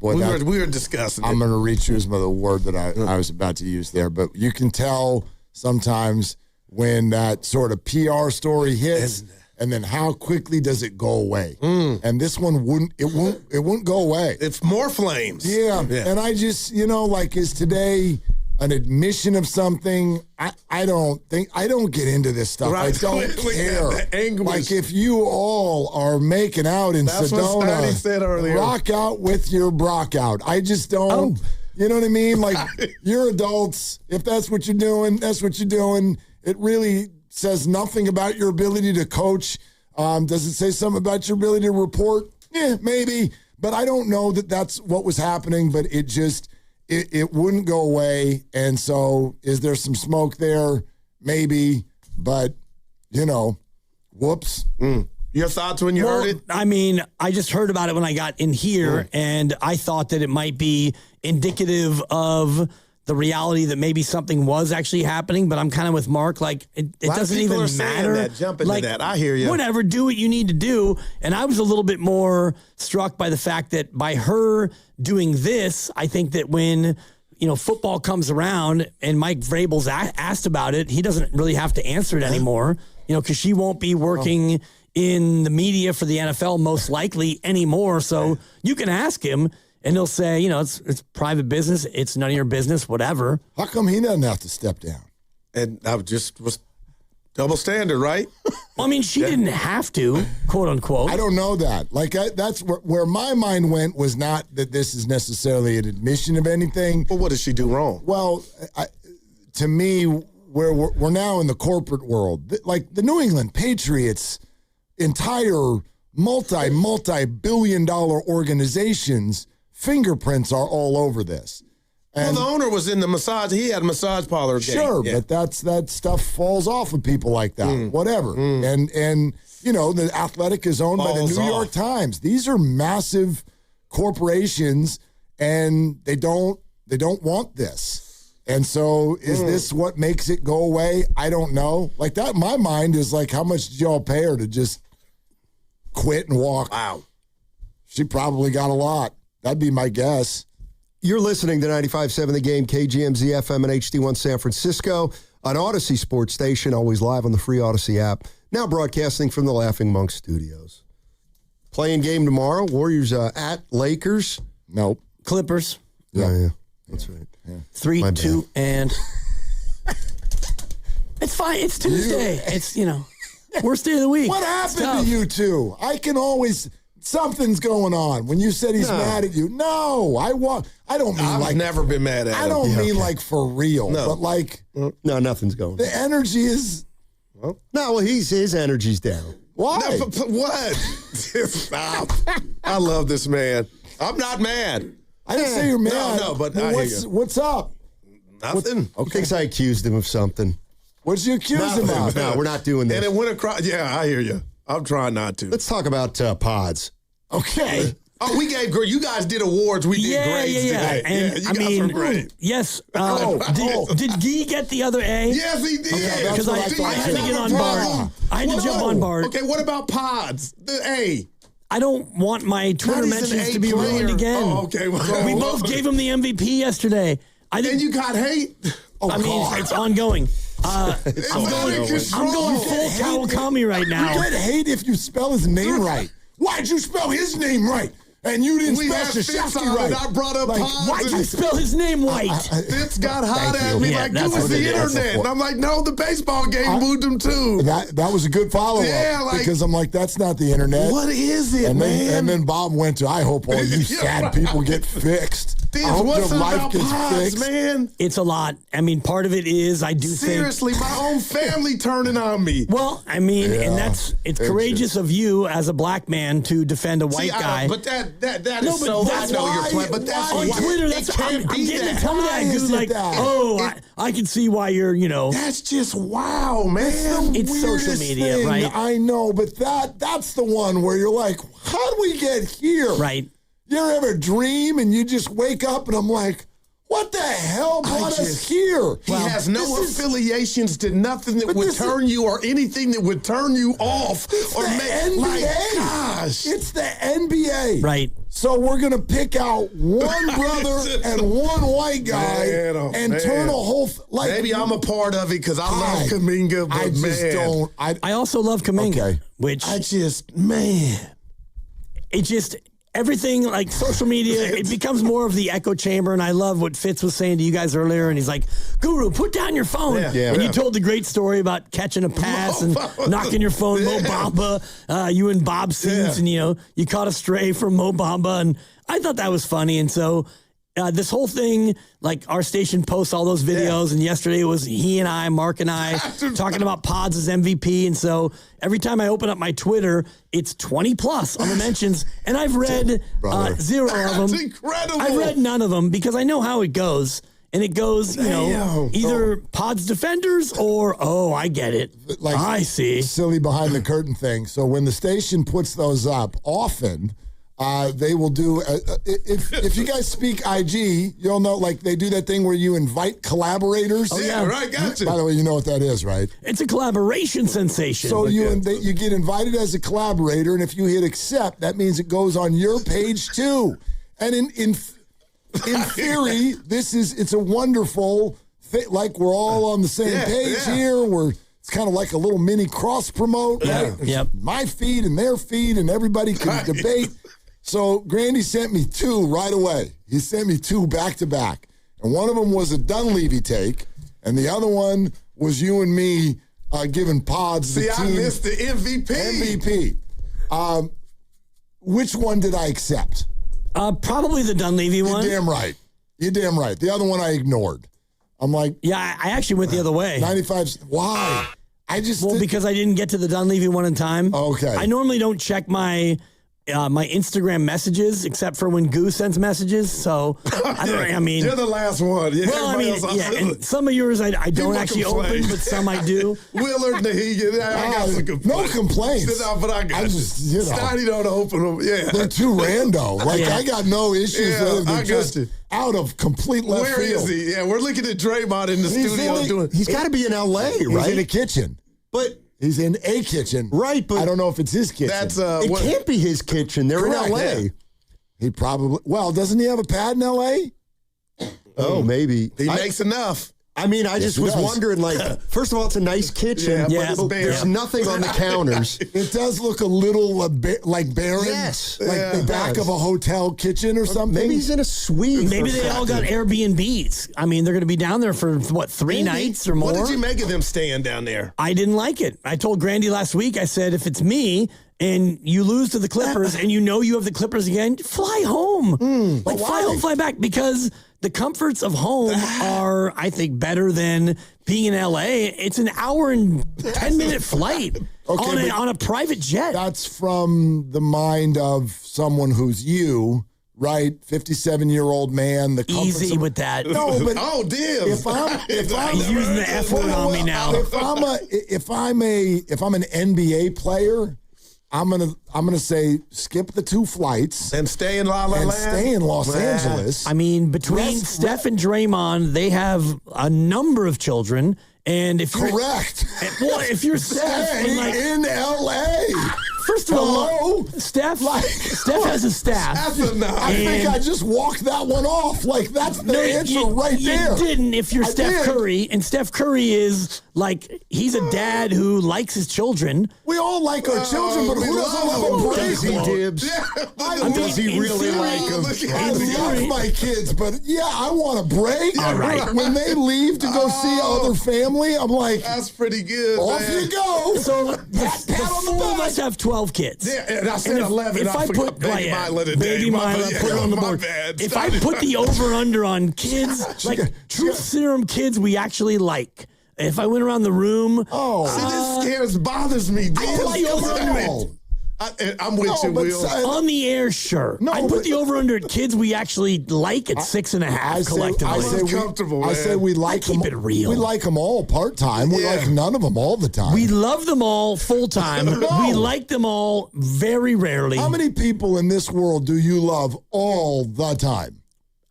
We were discussing I'm it. going to rechoose the word that I was about to use there, but you can tell sometimes when that sort of PR story hits, and then how quickly does it go away? And this one wouldn't go away. It's more flames. Yeah. And I just, is today an admission of something? I don't get into this stuff. Right. I don't care. The anguish. Like if you all are making out in That's what Steiny Sedona, said earlier. rock out with your Brock out. I just don't. You know what I mean? Like you're adults. If that's what you're doing, that's what you're doing. It really says nothing about your ability to coach. Does it say something about your ability to report? Yeah, maybe. But I don't know that that's what was happening, but it just, it wouldn't go away. And so is there some smoke there? Maybe. But, whoops. Your thoughts when you heard it? I mean, I just heard about it when I got in here, and I thought that it might be indicative of the reality that maybe something was actually happening, but I'm kind of with Mark. Like, it doesn't even matter. That. Jump into that. I hear you. Whatever, do what you need to do. And I was a little bit more struck by the fact that by her doing this, I think that when football comes around and Mike Vrabel's asked about it, he doesn't really have to answer it anymore, because she won't be working in the media for the NFL most likely anymore. So you can ask him, and he'll say, it's private business. It's none of your business, whatever. How come he doesn't have to step down? And I was double standard, right? Well, I mean, she didn't have to, quote unquote. I don't know that. Like, that's where my mind went, was not that this is necessarily an admission of anything. Well, what did she do wrong? Well, to me, where we're now in the corporate world, like the New England Patriots, entire multi-billion-dollar organizations, fingerprints are all over this. And the owner was in the massage. He had a massage parlor game. Sure, but that stuff falls off of people like that. Whatever. And the Athletic is owned by the New York Times. These are massive corporations, and they don't want this. And so is this what makes it go away? I don't know. Like that, my mind is like, how much did y'all pay her to just quit and walk? Wow. She probably got a lot. That'd be my guess. You're listening to 95.7 The Game, KGMZ FM and HD1 San Francisco, on Odyssey Sports Station, always live on the free Odyssey app. Now broadcasting from the Laughing Monk Studios. Playing game tomorrow, Warriors at Lakers. Nope. Clippers. Yeah. That's right. Yeah. 3, 2, and... It's fine. It's Tuesday. It's, worst day of the week. What happened to you two? I can always... Something's going on. When you said he's mad at you, no, I don't mean I've never been mad at him. I don't mean like for real, but like no, nothing's going. The energy is his energy's down. Why? No, what? Stop. I love this man. I'm not mad. I didn't say you're mad. No, but what's up? Nothing. He thinks I accused him of something. What'd you accuse him of? No, we're not doing this. And it went across. Yeah, I hear you. I'm trying not to. Let's talk about pods. Okay. Oh, we gave great. You guys did awards. We did grades today. And you guys were great. Yes. Did Guy get the other A? Yes, he did. Because I had to get on board. I had to jump on board. Okay, what about pods? The A. I don't want my Twitter mentions to be ruined again. Oh, okay. We both gave him the MVP yesterday. And you got hate? I mean, it's ongoing. I'm going full Kawakami right now. You get hate if you spell his name right. Why'd you spell his name right? And you didn't spell Krzyzewski right. I brought up pods. Why'd you spell his name right? Fitz got hot at me like, it was the internet. And I'm like, no, the baseball game booed him too. That was a good follow-up. Yeah, because I'm like, that's not the internet. What is it, man? And then Bob went to, I hope all you sad people get fixed. Dibs, I hope what's your life about gets pods, fixed. Man? It's a lot. I mean, part of it is I do Seriously, my own family turning on me. Well, I mean, and it's courageous of you as a black man to defend a white guy. But that is so. I know you're playing, but that's on Twitter. I'm getting some of that. Dude, like, I can see why you're. That's just wow, man. It's social media, thing, right? I know, but that's the one where you're like, how do we get here? Right. You ever dream and you just wake up and I'm like, What the hell brought us here? He has no affiliations to nothing that would turn you or anything that would turn you off or make NBA. Gosh. It's the NBA. Right. So we're going to pick out one brother and one white guy and turn a whole... Maybe I'm a part of it because I love Kuminga, but I just don't... I also love Kuminga, which... It just... Everything like social media, it becomes more of the echo chamber. And I love what Fitz was saying to you guys earlier. And he's like, Guru, put down your phone. And you told the great story about catching a pass and knocking your phone, Mo Bamba, you and Bob Seams, and you caught a stray from Mo Bamba. And I thought that was funny. And so this whole thing, like our station posts all those videos. And yesterday it was he and I, Mark and I, talking about Pods as MVP. And so every time I open up my Twitter, it's 20 plus on the mentions. And I've read 0 of them. That's incredible. I've read none of them because I know how it goes. And it goes, either Pods defenders or, I get it. Like, I see. Silly behind the curtain thing. So when the station puts those up, often... they will do, if you guys speak IG, you'll know, like, they do that thing where you invite collaborators. Oh, yeah, right, gotcha. By the way, you know what that is, right? It's a collaboration sensation. So you get invited as a collaborator, and if you hit accept, that means it goes on your page, too. And in theory, it's a wonderful thing. Like, we're all on the same page here. It's kind of like a little mini cross-promote. Right? Yep. My feed and their feed, and everybody can debate. So Grandy sent me 2 right away. He sent me 2 back to back. And one of them was a Dunleavy take, and the other one was you and me giving Pods the team. I missed the MVP. MVP. Which one did I accept? Probably the Dunleavy one. You're damn right. The other one I ignored. I'm like... Yeah, I actually went the other way. 95... Why? Because I didn't get to the Dunleavy one in time. Okay. I normally don't check my Instagram messages except for when Goo sends messages. So I mean, you're the last one. Yeah, well, I mean, and some of yours I don't actually open, but some I do. Willard, I got some complaints. No complaints. But I got Steiny don't open them. Yeah, they're too rando. Like I got no issues. Yeah, I got you. Out of complete left field. Where is he? Yeah, we're looking at Draymond in the studio He's got to be in LA, right? He's in a kitchen, but. He's in a kitchen. Right, but... I don't know if it's his kitchen. It can't be his kitchen. They're in L.A. Yeah. He probably... Well, doesn't he have a pad in L.A.? Oh, maybe. He makes enough. I mean, I just was wondering, like, first of all, it's a nice kitchen. But there's nothing on the counters. It does look a little like barren. Yes. Like the back of a hotel kitchen or something. Maybe he's in a suite. Maybe they all got Airbnbs. I mean, they're going to be down there for, 3 nights or more? What did you make of them staying down there? I didn't like it. I told Grandy last week, I said, if it's me and you lose to the Clippers and you have the Clippers again, fly home. Fly home, fly back, because... The comforts of home are, I think, better than being in L.A. It's an hour and 10-minute flight on a private jet. That's from the mind of someone who's you, right? 57-year-old man. The easy with that. No, but Dibs. If I'm he's using the F word on me now. If I'm an NBA player. I'm gonna say skip the 2 flights and stay in La La Land. Stay in Los Angeles. I mean, between Steph and Draymond, they have a number of children. And if you're correct, if you're Steph in LA. First of all, Steph has a staff. I think I just walked that one off. Like, that's the answer right there. You didn't if you're Steph Curry. And Steph Curry is like, he's a dad who likes his children. We all like our children, but who doesn't love a break? Dibs. Does he really like them? I love my kids, but I want a break. All right. When they leave to go see other family, I'm like, that's pretty good. Off you go. So the 4 of us have 12 kids. Yeah, and I said 11. If I put Baby Mila put it on the board. If I put the over-under on kids, like Truth Serum kids we actually like. If I went around the room... this bothers me. I'm with you, Will. On the air, sure. No, I put the over-under at kids we actually like at 6.5 collectively. I say we like them. Keep it real. We like them all part-time. We like none of them all the time. We love them all full-time. We like them all very rarely. How many people in this world do you love all the time?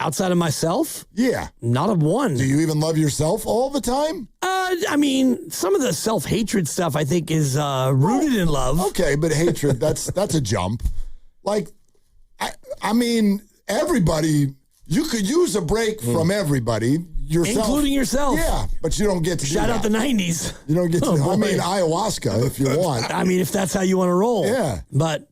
Outside of myself? Yeah. Not a one. Do you even love yourself all the time? I mean, some of the self-hatred stuff I think is rooted in love. Okay, but hatred, that's a jump. Like, I mean, everybody, you could use a break from everybody. Yourself. Including yourself. Yeah, but you don't get to Shout do out that. the 90s. You don't get to Oh, I mean, boy. ayahuasca if you want. I mean, if that's how you want to roll. Yeah. But,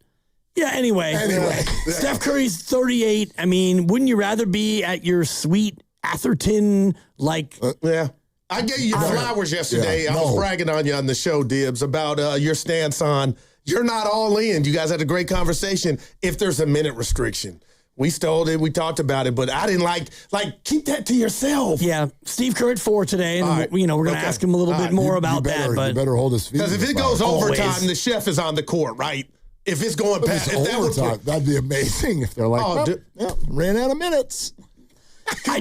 yeah, anyway. Anyway. Steph Curry's 38. I mean, wouldn't you rather be at your sweet Atherton, like... Yeah. I gave you flowers yesterday. Yeah, I was bragging on you on the show, Dibs, about your stance on you're not all in. You guys had a great conversation if there's a minute restriction. We stole it. We talked about it, but I didn't like keep that to yourself. Yeah, Steve Kerr at 4 today, and right. we're going to ask him a little bit more about that. But you better hold his feet. Because if it goes Always. overtime, the chef is on the court, right? If it's going If past, it's overtime, that'd be amazing if they're like, ran out of minutes. I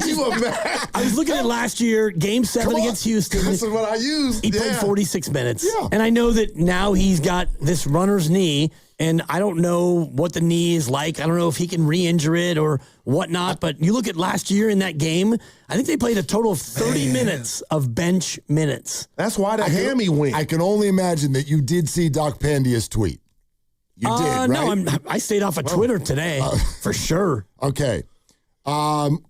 was looking at last year, Game 7 against Houston. This is what I used. He played 46 minutes. Yeah. And I know that now he's got this runner's knee, and I don't know what the knee is like. I don't know if he can re-injure it or whatnot, but you look at last year in that game, I think they played a total of 30 minutes of bench minutes. That's why the hammy went. I can only imagine that you did see Doc Pandia's tweet. You did, right? No, I stayed off of Twitter today, for sure. Okay.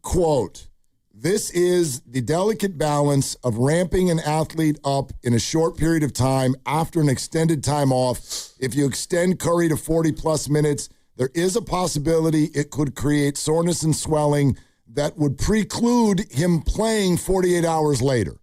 Quote, this is the delicate balance of ramping an athlete up in a short period of time after an extended time off. If you extend Curry to 40-plus minutes, there is a possibility it could create soreness and swelling that would preclude him playing 48 hours later.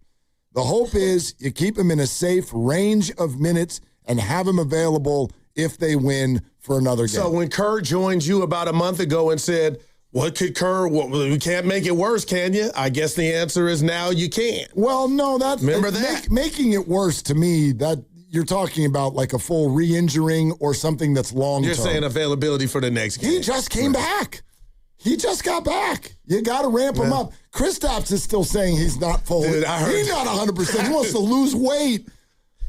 The hope is you keep him in a safe range of minutes and have him available if they win for another game. So when Kerr joined you about a month ago and said, what could Kerr, we can't make it worse, can you? I guess the answer is now you can. Well, no, that's Remember that? Making it worse to me, that you're talking about like a full re-injuring or something that's long-term. You're saying availability for the next game. He just came back. He just got back. You got to ramp him up. Kristaps is still saying he's not full. Dude, I heard he's not 100%. He wants to lose weight.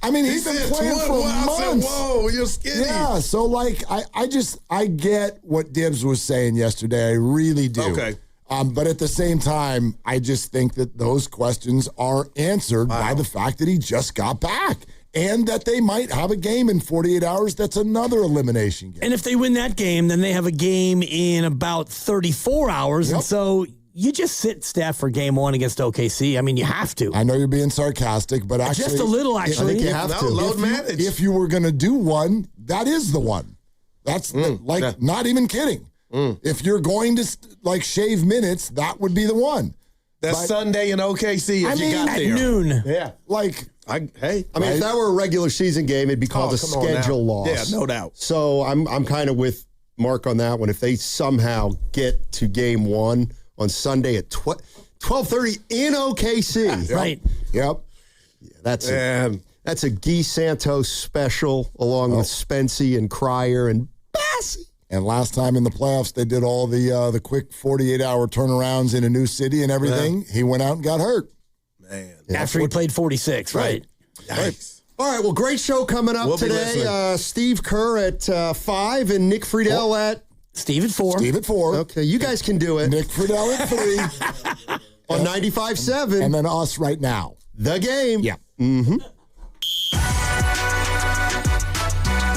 I mean, he's been playing for months. I said, whoa, you're skinny. Yeah, so like I get what Dibs was saying yesterday. I really do. Okay. But at the same time, I just think that those questions are answered by the fact that he just got back. And that they might have a game in 48 hours that's another elimination game. And if they win that game, then they have a game in about 34 hours. Yep. And so you just sit Steph for game 1 against OKC. I mean, you have to. I know you're being sarcastic, but actually... Just a little, actually. I think you have to. Load manage. If you were going to do one, that is the one. That's not even kidding. If you're going to shave minutes, that would be the one. That's Sunday in OKC if you got at there. noon. Yeah. I mean, if that were a regular season game, it'd be called a schedule loss. Yeah, no doubt. So I'm kind of with Mark on that one. If they somehow get to game 1 on Sunday at 12:30 in OKC, Right? Yep. Yeah, that's a Guy Santos special along with Spency and Cryer and Bassey. And last time in the playoffs, they did all the quick 48-hour turnarounds in a new city and everything. He went out and got hurt. Man. After he played 46, right? Yikes. All right, well, great show coming up today. Steve Kerr at 5 and Nick Friedel at... Steve at 4. Steve at 4. Okay, you guys can do it. Nick Friedel at 3. On 95.7. And then us right now. The Game. Yeah. Mm-hmm.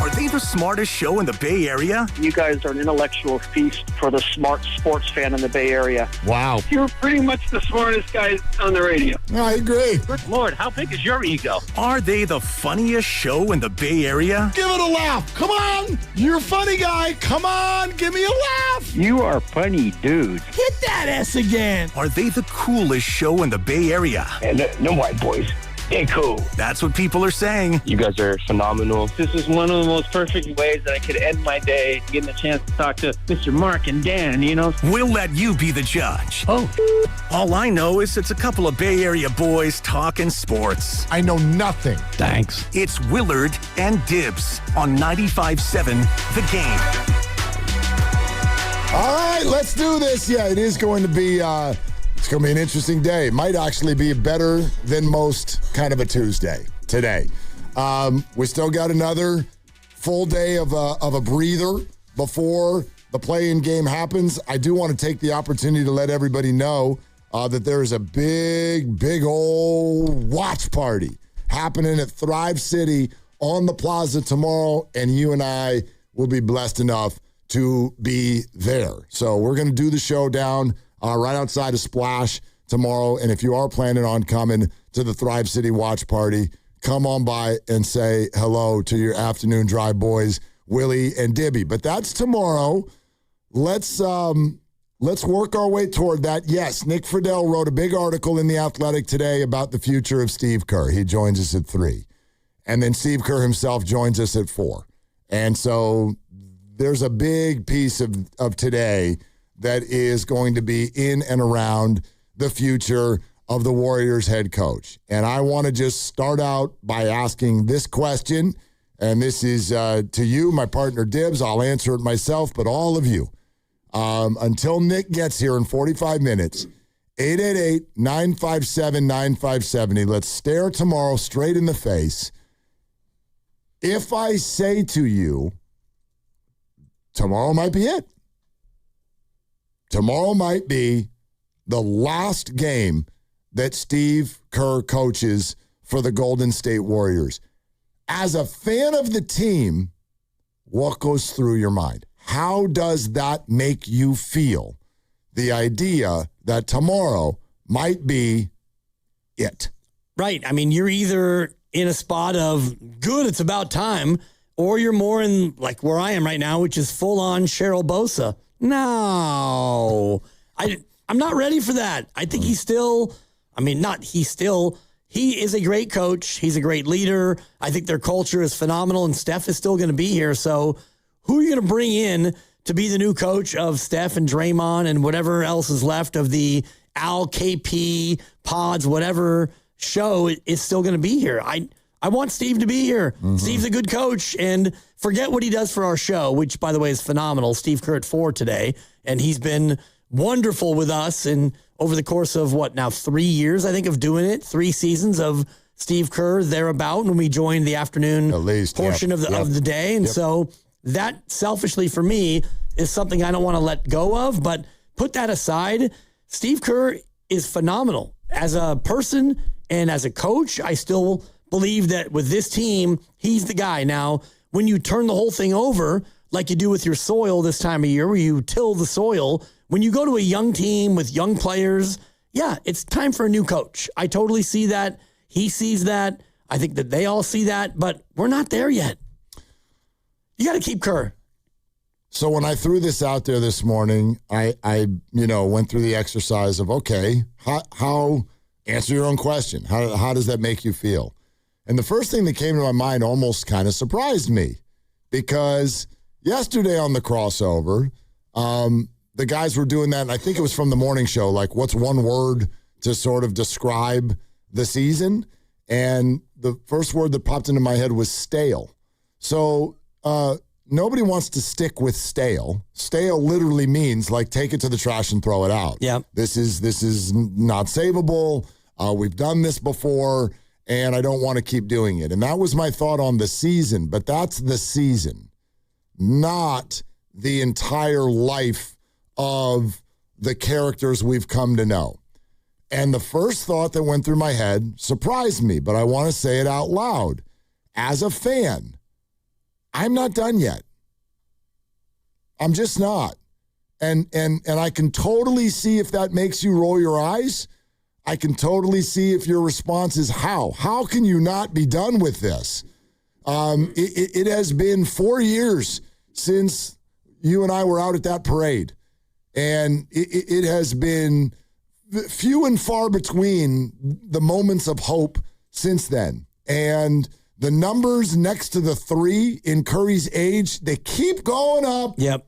Are they the smartest show in the Bay Area? You guys are an intellectual feast for the smart sports fan in the Bay Area. Wow. You're pretty much the smartest guys on the radio. I agree. Good Lord, how big is your ego? Are they the funniest show in the Bay Area? Give it a laugh. Come on. You're a funny guy. Come on. Give me a laugh. You are funny, dude. Hit that S again. Are they the coolest show in the Bay Area? And no white boys. They're cool. That's what people are saying. You guys are phenomenal. This is one of the most perfect ways that I could end my day, getting a chance to talk to Mr. Mark and Dan, you know? We'll let you be the judge. Oh. All I know is it's a couple of Bay Area boys talking sports. I know nothing. Thanks. It's Willard and Dibs on 95.7 The Game. All right, let's do this. Yeah, it is going to be... It's going to be an interesting day. It might actually be better than most kind of a Tuesday today. We still got another full day of a breather before the play-in game happens, I do want to take the opportunity to let everybody know that there is a big old watch party happening at Thrive City on the plaza tomorrow, and you and I will be blessed enough to be there. So we're going to do the show down right outside of Splash tomorrow, and if you are planning on coming to the Thrive City watch party, come on by and say hello to your afternoon drive boys, Willie and Dibby. But that's tomorrow. Let's work our way toward that. Yes, Nick Friedel wrote a big article in The Athletic today about the future of Steve Kerr. He joins us at 3. And then Steve Kerr himself joins us at 4. And so there's a big piece of today that is going to be in and around the future of the Warriors head coach. And I want to just start out by asking this question. And this is to you, my partner Dibs. I'll answer it myself, but all of you. Until Nick gets here in 45 minutes, 888-957-9570. Let's stare tomorrow straight in the face. If I say to you, tomorrow might be it. Tomorrow might be the last game that Steve Kerr coaches for the Golden State Warriors. As a fan of the team, what goes through your mind? How does that make you feel? The idea that tomorrow might be it. Right. I mean, you're either in a spot of good, it's about time, or you're more in like where I am right now, which is full on Cheryl Bosa. No, I'm not ready for that. I think he is a great coach. He's a great leader. I think their culture is phenomenal, and Steph is still going to be here. So who are you going to bring in to be the new coach of Steph and Draymond and whatever else is left of the Al, KP, Pods, whatever show is still going to be here? I want Steve to be here. Mm-hmm. Steve's a good coach, and forget what he does for our show, which, by the way, is phenomenal. Steve Kerr at 4 today, and he's been wonderful with us and over the course of, 3 years, I think, of doing it, 3 seasons of Steve Kerr thereabout when we joined the afternoon portion of the day. And so that, selfishly for me, is something I don't want to let go of. But put that aside, Steve Kerr is phenomenal. As a person and as a coach, I still believe that with this team, he's the guy. Now, when you turn the whole thing over, like you do with your soil this time of year, where you till the soil, when you go to a young team with young players, it's time for a new coach. I totally see that. He sees that. I think that they all see that, but we're not there yet. You got to keep Kerr. So when I threw this out there this morning, I went through the exercise of, okay, how answer your own question. How does that make you feel? And the first thing that came to my mind almost kind of surprised me, because yesterday on the crossover, the guys were doing that, and I think it was from the morning show, like what's one word to sort of describe the season? And the first word that popped into my head was stale. So nobody wants to stick with stale. Stale literally means like take it to the trash and throw it out. Yeah. This is not savable. We've done this before, and I don't want to keep doing it. And that was my thought on the season, but that's the season, not the entire life of the characters we've come to know. And the first thought that went through my head surprised me, but I want to say it out loud. As a fan, I'm not done yet. I'm just not. And I can totally see if that makes you roll your eyes. I can totally see if your response is how. How can you not be done with this? It has been 4 years since you and I were out at that parade. And it has been few and far between the moments of hope since then. And the numbers next to the 3 in Curry's age, they keep going up. Yep.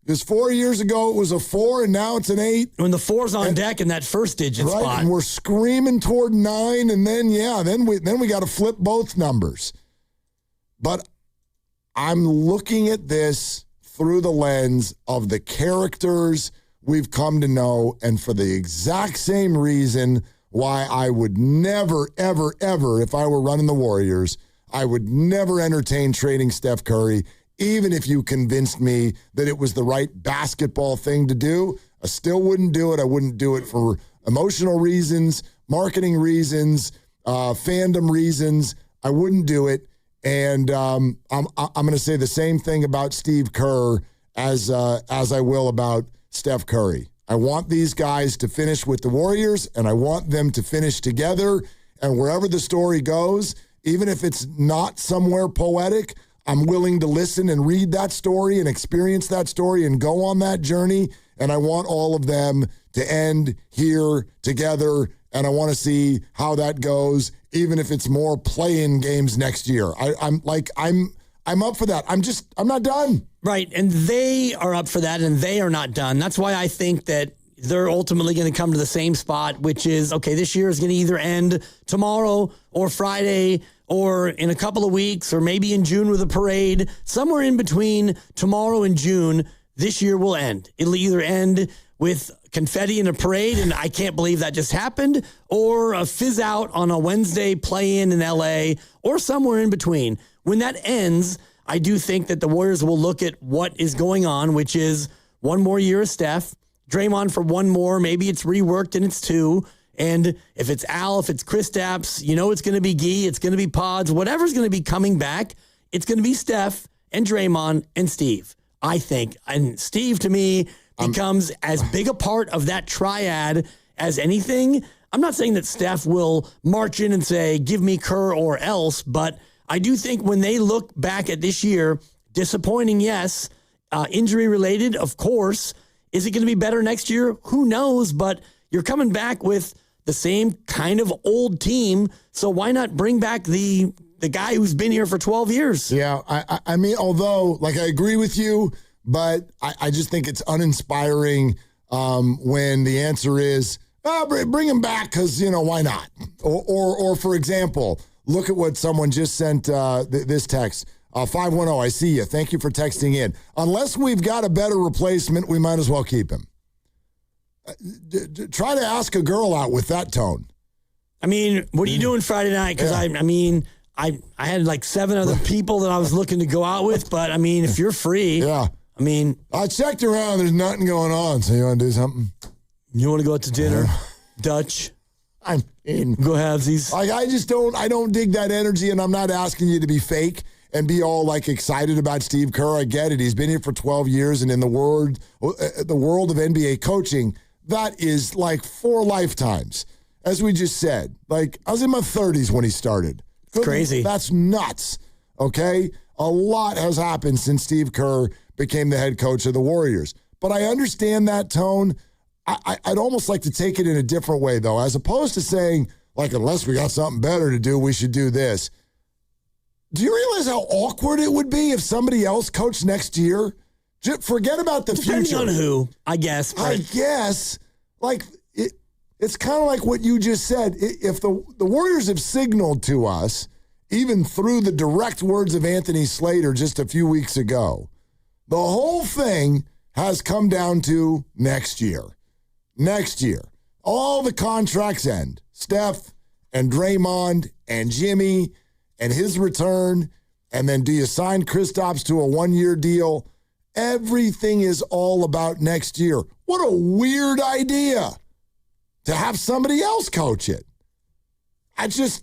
Because 4 years ago it was a 4, and now it's an 8. When the 4's on deck in that first digit spot. And we're screaming toward 9, and then we got to flip both numbers. But I'm looking at this through the lens of the characters we've come to know, and for the exact same reason why I would never, ever, ever, if I were running the Warriors, I would never entertain trading Steph Curry even if you convinced me that it was the right basketball thing to do, I still wouldn't do it. I wouldn't do it for emotional reasons, marketing reasons, fandom reasons. I wouldn't do it. And I'm going to say the same thing about Steve Kerr as I will about Steph Curry. I want these guys to finish with the Warriors, and I want them to finish together. And wherever the story goes, even if it's not somewhere poetic, I'm willing to listen and read that story and experience that story and go on that journey. And I want all of them to end here together. And I want to see how that goes, even if it's more play-in games next year. I'm up for that. I'm not done. Right, and they are up for that, and they are not done. That's why I think that they're ultimately going to come to the same spot, which is, okay, this year is going to either end tomorrow or Friday or in a couple of weeks or maybe in June with a parade. Somewhere in between tomorrow and June, this year will end. It'll either end with confetti and a parade, and I can't believe that just happened, or a fizz out on a Wednesday play-in LA, or somewhere in between. When that ends, I do think that the Warriors will look at what is going on, which is one more year of Steph, Draymond for one more, maybe it's reworked and it's 2, and if it's Al, if it's Kristaps, it's going to be Gee, it's going to be Pods, whatever's going to be coming back, it's going to be Steph and Draymond and Steve, I think. And Steve, to me, becomes as big a part of that triad as anything. I'm not saying that Steph will march in and say, give me Kerr or else, but I do think when they look back at this year, disappointing, yes, injury related, of course. Is it going to be better next year? Who knows? But you're coming back with the same kind of old team, so why not bring back the guy who's been here for 12 years? Yeah, I mean, although, I agree with you, but I just think it's uninspiring when the answer is, bring him back because, why not? Or for example, look at what someone just sent this text. 510, I see you. Thank you for texting in. Unless we've got a better replacement, we might as well keep him. Try to ask a girl out with that tone. I mean, what are you doing Friday night? Because, I had 7 other people that I was looking to go out with, but, if you're free. Yeah. I checked around. There's nothing going on, so you want to do something? You want to go out to dinner? Dutch? Go halvesies. I don't dig that energy, and I'm not asking you to be fake and be all excited about Steve Kerr. I get it. He's been here for 12 years, and in the world of NBA coaching, that is 4 lifetimes. As we just said, I was in my 30s when he started. It's crazy. That's nuts. Okay? A lot has happened since Steve Kerr became the head coach of the Warriors. But I understand that tone. I'd almost like to take it in a different way, though, as opposed to saying, unless we got something better to do, we should do this. Do you realize how awkward it would be if somebody else coached next year? Just forget about the future. Depending on who, I guess. I guess. It's kind of like what you just said. If the Warriors have signaled to us, even through the direct words of Anthony Slater just a few weeks ago, the whole thing has come down to next year. Next year. All the contracts end. Steph and Draymond and Jimmy and his return, and then do you sign Kristaps to a 1-year deal? Everything is all about next year. What a weird idea to have somebody else coach it. It just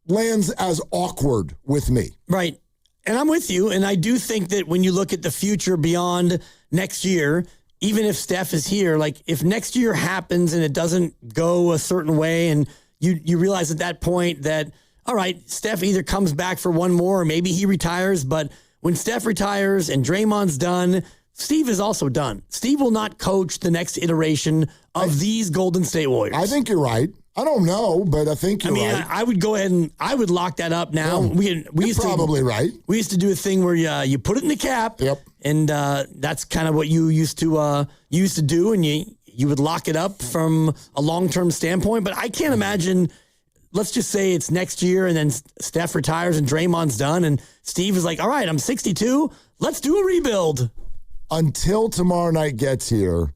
lands as awkward with me. Right. And I'm with you, and I do think that when you look at the future beyond next year, even if Steph is here, if next year happens and it doesn't go a certain way, and you realize at that point that, all right, Steph either comes back for one more or maybe he retires, but when Steph retires and Draymond's done, Steve is also done. Steve will not coach the next iteration of these Golden State Warriors. I think you're right. I don't know, but I think you're right. I would go ahead and I would lock that up now. Yeah, you're probably right. We used to do a thing where you put it in the cap, and that's kind of what you used to do, and you would lock it up from a long-term standpoint. But I can't imagine. Let's just say it's next year, and then Steph retires and Draymond's done, and Steve is like, all right, I'm 62. Let's do a rebuild. Until tomorrow night gets here,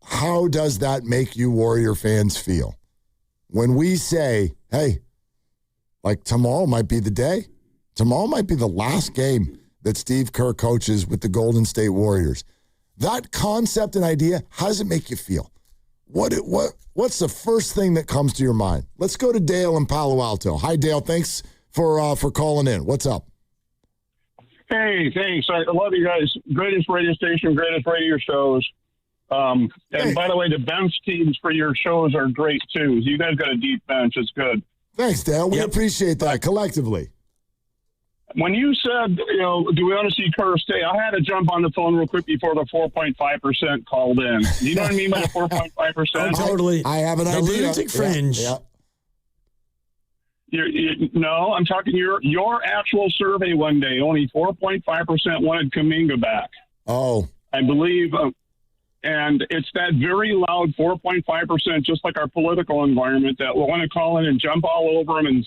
how does that make you Warrior fans feel? When we say, hey, tomorrow might be the day. Tomorrow might be the last game that Steve Kerr coaches with the Golden State Warriors. That concept and idea, how does it make you feel? What's the first thing that comes to your mind? Let's go to Dale in Palo Alto. Hi, Dale. Thanks for calling in. What's up? Hey, thanks. I love you guys. Greatest radio station, greatest radio shows. And by the way, the bench teams for your shows are great too. You guys got a deep bench. It's good. Thanks, Dale. We appreciate that collectively. When you said, do we want to see Kerr stay? I had to jump on the phone real quick before the 4.5% called in. You know what I mean by the 4.5%? Totally. I have an idea. The lunatic fringe. No, I'm talking your actual survey one day. Only 4.5% wanted Kuminga back. Oh. I believe, and it's that very loud 4.5%, just like our political environment, that will want to call in and jump all over him and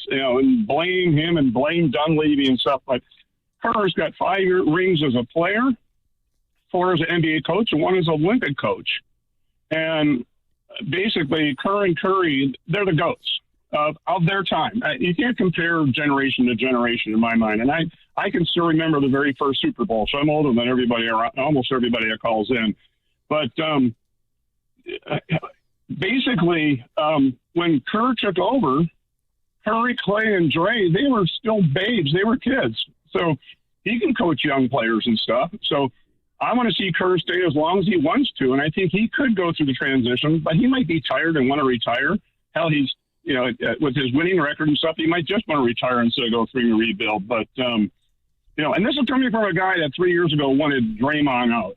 blame him and blame Dunleavy and stuff. But Kerr's got 5 rings as a player, 4 as an NBA coach, and 1 as an Olympic coach. And basically, Kerr and Curry, they're the GOATs of their time. You can't compare generation to generation in my mind. And I can still remember the very first Super Bowl, so I'm older than almost everybody that calls in. But basically, when Kerr took over, Curry, Clay, and Dre, they were still babes. They were kids. So he can coach young players and stuff. So I want to see Kerr stay as long as he wants to. And I think he could go through the transition, but he might be tired and want to retire. Hell, he's, with his winning record and stuff, he might just want to retire instead of go through and rebuild. But, and this is coming from a guy that 3 years ago wanted Draymond out.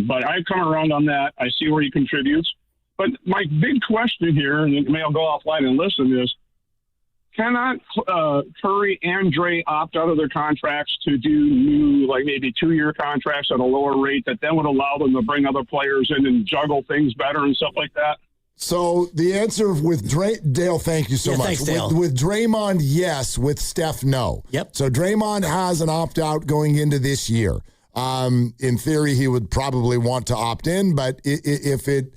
But I've come around on that. I see where he contributes. But my big question here, and maybe I'll go offline and listen, is cannot Curry and Dre opt out of their contracts to do new, like maybe 2-year contracts at a lower rate that then would allow them to bring other players in and juggle things better and stuff like that? So the answer with Dale, thank you so much. Thanks, Dale. With Draymond, yes. With Steph, no. Yep. So Draymond has an opt-out going into this year. In theory, he would probably want to opt in, but if it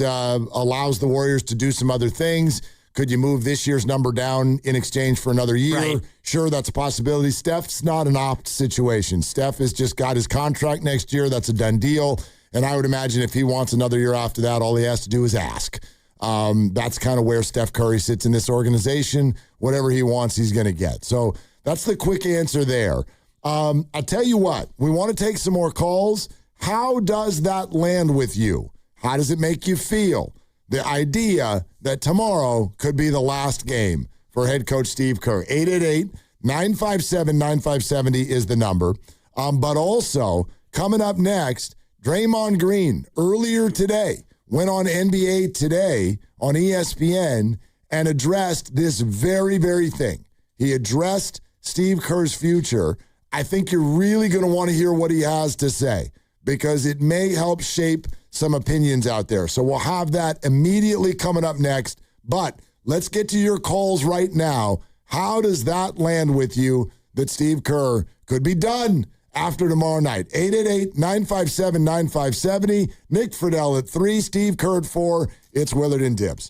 allows the Warriors to do some other things, could you move this year's number down in exchange for another year? Right. Sure, that's a possibility. Steph's not an opt situation. Steph has just got his contract next year. That's a done deal. And I would imagine if he wants another year after that, all he has to do is ask. That's kind of where Steph Curry sits in this organization. Whatever he wants, he's going to get. So that's the quick answer there. I tell you what, we want to take some more calls. How does that land with you? How does it make you feel? The idea that tomorrow could be the last game for head coach Steve Kerr. 888-957-9570 is the number. But also, coming up next, Draymond Green, earlier today, went on NBA Today on ESPN and addressed this very, very thing. He addressed Steve Kerr's future. I think you're really going to want to hear what he has to say because it may help shape some opinions out there. So we'll have that immediately coming up next. But let's get to your calls right now. How does that land with you that Steve Kerr could be done after tomorrow night? 888-957-9570. Nick Friedel at 3, Steve Kerr at 4. It's Willard and Dibs.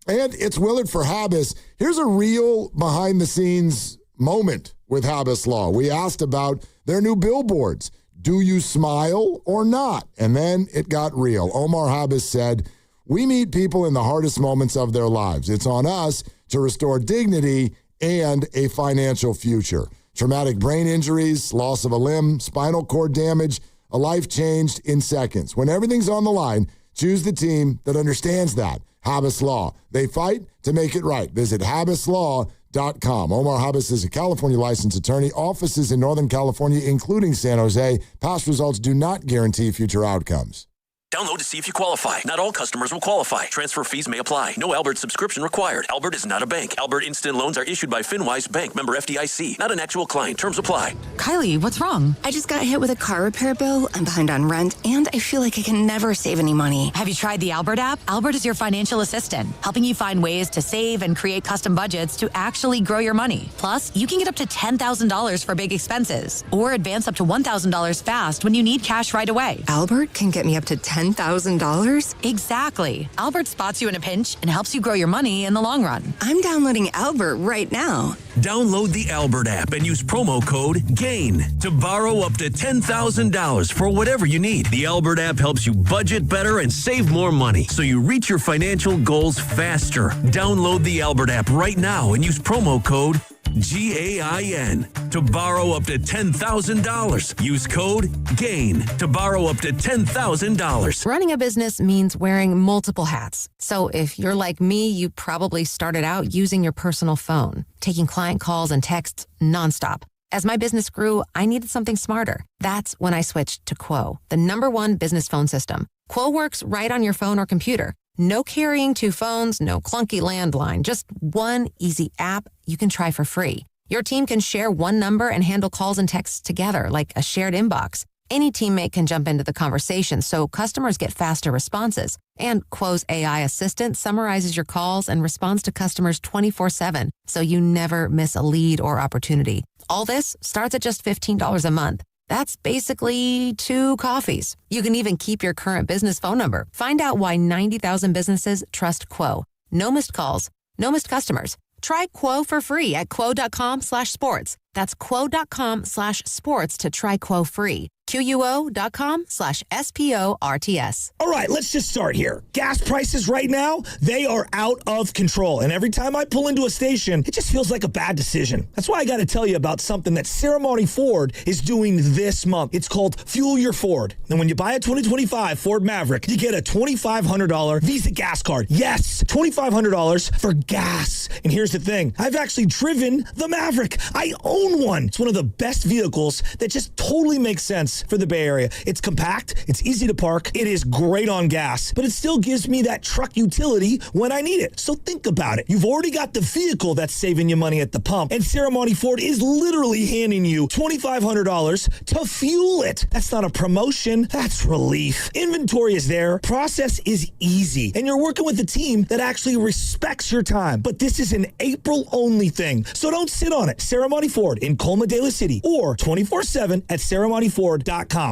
And it's Willard for Habas. Here's a real behind-the-scenes moment with Habas Law. We asked about their new billboards. Do you smile or not? And then it got real. Omar Habas said, we meet people in the hardest moments of their lives. It's on us to restore dignity and a financial future. Traumatic brain injuries, loss of a limb, spinal cord damage, a life changed in seconds. When everything's on the line, choose the team that understands that. Habas Law. They fight to make it right. Visit habaslaw.com. Omar Habas is a California licensed attorney. Offices in Northern California, including San Jose. Past results do not guarantee future outcomes. Download to see if you qualify. Not all customers will qualify. Transfer fees may apply. No Albert subscription required. Albert is not a bank. Albert Instant Loans are issued by FinWise Bank, member FDIC. Not an actual client. Terms apply. Kylie, what's wrong? I just got hit with a car repair bill. I'm behind on rent, and I feel like I can never save any money. Have you tried the Albert app? Albert is your financial assistant, helping you find ways to save and create custom budgets to actually grow your money. Plus, you can get up to $10,000 for big expenses, or advance up to $1,000 fast when you need cash right away. Albert can get me up to $10,000 $10,000? Exactly. Albert spots you in a pinch and helps you grow your money in the long run. I'm downloading Albert right now. Download the Albert app and use promo code GAIN to borrow up to $10,000 for whatever you need. The Albert app helps you budget better and save more money so you reach your financial goals faster. Download the Albert app right now and use promo code GAIN to borrow up to $10,000. Use code GAIN to borrow up to $10,000. Running a business means wearing multiple hats. So if you're like me, you probably started out using your personal phone, taking client calls and texts nonstop. As my business grew, I needed something smarter. That's when I switched to Quo, the #1 business phone system. Quo works right on your phone or computer. No carrying 2 phones, no clunky landline, just one easy app you can try for free. Your team can share one number and handle calls and texts together like a shared inbox. Any teammate can jump into the conversation so customers get faster responses. And Quo's AI assistant summarizes your calls and responds to customers 24/7 so you never miss a lead or opportunity. All this starts at just $15 a month. That's basically 2 coffees. You can even keep your current business phone number. Find out why 90,000 businesses trust Quo. No missed calls, no missed customers. Try Quo for free at quo.com/sports. That's quo.com/sports to try Quo free. QUO.com/SPORTS. All right, let's just start here. Gas prices right now, they are out of control. And every time I pull into a station, it just feels like a bad decision. That's why I got to tell you about something that Ceremony Ford is doing this month. It's called Fuel Your Ford. And when you buy a 2025 Ford Maverick, you get a $2,500 Visa gas card. Yes, $2,500 for gas. And here's the thing. I've actually driven the Maverick. I own one. It's one of the best vehicles that just totally makes sense for the Bay Area. It's compact, it's easy to park, it is great on gas, but it still gives me that truck utility when I need it. So think about it. You've already got the vehicle that's saving you money at the pump, and Ceremony Ford is literally handing you $2,500 to fuel it. That's not a promotion, that's relief. Inventory is there, process is easy, and you're working with a team that actually respects your time. But this is an April-only thing, so don't sit on it. Ceremony Ford in Colma de la City or 24/7 at ceremonyford.com.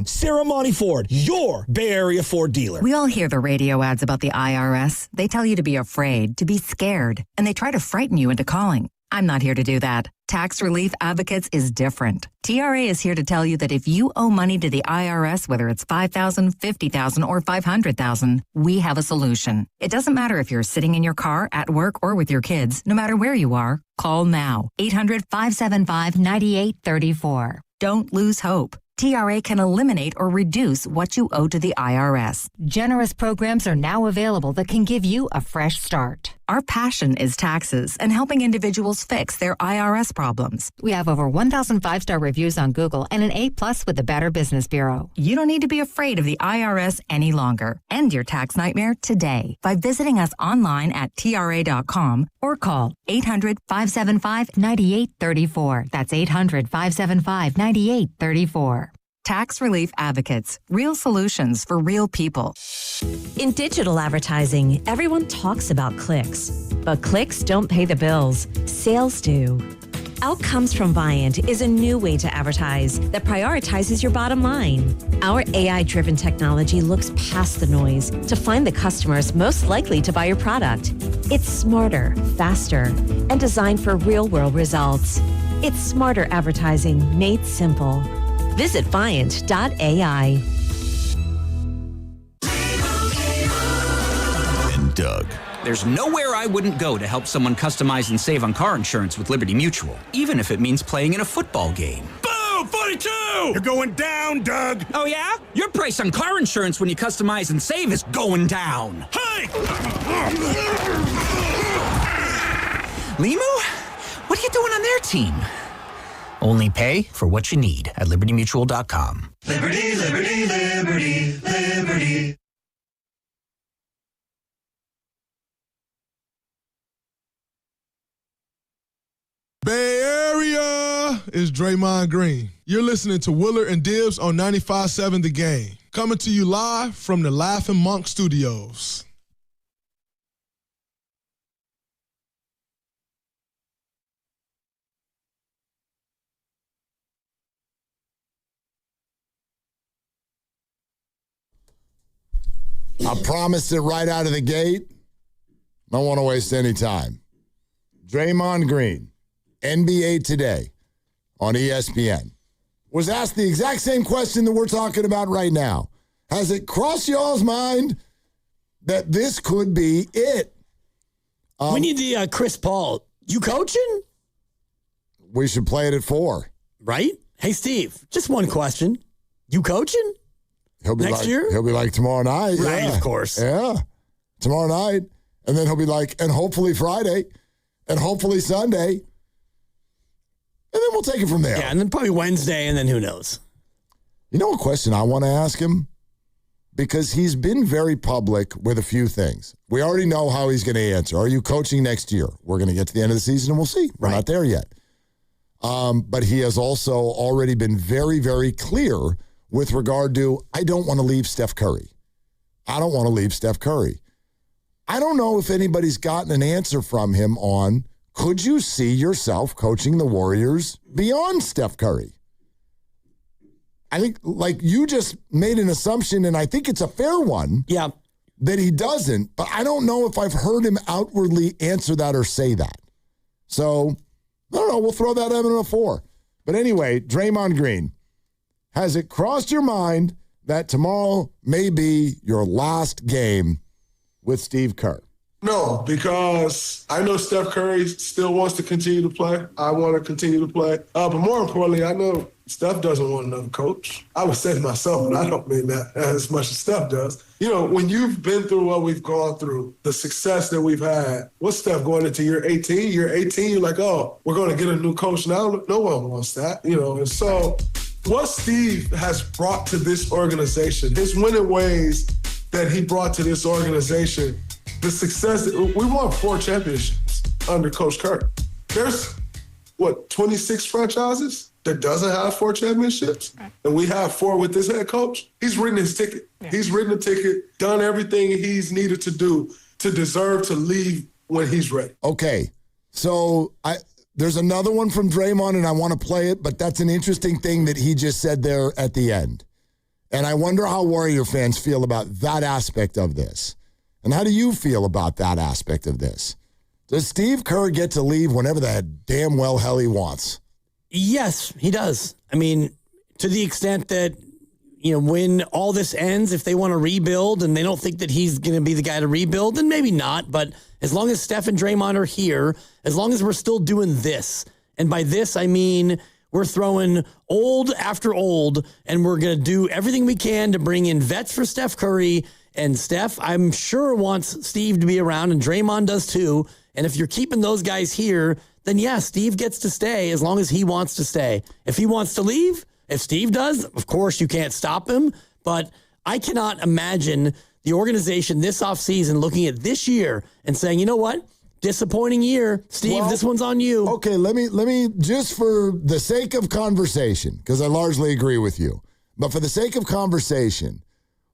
Ceremony Ford, your Bay Area Ford dealer. We all hear the radio ads about the IRS. They tell you to be afraid, to be scared, and they try to frighten you into calling. I'm not here to do that. Tax Relief Advocates is different. TRA is here to tell you that if you owe money to the IRS, whether it's $5,000, $50,000, or $500,000, we have a solution. It doesn't matter if you're sitting in your car, at work, or with your kids. No matter where you are, call now. 800-575-9834. Don't lose hope. TRA can eliminate or reduce what you owe to the IRS. Generous programs are now available that can give you a fresh start. Our passion is taxes and helping individuals fix their IRS problems. We have over 1,000 5-star reviews on Google and an A+ with the Better Business Bureau. You don't need to be afraid of the IRS any longer. End your tax nightmare today by visiting us online at TRA.com or call 800-575-9834. That's 800-575-9834. Tax Relief Advocates. Real solutions for real people. In digital advertising, everyone talks about clicks. But clicks don't pay the bills. Sales do. Outcomes from Viant is a new way to advertise that prioritizes your bottom line. Our AI-driven technology looks past the noise to find the customers most likely to buy your product. It's smarter, faster, and designed for real-world results. It's smarter advertising made simple. Visit Viant.ai. And Doug. There's nowhere I wouldn't go to help someone customize and save on car insurance with Liberty Mutual, even if it means playing in a football game. Boom! 42! You're going down, Doug! Oh, yeah? Your price on car insurance when you customize and save is going down. Hey! Limu? What are you doing on their team? Only pay for what you need at libertymutual.com. Liberty, liberty, liberty, liberty. Bay Area is Draymond Green. You're listening to Willard and Dibs on 95.7 The Game. Coming to you live from the Laughing Monk Studios. I promised it right out of the gate. Don't want to waste any time. Draymond Green, NBA Today on ESPN, was asked the exact same question that we're talking about right now. Has it crossed y'all's mind that this could be it? We need the Chris Paul. You coaching? We should play it at 4. Right? Hey, Steve, just one question. You coaching? He'll be next year? He'll be like tomorrow night. Right, yeah. of course. Yeah. Tomorrow night. And then he'll be like, and hopefully Friday, and hopefully Sunday. And then we'll take it from there. Yeah, and then probably Wednesday, and then who knows? You know a question I want to ask him? Because he's been very public with a few things. We already know how he's going to answer. Are you coaching next year? We're going to get to the end of the season and we'll see. We're not there yet. But he has also already been very, very clear with regard to, I don't want to leave Steph Curry. I don't want to leave Steph Curry. I don't know if anybody's gotten an answer from him on, could you see yourself coaching the Warriors beyond Steph Curry? I think, like, you just made an assumption, and I think it's a fair one. Yeah. That he doesn't, but I don't know if I've heard him outwardly answer that or say that. So, I don't know. We'll throw that in a 4. But anyway, Draymond Green, has it crossed your mind that tomorrow may be your last game with Steve Kerr? No, because I know Steph Curry still wants to continue to play. I want to continue to play. But more importantly, I know Steph doesn't want another coach. I would say to myself, and I don't mean that as much as Steph does. You know, when you've been through what we've gone through, the success that we've had, what's Steph going into year 18? Year 18, you're like, oh, we're going to get a new coach now. No one wants that, you know. And so what Steve has brought to this organization, his winning ways that he brought to this organization, the success, we won 4 championships under Coach Kerr. There's, 26 franchises that doesn't have 4 championships? And we have 4 with this head coach? He's written his ticket. Yeah. He's written the ticket, done everything he's needed to do to deserve to leave when he's ready. Okay, so there's another one from Draymond, and I want to play it, but that's an interesting thing that he just said there at the end. And I wonder how Warrior fans feel about that aspect of this. And how do you feel about that aspect of this? Does Steve Kerr get to leave whenever the damn well hell he wants? Yes, he does. I mean, to the extent that, you know, when all this ends, if they want to rebuild and they don't think that he's going to be the guy to rebuild, then maybe not. But as long as Steph and Draymond are here, as long as we're still doing this, and by this I mean we're throwing old after old, and we're going to do everything we can to bring in vets for Steph Curry. And Steph, I'm sure, wants Steve to be around, and Draymond does too. And if you're keeping those guys here, then yeah, Steve gets to stay as long as he wants to stay. If he wants to leave, if Steve does, of course you can't stop him. But I cannot imagine the organization this offseason looking at this year and saying, you know what? Disappointing year. Steve, this one's on you. Okay, let me just for the sake of conversation, because I largely agree with you, but for the sake of conversation,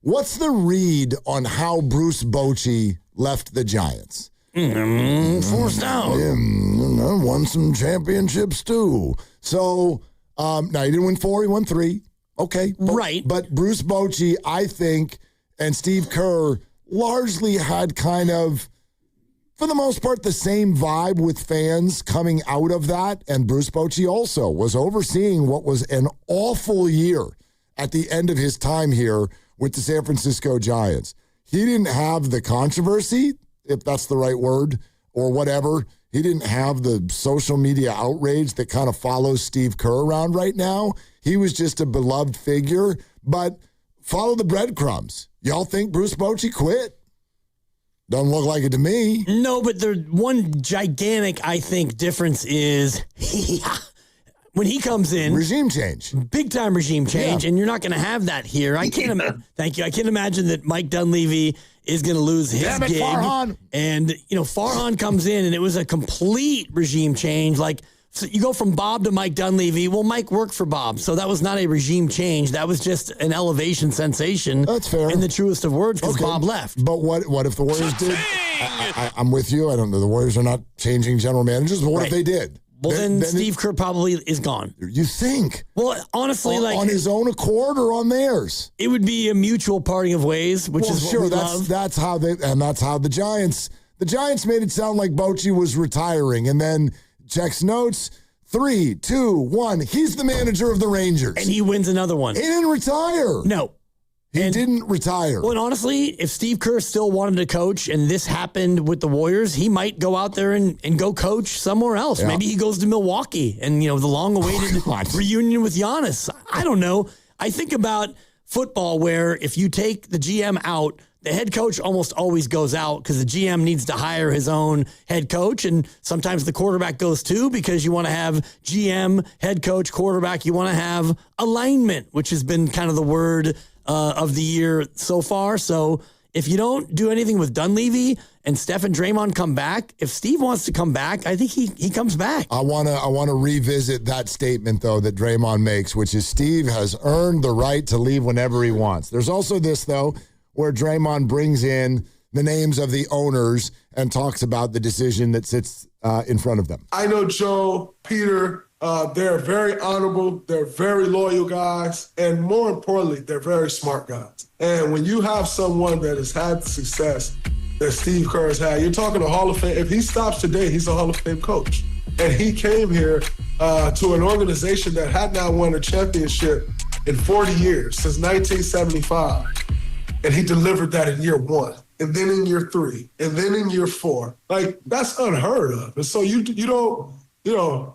what's the read on how Bruce Bochy left the Giants? Forced out. Won some championships too. So, now he didn't win 4, he won 3. Okay. Right. But Bruce Bochy, I think, and Steve Kerr largely had kind of, for the most part, the same vibe with fans coming out of that. And Bruce Bochy also was overseeing what was an awful year at the end of his time here with the San Francisco Giants. He didn't have the controversy, if that's the right word, or whatever. He didn't have the social media outrage that kind of follows Steve Kerr around right now. He was just a beloved figure, but follow the breadcrumbs. Y'all think Bruce Bochy quit? Doesn't look like it to me. No, but the one gigantic, I think, difference is when he comes in, regime change, big time regime change, and you're not going to have that here. I can't imagine. Thank you. I can't imagine that Mike Dunleavy is going to lose his gig. Farhan. And Farhan comes in, and it was a complete regime change. Like, so you go from Bob to Mike Dunleavy. Well, Mike worked for Bob, so that was not a regime change. That was just an elevation sensation. That's fair. In the truest of words, because Bob left. But what if the Warriors did? I'm with you. I don't know. The Warriors are not changing general managers, but what if they did? Well, then Steve Kerr probably is gone. You think? Well, honestly, on his own accord or on theirs? It would be a mutual parting of ways, which is what we love. That's how the Giants made it sound like Bochy was retiring, and then checks notes. 3, 2, 1. He's the manager of the Rangers, and he wins another one. He didn't retire. No. He didn't retire. Well, and honestly, if Steve Kerr still wanted to coach and this happened with the Warriors, he might go out there and go coach somewhere else. Yeah. Maybe he goes to Milwaukee and, the long-awaited reunion with Giannis. I don't know. I think about football where if you take the GM out, the head coach almost always goes out because the GM needs to hire his own head coach. And sometimes the quarterback goes too because you want to have GM, head coach, quarterback. You want to have alignment, which has been kind of the word of the year so far. So if you don't do anything with Dunleavy and Steph and Draymond come back, if Steve wants to come back, I think he comes back. I want to revisit that statement, though, that Draymond makes, which is Steve has earned the right to leave whenever he wants. There's also this, though, where Draymond brings in the names of the owners and talks about the decision that sits in front of them. I know Joe, Peter, they're very honorable, they're very loyal guys, and more importantly, they're very smart guys. And when you have someone that has had the success that Steve Kerr has had, you're talking a Hall of Fame. If he stops today, he's a Hall of Fame coach. And he came here to an organization that had not won a championship in 40 years, since 1975. And he delivered that in year 1, and then in year 3, and then in year 4. Like, that's unheard of. And so you don't,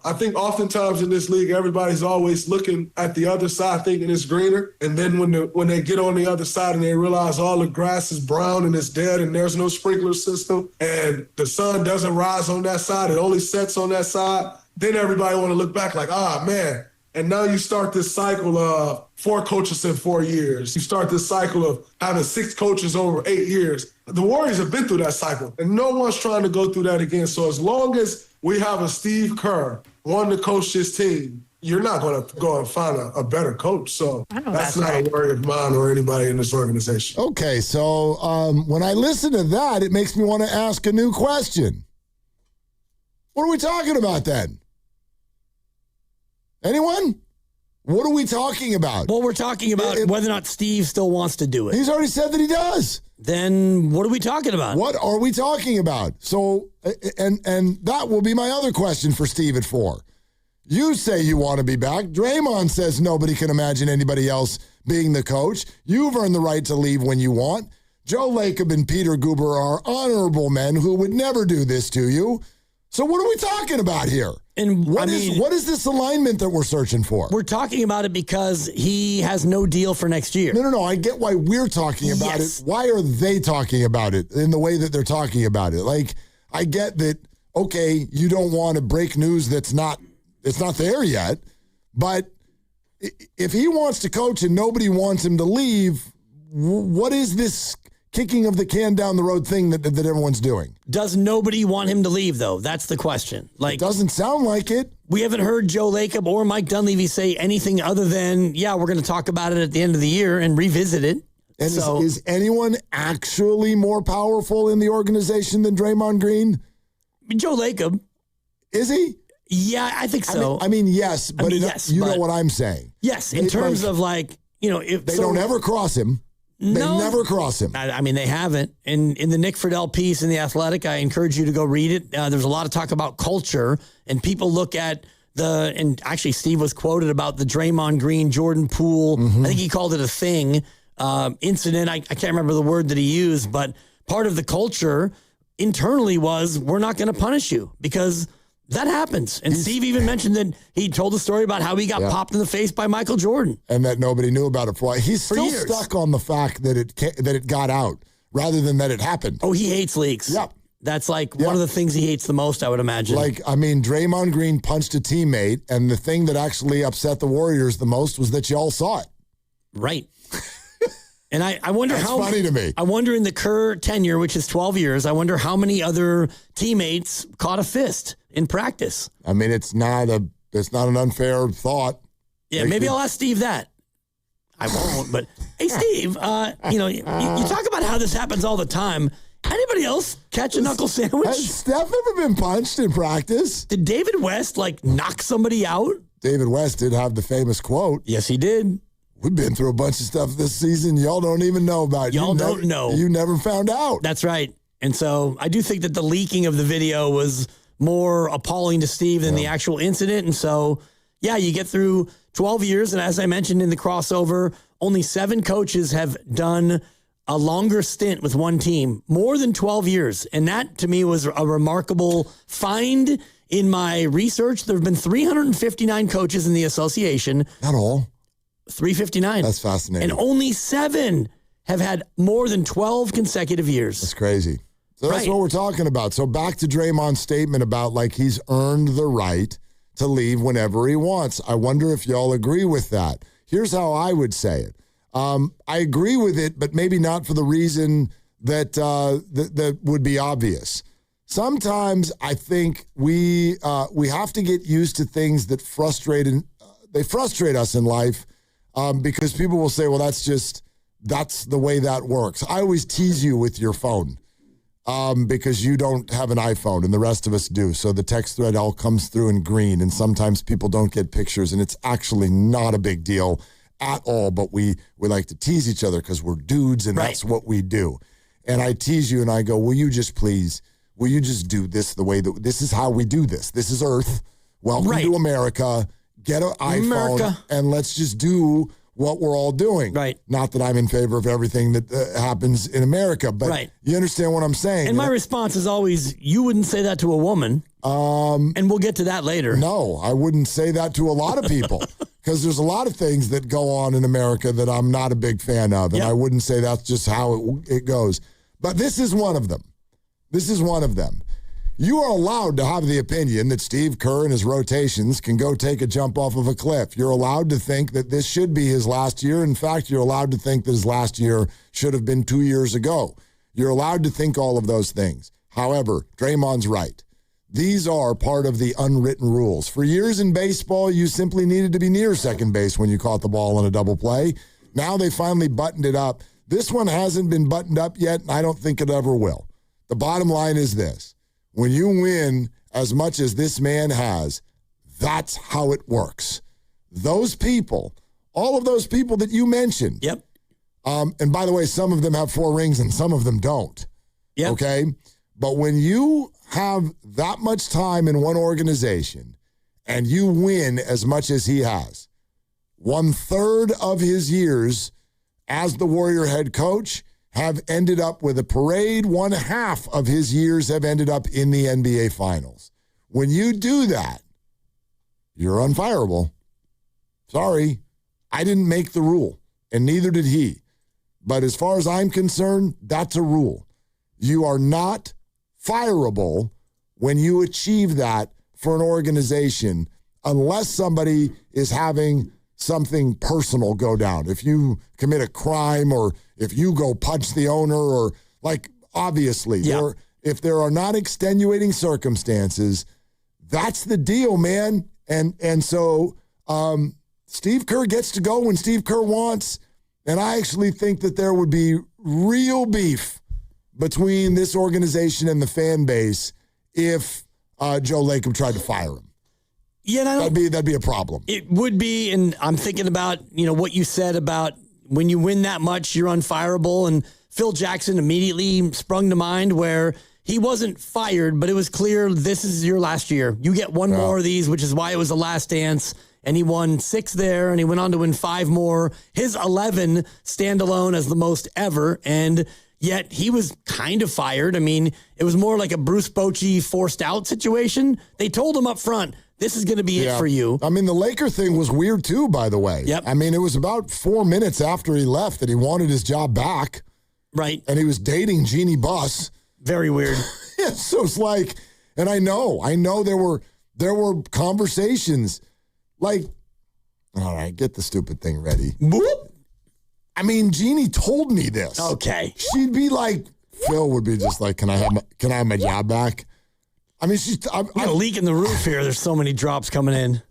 I think oftentimes in this league, everybody's always looking at the other side thinking it's greener. And then when they get on the other side and they realize all the grass is brown and it's dead and there's no sprinkler system and the sun doesn't rise on that side, it only sets on that side, then everybody want to look back like, man. And now you start this cycle of 4 coaches in 4 years. You start this cycle of having 6 coaches over 8 years. The Warriors have been through that cycle, and no one's trying to go through that again. So as long as we have a Steve Kerr wanting to coach this team, you're not going to go and find a better coach. So that's not a worry of mine or anybody in this organization. Okay, so when I listen to that, it makes me want to ask a new question. What are we talking about then? Anyone? What are we talking about? Well, we're talking about whether or not Steve still wants to do it. He's already said that he does. Then what are we talking about? What are we talking about? So, and that will be my other question for Steve at 4. You say you want to be back. Draymond says nobody can imagine anybody else being the coach. You've earned the right to leave when you want. Joe Lacob and Peter Guber are honorable men who would never do this to you. So what are we talking about here? And what is this alignment that we're searching for? We're talking about it because he has no deal for next year. No. I get why we're talking about it. Why are they talking about it in the way that they're talking about it? Like, I get that, okay, you don't want to break news it's not there yet, but if he wants to coach and nobody wants him to leave, what is this kicking of the can down the road thing that everyone's doing? Does nobody want him to leave, though? That's the question. It doesn't sound like it. We haven't heard Joe Lacob or Mike Dunleavy say anything other than, we're going to talk about it at the end of the year and revisit it. And is anyone actually more powerful in the organization than Draymond Green? Joe Lacob. Is he? Yeah, I think so. Yes, but you know what I'm saying. Yes, in terms of if they don't ever cross him. They never cross him. They haven't. And in the Nick Friedel piece in The Athletic, I encourage you to go read it. There's a lot of talk about culture, and people look at and actually Steve was quoted about the Draymond Green, Jordan Poole, I think he called it a thing, incident. I can't remember the word that he used, but part of the culture internally was, we're not going to punish you because that happens. And Steve even mentioned that he told a story about how he got popped in the face by Michael Jordan. And that nobody knew about it for He's still years. Stuck on the fact that it got out rather than that it happened. Oh, he hates leaks. Yep. That's one of the things he hates the most, I would imagine. Draymond Green punched a teammate, and the thing that actually upset the Warriors the most was that you all saw it. Right. And I wonder That's funny to me. I wonder in the Kerr tenure, which is 12 years, I wonder how many other teammates caught a fist in practice. It's not an unfair thought. Yeah, maybe I'll ask Steve that. I won't, but hey, Steve, you talk about how this happens all the time. Anybody else catch a knuckle sandwich? Has Steph ever been punched in practice? Did David West, knock somebody out? David West did have the famous quote. Yes, he did. We've been through a bunch of stuff this season y'all don't even know about. Y'all don't know. You never found out. That's right. And so I do think that the leaking of the video was more appalling to Steve than the actual incident. And so, yeah, you get through 12 years. And as I mentioned in the crossover, only 7 coaches have done a longer stint with one team, more than 12 years. And that, to me, was a remarkable find in my research. There have been 359 coaches in the association. Not all. 359. That's fascinating. And only 7 have had more than 12 consecutive years. That's crazy. So that's what we're talking about. So back to Draymond's statement about he's earned the right to leave whenever he wants. I wonder if y'all agree with that. Here's how I would say it. I agree with it, but maybe not for the reason that that would be obvious. Sometimes I think we have to get used to things that frustrate us in life because people will say, well, that's the way that works. I always tease you with your phone because you don't have an iPhone and the rest of us do. So the text thread all comes through in green, and sometimes people don't get pictures, and it's actually not a big deal at all, but we like to tease each other because we're dudes and that's what we do. And I tease you and I go, will you just do this the way that this is how we do this? This is Earth. Welcome to America. Get an iPhone and let's just do what we're all doing. Right. Not that I'm in favor of everything that happens in America, but you understand what I'm saying. And my response is always, you wouldn't say that to a woman. And we'll get to that later. No, I wouldn't say that to a lot of people because there's a lot of things that go on in America that I'm not a big fan of. And I wouldn't say that's just how it goes. But this is one of them. You are allowed to have the opinion that Steve Kerr and his rotations can go take a jump off of a cliff. You're allowed to think that this should be his last year. In fact, you're allowed to think that his last year should have been 2 years ago. You're allowed to think all of those things. However, Draymond's right. These are part of the unwritten rules. For years in baseball, you simply needed to be near second base when you caught the ball in a double play. Now they finally buttoned it up. This one hasn't been buttoned up yet, and I don't think it ever will. The bottom line is this. When you win as much as this man has, that's how it works. Those people, all of those people that you mentioned. Yep. And by the way, some of them have 4 rings and some of them don't. Yep. Okay? But when you have that much time in one organization and you win as much as he has, 1/3 of his years as the Warrior head coach have ended up with a parade. 1/2 of his years have ended up in the NBA Finals. When you do that, you're unfireable. Sorry, I didn't make the rule, and neither did he. But as far as I'm concerned, that's a rule. You are not fireable when you achieve that for an organization unless somebody is having something personal go down. If you commit a crime or if you go punch the owner or obviously if there are not extenuating circumstances, that's the deal, man. And so Steve Kerr gets to go when Steve Kerr wants. And I actually think that there would be real beef between this organization and the fan base if Joe Lacob tried to fire him. Yeah, that'd be a problem. It would be, and I'm thinking about what you said about when you win that much, you're unfireable. And Phil Jackson immediately sprung to mind where he wasn't fired, but it was clear this is your last year. You get one more of these, which is why it was the last dance. And he won 6 there, and he went on to win 5 more. His 11 standalone as the most ever, and yet he was kind of fired. I mean, it was more like a Bruce Bochy forced out situation. They told him up front, this is going to be it for you. I mean, the Laker thing was weird too, by the way. Yep. I mean, it was about 4 minutes after he left that he wanted his job back. Right. And he was dating Jeannie Buss. Very weird. So it's like, and I know there were conversations like, all right, get the stupid thing ready. Boop. I mean, Jeannie told me this. Okay. She'd be like, Phil would be just like, can I have my job back? I mean, I'm a leak in the roof here. There's so many drops coming in.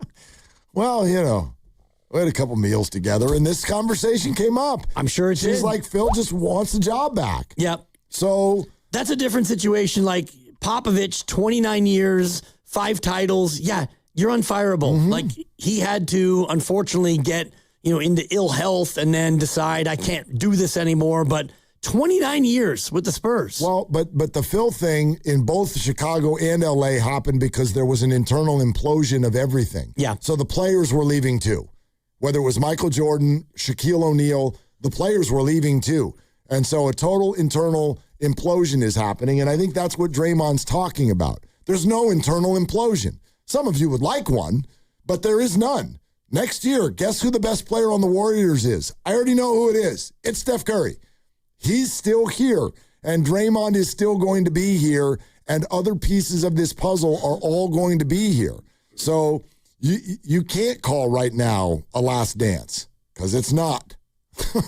Well, we had a couple meals together, and this conversation came up. I'm sure it did. She's like, Phil just wants the job back. Yep. So That's a different situation. Like Popovich, 29 years, 5 titles. Yeah, you're unfireable. Mm-hmm. Like he had to, unfortunately, get into ill health and then decide I can't do this anymore. But 29 years with the Spurs. Well, but the Phil thing in both Chicago and LA happened because there was an internal implosion of everything. Yeah. So the players were leaving too. Whether it was Michael Jordan, Shaquille O'Neal, the players were leaving too. And so a total internal implosion is happening. And I think that's what Draymond's talking about. There's no internal implosion. Some of you would like one, but there is none. Next year, guess who the best player on the Warriors is? I already know who it is. It's Steph Curry. He's still here, and Draymond is still going to be here, and other pieces of this puzzle are all going to be here. So you can't call right now a last dance because it's not.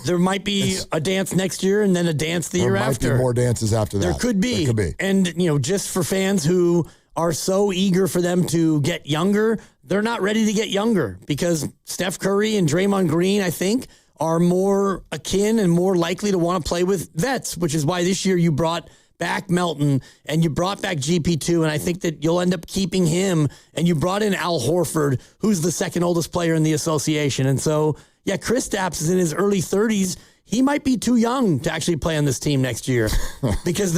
There might be a dance next year and then a dance the year after. There might be more dances after that. There could be. And, just for fans who are so eager for them to get younger, they're not ready to get younger because Steph Curry and Draymond Green, I think, are more akin and more likely to want to play with vets, which is why this year you brought back Melton and you brought back GP2, and I think that you'll end up keeping him, and you brought in Al Horford, who's the second oldest player in the association. And so, yeah, Kristaps is in his early 30s. He might be too young to actually play on this team next year because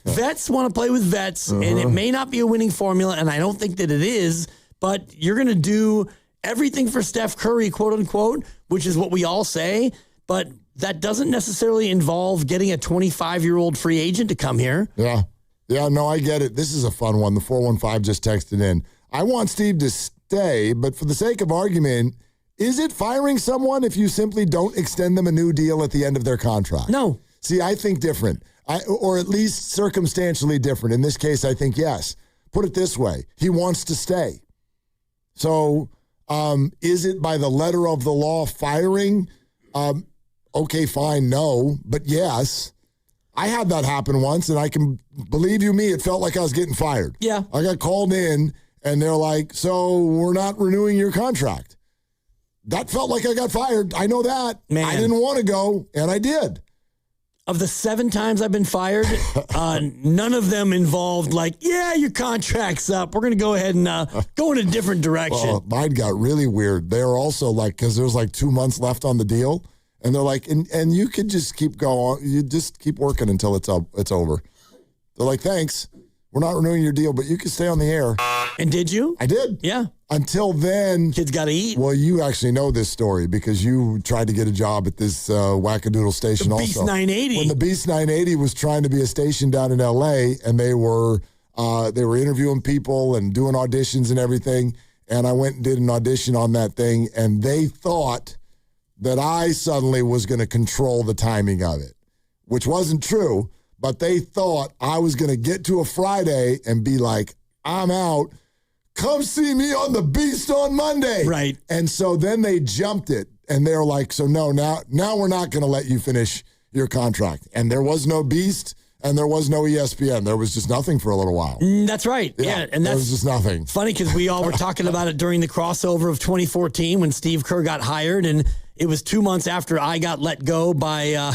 vets want to play with vets, and it may not be a winning formula, and I don't think that it is, but you're going to do everything for Steph Curry, quote unquote, which is what we all say, but that doesn't necessarily involve getting a 25-year-old free agent to come here. Yeah. Yeah, no, I get it. This is a fun one. The 415 just texted in. I want Steve to stay, but for the sake of argument, is it firing someone if you simply don't extend them a new deal at the end of their contract? No. See, I think different, or at least circumstantially different. In this case, I think yes. Put it this way. He wants to stay. So is it by the letter of the law firing? Okay, fine, no, but yes. I had that happen once, and I can believe you me, it felt like I was getting fired. Yeah. I got called in, and they're like, so we're not renewing your contract. That felt like I got fired. I know that. Man. I didn't want to go, and I did. Of the 7 times I've been fired, none of them involved your contract's up. We're going to go ahead and go in a different direction. Well, mine got really weird. They were also because there was 2 months left on the deal. And they're like, and you could just keep going. You just keep working until it's over. They're like, thanks. We're not renewing your deal, but you can stay on the air. And did you? I did. Yeah. Until then. Kids got to eat. Well, you actually know this story because you tried to get a job at this wackadoodle station the also. Beast 980. When the Beast 980 was trying to be a station down in L.A., and they were interviewing people and doing auditions and everything, and I went and did an audition on that thing, and they thought that I suddenly was going to control the timing of it, which wasn't true, but they thought I was going to get to a Friday and be like, I'm out. Come see me on the Beast on Monday. Right. And so then they jumped it, and they're like, so no, now we're not going to let you finish your contract. And there was no Beast, and there was no ESPN. There was just nothing for a little while. That's right. Yeah, and there was just nothing. Funny because we all were talking about it during the crossover of 2014 when Steve Kerr got hired, and it was 2 months after I got let go by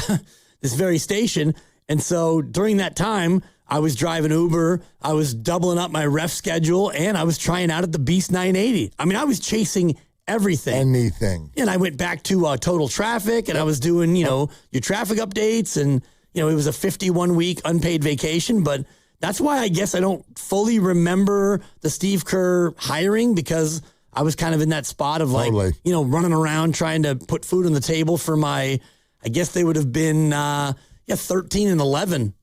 this very station. And so during that time, I was driving Uber, I was doubling up my ref schedule, and I was trying out at the Beast 980. I mean, I was chasing everything. Anything. And I went back to Total Traffic, and I was doing, your traffic updates, and, it was a 51-week unpaid vacation. But that's why I guess I don't fully remember the Steve Kerr hiring, because I was kind of in that spot of running around trying to put food on the table for I guess they would have been, 13 and 11.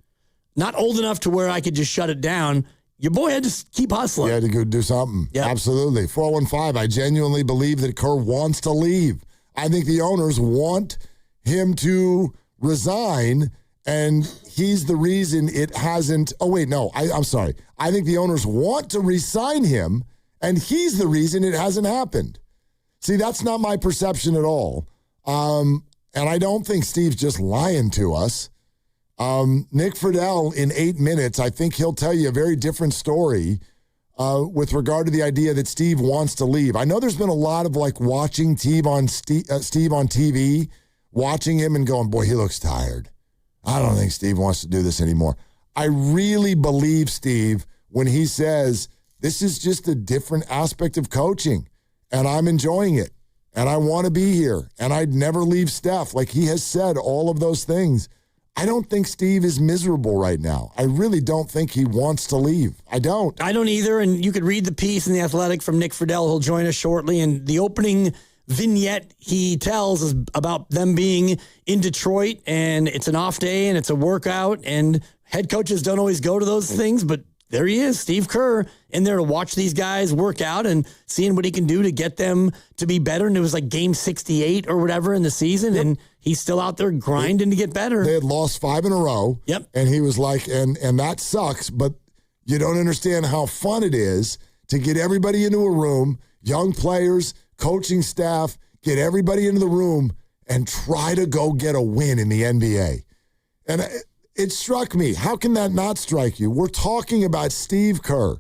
Not old enough to where I could just shut it down. Your boy had to keep hustling. You had to go do something. Yep. Absolutely. 415, I genuinely believe that Kerr wants to leave. I think the owners want him to resign, and he's the reason it hasn't. Oh, wait, no, I'm sorry. I think the owners want to re-sign him, and he's the reason it hasn't happened. See, that's not my perception at all. And I don't think Steve's just lying to us. Nick Friedel in 8 minutes, I think he'll tell you a very different story with regard to the idea that Steve wants to leave. I know there's been a lot of watching Steve on TV, watching him and going, boy, he looks tired. I don't think Steve wants to do this anymore. I really believe Steve when he says this is just a different aspect of coaching, and I'm enjoying it, and I want to be here, and I'd never leave Steph. Like he has said all of those things. I don't think Steve is miserable right now. I really don't think he wants to leave. I don't either, and you could read the piece in The Athletic from Nick Friedel, who'll join us shortly, and the opening vignette he tells is about them being in Detroit, and it's an off day, and it's a workout, and head coaches don't always go to those things, but there he is, Steve Kerr, in there to watch these guys work out and seeing what he can do to get them to be better. And it was like game 68 or whatever in the season, and he's still out there grinding to get better. They had lost 5 in a row. Yep. And he was like, and that sucks, but you don't understand how fun it is to get everybody into a room, young players, coaching staff, get everybody into the room and try to go get a win in the NBA. And it struck me. How can that not strike you? We're talking about Steve Kerr,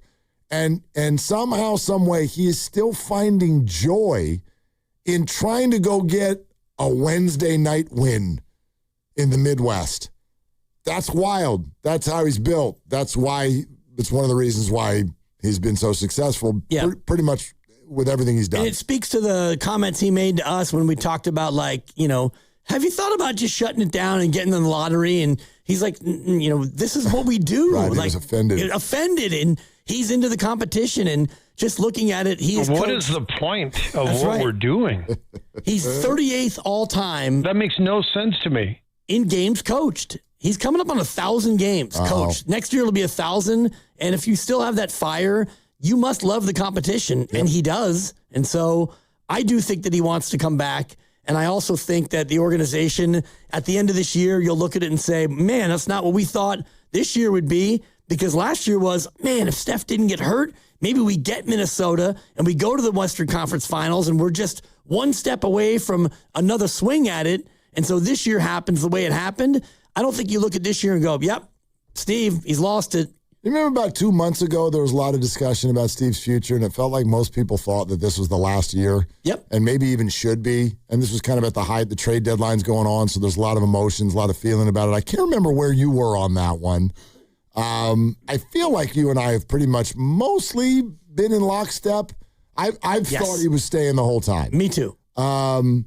and somehow, some way, he is still finding joy in trying to go get a Wednesday night win in the Midwest. That's wild. That's how he's built. That's why it's one of the reasons why he's been so successful. Yeah. Pretty much with everything he's done. And it speaks to the comments he made to us when we talked about, like, you know, have you thought about just shutting it down and getting in the lottery? And he's like, you know, this is what we do. Right, like, he was offended. And he's into the competition and just looking at it. What is the point of what we're doing? He's 38th all time. That makes no sense to me. In games coached. He's coming up on 1,000 games coached. Next year it'll be 1,000. And if you still have that fire, you must love the competition. Yep. And he does. And so I do think that he wants to come back. And I also think that the organization, at the end of this year, you'll look at it and say, man, that's not what we thought this year would be. Because last year was, man, if Steph didn't get hurt, maybe we get Minnesota and we go to the Western Conference Finals and we're just one step away from another swing at it. And so this year happens the way it happened. I don't think you look at this year and go, yep, Steve, he's lost it. You remember about 2 months ago, there was a lot of discussion about Steve's future, and it felt like most people thought that this was the last year. Yep. And maybe even should be. And this was kind of at the height, the trade deadline's going on, so there's a lot of emotions, a lot of feeling about it. I can't remember where you were on that one. I feel like you and I have pretty much mostly been in lockstep. I've thought he was staying the whole time. Me too. The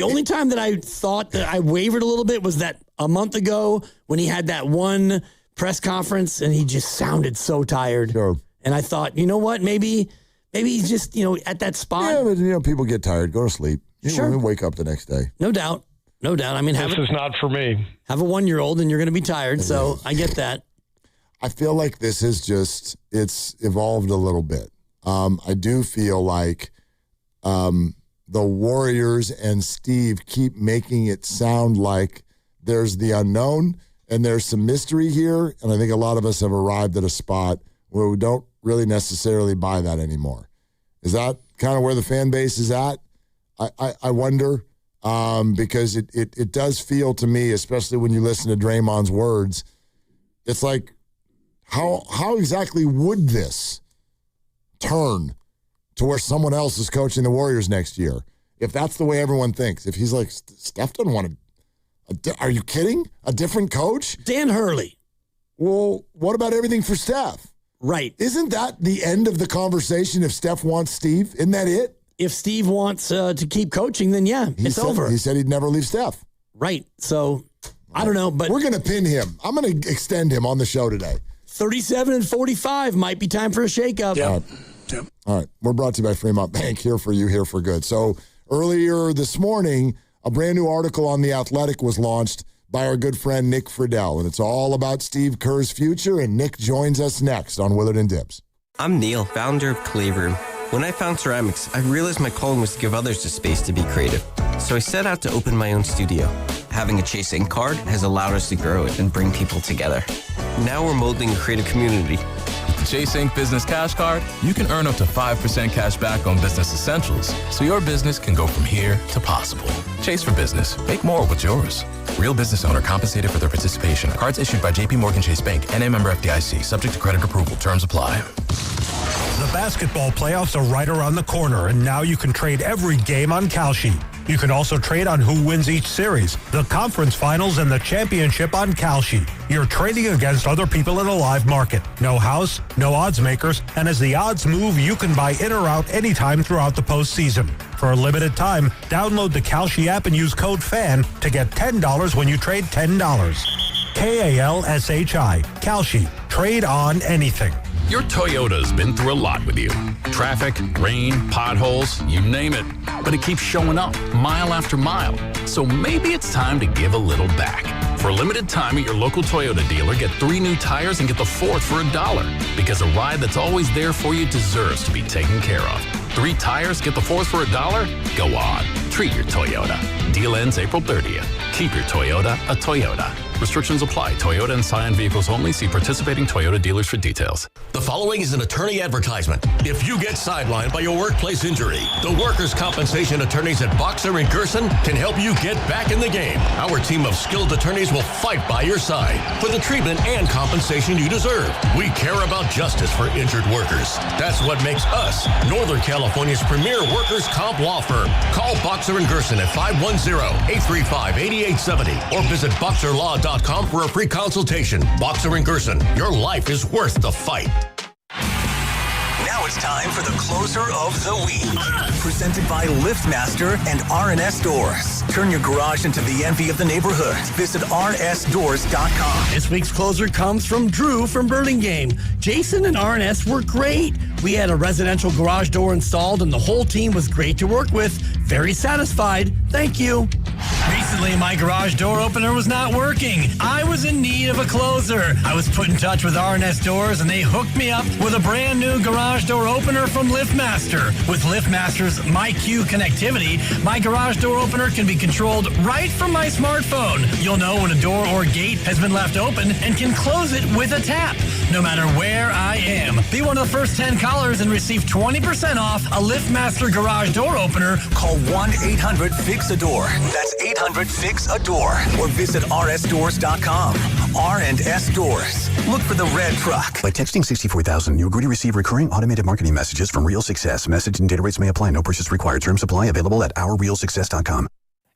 only time that I thought that I wavered a little bit was that a month ago when he had that one press conference and he just sounded so tired. Sure. And I thought, you know what, maybe he's just, you know, at that spot. Yeah, but, you know, people get tired, go to sleep. Sure. Wake up the next day. No doubt. No doubt. I mean, this is not for me. Have a 1-year-old and you're going to be tired. So I get that. I feel like this is just, it's evolved a little bit. I do feel like the Warriors and Steve keep making it sound like there's the unknown and there's some mystery here. And I think a lot of us have arrived at a spot where we don't really necessarily buy that anymore. Is that kind of where the fan base is at? I wonder. Because it does feel to me, especially when you listen to Draymond's words, it's like, how exactly would this turn to where someone else is coaching the Warriors next year? If that's the way everyone thinks. If he's like, Steph doesn't want to, are you kidding? A different coach? Dan Hurley. Well, what about everything for Steph? Right. Isn't that the end of the conversation if Steph wants Steve? Isn't that it? If Steve wants to keep coaching, then yeah, it's over. He said he'd never leave Steph. Right. So, I don't know, but we're going to pin him. I'm going to extend him on the show today. 37-45 might be time for a shakeup. Yep. All right. We're brought to you by Fremont Bank. Here for you, here for good. So, earlier this morning, a brand new article on The Athletic was launched by our good friend Nick Friedel, and it's all about Steve Kerr's future, and Nick joins us next on Willard and Dibs. I'm Neil, founder of Clay Room. When I found ceramics, I realized my calling was to give others the space to be creative. So I set out to open my own studio. Having a Chase Ink card has allowed us to grow it and bring people together. Now we're molding a creative community. With the Chase Ink Business Cash Card, you can earn up to 5% cash back on business essentials, so your business can go from here to possible. Chase for business. Make more with yours. Real business owner compensated for their participation. Cards issued by J.P. Morgan Chase Bank, N.A. member FDIC. Subject to credit approval. Terms apply. The basketball playoffs are right around the corner, and now you can trade every game on Kalshi. You can also trade on who wins each series, the conference finals, and the championship on Kalshi. You're trading against other people in a live market. No house, no odds makers, and as the odds move, you can buy in or out anytime throughout the postseason. For a limited time, download the Kalshi app and use code FAN to get $10 when you trade $10. Kalshi. Kalshi. Trade on anything. Your Toyota's been through a lot with you. Traffic, rain, potholes, you name it. But it keeps showing up mile after mile. So maybe it's time to give a little back. For a limited time at your local Toyota dealer, get 3 new tires and get the 4th for $1. Because a ride that's always there for you deserves to be taken care of. 3 tires, get the 4th for $1? Go on. Treat your Toyota. Deal ends April 30th. Keep your Toyota a Toyota. Restrictions apply. Toyota and Scion vehicles only. See participating Toyota dealers for details. The following is an attorney advertisement. If you get sidelined by your workplace injury, the workers' compensation attorneys at Boxer & Gerson can help you get back in the game. Our team of skilled attorneys will fight by your side for the treatment and compensation you deserve. We care about justice for injured workers. That's what makes us Northern California's premier workers' comp law firm. Call Boxer & Gerson at 510-835-8870 or visit boxerlaw.com for a free consultation. Boxer & Gerson, your life is worth the fight. Now it's time for the closer of the week. Presented by LiftMaster and RNS Doors. Turn your garage into the envy of the neighborhood. Visit rnsdoors.com. This week's closer comes from Drew from Burlingame. Jason and RNS were great. We had a residential garage door installed and the whole team was great to work with. Very satisfied. Thank you. Recently, my garage door opener was not working. I was in need of a closer. I was put in touch with RNS Doors, and they hooked me up with a brand new garage door opener from LiftMaster. With LiftMaster's MyQ connectivity, my garage door opener can be controlled right from my smartphone. You'll know when a door or gate has been left open and can close it with a tap, no matter where I am. Be one of the first 10 callers and receive 20% off a LiftMaster garage door opener. Call 1-800-FIX-A-DOOR. That's 800-FIX-A-DOOR. Or visit rsdoors.com. R&S Doors. Look for the red truck. By texting 64,000, you agree to receive recurring automated marketing messages from Real Success. Message and data rates may apply. No purchase required. Terms apply. Available at ourrealsuccess.com.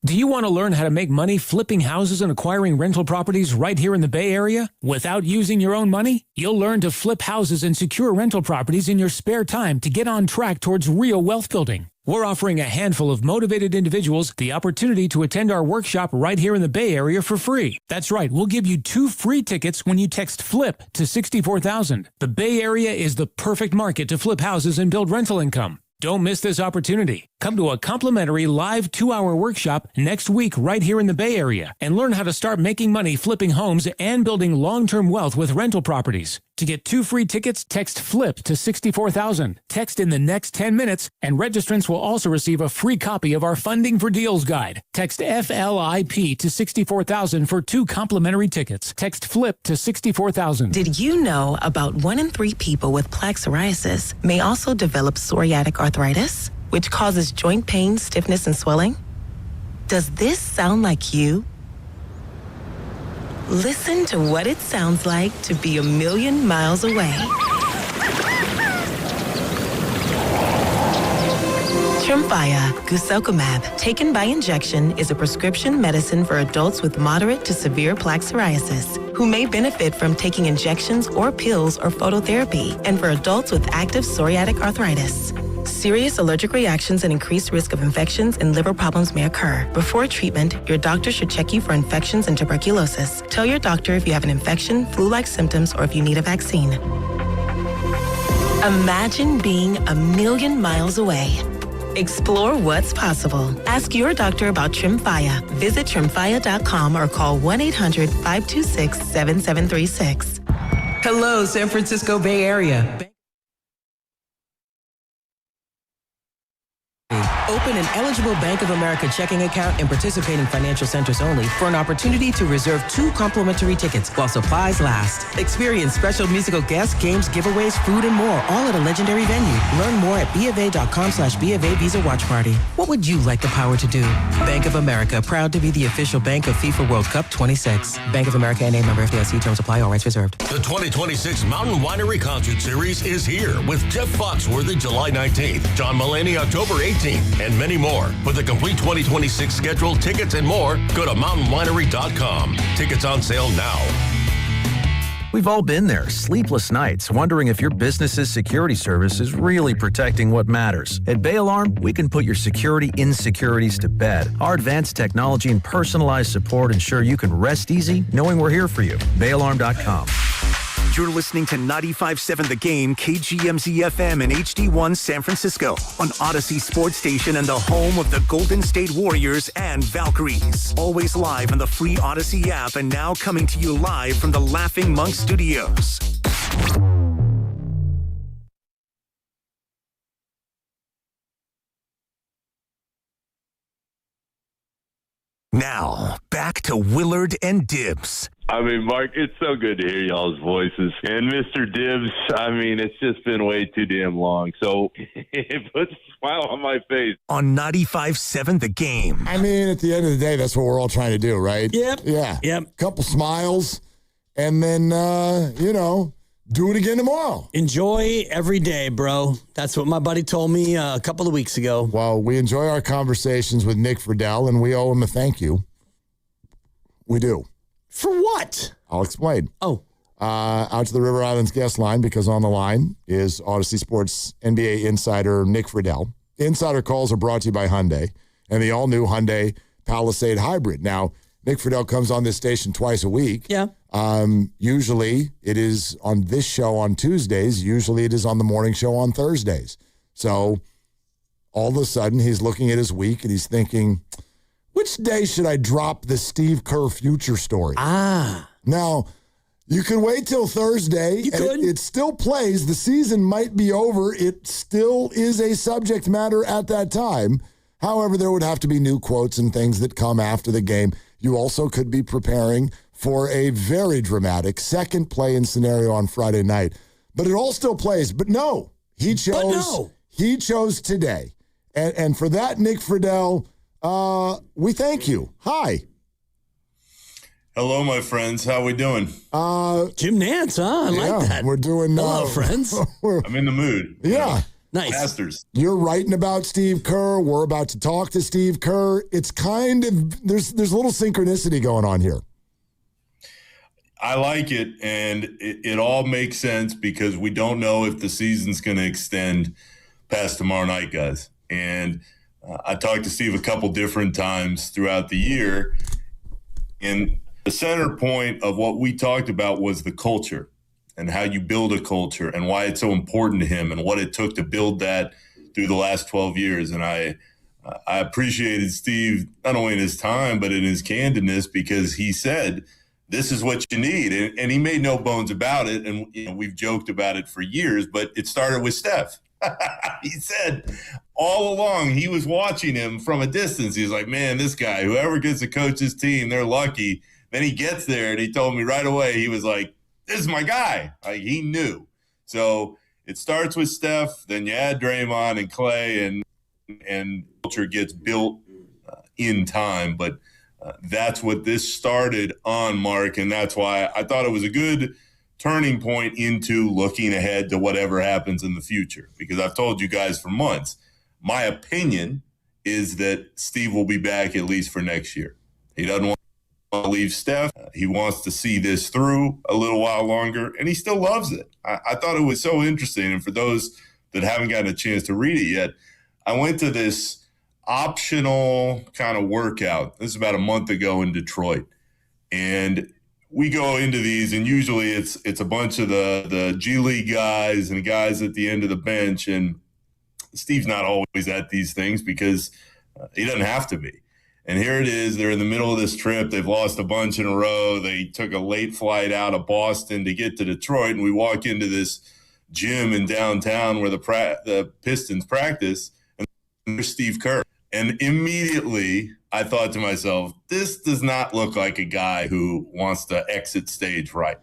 Do you want to learn how to make money flipping houses and acquiring rental properties right here in the Bay Area without using your own money? You'll learn to flip houses and secure rental properties in your spare time to get on track towards real wealth building. We're offering a handful of motivated individuals the opportunity to attend our workshop right here in the Bay Area for free. That's right, we'll give you 2 free tickets when you text FLIP to 64,000. The Bay Area is the perfect market to flip houses and build rental income. Don't miss this opportunity. Come to a complimentary live 2-hour workshop next week right here in the Bay Area and learn how to start making money flipping homes and building long-term wealth with rental properties. To get 2 free tickets, text FLIP to 64,000. Text in the next 10 minutes, and registrants will also receive a free copy of our Funding for Deals guide. Text FLIP to 64,000 for 2 complimentary tickets. Text FLIP to 64,000. Did you know about 1 in 3 people with plaque psoriasis may also develop psoriatic arthritis, which causes joint pain, stiffness, and swelling? Does this sound like you? Listen to what it sounds like to be a million miles away. Tremfya guselkumab, taken by injection, is a prescription medicine for adults with moderate to severe plaque psoriasis who may benefit from taking injections or pills or phototherapy, and for adults with active psoriatic arthritis. Serious allergic reactions and increased risk of infections and liver problems may occur. Before treatment, your doctor should check you for infections and tuberculosis. Tell your doctor if you have an infection, flu-like symptoms, or if you need a vaccine. Imagine being a million miles away. Explore what's possible. Ask your doctor about Tremfya. Visit Tremfya.com or call 1-800-526-7736. Hello, San Francisco Bay Area. Open an eligible Bank of America checking account in participating financial centers only for an opportunity to reserve 2 complimentary tickets while supplies last. Experience special musical guests, games, giveaways, food, and more, all at a legendary venue. Learn more at BofA.com/BofA Visa Watch Party. What would you like the power to do? Bank of America, proud to be the official bank of FIFA World Cup 26. Bank of America N.A. member FDIC. Terms apply. All rights reserved. The 2026 Mountain Winery Concert Series is here with Jeff Foxworthy July 19th, John Mulaney October 18th, and many more. For the complete 2026 schedule, tickets, and more, go to mountainwinery.com. Tickets on sale now. We've all been there, sleepless nights, wondering if your business's security service is really protecting what matters. At Bay Alarm, we can put your security insecurities to bed. Our advanced technology and personalized support ensure you can rest easy knowing we're here for you. BayAlarm.com. You're listening to 95.7 The Game, KGMZ FM and HD1 San Francisco on Odyssey Sports Station and the home of the Golden State Warriors and Valkyries. Always live on the free Odyssey app and now coming to you live from the Laughing Monk Studios. Now, back to Willard and Dibs. I mean, Mark, it's so good to hear y'all's voices. And Mr. Dibs, I mean, it's just been way too damn long. So it puts a smile on my face. On 95.7 The Game. I mean, at the end of the day, that's what we're all trying to do, right? Yep. Yeah. Yep. Couple smiles, and then, do it again tomorrow. Enjoy every day, bro. That's what my buddy told me a couple of weeks ago. Well, we enjoy our conversations with Nick Friedel, and we owe him a thank you. We do. For what? I'll explain. Oh. Out to the River Islands guest line, because on the line is Odyssey Sports NBA insider Nick Friedel. Insider calls are brought to you by Hyundai and the all-new Hyundai Palisade Hybrid. Now, Nick Friedel comes on this station twice a week. Yeah. Usually it is on this show on Tuesdays. Usually it is on the morning show on Thursdays. So all of a sudden he's looking at his week and he's thinking, which day should I drop the Steve Kerr future story? Now, you can wait till Thursday. It still plays. The season might be over. It still is a subject matter at that time. However, there would have to be new quotes and things that come after the game. You also could be preparing for a very dramatic second play-in scenario on Friday night. But it all still plays. But no, he chose today. And for that, Nick Friedel, we thank you. Hi. Hello, my friends. How we doing? Jim Nance, huh? I like that. We're doing... Hello, friends. I'm in the mood. Yeah. Nice. Masters. You're writing about Steve Kerr. We're about to talk to Steve Kerr. It's kind of... There's a little synchronicity going on here. I like it, and it all makes sense because we don't know if the season's going to extend past tomorrow night, guys. And I talked to Steve a couple different times throughout the year, and the center point of what we talked about was the culture and how you build a culture and why it's so important to him and what it took to build that through the last 12 years. And I appreciated Steve not only in his time, but in his candidness, because he said, this is what you need. And he made no bones about it. And we've joked about it for years, but it started with Steph. He said all along he was watching him from a distance. He's like, man, this guy, whoever gets to coach his team, they're lucky. Then he gets there and he told me right away, he was like, this is my guy. Like, he knew. So it starts with Steph, then you add Draymond and Clay, and culture gets built in time. But that's what this started on, Mark, and that's why I thought it was a good turning point into looking ahead to whatever happens in the future. Because I've told you guys for months, my opinion is that Steve will be back at least for next year. He doesn't want to leave Steph. He wants to see this through a little while longer, and he still loves it. I thought it was so interesting, and for those that haven't gotten a chance to read it yet, I went to this optional kind of workout. This is about a month ago in Detroit. And we go into these, and usually it's a bunch of the G League guys and guys at the end of the bench. And Steve's not always at these things because he doesn't have to be. And here it is. They're in the middle of this trip. They've lost a bunch in a row. They took a late flight out of Boston to get to Detroit. And we walk into this gym in downtown where the Pistons practice, and there's Steve Kerr. And immediately I thought to myself, this does not look like a guy who wants to exit stage right.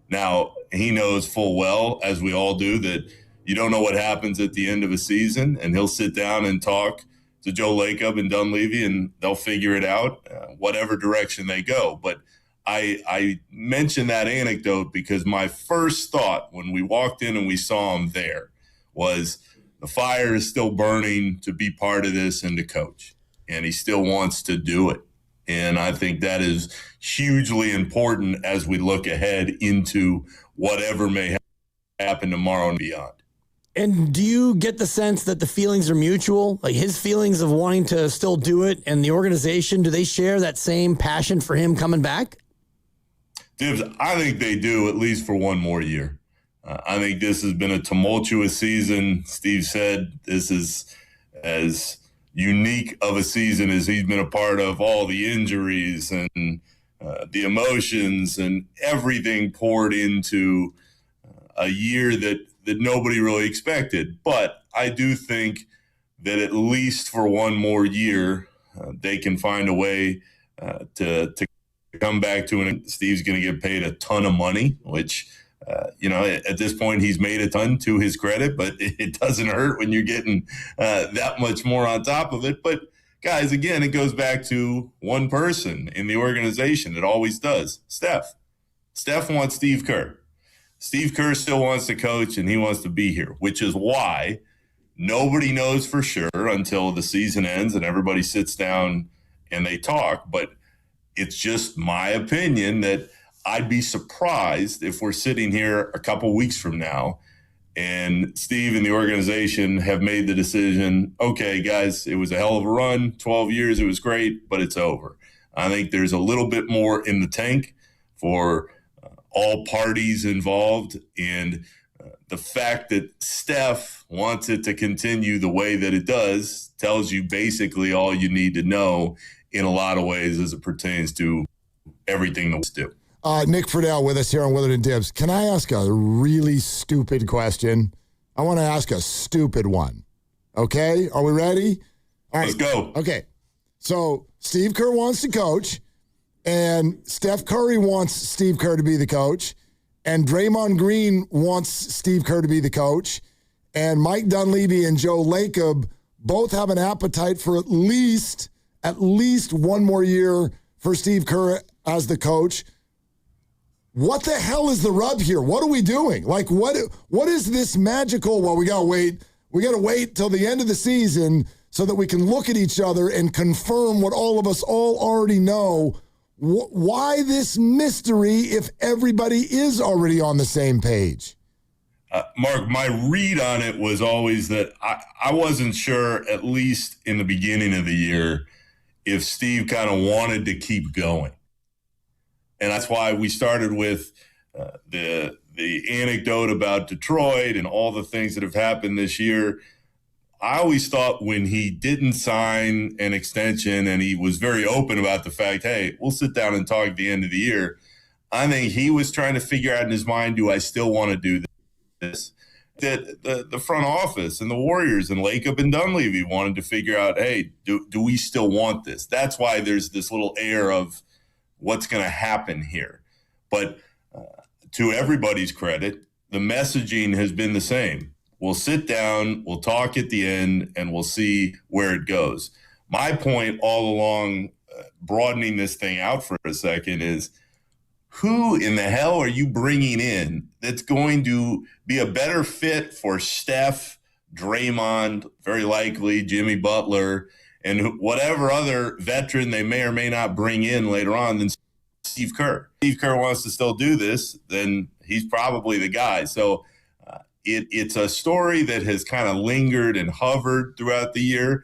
Now, he knows full well, as we all do, that you don't know what happens at the end of a season, and he'll sit down and talk to Joe Lacob and Dunleavy, and they'll figure it out, whatever direction they go. But I mentioned that anecdote because my first thought when we walked in and we saw him there was, the fire is still burning to be part of this and to coach, and he still wants to do it. And I think that is hugely important as we look ahead into whatever may happen tomorrow and beyond. And do you get the sense that the feelings are mutual? Like his feelings of wanting to still do it and the organization, do they share that same passion for him coming back? Dibs, I think they do, at least for one more year. I think this has been a tumultuous season. Steve said this is as unique of a season as he's been a part of, all the injuries and the emotions and everything poured into a year that nobody really expected. But I do think that at least for one more year, they can find a way to come back to it. And Steve's going to get paid a ton of money, which, at this point, he's made a ton to his credit, but it doesn't hurt when you're getting that much more on top of it. But guys, again, it goes back to one person in the organization. It always does. Steph. Steph wants Steve Kerr. Steve Kerr still wants to coach, and he wants to be here, which is why nobody knows for sure until the season ends and everybody sits down and they talk. But it's just my opinion that I'd be surprised if we're sitting here a couple weeks from now and Steve and the organization have made the decision, okay, guys, it was a hell of a run, 12 years, it was great, but it's over. I think there's a little bit more in the tank for all parties involved, and the fact that Steph wants it to continue the way that it does tells you basically all you need to know in a lot of ways as it pertains to everything that we do. Nick Friedel with us here on Willard and Dibs. Can I ask a really stupid question? I want to ask a stupid one. Okay? Are we ready? All right. Let's go. Okay. So Steve Kerr wants to coach, and Steph Curry wants Steve Kerr to be the coach, and Draymond Green wants Steve Kerr to be the coach, and Mike Dunleavy and Joe Lacob both have an appetite for at least one more year for Steve Kerr as the coach. What the hell is the rub here? What are we doing? Like, what is this magical? Well, we got to wait till the end of the season so that we can look at each other and confirm what all of us all already know. Why this mystery if everybody is already on the same page? Mark, my read on it was always that I wasn't sure, at least in the beginning of the year, if Steve kind of wanted to keep going. And that's why we started with the anecdote about Detroit and all the things that have happened this year. I always thought when he didn't sign an extension and he was very open about the fact, hey, we'll sit down and talk at the end of the year, I think he was trying to figure out in his mind, do I still want to do this? That the front office and the Warriors and Lacob and Dunleavy wanted to figure out, hey, do we still want this? That's why there's this little air of what's going to happen here. But to everybody's credit, the messaging has been the same. We'll sit down, we'll talk at the end, and we'll see where it goes. My point all along, broadening this thing out for a second, is who in the hell are you bringing in that's going to be a better fit for Steph, Draymond, very likely Jimmy Butler, and whatever other veteran they may or may not bring in later on than Steve Kerr? Steve Kerr wants to still do this, then he's probably the guy. So it's a story that has kind of lingered and hovered throughout the year,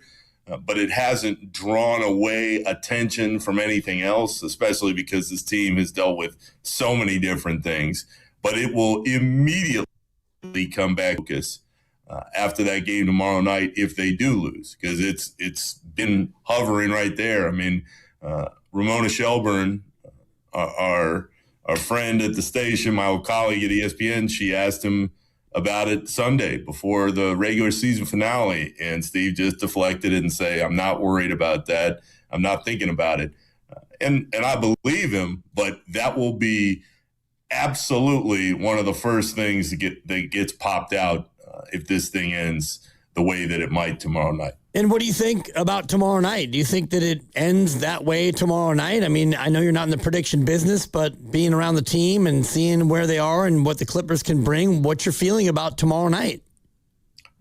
but it hasn't drawn away attention from anything else, especially because this team has dealt with so many different things. But it will immediately come back focus after that game tomorrow night if they do lose, because it's been hovering right there. I mean, Ramona Shelburne, our friend at the station, my old colleague at ESPN, she asked him about it Sunday before the regular season finale, and Steve just deflected it and say, I'm not worried about that. I'm not thinking about it. And I believe him, but that will be absolutely one of the first things that gets popped out if this thing ends the way that it might tomorrow night. And what do you think about tomorrow night? Do you think that it ends that way tomorrow night? I mean, I know you're not in the prediction business, but being around the team and seeing where they are and what the Clippers can bring, what's your feeling about tomorrow night?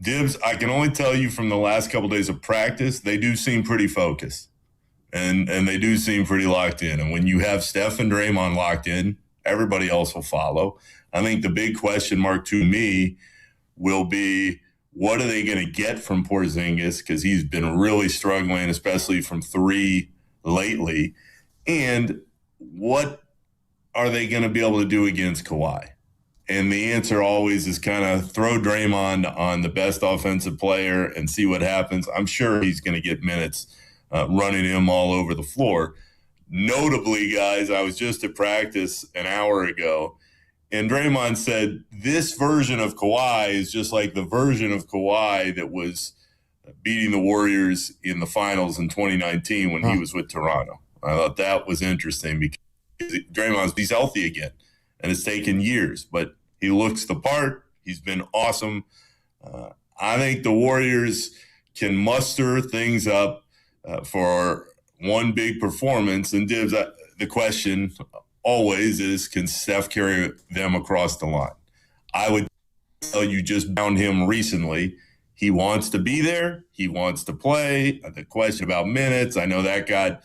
Dibs, I can only tell you from the last couple days of practice, they do seem pretty focused. And they do seem pretty locked in. And when you have Steph and Draymond locked in, everybody else will follow. I think the big question mark to me will be, what are they going to get from Porzingis? Because he's been really struggling, especially from three lately. And what are they going to be able to do against Kawhi? And the answer always is kind of throw Draymond on the best offensive player and see what happens. I'm sure he's going to get minutes running him all over the floor. Notably, guys, I was just at practice an hour ago, and Draymond said this version of Kawhi is just like the version of Kawhi that was beating the Warriors in the finals in 2019 when he was with Toronto. I thought that was interesting because he's healthy again, and it's taken years, but he looks the part. He's been awesome. I think the Warriors can muster things up for one big performance. And Dibs, the question always is, can Steph carry them across the line? I would tell you, just found him recently. He wants to be there. He wants to play. The question about minutes, I know that got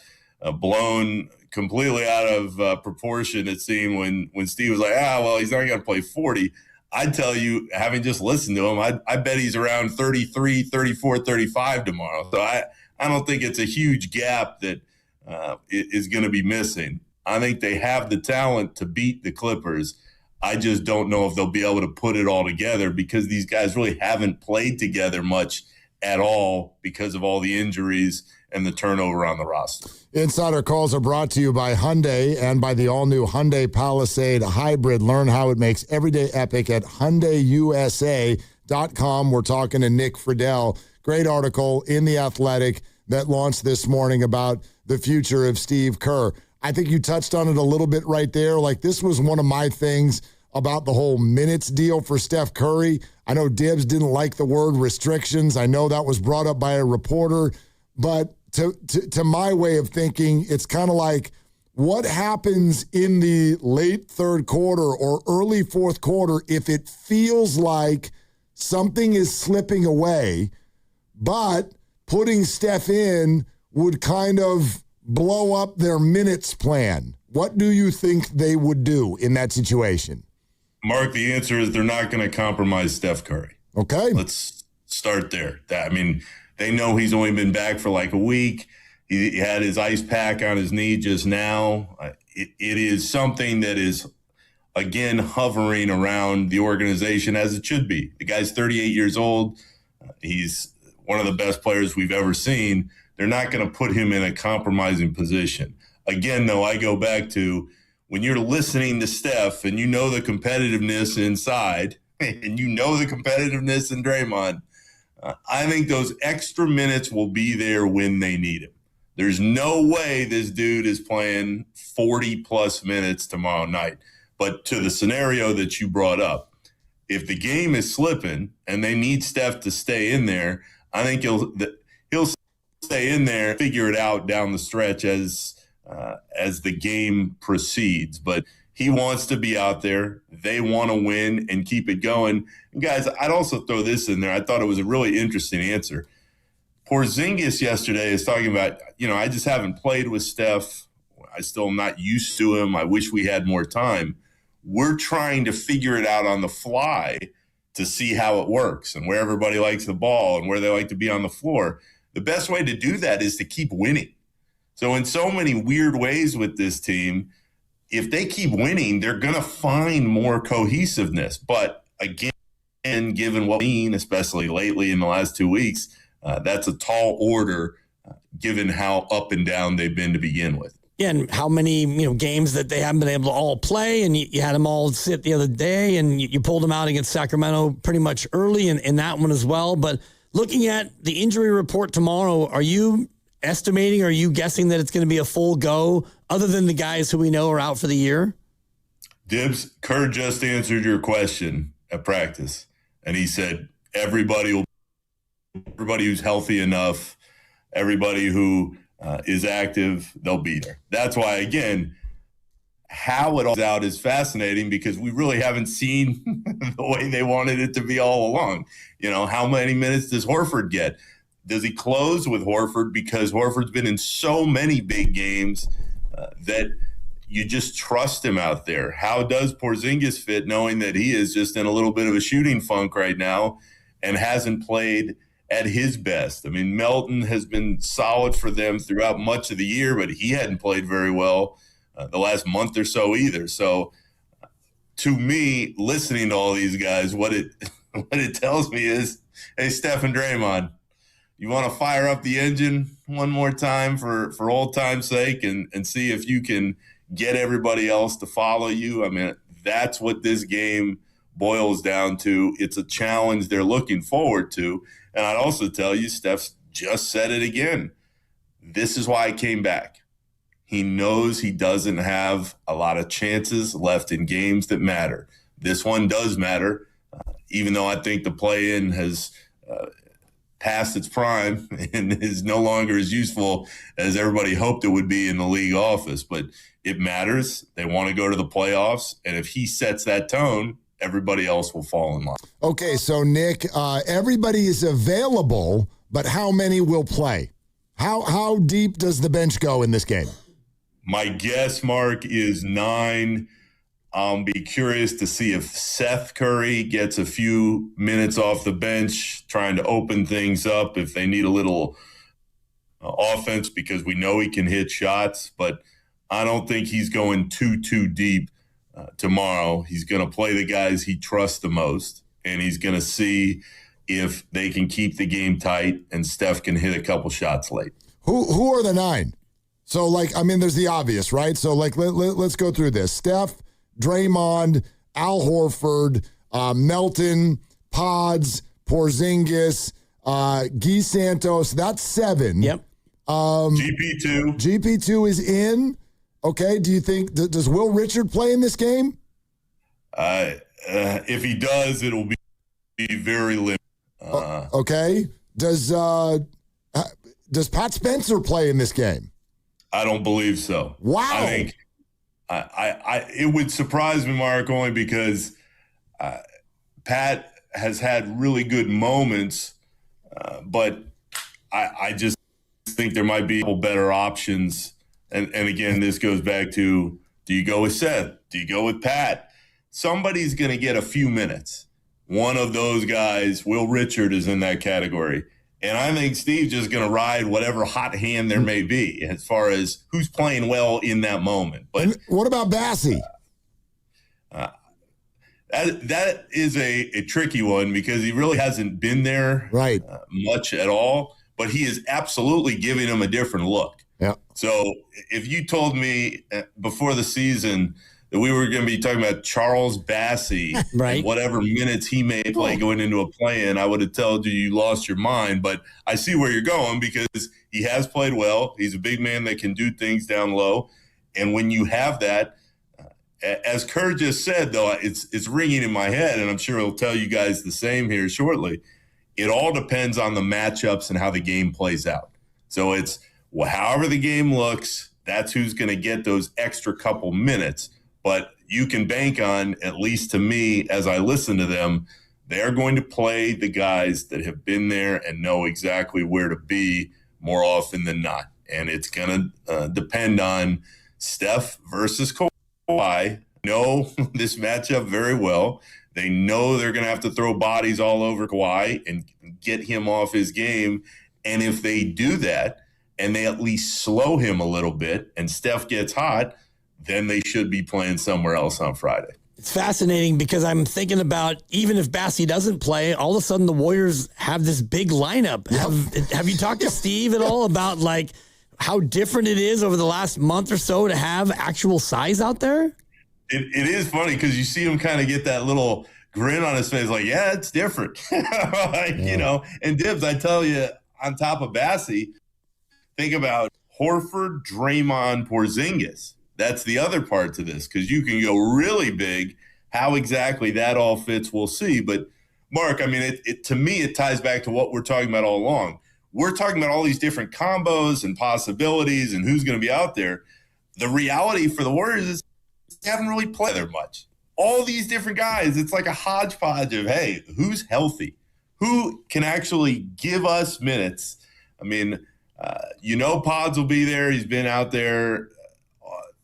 blown completely out of proportion, it seemed, when Steve was like, well, he's not going to play 40. I'd tell you, having just listened to him, I bet he's around 33, 34, 35 tomorrow. So I don't think it's a huge gap that is going to be missing. I think they have the talent to beat the Clippers. I just don't know if they'll be able to put it all together because these guys really haven't played together much at all because of all the injuries and the turnover on the roster. Insider calls are brought to you by Hyundai and by the all-new Hyundai Palisade Hybrid. Learn how it makes every day epic at HyundaiUSA.com. We're talking to Nick Friedel. Great article in The Athletic that launched this morning about the future of Steve Kerr. I think you touched on it a little bit right there. Like, this was one of my things about the whole minutes deal for Steph Curry. I know Dibs didn't like the word restrictions. I know that was brought up by a reporter. But to my way of thinking, it's kind of like, what happens in the late third quarter or early fourth quarter if it feels like something is slipping away, but putting Steph in would kind of blow up their minutes plan? What do you think they would do in that situation? Mark, the answer is they're not going to compromise Steph Curry. Okay. Let's start there. They know he's only been back for like a week. He had his ice pack on his knee just now. It is something that is, again, hovering around the organization as it should be. The guy's 38 years old. He's one of the best players we've ever seen. They're not going to put him in a compromising position. Again, though, I go back to when you're listening to Steph and you know the competitiveness inside and you know the competitiveness in Draymond, I think those extra minutes will be there when they need him. There's no way this dude is playing 40-plus minutes tomorrow night. But to the scenario that you brought up, if the game is slipping and they need Steph to stay in there, I think he'll stay in there, figure it out down the stretch as the game proceeds. But he wants to be out there. They want to win and keep it going. And guys, I'd also throw this in there. I thought it was a really interesting answer. Porzingis yesterday is talking about, I just haven't played with Steph. I still am not used to him. I wish we had more time. We're trying to figure it out on the fly to see how it works and where everybody likes the ball and where they like to be on the floor. The best way to do that is to keep winning. So in so many weird ways with this team, if they keep winning, they're going to find more cohesiveness. But again, given what we've seen, especially lately in the last 2 weeks, that's a tall order given how up and down they've been to begin with. Yeah, and how many games that they haven't been able to all play, and you had them all sit the other day, and you pulled them out against Sacramento pretty much early in that one as well. But looking at the injury report tomorrow, are you estimating, are you guessing that it's going to be a full go, other than the guys who we know are out for the year? Dibs, Kerr just answered your question at practice, and he said everybody who's healthy enough, everybody who is active, they'll be there. That's why, again, how it all out is fascinating because we really haven't seen the way they wanted it to be all along. How many minutes does Horford get? Does he close with Horford? Because Horford's been in so many big games that you just trust him out there. How does Porzingis fit, knowing that he is just in a little bit of a shooting funk right now and hasn't played at his best? I mean, Melton has been solid for them throughout much of the year, but he hadn't played very well the last month or so either. So to me, listening to all these guys, what it tells me is, hey, Steph and Draymond, you want to fire up the engine one more time for old time's sake and see if you can get everybody else to follow you. I mean, that's what this game boils down to. It's a challenge they're looking forward to. And I'd also tell you, Steph just said it again. This is why he came back. He knows he doesn't have a lot of chances left in games that matter. This one does matter, even though I think the play-in has past its prime and is no longer as useful as everybody hoped it would be in the league office. But it matters. They want to go to the playoffs. And if he sets that tone, everybody else will fall in line. Okay, so Nick, everybody is available, but how many will play? How deep does the bench go in this game? My guess, Mark, is 9. I'll be curious to see if Seth Curry gets a few minutes off the bench, trying to open things up if they need a little offense, because we know he can hit shots. But I don't think he's going too deep tomorrow. He's going to play the guys he trusts the most, and he's going to see if they can keep the game tight and Steph can hit a couple shots late. Who are the 9? So, there's the obvious, right? So, let's go through this. Steph, Draymond, Al Horford, Melton, Pods, Porzingis, Guy Santos. That's 7. Yep. GP2. GP2 is in. Okay. Do you think, does Will Richard play in this game? If he does, it'll be very limited. Okay. Does Pat Spencer play in this game? I don't believe so. Wow. I think it would surprise me, Mark, only because Pat has had really good moments, but I just think there might be a couple better options. And again, this goes back to, do you go with Seth? Do you go with Pat? Somebody's going to get a few minutes. One of those guys, Will Richard, is in that category. And I think Steve's just going to ride whatever hot hand there may be as far as who's playing well in that moment. But what about Bassie? That is a tricky one because he really hasn't been there much at all. But he is absolutely giving him a different look. Yeah. So if you told me before the season that we were going to be talking about Charles Bassie and whatever minutes he may play going into a play-in, I would have told you lost your mind. But I see where you're going because he has played well. He's a big man that can do things down low. And when you have that, as Kerr just said, though, it's ringing in my head, and I'm sure he'll tell you guys the same here shortly. It all depends on the matchups and how the game plays out. So it's however the game looks, that's who's going to get those extra couple minutes. But you can bank on, at least to me, as I listen to them, they're going to play the guys that have been there and know exactly where to be more often than not. And it's going to depend on Steph versus Kawhi. Know this matchup very well. They know they're going to have to throw bodies all over Kawhi and get him off his game. And if they do that and they at least slow him a little bit and Steph gets hot, then they should be playing somewhere else on Friday. It's fascinating because I'm thinking about, even if Bassie doesn't play, all of a sudden the Warriors have this big lineup. Have you talked to Steve at all about how different it is over the last month or so to have actual size out there? It is funny because you see him kind of get that little grin on his face, yeah, it's different. You know, and Dibs, I tell you, on top of Bassie, think about Horford, Draymond, Porzingis. That's the other part to this, because you can go really big. How exactly that all fits, we'll see. But, Mark, I mean, to me, it ties back to what we're talking about all along. We're talking about all these different combos and possibilities and who's going to be out there. The reality for the Warriors is they haven't really played there much. All these different guys, it's like a hodgepodge of, hey, who's healthy? Who can actually give us minutes? I mean, Pods will be there. He's been out there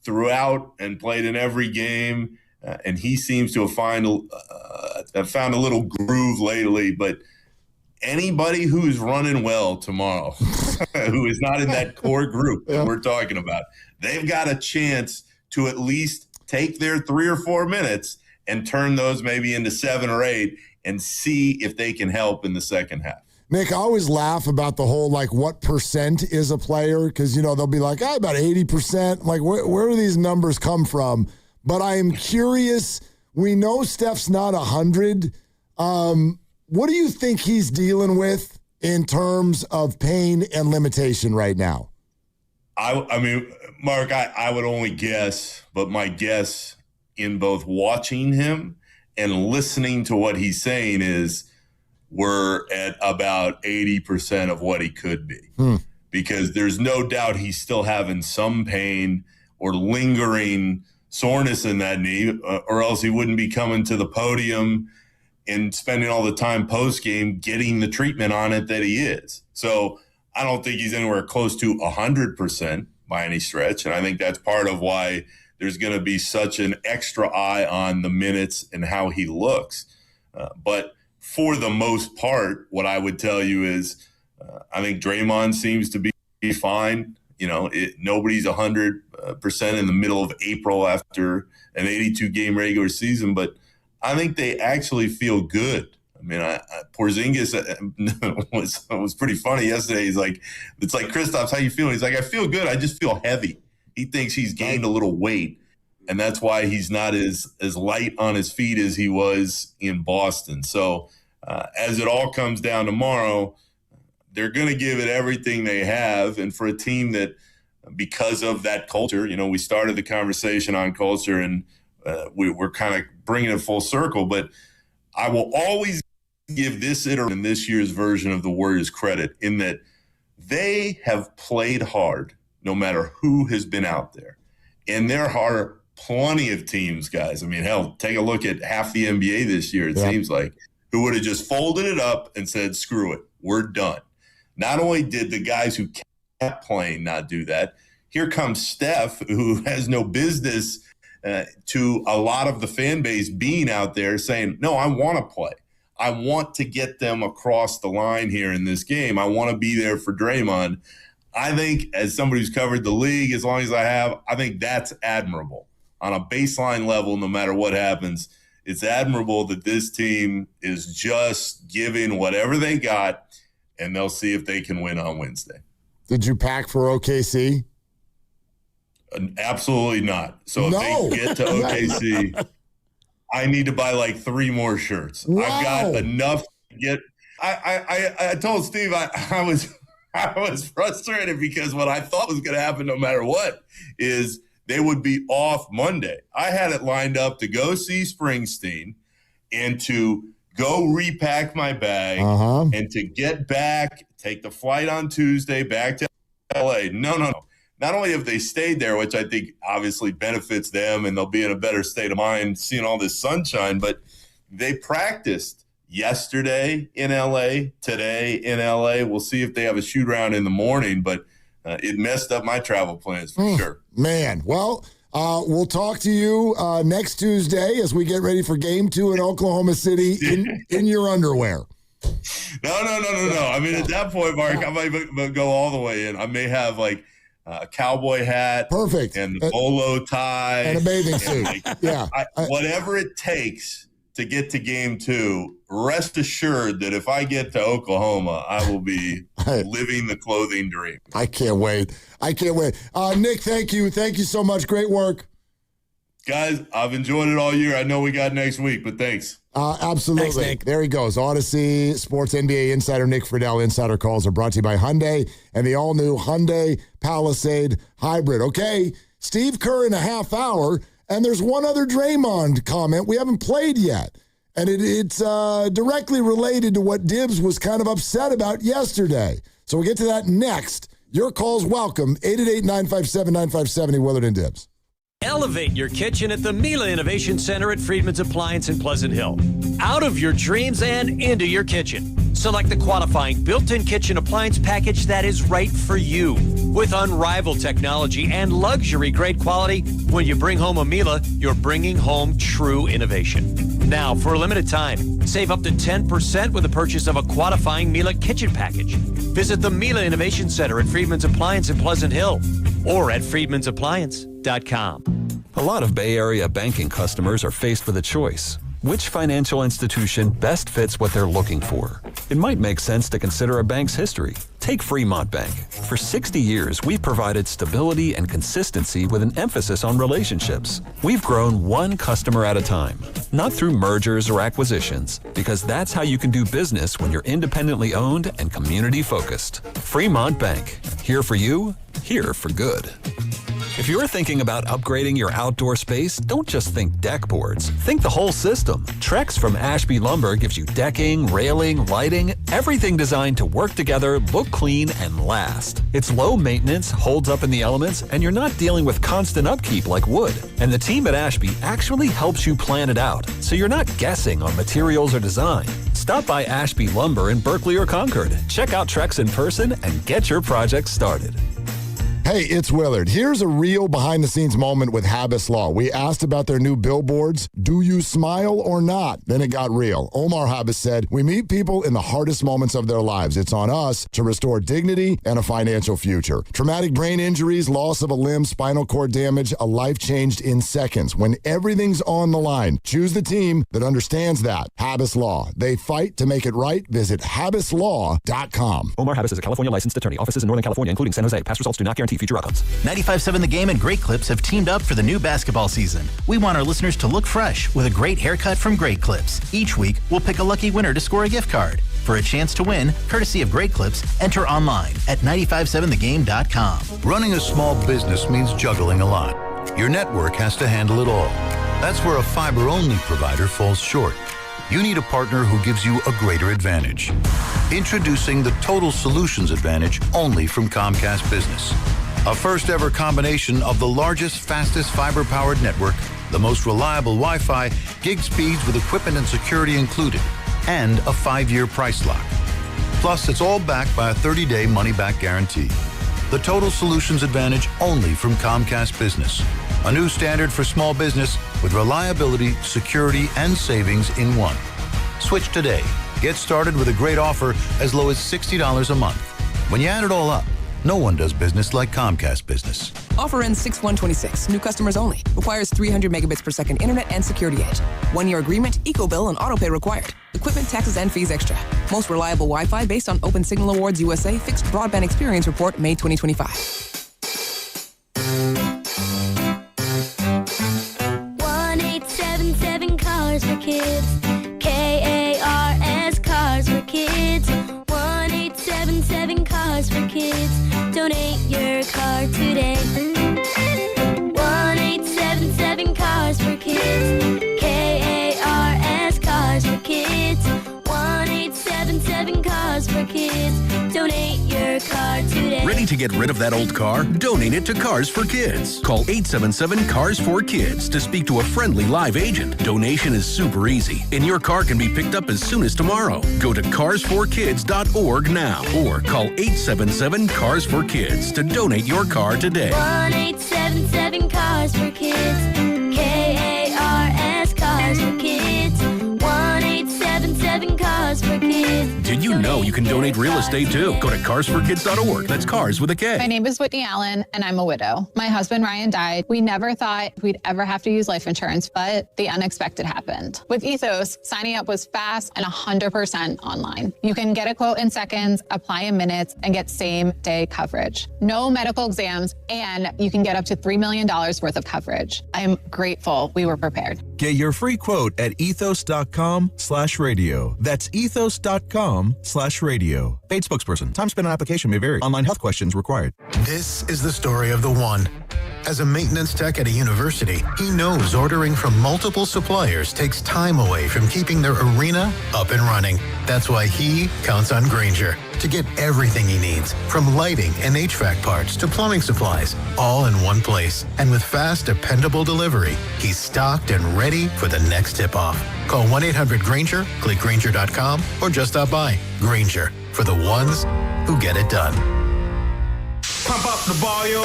throughout and played in every game, and he seems to have found a little groove lately. But anybody who's running well tomorrow, who is not in that core group that we're talking about, they've got a chance to at least take their 3 or 4 minutes and turn those maybe into 7 or 8 and see if they can help in the second half. Nick, I always laugh about the whole, what percent is a player? Because, they'll be like, about 80%. Like, where do these numbers come from? But I am curious. We know Steph's not 100. What do you think he's dealing with in terms of pain and limitation right now? I mean, Mark, I would only guess, but my guess in both watching him and listening to what he's saying is we're at about 80% of what he could be. Because there's no doubt he's still having some pain or lingering soreness in that knee, or else he wouldn't be coming to the podium and spending all the time post-game getting the treatment on it that he is. So I don't think he's anywhere close to 100% by any stretch. And I think that's part of why there's going to be such an extra eye on the minutes and how he looks. But for the most part, what I would tell you is I think Draymond seems to be fine. Nobody's 100% in the middle of April after an 82-game regular season, but I think they actually feel good. I mean, Porzingis was pretty funny yesterday. He's like, it's like, Kristaps, how you feeling? He's like, I feel good. I just feel heavy. He thinks he's gained a little weight, and that's why he's not as light on his feet as he was in Boston. So as it all comes down tomorrow, they're going to give it everything they have. And for a team that, because of that culture, we started the conversation on culture, and we're kind of bringing it full circle. But I will always give this iteration, this year's version of the Warriors, credit in that they have played hard no matter who has been out there. And there are plenty of teams, guys. I mean, hell, take a look at half the NBA this year, it seems like, who would have just folded it up and said, screw it, we're done. Not only did the guys who kept playing not do that, here comes Steph, who has no business to a lot of the fan base being out there saying, no, I want to play. I want to get them across the line here in this game. I want to be there for Draymond. I think, as somebody who's covered the league as long as I have, I think that's admirable. On a baseline level, no matter what happens, it's admirable that this team is just giving whatever they got, and they'll see if they can win on Wednesday. Did you pack for OKC? Absolutely not. So if they get to OKC, I need to buy 3 more shirts. Wow. I've got enough to get. I told Steve I was frustrated because what I thought was going to happen no matter what is they would be off Monday. I had it lined up to go see Springsteen and to go repack my bag and to get back, take the flight on Tuesday back to LA. No. Not only have they stayed there, which I think obviously benefits them and they'll be in a better state of mind seeing all this sunshine, but they practiced yesterday in LA, today in LA. We'll see if they have a shoot around in the morning, but it messed up my travel plans for sure. Man, well, we'll talk to you next Tuesday as we get ready for Game 2 in Oklahoma City in your underwear. No. I mean, at that point, Mark, I might go all the way in. I may have a cowboy hat, perfect, and the bolo tie, and a bathing suit. Whatever it takes to get to Game 2. Rest assured that if I get to Oklahoma, I will be living the clothing dream. I can't wait. Nick, thank you so much. Great work, guys. I've enjoyed it all year. I know we got next week, but thanks. Absolutely. Thanks, Nick. There he goes. Odyssey Sports NBA insider Nick Friedel. Insider calls are brought to you by Hyundai and the all-new Hyundai Palisade Hybrid. Okay, Steve Kerr in a half hour, and there's one other Draymond comment we haven't played yet, and it's directly related to what Dibs was kind of upset about yesterday. So we'll get to that next. Your call's welcome. 888-957-9570, Willard and Dibs. Elevate your kitchen at the Miele Innovation Center at Friedman's Appliance in Pleasant Hill. Out of your dreams and into your kitchen. Select the qualifying built-in kitchen appliance package that is right for you. With unrivaled technology and luxury-grade quality, when you bring home a Miele, you're bringing home true innovation. Now, for a limited time, save up to 10% with the purchase of a qualifying Miele kitchen package. Visit the Miele Innovation Center at Friedman's Appliance in Pleasant Hill or at friedmansappliance.com. A lot of Bay Area banking customers are faced with a choice. Which financial institution best fits what they're looking for? It might make sense to consider a bank's history. Take Fremont Bank. For 60 years, we've provided stability and consistency with an emphasis on relationships. We've grown one customer at a time, not through mergers or acquisitions, because that's how you can do business when you're independently owned and community focused. Fremont Bank. Here for you, here for good. If you're thinking about upgrading your outdoor space, don't just think deck boards. Think the whole system. Trex from Ashby Lumber gives you decking, railing, lighting, everything designed to work together, look clean, and last. It's low maintenance, holds up in the elements, and you're not dealing with constant upkeep like wood. And the team at Ashby actually helps you plan it out, so you're not guessing on materials or design. Stop by Ashby Lumber in Berkeley or Concord. Check out Trex in person and get your project started. Hey, it's Willard. Here's a real behind-the-scenes moment with Habas Law. We asked about their new billboards. Do you smile or not? Then it got real. Omar Habas said, we meet people in the hardest moments of their lives. It's on us to restore dignity and a financial future. Traumatic brain injuries, loss of a limb, spinal cord damage, a life changed in seconds. When everything's on the line, choose the team that understands that. Habas Law. They fight to make it right. Visit habaslaw.com. Omar Habas is a California licensed attorney. Offices in Northern California, including San Jose. Past results do not guarantee future outcomes. 95.7 The Game and Great Clips have teamed up for the new basketball season. We want our listeners to look fresh with a great haircut from Great Clips. Each week, we'll pick a lucky winner to score a gift card. For a chance to win, courtesy of Great Clips, enter online at 957thegame.com. Running a small business means juggling a lot. Your network has to handle it all. That's where a fiber-only provider falls short. You need a partner who gives you a greater advantage. Introducing the Total Solutions Advantage only from Comcast Business. A first-ever combination of the largest, fastest fiber-powered network, the most reliable Wi-Fi, gig speeds with equipment and security included, and a 5-year price lock. Plus, it's all backed by a 30-day money-back guarantee. The Total Solutions Advantage only from Comcast Business. A new standard for small business with reliability, security, and savings in one. Switch today. Get started with a great offer as low as $60 a month. When you add it all up, no one does business like Comcast Business. Offer ends 6/1/26. New customers only. Requires 300 megabits per second internet and security edge. 1-year agreement, eco-bill, and autopay required. Equipment, taxes, and fees extra. Most reliable Wi-Fi based on Open Signal Awards USA Fixed Broadband Experience Report, May 2025. 1877 Cars for Kids. KARS Cars for Kids. 1877 Cars for Kids. Donate your car today. 1877 Cars for Kids. KARS Cars for Kids. 1877 Cars for Kids. Donate your car today. Ready to get rid of that old car? Donate it to Cars for Kids. Call 877 Cars for Kids to speak to a friendly live agent. Donation is super easy, and your car can be picked up as soon as tomorrow. Go to carsforkids.org now or call 877 Cars for Kids to donate your car today. 1877 Cars for Kids. KARS Cars for Kids. 1877 Cars for Kids. Did you know you can donate real estate too? Go to carsforkids.org. That's cars with a K. My name is Whitney Allen, and I'm a widow. My husband, Ryan, died. We never thought we'd ever have to use life insurance, but the unexpected happened. With Ethos, signing up was fast and 100% online. You can get a quote in seconds, apply in minutes, and get same-day coverage. No medical exams, and you can get up to $3 million worth of coverage. I am grateful we were prepared. Get your free quote at ethos.com/radio. That's ethos.com/radio. Paid spokesperson. Time spent on application may vary. Online health questions required. This is the story of the one. As a maintenance tech at a university, he knows ordering from multiple suppliers takes time away from keeping their arena up and running. That's why he counts on Grainger to get everything he needs, from lighting and HVAC parts to plumbing supplies, all in one place. And with fast, dependable delivery, he's stocked and ready for the next tip-off. Call 1-800-GRAINGER, click Grainger.com, or just stop by. Grainger, for the ones who get it done. Pump up the volume.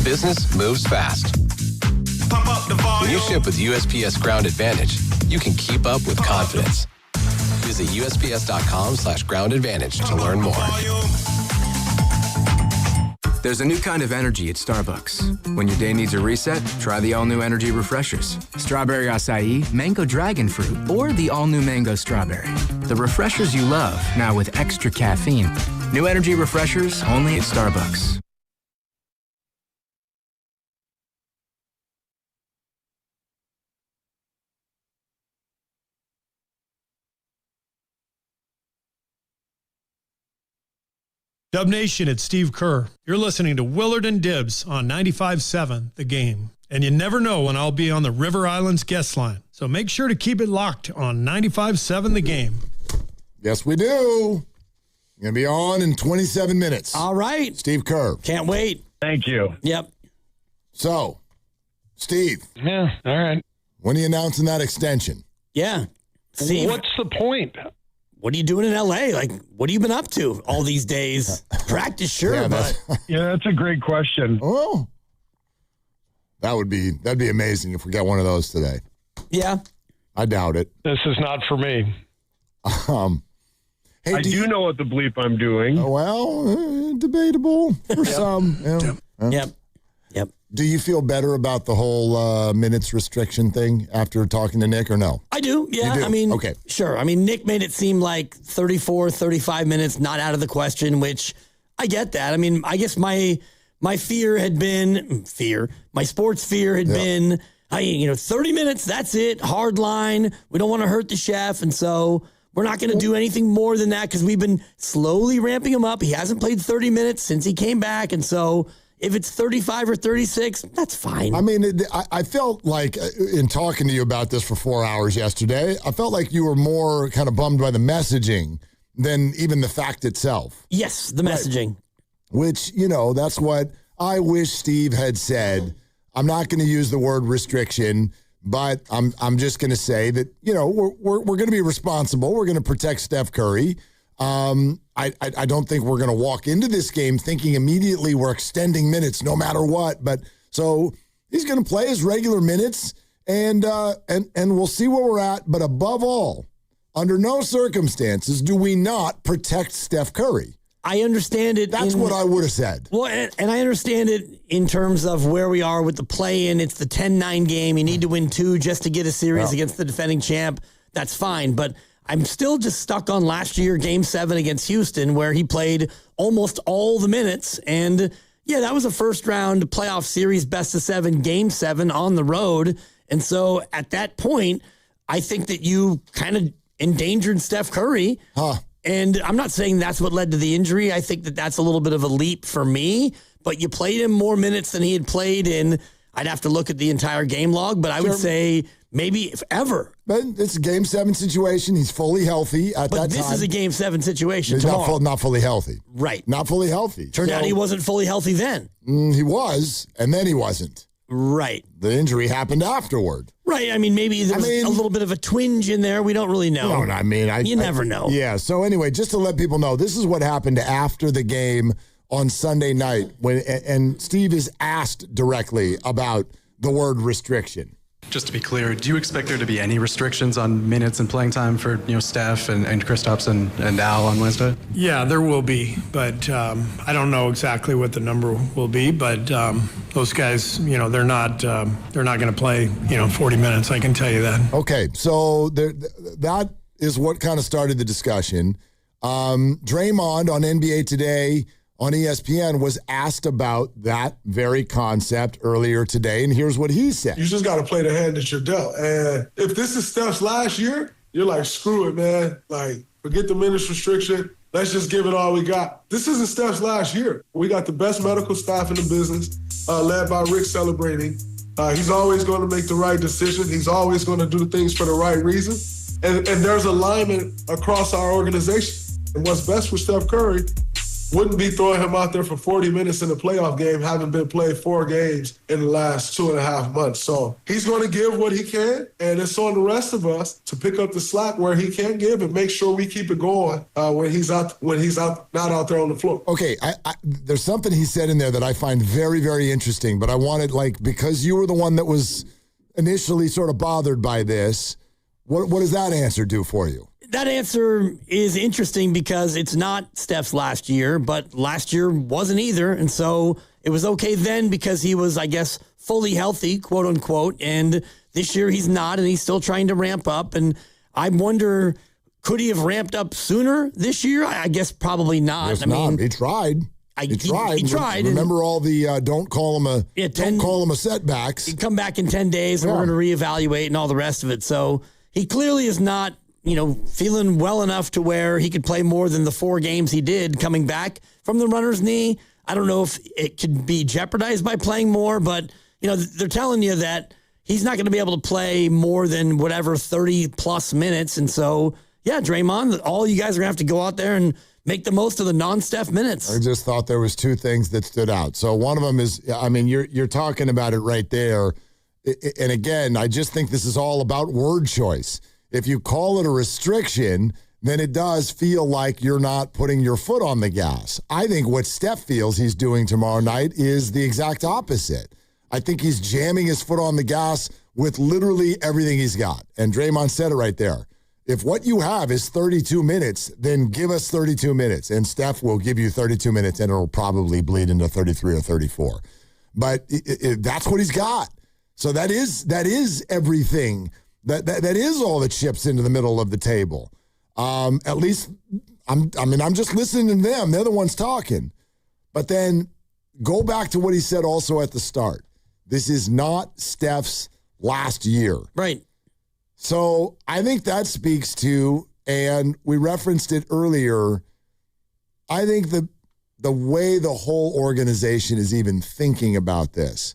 Business moves fast. Pump up the volume. When you ship with USPS Ground Advantage, you can keep up with confidence. Visit USPS.com/Ground Advantage to learn more. There's a new kind of energy at Starbucks. When your day needs a reset, try the all-new energy refreshers. Strawberry acai, mango dragon fruit, or the all-new mango strawberry. The refreshers you love, now with extra caffeine. New energy refreshers only at Starbucks. Dub Nation, it's Steve Kerr. You're listening to Willard and Dibs on 95.7 The Game. And you never know when I'll be on the River Islands guest line. So make sure to keep it locked on 95.7 The Game. Yes, we do. Going to be on in 27 minutes. All right. Steve Kerr. Can't wait. Thank you. Yep. So, Steve. Yeah, all right. When are you announcing that extension? Yeah. Steve. What's the point? What are you doing in L.A.? Like, what have you been up to all these days? Practice, sure, yeah, but... Yeah, that's a great question. Oh. That'd be amazing if we got one of those today. Yeah. I doubt it. This is not for me. Hey, I do know what the bleep I'm doing. Well, debatable for some. Yep. Do you feel better about the whole minutes restriction thing after talking to Nick or no? I do, yeah. You do? I mean, okay. Sure. I mean, Nick made it seem like 34, 35 minutes, not out of the question, which I get that. I mean, I guess my fear had been, my sports fear had been, 30 minutes, that's it, hard line. We don't want to hurt the chef, and so we're not going to do anything more than that because we've been slowly ramping him up. He hasn't played 30 minutes since he came back, and so if it's 35 or 36, that's fine. I mean, I felt like in talking to you about this for 4 hours yesterday, I felt like you were more kind of bummed by the messaging than even the fact itself. Yes, the messaging. Right. Which, that's what I wish Steve had said. I'm not going to use the word restriction, but I'm just going to say that, we're going to be responsible. We're going to protect Steph Curry. I don't think we're going to walk into this game thinking immediately we're extending minutes no matter what. But so he's going to play his regular minutes and we'll see where we're at. But above all, under no circumstances do we not protect Steph Curry. I understand it. That's what I would have said. Well, and I understand it in terms of where we are with the play-in. It's the 10-9 game. You need to win 2 just to get a series against the defending champ. That's fine. But I'm still just stuck on last year, Game 7 against Houston, where he played almost all the minutes. And, yeah, that was a first-round playoff series, best-of-7, Game 7 on the road. And so at that point, I think that you kind of endangered Steph Curry. And I'm not saying that's what led to the injury. I think that that's a little bit of a leap for me. But you played him more minutes than he had played in. I'd have to look at the entire game log, but I would say maybe if ever. But it's a Game 7 situation. He's fully healthy at that time. But this is a Game 7 situation He's tomorrow. not fully healthy. Right. Not fully healthy. Turned out he wasn't fully healthy then. He was, and then he wasn't. Right. The injury happened afterward. Right. I mean, maybe there was a little bit of a twinge in there. We don't really know. No, I mean, you never know. Yeah. So anyway, just to let people know, this is what happened after the game on Sunday night and Steve is asked directly about the word restriction. Just to be clear, do you expect there to be any restrictions on minutes and playing time for Steph and Kristaps and Al on Wednesday? Yeah, there will be, but I don't know exactly what the number will be. But those guys, they're not going to play 40 minutes. I can tell you that. Okay, so that is what kind of started the discussion. Draymond on NBA Today on ESPN was asked about that very concept earlier today, and here's what he said. You just got to play the hand that you're dealt. And if this is Steph's last year, you're like, screw it, man. Like, forget the minutes restriction. Let's just give it all we got. This isn't Steph's last year. We got the best medical staff in the business, led by Rick celebrating. He's always going to make the right decision. He's always going to do things for the right reason. And there's alignment across our organization. And what's best for Steph Curry wouldn't be throwing him out there for 40 minutes in a playoff game, having been played 4 games in the last 2.5 months. So he's going to give what he can, and it's on the rest of us to pick up the slack where he can give and make sure we keep it going when he's not out there on the floor. Okay, there's something he said in there that I find very, very interesting, but I wanted, because you were the one that was initially sort of bothered by this, what does that answer do for you? That answer is interesting because it's not Steph's last year, but last year wasn't either. And so it was okay then because he was, I guess, fully healthy, quote unquote. And this year he's not, and he's still trying to ramp up. And I wonder, could he have ramped up sooner this year? I guess probably not. He tried. He tried. Remember all the don't call him a setbacks. He'd come back in 10 days and we're going to reevaluate and all the rest of it. So he clearly is not, feeling well enough to where he could play more than the 4 games he did coming back from the runner's knee. I don't know if it could be jeopardized by playing more, but, they're telling you that he's not going to be able to play more than 30-plus minutes. And so, Draymond, all you guys are going to have to go out there and make the most of the non-Steph minutes. I just thought there was 2 things that stood out. So one of them is, you're talking about it right there. And again, I just think this is all about word choice. If you call it a restriction, then it does feel like you're not putting your foot on the gas. I think what Steph feels he's doing tomorrow night is the exact opposite. I think he's jamming his foot on the gas with literally everything he's got. And Draymond said it right there. If what you have is 32 minutes, then give us 32 minutes. And Steph will give you 32 minutes, and it'll probably bleed into 33 or 34. But that's what he's got. So that is everything. That is all that chips into the middle of the table. At least, I'm just listening to them. They're the ones talking. But then go back to what he said also at the start. This is not Steph's last year. Right. So I think that speaks to, and we referenced it earlier, I think the way the whole organization is even thinking about this.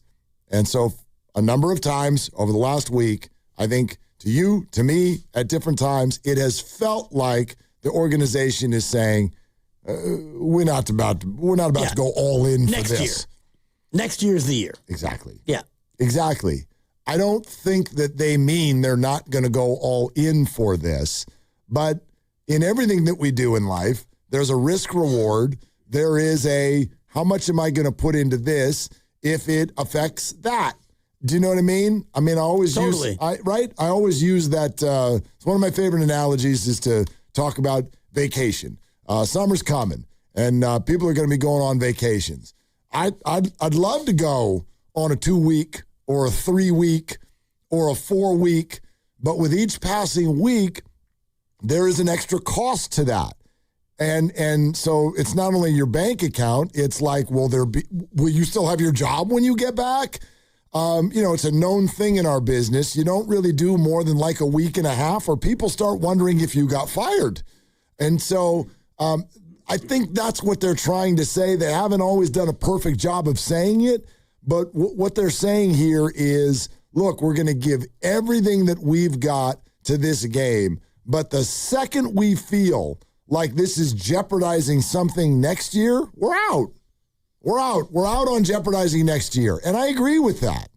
And so a number of times over the last week, I think to you, to me, at different times, it has felt like the organization is saying, we're not about to go all in for this. Next year is the year. Exactly. Yeah. Exactly. I don't think that they mean they're not going to go all in for this, but in everything that we do in life, there's a risk reward. There is a, how much am I going to put into this if it affects that? Do you know what I mean? I always use, I always use that. It's one of my favorite analogies is to talk about vacation. Summer's coming, and people are going to be going on vacations. I'd love to go on a 2-week or a 3-week or a 4-week, but with each passing week, there is an extra cost to that. And so it's not only your bank account, it's like, will you still have your job when you get back? It's a known thing in our business. You don't really do more than like a week and a half, or people start wondering if you got fired. And so I think that's what they're trying to say. They haven't always done a perfect job of saying it, but what they're saying here is, look, we're going to give everything that we've got to this game, but the second we feel like this is jeopardizing something next year, we're out. We're out. We're out on jeopardizing next year. And I agree with that.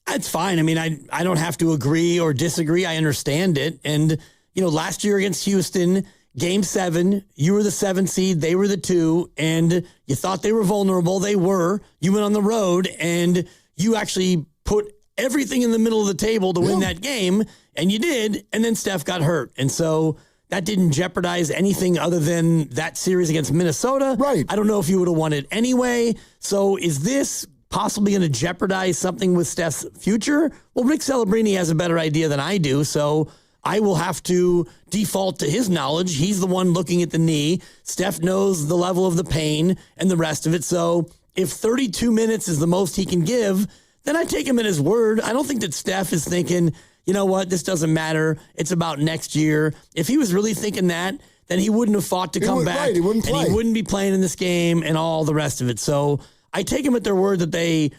That's fine. I don't have to agree or disagree. I understand it. And, last year against Houston, Game 7, you were the 7 seed, they were the 2, and you thought they were vulnerable. They were. You went on the road, and you actually put everything in the middle of the table to win that game, and you did, and then Steph got hurt. And so that didn't jeopardize anything other than that series against Minnesota. Right. I don't know if you would have won it anyway. So is this possibly going to jeopardize something with Steph's future? Well, Rick Celebrini has a better idea than I do, so I will have to default to his knowledge. He's the one looking at the knee. Steph knows the level of the pain and the rest of it. So if 32 minutes is the most he can give, then I take him at his word. I don't think that Steph is thinking, you know what, this doesn't matter. It's about next year. If he was really thinking that, then he wouldn't have fought to come back. Right, he wouldn't play. And he wouldn't be playing in this game and all the rest of it. So I take him at their word that they'd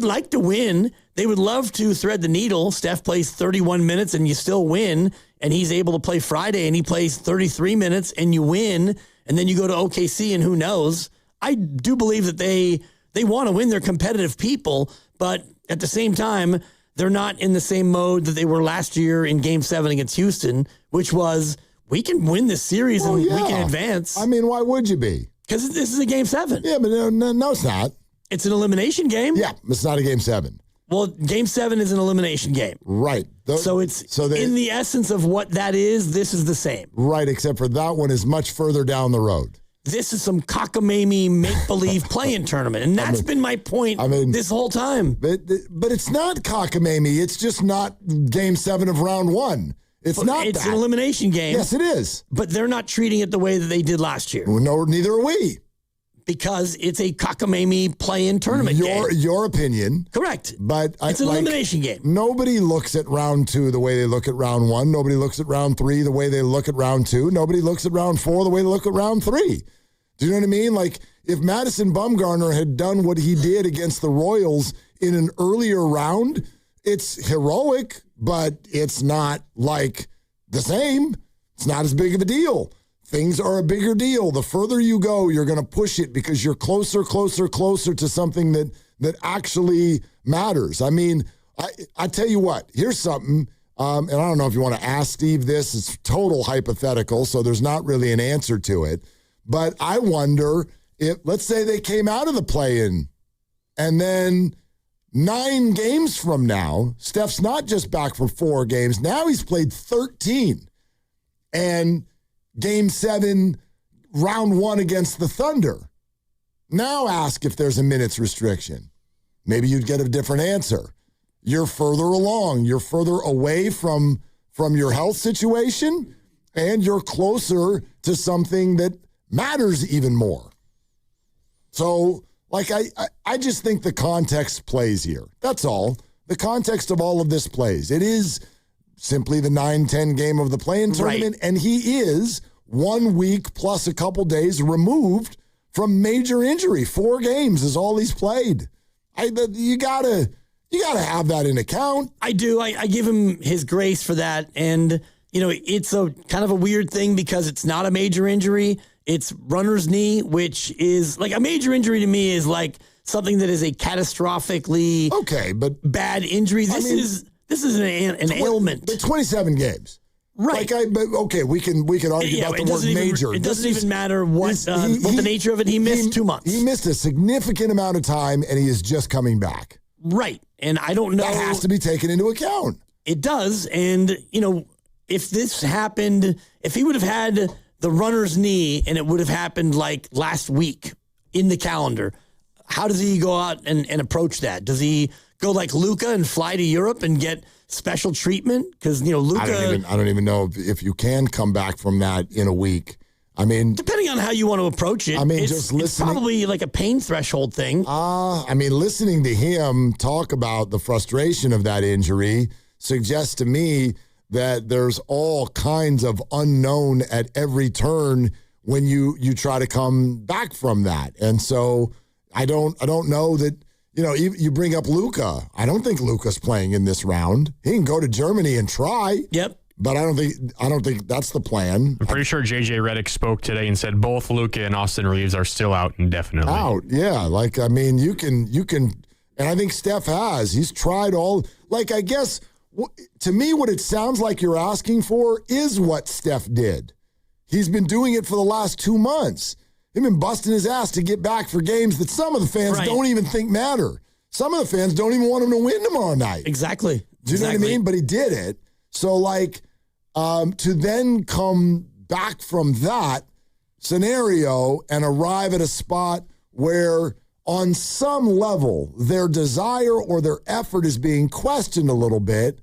like to win. They would love to thread the needle. Steph plays 31 minutes and you still win, and he's able to play Friday and he plays 33 minutes and you win. and then you go to OKC, and who knows? I do believe that they want to win. They're competitive people, but at the same time, they're not in the same mode that they were last year in Game 7 against Houston, which was, we can win this series and we can advance. I mean, why would you be? Because this is a Game 7. Yeah, but no, it's not. It's an elimination game. Yeah, it's not a Game 7. Well, Game 7 is an elimination game. Right. So in the essence of what that is, this is the same. Right, except for that one is much further down the road. This is some cockamamie make-believe play-in tournament, and that's been my point this whole time. But it's not cockamamie. It's just not Game 7 of round 1. It's an elimination game. Yes, it is. But they're not treating it the way that they did last year. No, neither are we. Because it's a cockamamie play-in tournament game. Your opinion. Correct. But it's an elimination game. Nobody looks at round 2 the way they look at round 1. Nobody looks at round 3 the way they look at round 2. Nobody looks at round 4 the way they look at round 3. Do you know what I mean? Like, if Madison Bumgarner had done what he did against the Royals in an earlier round, it's heroic, but it's not like the same. It's not as big of a deal. Things are a bigger deal. The further you go, you're going to push it because you're closer to something that actually matters. I mean, I tell you what, here's something, and I don't know if you want to ask Steve this. It's total hypothetical, so there's not really an answer to it. But I wonder if, let's say they came out of the play-in, and then 9 games from now, Steph's not just back for 4 games. Now he's played 13. And Game 7, round 1 against the Thunder. Now ask if there's a minutes restriction. Maybe you'd get a different answer. You're further along. You're further away from your health situation, and you're closer to something that matters even more. So, like, I just think the context plays here. That's all. The context of all of this plays. It is simply the 9-10 game of the play-in tournament, and he is 1 week plus a couple days removed from major injury. 4 games is all he's played. You gotta have that in account. I do. I give him his grace for that, and it's a kind of a weird thing because it's not a major injury. It's runner's knee, which is like a major injury to me is like something that is a catastrophically bad injury. This is an ailment. But 27 games. Right. We can argue about the word major. It doesn't even matter what the nature of it. He missed 2 months. He missed a significant amount of time, and he is just coming back. Right. And I don't know. That has to be taken into account. It does. And, if this happened, if he would have had the runner's knee and it would have happened like last week in the calendar, how does he go out and approach that? Does he go like Luka and fly to Europe and get special treatment? Because, Luka... I don't even know if you can come back from that in a week. I mean... Depending on how you want to approach it, it's probably like a pain threshold thing. Listening to him talk about the frustration of that injury suggests to me that there's all kinds of unknown at every turn when you try to come back from that. And so I don't know that, you bring up Luka. I don't think Luka's playing in this round. He can go to Germany and try. Yep. But I don't think that's the plan. I'm pretty sure JJ Redick spoke today and said both Luka and Austin Reeves are still out indefinitely. Yeah. You can, and I think Steph has. He's tried all, I guess, to me, what it sounds like you're asking for is what Steph did. He's been doing it for the last 2 months. He's been busting his ass to get back for games that some of the fans don't even think matter. Some of the fans don't even want him to win tomorrow night. Exactly. Do you know what I mean? But he did it. So, to then come back from that scenario and arrive at a spot where on some level their desire or their effort is being questioned a little bit,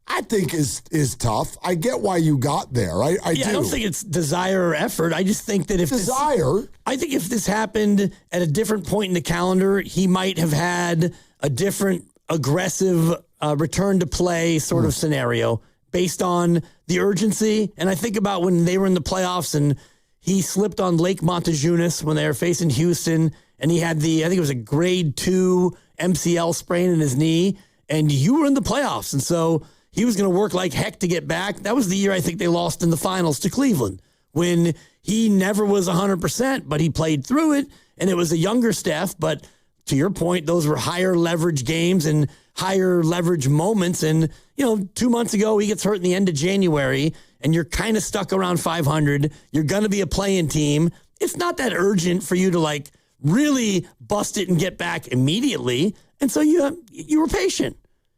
I think is tough. I get why you got there. I do. I don't think it's desire or effort. I just think that if this happened at a different point in the calendar, he might have had a different aggressive return to play sort of scenario based on the urgency. And I think about when they were in the playoffs and he slipped on Lake Montejunas when they were facing Houston, and he had I think it was a grade 2 MCL sprain in his knee, and you were in the playoffs. And so he was going to work like heck to get back. That was the year I think they lost in the finals to Cleveland, when he never was 100%, but he played through it, and it was a younger Steph. But to your point, those were higher leverage games and higher leverage moments. And, 2 months ago, he gets hurt in the end of January, and you're kind of stuck around 500. You're going to be a play-in team. It's not that urgent for you to, really bust it and get back immediately. And so you were patient,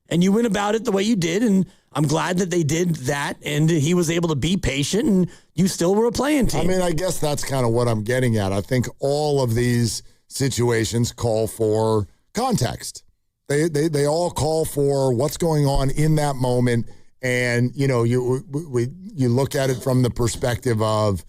and you went about it the way you did, and I'm glad that they did that, and he was able to be patient, and you still were a play-in team. I mean, I guess that's kind of what I'm getting at. I think all of these situations call for context. They all call for what's going on in that moment, and you look at it from the perspective of,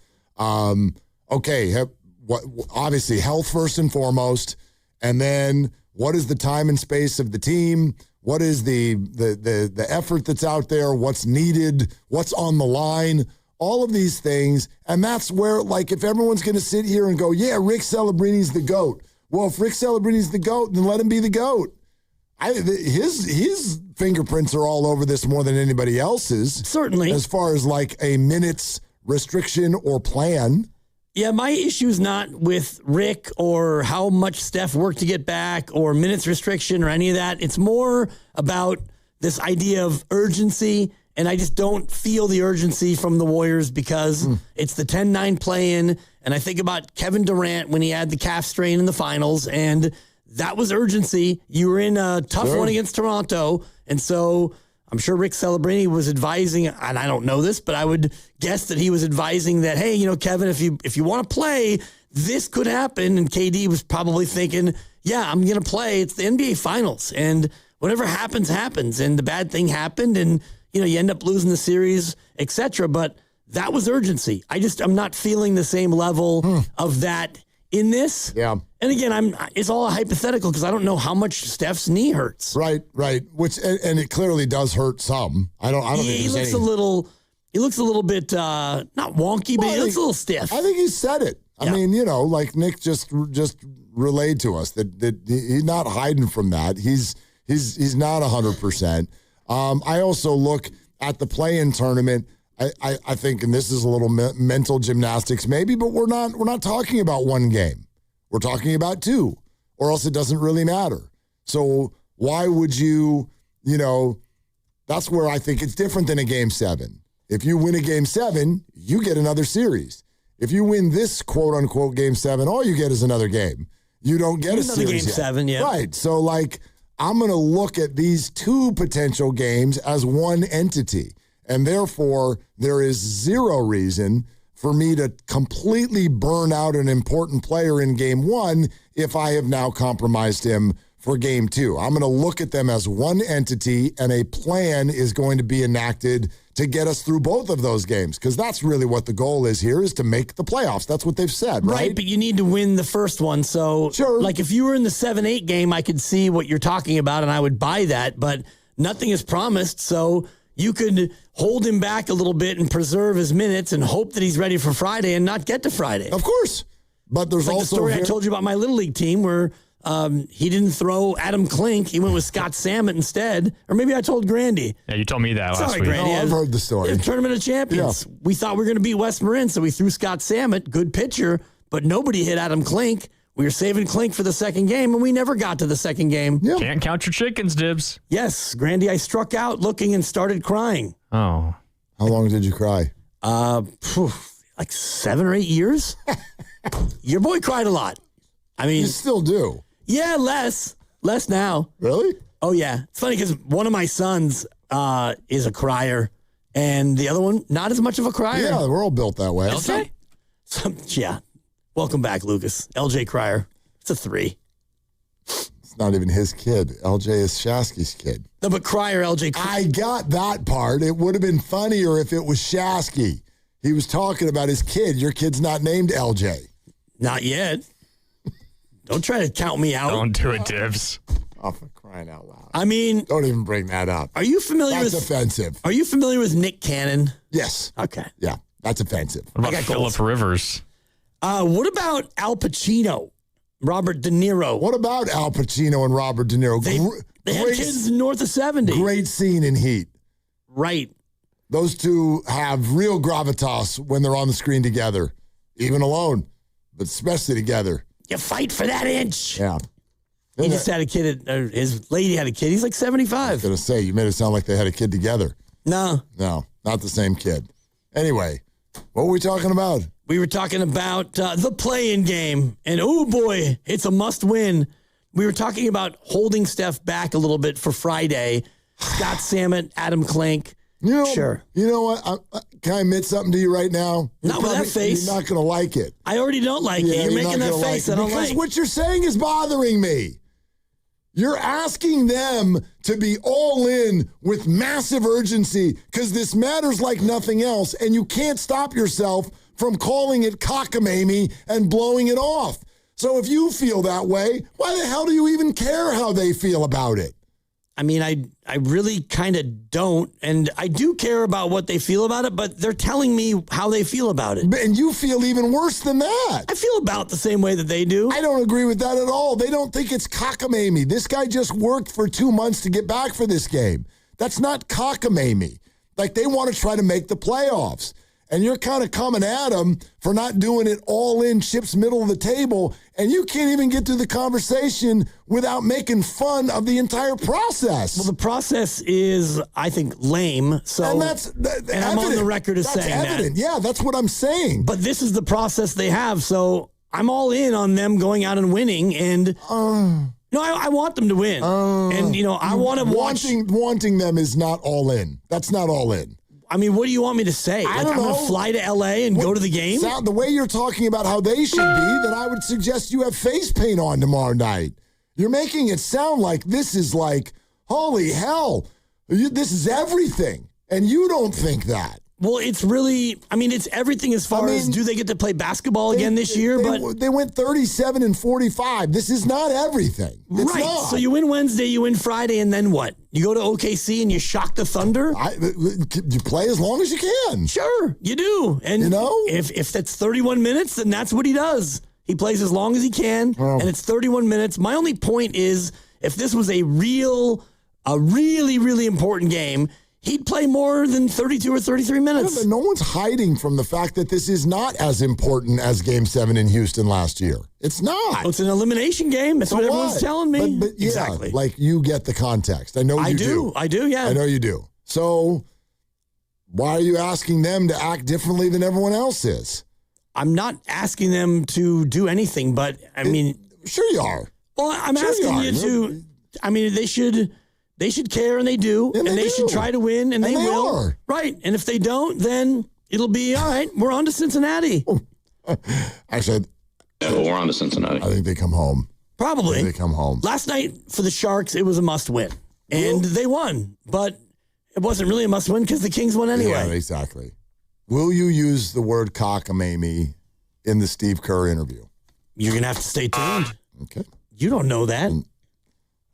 obviously health first and foremost, and then what is the time and space of the team? What is the effort that's out there? What's needed? What's on the line? All of these things, and that's where, if everyone's going to sit here and go, yeah, Rick Celebrini's the GOAT. Well, if Rick Celebrini's the GOAT, then let him be the GOAT. His fingerprints are all over this more than anybody else's. Certainly. As far as a minutes restriction or plan. Yeah, my issue is not with Rick or how much Steph worked to get back or minutes restriction or any of that. It's more about this idea of urgency, and I just don't feel the urgency from the Warriors because it's the 10-9 play-in, and I think about Kevin Durant when he had the calf strain in the finals, and that was urgency. You were in a tough one against Toronto, and so I'm sure Rick Celebrini was advising, and I don't know this, but I would guess that he was advising that, hey, Kevin, if you want to play, this could happen. And KD was probably thinking, yeah, I'm going to play. It's the NBA Finals, and whatever happens, happens. And the bad thing happened, and you end up losing the series, etc. But that was urgency. I'm not feeling the same level of that in this. Yeah. And again, it's all hypothetical because I don't know how much Steph's knee hurts. Right. Which and it clearly does hurt some. I don't think he looks a little bit not wonky, but he looks a little stiff. I think he said it. I mean, Nick just relayed to us that he's not hiding from that. He's not 100%. I also look at the play-in tournament. I think, and this is a little mental gymnastics maybe, but we're not talking about one game. We're talking about two, or else it doesn't really matter. So why would you, that's where I think it's different than a Game 7. If you win a Game 7, you get another series. If you win this quote-unquote Game 7, all you get is another game. You don't get a series Game 7, yeah. Right. So, I'm going to look at these two potential games as one entity. And therefore, there is zero reason for me to completely burn out an important player in Game 1 if I have now compromised him for Game 2. I'm going to look at them as one entity, and a plan is going to be enacted to get us through both of those games, because that's really what the goal is here, is to make the playoffs. That's what they've said, right? Right, but you need to win the first one. So, sure. If you were in the 7-8 game, I could see what you're talking about, and I would buy that, but nothing is promised, so you could hold him back a little bit and preserve his minutes and hope that he's ready for Friday and not get to Friday. Of course. But there's also the story I told you about my Little League team where he didn't throw Adam Klink. He went with Scott Samet instead. Or maybe I told Grandy. Yeah, you told me that last week. Grandy. I've heard the story. Tournament of Champions. Yeah. We thought we were going to beat West Marin, so we threw Scott Samet, good pitcher, but nobody hit Adam Klink. We were saving Klink for the second game, and we never got to the second game. Yeah. Can't count your chickens, Dibs. Yes, Grandy, I struck out looking and started crying. Oh. How long did you cry? 7 or 8 years. Your boy cried a lot. I mean, you still do. Yeah, less now. Really? Oh yeah. It's funny because one of my sons is a crier, and the other one not as much of a crier. Yeah, we're all built that way. LJ? Yeah. Welcome back, Lucas. LJ Crier. It's a 3. It's not even his kid. LJ is Shasky's kid. No, but Crier, LJ Crier. I got that part. It would have been funnier if it was Shasky. He was talking about his kid. Your kid's not named LJ. Not yet. Don't try to count me out. Don't do it, Dibs. Oh, for crying out loud. I mean, don't even bring that up. Are you familiar That's offensive. Are you familiar with Nick Cannon? Yes. Okay. Yeah, that's offensive. What about Phillip Rivers? What about Al Pacino, Robert De Niro? What about Al Pacino and Robert De Niro? They had kids north of 70. Great scene in Heat. Right. Those two have real gravitas when they're on the screen together, even alone, but especially together. You fight for that inch. Yeah. He just had a kid. His lady had a kid. He's like 75. I was going to say, you made it sound like they had a kid together. No, not the same kid. Anyway, what were we talking about? We were talking about the play-in game. And, oh, boy, it's a must-win. We were talking about holding Steph back a little bit for Friday. Scott Samet, Adam Klink. Sure. You know what? Can I admit something to you right now? Not with that face. You're not going to like it. I already don't like it. You're making that face I don't like. Because what you're saying is bothering me. You're asking them to be all in with massive urgency because this matters like nothing else, and you can't stop yourself from calling it cockamamie and blowing it off. So if you feel that way, why the hell do you even care how they feel about it? I mean, I really kind of don't, and I do care about what they feel about it, but they're telling me how they feel about it. And you feel even worse than that. I feel about the same way that they do. I don't agree with that at all. They don't think it's cockamamie. This guy just worked for 2 months to get back for this game. That's not cockamamie. Like, they want to try to make the playoffs. And you're kind of coming at them for not doing it all in, chips middle of the table, and you can't even get to the conversation without making fun of the entire process. Well, the process is, I think, lame. So, and I'm on the record as saying evident. that. Yeah, that's what I'm saying. But this is the process they have, so I'm all in on them going out and winning. And no, I want them to win. And I want to watch. Wanting them is not all in. That's not all in. I mean, what do you want me to say? I'm going to fly to L.A. and go to the game? The way you're talking about how they should be, then I would suggest you have face paint on tomorrow night. You're making it sound like this is like, holy hell, this is everything. And you don't think that. Well, it's really, it's everything as far as do they get to play basketball again this year? But they went 37-45. This is not everything. It's right. not. So you win Wednesday, you win Friday, and then what? You go to OKC and you shock the Thunder? You play as long as you can. Sure, you do. And if that's 31 minutes, then that's what he does. He plays as long as he can, and it's 31 minutes. My only point is, if this was a really, really important game, he'd play more than 32 or 33 minutes. Yeah, but no one's hiding from the fact that this is not as important as Game 7 in Houston last year. It's not. Well, it's an elimination game. That's what everyone's telling me. But yeah, exactly. Like, you get the context. I know you do. I do, yeah. I know you do. So why are you asking them to act differently than everyone else is? I'm not asking them to do anything, but sure you are. Well, I'm asking you to, they should care, and they do, and they should try to win, and they will. Are. Right, and if they don't, then it'll be, all right, we're on to Cincinnati. Actually, we're on to Cincinnati. I think they come home. Probably. They come home. Last night for the Sharks, it was a must-win, and they won, but it wasn't really a must-win because the Kings won anyway. Yeah, exactly. Will you use the word cockamamie in the Steve Kerr interview? You're going to have to stay tuned. Okay. You don't know that.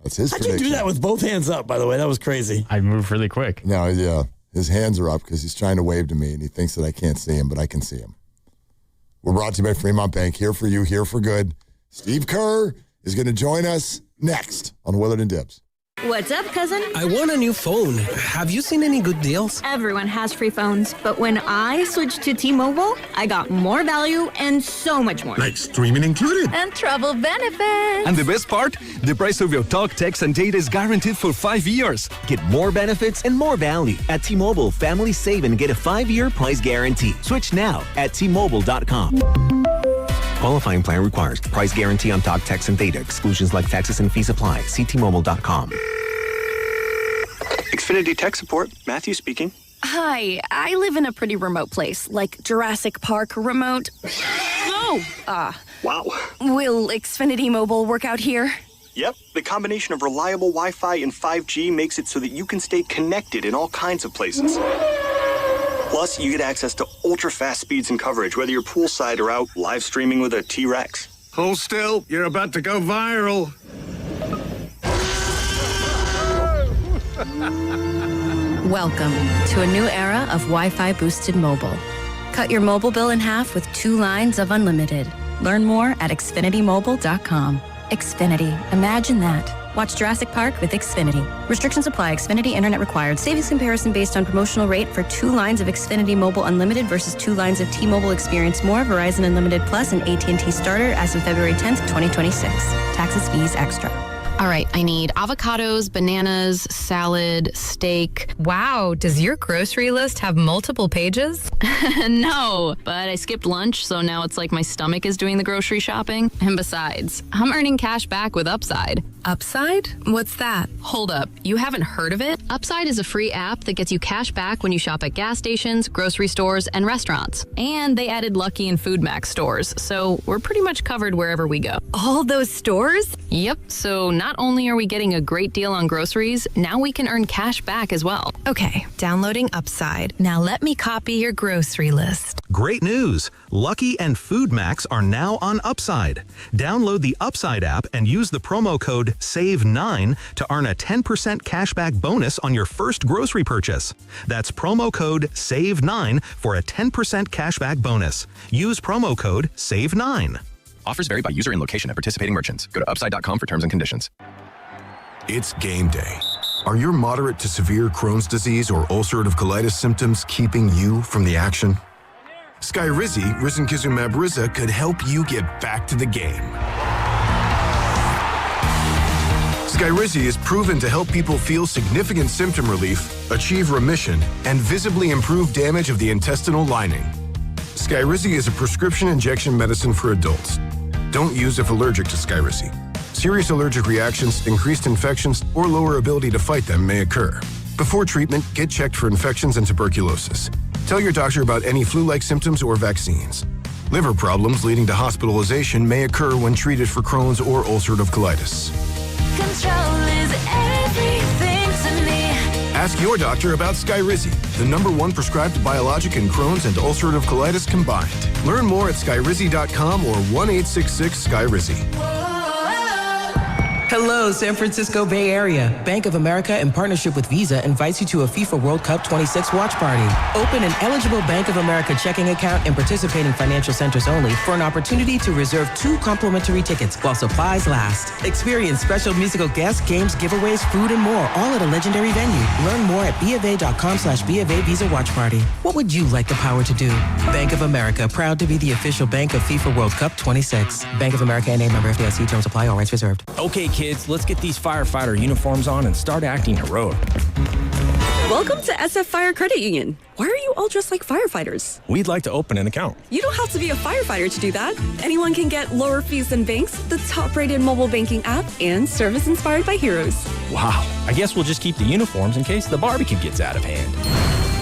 That's his prediction. How'd you do that with both hands up, by the way? That was crazy. I moved really quick. No, yeah. His hands are up because he's trying to wave to me, and he thinks that I can't see him, but I can see him. We're brought to you by Fremont Bank. Here for you, here for good. Steve Kerr is going to join us next on Willard and Dibs. What's up, cousin? I want a new phone. Have you seen any good deals? Everyone has free phones, but when I switched to T-Mobile, I got more value and so much more. Like streaming included. And travel benefits. And the best part? The price of your talk, text, and data is guaranteed for 5 years. Get more benefits and more value. At T-Mobile, families save and get a 5-year price guarantee. Switch now at T-Mobile.com. Qualifying plan requires price guarantee on talk, text, and data. Exclusions like taxes and fees apply. See T-Mobile.com. Xfinity Tech Support, Matthew speaking. Hi, I live in a pretty remote place, like Jurassic Park remote. Wow. Will Xfinity Mobile work out here? Yep, the combination of reliable Wi-Fi and 5G makes it so that you can stay connected in all kinds of places. Plus, you get access to ultra-fast speeds and coverage, whether you're poolside or out live streaming with a T-Rex. Hold still, you're about to go viral. Welcome to a new era of Wi-Fi boosted mobile. Cut your mobile bill in half with 2 lines of unlimited. Learn more at xfinitymobile.com. Xfinity, imagine that. Watch Jurassic Park with Xfinity. Restrictions apply. Xfinity Internet required. Savings comparison based on promotional rate for 2 lines of Xfinity Mobile Unlimited versus 2 lines of T-Mobile Experience More, Verizon Unlimited Plus, and AT&T Starter as of February 10th, 2026. Taxes, fees, extra. All right, I need avocados, bananas, salad, steak. Wow, does your grocery list have multiple pages? No, but I skipped lunch, so now it's like my stomach is doing the grocery shopping. And besides, I'm earning cash back with Upside. Upside? What's that? Hold up, you haven't heard of it? Upside is a free app that gets you cash back when you shop at gas stations, grocery stores, and restaurants. And they added Lucky and Food Max stores, so we're pretty much covered wherever we go. All those stores? Yep, so not only are we getting a great deal on groceries, now we can earn cash back as well. Okay, downloading Upside. Now let me copy your grocery list. Great news! Lucky and Food Max are now on Upside. Download the Upside app and use the promo code SAVE9 to earn a 10% cashback bonus on your first grocery purchase. That's promo code SAVE9 for a 10% cashback bonus. Use promo code SAVE9. Offers vary by user and location at participating merchants. Go to upside.com for terms and conditions. It's game day. Are your moderate to severe Crohn's disease or ulcerative colitis symptoms keeping you from the action? Skyrizi, risankizumab Riza, could help you get back to the game. Skyrizi is proven to help people feel significant symptom relief, achieve remission, and visibly improve damage of the intestinal lining. Skyrizi is a prescription injection medicine for adults. Don't use if allergic to Skyrizi. Serious allergic reactions, increased infections, or lower ability to fight them may occur. Before treatment, get checked for infections and tuberculosis. Tell your doctor about any flu-like symptoms or vaccines. Liver problems leading to hospitalization may occur when treated for Crohn's or ulcerative colitis. Control is everything to me. Ask your doctor about Skyrizi, the #1 prescribed biologic in Crohn's and ulcerative colitis combined. Learn more at skyrizi.com or 1-866-SKYRIZI. Hello, San Francisco Bay Area. Bank of America, in partnership with Visa, invites you to a FIFA World Cup 26 watch party. Open an eligible Bank of America checking account in participating financial centers only for an opportunity to reserve 2 complimentary tickets while supplies last. Experience special musical guests, games, giveaways, food, and more, all at a legendary venue. Learn more at BofA.com/BofA Visa Watch Party. What would you like the power to do? Bank of America, proud to be the official bank of FIFA World Cup 26. Bank of America N.A. member FDIC. Terms apply. All rights reserved. Okay, kids, let's get these firefighter uniforms on and start acting heroic. Welcome to SF Fire Credit Union. Why are you all dressed like firefighters? We'd like to open an account. You don't have to be a firefighter to do that. Anyone can get lower fees than banks, the top-rated mobile banking app, and service inspired by heroes. Wow. I guess we'll just keep the uniforms in case the barbecue gets out of hand.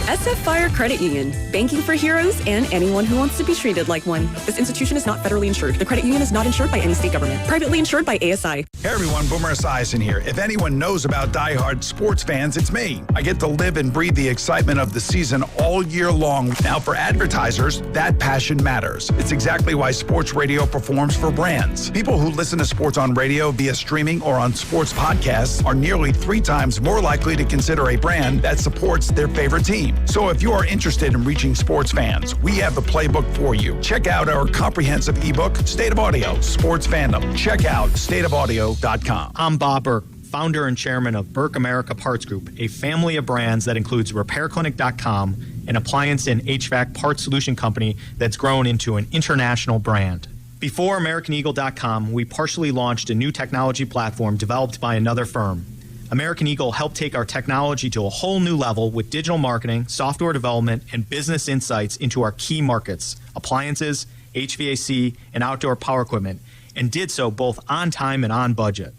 SF Fire Credit Union. Banking for heroes and anyone who wants to be treated like one. This institution is not federally insured. The credit union is not insured by any state government. Privately insured by ASI. Hey everyone, Boomer Esiason here. If anyone knows about diehard sports fans, it's me. I get to live and breathe the excitement of the season all year long. Now for advertisers, that passion matters. It's exactly why sports radio performs for brands. People who listen to sports on radio via streaming or on sports podcasts are nearly 3 times more likely to consider a brand that supports their favorite team. So if you are interested in reaching sports fans, we have the playbook for you. Check out our comprehensive ebook, State of Audio, Sports Fandom. Check out stateofaudio.com. I'm Bob Burke, founder and chairman of Burke America Parts Group, a family of brands that includes RepairClinic.com, an appliance and HVAC parts solution company that's grown into an international brand. Before AmericanEagle.com, we partially launched a new technology platform developed by another firm. American Eagle helped take our technology to a whole new level with digital marketing, software development, and business insights into our key markets, appliances, HVAC, and outdoor power equipment, and did so both on time and on budget.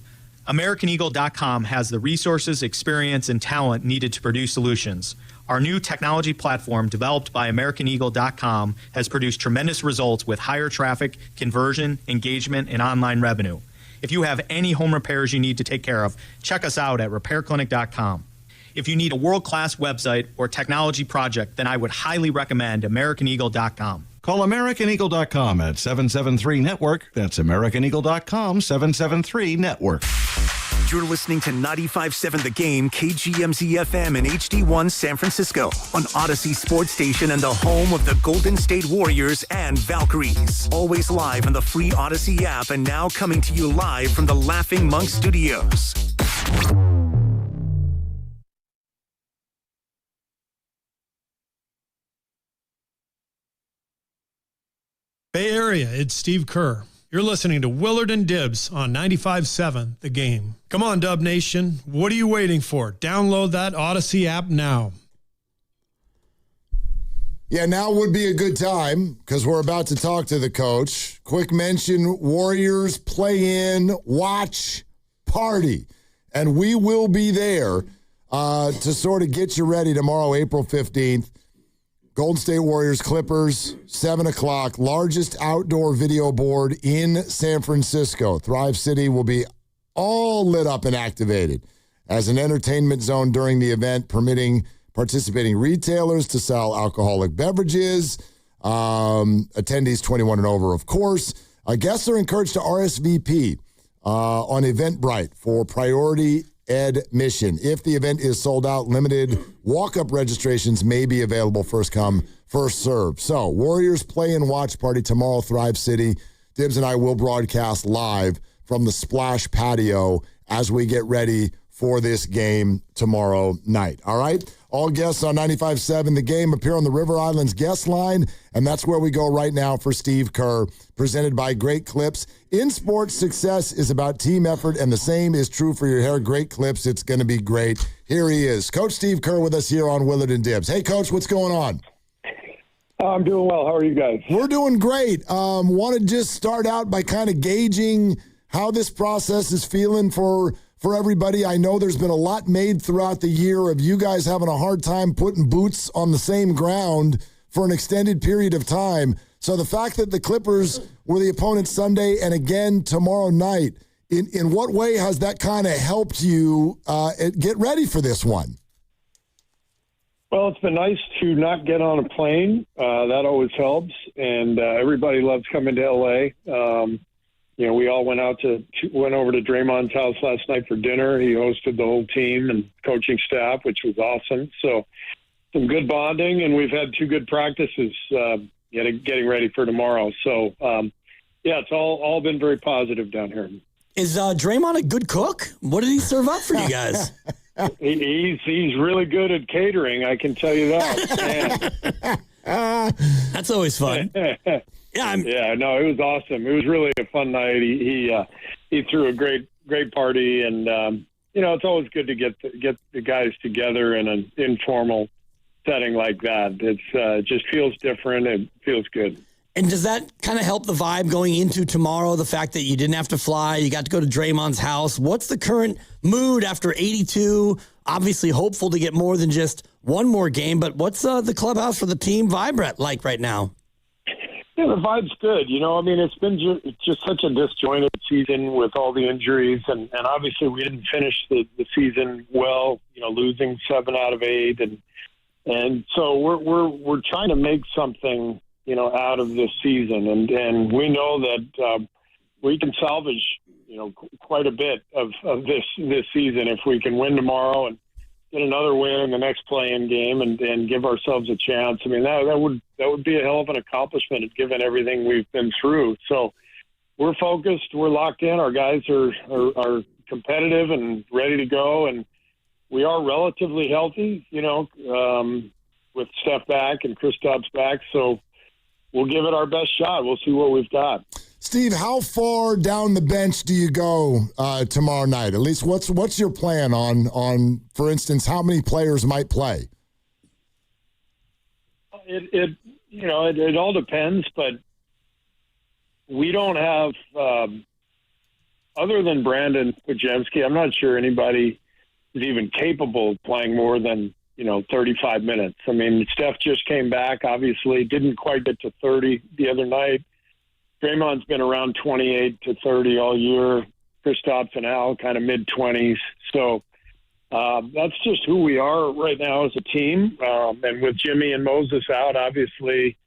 AmericanEagle.com has the resources, experience, and talent needed to produce solutions. Our new technology platform, developed by AmericanEagle.com, has produced tremendous results with higher traffic, conversion, engagement, and online revenue. If you have any home repairs you need to take care of, check us out at RepairClinic.com. If you need a world-class website or technology project, then I would highly recommend AmericanEagle.com. Call AmericanEagle.com at 773-NETWORK. That's AmericanEagle.com, 773-NETWORK. You're listening to 95.7 The Game, KGMZ-FM and HD1 San Francisco on Odyssey Sports Station and the home of the Golden State Warriors and Valkyries. Always live on the free Odyssey app and now coming to you live from the Laughing Monk Studios. Bay Area, it's Steve Kerr. You're listening to Willard and Dibs on 95.7 The Game. Come on, Dub Nation. What are you waiting for? Download that Odyssey app now. Yeah, now would be a good time because we're about to talk to the coach. Quick mention, Warriors play-in, watch, party. And we will be there to sort of get you ready tomorrow, April 15th. Golden State Warriors, Clippers, 7 o'clock, largest outdoor video board in San Francisco. Thrive City will be all lit up and activated as an entertainment zone during the event, permitting participating retailers to sell alcoholic beverages. Attendees 21 and over, of course. Guests are encouraged to RSVP on Eventbrite for priority admission. If the event is sold out, limited walk-up registrations may be available. First come, first serve. So, Warriors play and watch party tomorrow, Thrive City. Dibs and I will broadcast live from the Splash Patio as we get ready for this game tomorrow night. All right? All guests on 95.7 The Game appear on the River Islands guest line, and that's where we go right now for Steve Kerr, presented by Great Clips. In sports, success is about team effort, and the same is true for your hair. Great Clips, it's going to be great. Here he is, Coach Steve Kerr with us here on Willard and Dibs. Hey, Coach, what's going on? I'm doing well. How are you guys? We're doing great. Want to just start out by kind of gauging how this process is feeling for everybody. I know there's been a lot made throughout the year of you guys having a hard time putting boots on the same ground for an extended period of time. So the fact that the Clippers were the opponent Sunday and again tomorrow night, in what way has that kind of helped you get ready for this one? Well, it's been nice to not get on a plane. That always helps. And everybody loves coming to L.A. We all went over to Draymond's house last night for dinner. He hosted the whole team and coaching staff, which was awesome. So some good bonding, and we've had 2 good practices getting ready for tomorrow. So, it's all been very positive down here. Is Draymond a good cook? What did he serve up for you guys? He's really good at catering, I can tell you that. That's always fun. No, it was awesome. It was really a fun night. He threw a great party, and it's always good to get the guys together in an informal setting like that. It just feels different. It feels good. And does that kind of help the vibe going into tomorrow? The fact that you didn't have to fly, you got to go to Draymond's house. What's the current mood after 82? Obviously, hopeful to get more than just one more game. But what's the clubhouse for the team vibe like right now? Yeah, the vibe's good. It's been just such a disjointed season with all the injuries, and obviously we didn't finish the season well. Losing 7 out of 8, and so we're trying to make something out of this season, and we know that we can salvage quite a bit of this season if we can win tomorrow and get another win in the next play-in game and give ourselves a chance. I mean, that would be a hell of an accomplishment given everything we've been through. So we're focused, we're locked in. Our guys are competitive and ready to go, and we are relatively healthy, with Steph back and Kristaps back. So we'll give it our best shot. We'll see what we've got. Steve, how far down the bench do you go tomorrow night? At least what's your plan on, for instance, how many players might play? It all depends, but we don't have other than Brandon Wojemski, I'm not sure anybody is even capable of playing more than 35 minutes. I mean, Steph just came back, obviously didn't quite get to 30 the other night. Draymond's been around 28 to 30 all year. Kristaps and Al kind of mid-20s. So that's just who we are right now as a team. And with Jimmy and Moses out, obviously,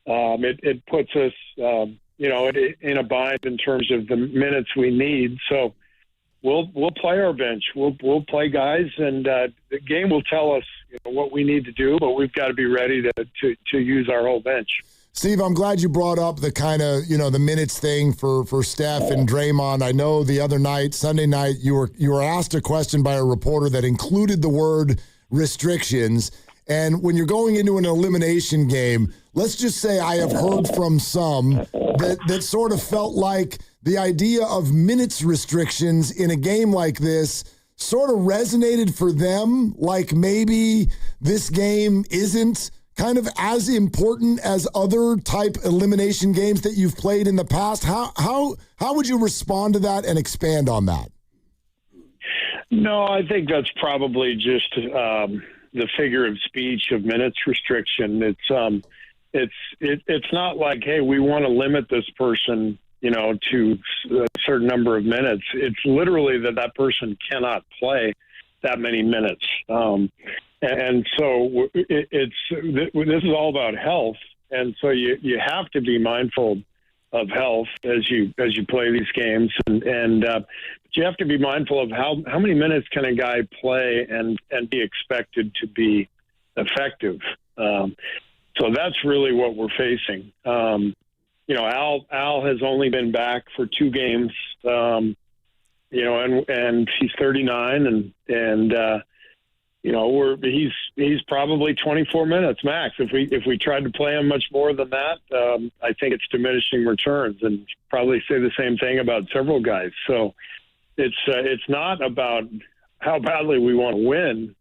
it puts us, in a bind in terms of the minutes we need. So we'll play our bench. We'll play guys, and the game will tell us what we need to do. But we've got to be ready to use our whole bench. Steve, I'm glad you brought up the kind of, the minutes thing for Steph and Draymond. I know the other night, Sunday night, you were asked a question by a reporter that included the word restrictions. And when you're going into an elimination game, let's just say I have heard from some that sort of felt like the idea of minutes restrictions in a game like this sort of resonated for them, like maybe this game isn't kind of as important as other type elimination games that you've played in the past. How would you respond to that and expand on that? No, I think that's probably just the figure of speech of minutes restriction. It's not like, hey, we want to limit this person, to a certain number of minutes. It's literally that person cannot play that many minutes. And so this is all about health. And so you have to be mindful of health as you play these games. And you have to be mindful of how many minutes can a guy play and be expected to be effective. So that's really what we're facing. Al has only been back for 2 games, and he's 39 and he's probably 24 minutes max. If we tried to play him much more than that, I think it's diminishing returns, and probably say the same thing about several guys. So it's not about how badly we want to win.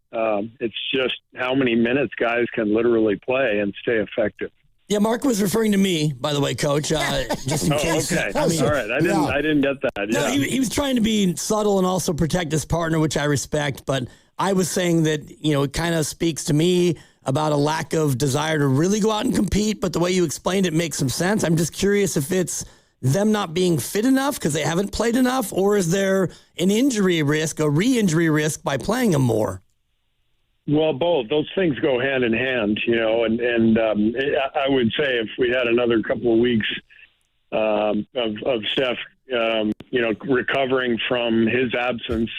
It's just how many minutes guys can literally play and stay effective. Yeah, Mark was referring to me, by the way, Coach, just in case. Okay. All right. I didn't get that. Yeah. No, he was trying to be subtle and also protect his partner, which I respect. But I was saying that, it kind of speaks to me about a lack of desire to really go out and compete. But the way you explained it makes some sense. I'm just curious if it's them not being fit enough because they haven't played enough, or is there an injury risk, a re-injury risk by playing them more? Well, both. Those things go hand in hand, and I would say if we had another couple of weeks of Steph, recovering from his absence,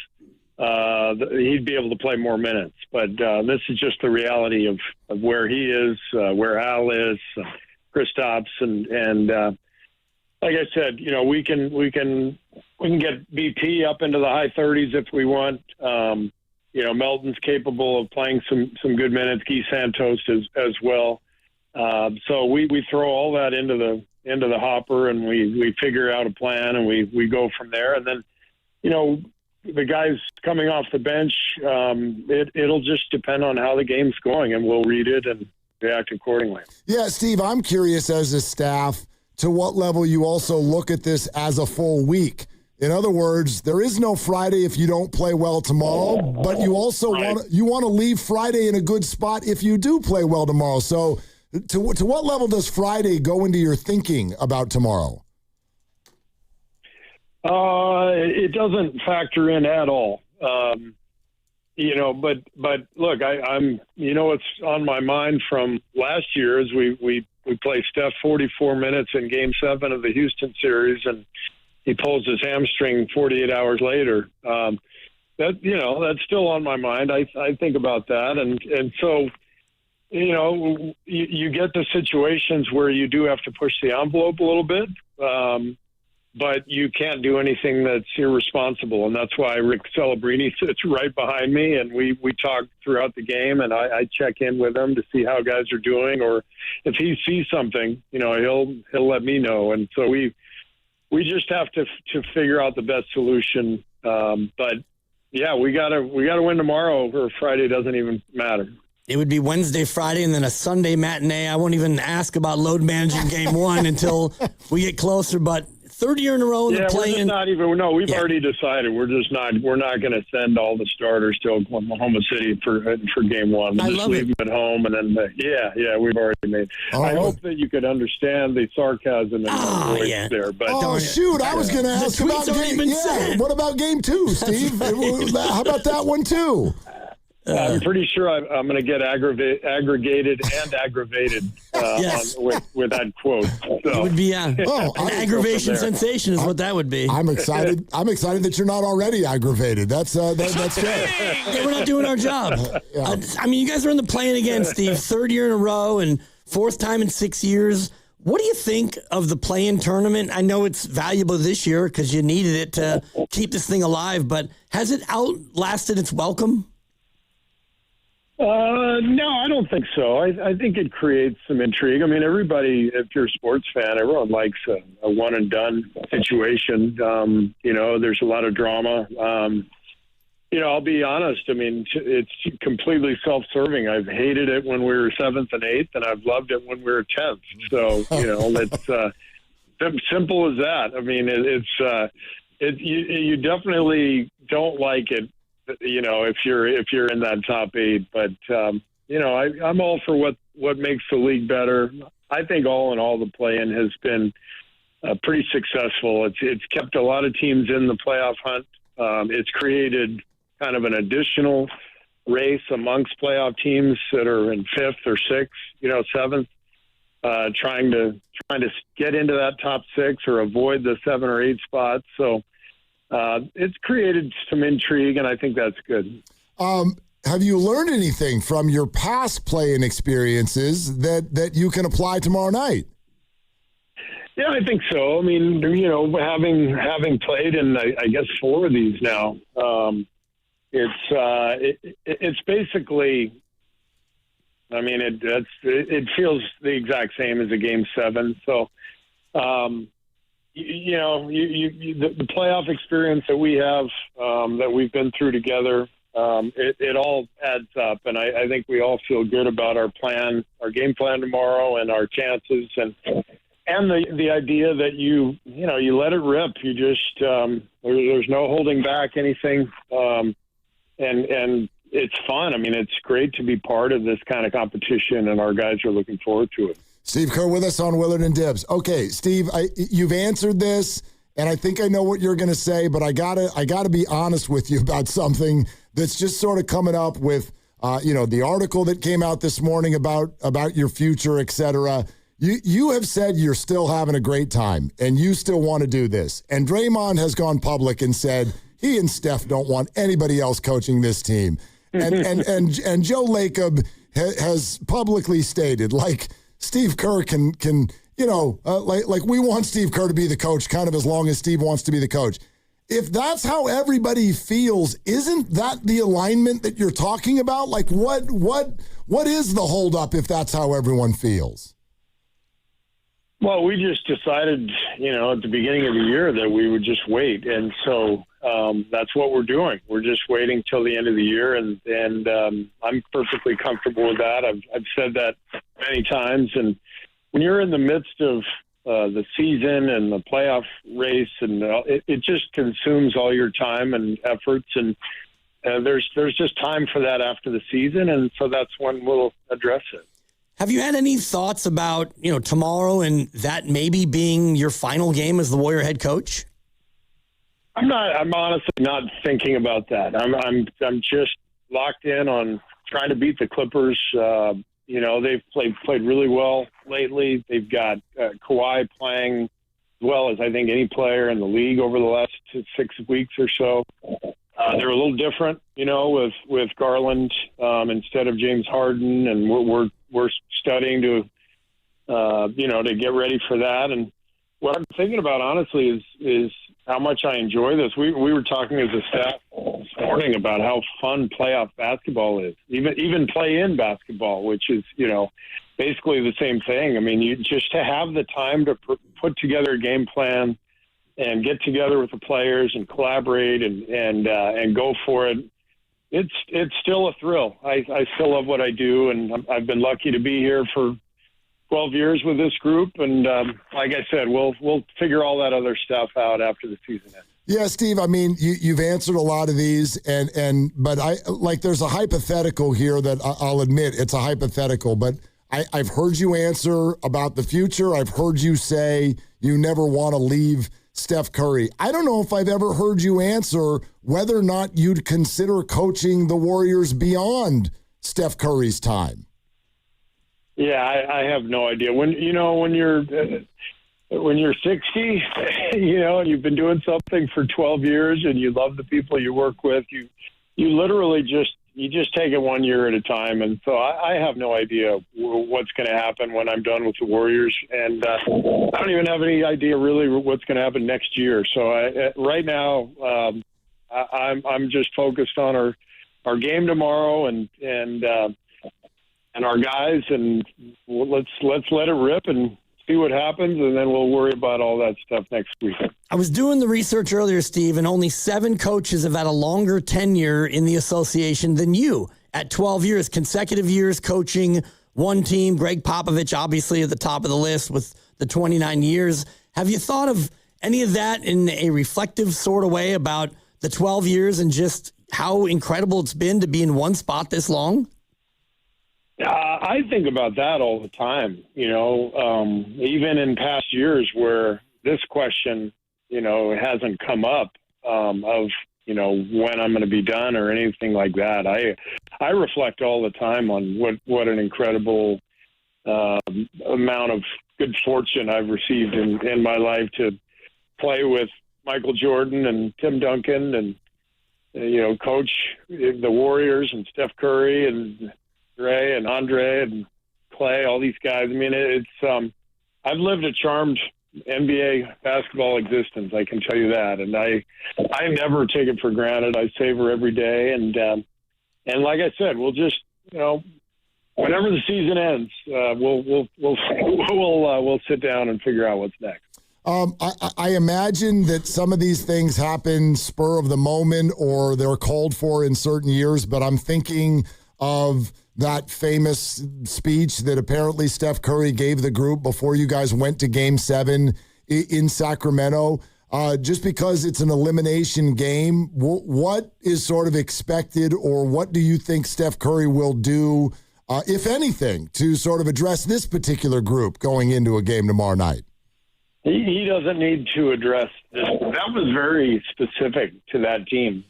he'd be able to play more minutes. But this is just the reality of where he is, where Al is, Kristaps, and like I said, we can get BP up into the high 30s if we want. Melton's capable of playing some good minutes. Guy Santos as well. So we throw all that into the hopper, and we figure out a plan, and we go from there. And then, the guys coming off the bench, it'll just depend on how the game's going, and we'll read it and react accordingly. Yeah, Steve, I'm curious as a staff to what level you also look at this as a full week. In other words, there is no Friday if you don't play well tomorrow, but you also want to leave Friday in a good spot if you do play well tomorrow. So to what level does Friday go into your thinking about tomorrow? It doesn't factor in at all. But look, I'm what's on my mind from last year is we played Steph 44 minutes in Game 7 of the Houston series, and he pulls his hamstring 48 hours later. That's still on my mind. I think about that. And so, you get to situations where you do have to push the envelope a little bit, but you can't do anything that's irresponsible. And that's why Rick Celebrini sits right behind me, and we talk throughout the game, and I check in with him to see how guys are doing, or if he sees something, he'll let me know. And so we just have to figure out the best solution. But yeah, we gotta win tomorrow, or Friday doesn't even matter. It would be Wednesday, Friday, and then a Sunday matinee. I won't even ask about load managing Game 1 until we get closer. But third year in a row, they're playing. We're not even. No, we've already decided. We're not going to send all the starters to Oklahoma City for Game 1. We'll just leave them at home, and then we've already made. I hope that you could understand the sarcasm in my voice there. But shoot, I was going to ask about Game. What about Game 2, Steve? How about that one too? I'm pretty sure I'm going to get aggregated and aggravated yes. with that quote. So. It would be an aggravation sensation is what that would be. I'm excited. I'm excited that you're not already aggravated. That's good. Yeah, we're not doing our job. Yeah. I mean, you guys are in the play-in again, Steve. Third year in a row and fourth time in 6 years. What do you think of the play-in tournament? I know it's valuable this year because you needed it to keep this thing alive, but has it outlasted its welcome? No, I don't think so. I think it creates some intrigue. I mean, everybody, if you're a sports fan, everyone likes a one-and-done situation. There's a lot of drama. I'll be honest. I mean, it's completely self-serving. I've hated it when we were 7th and 8th, and I've loved it when we were 10th. So, it's simple as that. I mean, you definitely don't like it, if you're in that top 8. But, I'm all for what makes the league better. I think all in all, the play-in has been pretty successful. It's kept a lot of teams in the playoff hunt. It's created kind of an additional race amongst playoff teams that are in 5th or 6th, 7th, trying to get into that top 6 or avoid the 7 or 8 spots. So it's created some intrigue, and I think that's good. Have you learned anything from your past play-in experiences that you can apply tomorrow night? Yeah, I think so. I mean, having played in, I guess, 4 of these now, it's basically, I mean, it feels the exact same as a Game 7. So, the playoff experience that we have, that we've been through together, it all adds up, and I think we all feel good about our game plan tomorrow, and our chances, and the idea that you let it rip. You just there's no holding back anything, and it's fun. I mean, it's great to be part of this kind of competition, and our guys are looking forward to it. Steve Kerr with us on Willard and Dibs. Okay, Steve, you've answered this, and I think I know what you're going to say, but I gotta be honest with you about something that's just sort of coming up with the article that came out this morning about your future, et cetera. You have said you're still having a great time and you still want to do this. And Draymond has gone public and said he and Steph don't want anybody else coaching this team. And Joe Lacob has publicly stated, like, Steve Kerr can like we want Steve Kerr to be the coach kind of as long as Steve wants to be the coach. If that's how everybody feels, isn't that the alignment that you're talking about? Like what is the holdup if that's how everyone feels? Well, we just decided, at the beginning of the year that we would just wait. And so that's what we're doing. We're just waiting till the end of the year. And I'm perfectly comfortable with that. I've said that many times. And when you're in the midst of the season and the playoff race, and it just consumes all your time and efforts. And there's just time for that after the season. And so that's when we'll address it. Have you had any thoughts about, tomorrow and that maybe being your final game as the Warrior head coach? I'm honestly not thinking about that. I'm just locked in on trying to beat the Clippers. They've played really well lately. They've got Kawhi playing as well as I think any player in the league over the last 6 weeks or so. They're a little different, with Garland instead of James Harden, and we're studying to get ready for that. And what I'm thinking about, honestly, is how much I enjoy this. We were talking as a staff this morning about how fun playoff basketball is, even play-in basketball, which is, basically the same thing. I mean, you just to have the time to put together a game plan and get together with the players and collaborate and go for it. It's still a thrill. I still love what I do, and I've been lucky to be here for 12 years with this group. And like I said, we'll figure all that other stuff out after the season ends. Yeah, Steve, I mean, you've answered a lot of these, but there's a hypothetical here that I'll admit it's a hypothetical, but I've heard you answer about the future. I've heard you say you never want to leave Steph Curry. I don't know if I've ever heard you answer whether or not you'd consider coaching the Warriors beyond Steph Curry's time. Yeah, I have no idea. When you're 60, and you've been doing something for 12 years and you love the people you work with, you literally just take it 1 year at a time. And so I have no idea what's going to happen when I'm done with the Warriors. And I don't even have any idea really what's going to happen next year. So right now, I'm just focused on our game tomorrow and our guys, and let's let it rip and see what happens, and then we'll worry about all that stuff next week. I was doing the research earlier, Steve, and only 7 coaches have had a longer tenure in the association than you at 12 years, consecutive years coaching one team. Greg Popovich, obviously, at the top of the list with the 29 years. Have you thought of any of that in a reflective sort of way about the 12 years and just how incredible it's been to be in one spot this long? I think about that all the time, even in past years where this question, hasn't come up of, when I'm going to be done or anything like that. I reflect all the time on what an incredible amount of good fortune I've received in my life to play with Michael Jordan and Tim Duncan and, coach the Warriors and Steph Curry and Ray and Andre and Clay, all these guys. I mean, I've lived a charmed NBA basketball existence, I can tell you that. And I never take it for granted. I savor every day. And like I said, we'll just, whenever the season ends, we'll sit down and figure out what's next. I imagine that some of these things happen spur of the moment or they're called for in certain years, but I'm thinking of that famous speech that apparently Steph Curry gave the group before you guys went to Game 7 in Sacramento. Just because it's an elimination game, what is sort of expected, or what do you think Steph Curry will do, if anything, to sort of address this particular group going into a game tomorrow night? He doesn't need to address this. That was very specific to that team.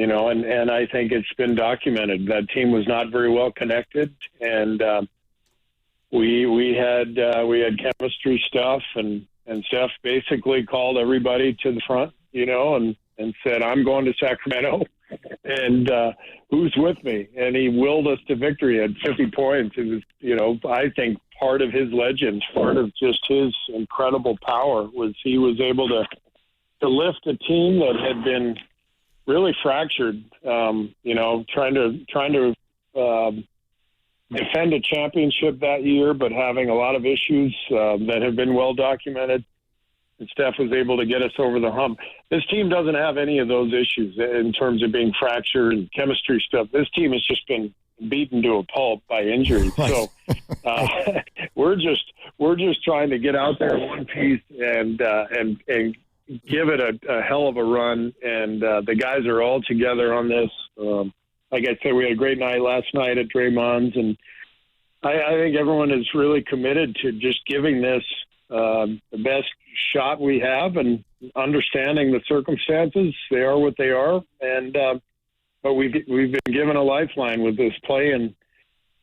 And I think it's been documented. That team was not very well connected, and we had chemistry stuff, and Steph basically called everybody to the front, and said, "I'm going to Sacramento, and who's with me?" And he willed us to victory at 50 points. It was, I think part of his legend, part of just his incredible power was he was able to lift a team that had been really fractured, trying to defend a championship that year, but having a lot of issues that have been well documented. And Steph was able to get us over the hump. This team doesn't have any of those issues in terms of being fractured and chemistry stuff. This team has just been beaten to a pulp by injury. So we're just trying to get out there in one piece and give it a hell of a run, and the guys are all together on this. Like I said, we had a great night last night at Draymond's, and I think everyone is really committed to just giving this the best shot we have and understanding the circumstances. They are what they are, and but we've been given a lifeline with this play-in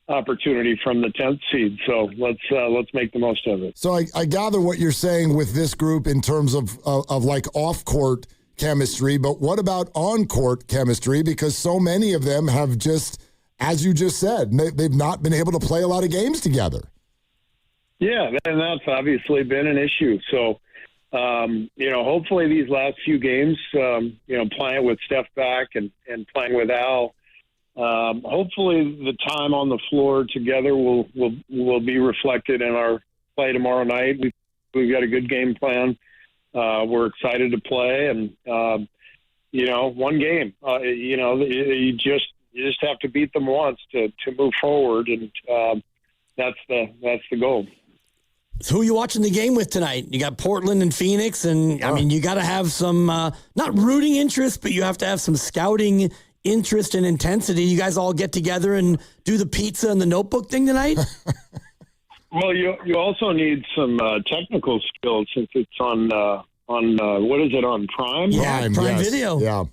opportunity from the 10th seed. So let's make the most of it. So I gather what you're saying with this group in terms of like off-court chemistry, but what about on-court chemistry? Because so many of them have just, as you just said, they've not been able to play a lot of games together. Yeah, and that's obviously been an issue. So, hopefully these last few games, playing with Steph back and playing with Al, hopefully the time on the floor together will be reflected in our play tomorrow night. We've got a good game plan. We're excited to play, and one game. You just have to beat them once to move forward, and that's the goal. So who are you watching the game with tonight? You got Portland and Phoenix, and I mean, you got to have some not rooting interest, but you have to have some scouting interest and intensity. You guys all get together and do the pizza and the notebook thing tonight? Well, you also need some technical skills since it's on what is it, on Prime? Yeah, Prime yes. Video. Yeah.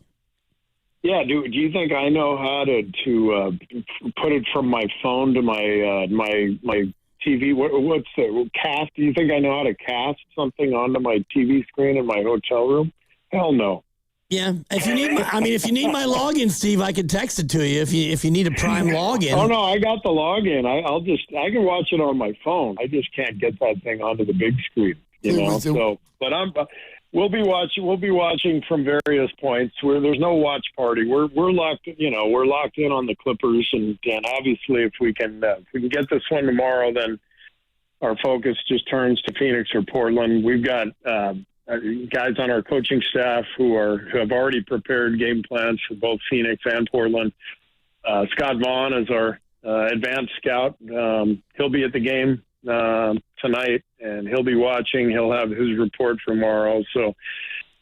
Yeah. Do you think I know how to put it from my phone to my TV? What's the cast? Do you think I know how to cast something onto my TV screen in my hotel room? Hell no. Yeah, if you need my login, Steve, I could text it to you if you need a Prime login. Oh no, I got the login. I can watch it on my phone. I just can't get that thing onto the big screen. So, but we'll be watching from various points where there's no watch party. We're locked. We're locked in on the Clippers, and obviously if we can get this one tomorrow, then our focus just turns to Phoenix or Portland. We've got guys on our coaching staff who have already prepared game plans for both Phoenix and Portland. Scott Vaughn is our advanced scout. He'll be at the game tonight, and he'll be watching. He'll have his report tomorrow. So,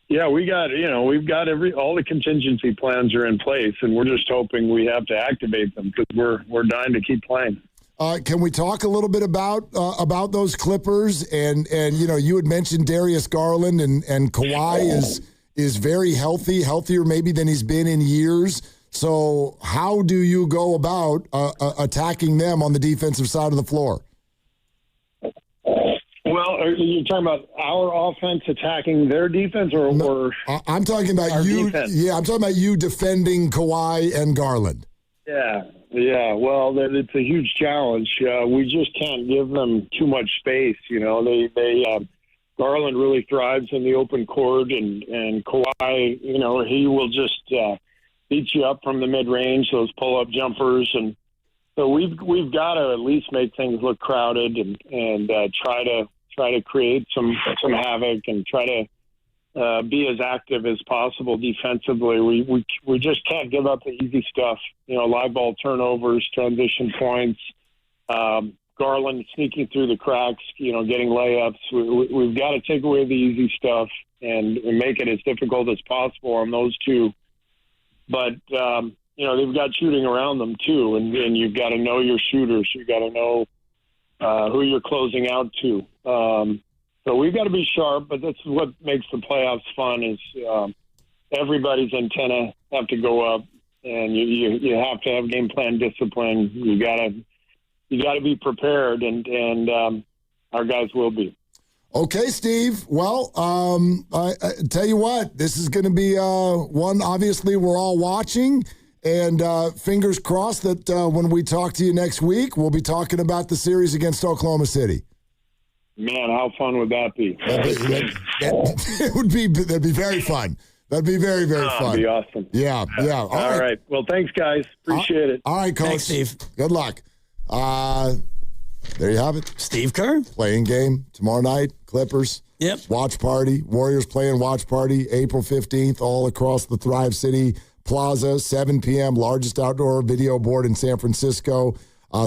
yeah, we've got all the contingency plans are in place, and we're just hoping we have to activate them because we're dying to keep playing. Can we talk a little bit about those Clippers? And you had mentioned Darius Garland and Kawhi is very healthier maybe than he's been in years. So how do you go about attacking them on the defensive side of the floor? Well, are you talking about our offense attacking their defense, or I'm talking about you? Defense? Yeah, I'm talking about you defending Kawhi and Garland. Yeah. Well, it's a huge challenge. We just can't give them too much space. Garland really thrives in the open court, and Kawhi, he will just beat you up from the mid range, those pull up jumpers, and so we've got to at least make things look crowded and try to create some havoc and try to be as active as possible defensively. We just can't give up the easy stuff. Live ball turnovers, transition points, Garland sneaking through the cracks, getting layups. We've got to take away the easy stuff and make it as difficult as possible on those two. But, they've got shooting around them too, and you've got to know your shooters. You've got to know who you're closing out to. So we've got to be sharp, but that's what makes the playoffs fun is everybody's antenna have to go up, and you have to have game plan discipline. You got to be prepared, and our guys will be. Okay, Steve. Well, I tell you what, this is going to be one obviously we're all watching, and fingers crossed that when we talk to you next week, we'll be talking about the series against Oklahoma City. Man, how fun would that be? That'd be very fun. That'd be very, very fun. That'd be awesome. Yeah. All right. Well, thanks, guys. Appreciate it. All right, Coach. Thanks, Steve. Good luck. There you have it. Steve Kerr. Playing game tomorrow night, Clippers. Yep. Watch party. Warriors playing watch party April 15th all across the Thrive City Plaza, 7 p.m., largest outdoor video board in San Francisco.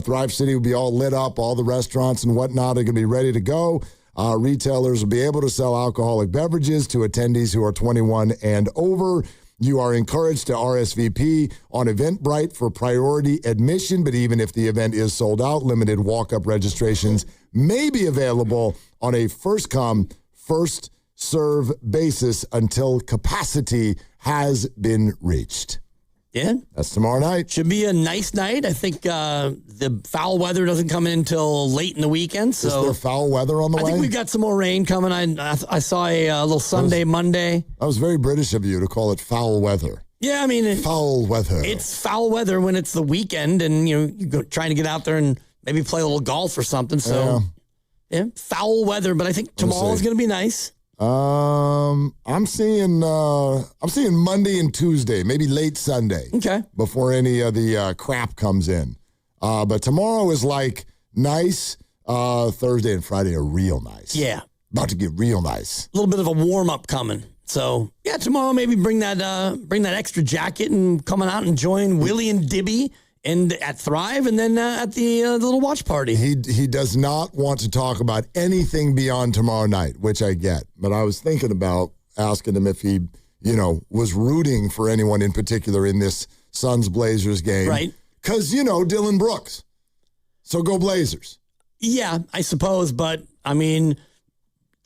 Thrive City will be all lit up. All the restaurants and whatnot are going to be ready to go. Retailers will be able to sell alcoholic beverages to attendees who are 21 and over. You are encouraged to RSVP on Eventbrite for priority admission, but even if the event is sold out, limited walk-up registrations may be available on a first-come, first-serve basis until capacity has been reached. Yeah. That's tomorrow night. Should be a nice night. I think the foul weather doesn't come in until late in the weekend. So is there foul weather on the way? I think we've got some more rain coming. I saw a little Sunday, Monday. That was very British of you to call it foul weather. Yeah, I mean. Foul weather. It's foul weather when it's the weekend and, you go trying to get out there and maybe play a little golf or something. So, yeah foul weather. But I think tomorrow is going to be nice. I'm seeing Monday and Tuesday, maybe late Sunday. Okay. Before any of the crap comes in. But tomorrow is like nice. Thursday and Friday are real nice. Yeah. About to get real nice. A little bit of a warm up coming. So yeah, tomorrow maybe bring that extra jacket and coming out and join Willie and Dibby and at Thrive, and then at the little watch party. He does not want to talk about anything beyond tomorrow night, which I get. But I was thinking about asking him if he, was rooting for anyone in particular in this Suns-Blazers game. Right. Because, Dylan Brooks. So go Blazers. Yeah, I suppose. But, I mean,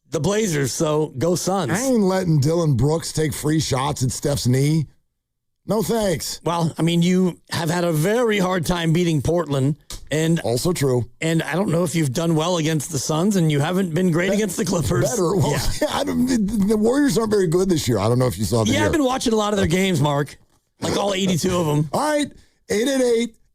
the Blazers, so go Suns. I ain't letting Dylan Brooks take free shots at Steph's knee. No thanks. Well, I mean, you have had a very hard time beating Portland. And also true. And I don't know if you've done well against the Suns, and you haven't been great against the Clippers. Better. Well, the Warriors aren't very good this year. I don't know if you saw that. Yeah, I've been watching a lot of their games, Mark. Like all 82 of them. All right.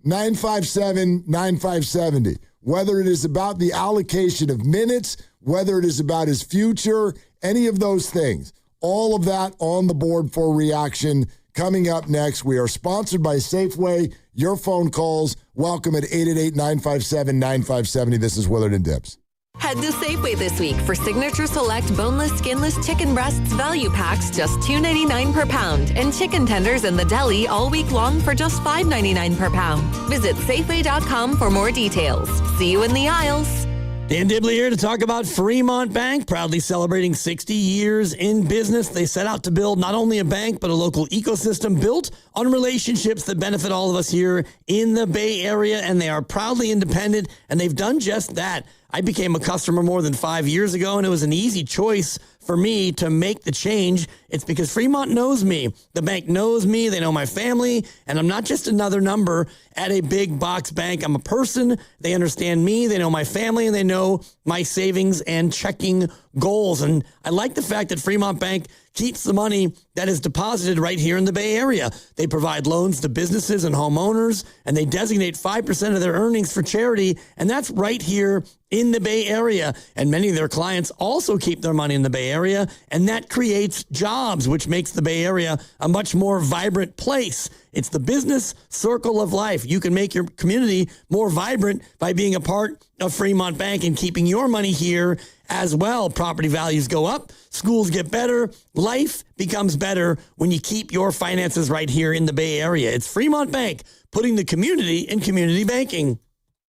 888-957-9570. Whether it is about the allocation of minutes, whether it is about his future, any of those things, all of that on the board for reaction. Coming up next, we are sponsored by Safeway. Your phone calls, welcome at 888-957-9570. This is Willard and Dibs. Head to Safeway this week for Signature Select boneless, skinless chicken breasts value packs, just $2.99 per pound, and chicken tenders in the deli all week long for just $5.99 per pound. Visit Safeway.com for more details. See you in the aisles. Dan Dibley here to talk about Fremont Bank, proudly celebrating 60 years in business. They set out to build not only a bank, but a local ecosystem built on relationships that benefit all of us here in the Bay Area, and they are proudly independent, and they've done just that. I became a customer more than 5 years ago, and it was an easy choice for me to make the change. It's because Fremont knows me. The bank knows me. They know my family, and I'm not just another number at a big box bank. I'm a person. They understand me. They know my family, and they know my savings and checking goals. And I like the fact that Fremont Bank keeps the money that is deposited right here in the Bay Area. They provide loans to businesses and homeowners, and they designate 5% of their earnings for charity, and that's right here in the Bay Area. And many of their clients also keep their money in the Bay Area, and that creates jobs, which makes the Bay Area a much more vibrant place. It's the business circle of life. You can make your community more vibrant by being a part of Fremont Bank and keeping your money here as well. Property values go up, schools get better, life becomes better when you keep your finances right here in the Bay Area. It's Fremont Bank, putting the community in community banking.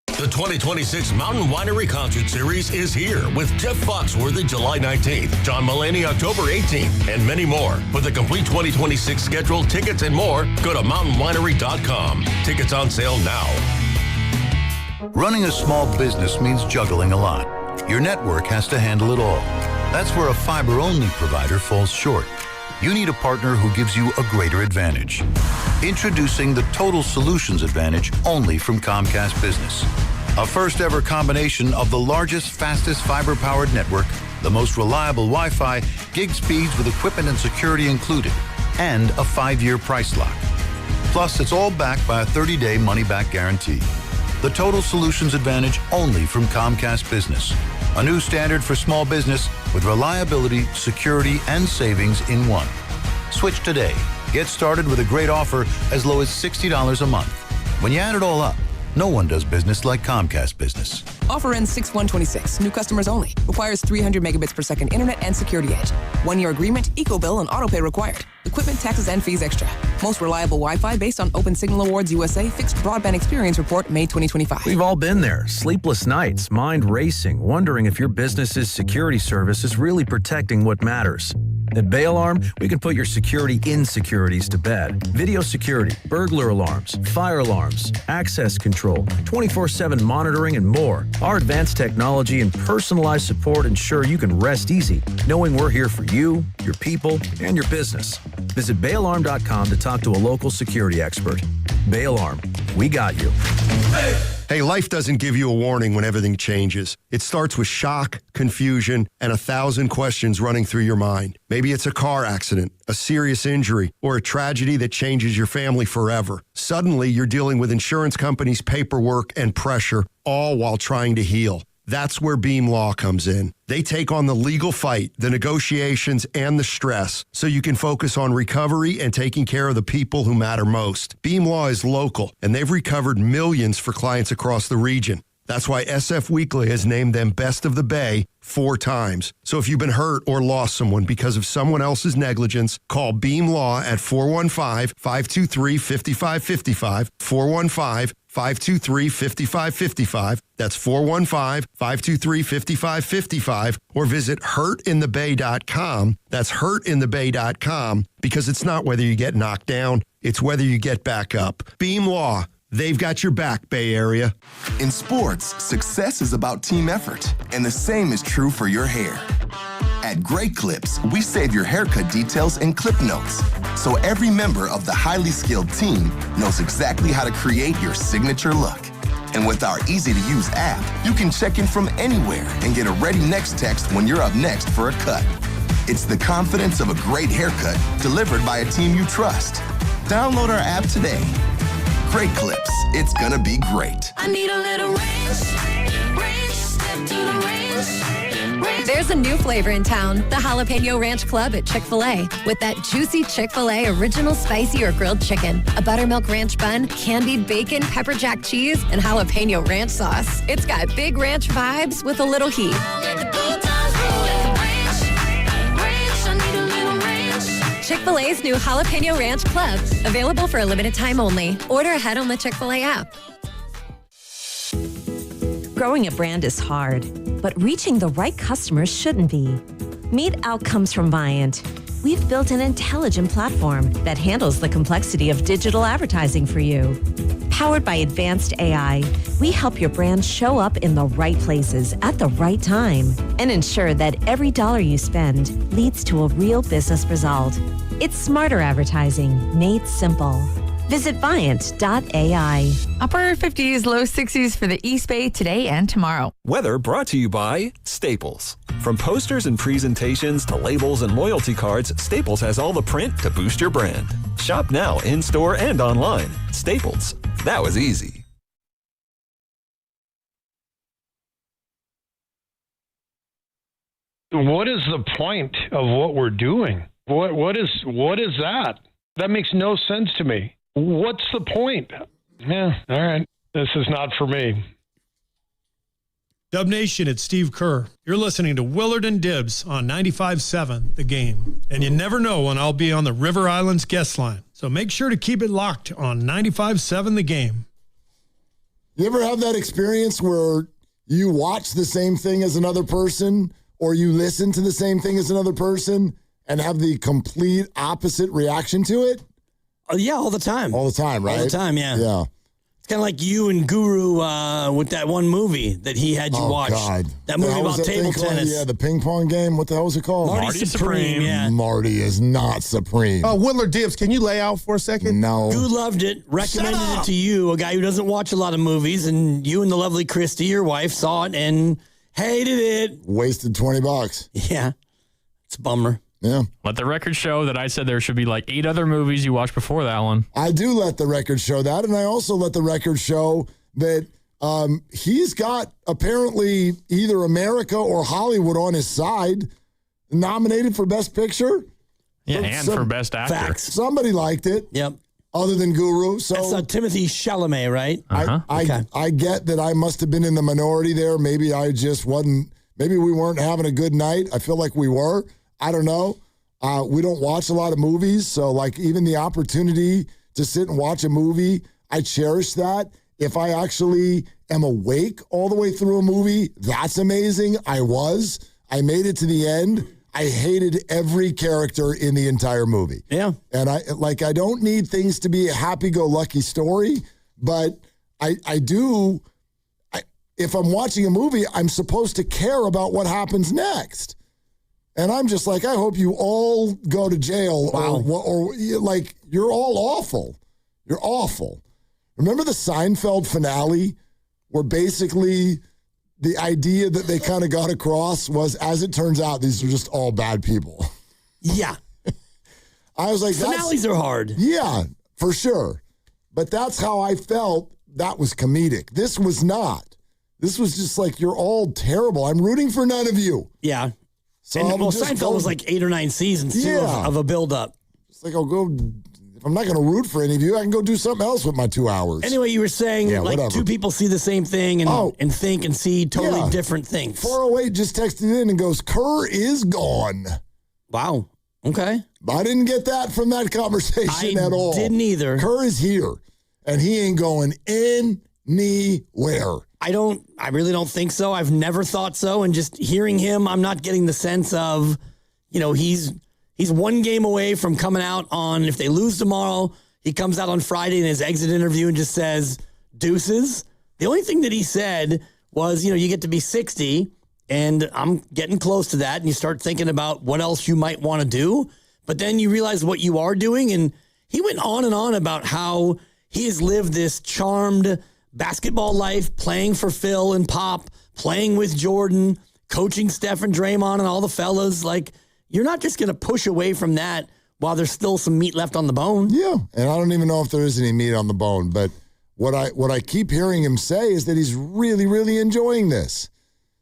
The 2026 Mountain Winery Concert Series is here with Jeff Foxworthy July 19th, John Mulaney October 18th, and many more. For the complete 2026 schedule, tickets, and more, go to mountainwinery.com. Tickets on sale now. Running a small business means juggling a lot. Your network has to handle it all. That's where a fiber-only provider falls short. You need a partner who gives you a greater advantage. Introducing the Total Solutions Advantage only from Comcast Business. A first-ever combination of the largest, fastest fiber-powered network, the most reliable Wi-Fi, gig speeds with equipment and security included, and a 5-year price lock. Plus, it's all backed by a 30-day money-back guarantee. The Total Solutions Advantage only from Comcast Business. A new standard for small business with reliability, security, and savings in one. Switch today. Get started with a great offer as low as $60 a month. When you add it all up, no one does business like Comcast Business. Offer ends 6/1/26. New customers only. Requires 300 megabits per second internet and security edge. 1-year agreement, eco-bill, and autopay required. Equipment, taxes, and fees extra. Most reliable Wi-Fi based on Open Signal Awards USA Fixed Broadband Experience Report, May 2025. We've all been there. Sleepless nights, mind racing, wondering if your business's security service is really protecting what matters. At Bay Alarm, we can put your security insecurities to bed. Video security, burglar alarms, fire alarms, access control, 24/7 monitoring, and more. Our advanced technology and personalized support ensure you can rest easy, knowing we're here for you, your people, and your business. Visit bayalarm.com to talk to a local security expert. Bay Alarm, we got you. Hey, life doesn't give you a warning when everything changes. It starts with shock, confusion, and 1,000 questions running through your mind. Maybe it's a car accident, a serious injury, or a tragedy that changes your family forever. Suddenly, you're dealing with insurance companies' paperwork and pressure, all while trying to heal. That's where Beam Law comes in. They take on the legal fight, the negotiations, and the stress, so you can focus on recovery and taking care of the people who matter most. Beam Law is local, and they've recovered millions for clients across the region. That's why SF Weekly has named them Best of the Bay 4 times. So if you've been hurt or lost someone because of someone else's negligence, call Beam Law at 415-523-5555, 415-523-5555. That's 415-523-5555, or visit hurtinthebay.com. That's hurtinthebay.com, because it's not whether you get knocked down, it's whether you get back up. Beam Law. They've got your back, Bay Area. In sports, success is about team effort, and the same is true for your hair. At Great Clips, we save your haircut details in clip notes, so every member of the highly skilled team knows exactly how to create your signature look. And with our easy-to-use app, you can check in from anywhere and get a ready next text when you're up next for a cut. It's the confidence of a great haircut delivered by a team you trust. Download our app today. Great Clips. It's gonna be great. I need a little ranch, step to the ranch. There's a new flavor in town, the Jalapeno Ranch Club at Chick-fil-A. With that juicy Chick-fil-A original spicy or grilled chicken, a buttermilk ranch bun, candied bacon, pepper jack cheese, and jalapeno ranch sauce. It's got big ranch vibes with a little heat. Chick-fil-A's new Jalapeno Ranch Club. Available for a limited time only. Order ahead on the Chick-fil-A app. Growing a brand is hard, but reaching the right customers shouldn't be. Meet Outcomes from Viant. We've built an intelligent platform that handles the complexity of digital advertising for you. Powered by advanced AI, we help your brand show up in the right places at the right time and ensure that every dollar you spend leads to a real business result. It's smarter advertising made simple. Visit Viant.ai. Upper 50s, low 60s for the East Bay today and tomorrow. Weather brought to you by Staples. From posters and presentations to labels and loyalty cards, Staples has all the print to boost your brand. Shop now in-store and online. Staples. That was easy. What is the point of what we're doing? What is that? That makes no sense to me. What's the point? Yeah, all right. This is not for me. Dub Nation, it's Steve Kerr. You're listening to Willard and Dibs on 95.7 The Game. And you never know when I'll be on the River Islands guest line. So make sure to keep it locked on 95.7 The Game. You ever have that experience where you watch the same thing as another person or you listen to the same thing as another person and have the complete opposite reaction to it? Oh, yeah, all the time. All the time, right? All the time, yeah. Yeah. It's kind of like you and Guru with that one movie that he had you watch. God. That movie about table tennis. Yeah, the ping pong game. What the hell was it called? Marty Supreme. Yeah. Marty is not Supreme. Oh, Willard Dibs, can you lay out for a second? No. You loved it, recommended it to you, a guy who doesn't watch a lot of movies, and you and the lovely Christy, your wife, saw it and hated it. Wasted $20. Yeah. It's a bummer. Yeah. Let the record show that I said there should be like 8 other movies you watched before that one. I do let the record show that, and I also let the record show that he's got apparently either America or Hollywood on his side, nominated for Best Picture. Yeah, and for Best Actor. Facts. Somebody liked it. Yep. Other than Guru. So that's Timothy Chalamet, right? I get that I must have been in the minority there. Maybe I just wasn't. Maybe we weren't having a good night. I feel like we were. I don't know. We don't watch a lot of movies, so like even the opportunity to sit and watch a movie, I cherish that. If I actually am awake all the way through a movie, that's amazing. I made it to the end. I hated every character in the entire movie. Yeah. And I don't need things to be a happy-go-lucky story, but I do. If I'm watching a movie, I'm supposed to care about what happens next. And I'm just like, I hope you all go to jail. Wow. Or like, you're all awful. You're awful. Remember the Seinfeld finale where basically the idea that they kind of got across was, as it turns out, these are just all bad people. Yeah. I was like, finales are hard. Yeah, for sure. But that's how I felt. That was comedic. This was not. This was just like, you're all terrible. I'm rooting for none of you. Yeah. So and Seinfeld was like 8 or 9 seasons too of a build-up. It's like, I'll go. If I'm not going to root for any of you, I can go do something else with my 2 hours. Anyway, you were saying two people see the same thing and think and see totally different things. 408 just texted in and goes, Kerr is gone. Wow. Okay. I didn't get that from that conversation at all. Didn't either. Kerr is here, and he ain't going anywhere. I really don't think so. I've never thought so. And just hearing him, I'm not getting the sense of, he's one game away from coming out on, if they lose tomorrow, he comes out on Friday in his exit interview and just says, deuces. The only thing that he said was, you get to be 60 And I'm getting close to that. And you start thinking about what else you might want to do. But then you realize what you are doing. And he went on and on about how he has lived this charmed basketball life, playing for Phil and Pop, playing with Jordan, coaching Steph and Draymond and all the fellas. Like, you're not just going to push away from that while there's still some meat left on the bone. Yeah, and I don't even know if there is any meat on the bone, but what I keep hearing him say is that he's really, really enjoying this.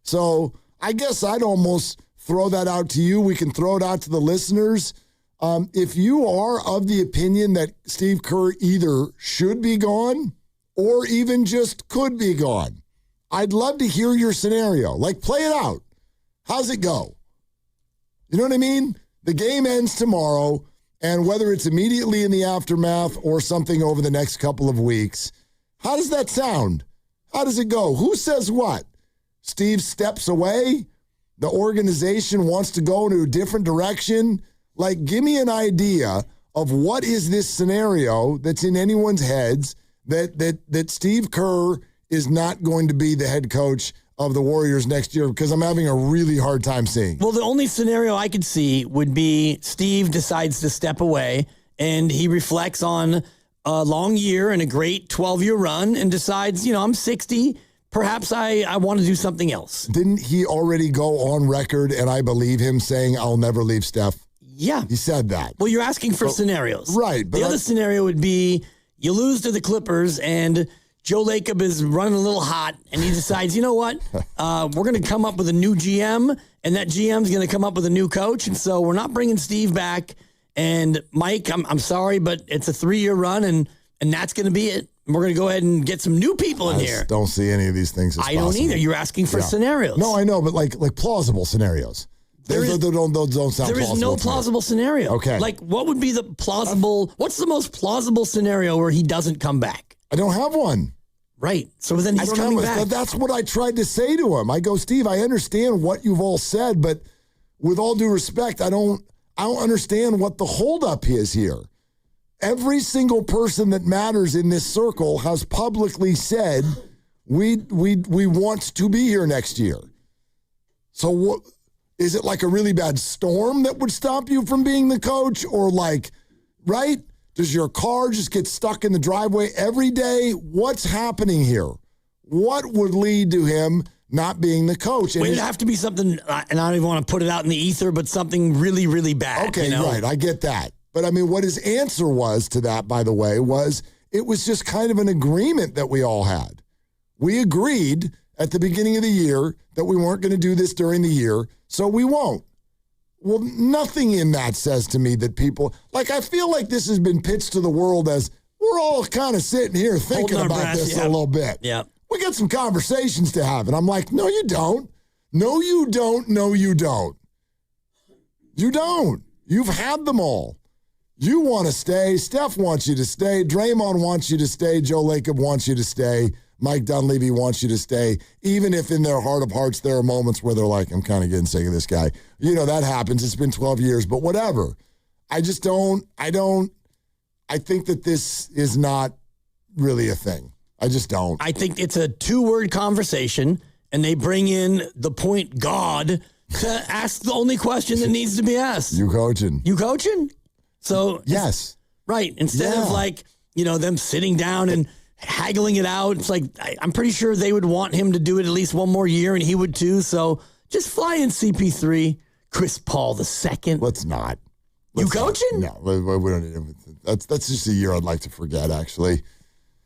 So I guess I'd almost throw that out to you. We can throw it out to the listeners. If you are of the opinion that Steve Kerr either should be gone or even just could be gone, I'd love to hear your scenario. Like, play it out. How's it go? You know what I mean? The game ends tomorrow, and whether it's immediately in the aftermath or something over the next couple of weeks, how does that sound? How does it go? Who says what? Steve steps away? The organization wants to go in a different direction? Like, give me an idea of what is this scenario that's in anyone's heads that Steve Kerr is not going to be the head coach of the Warriors next year, because I'm having a really hard time seeing. Well, the only scenario I could see would be Steve decides to step away and he reflects on a long year and a great 12-year run and decides, I'm 60. Perhaps I want to do something else. Didn't he already go on record, and I believe him, saying, I'll never leave Steph? Yeah. He said that. Well, you're asking for scenarios. Right. But the other scenario would be you lose to the Clippers and Joe Lacob is running a little hot, and he decides, you know what? We're going to come up with a new GM, and that GM's going to come up with a new coach, and so we're not bringing Steve back. And Mike, I'm sorry, but it's a 3-year run, and that's going to be it. And we're going to go ahead and get some new people in here. Don't see any of these things as I don't either. You're asking for scenarios. No, I know, but like plausible scenarios. Those don't sound plausible. There is no plausible scenario. Okay. Like, what would be the plausible? What's the most plausible scenario where he doesn't come back? I don't have one. Right. So then he's coming back. That's what I tried to say to him. I go, Steve, I understand what you've all said, but with all due respect, I don't understand what the holdup is here. Every single person that matters in this circle has publicly said we want to be here next year. So what is it, like a really bad storm that would stop you from being the coach, or like, right? Does your car just get stuck in the driveway every day? What's happening here? What would lead to him not being the coach? It'd have to be something, and I don't even want to put it out in the ether, but something really, really bad. Okay, right. I get that. But I mean, what his answer was to that, by the way, was it was just kind of an agreement that we all had. We agreed at the beginning of the year that we weren't going to do this during the year, so we won't. Well, nothing in that says to me that people, like, I feel like this has been pitched to the world as we're all kind of sitting here thinking about this a little bit. Yeah. We got some conversations to have. And I'm like, no, you don't. No, you don't. No, you don't. You don't. You've had them all. You want to stay. Steph wants you to stay. Draymond wants you to stay. Joe Lacob wants you to stay. Mike Dunleavy wants you to stay, even if in their heart of hearts there are moments where they're like, I'm kind of getting sick of this guy. That happens. It's been 12 years, but whatever. I think that this is not really a thing. I just don't. I think it's a 2-word conversation, and they bring in the point God to ask the only question that needs to be asked. You coaching? You coaching? So yes. Right. Instead of like, them sitting down and haggling it out. It's like, I'm pretty sure they would want him to do it at least one more year, and he would too. So just fly in CP3, Chris Paul II. Let's not. You coaching? No, we don't need it. That's just a year I'd like to forget, actually.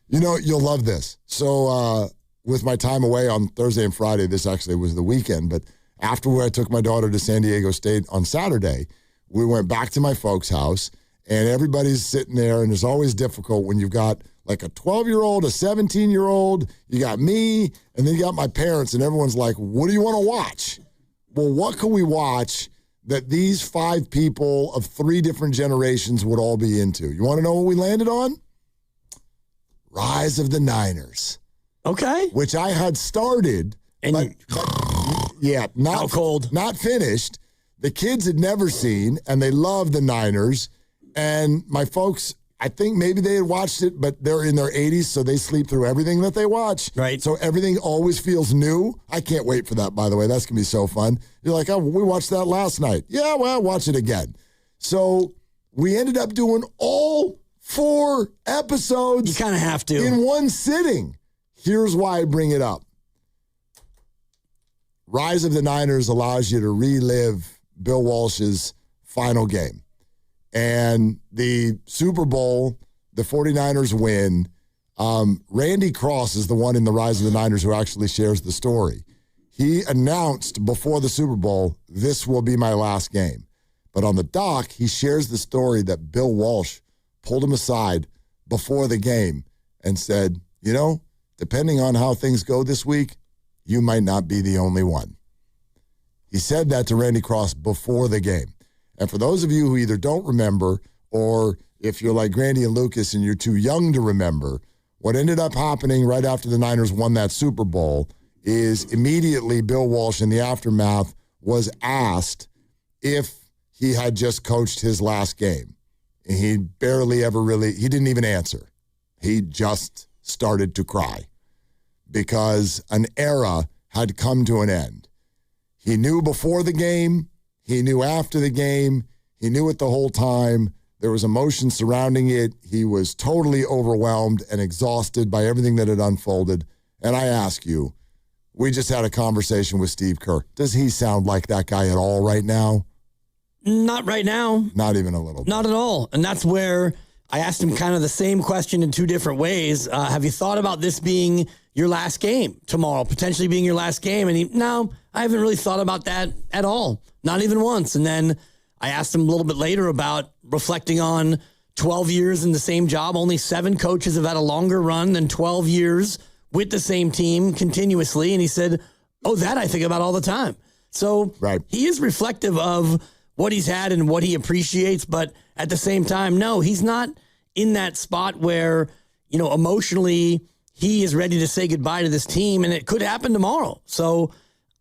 You'll love this. So with my time away on Thursday and Friday, this actually was the weekend, but after I took my daughter to San Diego State on Saturday, we went back to my folks' house, and everybody's sitting there, and it's always difficult when you've got like a 12-year-old, a 17-year-old, you got me, and then you got my parents, and everyone's like, what do you want to watch? Well, what can we watch that these 5 people of 3 different generations would all be into? You want to know what we landed on? Rise of the Niners. Okay. Which I had started, but not cold, not finished. The kids had never seen, and they love the Niners. And my folks I think maybe they had watched it, but they're in their 80s, so they sleep through everything that they watch. Right. So everything always feels new. I can't wait for that, by the way. That's going to be so fun. You're like, oh, we watched that last night. Yeah, well, watch it again. So we ended up doing all 4 episodes. You kind of have to. In one sitting. Here's why I bring it up. Rise of the Niners allows you to relive Bill Walsh's final game. And the Super Bowl, the 49ers win. Randy Cross is the one in the Rise of the Niners who actually shares the story. He announced before the Super Bowl, this will be my last game. But on the doc, he shares the story that Bill Walsh pulled him aside before the game and said, you know, depending on how things go this week, you might not be the only one. He said that to Randy Cross before the game. And for those of you who either don't remember or if you're like Randy and Lucas and you're too young to remember, what ended up happening right after the Niners won that Super Bowl is immediately Bill Walsh in the aftermath was asked if he had just coached his last game. And he barely ever he didn't even answer. He just started to cry because an era had come to an end. He knew before the game. He knew after the game. He knew it the whole time. There was emotion surrounding it. He was totally overwhelmed and exhausted by everything that had unfolded. And I ask you, we just had a conversation with Steve Kerr. Does he sound like that guy at all right now? Not right now. Not even a little bit. Not at all. And that's where I asked him kind of the same question in 2 different ways. Have you thought about this being your last game tomorrow, potentially being your last game? And no, I haven't really thought about that at all. Not even once. And then I asked him a little bit later about reflecting on 12 years in the same job. Only 7 coaches have had a longer run than 12 years with the same team continuously. And he said, oh, that I think about all the time. So he is reflective of what he's had and what he appreciates. But at the same time, no, he's not in that spot where, you know, emotionally he is ready to say goodbye to this team, and it could happen tomorrow. So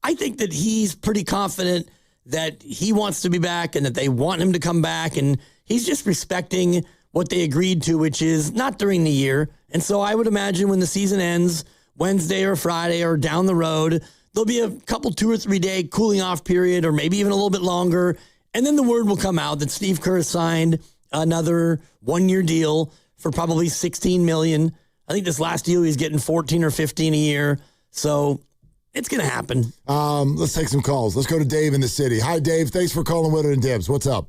I think that he's pretty confident that he wants to be back and that they want him to come back, and he's just respecting what they agreed to, which is not during the year. And so I would imagine when the season ends, Wednesday or Friday or down the road, there'll be a couple 2 or 3 day cooling off period, or maybe even a little bit longer. And then the word will come out that Steve Kerr signed another 1-year deal for probably $16 million. I think this last deal he's getting 14 or 15 a year. So it's going to happen. Let's take some calls. Let's go to Dave in the city. Hi, Dave. Thanks for calling Willard and Dibs. What's up?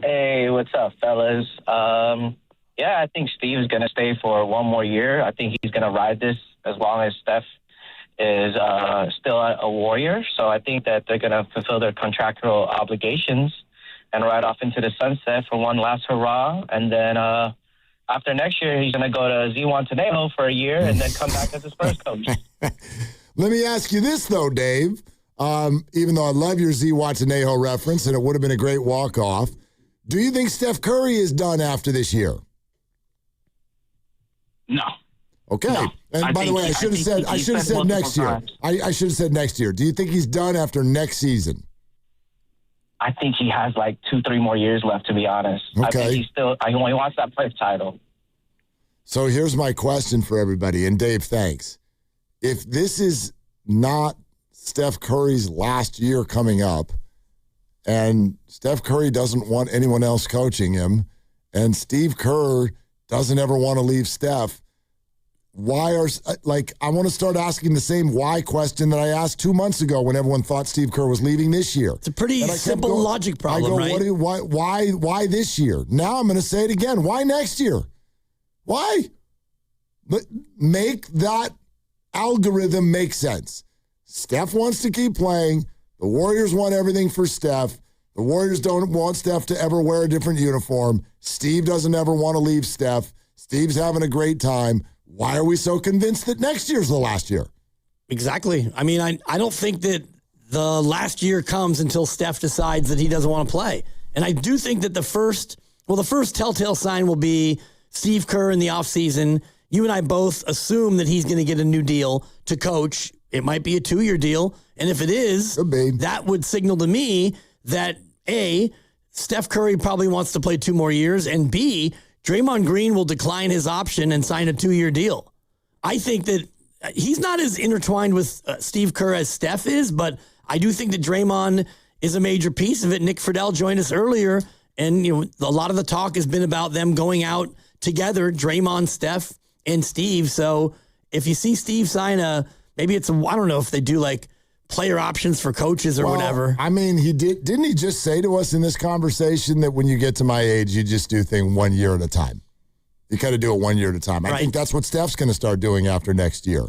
Hey, what's up, fellas? Yeah, I think Steve's going to stay for 1 more year. I think he's going to ride this as long as Steph is still a Warrior. So I think that they're going to fulfill their contractual obligations and ride off into the sunset for one last hurrah. And then after next year, he's going to go to Z1 Tanejo for a year and then come back as a Spurs coach. Let me ask you this, though, Dave. Even though I love your Z Watanabe reference and it would have been a great walk-off, do you think Steph Curry is done after this year? No. Okay. No. And by the way, I should have said next year. I should have said next year. Do you think he's done after next season? I think he has like 2-3 more years left, to be honest. Okay. I think he wants that 5th title. So here's my question for everybody, and Dave, thanks. If this is not Steph Curry's last year coming up, and Steph Curry doesn't want anyone else coaching him, and Steve Kerr doesn't ever want to leave Steph, I want to start asking the same why question that I asked 2 months ago when everyone thought Steve Kerr was leaving this year. It's a pretty simple logic problem, right? Why this year? Now I'm going to say it again. Why next year? Why? Make that algorithm make sense. Steph wants to keep playing. The Warriors want everything for Steph. The Warriors don't want Steph to ever wear a different uniform. Steve doesn't ever want to leave Steph. Steve's having a great time. Why are we so convinced that next year's the last year? Exactly. I mean, I don't think that the last year comes until Steph decides that he doesn't want to play. And I do think that the first telltale sign will be Steve Kerr in the offseason. You and I both assume that he's going to get a new deal to coach. It might be a 2-year deal. And if it is, that would signal to me that, A, Steph Curry probably wants to play 2 more years, and B, Draymond Green will decline his option and sign a 2-year deal. I think that he's not as intertwined with Steve Kerr as Steph is, but I do think that Draymond is a major piece of it. Nick Friedel joined us earlier, and a lot of the talk has been about them going out together, Draymond, Steph, and Steve. So if you see Steve sign I don't know if they do like player options for coaches or whatever. I mean, didn't he just say to us in this conversation that when you get to my age, you just do things 1 year at a time? You kind of do it 1 year at a time. I think that's what Steph's going to start doing after next year.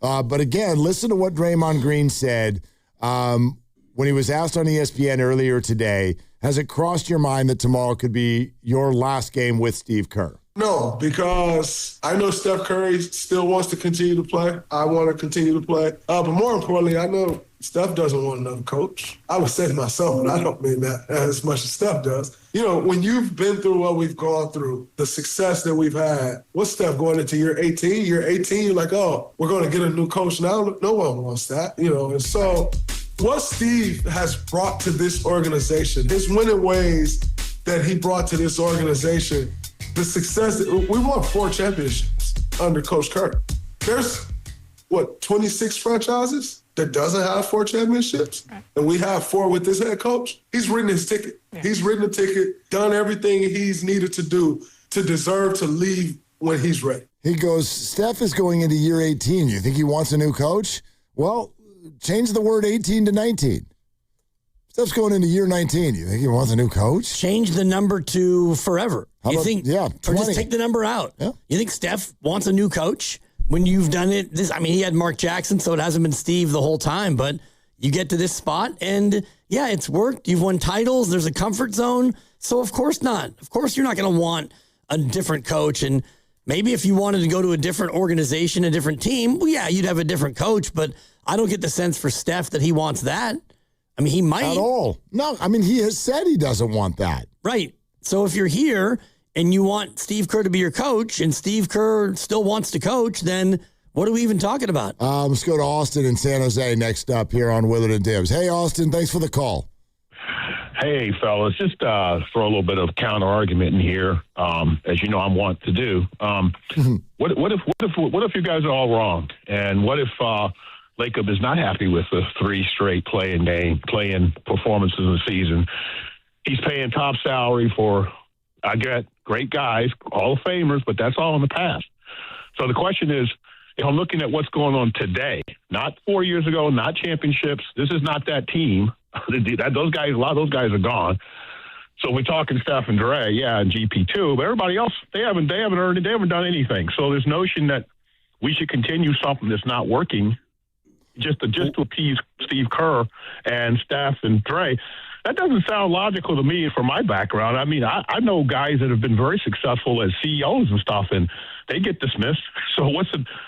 But again, listen to what Draymond Green said when he was asked on ESPN earlier today. Has it crossed your mind that tomorrow could be your last game with Steve Kerr? No, because I know Steph Curry still wants to continue to play. I want to continue to play. But more importantly, I know Steph doesn't want another coach. I would say to myself, but I don't mean that as much as Steph does. When you've been through what we've gone through, the success that we've had, what's Steph going into year 18? Year 18, you're like, oh, we're going to get a new coach now. No one wants that, and so what Steve has brought to this organization, his winning ways that he brought to this organization, the success, we won 4 championships under Coach Kerr. There's, 26 franchises that doesn't have 4 championships? And we have 4 with this head coach? He's written his ticket. Yeah. He's written the ticket, done everything he's needed to do to deserve to leave when he's ready. He goes, Steph is going into year 18. You think he wants a new coach? Well, change the word 18 to 19. Steph's going into year 19. You think he wants a new coach? Change the number to forever. Or just take the number out. Yeah. You think Steph wants a new coach when you've done it? He had Mark Jackson, so it hasn't been Steve the whole time, but you get to this spot and it's worked. You've won titles. There's a comfort zone. So of course not. Of course you're not going to want a different coach. And maybe if you wanted to go to a different organization, a different team, you'd have a different coach, but I don't get the sense for Steph that he wants that. I mean, he might. At all. No, I mean, he has said he doesn't want that. Right. So if you're here and you want Steve Kerr to be your coach and Steve Kerr still wants to coach, then what are we even talking about? Let's go to Austin in San Jose next up here on Willard and Dibs. Hey, Austin, thanks for the call. Hey, fellas, just throw a little bit of counter argument in here, as you know I'm wont to do. What if you guys are all wrong? And what if Lacob is not happy with the 3 straight playing performances in the season? He's paying top salary for, I get great guys, Hall of Famers, but that's all in the past. So the question is, I'm looking at what's going on today, not 4 years ago, not championships. This is not that team. A lot of those guys are gone. So we're talking Steph and Dre, and GP2, but everybody else, they haven't earned it. They haven't done anything. So this notion that we should continue something that's not working just to appease Steve Kerr and Steph and Dre, that doesn't sound logical to me from my background. I mean, I know guys that have been very successful as CEOs and stuff, and they get dismissed. So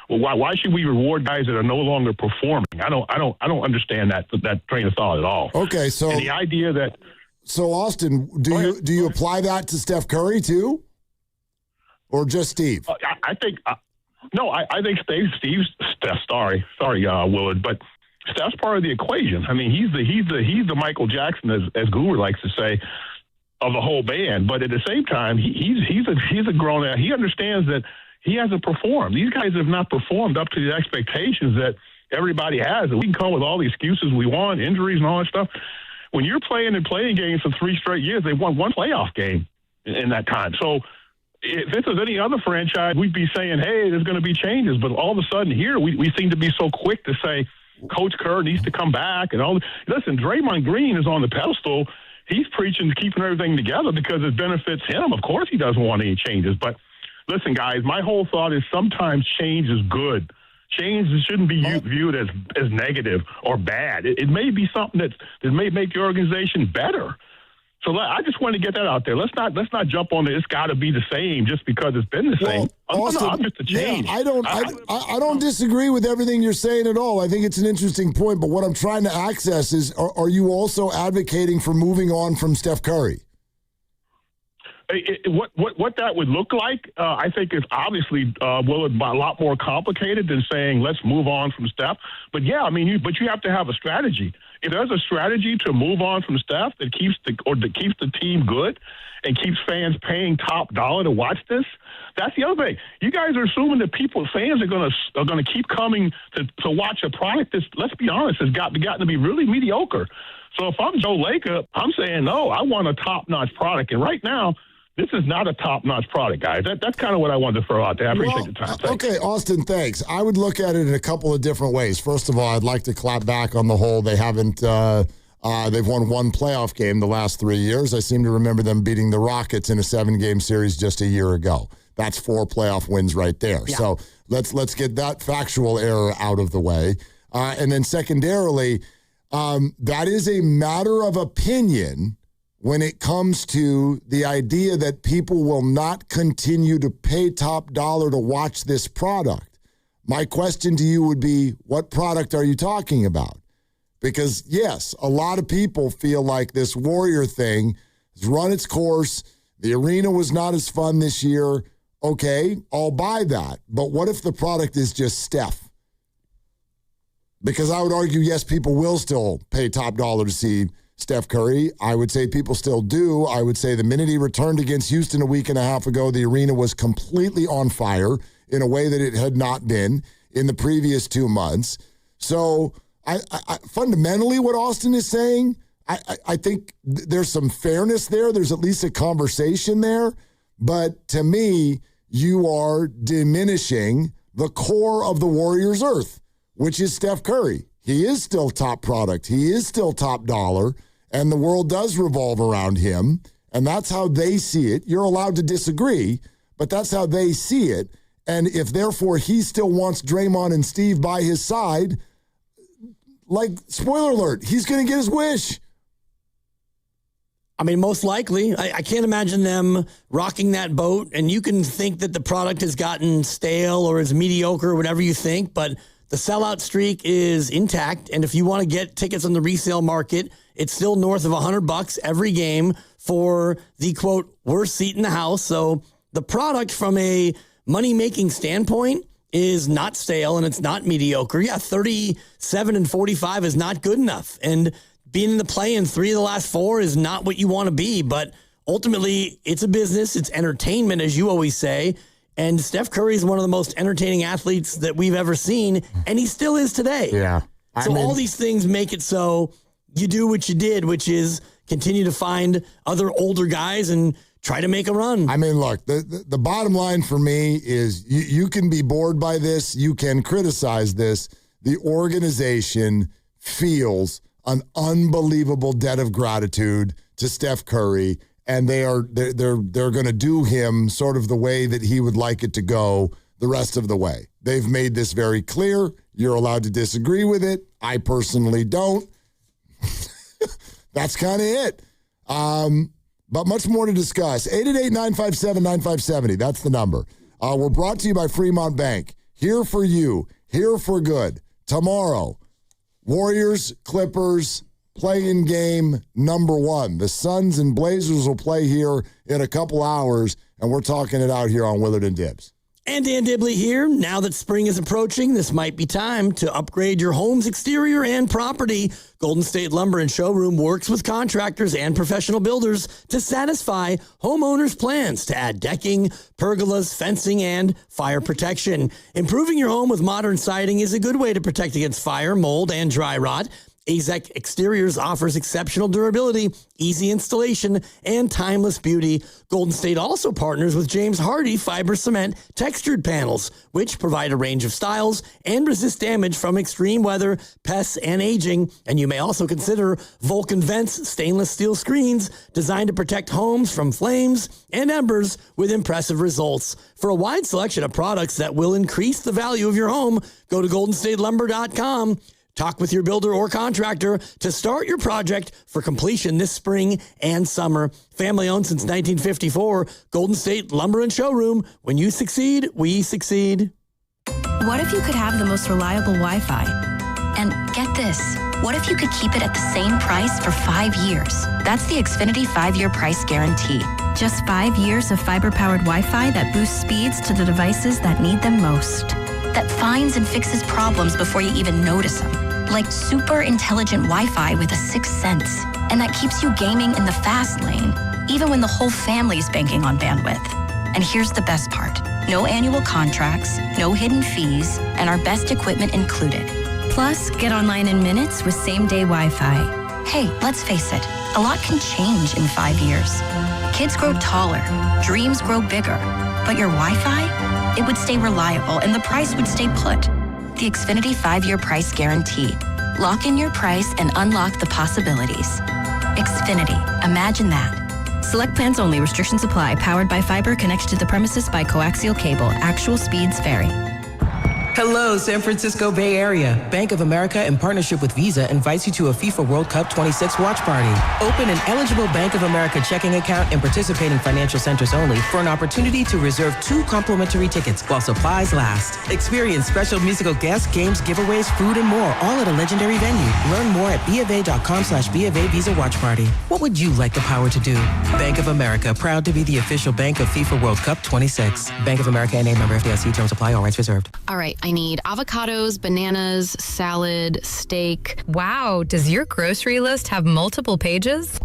why should we reward guys that are no longer performing? I don't understand that train of thought at all. Okay, so and the idea that Austin, do you apply that to Steph Curry too, or just Steve? I think I think Steph. Sorry, Willard, but Steph's part of the equation. I mean, he's the Michael Jackson, as Guru likes to say, of the whole band. But at the same time, he's a grown man. He understands that he hasn't performed. These guys have not performed up to the expectations that everybody has. And we can come with all the excuses we want, injuries and all that stuff. When you're playing games for 3 straight years, they won 1 playoff game in that time. So if this was any other franchise, we'd be saying, hey, there's going to be changes. But all of a sudden here, we seem to be so quick to say Coach Kerr needs to come back. And all. Listen, Draymond Green is on the pedestal. He's preaching keeping everything together because it benefits him. Of course he doesn't want any changes. But listen, guys, my whole thought is sometimes change is good. Change shouldn't be viewed as negative or bad. It may be something that may make your organization better. So I just want to get that out there. Let's not jump on it. It's got to be the same just because it's been the same. Austin, I'm just a change. Yeah, I don't disagree with everything you're saying at all. I think it's an interesting point. But what I'm trying to access is, are you also advocating for moving on from Steph Curry? What that would look like, I think is obviously Willard, a lot more complicated than saying let's move on from Steph. But yeah, I mean, but you have to have a strategy. if there's a strategy to move on from Steph that keeps the team good and keeps fans paying top dollar to watch this, that's the other thing. You guys are assuming that fans are gonna keep coming to watch a product that's, let's be honest, has gotten to be really mediocre. So if I'm Joe Lacob, I'm saying no, I want a top-notch product, and right now, this is not a top-notch product, guys. That's kind of what I wanted to throw out there. I appreciate the time. Thanks. Okay, Austin, thanks. I would look at it in a couple of different ways. First of all, I'd like to clap back on the whole. They haven't. They've won one playoff game the last 3 years. I seem to remember them beating the Rockets in a 7-game series just a year ago. That's 4 playoff wins right there. Yeah. So let's get that factual error out of the way. And then secondarily, that is a matter of opinion when it comes to the idea that people will not continue to pay top dollar to watch this product. My question to you would be, what product are you talking about? Because, yes, a lot of people feel like this Warrior thing has run its course. The arena was not as fun this year. Okay, I'll buy that. But what if the product is just Steph? Because I would argue, yes, people will still pay top dollar to see Steph Curry. I would say people still do. I would say the minute he returned against Houston a week and a half ago, the arena was completely on fire in a way that it had not been in the previous 2 months. So I fundamentally what Austin is saying, I think there's some fairness there. There's at least a conversation there. But to me, you are diminishing the core of the Warriors' earth, which is Steph Curry. He is still top product. He is still top dollar. And the world does revolve around him, and that's how they see it. You're allowed to disagree, but that's how they see it. And if, therefore, he still wants Draymond and Steve by his side, like, spoiler alert, he's going to get his wish. I mean, most likely. I can't imagine them rocking that boat, and you can think that the product has gotten stale or is mediocre or whatever you think, but the sellout streak is intact, and if you want to get tickets on the resale market, it's still north of $100 every game for the, quote, worst seat in the house. So the product from a money-making standpoint is not stale and it's not mediocre. Yeah, 37-45 is not good enough. And being in the play-in 3 of the last 4 is not what you want to be. But ultimately, it's a business. It's entertainment, as you always say. And Steph Curry is one of the most entertaining athletes that we've ever seen, and he still is today. Yeah. So all these things make it so you do what you did, which is continue to find other older guys and try to make a run. I mean, look, the bottom line for me is you can be bored by this. You can criticize this. The organization feels an unbelievable debt of gratitude to Steph Curry, and they're going to do him sort of the way that he would like it to go the rest of the way. They've made this very clear. You're allowed to disagree with it. I personally don't. That's kind of it. But much more to discuss. 888-957-9570. That's the number. We're brought to you by Fremont Bank. Here for you. Here for good. Tomorrow, Warriors, Clippers, play-in game number 1. The Suns and Blazers will play here in a couple hours, and we're talking it out here on Willard and Dibs. And Dan Dibley here. Now that spring is approaching, this might be time to upgrade your home's exterior and property. Golden State Lumber and Showroom works with contractors and professional builders to satisfy homeowners' plans to add decking, pergolas, fencing, and fire protection. Improving your home with modern siding is a good way to protect against fire, mold, and dry rot. AZEK Exteriors offers exceptional durability, easy installation, and timeless beauty. Golden State also partners with James Hardy Fiber Cement Textured Panels, which provide a range of styles and resist damage from extreme weather, pests, and aging. And you may also consider Vulcan Vents stainless steel screens designed to protect homes from flames and embers with impressive results. For a wide selection of products that will increase the value of your home, go to goldenstatelumber.com. Talk with your builder or contractor to start your project for completion this spring and summer. Family owned since 1954, Golden State Lumber and Showroom. When you succeed, we succeed. What if you could have the most reliable Wi-Fi? And get this, what if you could keep it at the same price for 5 years? That's the Xfinity 5-year price guarantee. Just 5 years of fiber-powered Wi-Fi that boosts speeds to the devices that need them most. That finds and fixes problems before you even notice them. like super intelligent Wi-Fi with a sixth sense. And that keeps you gaming in the fast lane, even when the whole family's banking on bandwidth. And here's the best part. No annual contracts, no hidden fees, and our best equipment included. Plus, get online in minutes with same-day Wi-Fi. Hey, let's face it, a lot can change in 5 years. Kids grow taller, dreams grow bigger, but your Wi-Fi, it would stay reliable and the price would stay put. The Xfinity 5-year price guarantee. Lock in your price and unlock the possibilities. Xfinity, imagine that. Select plans only. Restrictions apply. Powered by fiber. Connected to the premises by coaxial cable. Actual speeds vary. Hello, San Francisco Bay Area. Bank of America, in partnership with Visa, invites you to a FIFA World Cup 26 watch party. Open an eligible Bank of America checking account in participating financial centers only for an opportunity to reserve 2 complimentary tickets while supplies last. Experience special musical guests, games, giveaways, food, and more, all at a legendary venue. Learn more at BofA.com/BofA Visa Watch Party. What would you like the power to do? Bank of America, proud to be the official bank of FIFA World Cup 26. Bank of America and a member FDIC. Terms apply. All rights reserved. All right, I need avocados, bananas, salad, steak. Wow, does your grocery list have multiple pages?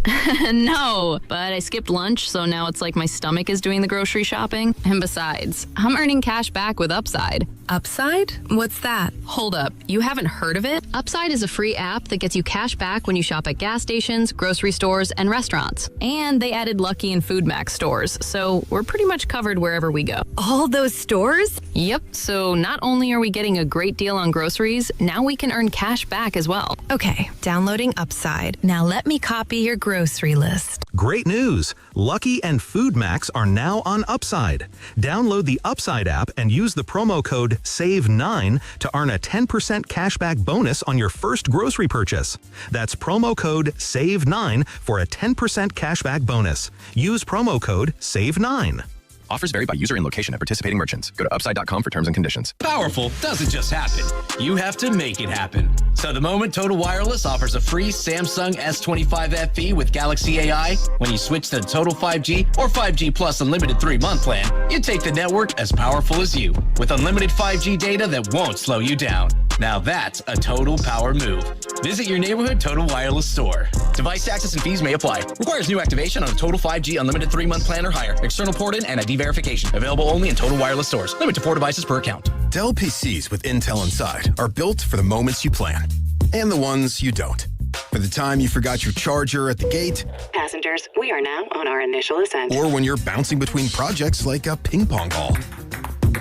No, but I skipped lunch, so now it's like my stomach is doing the grocery shopping. And besides, I'm earning cash back with Upside. Upside? What's that? Hold up, you haven't heard of it? Upside is a free app that gets you cash back when you shop at gas stations, grocery stores, and restaurants. And they added Lucky and Food Max stores, so we're pretty much covered wherever we go. All those stores? Yep, so not only are we getting a great deal on groceries, now we can earn cash back as well. Okay, downloading Upside. Now let me copy your grocery list. Great news! Lucky and Food Max are now on Upside. Download the Upside app and use the promo code SAVE9 to earn a 10% cashback bonus on your first grocery purchase. That's promo code SAVE9 for a 10% cashback bonus. Use promo code SAVE9. Offers vary by user and location at participating merchants. Go to upside.com for terms and conditions. Powerful doesn't just happen. You have to make it happen. So the moment Total Wireless offers a free Samsung S25 FE with Galaxy AI, when you switch to Total 5G or 5G Plus Unlimited 3-month plan, you take the network as powerful as you with unlimited 5G data that won't slow you down. Now that's a total power move. Visit your neighborhood Total Wireless store. Device taxes and fees may apply. Requires new activation on a Total 5G Unlimited 3-month plan or higher. External port in and ID verification. Available only in Total Wireless stores. Limit to 4 devices per account. Dell PCs with Intel inside are built for the moments you plan and the ones you don't. For the time you forgot your charger at the gate. Passengers, we are now on our initial ascent. Or when you're bouncing between projects like a ping pong ball.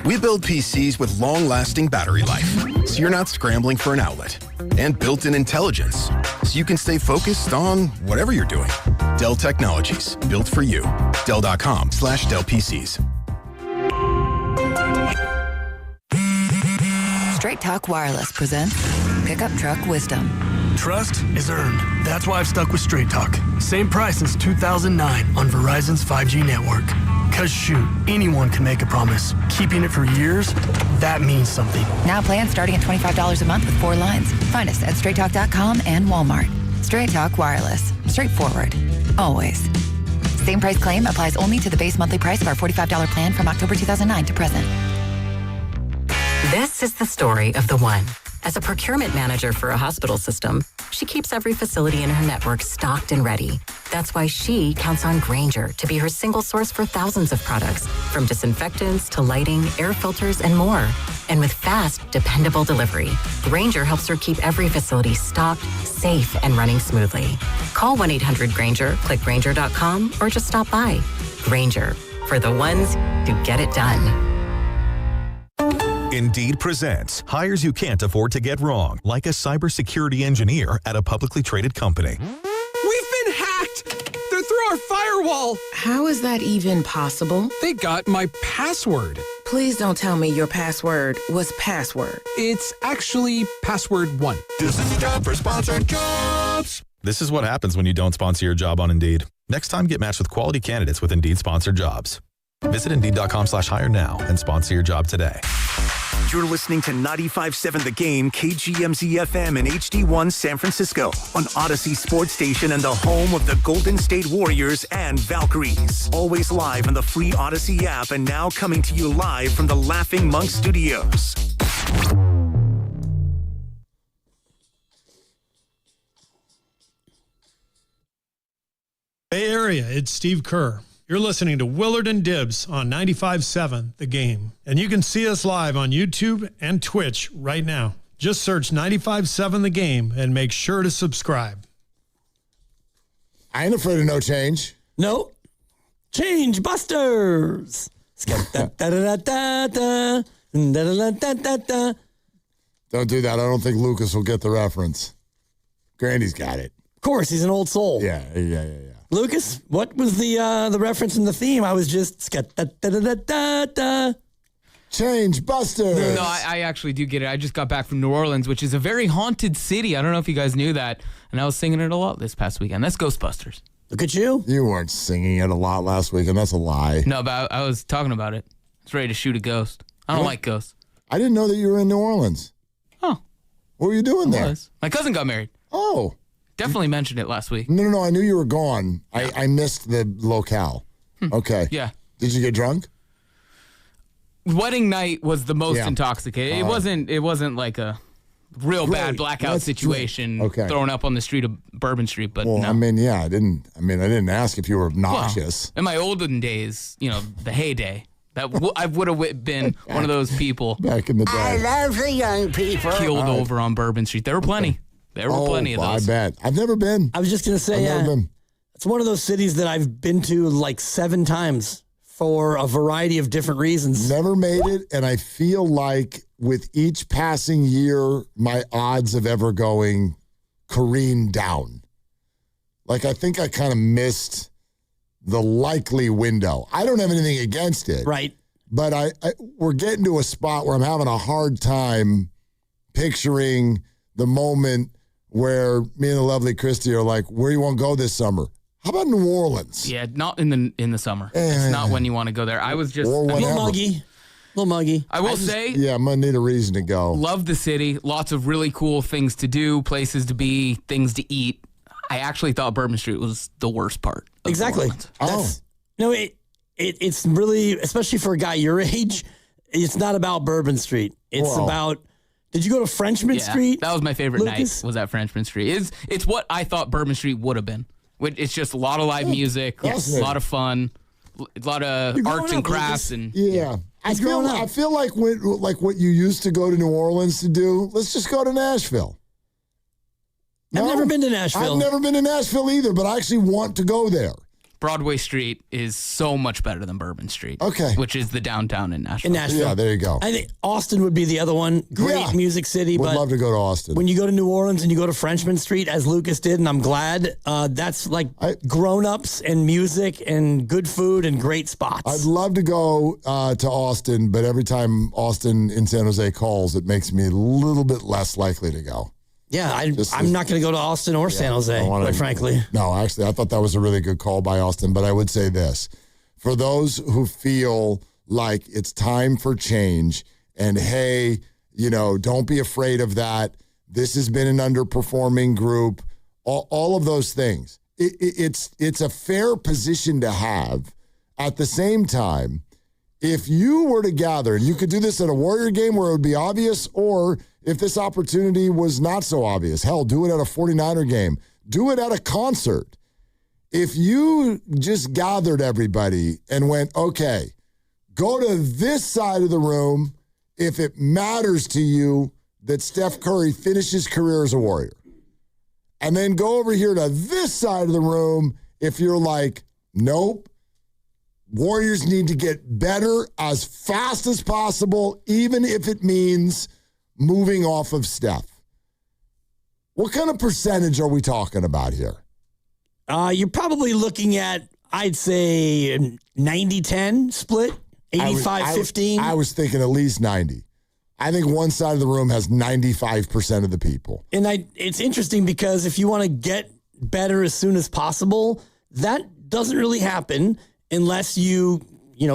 We build PCs with long-lasting battery life, so you're not scrambling for an outlet. And built-in intelligence, so you can stay focused on whatever you're doing. Dell Technologies, built for you. Dell.com/Dell PCs. Straight Talk Wireless presents Pickup Truck Wisdom. Trust is earned. That's why I've stuck with Straight Talk. Same price since 2009 on Verizon's 5G network. Cause shoot, anyone can make a promise. Keeping it for years, that means something. Now plans starting at $25 a month with 4 lines. Find us at straighttalk.com and Walmart. Straight Talk Wireless. Straightforward. Always. Same price claim applies only to the base monthly price of our $45 plan from October 2009 to present. This is the story of the one. As a procurement manager for a hospital system, she keeps every facility in her network stocked and ready. That's why she counts on Grainger to be her single source for thousands of products, from disinfectants to lighting, air filters, and more. And with fast, dependable delivery, Grainger helps her keep every facility stocked, safe, and running smoothly. Call 1-800-GRAINGER, click Grainger.com, or just stop by. Grainger, for the ones who get it done. Indeed presents hires you can't afford to get wrong, like a cybersecurity engineer at a publicly traded company. We've been hacked! They're through our firewall! How is that even possible? They got my password. Please don't tell me your password was password. It's actually password 1. This is a job for sponsored jobs. This is what happens when you don't sponsor your job on Indeed. Next time, get matched with quality candidates with Indeed sponsored jobs. Visit Indeed.com/hire now and sponsor your job today. You're listening to 95.7 The Game, KGMZ FM and HD1 San Francisco on Odyssey Sports Station and the home of the Golden State Warriors and Valkyries. Always live on the free Odyssey app and now coming to you live from the Laughing Monk Studios. Area, it's Steve Kerr. You're listening to Willard and Dibs on 95.7 The Game. And you can see us live on YouTube and Twitch right now. Just search 95.7 The Game and make sure to subscribe. I ain't afraid of no change. No. Change Busters. Don't do that. I don't think Lucas will get the reference. Grandy's got it. Of course, he's an old soul. Yeah. Lucas, what was the reference in the theme? I was just Change Busters. No, I actually do get it. I just got back from New Orleans, which is a very haunted city. I don't know if you guys knew that. And I was singing it a lot this past weekend. That's Ghostbusters. Look at you. You weren't singing it a lot last weekend. That's a lie. No, but I was talking about it. I was ready to shoot a ghost. I don't like ghosts. I didn't know that you were in New Orleans. Oh. What were you doing there? My cousin got married. Oh. Definitely mentioned it last week. No. I knew you were gone. I missed the locale. Okay. Yeah. Did you get drunk? Wedding night was the most intoxicated. It wasn't like a real bad blackout situation thrown up on the street of Bourbon Street, but no. I didn't ask if you were obnoxious. Well, in my olden days, the heyday, I would have been one of those people back in the day. I love the young people. Keeled over on Bourbon Street. There were plenty. There were plenty of those. I bet. I've never been. I was just going to say, it's one of those cities that I've been to like 7 times for a variety of different reasons. Never made it, and I feel like with each passing year, my odds of ever going careen down. Like, I think I kind of missed the likely window. I don't have anything against it. Right. But we're getting to a spot where I'm having a hard time picturing the moment where me and the lovely Christy are like, where do you want to go this summer? How about New Orleans? Yeah, not in the summer. It's not when you want to go there. I was just a little muggy. I will say, yeah, I'm gonna need a reason to go. Love the city. Lots of really cool things to do, places to be, things to eat. I actually thought Bourbon Street was the worst part. Exactly. It's really, especially for a guy your age, it's not about Bourbon Street. It's about. Did you go to Frenchman Street? That was my favorite Lucas? night. Was at Frenchman Street. It's what I thought Bourbon Street would have been. It's just a lot of live music, a lot of fun, a lot of arts and crafts, and I feel like what you used to go to New Orleans to do. Let's just go to Nashville. I've never been to Nashville. I've never been to Nashville either, but I actually want to go there. Broadway Street is so much better than Bourbon Street. Okay. Which is the downtown in Nashville. Yeah, there you go. I think Austin would be the other one. Great music city. Would but love to go to Austin. When you go to New Orleans and you go to Frenchman Street, as Lucas did, and I'm glad, that's like grown-ups and music and good food and great spots. I'd love to go to Austin, but every time Austin in San Jose calls, it makes me a little bit less likely to go. Yeah, I'm not going to go to Austin or San Jose, quite frankly. No, actually, I thought that was a really good call by Austin, but I would say this. For those who feel like it's time for change and, hey, don't be afraid of that. This has been an underperforming group. All of those things. It's a fair position to have. At the same time, if you were to gather, and you could do this at a Warrior game where it would be obvious, or if this opportunity was not so obvious, hell, do it at a 49er game. Do it at a concert. If you just gathered everybody and went, okay, go to this side of the room if it matters to you that Steph Curry finished his career as a Warrior. And then go over here to this side of the room if you're like, nope, Warriors need to get better as fast as possible, even if it means moving off of Steph. What kind of percentage are we talking about here? You're probably looking at, I'd say, 90-10 split, 85-15. I was thinking at least 90. I think one side of the room has 95% of the people. And it's interesting because if you want to get better as soon as possible, that doesn't really happen unless you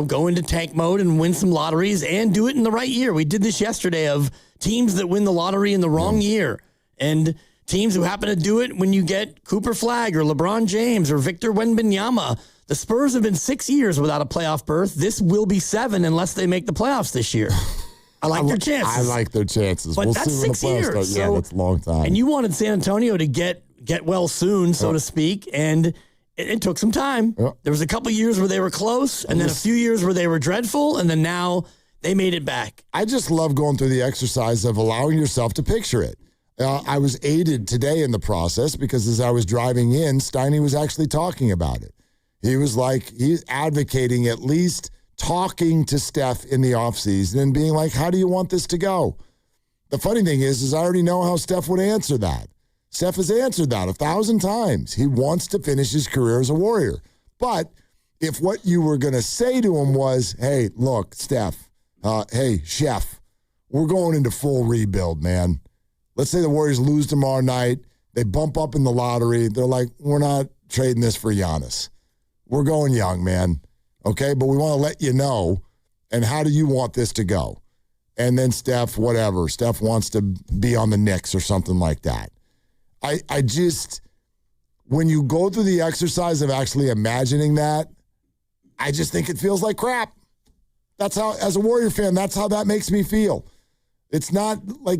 go into tank mode and win some lotteries and do it in the right year. We did this yesterday of teams that win the lottery in the wrong year and teams who happen to do it when you get Cooper Flagg or LeBron James or Victor Wembanyama. The Spurs have been 6 years without a playoff berth. This will be 7 unless they make the playoffs this year. I like their chances. I like their chances. But we'll that's see when 6 the playoffs years. start. Yeah, that's a long time. And you wanted San Antonio to get well soon, so to speak. And It took some time. Yeah. There was a couple years where they were close, and then a few years where they were dreadful, and then now they made it back. I just love going through the exercise of allowing yourself to picture it. I was aided today in the process because as I was driving in, Steiny was actually talking about it. He's advocating at least talking to Steph in the offseason and being like, how do you want this to go? The funny thing is I already know how Steph would answer that. Steph has answered that 1,000 times. He wants to finish his career as a Warrior. But if what you were going to say to him was, hey, look, Steph, hey, Chef, we're going into full rebuild, man. Let's say the Warriors lose tomorrow night. They bump up in the lottery. They're like, we're not trading this for Giannis. We're going young, man. Okay, but we want to let you know. And how do you want this to go? And then Steph, whatever. Steph wants to be on the Knicks or something like that. I just, when you go through the exercise of actually imagining that, I just think it feels like crap. That's how, as a Warrior fan, that's how that makes me feel. It's not like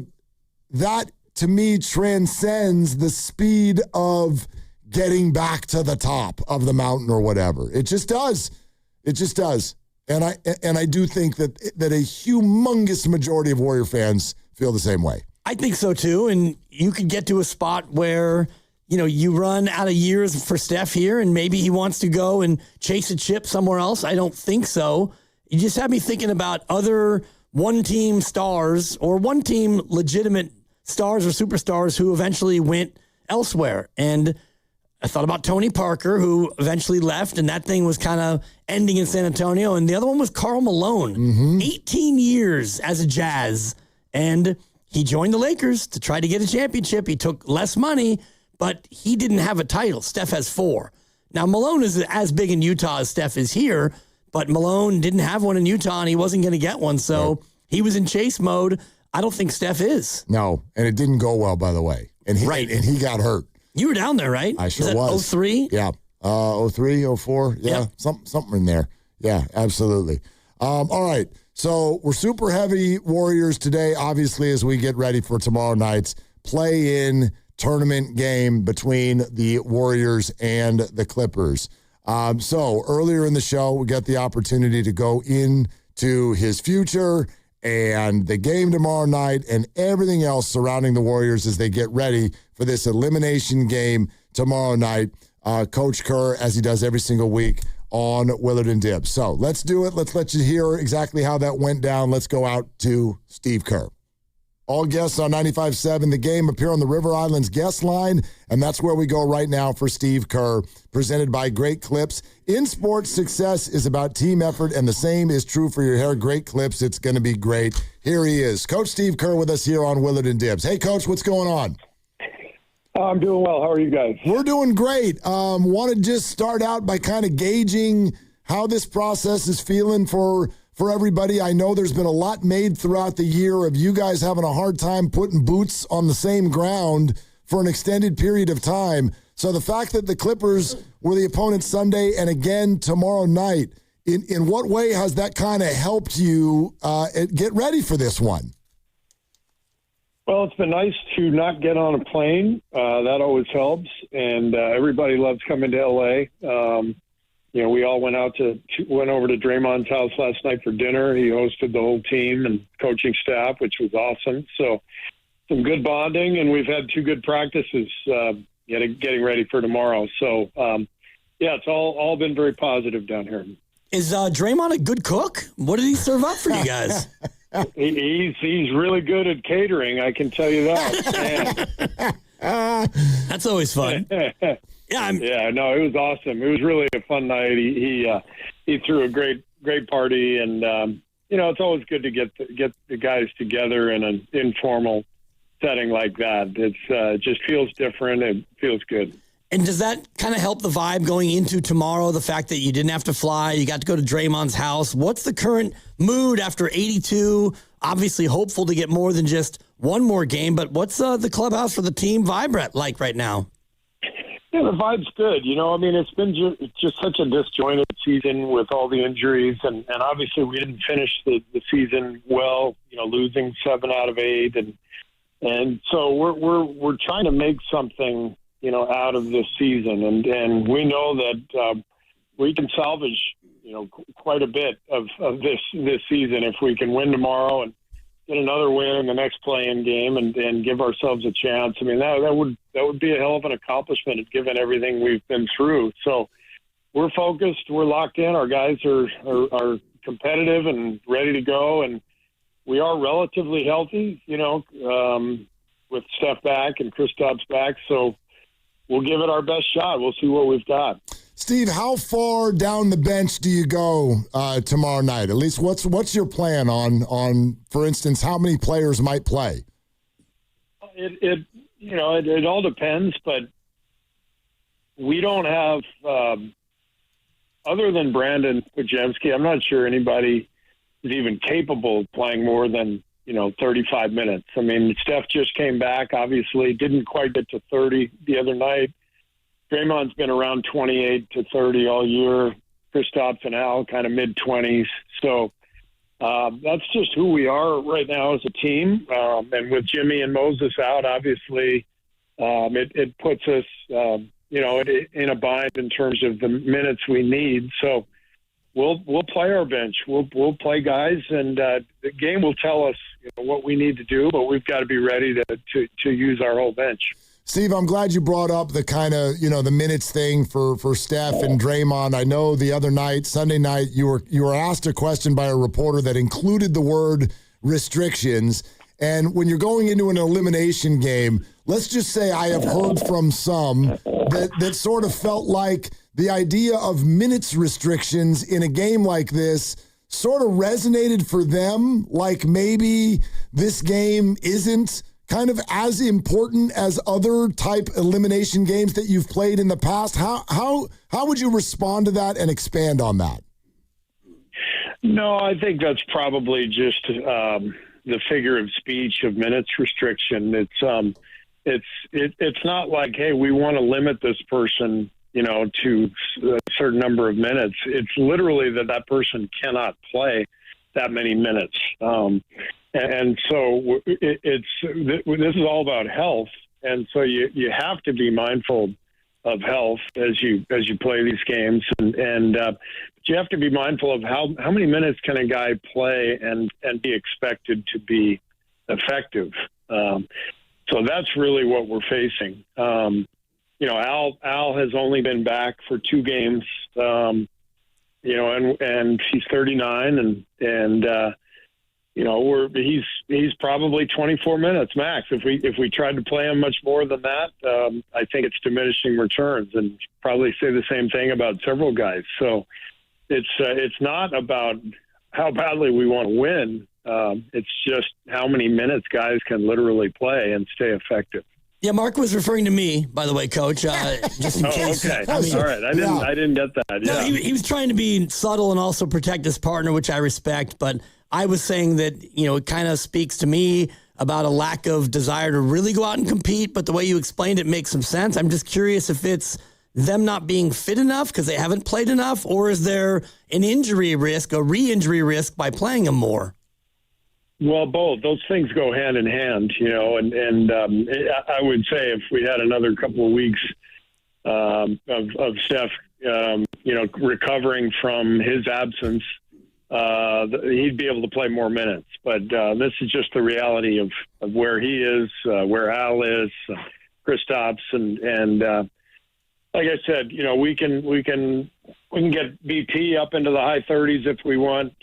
that, to me, transcends the speed of getting back to the top of the mountain or whatever. It just does. It just does. And I do think that a humongous majority of Warrior fans feel the same way. I think so too. And you could get to a spot where, you run out of years for Steph here and maybe he wants to go and chase a chip somewhere else. I don't think so. You just have me thinking about other one-team stars or one-team legitimate stars or superstars who eventually went elsewhere. And I thought about Tony Parker, who eventually left, and that thing was kind of ending in San Antonio. And the other one was Karl Malone, 18 years as a Jazz. And he joined the Lakers to try to get a championship. He took less money, but he didn't have a title. Steph has 4. Now, Malone is as big in Utah as Steph is here, but Malone didn't have one in Utah, and he wasn't going to get one. So he was in chase mode. I don't think Steph is. No, and it didn't go well, by the way. And he got hurt. You were down there, right? I sure was. 03? Yeah. 03, 04. Yeah, yep. Something in there. Yeah, absolutely. All right. So we're super heavy Warriors today, obviously, as we get ready for tomorrow night's play-in tournament game between the Warriors and the Clippers. So earlier in the show, we got the opportunity to go into his future and the game tomorrow night and everything else surrounding the Warriors as they get ready for this elimination game tomorrow night. Coach Kerr, as he does every single week, on Willard and Dibs. So let's do it. Let's let you hear exactly how that went down. Let's go out to Steve Kerr. All guests on 95.7 The Game appear on the River Islands guest line, and that's where we go right now for Steve Kerr, presented by Great Clips. In sports, success is about team effort, and the same is true for your hair. Great Clips, it's going to be great. Here he is, Coach Steve Kerr with us here on Willard and Dibs. Hey, Coach, what's going on? I'm doing well. How are you guys? We're doing great. Want to just start out by kind of gauging how this process is feeling for everybody. I know there's been a lot made throughout the year of you guys having a hard time putting boots on the same ground for an extended period of time. So the fact that the Clippers were the opponent Sunday and again tomorrow night, in what way has that kind of helped you get ready for this one? Well, it's been nice to not get on a plane. That always helps. And everybody loves coming to L.A. We all went over to Draymond's house last night for dinner. He hosted the whole team and coaching staff, which was awesome. So some good bonding, and we've had 2 good practices getting ready for tomorrow. So, it's all been very positive down here. Is Draymond a good cook? What did he serve up for you guys? He's really good at catering, I can tell you that. That's always fun. It was awesome. It was really a fun night. He threw a great party, and it's always good to get the guys together in an informal setting like that. It just feels different. It feels good. And does that kind of help the vibe going into tomorrow, the fact that you didn't have to fly, you got to go to Draymond's house? What's the current mood after 82? Obviously hopeful to get more than just one more game, but what's the clubhouse for the team vibe like right now? Yeah, the vibe's good. It's been just such a disjointed season with all the injuries, and obviously we didn't finish the season well, losing 7 out of 8. And so we're trying to make something, out of this season. And we know that we can salvage, quite a bit of this season if we can win tomorrow and get another win in the next play-in game and give ourselves a chance. I mean, that would be a hell of an accomplishment given everything we've been through. So we're focused, we're locked in. Our guys are competitive and ready to go, and we are relatively healthy, with Steph back and Kristaps back. So we'll give it our best shot. We'll see what we've got. Steve, how far down the bench do you go tomorrow night? At least what's your plan on, for instance, how many players might play? It all depends, but we don't have, other than Brandon Wojemski, I'm not sure anybody is even capable of playing more than, 35 minutes. I mean, Steph just came back, obviously, didn't quite get to 30 the other night. Draymond's been around 28 to 30 all year. Kristaps and Al kind of mid-20s. So that's just who we are right now as a team. And with Jimmy and Moses out, obviously, it puts us, in a bind in terms of the minutes we need. So we'll play our bench. We'll play guys, and the game will tell us what we need to do, but we've got to be ready to use our whole bench. Steve, I'm glad you brought up the kind of, the minutes thing for Steph and Draymond. I know the other night, Sunday night, you were asked a question by a reporter that included the word restrictions. And when you're going into an elimination game, let's just say I have heard from some that sort of felt like the idea of minutes restrictions in a game like this sort of resonated for them, like maybe this game isn't kind of as important as other type elimination games that you've played in the past. How would you respond to that and expand on that? No, I think that's probably just the figure of speech of minutes restriction. It's not like, hey, we want to limit this person, to a certain number of minutes. It's literally that person cannot play that many minutes. And so this is all about health, and so you have to be mindful of health as you play these games, and you have to be mindful of how many minutes can a guy play and be expected to be effective. So that's really what we're facing. Al has only been back for 2 games, and he's 39, and he's probably 24 minutes max. If we tried to play him much more than that, I think it's diminishing returns, and probably say the same thing about several guys. So it's not about how badly we want to win. It's just how many minutes guys can literally play and stay effective. Yeah, Mark was referring to me, by the way, Coach. Just in case. Okay. All right. I didn't get that. Yeah. No, he was trying to be subtle and also protect his partner, which I respect. But I was saying that, it kind of speaks to me about a lack of desire to really go out and compete. But the way you explained it makes some sense. I'm just curious if it's them not being fit enough because they haven't played enough, or is there an injury risk, a re-injury risk by playing them more? Well, both. Those things go hand in hand, and I would say if we had another couple of weeks of Steph, recovering from his absence, he'd be able to play more minutes. But this is just the reality of where he is, where Al is, Kristaps, and like I said, we can get BP up into the high 30s if we want.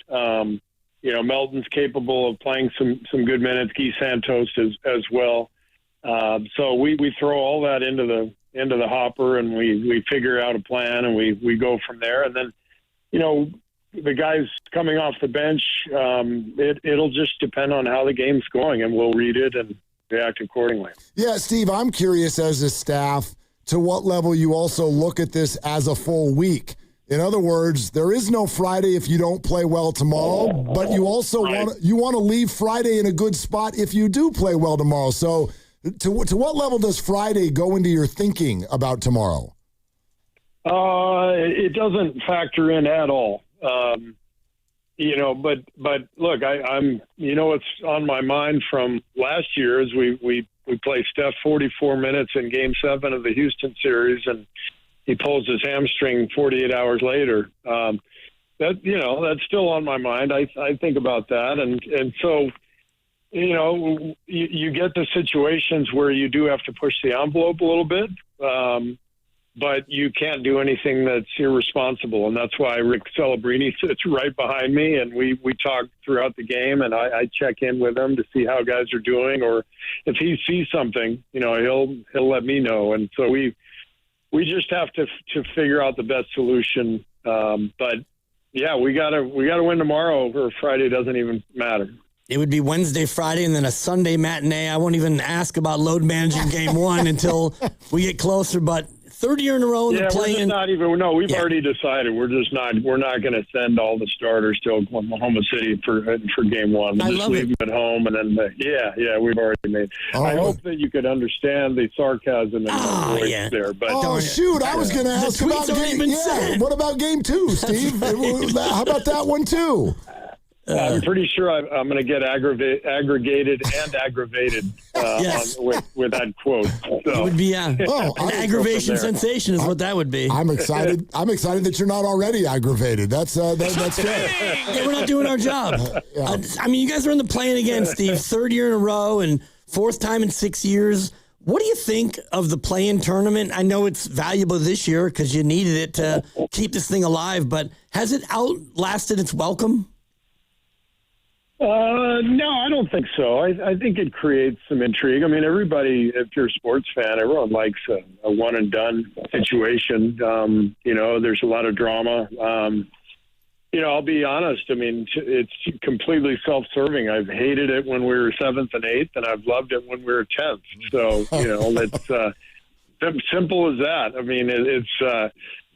Melton's capable of playing some good minutes. Guy Santos as well. So we throw all that into the hopper, and we figure out a plan, and we go from there. And then, the guys coming off the bench, it'll just depend on how the game's going, and we'll read it and react accordingly. Yeah, Steve, I'm curious as a staff to what level you also look at this as a full week. In other words, there is no Friday if you don't play well tomorrow, but you also want to leave Friday in a good spot if you do play well tomorrow. So to what level does Friday go into your thinking about tomorrow? It doesn't factor in at all. But look, I'm what's on my mind from last year is we we play Steph 44 minutes in Game 7 of the Houston series, and he pulls his hamstring 48 hours later. That's still on my mind. I think about that, and so you get to situations where you do have to push the envelope a little bit. But you can't do anything that's irresponsible, and that's why Rick Celebrini sits right behind me, and we talk throughout the game, and I check in with him to see how guys are doing, or if he sees something, he'll let me know. And so we just have to figure out the best solution. But yeah, we gotta win tomorrow, or Friday doesn't even matter. It would be Wednesday, Friday, and then a Sunday matinee. I won't even ask about load managing Game 1 until we get closer, but third year in a row, they're playing. We've already decided we're not going to send all the starters to Oklahoma City for Game 1. We'll just leave them at home, and then we've already made. I hope that you could understand the sarcasm in my voice there. But I was going to ask about Game. What about Game 2, Steve? How about that one too? I'm pretty sure I'm going to get aggregated and aggravated with that quote. So. It would be an aggravation sensation is what that would be. I'm excited. I'm excited that you're not already aggravated. That's good. Yeah, we're not doing our job. You guys are in the play-in again, Steve. Third year in a row and fourth time in 6 years. What do you think of the play-in tournament? I know it's valuable this year because you needed it to keep this thing alive, but has it outlasted its welcome? No, I don't think so. I think it creates some intrigue. I mean, everybody, if you're a sports fan, everyone likes a one-and-done situation. There's a lot of drama. I'll be honest. I mean, it's completely self-serving. I've hated it when we were 7th and 8th, and I've loved it when we were 10th. So, it's simple as that. I mean,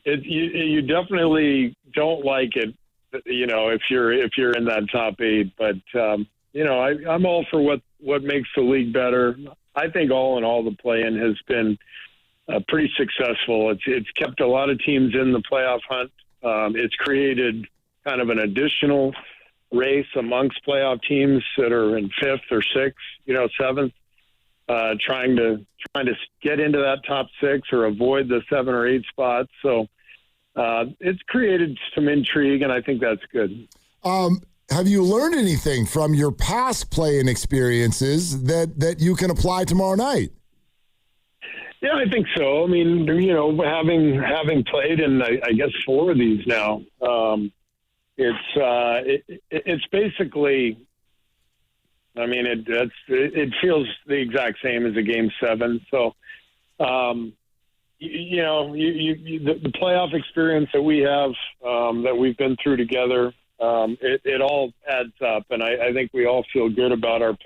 you definitely don't like it. If you're in that top 8, but I'm all for what makes the league better. I think all in all, the play-in has been pretty successful. It's kept a lot of teams in the playoff hunt. It's created kind of an additional race amongst playoff teams that are in 5th or 6th, 7th, trying to get into that top 6 or avoid the 7 or 8 spots. So. It's created some intrigue, and I think that's good. Have you learned anything from your past play-in experiences that you can apply tomorrow night? Yeah, I think so. I mean, having played in, I guess, 4 of these now, it's basically. I mean, it feels the exact same as a Game 7. So. The playoff experience that we have, that we've been through together, it all adds up. And I think we all feel good about our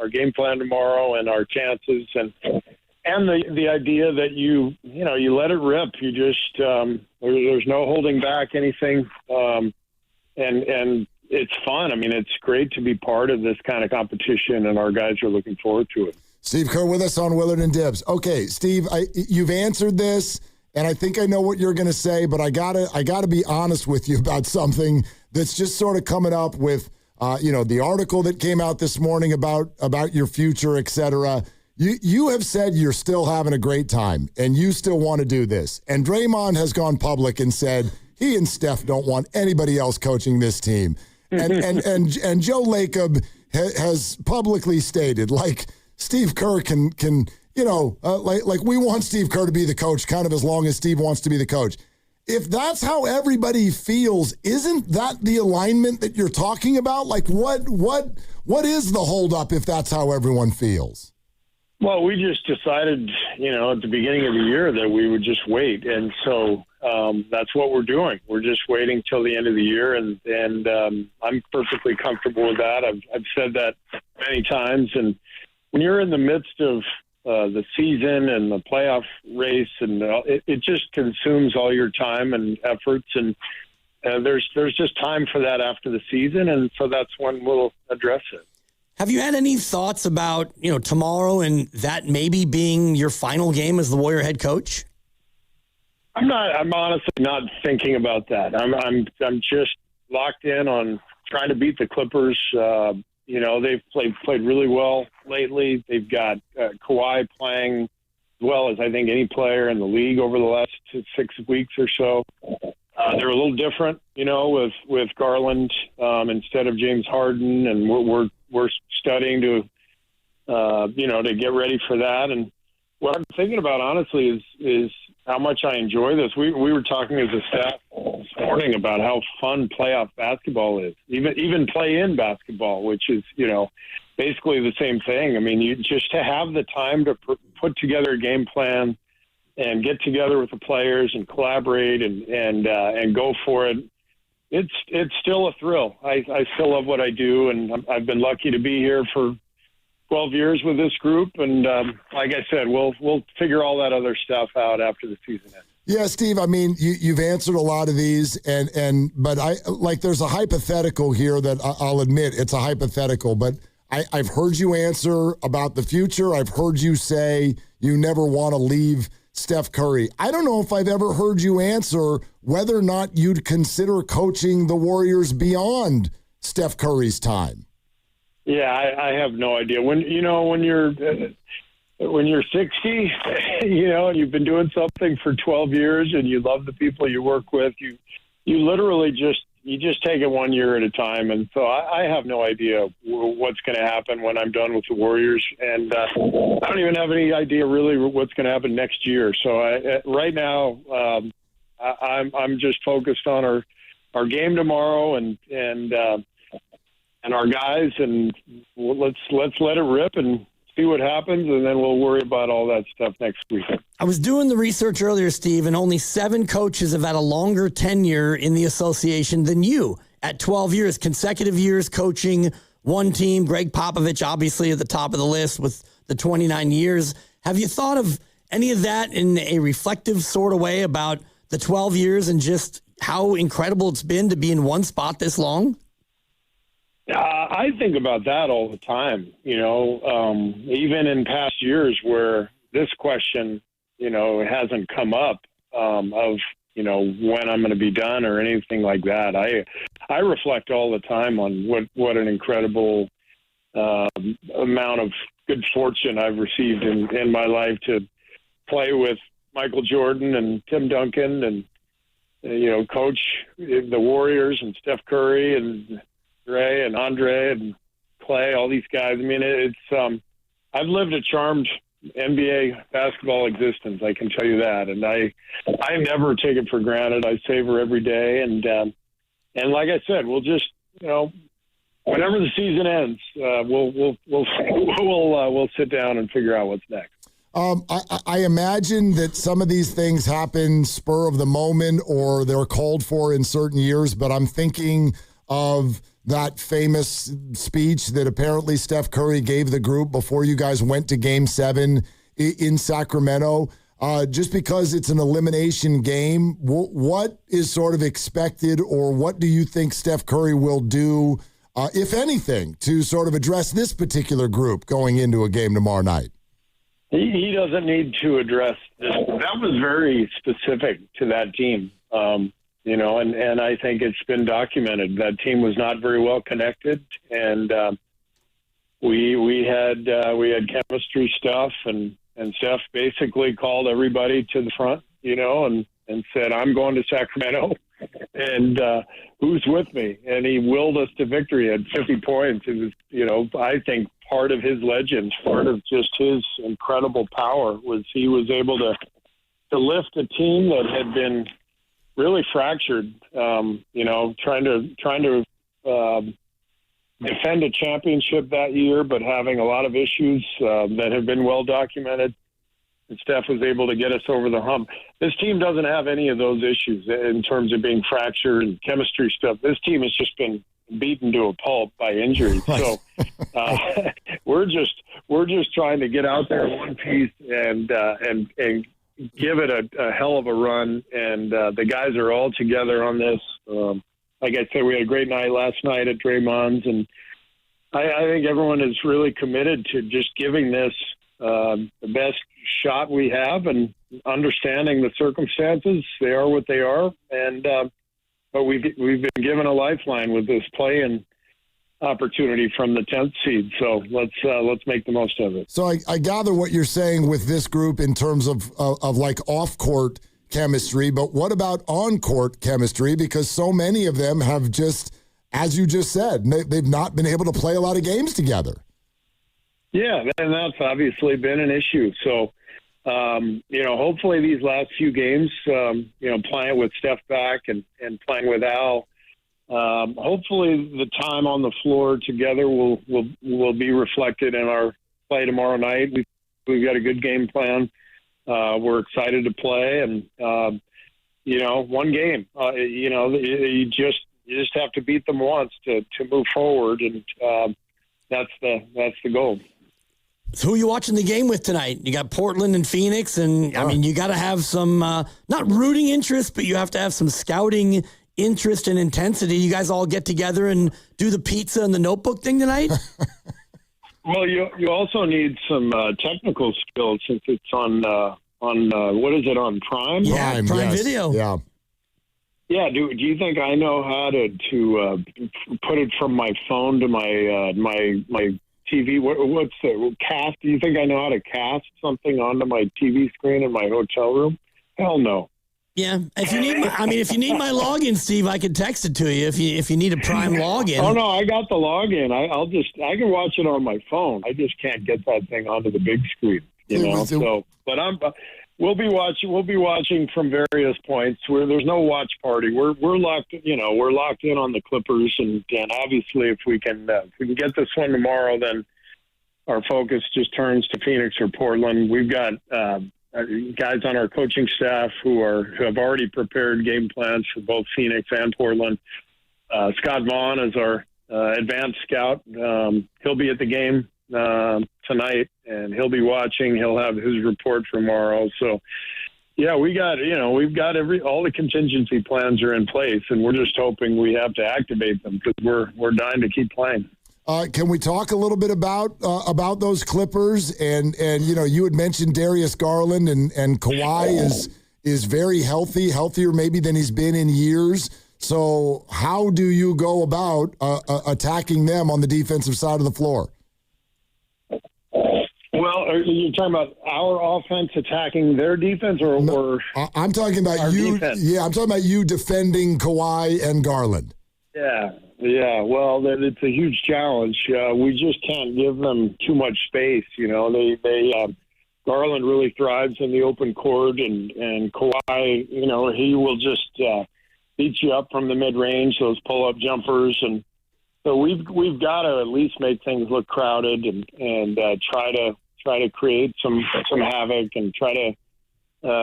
game plan tomorrow and our chances and the idea that you let it rip. You just, there's no holding back anything. And it's fun. I mean, it's great to be part of this kind of competition, and our guys are looking forward to it. Steve Kerr with us on Willard and Dibs. Okay, Steve, you've answered this, and I think I know what you're going to say, but I gotta be honest with you about something that's just sort of coming up with, the article that came out this morning about your future, et cetera. You have said you're still having a great time, and you still want to do this. And Draymond has gone public and said he and Steph don't want anybody else coaching this team. And Joe Lacob has publicly stated, Steve Kerr can we want Steve Kerr to be the coach kind of as long as Steve wants to be the coach. If that's how everybody feels, isn't that the alignment that you're talking about? What is the holdup if that's how everyone feels? Well, we just decided, at the beginning of the year that we would just wait. And so that's what we're doing. We're just waiting till the end of the year. And I'm perfectly comfortable with that. I've said that many times. And when you're in the midst of the season and the playoff race, and it just consumes all your time and efforts, and there's just time for that after the season, and so that's when we'll address it. Have you had any thoughts about tomorrow and that maybe being your final game as the Warrior head coach? I'm honestly not thinking about that. I'm just locked in on trying to beat the Clippers. they've played really well lately. They've got Kawhi playing as well as I think any player in the league over the last 6 weeks or so. They're a little different, with Garland instead of James Harden, and we're studying to get ready for that. And what I'm thinking about, honestly, is how much I enjoy this. We were talking as a staff this morning about how fun playoff basketball is, even play-in basketball, which is, basically the same thing. I mean, you just to have the time to put together a game plan and get together with the players and collaborate and go for it. It's still a thrill. I still love what I do, and I've been lucky to be here for 12 years with this group. And like I said, we'll figure all that other stuff out after the season ends. Yeah, Steve, I mean, you've answered a lot of these, but there's a hypothetical here that I'll admit it's a hypothetical, but I've heard you answer about the future. I've heard you say you never want to leave Steph Curry. I don't know if I've ever heard you answer whether or not you'd consider coaching the Warriors beyond Steph Curry's time. Yeah, I have no idea. When you're 60, and you've been doing something for 12 years and you love the people you work with, you literally just take it 1 year at a time. And so I have no idea what's going to happen when I'm done with the Warriors. And I don't even have any idea really what's going to happen next year. So right now, I'm just focused on our game tomorrow and our guys, and let's let it rip and see what happens, and then we'll worry about all that stuff next week. I was doing the research earlier, Steve, and only 7 coaches have had a longer tenure in the association than you at 12 years, consecutive years coaching one team. Greg Popovich, obviously, at the top of the list with the 29 years. Have you thought of any of that in a reflective sort of way about the 12 years and just how incredible it's been to be in one spot this long? I think about that all the time, even in past years where this question, hasn't come up of, when I'm going to be done or anything like that. I reflect all the time on what an incredible amount of good fortune I've received in my life to play with Michael Jordan and Tim Duncan and, coach the Warriors and Steph Curry and Ray and Andre and Clay, all these guys. I mean, it's I've lived a charmed NBA basketball existence, I can tell you that. And I never take it for granted. I savor every day. And like I said, we'll just, whenever the season ends, we'll sit down and figure out what's next. I imagine that some of these things happen spur of the moment or they're called for in certain years, but I'm thinking of that famous speech that apparently Steph Curry gave the group before you guys went to Game 7 in Sacramento. Just because it's an elimination game, what is sort of expected, or what do you think Steph Curry will do, if anything, to sort of address this particular group going into a game tomorrow night? He doesn't need to address this. That was very specific to that team. And I think it's been documented. That team was not very well connected, and we had chemistry stuff, and Steph basically called everybody to the front, and said, "I'm going to Sacramento, and who's with me?" And he willed us to victory at 50 points. It was, I think part of his legend, part of just his incredible power was he was able to lift a team that had been really fractured, trying to defend a championship that year, but having a lot of issues that have been well documented. And Steph was able to get us over the hump. This team doesn't have any of those issues in terms of being fractured and chemistry stuff. This team has just been beaten to a pulp by injuries. So we're just trying to get out there in one piece and give it a hell of a run, and the guys are all together on this. Like I said, we had a great night last night at Draymond's, and I think everyone is really committed to just giving this the best shot we have and understanding the circumstances. They are what they are, and but we've been given a lifeline with this play-in opportunity from the 10th seed. So let's make the most of it. So I gather what you're saying with this group in terms of like off-court chemistry, but what about on-court chemistry? Because so many of them have just, as you just said, they've not been able to play a lot of games together. Yeah, and that's obviously been an issue. So, hopefully these last few games, playing with Steph back and playing with Al, hopefully the time on the floor together will be reflected in our play tomorrow night. We've got a good game plan. We're excited to play, and one game. You just have to beat them once to move forward, and that's the goal. So who are you watching the game with tonight? You got Portland and Phoenix, and I mean, you got to have some not rooting interest, but you have to have some scouting interest and intensity. You guys all get together and do the pizza and the notebook thing tonight? Well, you also need some technical skills since it's on what is it, on Prime? Yeah, Prime Video. Yeah. Yeah. Do you think I know how to put it from my phone to my TV? What's the cast? Do you think I know how to cast something onto my TV screen in my hotel room? Hell no. Yeah, if you need my login, Steve, I could text it to you if you need a Prime login. Oh no, I got the login. I can watch it on my phone. I just can't get that thing onto the big screen, So, but we'll be watching from various points where there's no watch party. We're locked in on the Clippers, and obviously if we can get this one tomorrow, then our focus just turns to Phoenix or Portland. We've got guys on our coaching staff who have already prepared game plans for both Phoenix and Portland. Scott Vaughn is our advanced scout. He'll be at the game tonight, and he'll be watching. He'll have his report tomorrow. So, yeah, we've got all the contingency plans are in place, and we're just hoping we have to activate them because we're dying to keep playing. Can we talk a little bit about those Clippers? And you had mentioned Darius Garland and Kawhi is very healthier maybe than he's been in years. So how do you go about attacking them on the defensive side of the floor? Well, are you talking about our offense attacking their defense, or I'm talking about you? Defense? Yeah, I'm talking about you defending Kawhi and Garland. Yeah. Well, it's a huge challenge. We just can't give them too much space. Garland really thrives in the open court, and Kawhi, he will just beat you up from the mid range, those pull up jumpers, and so we've got to at least make things look crowded and try to create some havoc and try to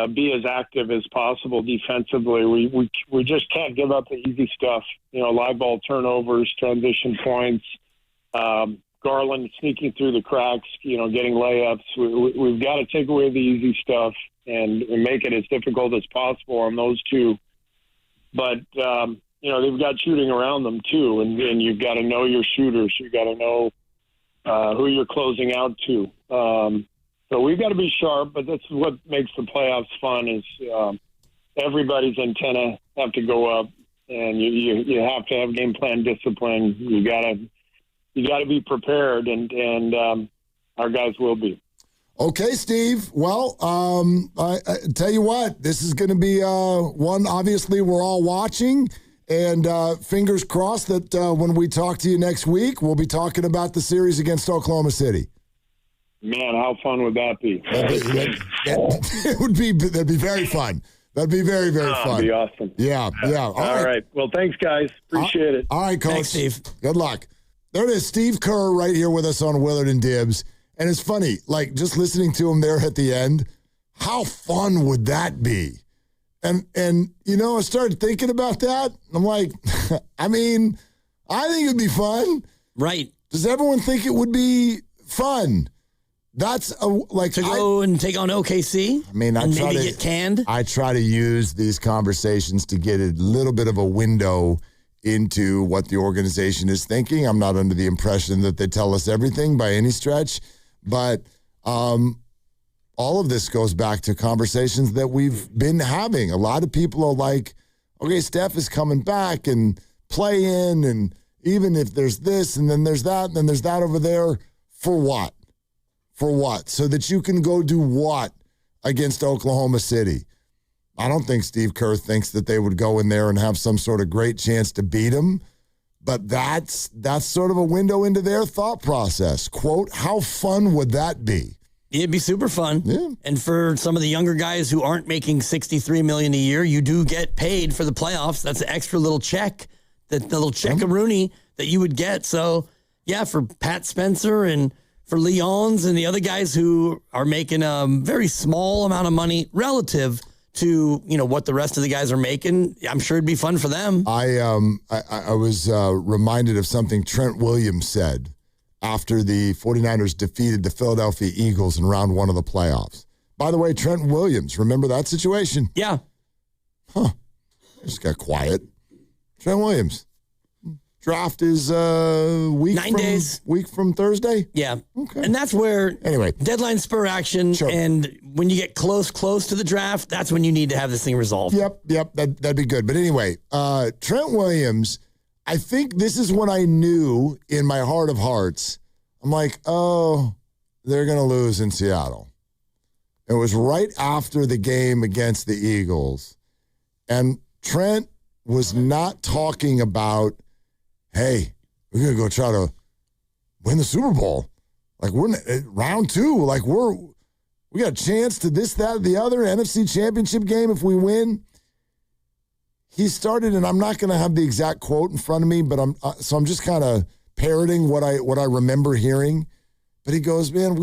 be as active as possible defensively. We just can't give up the easy stuff. Live ball turnovers, transition points, Garland sneaking through the cracks, getting layups. We've got to take away the easy stuff and make it as difficult as possible on those two. But, they've got shooting around them too. And you've got to know your shooters. You've got to know who you're closing out to. So we've got to be sharp, but that's what makes the playoffs fun is everybody's antenna have to go up, and you have to have game plan discipline. You got to be prepared, and our guys will be. Okay, Steve. Well, I tell you what, this is going to be one obviously we're all watching, and fingers crossed that when we talk to you next week, we'll be talking about the series against Oklahoma City. Man, how fun would that be? That'd be very fun. That'd be very, very fun. That'd be awesome. Yeah. All right. Well, thanks, guys. Appreciate it. All right, Coach. Thanks, Steve. Good luck. There it is, Steve Kerr right here with us on Willard and Dibs. And it's funny, like just listening to him there at the end, how fun would that be? And I started thinking about that. I'm like, I think it'd be fun. Right. Does everyone think it would be fun? That's go and take on OKC. Get canned. I try to use these conversations to get a little bit of a window into what the organization is thinking. I'm not under the impression that they tell us everything by any stretch, but all of this goes back to conversations that we've been having. A lot of people are like, okay, Steph is coming back and playing, and even if there's this and then there's that and then there's that over there, for what? For what? So that you can go do what against Oklahoma City? I don't think Steve Kerr thinks that they would go in there and have some sort of great chance to beat them, but that's sort of a window into their thought process. Quote, how fun would that be? It'd be super fun. Yeah. And for some of the younger guys who aren't making $63 million a year, you do get paid for the playoffs. That's an extra little check, the little check-a-rooney that you would get. So, yeah, for Pat Spencer and for Leons and the other guys who are making a very small amount of money relative to, what the rest of the guys are making, I'm sure it'd be fun for them. I was reminded of something Trent Williams said after the 49ers defeated the Philadelphia Eagles in round 1 of the playoffs. By the way, Trent Williams, remember that situation? Yeah. Huh. Just got quiet. Trent Williams. Draft is 9 days. Week from Thursday? Yeah. Okay. And that's where anyway, deadline spur action. Sure. And when you get close to the draft, that's when you need to have this thing resolved. Yep. That'd be good. But anyway, Trent Williams, I think this is when I knew in my heart of hearts, I'm like, oh, they're going to lose in Seattle. It was right after the game against the Eagles. And Trent was not talking about, hey, we're going to go try to win the Super Bowl. Like, we're in round 2. Like, we got a chance to this, that, the other NFC Championship game if we win. He started, and I'm not going to have the exact quote in front of me, but I'm just kind of parroting what I remember hearing. But he goes, man,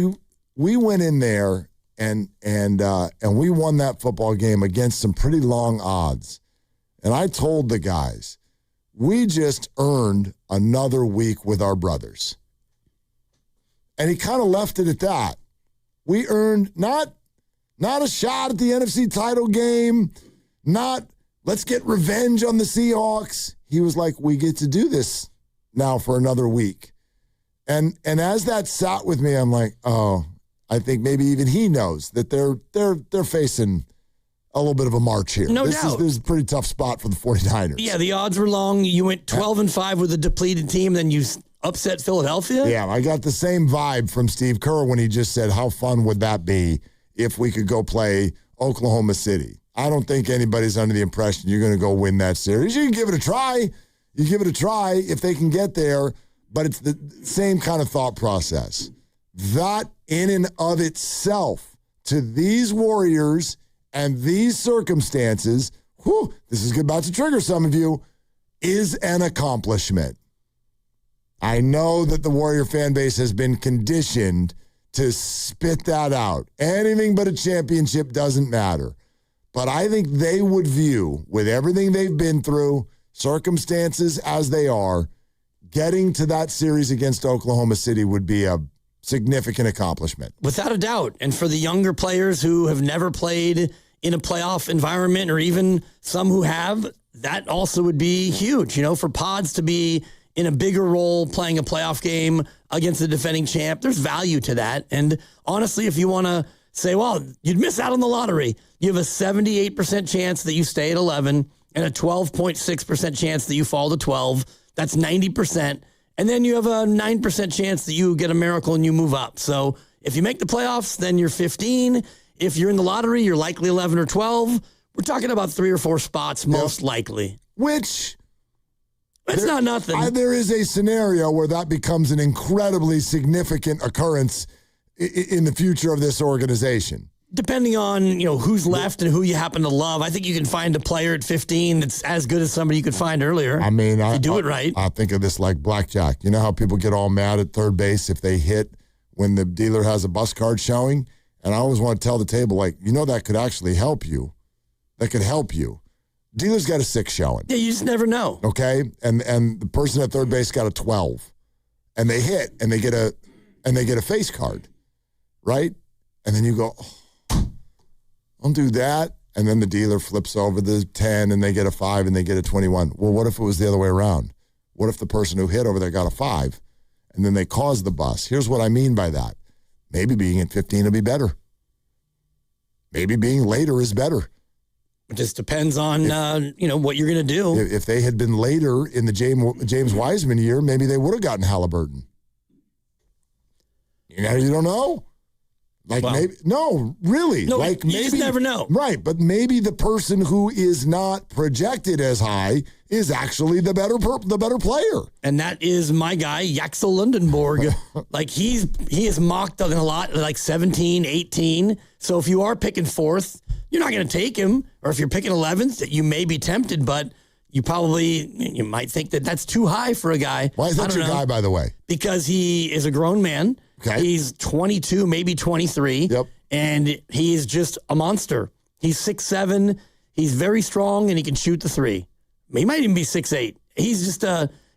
we went in there and we won that football game against some pretty long odds. And I told the guys, we just earned another week with our brothers. And he kind of left it at that. We earned not a shot at the NFC title game, not let's get revenge on the Seahawks. He was like, we get to do this now for another week. And as that sat with me, I'm like, oh, I think maybe even he knows that they're facing a little bit of a march here. No doubt. This is a pretty tough spot for the 49ers. Yeah, the odds were long. You went 12-5 with a depleted team, then you upset Philadelphia? Yeah, I got the same vibe from Steve Kerr when he just said, how fun would that be if we could go play Oklahoma City? I don't think anybody's under the impression you're going to go win that series. You can give it a try. You give it a try if they can get there, but it's the same kind of thought process. That in and of itself, to these Warriors and these circumstances, this is about to trigger some of you, is an accomplishment. I know that the Warrior fan base has been conditioned to spit that out. Anything but a championship doesn't matter. But I think they would view, with everything they've been through, circumstances as they are, getting to that series against Oklahoma City would be a significant accomplishment. Without a doubt. And for the younger players who have never played in a playoff environment, or even some who have, that also would be huge. For Pods to be in a bigger role playing a playoff game against the defending champ, there's value to that. And honestly, if you want to say, well, you'd miss out on the lottery, you have a 78% chance that you stay at 11 and a 12.6% chance that you fall to 12. That's 90%. And then you have a 9% chance that you get a miracle and you move up. So if you make the playoffs, then you're 15. If you're in the lottery, you're likely 11 or 12. We're talking about 3 or 4 spots, most likely. Which... It's not nothing. There is a scenario where that becomes an incredibly significant occurrence in the future of this organization. Depending on, who's left and who you happen to love. I think you can find a player at 15 that's as good as somebody you could find earlier. I mean, if you do it right. I think of this like blackjack. You know how people get all mad at third base if they hit when the dealer has a bus card showing? And I always want to tell the table, that could actually help you. That could help you. Dealer's got a 6 showing. Yeah, you just never know. Okay? And the person at third base got a 12. And they hit and they get a face card. Right? And then you go, don't do that. And then the dealer flips over the 10 and they get a 5 and they get a 21. Well, what if it was the other way around? What if the person who hit over there got a 5 and then they caused the bust? Here's what I mean by that. Maybe being at 15 will be better. Maybe being later is better. It just depends on, what you're going to do. If they had been later in the James Wiseman year, maybe they would have gotten Halliburton. You don't know. Maybe no, really. No, like you maybe just never know. Right, but maybe the person who is not projected as high is actually the better player. And that is my guy, Yaxel Lundenborg. He is mocked on a lot, like 17, 18. So if you are picking fourth, you're not going to take him. Or if you're picking 11th, you may be tempted, but you might think that that's too high for a guy. Why is that your guy, by the way? Because he is a grown man. Okay. He's 22, maybe 23. Yep. And he is just a monster. He's 6'7". He's very strong, and he can shoot the three. He might even be 6'8". He's just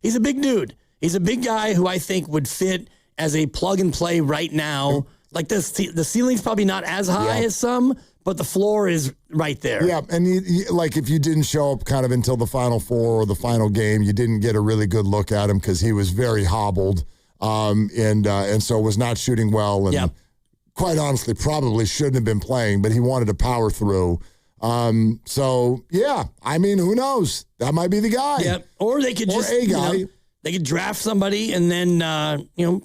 he's a big dude. He's a big guy who I think would fit as a plug and play right now. Like the ceiling's probably not as high as some, but the floor is right there. Yeah, and if you didn't show up kind of until the Final Four or the final game, you didn't get a really good look at him because he was very hobbled. And so was not shooting well, and quite honestly, probably shouldn't have been playing. But he wanted to power through. So yeah, I mean, who knows? That might be the guy. Yeah, or they could just a guy. They could draft somebody and then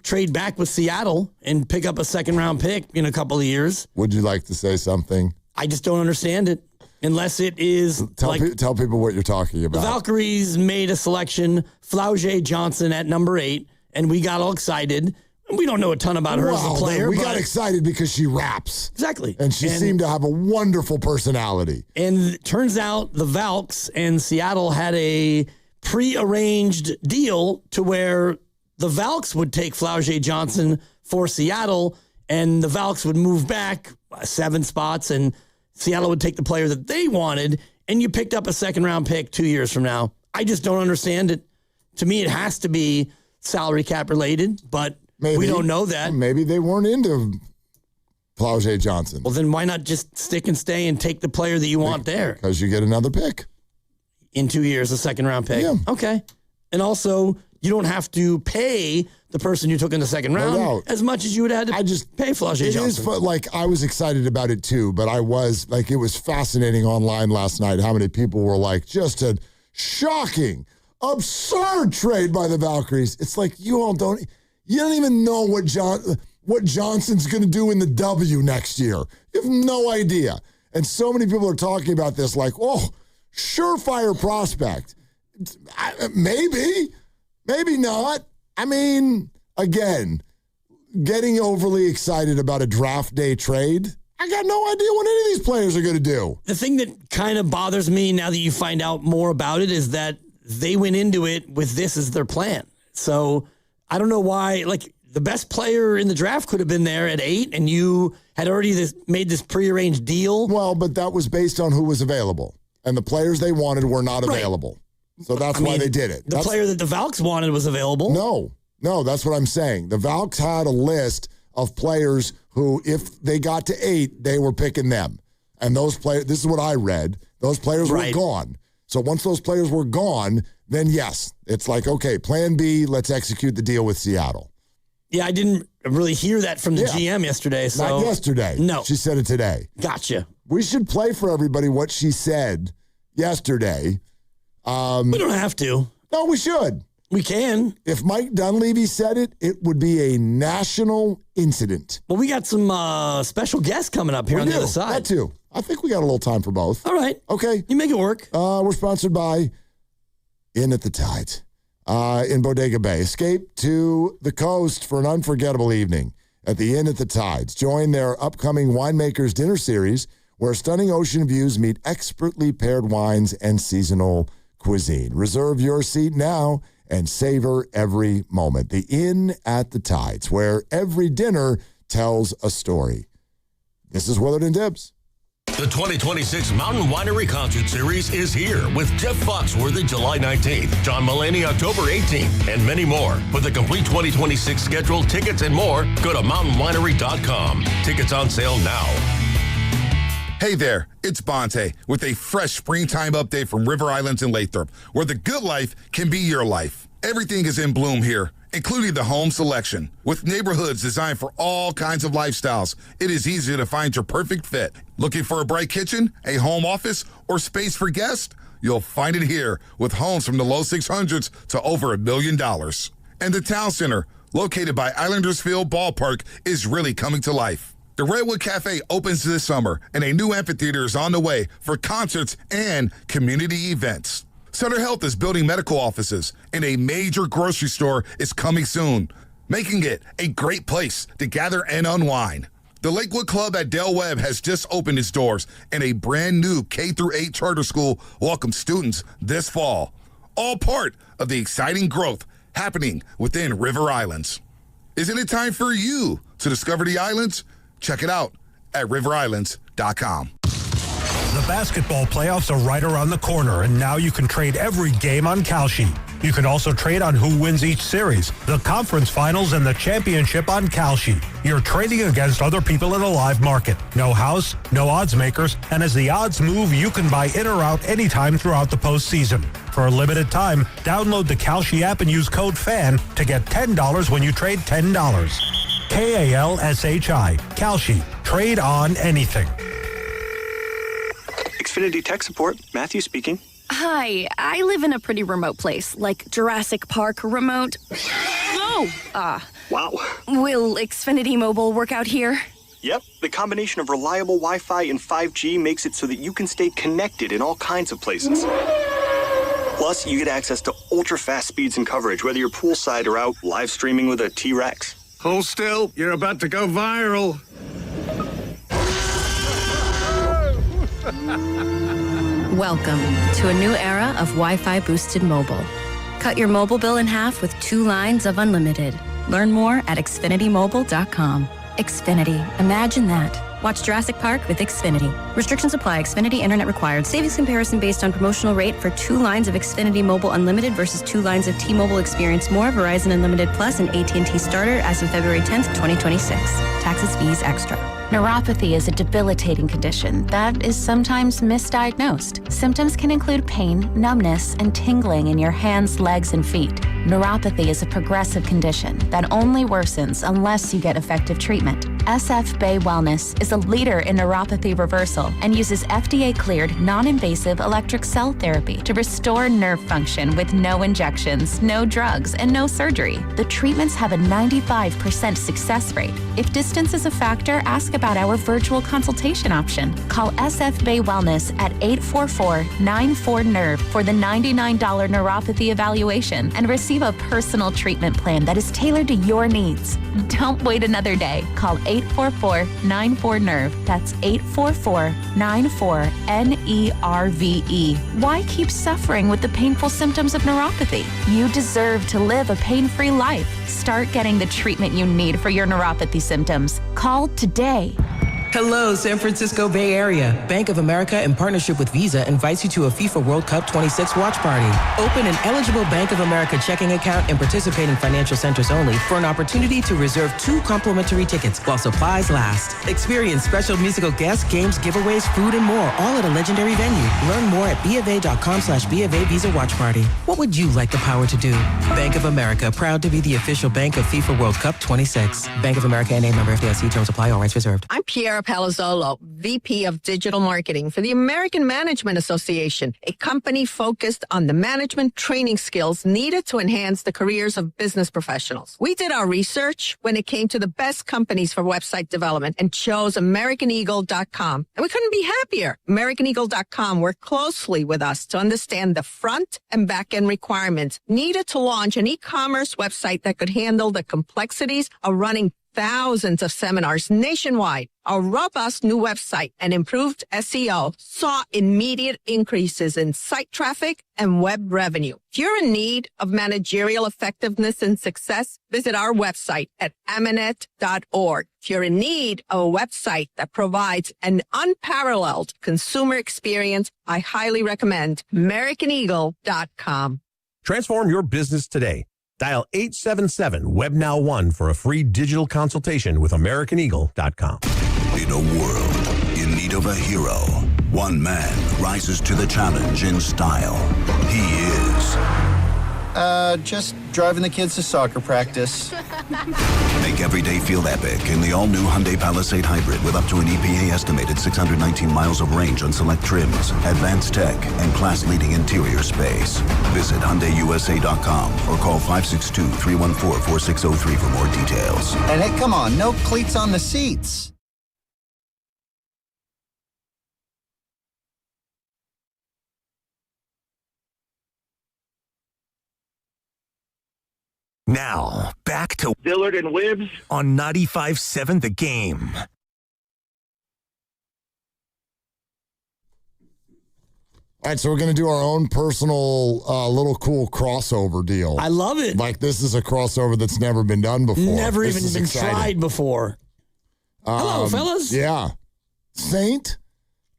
trade back with Seattle and pick up a second-round pick in a couple of years. Would you like to say something? I just don't understand it. Unless it is tell people what you're talking about. The Valkyries made a selection, Flau'jae Johnson at number 8. And we got all excited. We don't know a ton about her as a player. We got excited because she raps. Exactly. And she seemed to have a wonderful personality. And it turns out the Valks and Seattle had a prearranged deal to where the Valks would take Flau'jae Johnson for Seattle, and the Valks would move back 7 spots, and Seattle would take the player that they wanted, and you picked up a second-round pick 2 years from now. I just don't understand it. To me, it has to be salary cap related, but we don't know that. Maybe they weren't into Flau'jae Johnson. Well, then why not just stick and stay and take the player that you want there? Because you get another pick. In 2 years, a second-round pick. Yeah. Okay. And also, you don't have to pay the person you took in the second round as much as you would have had to pay Flau'jae Johnson. It is, I was excited about it too, but it was fascinating online last night how many people were like, just a shocking, absurd trade by the Valkyries. It's like you don't even know what Johnson's going to do in the W next year. You have no idea. And so many people are talking about this like, oh, surefire prospect. Maybe not. I mean, again, getting overly excited about a draft day trade, I got no idea what any of these players are going to do. The thing that kind of bothers me now that you find out more about it is that they went into it with this as their plan. So I don't know why, the best player in the draft could have been there at 8, and you had already made this prearranged deal. Well, but that was based on who was available, and the players they wanted were not available. So that's why they did it. The player that the Valks wanted was available. No, that's what I'm saying. The Valks had a list of players who, if they got to 8, they were picking them. And those players, this is what I read, those players were gone. So once those players were gone, then yes, it's like, okay, plan B, let's execute the deal with Seattle. Yeah, I didn't really hear that from the GM yesterday. So. Not yesterday. No. She said it today. Gotcha. We should play for everybody what she said yesterday. We don't have to. No, we should. We can. If Mike Dunleavy said it, it would be a national incident. Well, we got some special guests coming up here on the other side. That too. I think we got a little time for both. All right. Okay. You make it work. We're sponsored by Inn at the Tides in Bodega Bay. Escape to the coast for an unforgettable evening at the Inn at the Tides. Join their upcoming Winemakers Dinner Series, where stunning ocean views meet expertly paired wines and seasonal cuisine. Reserve your seat now and savor every moment. The Inn at the Tides, where every dinner tells a story. This is Willard and Dibs. The 2026 Mountain Winery Concert Series is here with Jeff Foxworthy July 19th, John Mulaney October 18th, and many more. For the complete 2026 schedule, tickets, and more, go to mountainwinery.com. Tickets on sale now. Hey there, it's Bonte with a fresh springtime update from River Islands in Lathrop, where the good life can be your life. Everything is in bloom here, including the home selection. With neighborhoods designed for all kinds of lifestyles, it is easy to find your perfect fit. Looking for a bright kitchen, a home office, or space for guests? You'll find it here with homes from the low 600s to over $1 million. And the Town Center, located by Islanders Field Ballpark, is really coming to life. The Redwood Cafe opens this summer, and a new amphitheater is on the way for concerts and community events. Sutter Health is building medical offices, and a major grocery store is coming soon, making it a great place to gather and unwind. The Lakewood Club at Del Webb has just opened its doors, and a brand new K-8 charter school welcomes students this fall. All part of the exciting growth happening within River Islands. Isn't it time for you to discover the islands? Check it out at riverislands.com. The basketball playoffs are right around the corner, and now you can trade every game on Kalshi. You can also trade on who wins each series, the conference finals, and the championship on Kalshi. You're trading against other people in a live market. No house, no odds makers, and as the odds move, you can buy in or out anytime throughout the postseason. For a limited time, download the Kalshi app and use code FAN to get $10 when you trade $10. Kalshi. Kalshi. Trade on anything. Xfinity Tech Support, Matthew speaking. Hi, I live in a pretty remote place, like Jurassic Park remote. Wow. Will Xfinity Mobile work out here? Yep, the combination of reliable Wi-Fi and 5G makes it so that you can stay connected in all kinds of places. Plus, you get access to ultra-fast speeds and coverage, whether you're poolside or out live streaming with a T-Rex. Hold still, you're about to go viral. Welcome to a new era of Wi-Fi boosted mobile. Cut your mobile bill in half with 2 lines of unlimited. Learn more at xfinitymobile.com. Xfinity, imagine that. Watch Jurassic Park with Xfinity. Restrictions apply. Xfinity Internet required. Savings comparison based on promotional rate for 2 lines of Xfinity Mobile Unlimited versus 2 lines of T-Mobile Experience More, Verizon Unlimited Plus, and AT&T Starter as of February 10th, 2026. Taxes, fees, extra. Neuropathy is a debilitating condition that is sometimes misdiagnosed. Symptoms can include pain, numbness, and tingling in your hands, legs, and feet. Neuropathy is a progressive condition that only worsens unless you get effective treatment. SF Bay Wellness is a leader in neuropathy reversal and uses FDA-cleared, non-invasive electric cell therapy to restore nerve function with no injections, no drugs, and no surgery. The treatments have a 95% success rate. If distance is a factor, ask about our virtual consultation option. Call SF Bay Wellness at 844-94-NERVE for the $99 neuropathy evaluation and receive a personal treatment plan that is tailored to your needs. Don't wait another day. Call 844-94-NERVE. That's 844-94-NERVE. Why keep suffering with the painful symptoms of neuropathy? You deserve to live a pain-free life. Start getting the treatment you need for your neuropathy symptoms. Call today. Hello, San Francisco Bay Area. Bank of America, in partnership with Visa, invites you to a FIFA World Cup 26 watch party. Open an eligible Bank of America checking account in participating financial centers only for an opportunity to reserve 2 complimentary tickets while supplies last. Experience special musical guests, games, giveaways, food, and more, all at a legendary venue. Learn more at BofA.com/BofA Visa Watch Party. What would you like the power to do? Bank of America, proud to be the official bank of FIFA World Cup 26. Bank of America N.A. member FDIC. Terms apply. All rights reserved. I'm Pierre Palazzolo, VP of Digital Marketing for the American Management Association, a company focused on the management training skills needed to enhance the careers of business professionals. We did our research when it came to the best companies for website development and chose AmericanEagle.com. And we couldn't be happier. AmericanEagle.com worked closely with us to understand the front and back end requirements needed to launch an e-commerce website that could handle the complexities of running thousands of seminars nationwide. Our robust new website and improved SEO saw immediate increases in site traffic and web revenue. If you're in need of managerial effectiveness and success, visit our website at amanet.org. If you're in need of a website that provides an unparalleled consumer experience, I highly recommend AmericanEagle.com. Transform your business today. Dial 877-WebNow1 for a free digital consultation with AmericanEagle.com. In a world in need of a hero, one man rises to the challenge in style. He is Just driving the kids to soccer practice. Make every day feel epic in the all-new Hyundai Palisade Hybrid with up to an EPA-estimated 619 miles of range on select trims, advanced tech, and class-leading interior space. Visit HyundaiUSA.com or call 562-314-4603 for more details. And hey, come on, no cleats on the seats. Now, back to Willard and Dibs on 95.7 The Game. All right, so we're going to do our own personal little cool crossover deal. I love it. Like, this is a crossover that's never been done before. Never this even been tried before. Hello, fellas. Yeah. Saint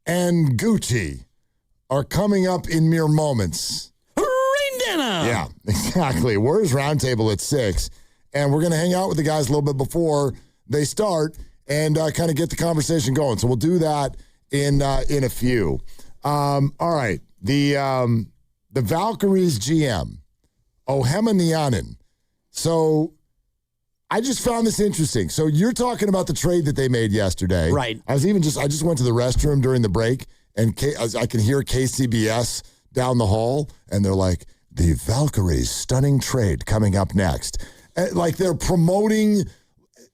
and Gucci are coming up in mere moments. Rain dinner. Yeah, exactly. Warriors Roundtable at 6. And we're going to hang out with the guys a little bit before they start and kind of get the conversation going. So we'll do that in a few. All right. The Valkyries GM, Ohema Nianen. So I just found this interesting. So you're talking about the trade that they made yesterday. Right. I just went to the restroom during the break, and I can hear KCBS down the hall, and they're like, the Valkyries stunning trade coming up next. Like they're promoting.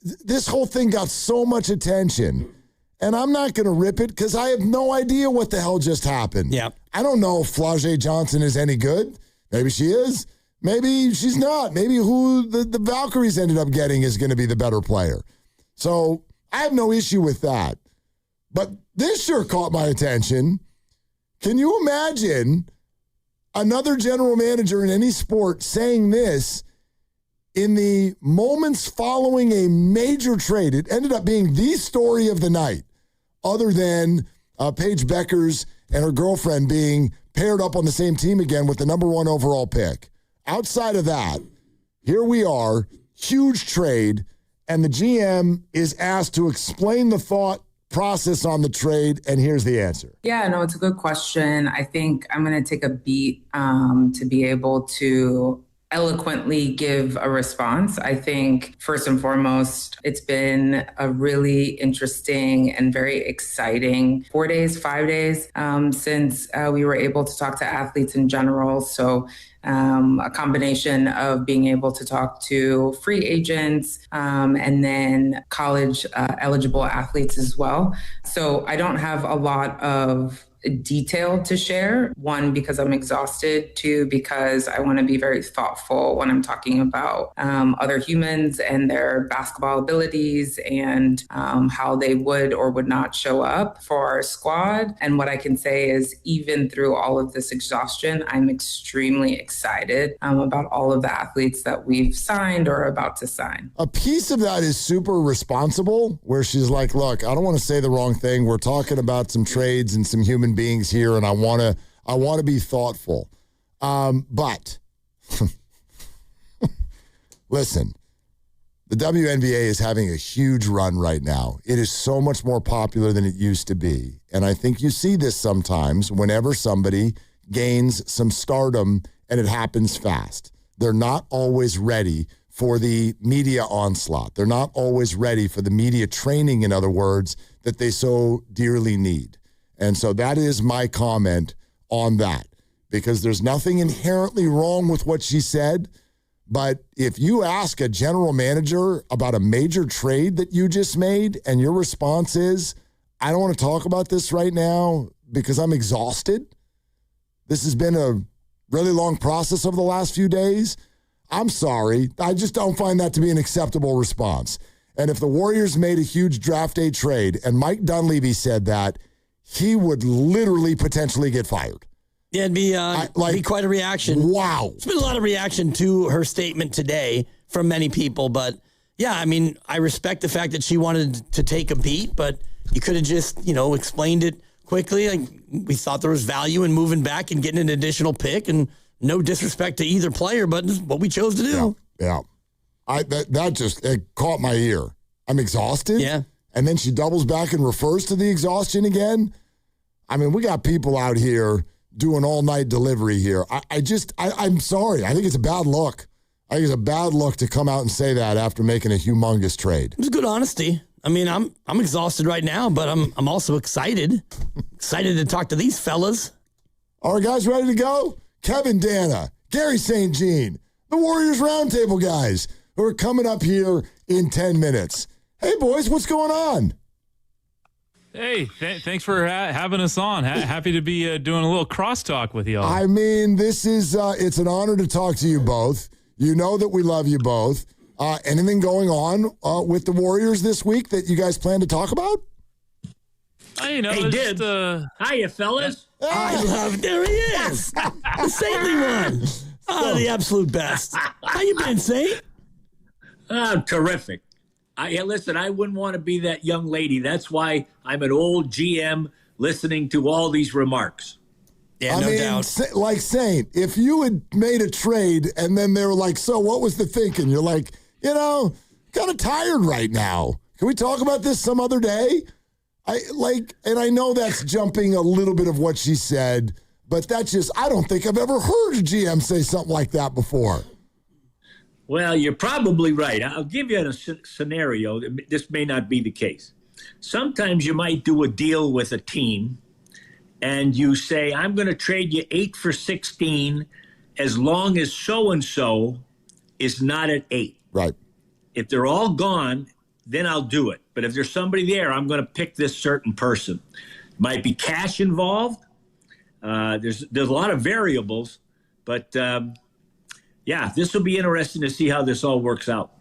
This whole thing got so much attention. And I'm not going to rip it because I have no idea what the hell just happened. Yeah. I don't know if Flau'jae Johnson is any good. Maybe she is. Maybe she's not. Maybe who the Valkyries ended up getting is going to be the better player. So I have no issue with that. But this sure caught my attention. Can you imagine another general manager in any sport saying this in the moments following a major trade? It ended up being the story of the night, other than Paige Beckers and her girlfriend being paired up on the same team again with the number 1 overall pick. Outside of that, here we are, huge trade, and the GM is asked to explain the thought process on the trade, and here's the answer. Yeah, no, it's a good question. I think I'm going to take a beat to be able to eloquently give a response. I think first and foremost, it's been a really interesting and very exciting 4 days, 5 days since we were able to talk to athletes in general. So a combination of being able to talk to free agents and then college eligible athletes as well. So I don't have a lot of detail to share. 1, because I'm exhausted. 2, because I want to be very thoughtful when I'm talking about other humans and their basketball abilities and how they would or would not show up for our squad. And what I can say is, even through all of this exhaustion, I'm extremely excited about all of the athletes that we've signed or are about to sign. A piece of that is super responsible, where she's like, look, I don't want to say the wrong thing. We're talking about some trades and some human beings here, and I want to be thoughtful. But listen, the WNBA is having a huge run right now. It is so much more popular than it used to be. And I think you see this sometimes whenever somebody gains some stardom and it happens fast. They're not always ready for the media onslaught. They're not always ready for the media training, in other words, that they so dearly need. And so that is my comment on that, because there's nothing inherently wrong with what she said. But if you ask a general manager about a major trade that you just made and your response is, I don't want to talk about this right now because I'm exhausted. This has been a really long process over the last few days. I'm sorry. I just don't find that to be an acceptable response. And if the Warriors made a huge draft day trade and Mike Dunleavy said that, he would literally potentially get fired. Yeah, it'd be quite a reaction. Wow. There's been a lot of reaction to her statement today from many people. But, yeah, I mean, I respect the fact that she wanted to take a beat, but you could have just, explained it quickly. Like, we thought there was value in moving back and getting an additional pick, and no disrespect to either player, but it's what we chose to do. Yeah. That just caught my ear. I'm exhausted. Yeah. And then she doubles back and refers to the exhaustion again. I mean, we got people out here do an all-night delivery here. I'm sorry. I think it's a bad look. I think it's a bad look to come out and say that after making a humongous trade. It's good honesty. I mean, I'm exhausted right now, but I'm also excited. Excited to talk to these fellas. All right, guys, ready to go? Kevin Dana, Gary St. Jean, the Warriors Roundtable guys who are coming up here in 10 minutes. Hey, boys, what's going on? Hey, thanks for having us on. Happy to be doing a little crosstalk with y'all. I mean, this is it's an honor to talk to you both. You know that we love you both. Anything going on with the Warriors this week that you guys plan to talk about? Hey, Dibs. Hiya, fellas. I love, there he is. The saintly one. The absolute best. How you been, Saint? Terrific. Listen, I wouldn't want to be that young lady. That's why I'm an old GM listening to all these remarks. Yeah, no doubt. Like Saint, if you had made a trade and then they were like, so what was the thinking? You're like, kind of tired right now. Can we talk about this some other day? And I know that's jumping a little bit of what she said, but I don't think I've ever heard a GM say something like that before. Well, you're probably right. I'll give you a scenario. This may not be the case. Sometimes you might do a deal with a team and you say, I'm going to trade you 8 for 16 as long as so-and-so is not at 8. Right. If they're all gone, then I'll do it. But if there's somebody there, I'm going to pick this certain person. Might be cash involved. There's a lot of variables, but this will be interesting to see how this all works out.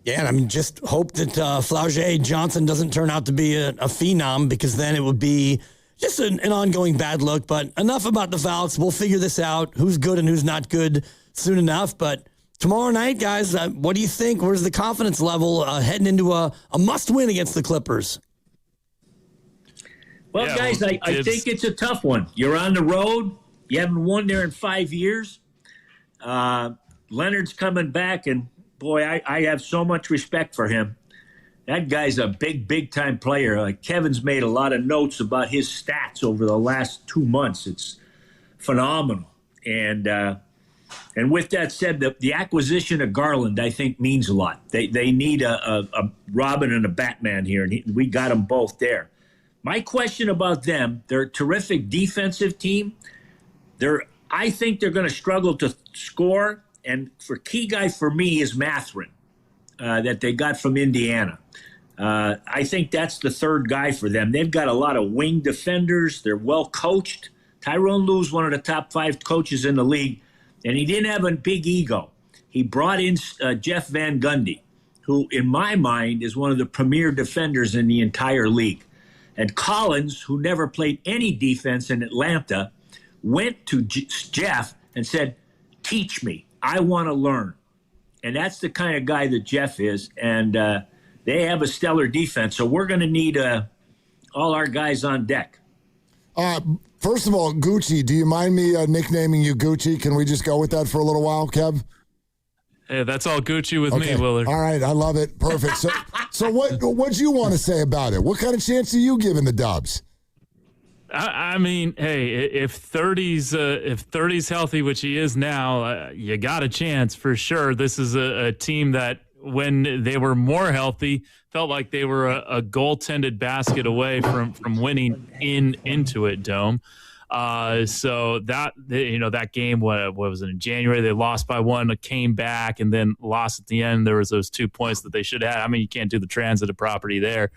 Yeah, and I mean, just hope that Flaugier Johnson doesn't turn out to be a phenom, because then it would be just an ongoing bad look. But enough about the Falcons. We'll figure this out, who's good and who's not good soon enough. But tomorrow night, guys, what do you think? Where's the confidence level heading into a must-win against the Clippers? Well, guys, I think it's a tough one. You're on the road. You haven't won there in 5 years. Leonard's coming back, and, boy, I have so much respect for him. That guy's a big-time player. Kevin's made a lot of notes about his stats over the last 2 months. It's phenomenal. And with that said, the acquisition of Garland, I think, means a lot. They need a Robin and a Batman here, and we got them both there. My question about them, they're a terrific defensive team. I think they're going to struggle to score, and key guy for me is Mathurin that they got from Indiana. I think that's the third guy for them. They've got a lot of wing defenders. They're well coached. Tyronn Lue's one of the top 5 coaches in the league. And he didn't have a big ego. He brought in Jeff Van Gundy, who, in my mind, is one of the premier defenders in the entire league. And Collins, who never played any defense in Atlanta, went to Jeff and said, teach me. I want to learn. And that's the kind of guy that Jeff is. And they have a stellar defense. So we're going to need all our guys on deck. First of all, Gucci, do you mind me nicknaming you Gucci? Can we just go with that for a little while, Kev? Yeah, that's all Gucci with me, Willard. All right, I love it. Perfect. So what do you want to say about it? What kind of chance are you giving the Dubs? I mean, hey, if 30's healthy, which he is now, you got a chance for sure. This is a team that, when they were more healthy, felt like they were a goaltended basket away from winning into it, Dome. So that game, what was it, in January? They lost by 1, came back, and then lost at the end. There was those 2 points that they should have had. I mean, you can't do the transitive property there.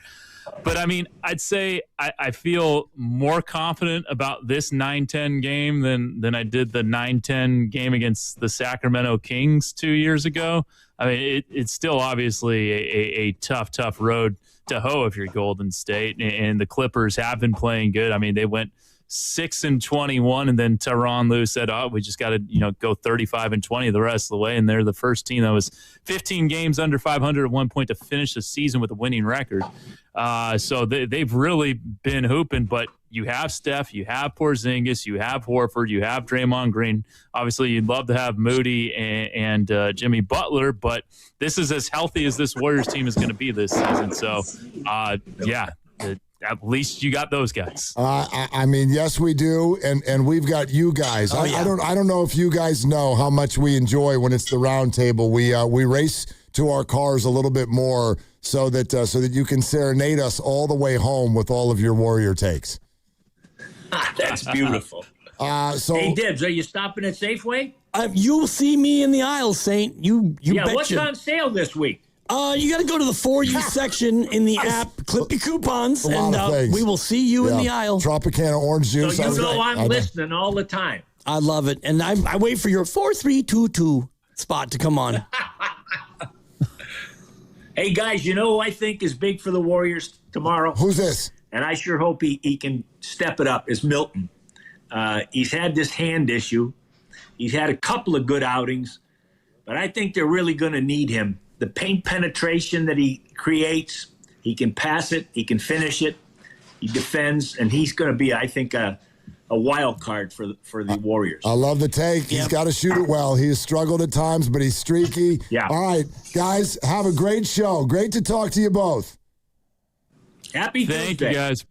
But, I mean, I'd say I feel more confident about this 9-10 game than I did the 9-10 game against the Sacramento Kings 2 years ago. I mean, it's still obviously a tough road to hoe if you're Golden State. And the Clippers have been playing good. I mean, they went 6-21, and then Tyronn Lue said, we just got to go 35-20 the rest of the way. And they're the first team that was 15 games under 500 at one point to finish the season with a winning record. So they've really been hooping. But you have Steph, you have Porzingis, you have Horford, you have Draymond Green. Obviously, you'd love to have Moody and Jimmy Butler, but this is as healthy as this Warriors team is going to be this season. So, at least you got those guys. I mean, yes, we do, and we've got you guys. I don't know if you guys know how much we enjoy when it's the round table. We race to our cars a little bit more so that you can serenade us all the way home with all of your Warrior takes. That's beautiful. Hey, Dibs, are you stopping at Safeway? You'll see me in the aisle, Saint. You betcha. What's on sale this week? You got to go to the For You section in the app, clip your coupons, and we will see you in the aisle. Drop a can of orange juice. So you know I'm listening all the time. I love it. And I wait for your 4322 spot to come on. Hey, guys, you know who I think is big for the Warriors tomorrow? Who's this? And I sure hope he can step it up, is Milton. He's had this hand issue. He's had a couple of good outings, but I think they're really going to need him. The paint penetration that he creates, he can pass it, he can finish it, he defends, and he's going to be, I think, a wild card for the Warriors. I love the take. He's got to shoot it well. He has struggled at times, but he's streaky. Yeah. All right, guys, have a great show. Great to talk to you both. Happy Tuesday. Thank you, guys.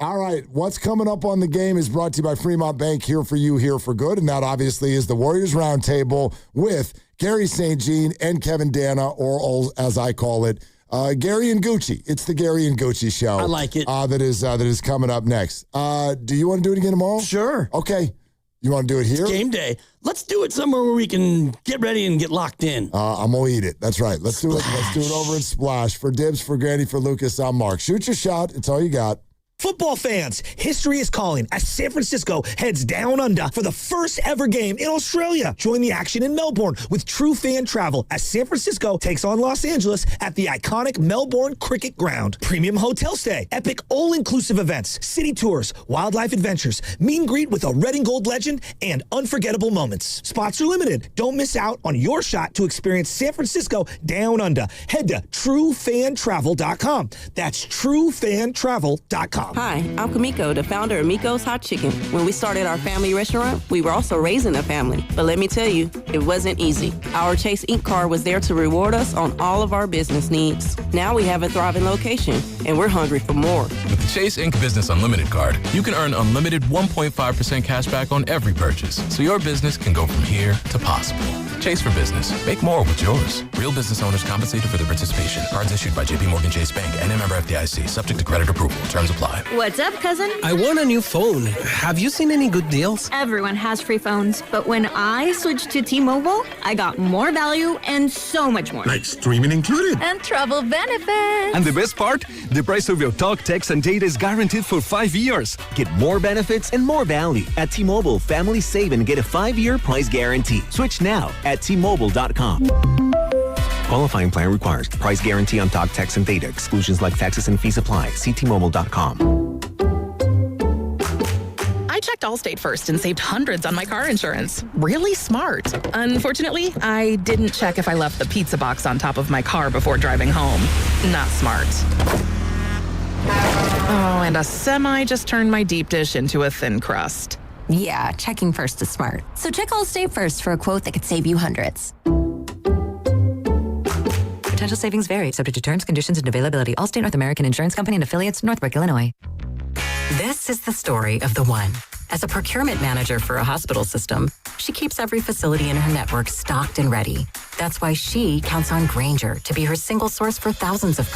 All right, what's coming up on the game is brought to you by Fremont Bank, here for you, here for good. And that obviously is the Warriors Roundtable with Gary St. Jean and Kevin Dana, or as I call it, Gary and Gucci. It's the Gary and Gucci show. I like it. That is coming up next. Do you want to do it again tomorrow? Sure. Okay. You want to do it here? It's game day. Let's do it somewhere where we can get ready and get locked in. I'm going to eat it. That's right. Let's do it. Let's do it over in Splash. For Dibs, for Granny, for Lucas, I'm Mark. Shoot your shot. It's all you got. Football fans, history is calling as San Francisco heads down under for the first ever game in Australia. Join the action in Melbourne with true fan travel as San Francisco takes on Los Angeles at the iconic Melbourne Cricket Ground. Premium hotel stay, epic all-inclusive events, city tours, wildlife adventures, meet and greet with a red and gold legend, and unforgettable moments. Spots are limited. Don't miss out on your shot to experience San Francisco down under. Head to truefantravel.com. That's truefantravel.com. Hi, I'm Kamiko, the founder of Miko's Hot Chicken. When we started our family restaurant, we were also raising a family. But let me tell you, it wasn't easy. Our Chase Ink card was there to reward us on all of our business needs. Now we have a thriving location, and we're hungry for more. With the Chase Ink Business Unlimited card, you can earn unlimited 1.5% cash back on every purchase, so your business can go from here to possible. Chase for Business. Make more with yours. Real business owners compensated for their participation. Cards issued by JPMorgan Chase Bank and a member FDIC. Subject to credit approval. Terms apply. What's up, cousin? I want a new phone. Have you seen any good deals? Everyone has free phones, but when I switched to T-Mobile, I got more value and so much more. Like streaming included. And travel benefits. And the best part? The price of your talk, text, and data is guaranteed for 5 years. Get more benefits and more value. At T-Mobile, families save and get a 5-year price guarantee. Switch now at T-Mobile.com. Qualifying plan requires price guarantee on talk, text, and data. Exclusions like taxes and fees apply. See T-Mobile.com. I checked Allstate first and saved hundreds on my car insurance. Really smart. Unfortunately, I didn't check if I left the pizza box on top of my car before driving home. Not smart. Oh, and a semi just turned my deep dish into a thin crust. Yeah, checking first is smart. So check Allstate first for a quote that could save you hundreds. Potential savings vary, subject to terms, conditions, and availability. Allstate North American Insurance Company and affiliates, Northbrook, Illinois. This is the story of the one. As a procurement manager for a hospital system, she keeps every facility in her network stocked and ready. That's why she counts on Grainger to be her single source for thousands of products.